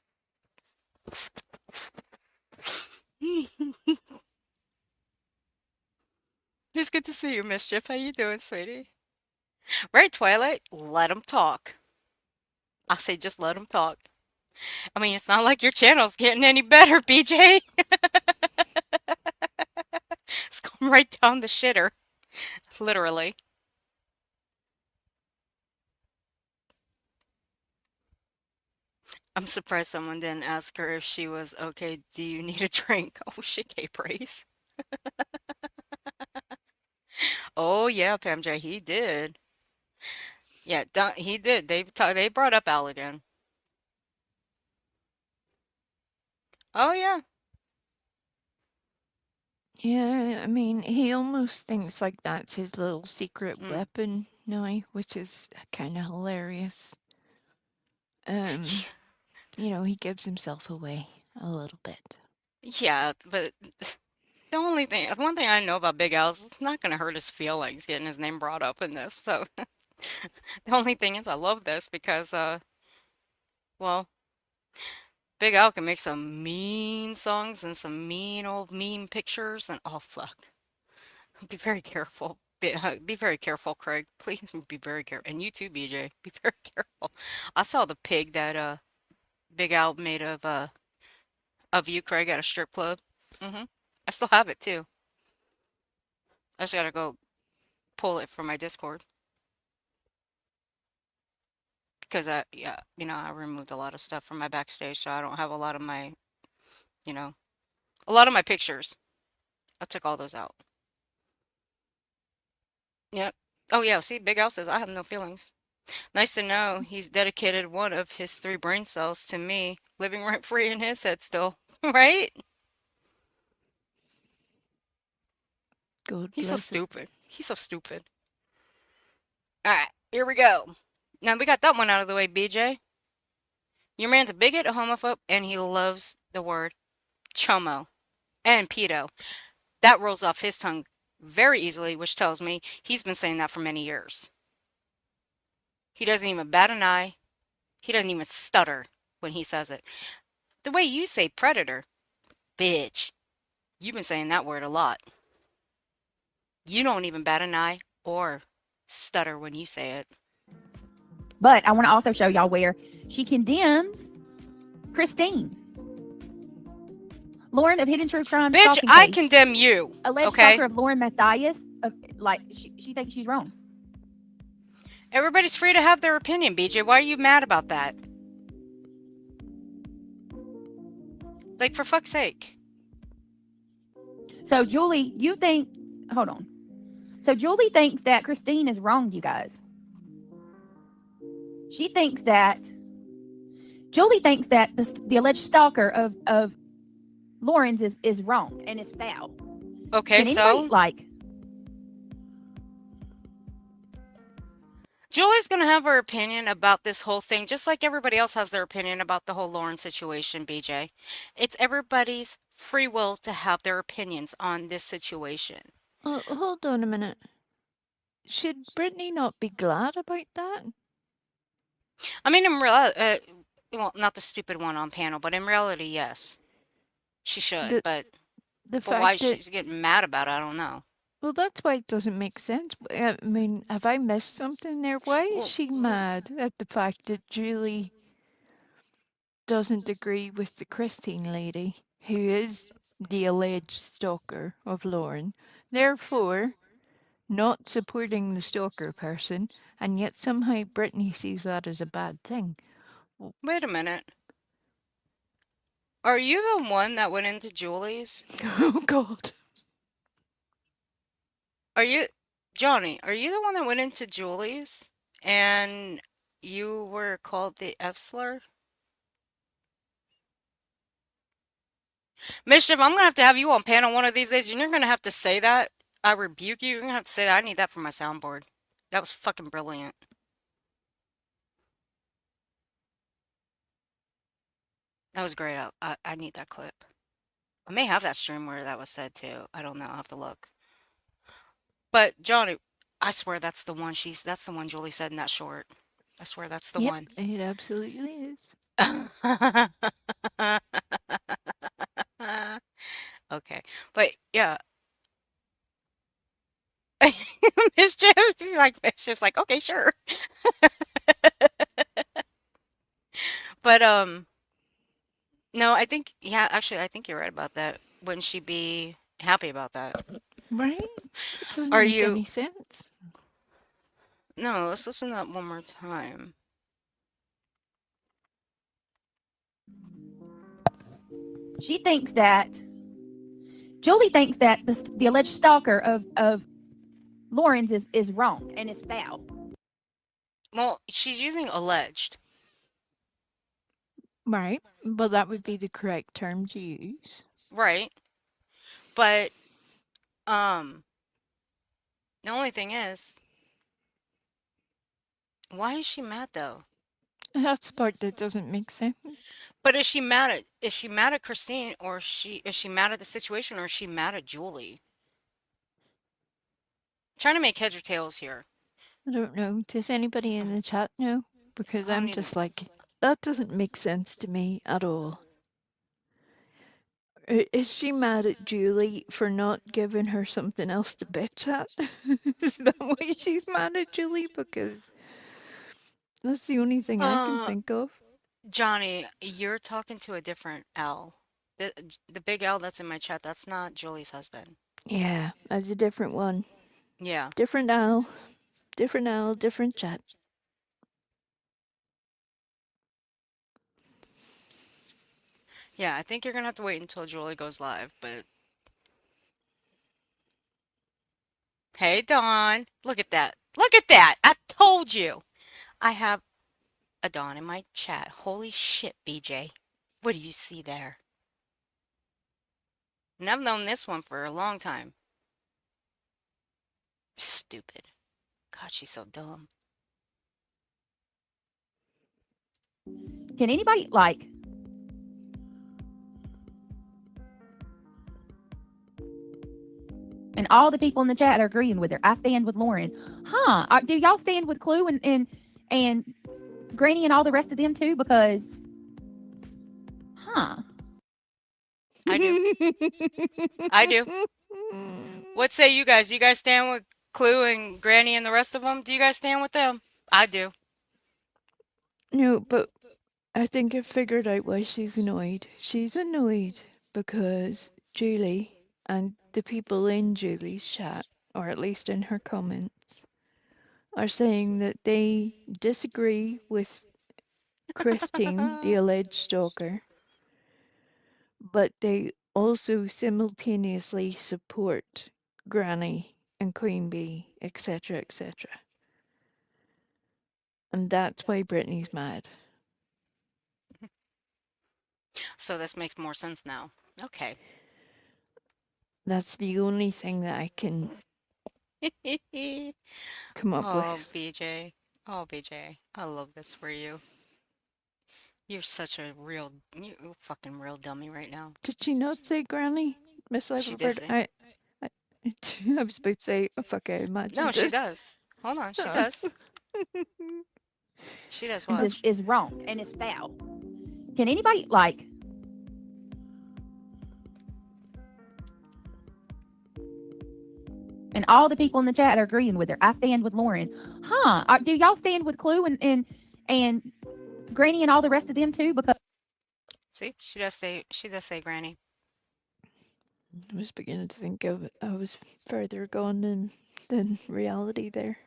[SPEAKER 2] It's good to see you, Mischief. How you doing, sweetie? Right, Twilight? Let them talk. I say just let them talk. I mean, it's not like your channel's getting any better, BJ. It's going right down the shitter. Literally. I'm surprised someone didn't ask her if she was okay. Do you need a drink? Oh shit, K Praise. Oh yeah, Pam J, he did. Yeah, he did. They brought up Al again. Oh yeah.
[SPEAKER 7] Yeah, I mean, he almost thinks like that's his little secret
[SPEAKER 2] Mm.
[SPEAKER 7] weapon now, which is kind of hilarious. He gives himself away a little bit.
[SPEAKER 2] Yeah, but one thing I know about Big Al is it's not gonna hurt his feelings getting his name brought up in this. So the only thing is I love this because well, Big Al can make some mean songs and some mean old meme pictures and oh fuck. Be very careful. Be very careful, Craig. Please be very careful. And you too, BJ. Be very careful. I saw the pig that Big Al made of you, Craig, at a strip club. I still have it too. I just gotta go pull it from my Discord. Because I removed a lot of stuff from my backstage, so I don't have a lot of my, a lot of my pictures. I took all those out. Yep. Oh yeah, see, Big Al says I have no feelings. Nice to know he's dedicated one of his 3 brain cells to me, living rent free in his head still. Right?
[SPEAKER 7] God
[SPEAKER 2] He's so
[SPEAKER 7] bless it.
[SPEAKER 2] stupid. He's so stupid. Alright, here we go. Now we got that one out of the way, BJ. Your man's a bigot, a homophobe, and he loves the word chomo and pedo. That rolls off his tongue very easily, which tells me he's been saying that for many years. He doesn't even bat an eye. He doesn't even stutter when he says it. The way you say predator, bitch, you've been saying that word a lot. You don't even bat an eye or stutter when you say it.
[SPEAKER 4] But I want to also show y'all where she condemns Christine. Lauren of Hidden True Crime.
[SPEAKER 2] Bitch, I condemn you.
[SPEAKER 4] Alleged
[SPEAKER 2] Okay?
[SPEAKER 4] stalker of Lauren Matthias. She thinks she's wrong.
[SPEAKER 2] Everybody's free to have their opinion, BJ. Why are you mad about that? Like, for fuck's sake.
[SPEAKER 4] So Julie, you think? Hold on. So Julie thinks that Christine is wrong, you guys. She thinks that Julie thinks that the alleged stalker of Lauren's is wrong and is foul.
[SPEAKER 2] Okay,
[SPEAKER 4] Can anybody,
[SPEAKER 2] so Julie's gonna have her opinion about this whole thing, just like everybody else has their opinion about the whole Lauren situation, BJ. It's everybody's free will to have their opinions on this situation.
[SPEAKER 7] Oh, hold on a minute. Should Brittany not be glad about that?
[SPEAKER 2] I mean, in reality, well, not the stupid one on panel, but in reality, yes, she should.
[SPEAKER 7] The
[SPEAKER 2] But
[SPEAKER 7] the
[SPEAKER 2] why
[SPEAKER 7] fact that
[SPEAKER 2] she's getting mad about it, I don't know.
[SPEAKER 7] well, that's why it doesn't make sense. I mean, have I missed something there? Why is she mad at the fact that Julie doesn't agree with the Christine lady, who is the alleged stalker of Lauren, therefore not supporting the stalker person, and yet somehow Brittany sees that as a bad thing?
[SPEAKER 2] Wait a minute. Are you the one that went into Julie's?
[SPEAKER 7] Oh God.
[SPEAKER 2] Are you, Johnny, are you the one that went into Julie's and you were called the F slur? Mischief, I'm gonna have you on panel one of these days, and you're gonna have to say that. I rebuke you. You're gonna have to say that. I need that for my soundboard. That was fucking brilliant. That was great. I need that clip. I may have that stream where that was said too. I don't know. I'll have to look. But Johnny, I swear that's the one that's the one Julie said in that short. I swear that's the
[SPEAKER 7] Yep,
[SPEAKER 2] one.
[SPEAKER 7] it absolutely is.
[SPEAKER 2] Okay. But yeah. Mischief, she's like, okay, sure. But no, I think yeah, actually I think you're right about that. Wouldn't she be happy about that?
[SPEAKER 7] Right? It doesn't
[SPEAKER 2] Are
[SPEAKER 7] make
[SPEAKER 2] you
[SPEAKER 7] any sense.
[SPEAKER 2] No, let's listen to that one more time.
[SPEAKER 4] She thinks that Julie thinks that the alleged stalker of Lauren's is wrong and is foul.
[SPEAKER 2] Well, she's using alleged.
[SPEAKER 7] Right. Well, that would be the correct term to use.
[SPEAKER 2] Right. But the only thing is, why is she mad though?
[SPEAKER 7] That's the part that doesn't make sense.
[SPEAKER 2] But is she mad at Christine, or is she mad at the situation, or is she mad at Julie? Trying to make heads or tails here.
[SPEAKER 7] I don't know. Does anybody in the chat know? Because
[SPEAKER 2] I don't
[SPEAKER 7] I'm
[SPEAKER 2] even
[SPEAKER 7] just like, that doesn't make sense to me at all. Is she mad at Julie for not giving her something else to bitch at? Is that why she's mad at Julie? Because that's the only thing I can think of.
[SPEAKER 2] Johnny, you're talking to a different L. The big L that's in my chat, that's not Julie's husband.
[SPEAKER 7] Yeah, that's a different one.
[SPEAKER 2] Yeah.
[SPEAKER 7] Different owl. Different owl, different chat.
[SPEAKER 2] Yeah, I think you're gonna have to wait until Julie goes live, but hey Dawn, look at that. Look at that. I told you. I have a Dawn in my chat. Holy shit, BJ. What do you see there? And I've known this one for a long time. Stupid. God, she's so dumb.
[SPEAKER 4] Can anybody like? And all the people in the chat are agreeing with her. I stand with Lauren. Huh? Do y'all stand with Clue and Granny and all the rest of them too? Because, huh?
[SPEAKER 2] I do. I do. What say you guys? You guys stand with Clue and Granny and the rest of them? Do you guys stand with them? I do.
[SPEAKER 7] No, but I think I figured out why she's annoyed. She's annoyed because Julie and the people in Julie's chat, or at least in her comments, are saying that they disagree with Christine, the alleged stalker, but they also simultaneously support Granny and Queen Bee, etc., etc. And that's why Brittany's mad.
[SPEAKER 2] So this makes more sense now. Okay.
[SPEAKER 7] That's the only thing that I can come up
[SPEAKER 2] Oh,
[SPEAKER 7] with.
[SPEAKER 2] BJ. Oh, BJ. I love this for you. You're such a real, you fucking real dummy right now.
[SPEAKER 7] Did she not say Granny? Miss
[SPEAKER 2] She did
[SPEAKER 7] Liverford?
[SPEAKER 2] say.
[SPEAKER 7] I was about to say, oh fuck, I imagined
[SPEAKER 2] No, she
[SPEAKER 7] it.
[SPEAKER 2] does. Hold on, she
[SPEAKER 7] Oh.
[SPEAKER 2] does. She does.
[SPEAKER 4] This
[SPEAKER 2] Watch.
[SPEAKER 4] is wrong and it's foul. Can anybody like? And all the people in the chat are agreeing with her. I stand with Lauren. Huh? Do y'all stand with Clue and Granny and all the rest of them too? Because
[SPEAKER 2] See, she does say Granny.
[SPEAKER 7] I was beginning to think I was further gone than reality there.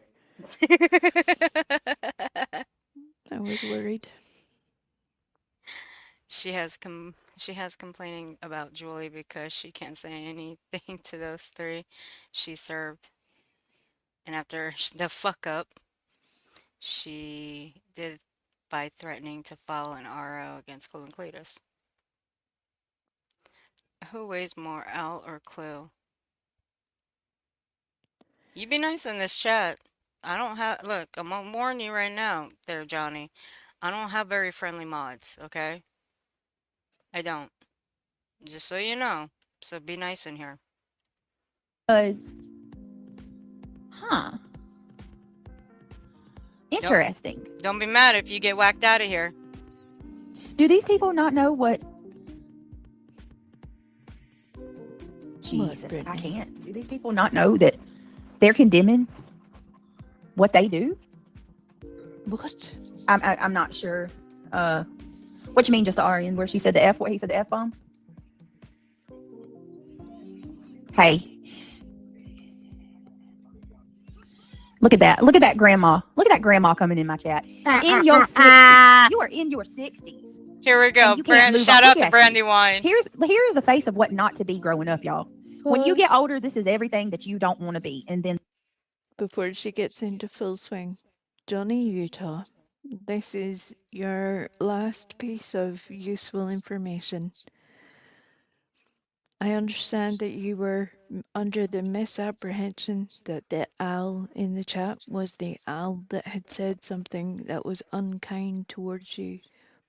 [SPEAKER 7] I was worried.
[SPEAKER 2] She has complaining about Julie because she can't say anything to those three she served. And after the fuck up, she did by threatening to file an RO against Clue and Cletus. Who weighs more, Al or Clue? You be nice in this chat. I don't have, look, I'm gonna warn you right now there, Johnny. I don't have very friendly mods, okay? I don't. Just so you know. So be nice in here.
[SPEAKER 4] huh? Interesting.
[SPEAKER 2] Don't be mad if you get whacked out of here.
[SPEAKER 4] Do these people not know what? Jesus, I can't. Do these people not know that they're condemning what they do?
[SPEAKER 7] What?
[SPEAKER 4] I'm not sure. What you mean, just the RN where she said the F? What he said the F bomb? Hey, look at that! Look at that grandma! Look at that grandma coming in my chat. In your 60s, you are in your 60s.
[SPEAKER 2] Here we go.
[SPEAKER 4] And you can't move
[SPEAKER 2] Shout
[SPEAKER 4] on.
[SPEAKER 2] out
[SPEAKER 4] Look
[SPEAKER 2] to
[SPEAKER 4] at
[SPEAKER 2] Brandy
[SPEAKER 4] you.
[SPEAKER 2] Wine.
[SPEAKER 4] Here's a face of what not to be growing up, y'all. When you get older, this is everything that you don't want to be. And then
[SPEAKER 7] Before she gets into full swing, Johnny Utah, this is your last piece of useful information. I understand that you were under the misapprehension that the Al in the chat was the Al that had said something that was unkind towards you.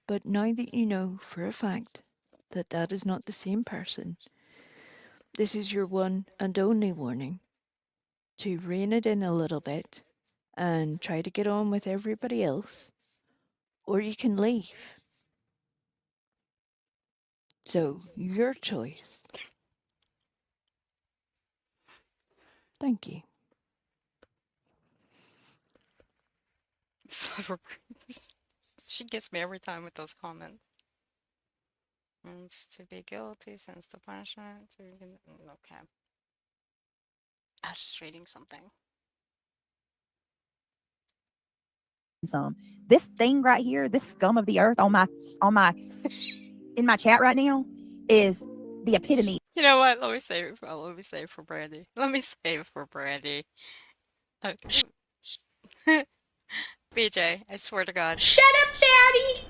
[SPEAKER 7] But now that you know for a fact that that is not the same person, this is your one and only warning to rein it in a little bit and try to get on with everybody else, or you can leave. So, your choice. Thank you.
[SPEAKER 2] She gets me every time with those comments. It's to be guilty since the punishment. Okay. I was just reading something.
[SPEAKER 4] some. This thing right here, this scum of the earth on my in my chat right now is the epitome.
[SPEAKER 2] You know what? Let me save it for Brandy. Let me save it for Brandy. Okay. BJ, I swear to God.
[SPEAKER 1] Shut up, Daddy!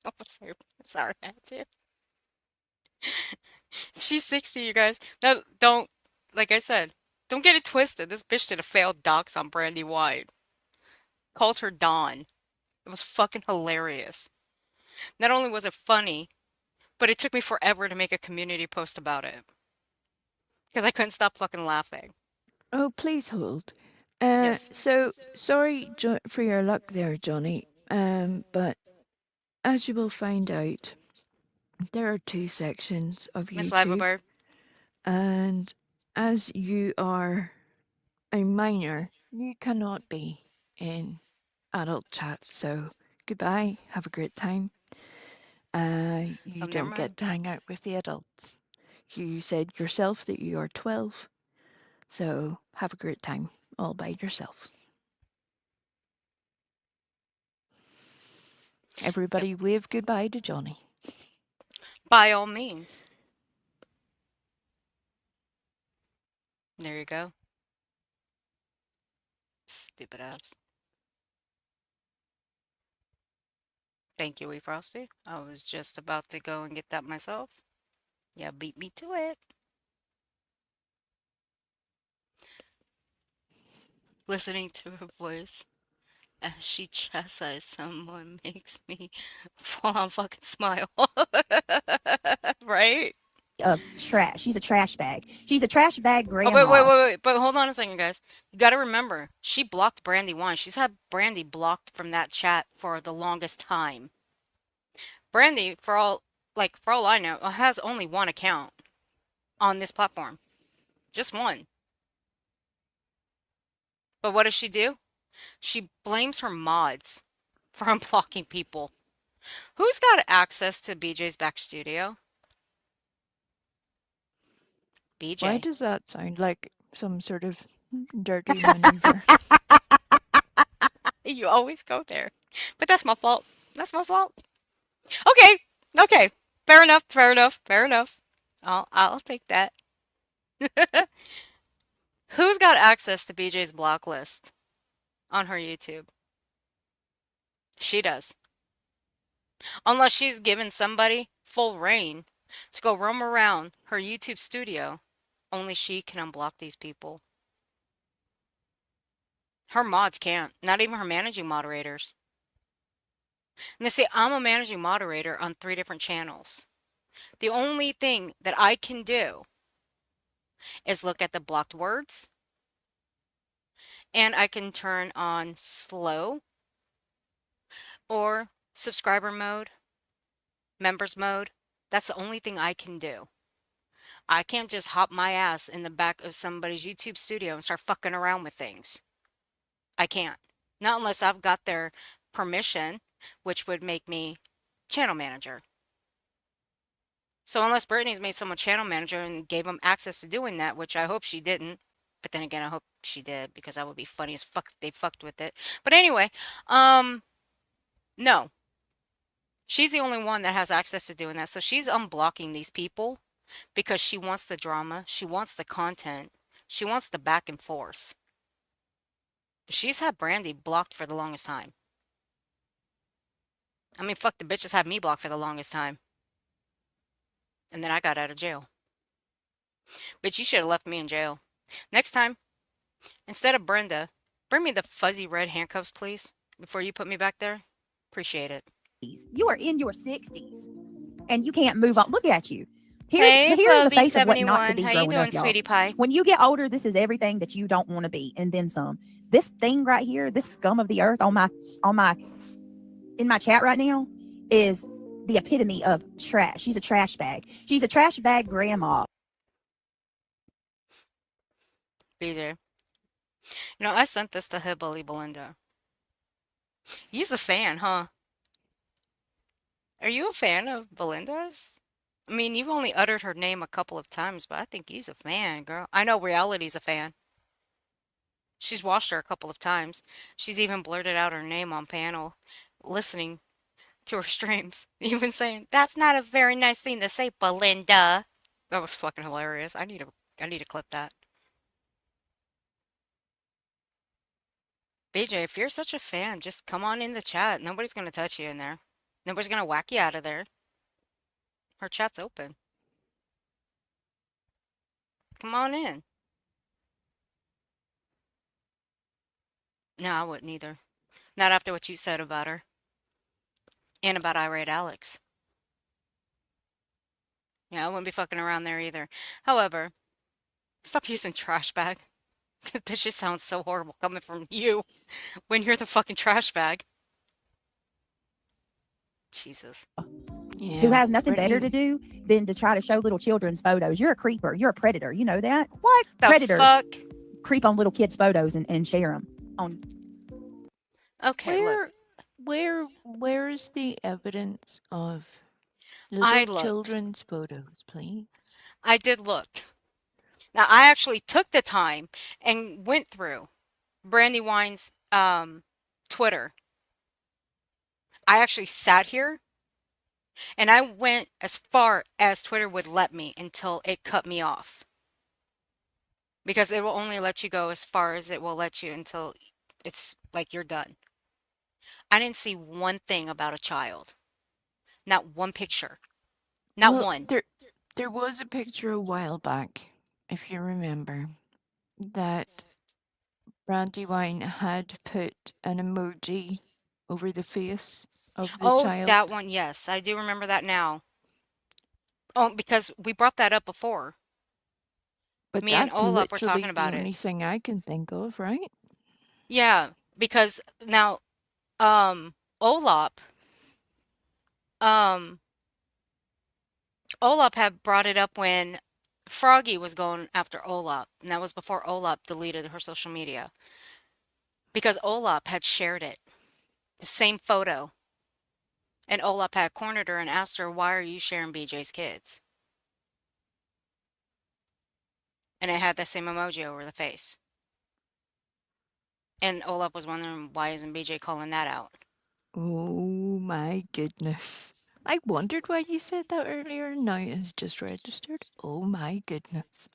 [SPEAKER 2] Oh, I'm sorry. I'm sorry, I had to. She's 60, you guys. No, don't, like I said, don't get it twisted. This bitch did a failed dox on Brandy White. Called her Dawn. It was fucking hilarious. Not only was it funny, but it took me forever to make a community post about it. Because I couldn't stop fucking laughing.
[SPEAKER 7] Oh, please hold.
[SPEAKER 2] Yes.
[SPEAKER 7] So sorry for your luck there, Johnny. But as you will find out, there are two sections of
[SPEAKER 2] Miss
[SPEAKER 7] YouTube,
[SPEAKER 2] Lavabird.
[SPEAKER 7] and as you are a minor, you cannot be in adult chat. So goodbye. Have a great time. You
[SPEAKER 2] Oh, never
[SPEAKER 7] don't get
[SPEAKER 2] mind.
[SPEAKER 7] to hang out with the adults. You said yourself that you are 12, so have a great time all by yourself. Everybody wave goodbye to Johnny.
[SPEAKER 2] By all means. There you go. Stupid ass. Thank you, Wee Frosty. I was just about to go and get that myself. Yeah, beat me to it. Listening to her voice as she chastises someone makes me full on fucking smile. Right?
[SPEAKER 4] Of trash. She's a trash bag. She's a trash bag
[SPEAKER 2] Oh, wait,
[SPEAKER 4] grandma.
[SPEAKER 2] but hold on a second, guys. You gotta remember, she blocked Brandy Wine. She's had Brandy blocked from that chat for the longest time. Brandy, for all I know, has only one account on this platform. Just one. But what does she do? She blames her mods for unblocking people. Who's got access to BJ's back studio?
[SPEAKER 7] Why
[SPEAKER 2] BJ.
[SPEAKER 7] does that sound like some sort of dirty maneuver?
[SPEAKER 2] You always go there. But that's my fault. That's my fault. Okay. Okay. Fair enough. Fair enough. Fair enough. I'll take that. Who's got access to BJ's block list on her YouTube? She does. Unless she's given somebody full reign to go roam around her YouTube studio, only she can unblock these people. Her mods can't. Not even her managing moderators. And they say, I'm a managing moderator on 3 different channels. The only thing that I can do is look at the blocked words, and I can turn on slow or subscriber mode, members mode. That's the only thing I can do. I can't just hop my ass in the back of somebody's YouTube studio and start fucking around with things. I can't. Not unless I've got their permission, which would make me channel manager. So unless Brittany's made someone channel manager and gave them access to doing that, which I hope she didn't. But then again, I hope she did, because that would be funny as fuck if they fucked with it. But anyway, no. She's the only one that has access to doing that. So she's unblocking these people because she wants the drama. She wants the content. She wants the back and forth. She's had Brandy blocked for the longest time. I mean, fuck, the bitches had me blocked for the longest time. And then I got out of jail. Bitch, you should have left me in jail. Next time, instead of Brenda, bring me the fuzzy red handcuffs, please, before you put me back there. Appreciate it.
[SPEAKER 4] You are in your 60s and you can't move on. Look at you.
[SPEAKER 2] Hey,
[SPEAKER 4] Here's the face of what not to
[SPEAKER 2] Bubby71.
[SPEAKER 4] be
[SPEAKER 2] How you
[SPEAKER 4] growing
[SPEAKER 2] doing,
[SPEAKER 4] up, y'all.
[SPEAKER 2] sweetie pie?
[SPEAKER 4] When you get older, this is everything that you don't want to be, and then some. This thing right here, this scum of the earth in my chat right now, is the epitome of trash. She's a trash bag. She's a trash bag grandma.
[SPEAKER 2] BJ. You know, I sent this to Hillbilly Belinda. He's a fan, huh? Are you a fan of Belinda's? I mean, you've only uttered her name a couple of times, but I think he's a fan, girl. I know Reality's a fan. She's watched her a couple of times. She's even blurted out her name on panel, listening to her streams, even saying, "That's not a very nice thing to say, Belinda." That was fucking hilarious. I need to clip that. BJ, if you're such a fan, just come on in the chat. Nobody's gonna touch you in there. Nobody's gonna whack you out of there. Her chat's open. Come on in. No, I wouldn't either. Not after what you said about her and about Irate Alex. Yeah, I wouldn't be fucking around there either. However, stop using trash bag. Because bitch, it sounds so horrible coming from you when you're the fucking trash bag. Jesus.
[SPEAKER 4] Who has nothing better to do than to try to show little children's photos. You're a creeper. You're a predator. You know that?
[SPEAKER 2] What the
[SPEAKER 4] Predators
[SPEAKER 2] fuck?
[SPEAKER 4] creep on little kids' photos and share them on.
[SPEAKER 2] Okay, look.
[SPEAKER 7] Where is the evidence of
[SPEAKER 2] I
[SPEAKER 7] little
[SPEAKER 2] looked.
[SPEAKER 7] children's photos, please?
[SPEAKER 2] I did look. Now, I actually took the time and went through Brandywine's Twitter. I actually sat here and I went as far as Twitter would let me until it cut me off. Because it will only let you go as far as it will let you until it's like you're done. I didn't see one thing about a child. Not one picture. Not
[SPEAKER 7] Well,
[SPEAKER 2] one.
[SPEAKER 7] there was a picture a while back, if you remember, that Brandywine had put an emoji over the face of the
[SPEAKER 2] Oh,
[SPEAKER 7] child.
[SPEAKER 2] that one, yes. I do remember that now. Oh, because we brought that up before.
[SPEAKER 7] But
[SPEAKER 2] Me and
[SPEAKER 7] that's
[SPEAKER 2] Olaf were
[SPEAKER 7] literally
[SPEAKER 2] talking
[SPEAKER 7] the
[SPEAKER 2] about it.
[SPEAKER 7] only thing I can think of, right?
[SPEAKER 2] Yeah, because now, Olaf, um, Olaf had brought it up when Froggy was going after Olaf, and that was before Olaf deleted her social media. Because Olaf had shared it, the same photo, and Olaf had cornered her and asked her, "Why are you sharing BJ's kids?" And it had the same emoji over the face. And Olaf was wondering, why isn't BJ calling that out?
[SPEAKER 7] Oh my goodness. I wondered why you said that earlier, and now it has just registered. Oh my goodness.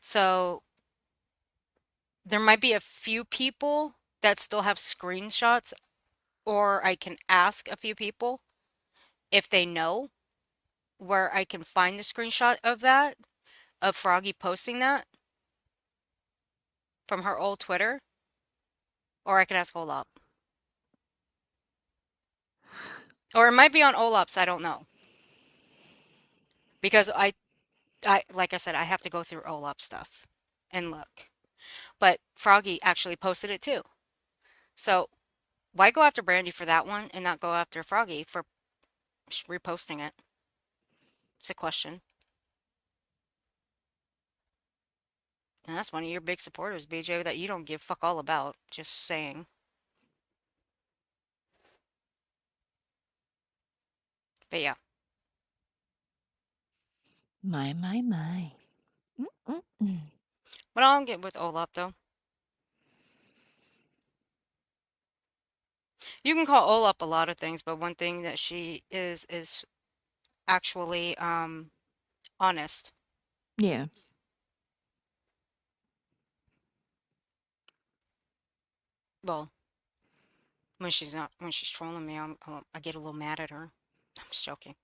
[SPEAKER 2] So there might be a few people that still have screenshots, or I can ask a few people if they know where I can find the screenshot of that, of Froggy posting that from her old Twitter, or I can ask Olaf. Or it might be on Olaf's, I don't know. Because I like I said, I have to go through Olaf stuff and look. But Froggy actually posted it too. So why go after Brandy for that one and not go after Froggy for reposting it? It's a question. And that's one of your big supporters, BJ, that you don't give fuck all about. Just saying. But yeah.
[SPEAKER 7] My. Mm-mm-mm.
[SPEAKER 2] But I'll get with Olaf though. You can call Olaf a lot of things, but one thing that she is actually honest.
[SPEAKER 7] Yeah.
[SPEAKER 2] Well, when she's trolling me, I get a little mad at her. I'm just joking.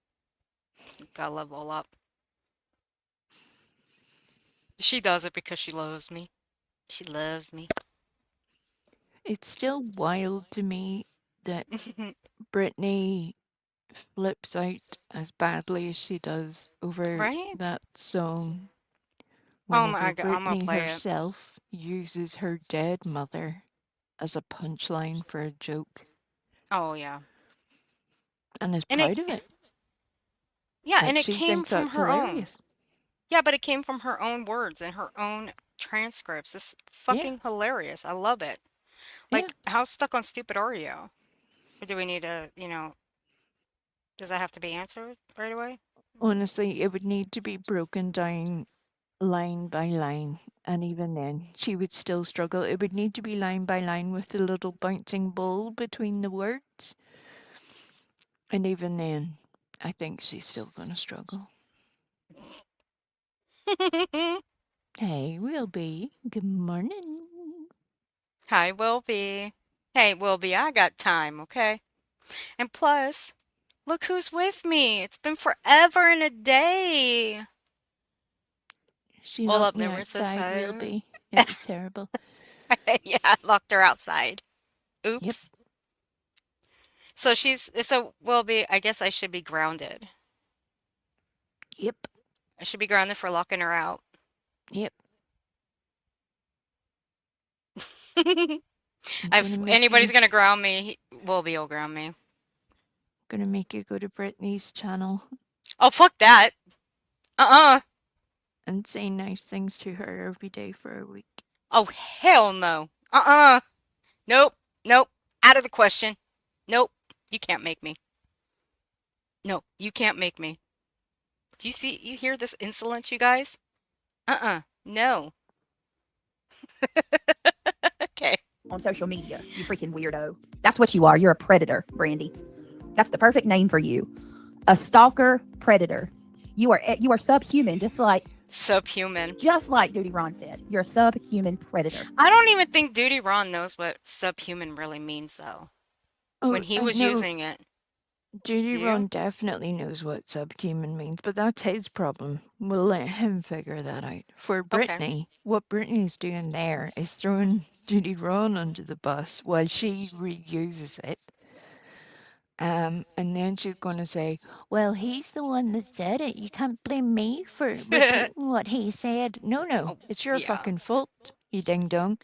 [SPEAKER 2] Gotta love Olaf. She does it because she loves me. She loves me.
[SPEAKER 7] It's still wild to me that Brittany flips out as badly as she does over
[SPEAKER 2] Right?
[SPEAKER 7] that song
[SPEAKER 2] Oh my
[SPEAKER 7] whenever
[SPEAKER 2] god, I'm gonna
[SPEAKER 7] Brittany
[SPEAKER 2] play it.
[SPEAKER 7] herself uses her dead mother as a punchline for a joke
[SPEAKER 2] Oh yeah.
[SPEAKER 7] and is
[SPEAKER 2] And it
[SPEAKER 7] proud of it.
[SPEAKER 2] Yeah,
[SPEAKER 7] Like
[SPEAKER 2] and it
[SPEAKER 7] she
[SPEAKER 2] came
[SPEAKER 7] thinks
[SPEAKER 2] from
[SPEAKER 7] that's
[SPEAKER 2] her own.
[SPEAKER 7] hilarious.
[SPEAKER 2] Yeah, but it came from her own words and her own transcripts. It's fucking hilarious. I love it. Like, how stuck on stupid Oreo? Or do we need to, does that have to be answered right away?
[SPEAKER 7] Honestly, it would need to be broken down line by line, and even then, she would still struggle. It would need to be line by line with the little bouncing ball between the words. And even then, I think she's still going to struggle. Hey, Wilby. Good morning.
[SPEAKER 2] Hi, Wilby. Hey, Wilby, I got time, okay? And plus, look who's with me. It's been forever and a day.
[SPEAKER 7] She
[SPEAKER 2] Hold
[SPEAKER 7] locked
[SPEAKER 2] up,
[SPEAKER 7] me
[SPEAKER 2] never says
[SPEAKER 7] outside,
[SPEAKER 2] hi.
[SPEAKER 7] Wilby. It was terrible.
[SPEAKER 2] Yeah, I locked her outside.
[SPEAKER 7] Yep.
[SPEAKER 2] Oops. So Wilby, I guess I should be grounded.
[SPEAKER 7] Yep.
[SPEAKER 2] I should be grounded for locking her out.
[SPEAKER 7] Yep.
[SPEAKER 2] If anybody's gonna ground me, Wilby will ground me.
[SPEAKER 7] Gonna make you go to Brittany's channel
[SPEAKER 2] Oh, fuck that. Uh-uh.
[SPEAKER 7] and say nice things to her every day for a week.
[SPEAKER 2] Oh, hell no. Uh-uh. Nope. Nope. Out of the question. Nope. You can't make me. No, you can't make me. Do you hear this insolence, you guys? Uh-uh. No. Okay.
[SPEAKER 4] On social media, you freaking weirdo. That's what you are. You're a predator, Brandy. That's the perfect name for you. A stalker predator. You are subhuman, just like Duty Ron said. You're a subhuman predator.
[SPEAKER 2] I don't even think Duty Ron knows what subhuman really means, though. When he was
[SPEAKER 7] no.
[SPEAKER 2] using it.
[SPEAKER 7] Judy
[SPEAKER 2] Do
[SPEAKER 7] Ron
[SPEAKER 2] you?
[SPEAKER 7] definitely knows what subhuman means, but that's his problem. We'll let him figure that out. For
[SPEAKER 2] Okay.
[SPEAKER 7] Brittany, what Brittany's doing there is throwing Judy Ron under the bus while she reuses it. And then she's going to say, well, he's the one that said it. You can't blame me for repeating what he said. No, it's your fucking fault, you ding dong.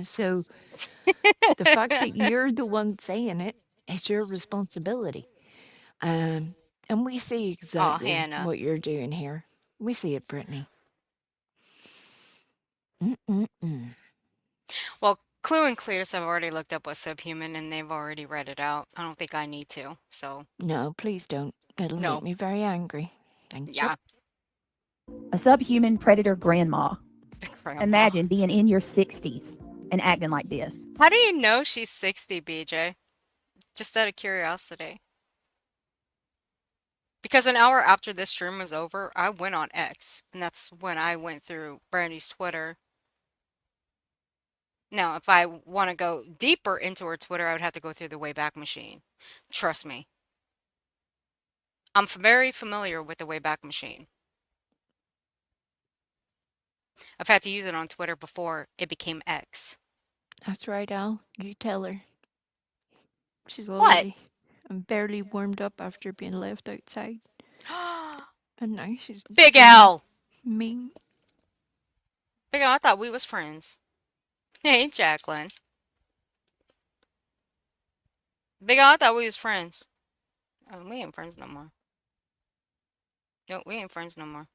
[SPEAKER 7] So the fact that you're the one saying it is your responsibility. And we see exactly
[SPEAKER 2] Hannah.
[SPEAKER 7] what you're doing here. We see it, Brittany.
[SPEAKER 2] Well, Clue and Cletus have already looked up what subhuman and they've already read it out. I don't think I need to, so.
[SPEAKER 7] No, please don't. It'll make me very angry. Thank
[SPEAKER 2] Yeah.
[SPEAKER 4] A subhuman predator grandma.
[SPEAKER 2] Grandma.
[SPEAKER 4] Imagine being in your 60s and acting like this.
[SPEAKER 2] How do you know she's 60, BJ? Just out of curiosity. Because an hour after this stream was over, I went on X, and that's when I went through Brandy's Twitter. Now, if I want to go deeper into her Twitter, I would have to go through the Wayback Machine. Trust me. I'm very familiar with the Wayback Machine. I've had to use it on Twitter before it became X.
[SPEAKER 7] That's right, Al. You tell her. She's
[SPEAKER 2] What?
[SPEAKER 7] already barely warmed up after being left outside. And now she's
[SPEAKER 2] Big
[SPEAKER 7] being
[SPEAKER 2] Al!
[SPEAKER 7] mean.
[SPEAKER 2] Big Al, I thought we was friends. Hey, Jacqueline. Big Al, I thought we was friends. Oh, we ain't friends no more. No, we ain't friends no more.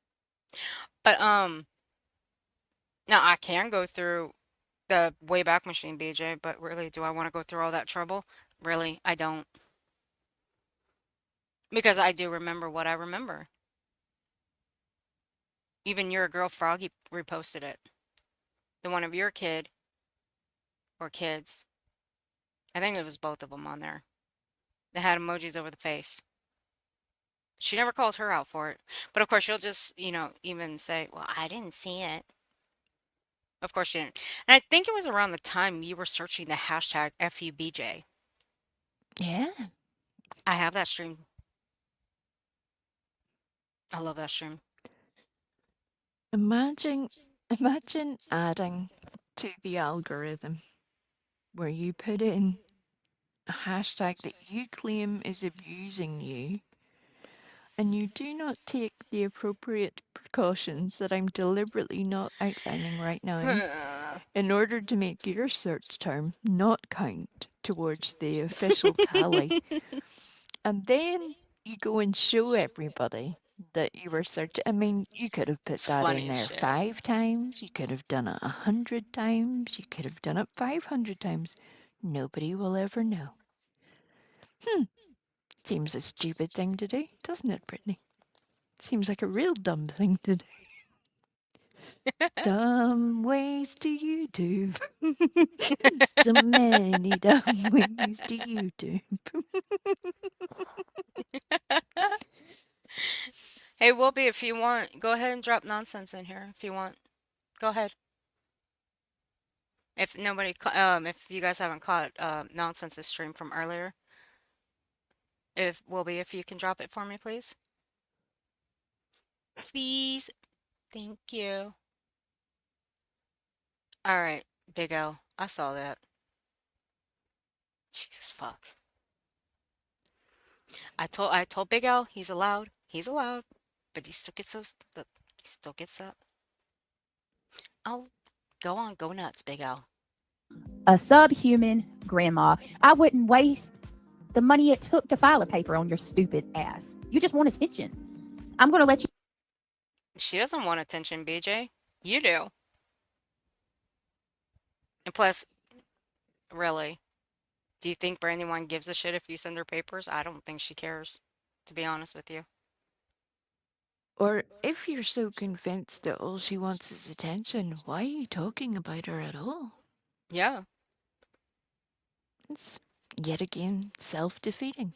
[SPEAKER 2] But, now I can go through the Wayback Machine, BJ, but really, do I want to go through all that trouble? Really, I don't. Because I do remember what I remember. Even your girl Froggy reposted it. The one of your kid or kids. I think it was both of them on there. They had emojis over the face. She never called her out for it. But of course, she'll just, even say, well, I didn't see it. Of course she didn't. And I think it was around the time you were searching the hashtag FUBJ.
[SPEAKER 7] Yeah.
[SPEAKER 2] I have that stream. I love that stream.
[SPEAKER 7] Imagine adding to the algorithm where you put in a hashtag that you claim is abusing you, and you do not take the appropriate precautions that I'm deliberately not outlining right now in order to make your search term not count towards the official tally. And then you go and show everybody that you were searching. I mean, you could have put that in there 5 times. You could have done it 100 times. You could have done it 500 times. Nobody will ever know. Seems a stupid thing to do, doesn't it, Brittany? Seems like a real dumb thing to do. Dumb ways to YouTube. So many dumb ways to YouTube.
[SPEAKER 2] Hey, Whoopi, if you want, go ahead and drop nonsense in here if you want. Go ahead. If if you guys haven't caught Nonsense's stream from earlier, if you can drop it for me, please. Please. Thank you. All right, Big L. I saw that. Jesus fuck. I told Big L he's allowed. He's allowed, but he still gets that. Oh, go nuts, Big L.
[SPEAKER 4] A subhuman grandma. I wouldn't waste the money it took to file a paper on your stupid ass. You just want attention. I'm going to let you.
[SPEAKER 2] She doesn't want attention, BJ. You do. And plus, really, do you think Brandywine gives a shit if you send her papers? I don't think she cares, to be honest with you.
[SPEAKER 7] Or if you're so convinced that all she wants is attention, why are you talking about her at all?
[SPEAKER 2] Yeah.
[SPEAKER 7] It's yet again self-defeating.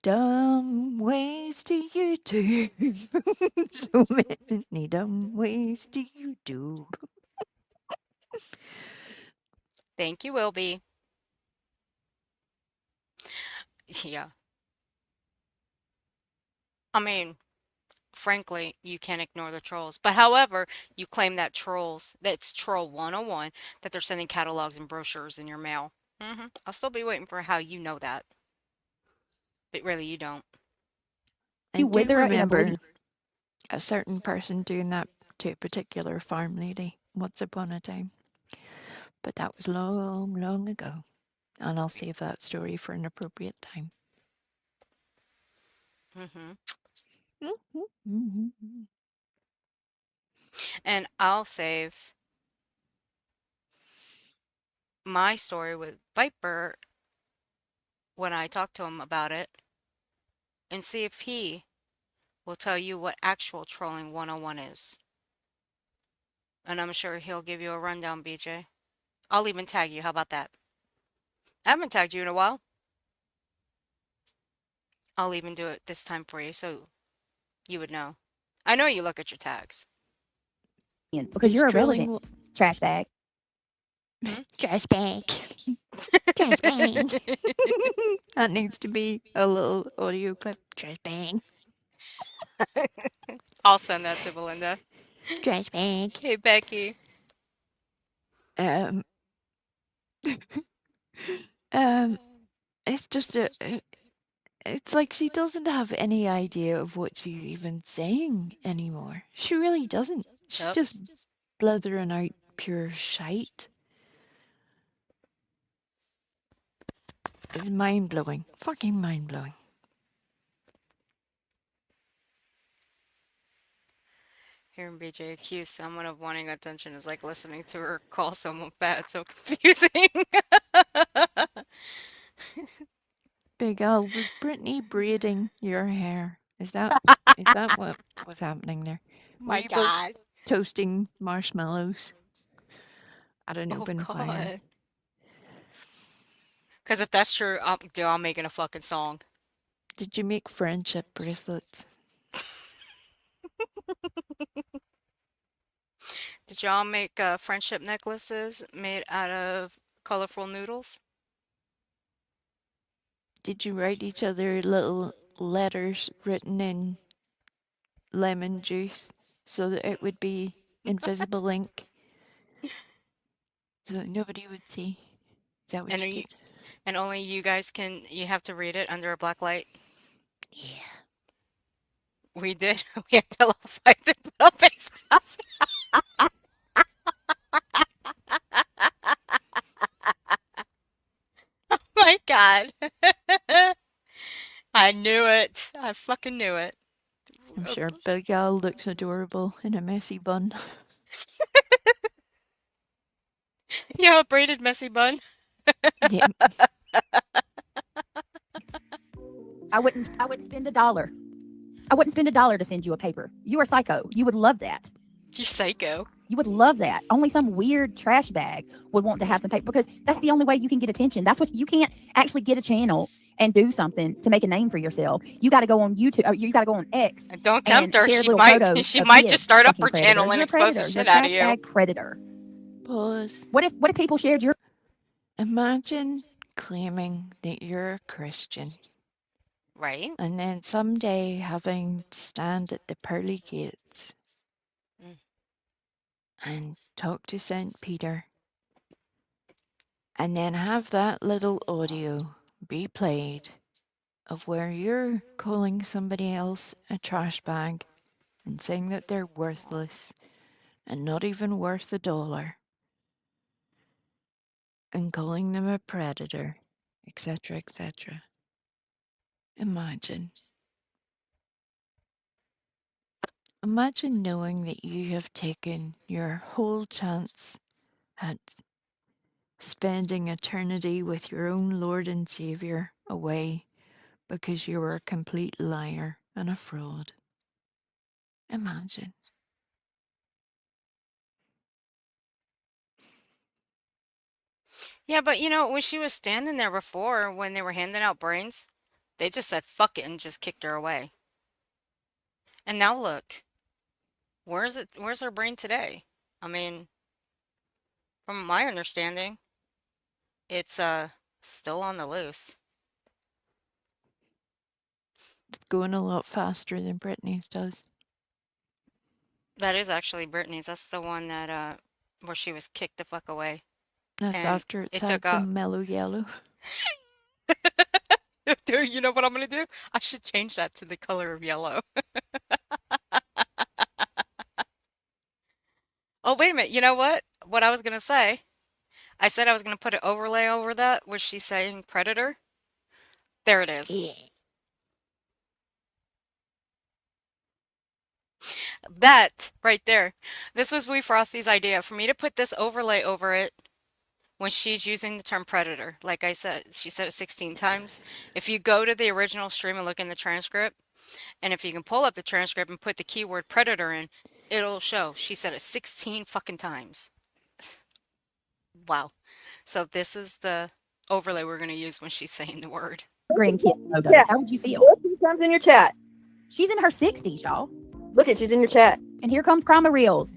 [SPEAKER 7] Dumb ways to YouTube. So many dumb ways to YouTube.
[SPEAKER 2] Thank you, Wilby. Yeah. I mean, frankly, you can't ignore the trolls. But however, you claim that it's Troll 101, that they're sending catalogs and brochures in your mail. I'll still be waiting for how you know that. But really, you don't.
[SPEAKER 7] I do
[SPEAKER 4] wither in
[SPEAKER 7] remember
[SPEAKER 4] oblivion.
[SPEAKER 7] a certain person doing that to a particular farm lady once upon a time. But that was long, long ago. And I'll save that story for an appropriate time.
[SPEAKER 2] And I'll save my story with Viper when I talk to him about it and see if he will tell you what actual trolling 101 is. And I'm sure he'll give you a rundown, BJ. I'll even tag you. How about that? I haven't tagged you in a while. I'll even do it this time for you so you would know. I know you look at your tags.
[SPEAKER 4] Because you're irrelevant. Trash bag.
[SPEAKER 7] Trash bag. Trash bag. That needs to be a little audio clip. Trash bag.
[SPEAKER 2] I'll send that to Belinda.
[SPEAKER 7] Trash bag.
[SPEAKER 2] Hey, Becky.
[SPEAKER 7] It's just it's like she doesn't have any idea of what she's even saying anymore. She really doesn't. She's
[SPEAKER 2] Yep.
[SPEAKER 7] just blithering out pure shite. It's mind-blowing. Fucking mind-blowing.
[SPEAKER 2] Hearing BJ accuse someone of wanting attention is like listening to her call someone fat. It's so confusing.
[SPEAKER 7] Big Al, was Brittany braiding your hair? Is that what was happening there?
[SPEAKER 2] My
[SPEAKER 7] Were you both
[SPEAKER 2] God.
[SPEAKER 7] toasting marshmallows at an
[SPEAKER 2] Oh,
[SPEAKER 7] open fire?
[SPEAKER 2] God. Because if that's true, I'm making a fucking song.
[SPEAKER 7] Did you make friendship bracelets?
[SPEAKER 2] Did y'all make friendship necklaces made out of colorful noodles?
[SPEAKER 7] Did you write each other little letters written in lemon juice so that it would be invisible ink so that nobody would see? Is that what
[SPEAKER 2] And
[SPEAKER 7] you
[SPEAKER 2] are you,
[SPEAKER 7] did?
[SPEAKER 2] and only you guys you have to read it under a black light?
[SPEAKER 7] Yeah.
[SPEAKER 2] We did. We had pillow fights and put on face masks. Oh my God. I knew it. I fucking knew it.
[SPEAKER 7] I'm sure Big Al looks adorable in a messy bun.
[SPEAKER 2] You have a braided messy bun?
[SPEAKER 7] Yep.
[SPEAKER 4] I wouldn't spend $1. I wouldn't spend $1 to send you a paper. You are psycho. You would love that.
[SPEAKER 2] You're psycho.
[SPEAKER 4] You would love that. Only some weird trash bag would want to have some paper because that's the only way you can get attention. That's what you can't actually get a channel and do something to make a name for yourself. You got to go on YouTube. Or you got to go on X.
[SPEAKER 2] And don't
[SPEAKER 4] and
[SPEAKER 2] tempt her.
[SPEAKER 4] share
[SPEAKER 2] She
[SPEAKER 4] little
[SPEAKER 2] might
[SPEAKER 4] photos
[SPEAKER 2] she
[SPEAKER 4] of
[SPEAKER 2] might
[SPEAKER 4] kids.
[SPEAKER 2] just start up
[SPEAKER 4] Fucking
[SPEAKER 2] her
[SPEAKER 4] predator.
[SPEAKER 2] channel and
[SPEAKER 4] You're a
[SPEAKER 2] expose the
[SPEAKER 4] predator. You're
[SPEAKER 2] shit out of you.
[SPEAKER 4] hashtag predator.
[SPEAKER 7] Pause.
[SPEAKER 4] What if people shared your?
[SPEAKER 7] Imagine claiming that you're a Christian
[SPEAKER 2] Right?
[SPEAKER 7] and then someday having to stand at the pearly gates
[SPEAKER 2] Mm.
[SPEAKER 7] and talk to St. Peter and then have that little audio be played of where you're calling somebody else a trash bag and saying that they're worthless and not even worth $1 and calling them a predator, etc., etc. Imagine. Imagine knowing that you have taken your whole chance at spending eternity with your own Lord and Savior away because you were a complete liar and a fraud. Imagine.
[SPEAKER 2] Yeah, but you know, when she was standing there before when they were handing out brains, they just said fuck it and just kicked her away. And now look, where's her brain today? I mean, from my understanding, it's still on the loose.
[SPEAKER 7] It's going a lot faster than Brittany's does.
[SPEAKER 2] That is actually Brittany's. That's the one that where she was kicked the fuck away.
[SPEAKER 7] That's
[SPEAKER 2] And
[SPEAKER 7] after it's
[SPEAKER 2] it
[SPEAKER 7] had
[SPEAKER 2] took out.
[SPEAKER 7] some mellow yellow.
[SPEAKER 2] Dude, you know what I'm gonna do? I should change that to the color of yellow. Oh, wait a minute. You know what? What I was gonna say? I said I was gonna put an overlay over that. Was she saying predator? There it is.
[SPEAKER 7] Yeah.
[SPEAKER 2] That right there. This was Wee Frosty's idea for me to put this overlay over it when she's using the term predator. Like I said, she said it 16 times. If you go to the original stream and look in the transcript, and if you can pull up the transcript and put the keyword predator in, it'll show. She said it 16 fucking times. Wow. So this is the overlay we're going to use when she's saying the word.
[SPEAKER 4] Grandkid photos.
[SPEAKER 5] Yeah.
[SPEAKER 4] How would you feel?
[SPEAKER 5] Look who comes in your chat.
[SPEAKER 4] She's in her 60s, y'all.
[SPEAKER 5] Look at she's in your chat.
[SPEAKER 4] And here comes Crime Reels.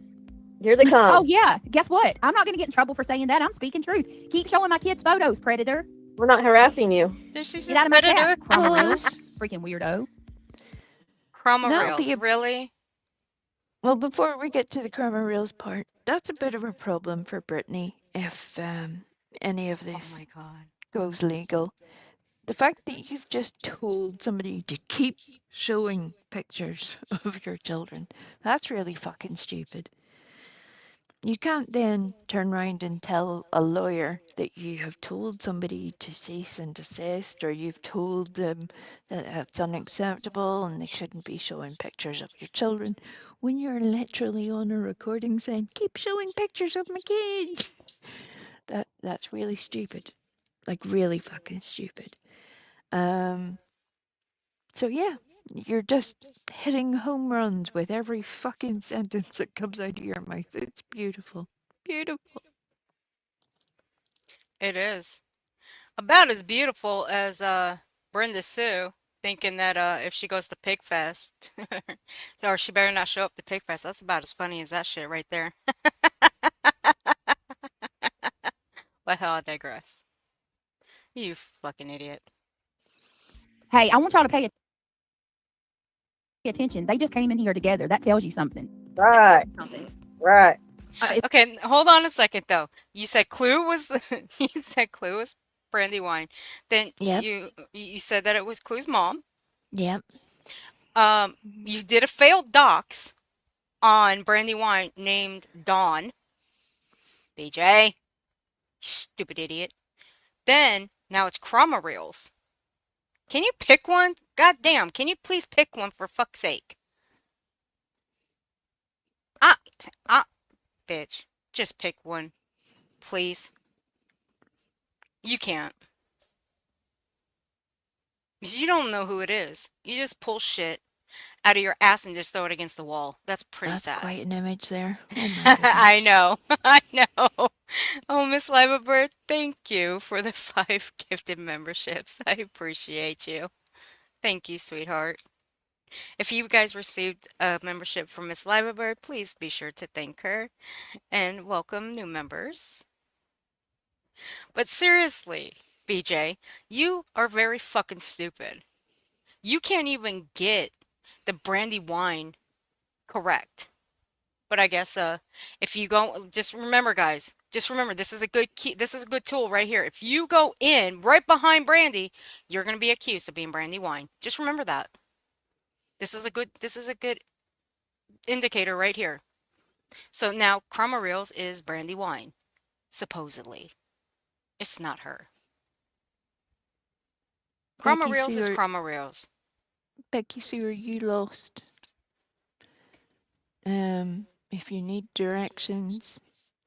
[SPEAKER 5] Here they come.
[SPEAKER 4] Oh yeah. Guess what? I'm not gonna get in trouble for saying that. I'm speaking truth. Keep showing my kids photos, predator.
[SPEAKER 5] We're not harassing you.
[SPEAKER 4] Get out of my chat. Crime
[SPEAKER 7] Pause.
[SPEAKER 4] Reels. Freaking weirdo.
[SPEAKER 2] Chroma
[SPEAKER 7] That'll
[SPEAKER 2] reels,
[SPEAKER 7] be a-
[SPEAKER 2] really?
[SPEAKER 7] Well, before we get to the Karma Reels part, that's a bit of a problem for Brittany if any of
[SPEAKER 2] Oh
[SPEAKER 7] this
[SPEAKER 2] my God.
[SPEAKER 7] goes legal. The fact that you've just told somebody to keep showing pictures of your children, that's really fucking stupid. You can't then turn around and tell a lawyer that you have told somebody to cease and desist, or you've told them that that's unacceptable and they shouldn't be showing pictures of your children, when you're literally on a recording saying, keep showing pictures of my kids. That's really stupid. Like, really fucking stupid. So yeah, you're just hitting home runs with every fucking sentence that comes out of your mouth. It's beautiful. Beautiful.
[SPEAKER 2] It is. About as beautiful as Brenda Sue thinking that if she goes to Pig Fest, or she better not show up to Pig Fest. That's about as funny as that shit right there. But hell, I digress. You fucking idiot.
[SPEAKER 4] Hey, I want y'all to pay attention. They just came in here together. That tells you something.
[SPEAKER 5] Right. Right.
[SPEAKER 2] Okay, hold on a second though. You said Clue was the you said Clue was Brandywine. Then
[SPEAKER 7] Yep.
[SPEAKER 2] you said that it was Clue's mom.
[SPEAKER 7] Yep.
[SPEAKER 2] You did a failed dox on Brandywine named Dawn. BJ. Stupid idiot. Then now it's Chroma Reels. Can you pick one? God damn, can you please pick one for fuck's sake? Bitch. Just pick one. Please. You can't. Because you don't know who it is. You just pull shit out of your ass and just throw it against the wall. That's pretty
[SPEAKER 7] That's
[SPEAKER 2] sad.
[SPEAKER 7] quite an image there. Oh my goodness.
[SPEAKER 2] I know. I know. Oh, Miss Lima Bird, thank you for the 5 gifted memberships. I appreciate you. Thank you, sweetheart. If you guys received a membership from Miss Lima Bird, please be sure to thank her and welcome new members. But seriously, BJ, you are very fucking stupid. You can't even get the brandy wine correct. But I guess if you go, just remember, guys, just remember, this is a good key, this is a good tool right here. If you go in right behind brandy, you're going to be accused of being brandy wine. Just remember that. This is a good indicator right here. So now Chroma Reels is brandy wine, supposedly. It's not her. Chroma
[SPEAKER 7] Becky
[SPEAKER 2] Reels is
[SPEAKER 7] Sue,
[SPEAKER 2] Chroma Reels.
[SPEAKER 7] Becky Sue, are you lost? If you need directions,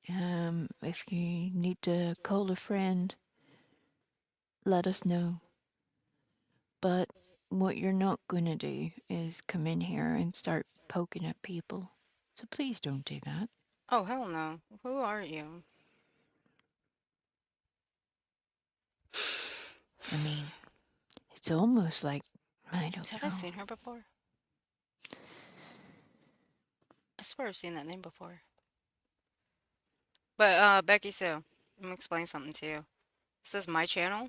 [SPEAKER 7] if you need to call a friend, let us know. But what you're not going to do is come in here and start poking at people. So please don't do that.
[SPEAKER 2] Oh, hell no. Who are you?
[SPEAKER 7] I mean, it's almost like, I don't
[SPEAKER 2] Have
[SPEAKER 7] know.
[SPEAKER 2] I seen her before? I swear I've seen that name before. But Becky Sue, let me explain something to you. This is my channel.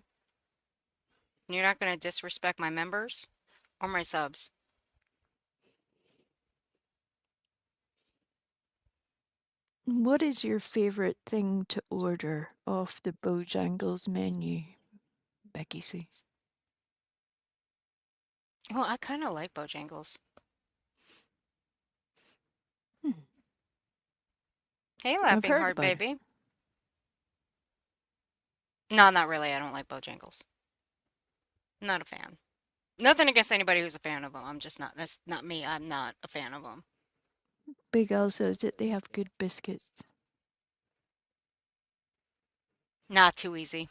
[SPEAKER 2] And you're not gonna disrespect my members or my subs.
[SPEAKER 7] What is your favorite thing to order off the Bojangles menu, Becky Sue?
[SPEAKER 2] Well, I kind of like Bojangles. Hey,
[SPEAKER 7] I've
[SPEAKER 2] Laughing
[SPEAKER 7] heard
[SPEAKER 2] Heart
[SPEAKER 7] about it.
[SPEAKER 2] Baby. No, not really. I don't like Bojangles. Not a fan. Nothing against anybody who's a fan of them. I'm just not. That's not me. I'm not a fan of them.
[SPEAKER 7] Big Al says that they have good biscuits.
[SPEAKER 2] Not too easy.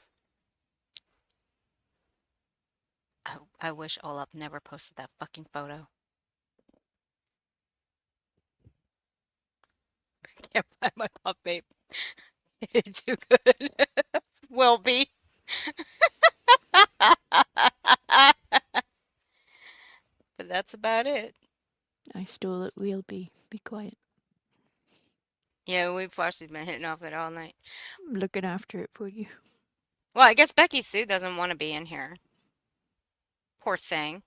[SPEAKER 2] I wish Olaf never posted that fucking photo. Can't buy my pop babe. It's too good. Will be. But that's about it.
[SPEAKER 7] I stole it, will be. Be quiet.
[SPEAKER 2] Yeah, we've actually been hitting off it all night.
[SPEAKER 7] I'm looking after it for you.
[SPEAKER 2] Well, I guess Becky Sue doesn't want to be in here. Poor thing.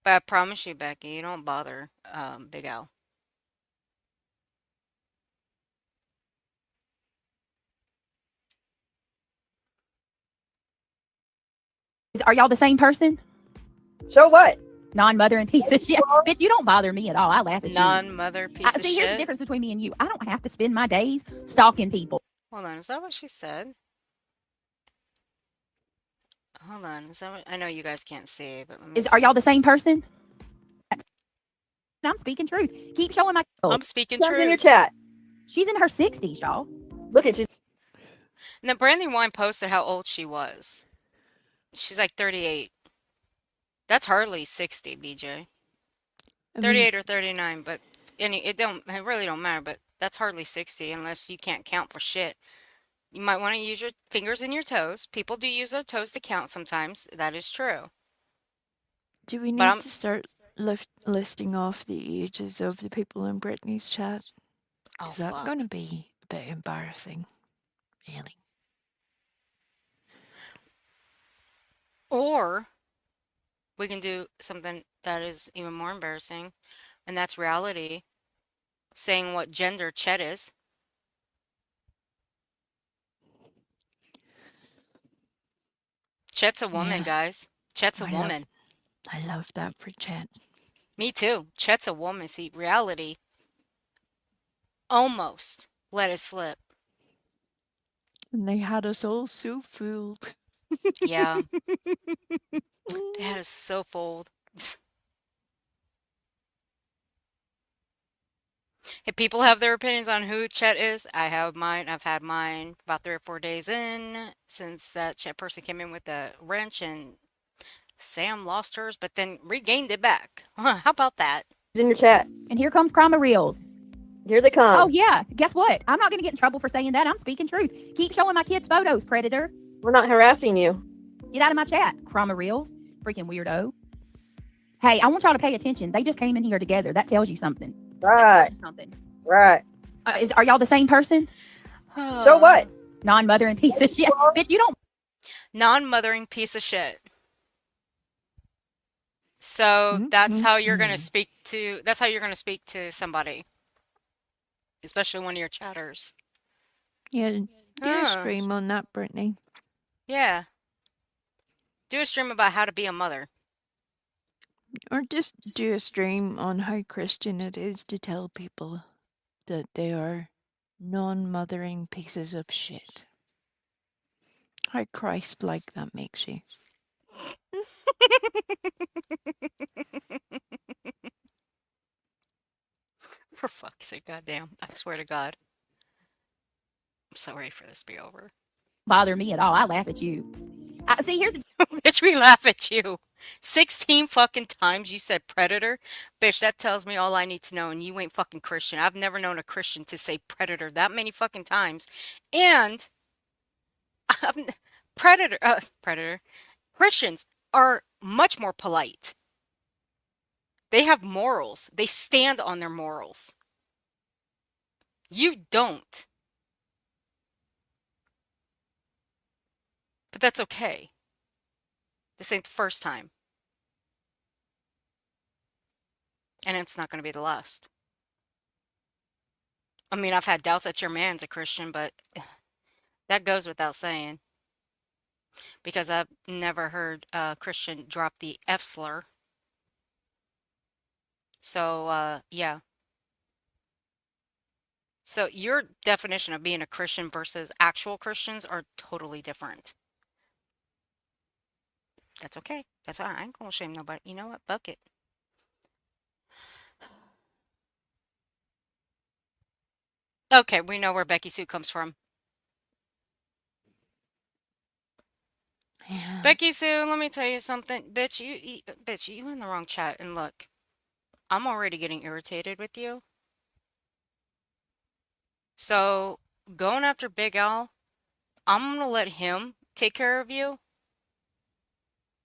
[SPEAKER 2] But I promise you, Becky, you don't bother Big Al.
[SPEAKER 4] Are y'all the same person?
[SPEAKER 5] So what?
[SPEAKER 4] Non-mother and piece of shit. Bitch, you don't bother me at all. I laugh at you.
[SPEAKER 2] Non-mother piece of
[SPEAKER 4] See, here's the
[SPEAKER 2] shit.
[SPEAKER 4] difference between me and you. I don't have to spend my days stalking people.
[SPEAKER 2] Hold on, is that what she said? Hold on, is that what I know you guys can't see, but let me
[SPEAKER 4] Are
[SPEAKER 2] see.
[SPEAKER 4] y'all the same person? I'm speaking truth. Keep showing my.
[SPEAKER 2] I'm speaking
[SPEAKER 5] Sounds in your
[SPEAKER 2] truth.
[SPEAKER 5] chat.
[SPEAKER 4] She's in her 60s, y'all.
[SPEAKER 5] Look at you.
[SPEAKER 2] And then Brandy Wine posted how old she was. She's like 38. That's hardly 60, BJ. 38 or 39, but it really don't matter, but that's hardly 60 unless you can't count for shit. You might want to use your fingers and your toes. People do use their toes to count sometimes. That is true.
[SPEAKER 7] Do we
[SPEAKER 2] But
[SPEAKER 7] need
[SPEAKER 2] I'm
[SPEAKER 7] to start listing off the ages of the people in Brittany's chat?
[SPEAKER 2] oh
[SPEAKER 7] 'Cause that's
[SPEAKER 2] fuck.
[SPEAKER 7] going to be a bit embarrassing, really.
[SPEAKER 2] Or we can do something that is even more embarrassing, and that's reality saying what gender Chet is. Chet's a woman,
[SPEAKER 7] Yeah.
[SPEAKER 2] guys. Chet's a
[SPEAKER 7] I
[SPEAKER 2] woman.
[SPEAKER 7] love that for Chet.
[SPEAKER 2] Me too. Chet's a woman. See, reality almost let it slip.
[SPEAKER 7] And they had us all so fooled.
[SPEAKER 2] Yeah. They had us so fooled. If people have their opinions on who Chet is, I have mine. I've had mine about 3 or 4 days in since that Chet person came in with the wrench and Sam lost hers, but then regained it back. How about that?
[SPEAKER 5] It's in your chat.
[SPEAKER 4] And here comes Crime Reels.
[SPEAKER 5] Here they come.
[SPEAKER 4] Oh, yeah. Guess what? I'm not going to get in trouble for saying that. I'm speaking truth. Keep showing my kids photos, Predator.
[SPEAKER 5] We're not harassing you.
[SPEAKER 4] Get out of my chat, Crime Reels. Freaking weirdo. Hey, I want y'all to pay attention. They just came in here together. That tells you something.
[SPEAKER 5] Right.
[SPEAKER 4] Something.
[SPEAKER 5] Right.
[SPEAKER 4] Are y'all the same person?
[SPEAKER 5] So what?
[SPEAKER 4] Non-mothering piece of shit. Bitch, you don't.
[SPEAKER 2] Non-mothering piece of shit. So that's how you're gonna speak to. That's how you're gonna speak to somebody, especially one of your chatters.
[SPEAKER 7] Yeah, do a stream on that, Brittany.
[SPEAKER 2] Yeah. Do a stream about how to be a mother.
[SPEAKER 7] Or just do a stream on how Christian it is to tell people that they are non-mothering pieces of shit. How Christ-like that makes you.
[SPEAKER 2] For fuck's sake, goddamn. I swear to God. I'm so ready for this to be over.
[SPEAKER 4] Bother me at all. I laugh at you. See, here's the
[SPEAKER 2] Bitch, we laugh at you. 16 fucking times you said predator. Bitch, that tells me all I need to know, and you ain't fucking Christian. I've never known a Christian to say predator that many fucking times. And predator. Christians are much more polite. They have morals. They stand on their morals. You don't. But that's okay. This ain't the first time. And it's not going to be the last. I mean, I've had doubts that your man's a Christian, but that goes without saying. Because I've never heard a Christian drop the F slur. So, yeah. So your definition of being a Christian versus actual Christians are totally different. That's okay. That's all right. I ain't gonna shame nobody. You know what? Fuck it. Okay, we know where Becky Sue comes from.
[SPEAKER 7] Yeah.
[SPEAKER 2] Becky Sue, let me tell you something. Bitch, you in the wrong chat. And look, I'm already getting irritated with you. So, going after Big Al, I'm gonna let him take care of you.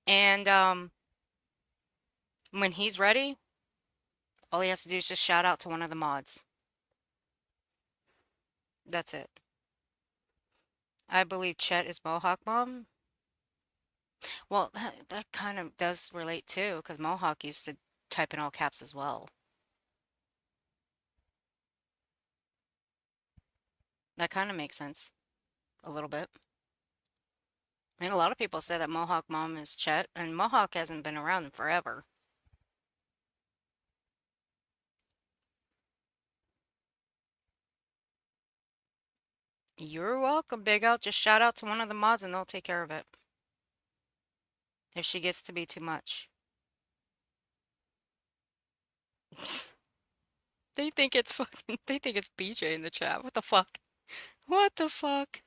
[SPEAKER 2] And, when he's ready, all he has to do is just shout out to one of the mods. That's it. I believe Chet is Mohawk Mom. Well, that kind of does relate too, because Mohawk used to type in all caps as well. That kind of makes sense. A little bit. I mean, a lot of people say that Mohawk Mom is Chet, and Mohawk hasn't been around in forever. You're welcome, Big Al. Just shout out to one of the mods and they'll take care of it. If she gets to be too much. They think it's BJ in the chat. What the fuck? What the fuck?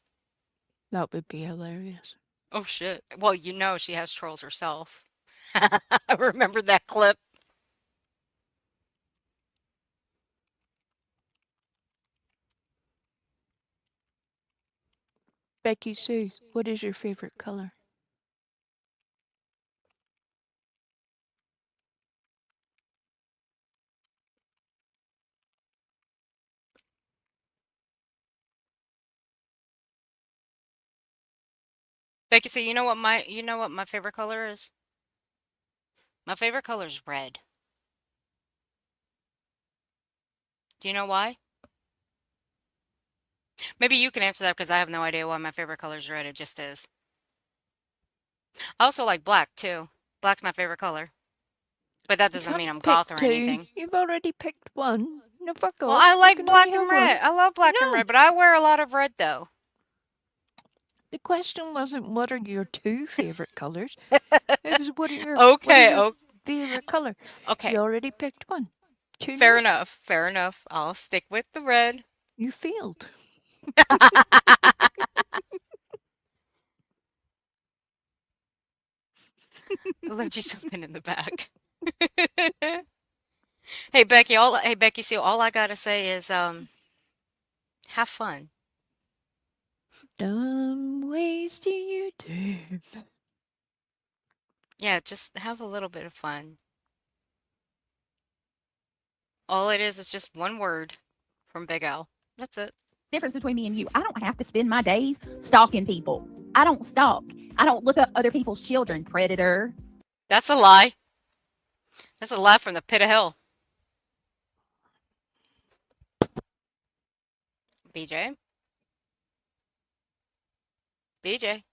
[SPEAKER 7] That would be hilarious.
[SPEAKER 2] Oh shit. Well, you know she has trolls herself. I remember that clip.
[SPEAKER 7] Becky Sue, what is your favorite color?
[SPEAKER 2] Becky, so you know what my favorite color is? My favorite color is red. Do you know why? Maybe you can answer that because I have no idea why my favorite color is red. It just is. I also like black too. Black's my favorite color. But that doesn't mean I'm goth or anything.
[SPEAKER 7] You've already picked one. No, fuck off.
[SPEAKER 2] Well, I like
[SPEAKER 7] You can
[SPEAKER 2] black
[SPEAKER 7] only
[SPEAKER 2] and
[SPEAKER 7] have one.
[SPEAKER 2] red. I love black and
[SPEAKER 7] No.
[SPEAKER 2] red, but I wear a lot of red though.
[SPEAKER 7] The question wasn't what are your two favorite colors. It was what are your
[SPEAKER 2] Okay,
[SPEAKER 7] favorite color.
[SPEAKER 2] okay.
[SPEAKER 7] You already picked one. Two
[SPEAKER 2] Fair
[SPEAKER 7] no.
[SPEAKER 2] enough. Fair enough. I'll stick with the red.
[SPEAKER 7] You failed.
[SPEAKER 2] I left you something in the back. Hey Becky, see, all I gotta say is have fun.
[SPEAKER 7] Dumb ways to YouTube.
[SPEAKER 2] Yeah, just have a little bit of fun. All it is just one word from Big Al. That's it.
[SPEAKER 4] Difference between me and you. I don't have to spend my days stalking people. I don't stalk. I don't look up other people's children. Predator.
[SPEAKER 2] That's a lie. That's a lie from the pit of hell. BJ? BJ?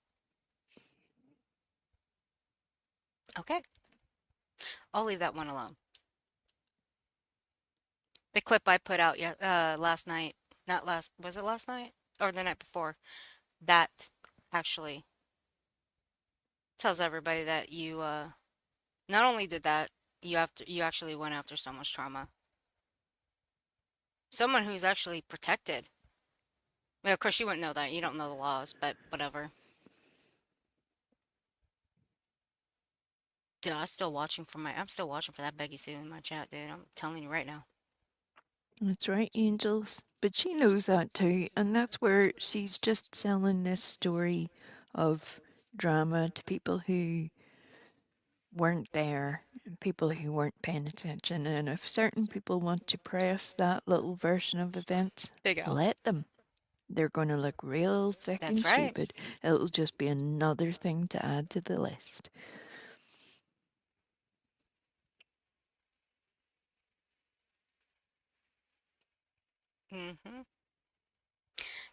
[SPEAKER 2] Okay. I'll leave that one alone. The clip I put out last night, not last, was it last night? Or the night before? That actually tells everybody that you not only did that, you actually went after someone's trauma. Someone who's actually protected. Well, of course you wouldn't know that. You don't know the laws, but whatever. Dude, I'm still watching for that Becky Sue in my chat, dude. I'm telling you right now.
[SPEAKER 7] That's right, Angels. But she knows that too, and that's where she's just selling this story of drama to people who weren't there, and people who weren't paying attention. And if certain people want to press that little version of events,
[SPEAKER 2] Big Al.
[SPEAKER 7] let them. They're going to look real fucking
[SPEAKER 2] That's right.
[SPEAKER 7] stupid. It'll just be another thing to add to the list.
[SPEAKER 2] Mm-hmm.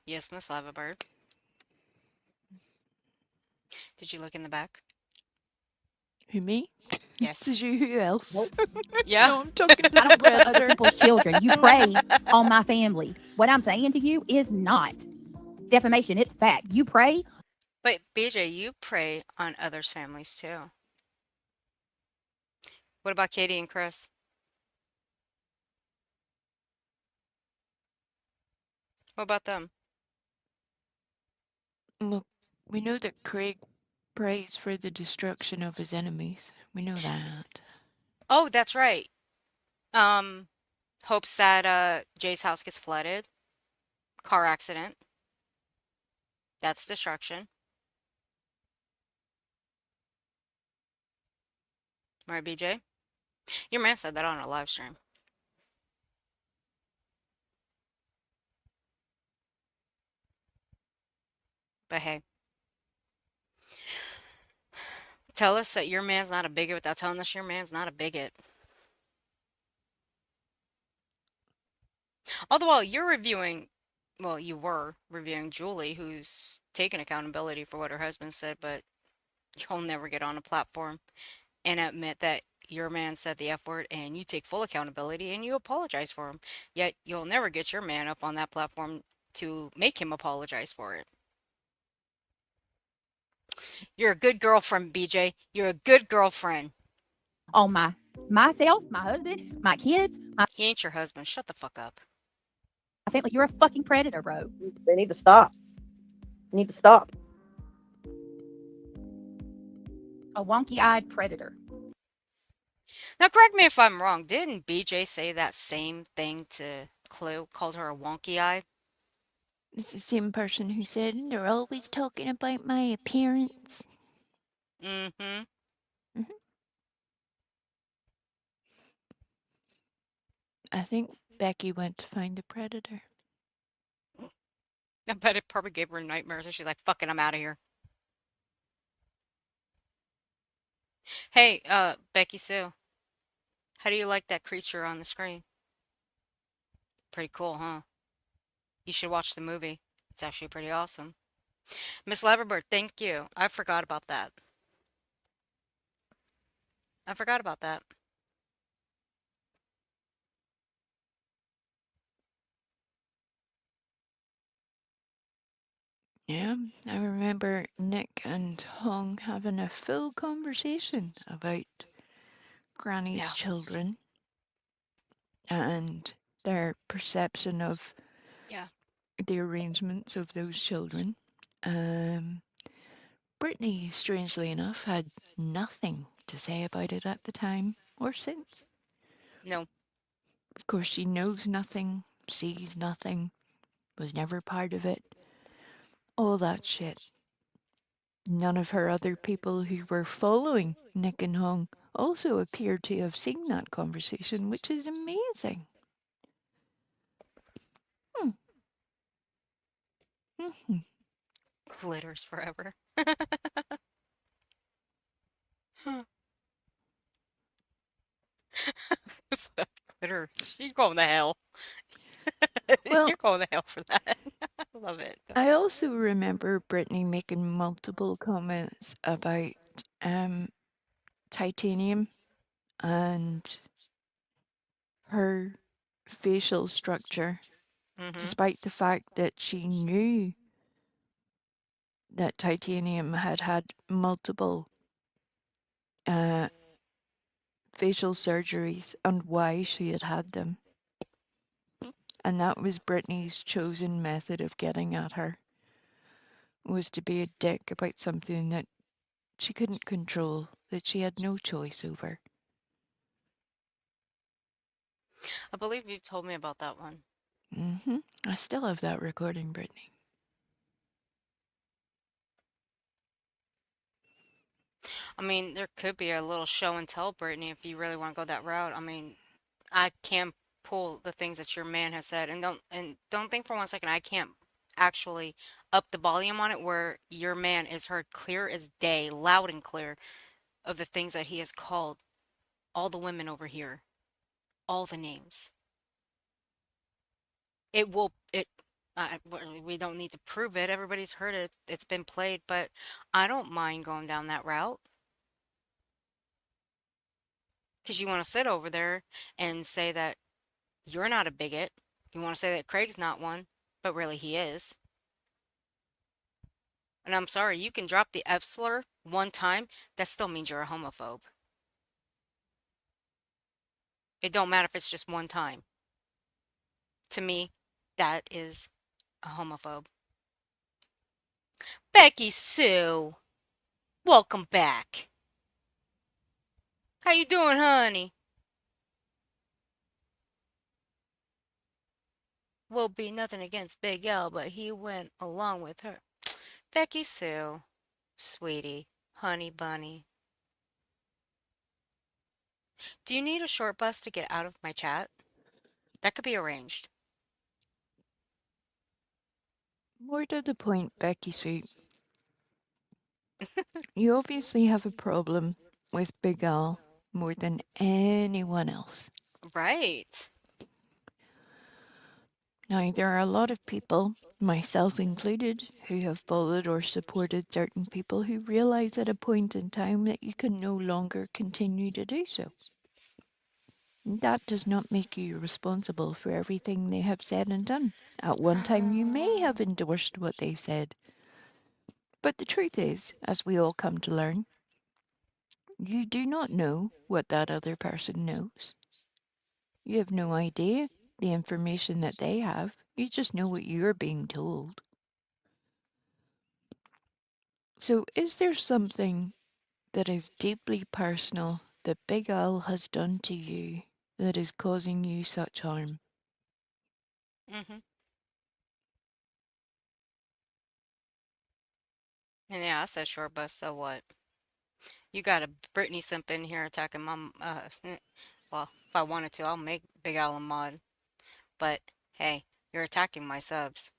[SPEAKER 2] Yes, Miss Lavabird. Did you look in the back?
[SPEAKER 7] Who, me?
[SPEAKER 2] Yes.
[SPEAKER 7] Is you who else?
[SPEAKER 2] Yeah.
[SPEAKER 7] No, I'm talking
[SPEAKER 4] I don't
[SPEAKER 7] about
[SPEAKER 4] look at other people's children. You prey on my family. What I'm saying to you is not defamation. It's fact. You prey.
[SPEAKER 2] But BJ, you prey on others' families too. What about Katie and Chris? What about them?
[SPEAKER 7] Well, we know that Craig prays for the destruction of his enemies. We know that.
[SPEAKER 2] Oh, that's right. Hopes that Jay's house gets flooded. Car accident. That's destruction. Right, BJ? Your man said that on a live stream. But hey. Tell us that your man's not a bigot without telling us your man's not a bigot. Although you're reviewing, well, you were reviewing Julie, who's taken accountability for what her husband said, but you'll never get on a platform and admit that your man said the F word and you take full accountability and you apologize for him. Yet you'll never get your man up on that platform to make him apologize for it. You're a good girlfriend, BJ. You're a good girlfriend.
[SPEAKER 4] On myself, my husband, my kids, my
[SPEAKER 2] He ain't your husband. Shut the fuck up.
[SPEAKER 4] family. You're a fucking predator, bro.
[SPEAKER 5] They need to stop. They need to stop.
[SPEAKER 4] A wonky-eyed predator.
[SPEAKER 2] Now, correct me if I'm wrong. Didn't BJ say that same thing to Clue? Called her a wonky eye?
[SPEAKER 7] It's the same person who said they're always talking about my appearance.
[SPEAKER 2] Mm-hmm.
[SPEAKER 7] I think Becky went to find the predator.
[SPEAKER 2] I bet it probably gave her nightmares, and she's like, "Fucking, I'm out of here." Hey, Becky Sue, how do you like that creature on the screen? Pretty cool, huh? You should watch the movie. It's actually pretty awesome. Miss Leverbird, thank you. I forgot about that. I forgot about that.
[SPEAKER 7] Yeah, I remember Nick and Hong having a full conversation about Granny's children and their perception of
[SPEAKER 2] Yeah.
[SPEAKER 7] the arrangements of those children. Brittany, strangely enough, had nothing to say about it at the time or since.
[SPEAKER 2] No.
[SPEAKER 7] Of course, she knows nothing, sees nothing, was never part of it. All that shit. None of her other people who were following Nick and Hong also appear to have seen that conversation, which is amazing. Hmm.
[SPEAKER 2] Glitters forever. Glitters. You're going to hell.
[SPEAKER 7] Well,
[SPEAKER 2] You're going to hell for that. I love it.
[SPEAKER 7] I also remember Brittany making multiple comments about titanium and her facial structure, despite the fact that she knew that titanium had had multiple facial surgeries and why she had had them. And that was Brittany's chosen method of getting at her, was to be a dick about something that she couldn't control, that she had no choice over.
[SPEAKER 2] I believe you told me about that one.
[SPEAKER 7] I still have that recording, Brittany.
[SPEAKER 2] I mean, there could be a little show and tell, Brittany, if you really want to go that route. I mean, I can pull the things that your man has said, and don't think for one second I can't actually up the volume on it where your man is heard clear as day, loud and clear, of the things that he has called all the women over here, all the names. It will it. We don't need to prove it. Everybody's heard it. It's been played, but I don't mind going down that route. Because you want to sit over there and say that you're not a bigot. You want to say that Craig's not one, but really he is. And I'm sorry, you can drop the F slur one time, that still means you're a homophobe. It don't matter if it's just one time. To me, that is a homophobe. Becky Sue, welcome back. How you doing, honey? Will be nothing against Big L, but he went along with her. Becky Sue, sweetie, honey bunny. Do you need a short bus to get out of my chat? That could be arranged.
[SPEAKER 7] More to the point, Becky Sue. You obviously have a problem with Big Al more than anyone else.
[SPEAKER 2] Right.
[SPEAKER 7] Now, there are a lot of people, myself included, who have followed or supported certain people who realize at a point in time that you can no longer continue to do so. That does not make you responsible for everything they have said and done. At one time, you may have endorsed what they said. But the truth is, as we all come to learn, you do not know what that other person knows. You have no idea the information that they have. You just know what you're being told. So, is there something that is deeply personal that Big Al has done to you that is causing you such harm?
[SPEAKER 2] Mm-hmm. And yeah, I said short bus, so what? You got a Britney simp in here attacking my, well, if I wanted to, I'll make Big Al a mod. But, hey, you're attacking my subs.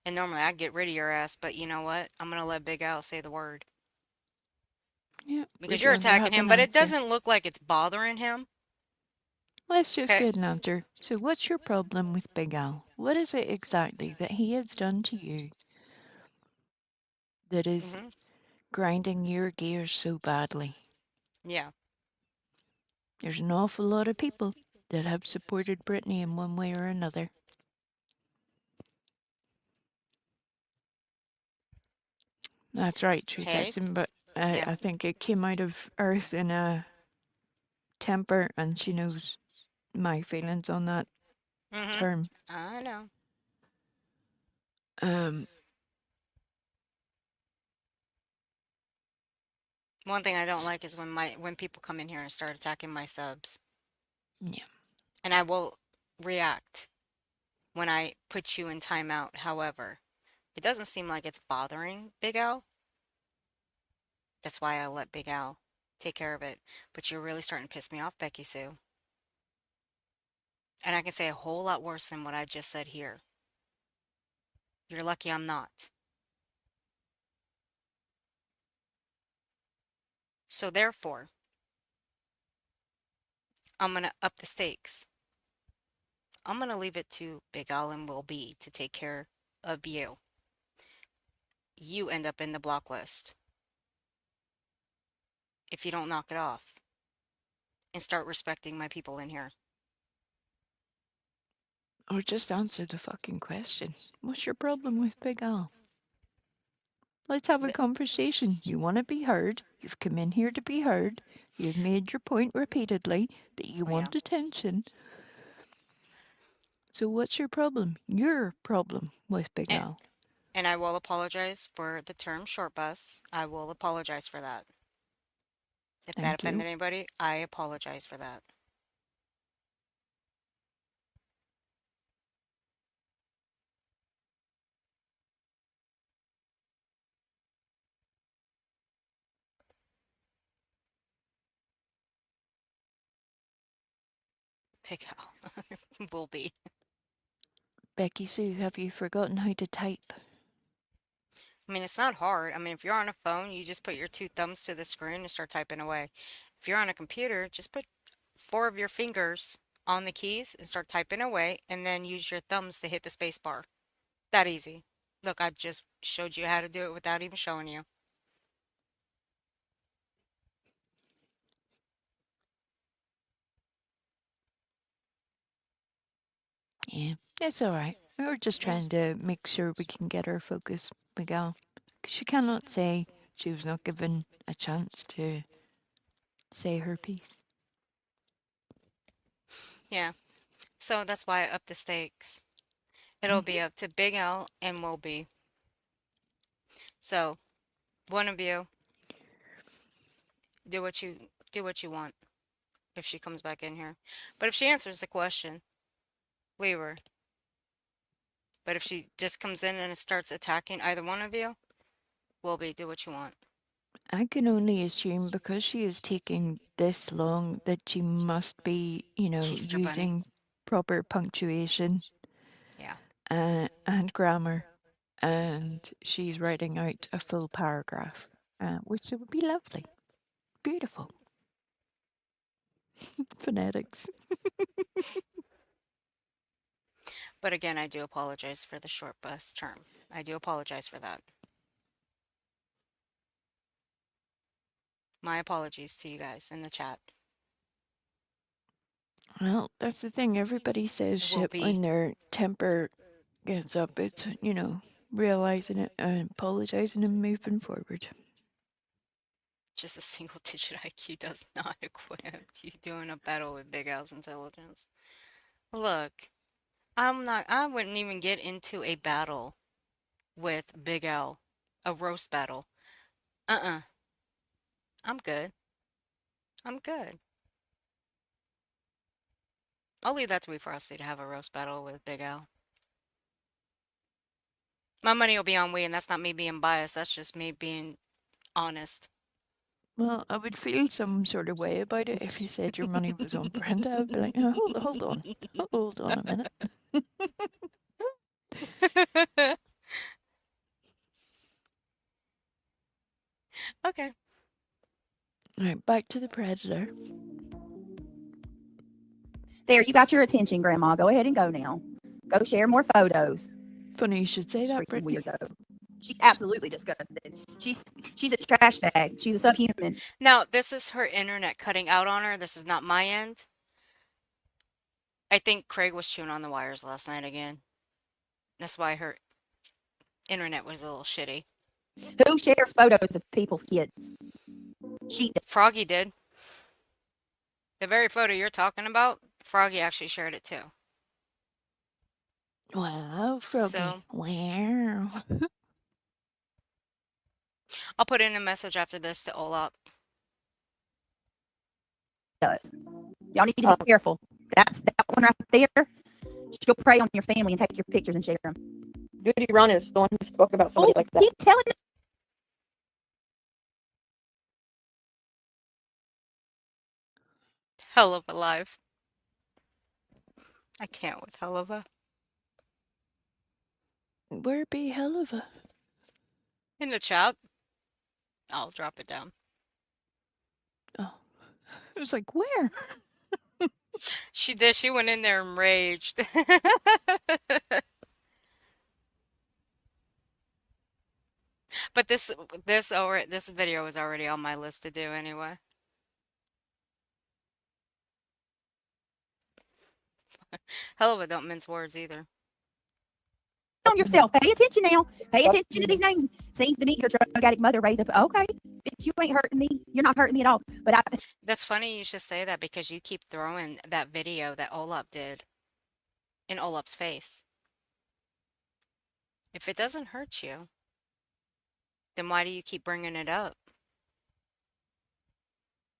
[SPEAKER 2] And normally I'd get rid of your ass, but you know what? I'm gonna let Big Al say the word.
[SPEAKER 7] Yeah,
[SPEAKER 2] Because you're attacking him, but it doesn't look like it's bothering him.
[SPEAKER 7] Let's just get an answer. So, what's your problem with Big Al? What is it exactly that he has done to you that is grinding your gears so badly?
[SPEAKER 2] Yeah.
[SPEAKER 7] There's an awful lot of people that have supported Brittany in one way or another. That's right, she texted him, but I think it came out of Earth in a temper, and she knows my feelings on that term.
[SPEAKER 2] I know. One thing I don't like is when people come in here and start attacking my subs.
[SPEAKER 7] Yeah.
[SPEAKER 2] And I will react when I put you in timeout. However, it doesn't seem like it's bothering Big Al. That's why I let Big Al take care of it. But you're really starting to piss me off, Becky Sue. And I can say a whole lot worse than what I just said here. You're lucky I'm not. So therefore, I'm going to up the stakes. I'm going to leave it to Big Al and Will B to take care of you. You end up in the block list if you don't knock it off and start respecting my people in here.
[SPEAKER 7] Or just answer the fucking question. What's your problem with Big Al? Let's have a conversation. You want to be heard. You've come in here to be heard. You've made your point repeatedly that you want attention. So what's your problem? Your problem with Big Al.
[SPEAKER 2] And I will apologize for the term short bus. I will apologize for that. If that
[SPEAKER 7] Thank you.
[SPEAKER 2] offended anybody, I apologize for that. Big Al will be.
[SPEAKER 7] Becky Sue, have you forgotten how to type?
[SPEAKER 2] I mean, it's not hard. I mean, if you're on a phone, you just put your 2 thumbs to the screen and start typing away. If you're on a computer, just put 4 of your fingers on the keys and start typing away, and then use your thumbs to hit the space bar. That easy. Look, I just showed you how to do it without even showing you.
[SPEAKER 7] Yeah, it's all right. We were just trying to make sure we can get her focus, Miguel. Because she cannot say she was not given a chance to say her piece.
[SPEAKER 2] Yeah. So that's why I upped the stakes. It'll be up to Big L and Will be. So, one of you do what you want if she comes back in here. But if she answers the question, leave her. But if she just comes in and starts attacking either one of you, Will be, do what you want.
[SPEAKER 7] I can only assume because she is taking this long that she must be,
[SPEAKER 2] Easter Bunny.
[SPEAKER 7] using proper punctuation.
[SPEAKER 2] Yeah.
[SPEAKER 7] And grammar. And she's writing out a full paragraph, which would be lovely. Beautiful. Phonetics.
[SPEAKER 2] But again, I do apologize for the short bus term. I do apologize for that. My apologies to you guys in the chat.
[SPEAKER 7] Well, that's the thing. Everybody says
[SPEAKER 2] Will
[SPEAKER 7] shit
[SPEAKER 2] be.
[SPEAKER 7] when their temper gets up. It's, realizing it and apologizing and moving forward.
[SPEAKER 2] Just a single digit IQ does not equip you doing a battle with Big Al's intelligence. Look, I wouldn't even get into a battle with Big Al. A roast battle. I'm good. I'm good. I'll leave that to be Frosty to have a roast battle with Big Al. My money will be on we, and that's not me being biased. That's just me being honest.
[SPEAKER 7] Well, I would feel some sort of way about it if you said your money was on Brenda. I'd be like, hold on. Hold on a minute.
[SPEAKER 2] Okay.
[SPEAKER 7] All right, back to the Predator.
[SPEAKER 4] There, you got your attention, Grandma. Go ahead and go now. Go share more photos.
[SPEAKER 7] Funny you should say that,
[SPEAKER 4] Freaking
[SPEAKER 7] Brittney.
[SPEAKER 4] weirdo. She's absolutely disgusted. She's a trash bag. She's a subhuman.
[SPEAKER 2] Now, this is her internet cutting out on her. This is not my end. I think Craig was chewing on the wires last night again. That's why her internet was a little shitty.
[SPEAKER 4] Who shares photos of people's kids? She does.
[SPEAKER 2] Froggy did. The very photo you're talking about, Froggy actually shared it too.
[SPEAKER 7] Wow, Froggy.
[SPEAKER 2] So,
[SPEAKER 7] wow.
[SPEAKER 2] I'll put in a message after this to Olap
[SPEAKER 4] does. Y'all need to be careful. That's that one right there. She'll prey on your family and take your pictures and share them.
[SPEAKER 5] Judy Run is the one who spoke about somebody like that.
[SPEAKER 4] Keep telling it.
[SPEAKER 2] Hell of a life. I can't with hell of a.
[SPEAKER 7] Where be hell of a?
[SPEAKER 2] In the chat. I'll drop it down.
[SPEAKER 7] Oh, I was like, where?
[SPEAKER 2] She did. She went in there and raged. But this video is already on my list to do anyway. Hell of a don't mince words either.
[SPEAKER 4] On yourself. Pay attention now. Pay attention to these names. Seems to me your drug addict mother raised up. Okay, bitch, you ain't hurting me. You're not hurting me at all. But
[SPEAKER 2] That's funny you should say that because you keep throwing that video that Olap did in Olap's face. If it doesn't hurt you, then why do you keep bringing it up?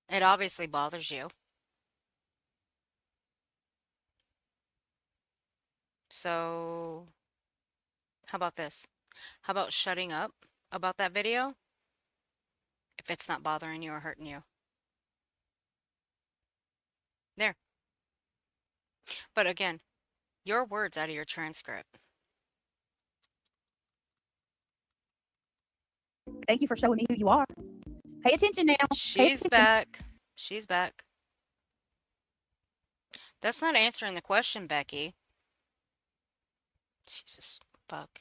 [SPEAKER 2] It obviously bothers you. So, how about this? How about shutting up about that video if it's not bothering you or hurting you? There. But again, your words out of your transcript.
[SPEAKER 4] thank you for showing me who you are. Pay attention now. Pay
[SPEAKER 2] She's
[SPEAKER 4] attention.
[SPEAKER 2] back. She's back. That's not answering the question, Becky. Jesus, fuck.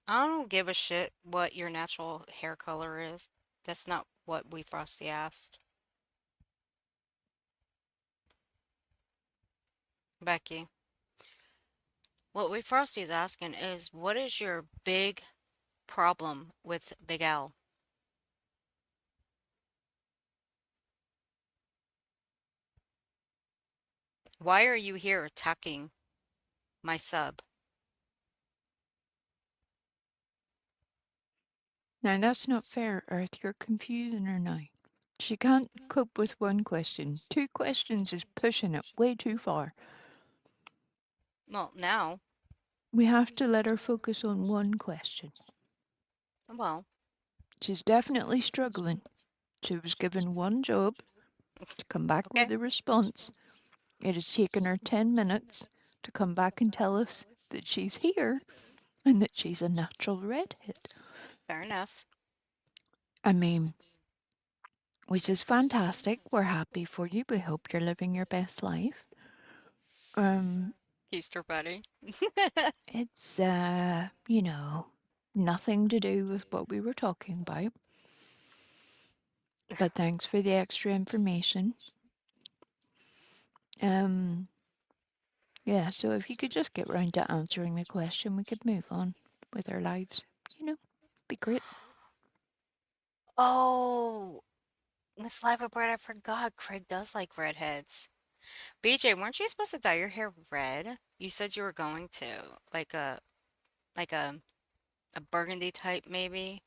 [SPEAKER 2] I don't give a shit what your natural hair color is. That's not what We Frosty asked. Becky. What We Frosty is asking is, what is your big problem with Big Al? Why are you here attacking my sub?
[SPEAKER 7] Now that's not fair, Earth. You're confusing her now. She can't cope with one question. 2 questions is pushing it way too far.
[SPEAKER 2] Well, now,
[SPEAKER 7] We have to let her focus on one question.
[SPEAKER 2] well,
[SPEAKER 7] She's definitely struggling. She was given one job to come back with a response. It has taken her 10 minutes to come back and tell us that she's here and that she's a natural redhead.
[SPEAKER 2] fair enough.
[SPEAKER 7] I mean, which is fantastic. We're happy for you. We hope you're living your best life.
[SPEAKER 2] Easter Bunny.
[SPEAKER 7] It's, you know, nothing to do with what we were talking about. But thanks for the extra information. Yeah, so if you could just get round to answering the question, we could move on with our lives. You know, be great.
[SPEAKER 2] Oh, Miss Liva Bread, I forgot. Craig does like redheads. BJ, weren't you supposed to dye your hair red? You said you were going to, like a like a a burgundy type maybe,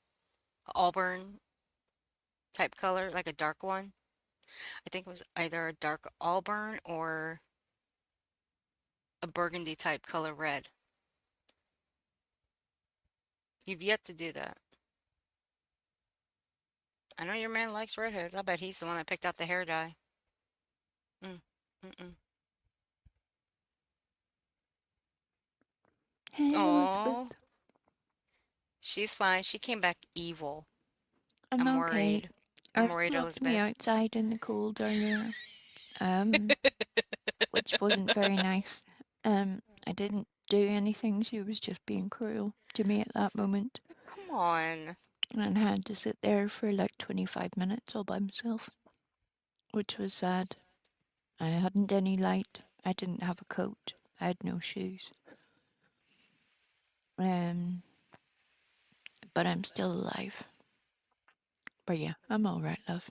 [SPEAKER 2] auburn type color, like a dark one. I think it was either a dark auburn or a burgundy type color red. You've yet to do that. I know your man likes redheads. I bet he's the one that picked out the hair dye. Mm-mm.
[SPEAKER 7] Hey,
[SPEAKER 2] Oh,
[SPEAKER 7] Elizabeth.
[SPEAKER 2] she's fine. She came back evil.
[SPEAKER 7] I'm
[SPEAKER 2] I'm
[SPEAKER 7] okay.
[SPEAKER 2] worried. I'm
[SPEAKER 7] Earth
[SPEAKER 2] worried,
[SPEAKER 7] locked me
[SPEAKER 2] Elizabeth.
[SPEAKER 7] outside in the cold earlier, which wasn't very nice. I didn't do anything. She was just being cruel to me at that moment.
[SPEAKER 2] Come on.
[SPEAKER 7] And had to sit there for like 25 minutes all by myself, which was sad. I hadn't any light. I didn't have a coat. I had no shoes. But I'm still alive. But yeah, I'm alright, love.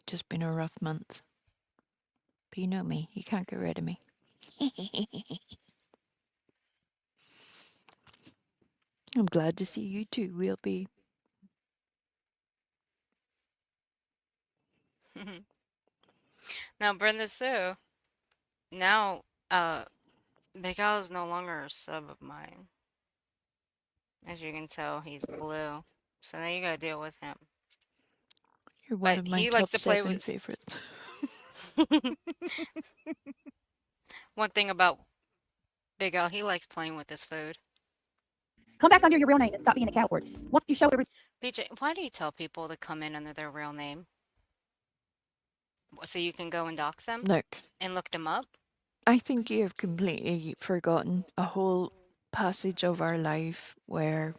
[SPEAKER 7] Just been a rough month. But you know me, you can't get rid of me. I'm glad to see you too. We'll be.
[SPEAKER 2] Now, Brenda Sue. Now, Big Al is no longer a sub of mine. As you can tell, he's blue. So now you gotta deal with him.
[SPEAKER 7] You're one
[SPEAKER 2] But
[SPEAKER 7] of my
[SPEAKER 2] he likes
[SPEAKER 7] top
[SPEAKER 2] to play
[SPEAKER 7] 7
[SPEAKER 2] with.
[SPEAKER 7] favorites.
[SPEAKER 2] One thing about Big Al, he likes playing with his food.
[SPEAKER 4] Come back under your real name and stop being a coward. Why don't you show every
[SPEAKER 2] BJ, why do you tell people to come in under their real name? So you can go and dox them
[SPEAKER 7] Look,
[SPEAKER 2] and look them up?
[SPEAKER 7] I think you have completely forgotten a whole passage of our life where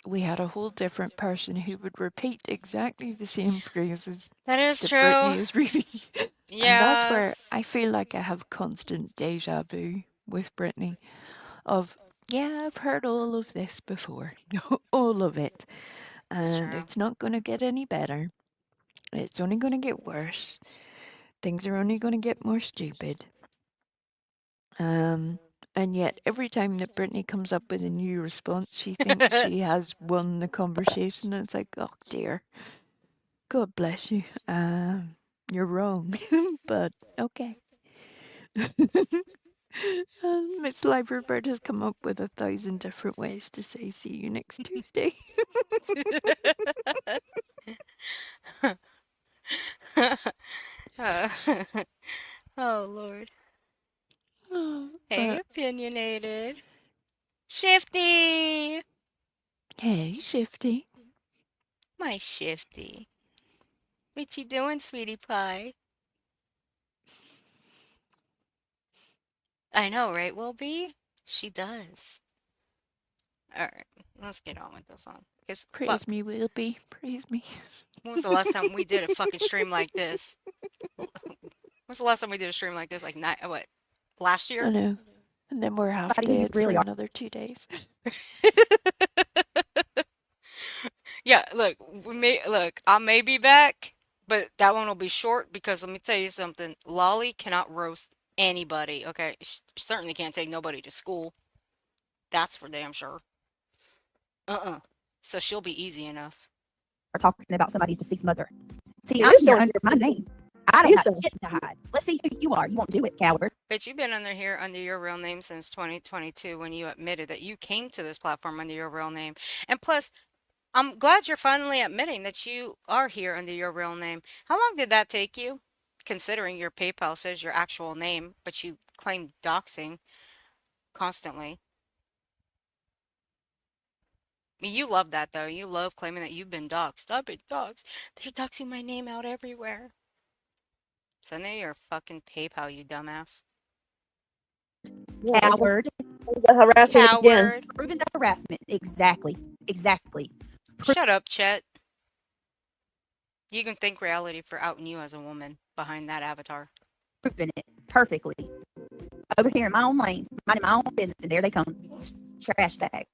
[SPEAKER 7] we had a whole different person who would repeat exactly the same phrases
[SPEAKER 2] That is
[SPEAKER 7] that
[SPEAKER 2] true.
[SPEAKER 7] Brittany is reading. And that's where
[SPEAKER 2] Yes.
[SPEAKER 7] I feel like I have constant deja vu with Brittany of, yeah, I've heard all of this before. All of it.
[SPEAKER 2] It's
[SPEAKER 7] And
[SPEAKER 2] true.
[SPEAKER 7] it's not going to get any better. It's only going to get worse. Things are only going to get more stupid. And yet, every time that Brittany comes up with a new response, she thinks she has won the conversation. And it's like, oh dear, God bless you. You're wrong, but okay. Miss Liverbird has come up with 1,000 different ways to say see you next Tuesday.
[SPEAKER 2] Uh, oh, Lord. Hey,
[SPEAKER 7] But
[SPEAKER 2] opinionated. Shifty!
[SPEAKER 7] hey, Shifty.
[SPEAKER 2] My Shifty. What you doing, sweetie pie? I know, right, Will be? She does. Alright, let's get on with this one. Because, fuck,
[SPEAKER 7] Praise me, Wilby. Praise me.
[SPEAKER 2] when was the last time we did a fucking stream like this? When's the last time we did a stream like this? Like, what? Last
[SPEAKER 7] I
[SPEAKER 2] year?
[SPEAKER 7] know. And then we're half
[SPEAKER 4] Buddy, you
[SPEAKER 7] dead for
[SPEAKER 4] really are.
[SPEAKER 7] another 2 days.
[SPEAKER 2] Yeah, look, I may be back, but that one will be short because let me tell you something. Lolly cannot roast anybody, okay? She certainly can't take nobody to school. That's for damn sure. So she'll be easy enough.
[SPEAKER 4] are talking about somebody's deceased mother. See,
[SPEAKER 5] You
[SPEAKER 4] I'm here
[SPEAKER 5] so-
[SPEAKER 4] under my name. I don't
[SPEAKER 5] You
[SPEAKER 4] have
[SPEAKER 5] so-
[SPEAKER 4] shit to hide. Let's see who you are. You won't do it, coward.
[SPEAKER 2] But you've been under here under your real name since 2022 when you admitted that you came to this platform under your real name. And plus, I'm glad you're finally admitting that you are here under your real name. How long did that take you? Considering your PayPal says your actual name, but you claim doxing constantly. I mean, you love that though. You love claiming that you've been doxed. I've been doxed. They're doxing my name out everywhere. Send me your fucking PayPal, you dumbass.
[SPEAKER 4] Coward.
[SPEAKER 5] The harassment again.
[SPEAKER 2] Coward.
[SPEAKER 4] Proving the harassment. Exactly. Exactly.
[SPEAKER 2] Shut up, Chet. You can thank reality for outing you as a woman behind that avatar.
[SPEAKER 4] Proving it perfectly. Over here in my own lane, minding my own business, and there they come. Trash bags.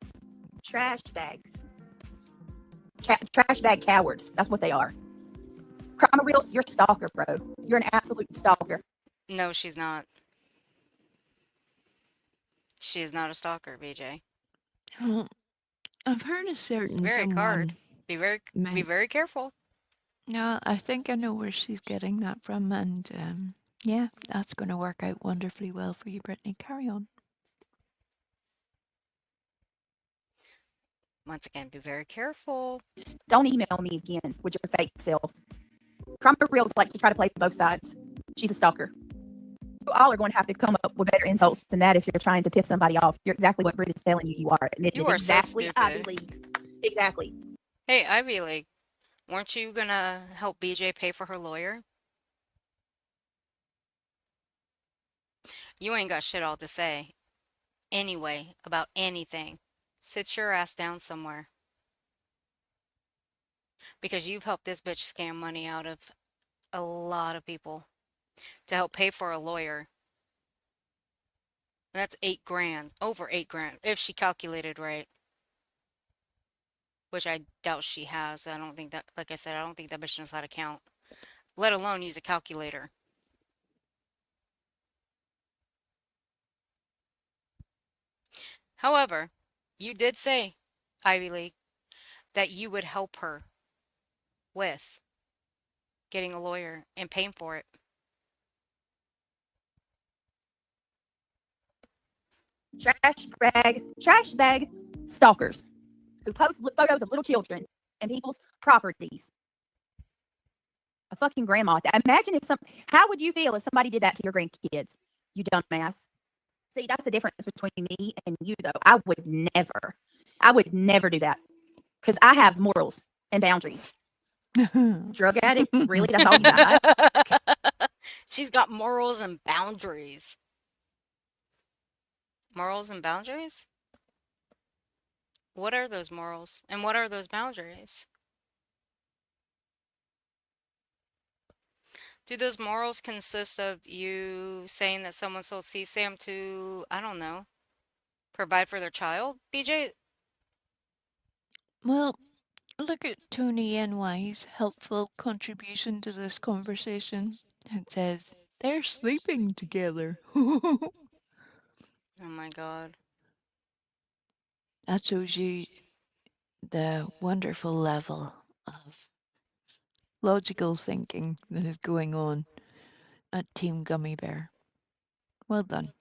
[SPEAKER 4] Trash bags. Trash bag cowards. That's what they are. Crime Reels, you're a stalker, bro. You're an absolute stalker.
[SPEAKER 2] No, she's not. She is not a stalker, BJ.
[SPEAKER 7] Well, I've heard a certain
[SPEAKER 2] Very
[SPEAKER 7] someone.
[SPEAKER 2] card. Be
[SPEAKER 7] may-
[SPEAKER 2] very careful.
[SPEAKER 7] No, I think I know where she's getting that from, and yeah, that's going to work out wonderfully well for you, Brittany. Carry on.
[SPEAKER 2] Once again, be very careful.
[SPEAKER 4] Don't email me again with your fake self. Crime Reels likes to try to play both sides. She's a stalker. You all are going to have to come up with better insults than that if you're trying to piss somebody off. You're exactly what Britt is telling you. You are. Admit
[SPEAKER 2] You
[SPEAKER 4] it.
[SPEAKER 2] are so
[SPEAKER 4] Exactly. I
[SPEAKER 2] stupid.
[SPEAKER 4] believe. Exactly.
[SPEAKER 2] Hey, Ivy League, weren't you gonna help BJ pay for her lawyer? You ain't got shit all to say. Anyway, about anything. Sit your ass down somewhere. Because you've helped this bitch scam money out of a lot of people to help pay for a lawyer. And that's 8 grand, over 8 grand, if she calculated right. Which I doubt she has. I don't think that, like I said, I don't think that bitch knows how to count, let alone use a calculator. However, you did say, Ivy League, that you would help her with getting a lawyer and paying for it.
[SPEAKER 4] Trash bag stalkers who post photos of little children and people's properties. A fucking grandma. Imagine if how would you feel if somebody did that to your grandkids? You dumbass. See, that's the difference between me and you, though. I would never do that because I have morals and boundaries. Drug addict, really? That's all you got?
[SPEAKER 2] She's got morals and boundaries. Morals and boundaries? What are those morals and what are those boundaries? Do those morals consist of you saying that someone sold CSAM to, I don't know, provide for their child? BJ?
[SPEAKER 7] Well, look at Tony NY's helpful contribution to this conversation. It says, they're sleeping together.
[SPEAKER 2] Oh my God.
[SPEAKER 7] That shows you the wonderful level of logical thinking that is going on at Team Gummy Bear. Well done.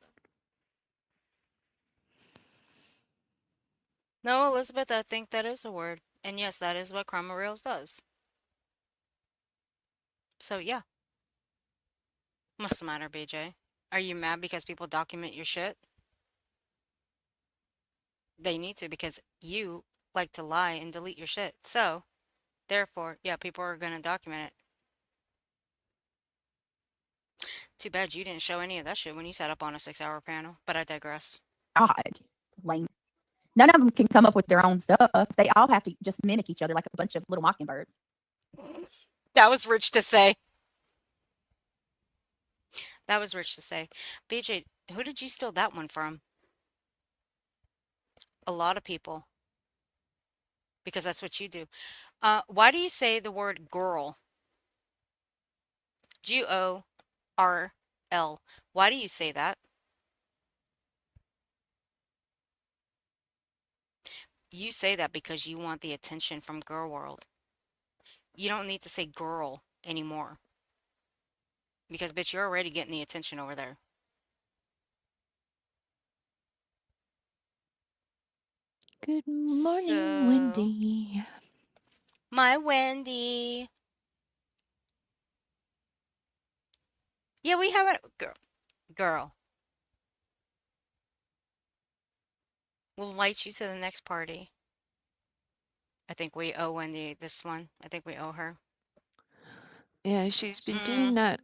[SPEAKER 2] No, Elizabeth, I think that is a word. And yes, that is what Crime Rails does. So yeah. What's the matter, BJ? Are you mad because people document your shit? They need to because you like to lie and delete your shit. So, therefore, yeah, people are going to document it. Too bad you didn't show any of that shit when you sat up on a 6-hour panel, but I digress.
[SPEAKER 4] God, lame. None of them can come up with their own stuff. They all have to just mimic each other like a bunch of little mockingbirds.
[SPEAKER 2] That was rich to say. That was rich to say. BJ, who did you steal that one from? A lot of people. Because that's what you do. Why do you say the word girl? GORL. Why do you say that? You say that because you want the attention from girl world. You don't need to say girl anymore. Because, bitch, you're already getting the attention over there.
[SPEAKER 7] Good morning, Wendy.
[SPEAKER 2] My Wendy. Yeah, we have a girl. We'll invite you to the next party. I think we owe Wendy this one. I think we owe her.
[SPEAKER 7] Yeah, she's been doing that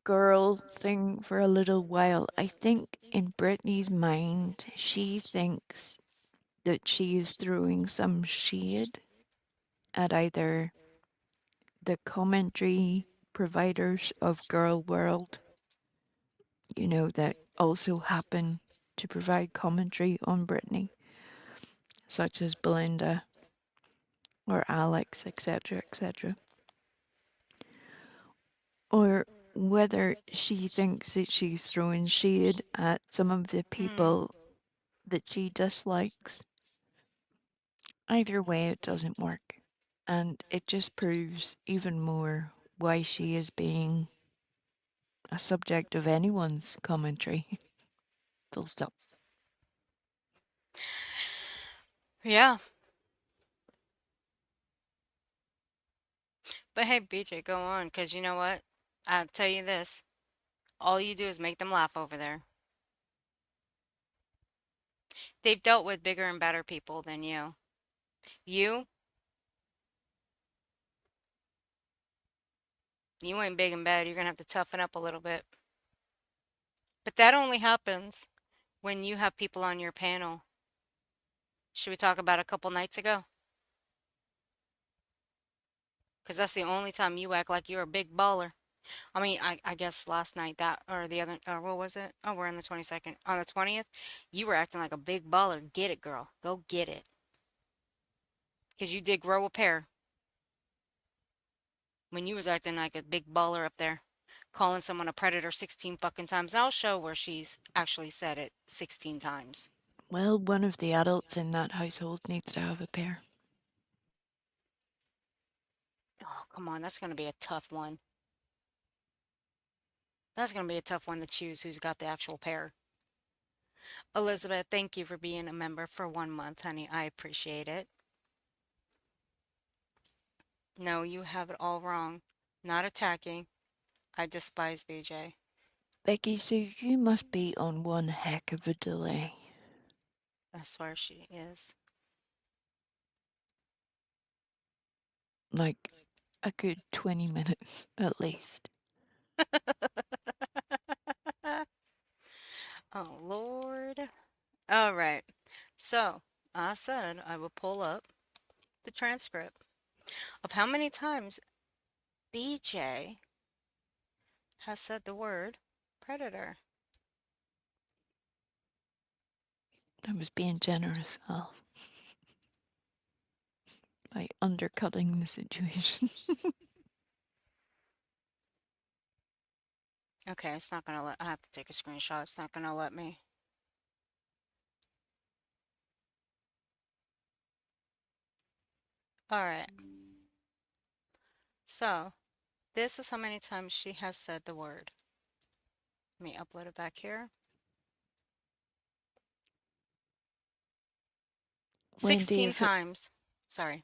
[SPEAKER 7] girl thing for a little while. I think in Brittany's mind, she thinks that she is throwing some shade at either the commentary providers of Girl World, you know, that also happen to provide commentary on Brittany, such as Belinda or Alex, etc., etc. Or whether she thinks that she's throwing shade at some of the people that she dislikes. Either way, it doesn't work. And it just proves even more why she is being a subject of anyone's commentary. Full stop.
[SPEAKER 2] Yeah. But hey, BJ, go on, because you know what? I'll tell you this. All you do is make them laugh over there. They've dealt with bigger and better people than you. You ain't big and bad. You're going to have to toughen up a little bit. But that only happens when you have people on your panel. Should we talk about a couple nights ago? Because that's the only time you act like you're a big baller. I mean, I guess last night that, or the other, or what was it? Oh, we're on the 22nd. On the 20th, you were acting like a big baller. Get it, girl. Go get it. Because you did grow a pair. When you was acting like a big baller up there. Calling someone a predator 16 fucking times. I'll show where she's actually said it 16 times.
[SPEAKER 7] Well, one of the adults in that household needs to have a pair.
[SPEAKER 2] Oh, come on, that's going to be a tough one. That's going to be a tough one to choose who's got the actual pair. Elizabeth, thank you for being a member for 1 month, honey. I appreciate it. No, you have it all wrong. Not attacking. I despise BJ.
[SPEAKER 7] Becky, so you must be on one heck of a delay.
[SPEAKER 2] I swear she is.
[SPEAKER 7] Like a good 20 minutes at least.
[SPEAKER 2] Oh, Lord. All right. So, I said I would pull up the transcript of how many times BJ has said the word predator.
[SPEAKER 7] I was being generous, Al. By undercutting the situation.
[SPEAKER 2] Okay, it's not gonna let, I have to take a screenshot. It's not gonna let me. All right. So, this is how many times she has said the word. Let me upload it back here. 16
[SPEAKER 7] Wendy,
[SPEAKER 2] times. Sorry.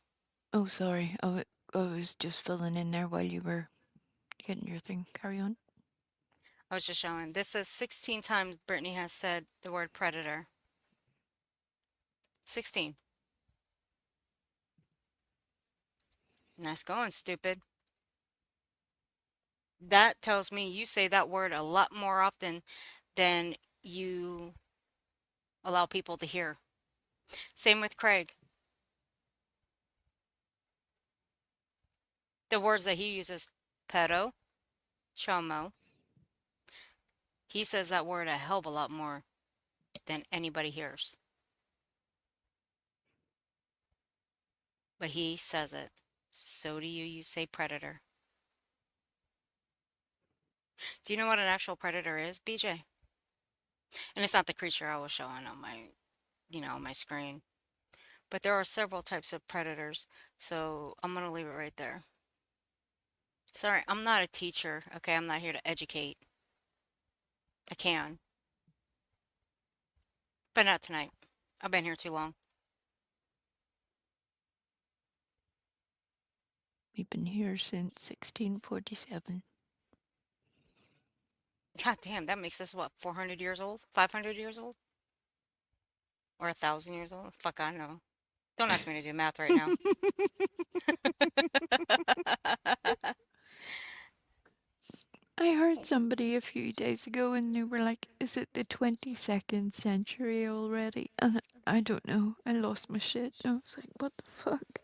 [SPEAKER 7] Oh, sorry. I was just filling in there while you were getting your thing. Carry on.
[SPEAKER 2] I was just showing. This is 16 times Brittany has said the word predator. 16. Nice going, stupid. That tells me you say that word a lot more often than you allow people to hear. Same with Craig. The words that he uses, pedo, chomo. He says that word a hell of a lot more than anybody hears. But he says it. So do you. You say predator. Do you know what an actual predator is, BJ? And it's not the creature I was showing on my, on my screen. But there are several types of predators, so I'm going to leave it right there. Sorry, I'm not a teacher, okay? I'm not here to educate. I can. But not tonight. I've been here too long.
[SPEAKER 7] We've been here since 1647.
[SPEAKER 2] God damn, that makes us, what, 400 years old? 500 years old? Or 1,000 years old? Fuck, I know. Don't ask me to do math right now.
[SPEAKER 7] I heard somebody a few days ago and they were like, is it the 22nd century already? And I don't know. I lost my shit. I was like, what the fuck?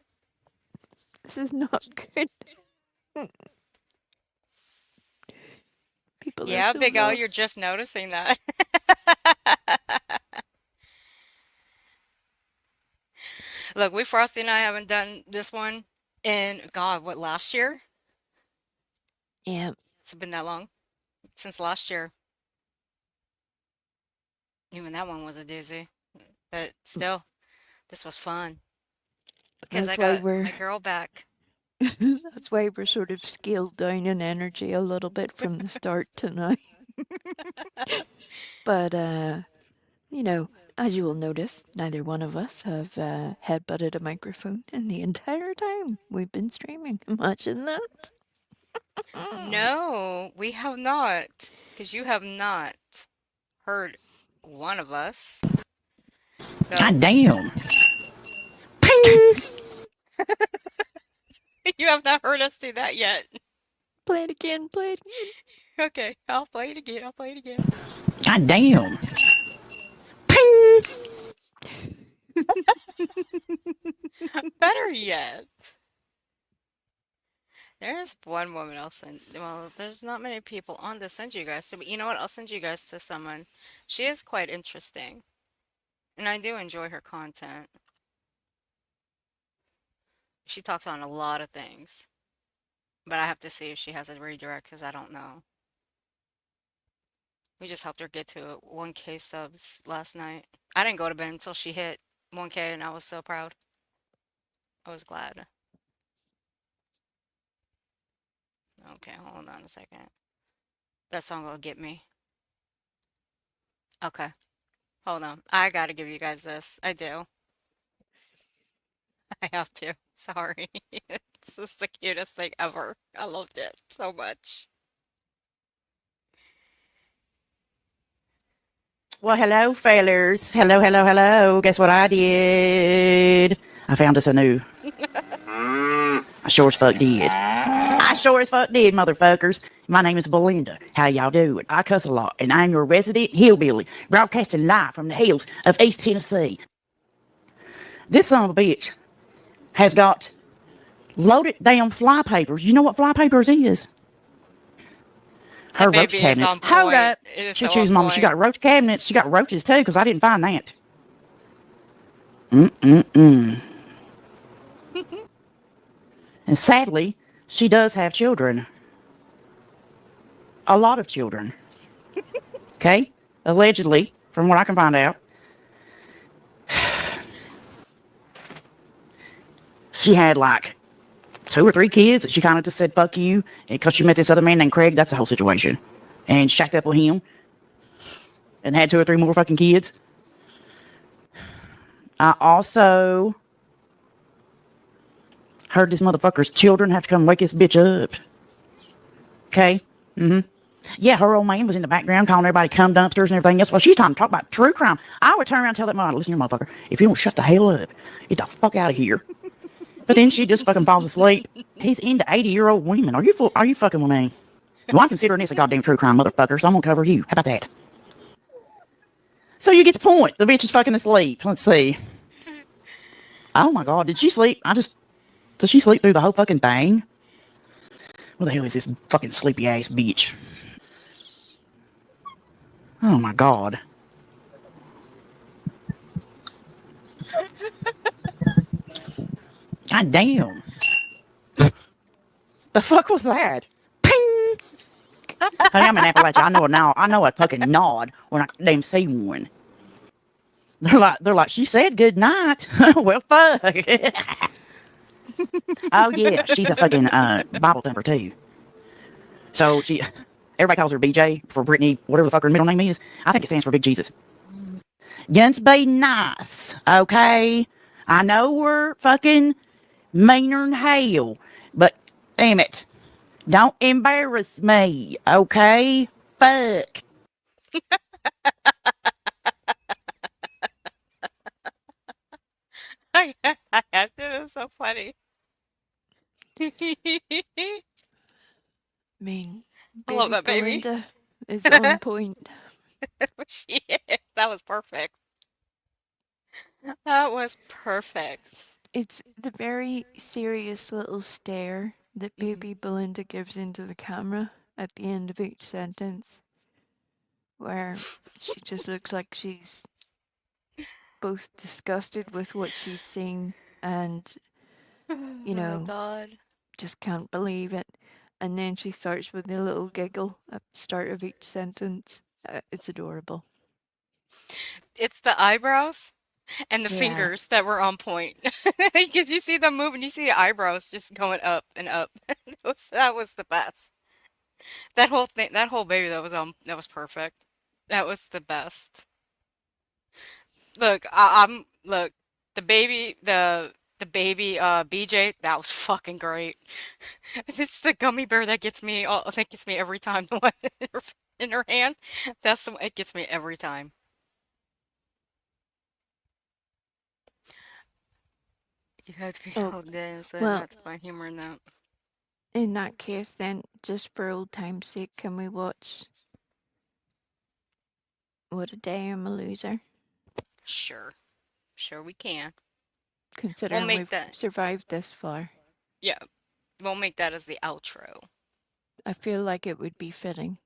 [SPEAKER 7] This is not good. People are
[SPEAKER 2] Yeah,
[SPEAKER 7] so
[SPEAKER 2] Big L, you're
[SPEAKER 7] lost.
[SPEAKER 2] just noticing that. Look, we Frosty and I haven't done this one in, God, what, last year?
[SPEAKER 7] Yeah.
[SPEAKER 2] It's been that long? Since last year. Even that one was a doozy. But still, this was fun. Because I
[SPEAKER 7] That's why
[SPEAKER 2] got
[SPEAKER 7] we're
[SPEAKER 2] my girl back.
[SPEAKER 7] that's why we're sort of scaled down in energy a little bit from the start to now. But as you will notice, neither one of us have headbutted a microphone in the entire time we've been streaming. Imagine that.
[SPEAKER 2] No, we have not. Because you have not heard one of us go.
[SPEAKER 4] God damn.
[SPEAKER 2] You have not heard us do that yet.
[SPEAKER 7] Play it again, play it again.
[SPEAKER 2] Okay, I'll play it again. I'll play it again.
[SPEAKER 4] God damn.
[SPEAKER 2] Better yet. There's one woman I'll send. Well, there's not many people on to send you guys to, but you know what? I'll send you guys to someone. She is quite interesting. And I do enjoy her content. She talks on a lot of things. But I have to see if she has a redirect because I don't know. We just helped her get to 1K subs last night. I didn't go to bed until she hit 1K and I was so proud. I was glad. Okay, hold on a second. That song will get me. Okay, hold on. I gotta give you guys this. I do. I have to. Sorry. This was the cutest thing ever. I loved it so much.
[SPEAKER 3] Well, hello, fellers. Hello, hello, hello. Guess what I did? I found us a new. I sure as fuck did. I sure as fuck did, motherfuckers. My name is Belinda. How y'all doing? I cuss a lot, and I'm your resident hillbilly, broadcasting live from the hills of East Tennessee. This son of a bitch has got loaded damn fly papers. You know what fly papers is? Her
[SPEAKER 2] That
[SPEAKER 3] roach
[SPEAKER 2] baby is
[SPEAKER 3] cabinets.
[SPEAKER 2] on
[SPEAKER 3] Hold
[SPEAKER 2] point.
[SPEAKER 3] up.
[SPEAKER 2] It is
[SPEAKER 3] She
[SPEAKER 2] so
[SPEAKER 3] choose,
[SPEAKER 2] on
[SPEAKER 3] mama. She
[SPEAKER 2] point.
[SPEAKER 3] got roach cabinets. She got roaches too, because I didn't find that. Mm-mm-mm. And sadly, she does have children. A lot of children. Okay? Allegedly, from what I can find out. She had like 2 or 3 kids. She kind of just said, fuck you. Because she met this other man named Craig. That's the whole situation. And shacked up with him. And had 2 or 3 more fucking kids. I also heard this motherfucker's children have to come wake this bitch up. Okay? Mm-hmm. Yeah, her old man was in the background calling everybody cum dumpsters and everything else. Well, she's trying to talk about true crime. I would turn around and tell that mother, listen here, motherfucker, if you don't shut the hell up, get the fuck out of here. But then she just fucking falls asleep. He's into 80-year-old women. Are you fucking with me? Well, I'm considering this a goddamn true crime, motherfucker, so I'm gonna cover you. How about that? So you get the point. The bitch is fucking asleep. Let's see. Oh my god, did she sleep? Does she sleep through the whole fucking thing? What the hell is this fucking sleepy ass bitch? Oh my god. God damn. The fuck was that? Ping! Honey, I'm in Appalachia. I know a fucking nod when I damn see one. They're like, she said good night. Well, fuck. Oh yeah, she's a fucking Bible thumper too. So everybody calls her BJ for Brittney, whatever the fuck her middle name is. I think it stands for Big Jesus. Just be nice, okay? I know we're fucking meaner than hell, but damn it, don't embarrass me, okay? Fuck.
[SPEAKER 2] I had to. It was so funny.
[SPEAKER 7] mean,
[SPEAKER 2] I love
[SPEAKER 7] baby
[SPEAKER 2] that baby.
[SPEAKER 7] Belinda is on point.
[SPEAKER 2] She is. That was perfect. That was perfect.
[SPEAKER 7] It's the very serious little stare that baby Belinda gives into the camera at the end of each sentence, where she just looks like she's both disgusted with what she's seeing and, you
[SPEAKER 2] Oh
[SPEAKER 7] know,
[SPEAKER 2] God.
[SPEAKER 7] just can't believe it. And then she starts with a little giggle at the start of each sentence. It's adorable.
[SPEAKER 2] It's the eyebrows and the
[SPEAKER 7] Yeah.
[SPEAKER 2] fingers that were on point. Because you see them moving, you see the eyebrows just going up and up. That was the best. That whole thing, that whole baby that was perfect. That was the best. Look, look, the baby BJ, that was fucking great. It's the gummy bear that gets me every time. The one in her hand. It gets me every time. You have to be
[SPEAKER 7] Oh,
[SPEAKER 2] held in, so
[SPEAKER 7] well,
[SPEAKER 2] not to find humor in that.
[SPEAKER 7] in that case, then, just for old time's sake, can we watch What a Day I'm a Loser?
[SPEAKER 2] Sure. Sure we can.
[SPEAKER 7] Considering
[SPEAKER 2] make
[SPEAKER 7] we've
[SPEAKER 2] that
[SPEAKER 7] survived this far.
[SPEAKER 2] Yeah. We'll make that as the outro.
[SPEAKER 7] I feel like it would be fitting.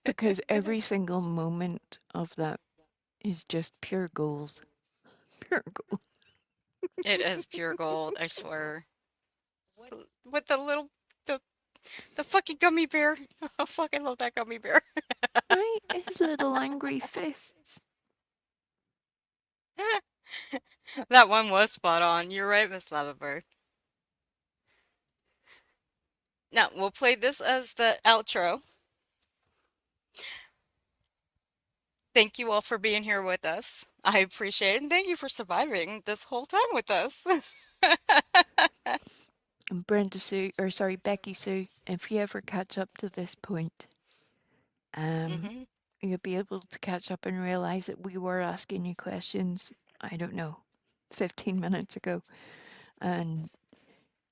[SPEAKER 7] Because every single moment of that is just pure gold. Pure gold.
[SPEAKER 2] It is pure gold, I swear. With the fucking gummy bear. I fucking love that gummy bear.
[SPEAKER 7] Right? His little angry fists.
[SPEAKER 2] That one was spot on. You're right, Miss Lavabird. Now, we'll play this as the outro. Thank you all for being here with us. I appreciate it, and thank you for surviving this whole time with us.
[SPEAKER 7] And Brenda Sue, or sorry, Becky Sue, if you ever catch up to this point,
[SPEAKER 2] hmm
[SPEAKER 7] you'll be able to catch up and realize that we were asking you questions, I don't know, 15 minutes ago, and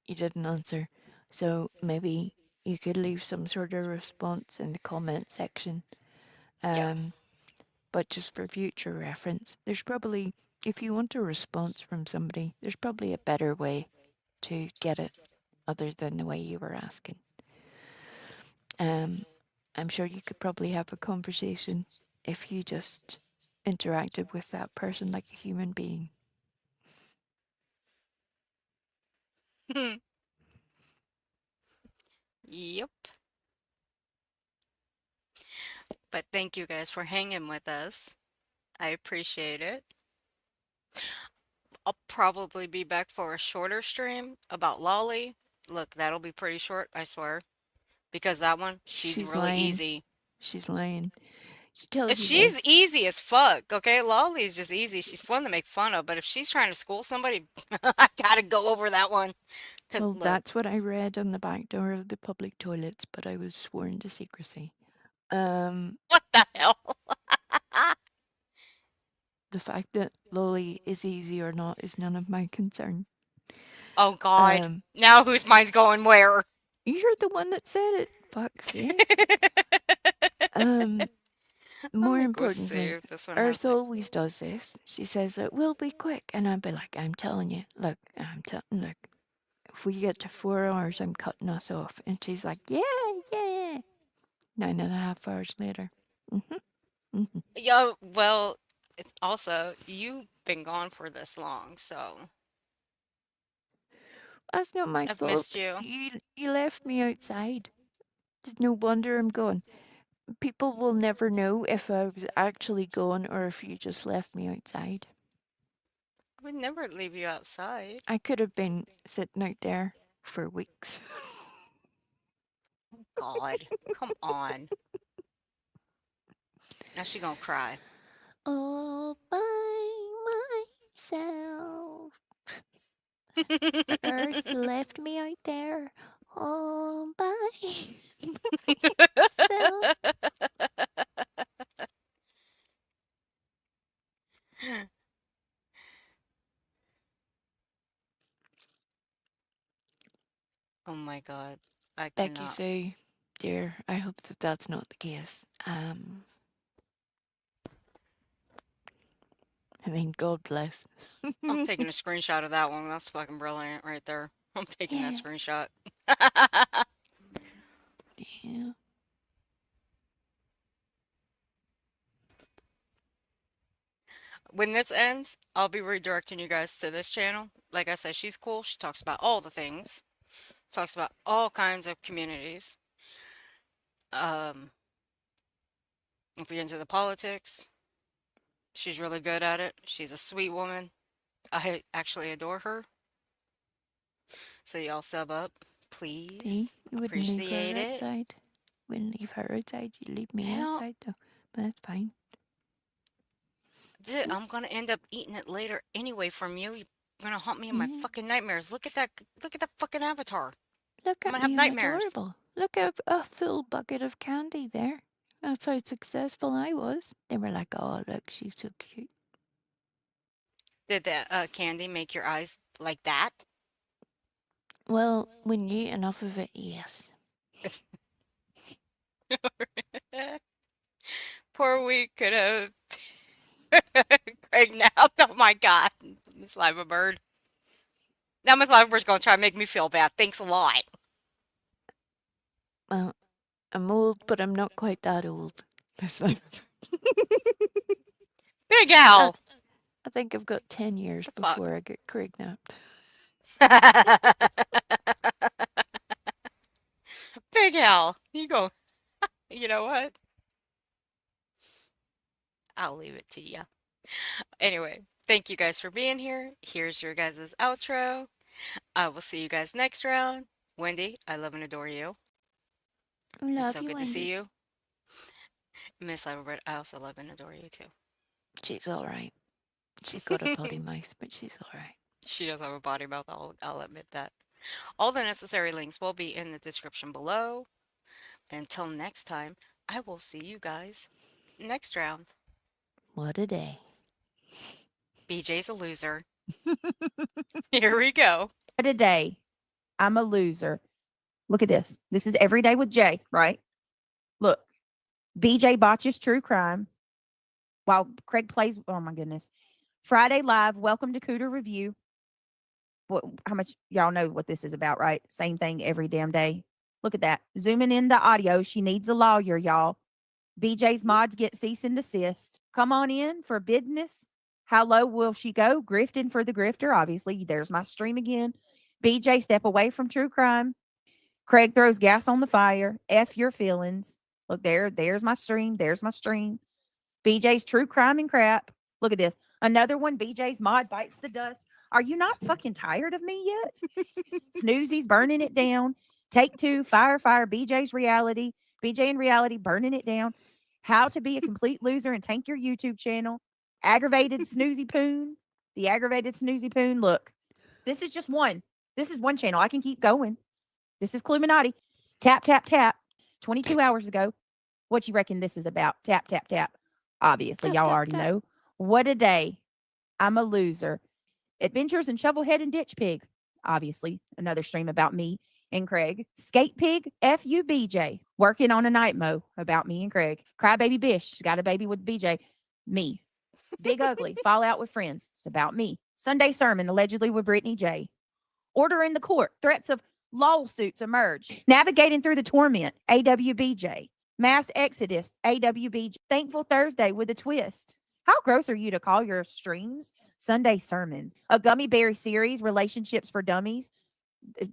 [SPEAKER 7] you didn't answer. So maybe you could leave some sort of response in the comment section.
[SPEAKER 2] Yeah.
[SPEAKER 7] But just for future reference, there's probably, if you want a response from somebody, there's probably a better way to get it other than the way you were asking. I'm sure you could probably have a conversation if you just interacted with that person like a human being.
[SPEAKER 2] Yep. But thank you guys for hanging with us. I appreciate it. I'll probably be back for a shorter stream about Lolly. Look, that'll be pretty short, I swear. Because that one, she's
[SPEAKER 7] She's
[SPEAKER 2] really
[SPEAKER 7] lying.
[SPEAKER 2] easy.
[SPEAKER 7] She's lying. She tells you
[SPEAKER 2] She's
[SPEAKER 7] this.
[SPEAKER 2] easy as fuck, okay? Lolly's just easy. She's fun to make fun of, but if she's trying to school somebody, I gotta go over that one. Cause
[SPEAKER 7] Well,
[SPEAKER 2] look,
[SPEAKER 7] that's what I read on the back door of the public toilets, but I was sworn to secrecy.
[SPEAKER 2] What the hell?
[SPEAKER 7] The fact that Lolly is easy or not is none of my concern.
[SPEAKER 2] Oh God. Now whose mind's going where?
[SPEAKER 7] You're the one that said it. Fuck's sake. More
[SPEAKER 2] Let me go see
[SPEAKER 7] importantly,
[SPEAKER 2] if this one
[SPEAKER 7] Earth
[SPEAKER 2] has like.
[SPEAKER 7] always does this. She says that we'll be quick, and I'd be like, I'm telling you, look, look, if we get to 4 hours, I'm cutting us off. And she's like, yeah, yeah. 9.5 hours later.
[SPEAKER 2] Yeah, well, also, you've been gone for this long, so
[SPEAKER 7] That's not my
[SPEAKER 2] I've
[SPEAKER 7] fault.
[SPEAKER 2] missed you.
[SPEAKER 7] You left me outside. It's no wonder I'm gone. People will never know if I was actually gone or if you just left me outside.
[SPEAKER 2] I would never leave you outside.
[SPEAKER 7] I could have been sitting out there for weeks.
[SPEAKER 2] God, come on. Now she gonna cry.
[SPEAKER 7] All by myself. Earth left me out there all by myself.
[SPEAKER 2] Oh my God, I
[SPEAKER 7] Becky
[SPEAKER 2] cannot.
[SPEAKER 7] say, dear, I hope that that's not the case. I mean, God bless.
[SPEAKER 2] I'm taking a screenshot of that one. That's fucking brilliant right there. I'm taking that
[SPEAKER 7] Yeah.
[SPEAKER 2] screenshot.
[SPEAKER 7] Yeah.
[SPEAKER 2] When this ends, I'll be redirecting you guys to this channel. Like I said, she's cool. She talks about all the things. Talks about all kinds of communities. Um, if you're into the politics, she's really good at it. She's a sweet woman. I actually adore her. So y'all sub up,
[SPEAKER 7] See,
[SPEAKER 2] please.
[SPEAKER 7] you wouldn't leave her
[SPEAKER 2] Appreciate it.
[SPEAKER 7] outside. Wouldn't leave her outside. You leave me
[SPEAKER 2] Hell,
[SPEAKER 7] outside, though. But that's fine.
[SPEAKER 2] dude, I'm gonna end up eating it later anyway from you. You're gonna haunt me in my
[SPEAKER 7] Yeah.
[SPEAKER 2] fucking nightmares. Look at that. Look at that fucking avatar.
[SPEAKER 7] Look
[SPEAKER 2] I'm
[SPEAKER 7] at
[SPEAKER 2] gonna have
[SPEAKER 7] me, I'm
[SPEAKER 2] nightmares.
[SPEAKER 7] adorable. Look at a full bucket of candy there. That's how successful I was. They were like, oh, look, she's so cute.
[SPEAKER 2] Did that candy make your eyes like that?
[SPEAKER 7] Well, when you eat enough of it, yes.
[SPEAKER 2] Poor we could have. Craig napped. Oh my God, Miss Lima Bird. Now Miss Lima Bird's gonna try to make me feel bad. Thanks a lot.
[SPEAKER 7] Well, I'm old, but I'm not quite that old. That's like
[SPEAKER 2] Big Al.
[SPEAKER 7] I think I've got 10 years
[SPEAKER 2] Fuck.
[SPEAKER 7] before I get Craig napped.
[SPEAKER 2] Big Al. You go. You know what? I'll leave it to you. Anyway, thank you guys for being here. Here's your guys' outro. I will see you guys next round. Wendy, I love and adore you.
[SPEAKER 7] I
[SPEAKER 2] It's
[SPEAKER 7] love
[SPEAKER 2] so
[SPEAKER 7] you,
[SPEAKER 2] good to see
[SPEAKER 7] Wendy.
[SPEAKER 2] you. Miss Everett, I also love and adore you too.
[SPEAKER 7] She's all right. She's got a potty mouth, but she's all right.
[SPEAKER 2] She does have a body mouth, I'll admit that. All the necessary links will be in the description below. Until next time, I will see you guys next round.
[SPEAKER 7] What a day.
[SPEAKER 2] BJ's a loser. Here we go.
[SPEAKER 4] What a day. I'm a loser. Look at this. This is every day with Jay, right? Look, BJ botches true crime while Craig plays. Oh my goodness. Friday live. Welcome to Cooter Review. How much y'all know what this is about, right? Same thing every damn day. Look at that. Zooming in the audio. She needs a lawyer, y'all. BJ's mods get cease and desist. Come on in for business. How low will she go? Grifting for the grifter. Obviously, there's my stream again. BJ, step away from true crime. Craig throws gas on the fire. F your feelings. Look, there's my stream. There's my stream. BJ's true crime and crap. Look at this. Another one. BJ's mod bites the dust. Are you not fucking tired of me yet? Snoozy's burning it down. Take two. Fire. BJ's reality. BJ in reality burning it down. How to be a complete loser and tank your YouTube channel. Aggravated snoozy poon. The aggravated snoozy poon. Look, this is just one. This is one channel. I can keep going. This is Cluminati. Tap, tap, tap. 22 hours ago. What you reckon this is about? Tap, tap, tap. Obviously, y'all already know. What a day. I'm a loser. Adventures in Shovelhead and Ditch Pig. Obviously, another stream about me and Craig. Skate Pig, FUBJ. Working on a night mo about me and Craig. Crybaby Bish. She's got a baby with BJ. Me. Big Ugly. Fallout with Friends. It's about me. Sunday Sermon, allegedly with Brittney J. Order in the court. Threats of lawsuits emerge. Navigating through the torment. AWBJ. Mass Exodus. AWBJ. Thankful Thursday with a twist. How gross are you to call your streams Sunday sermons? A gummy berry series, relationships for dummies.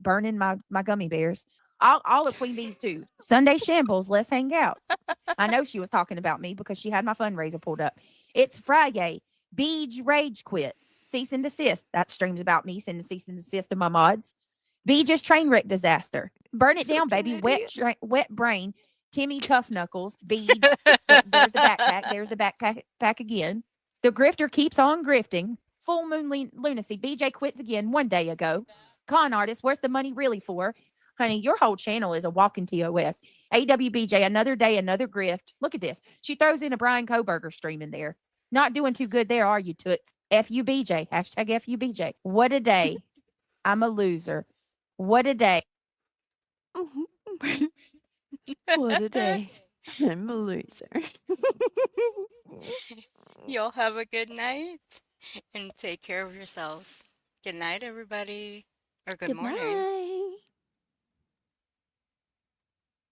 [SPEAKER 4] Burning my gummy bears. All of Queen Bee's too. Sunday shambles. Let's hang out. I know she was talking about me because she had my fundraiser pulled up. It's Friday. Beej Rage quits. Cease and desist. That streams about me. Sending cease and desist to my mods. Beej's train wreck disaster. Burn it down, baby. Wet brain. Timmy Tough Knuckles. Beej. There's the backpack. There's the backpack again. The grifter keeps on grifting. Full moon lunacy. BJ quits again 1 day ago. Con artist. Where's the money really for? Honey, your whole channel is a walking TOS. AWBJ, another day, another grift. Look at this. She throws in a Brian Koberger stream in there. Not doing too good there, are you, toots? FUBJ. Hashtag FUBJ. What a day. I'm a loser. What a day.
[SPEAKER 7] What a day. I'm a loser.
[SPEAKER 2] Y'all have a good night and take care of yourselves. Good night, everybody. Or good morning.
[SPEAKER 7] Night.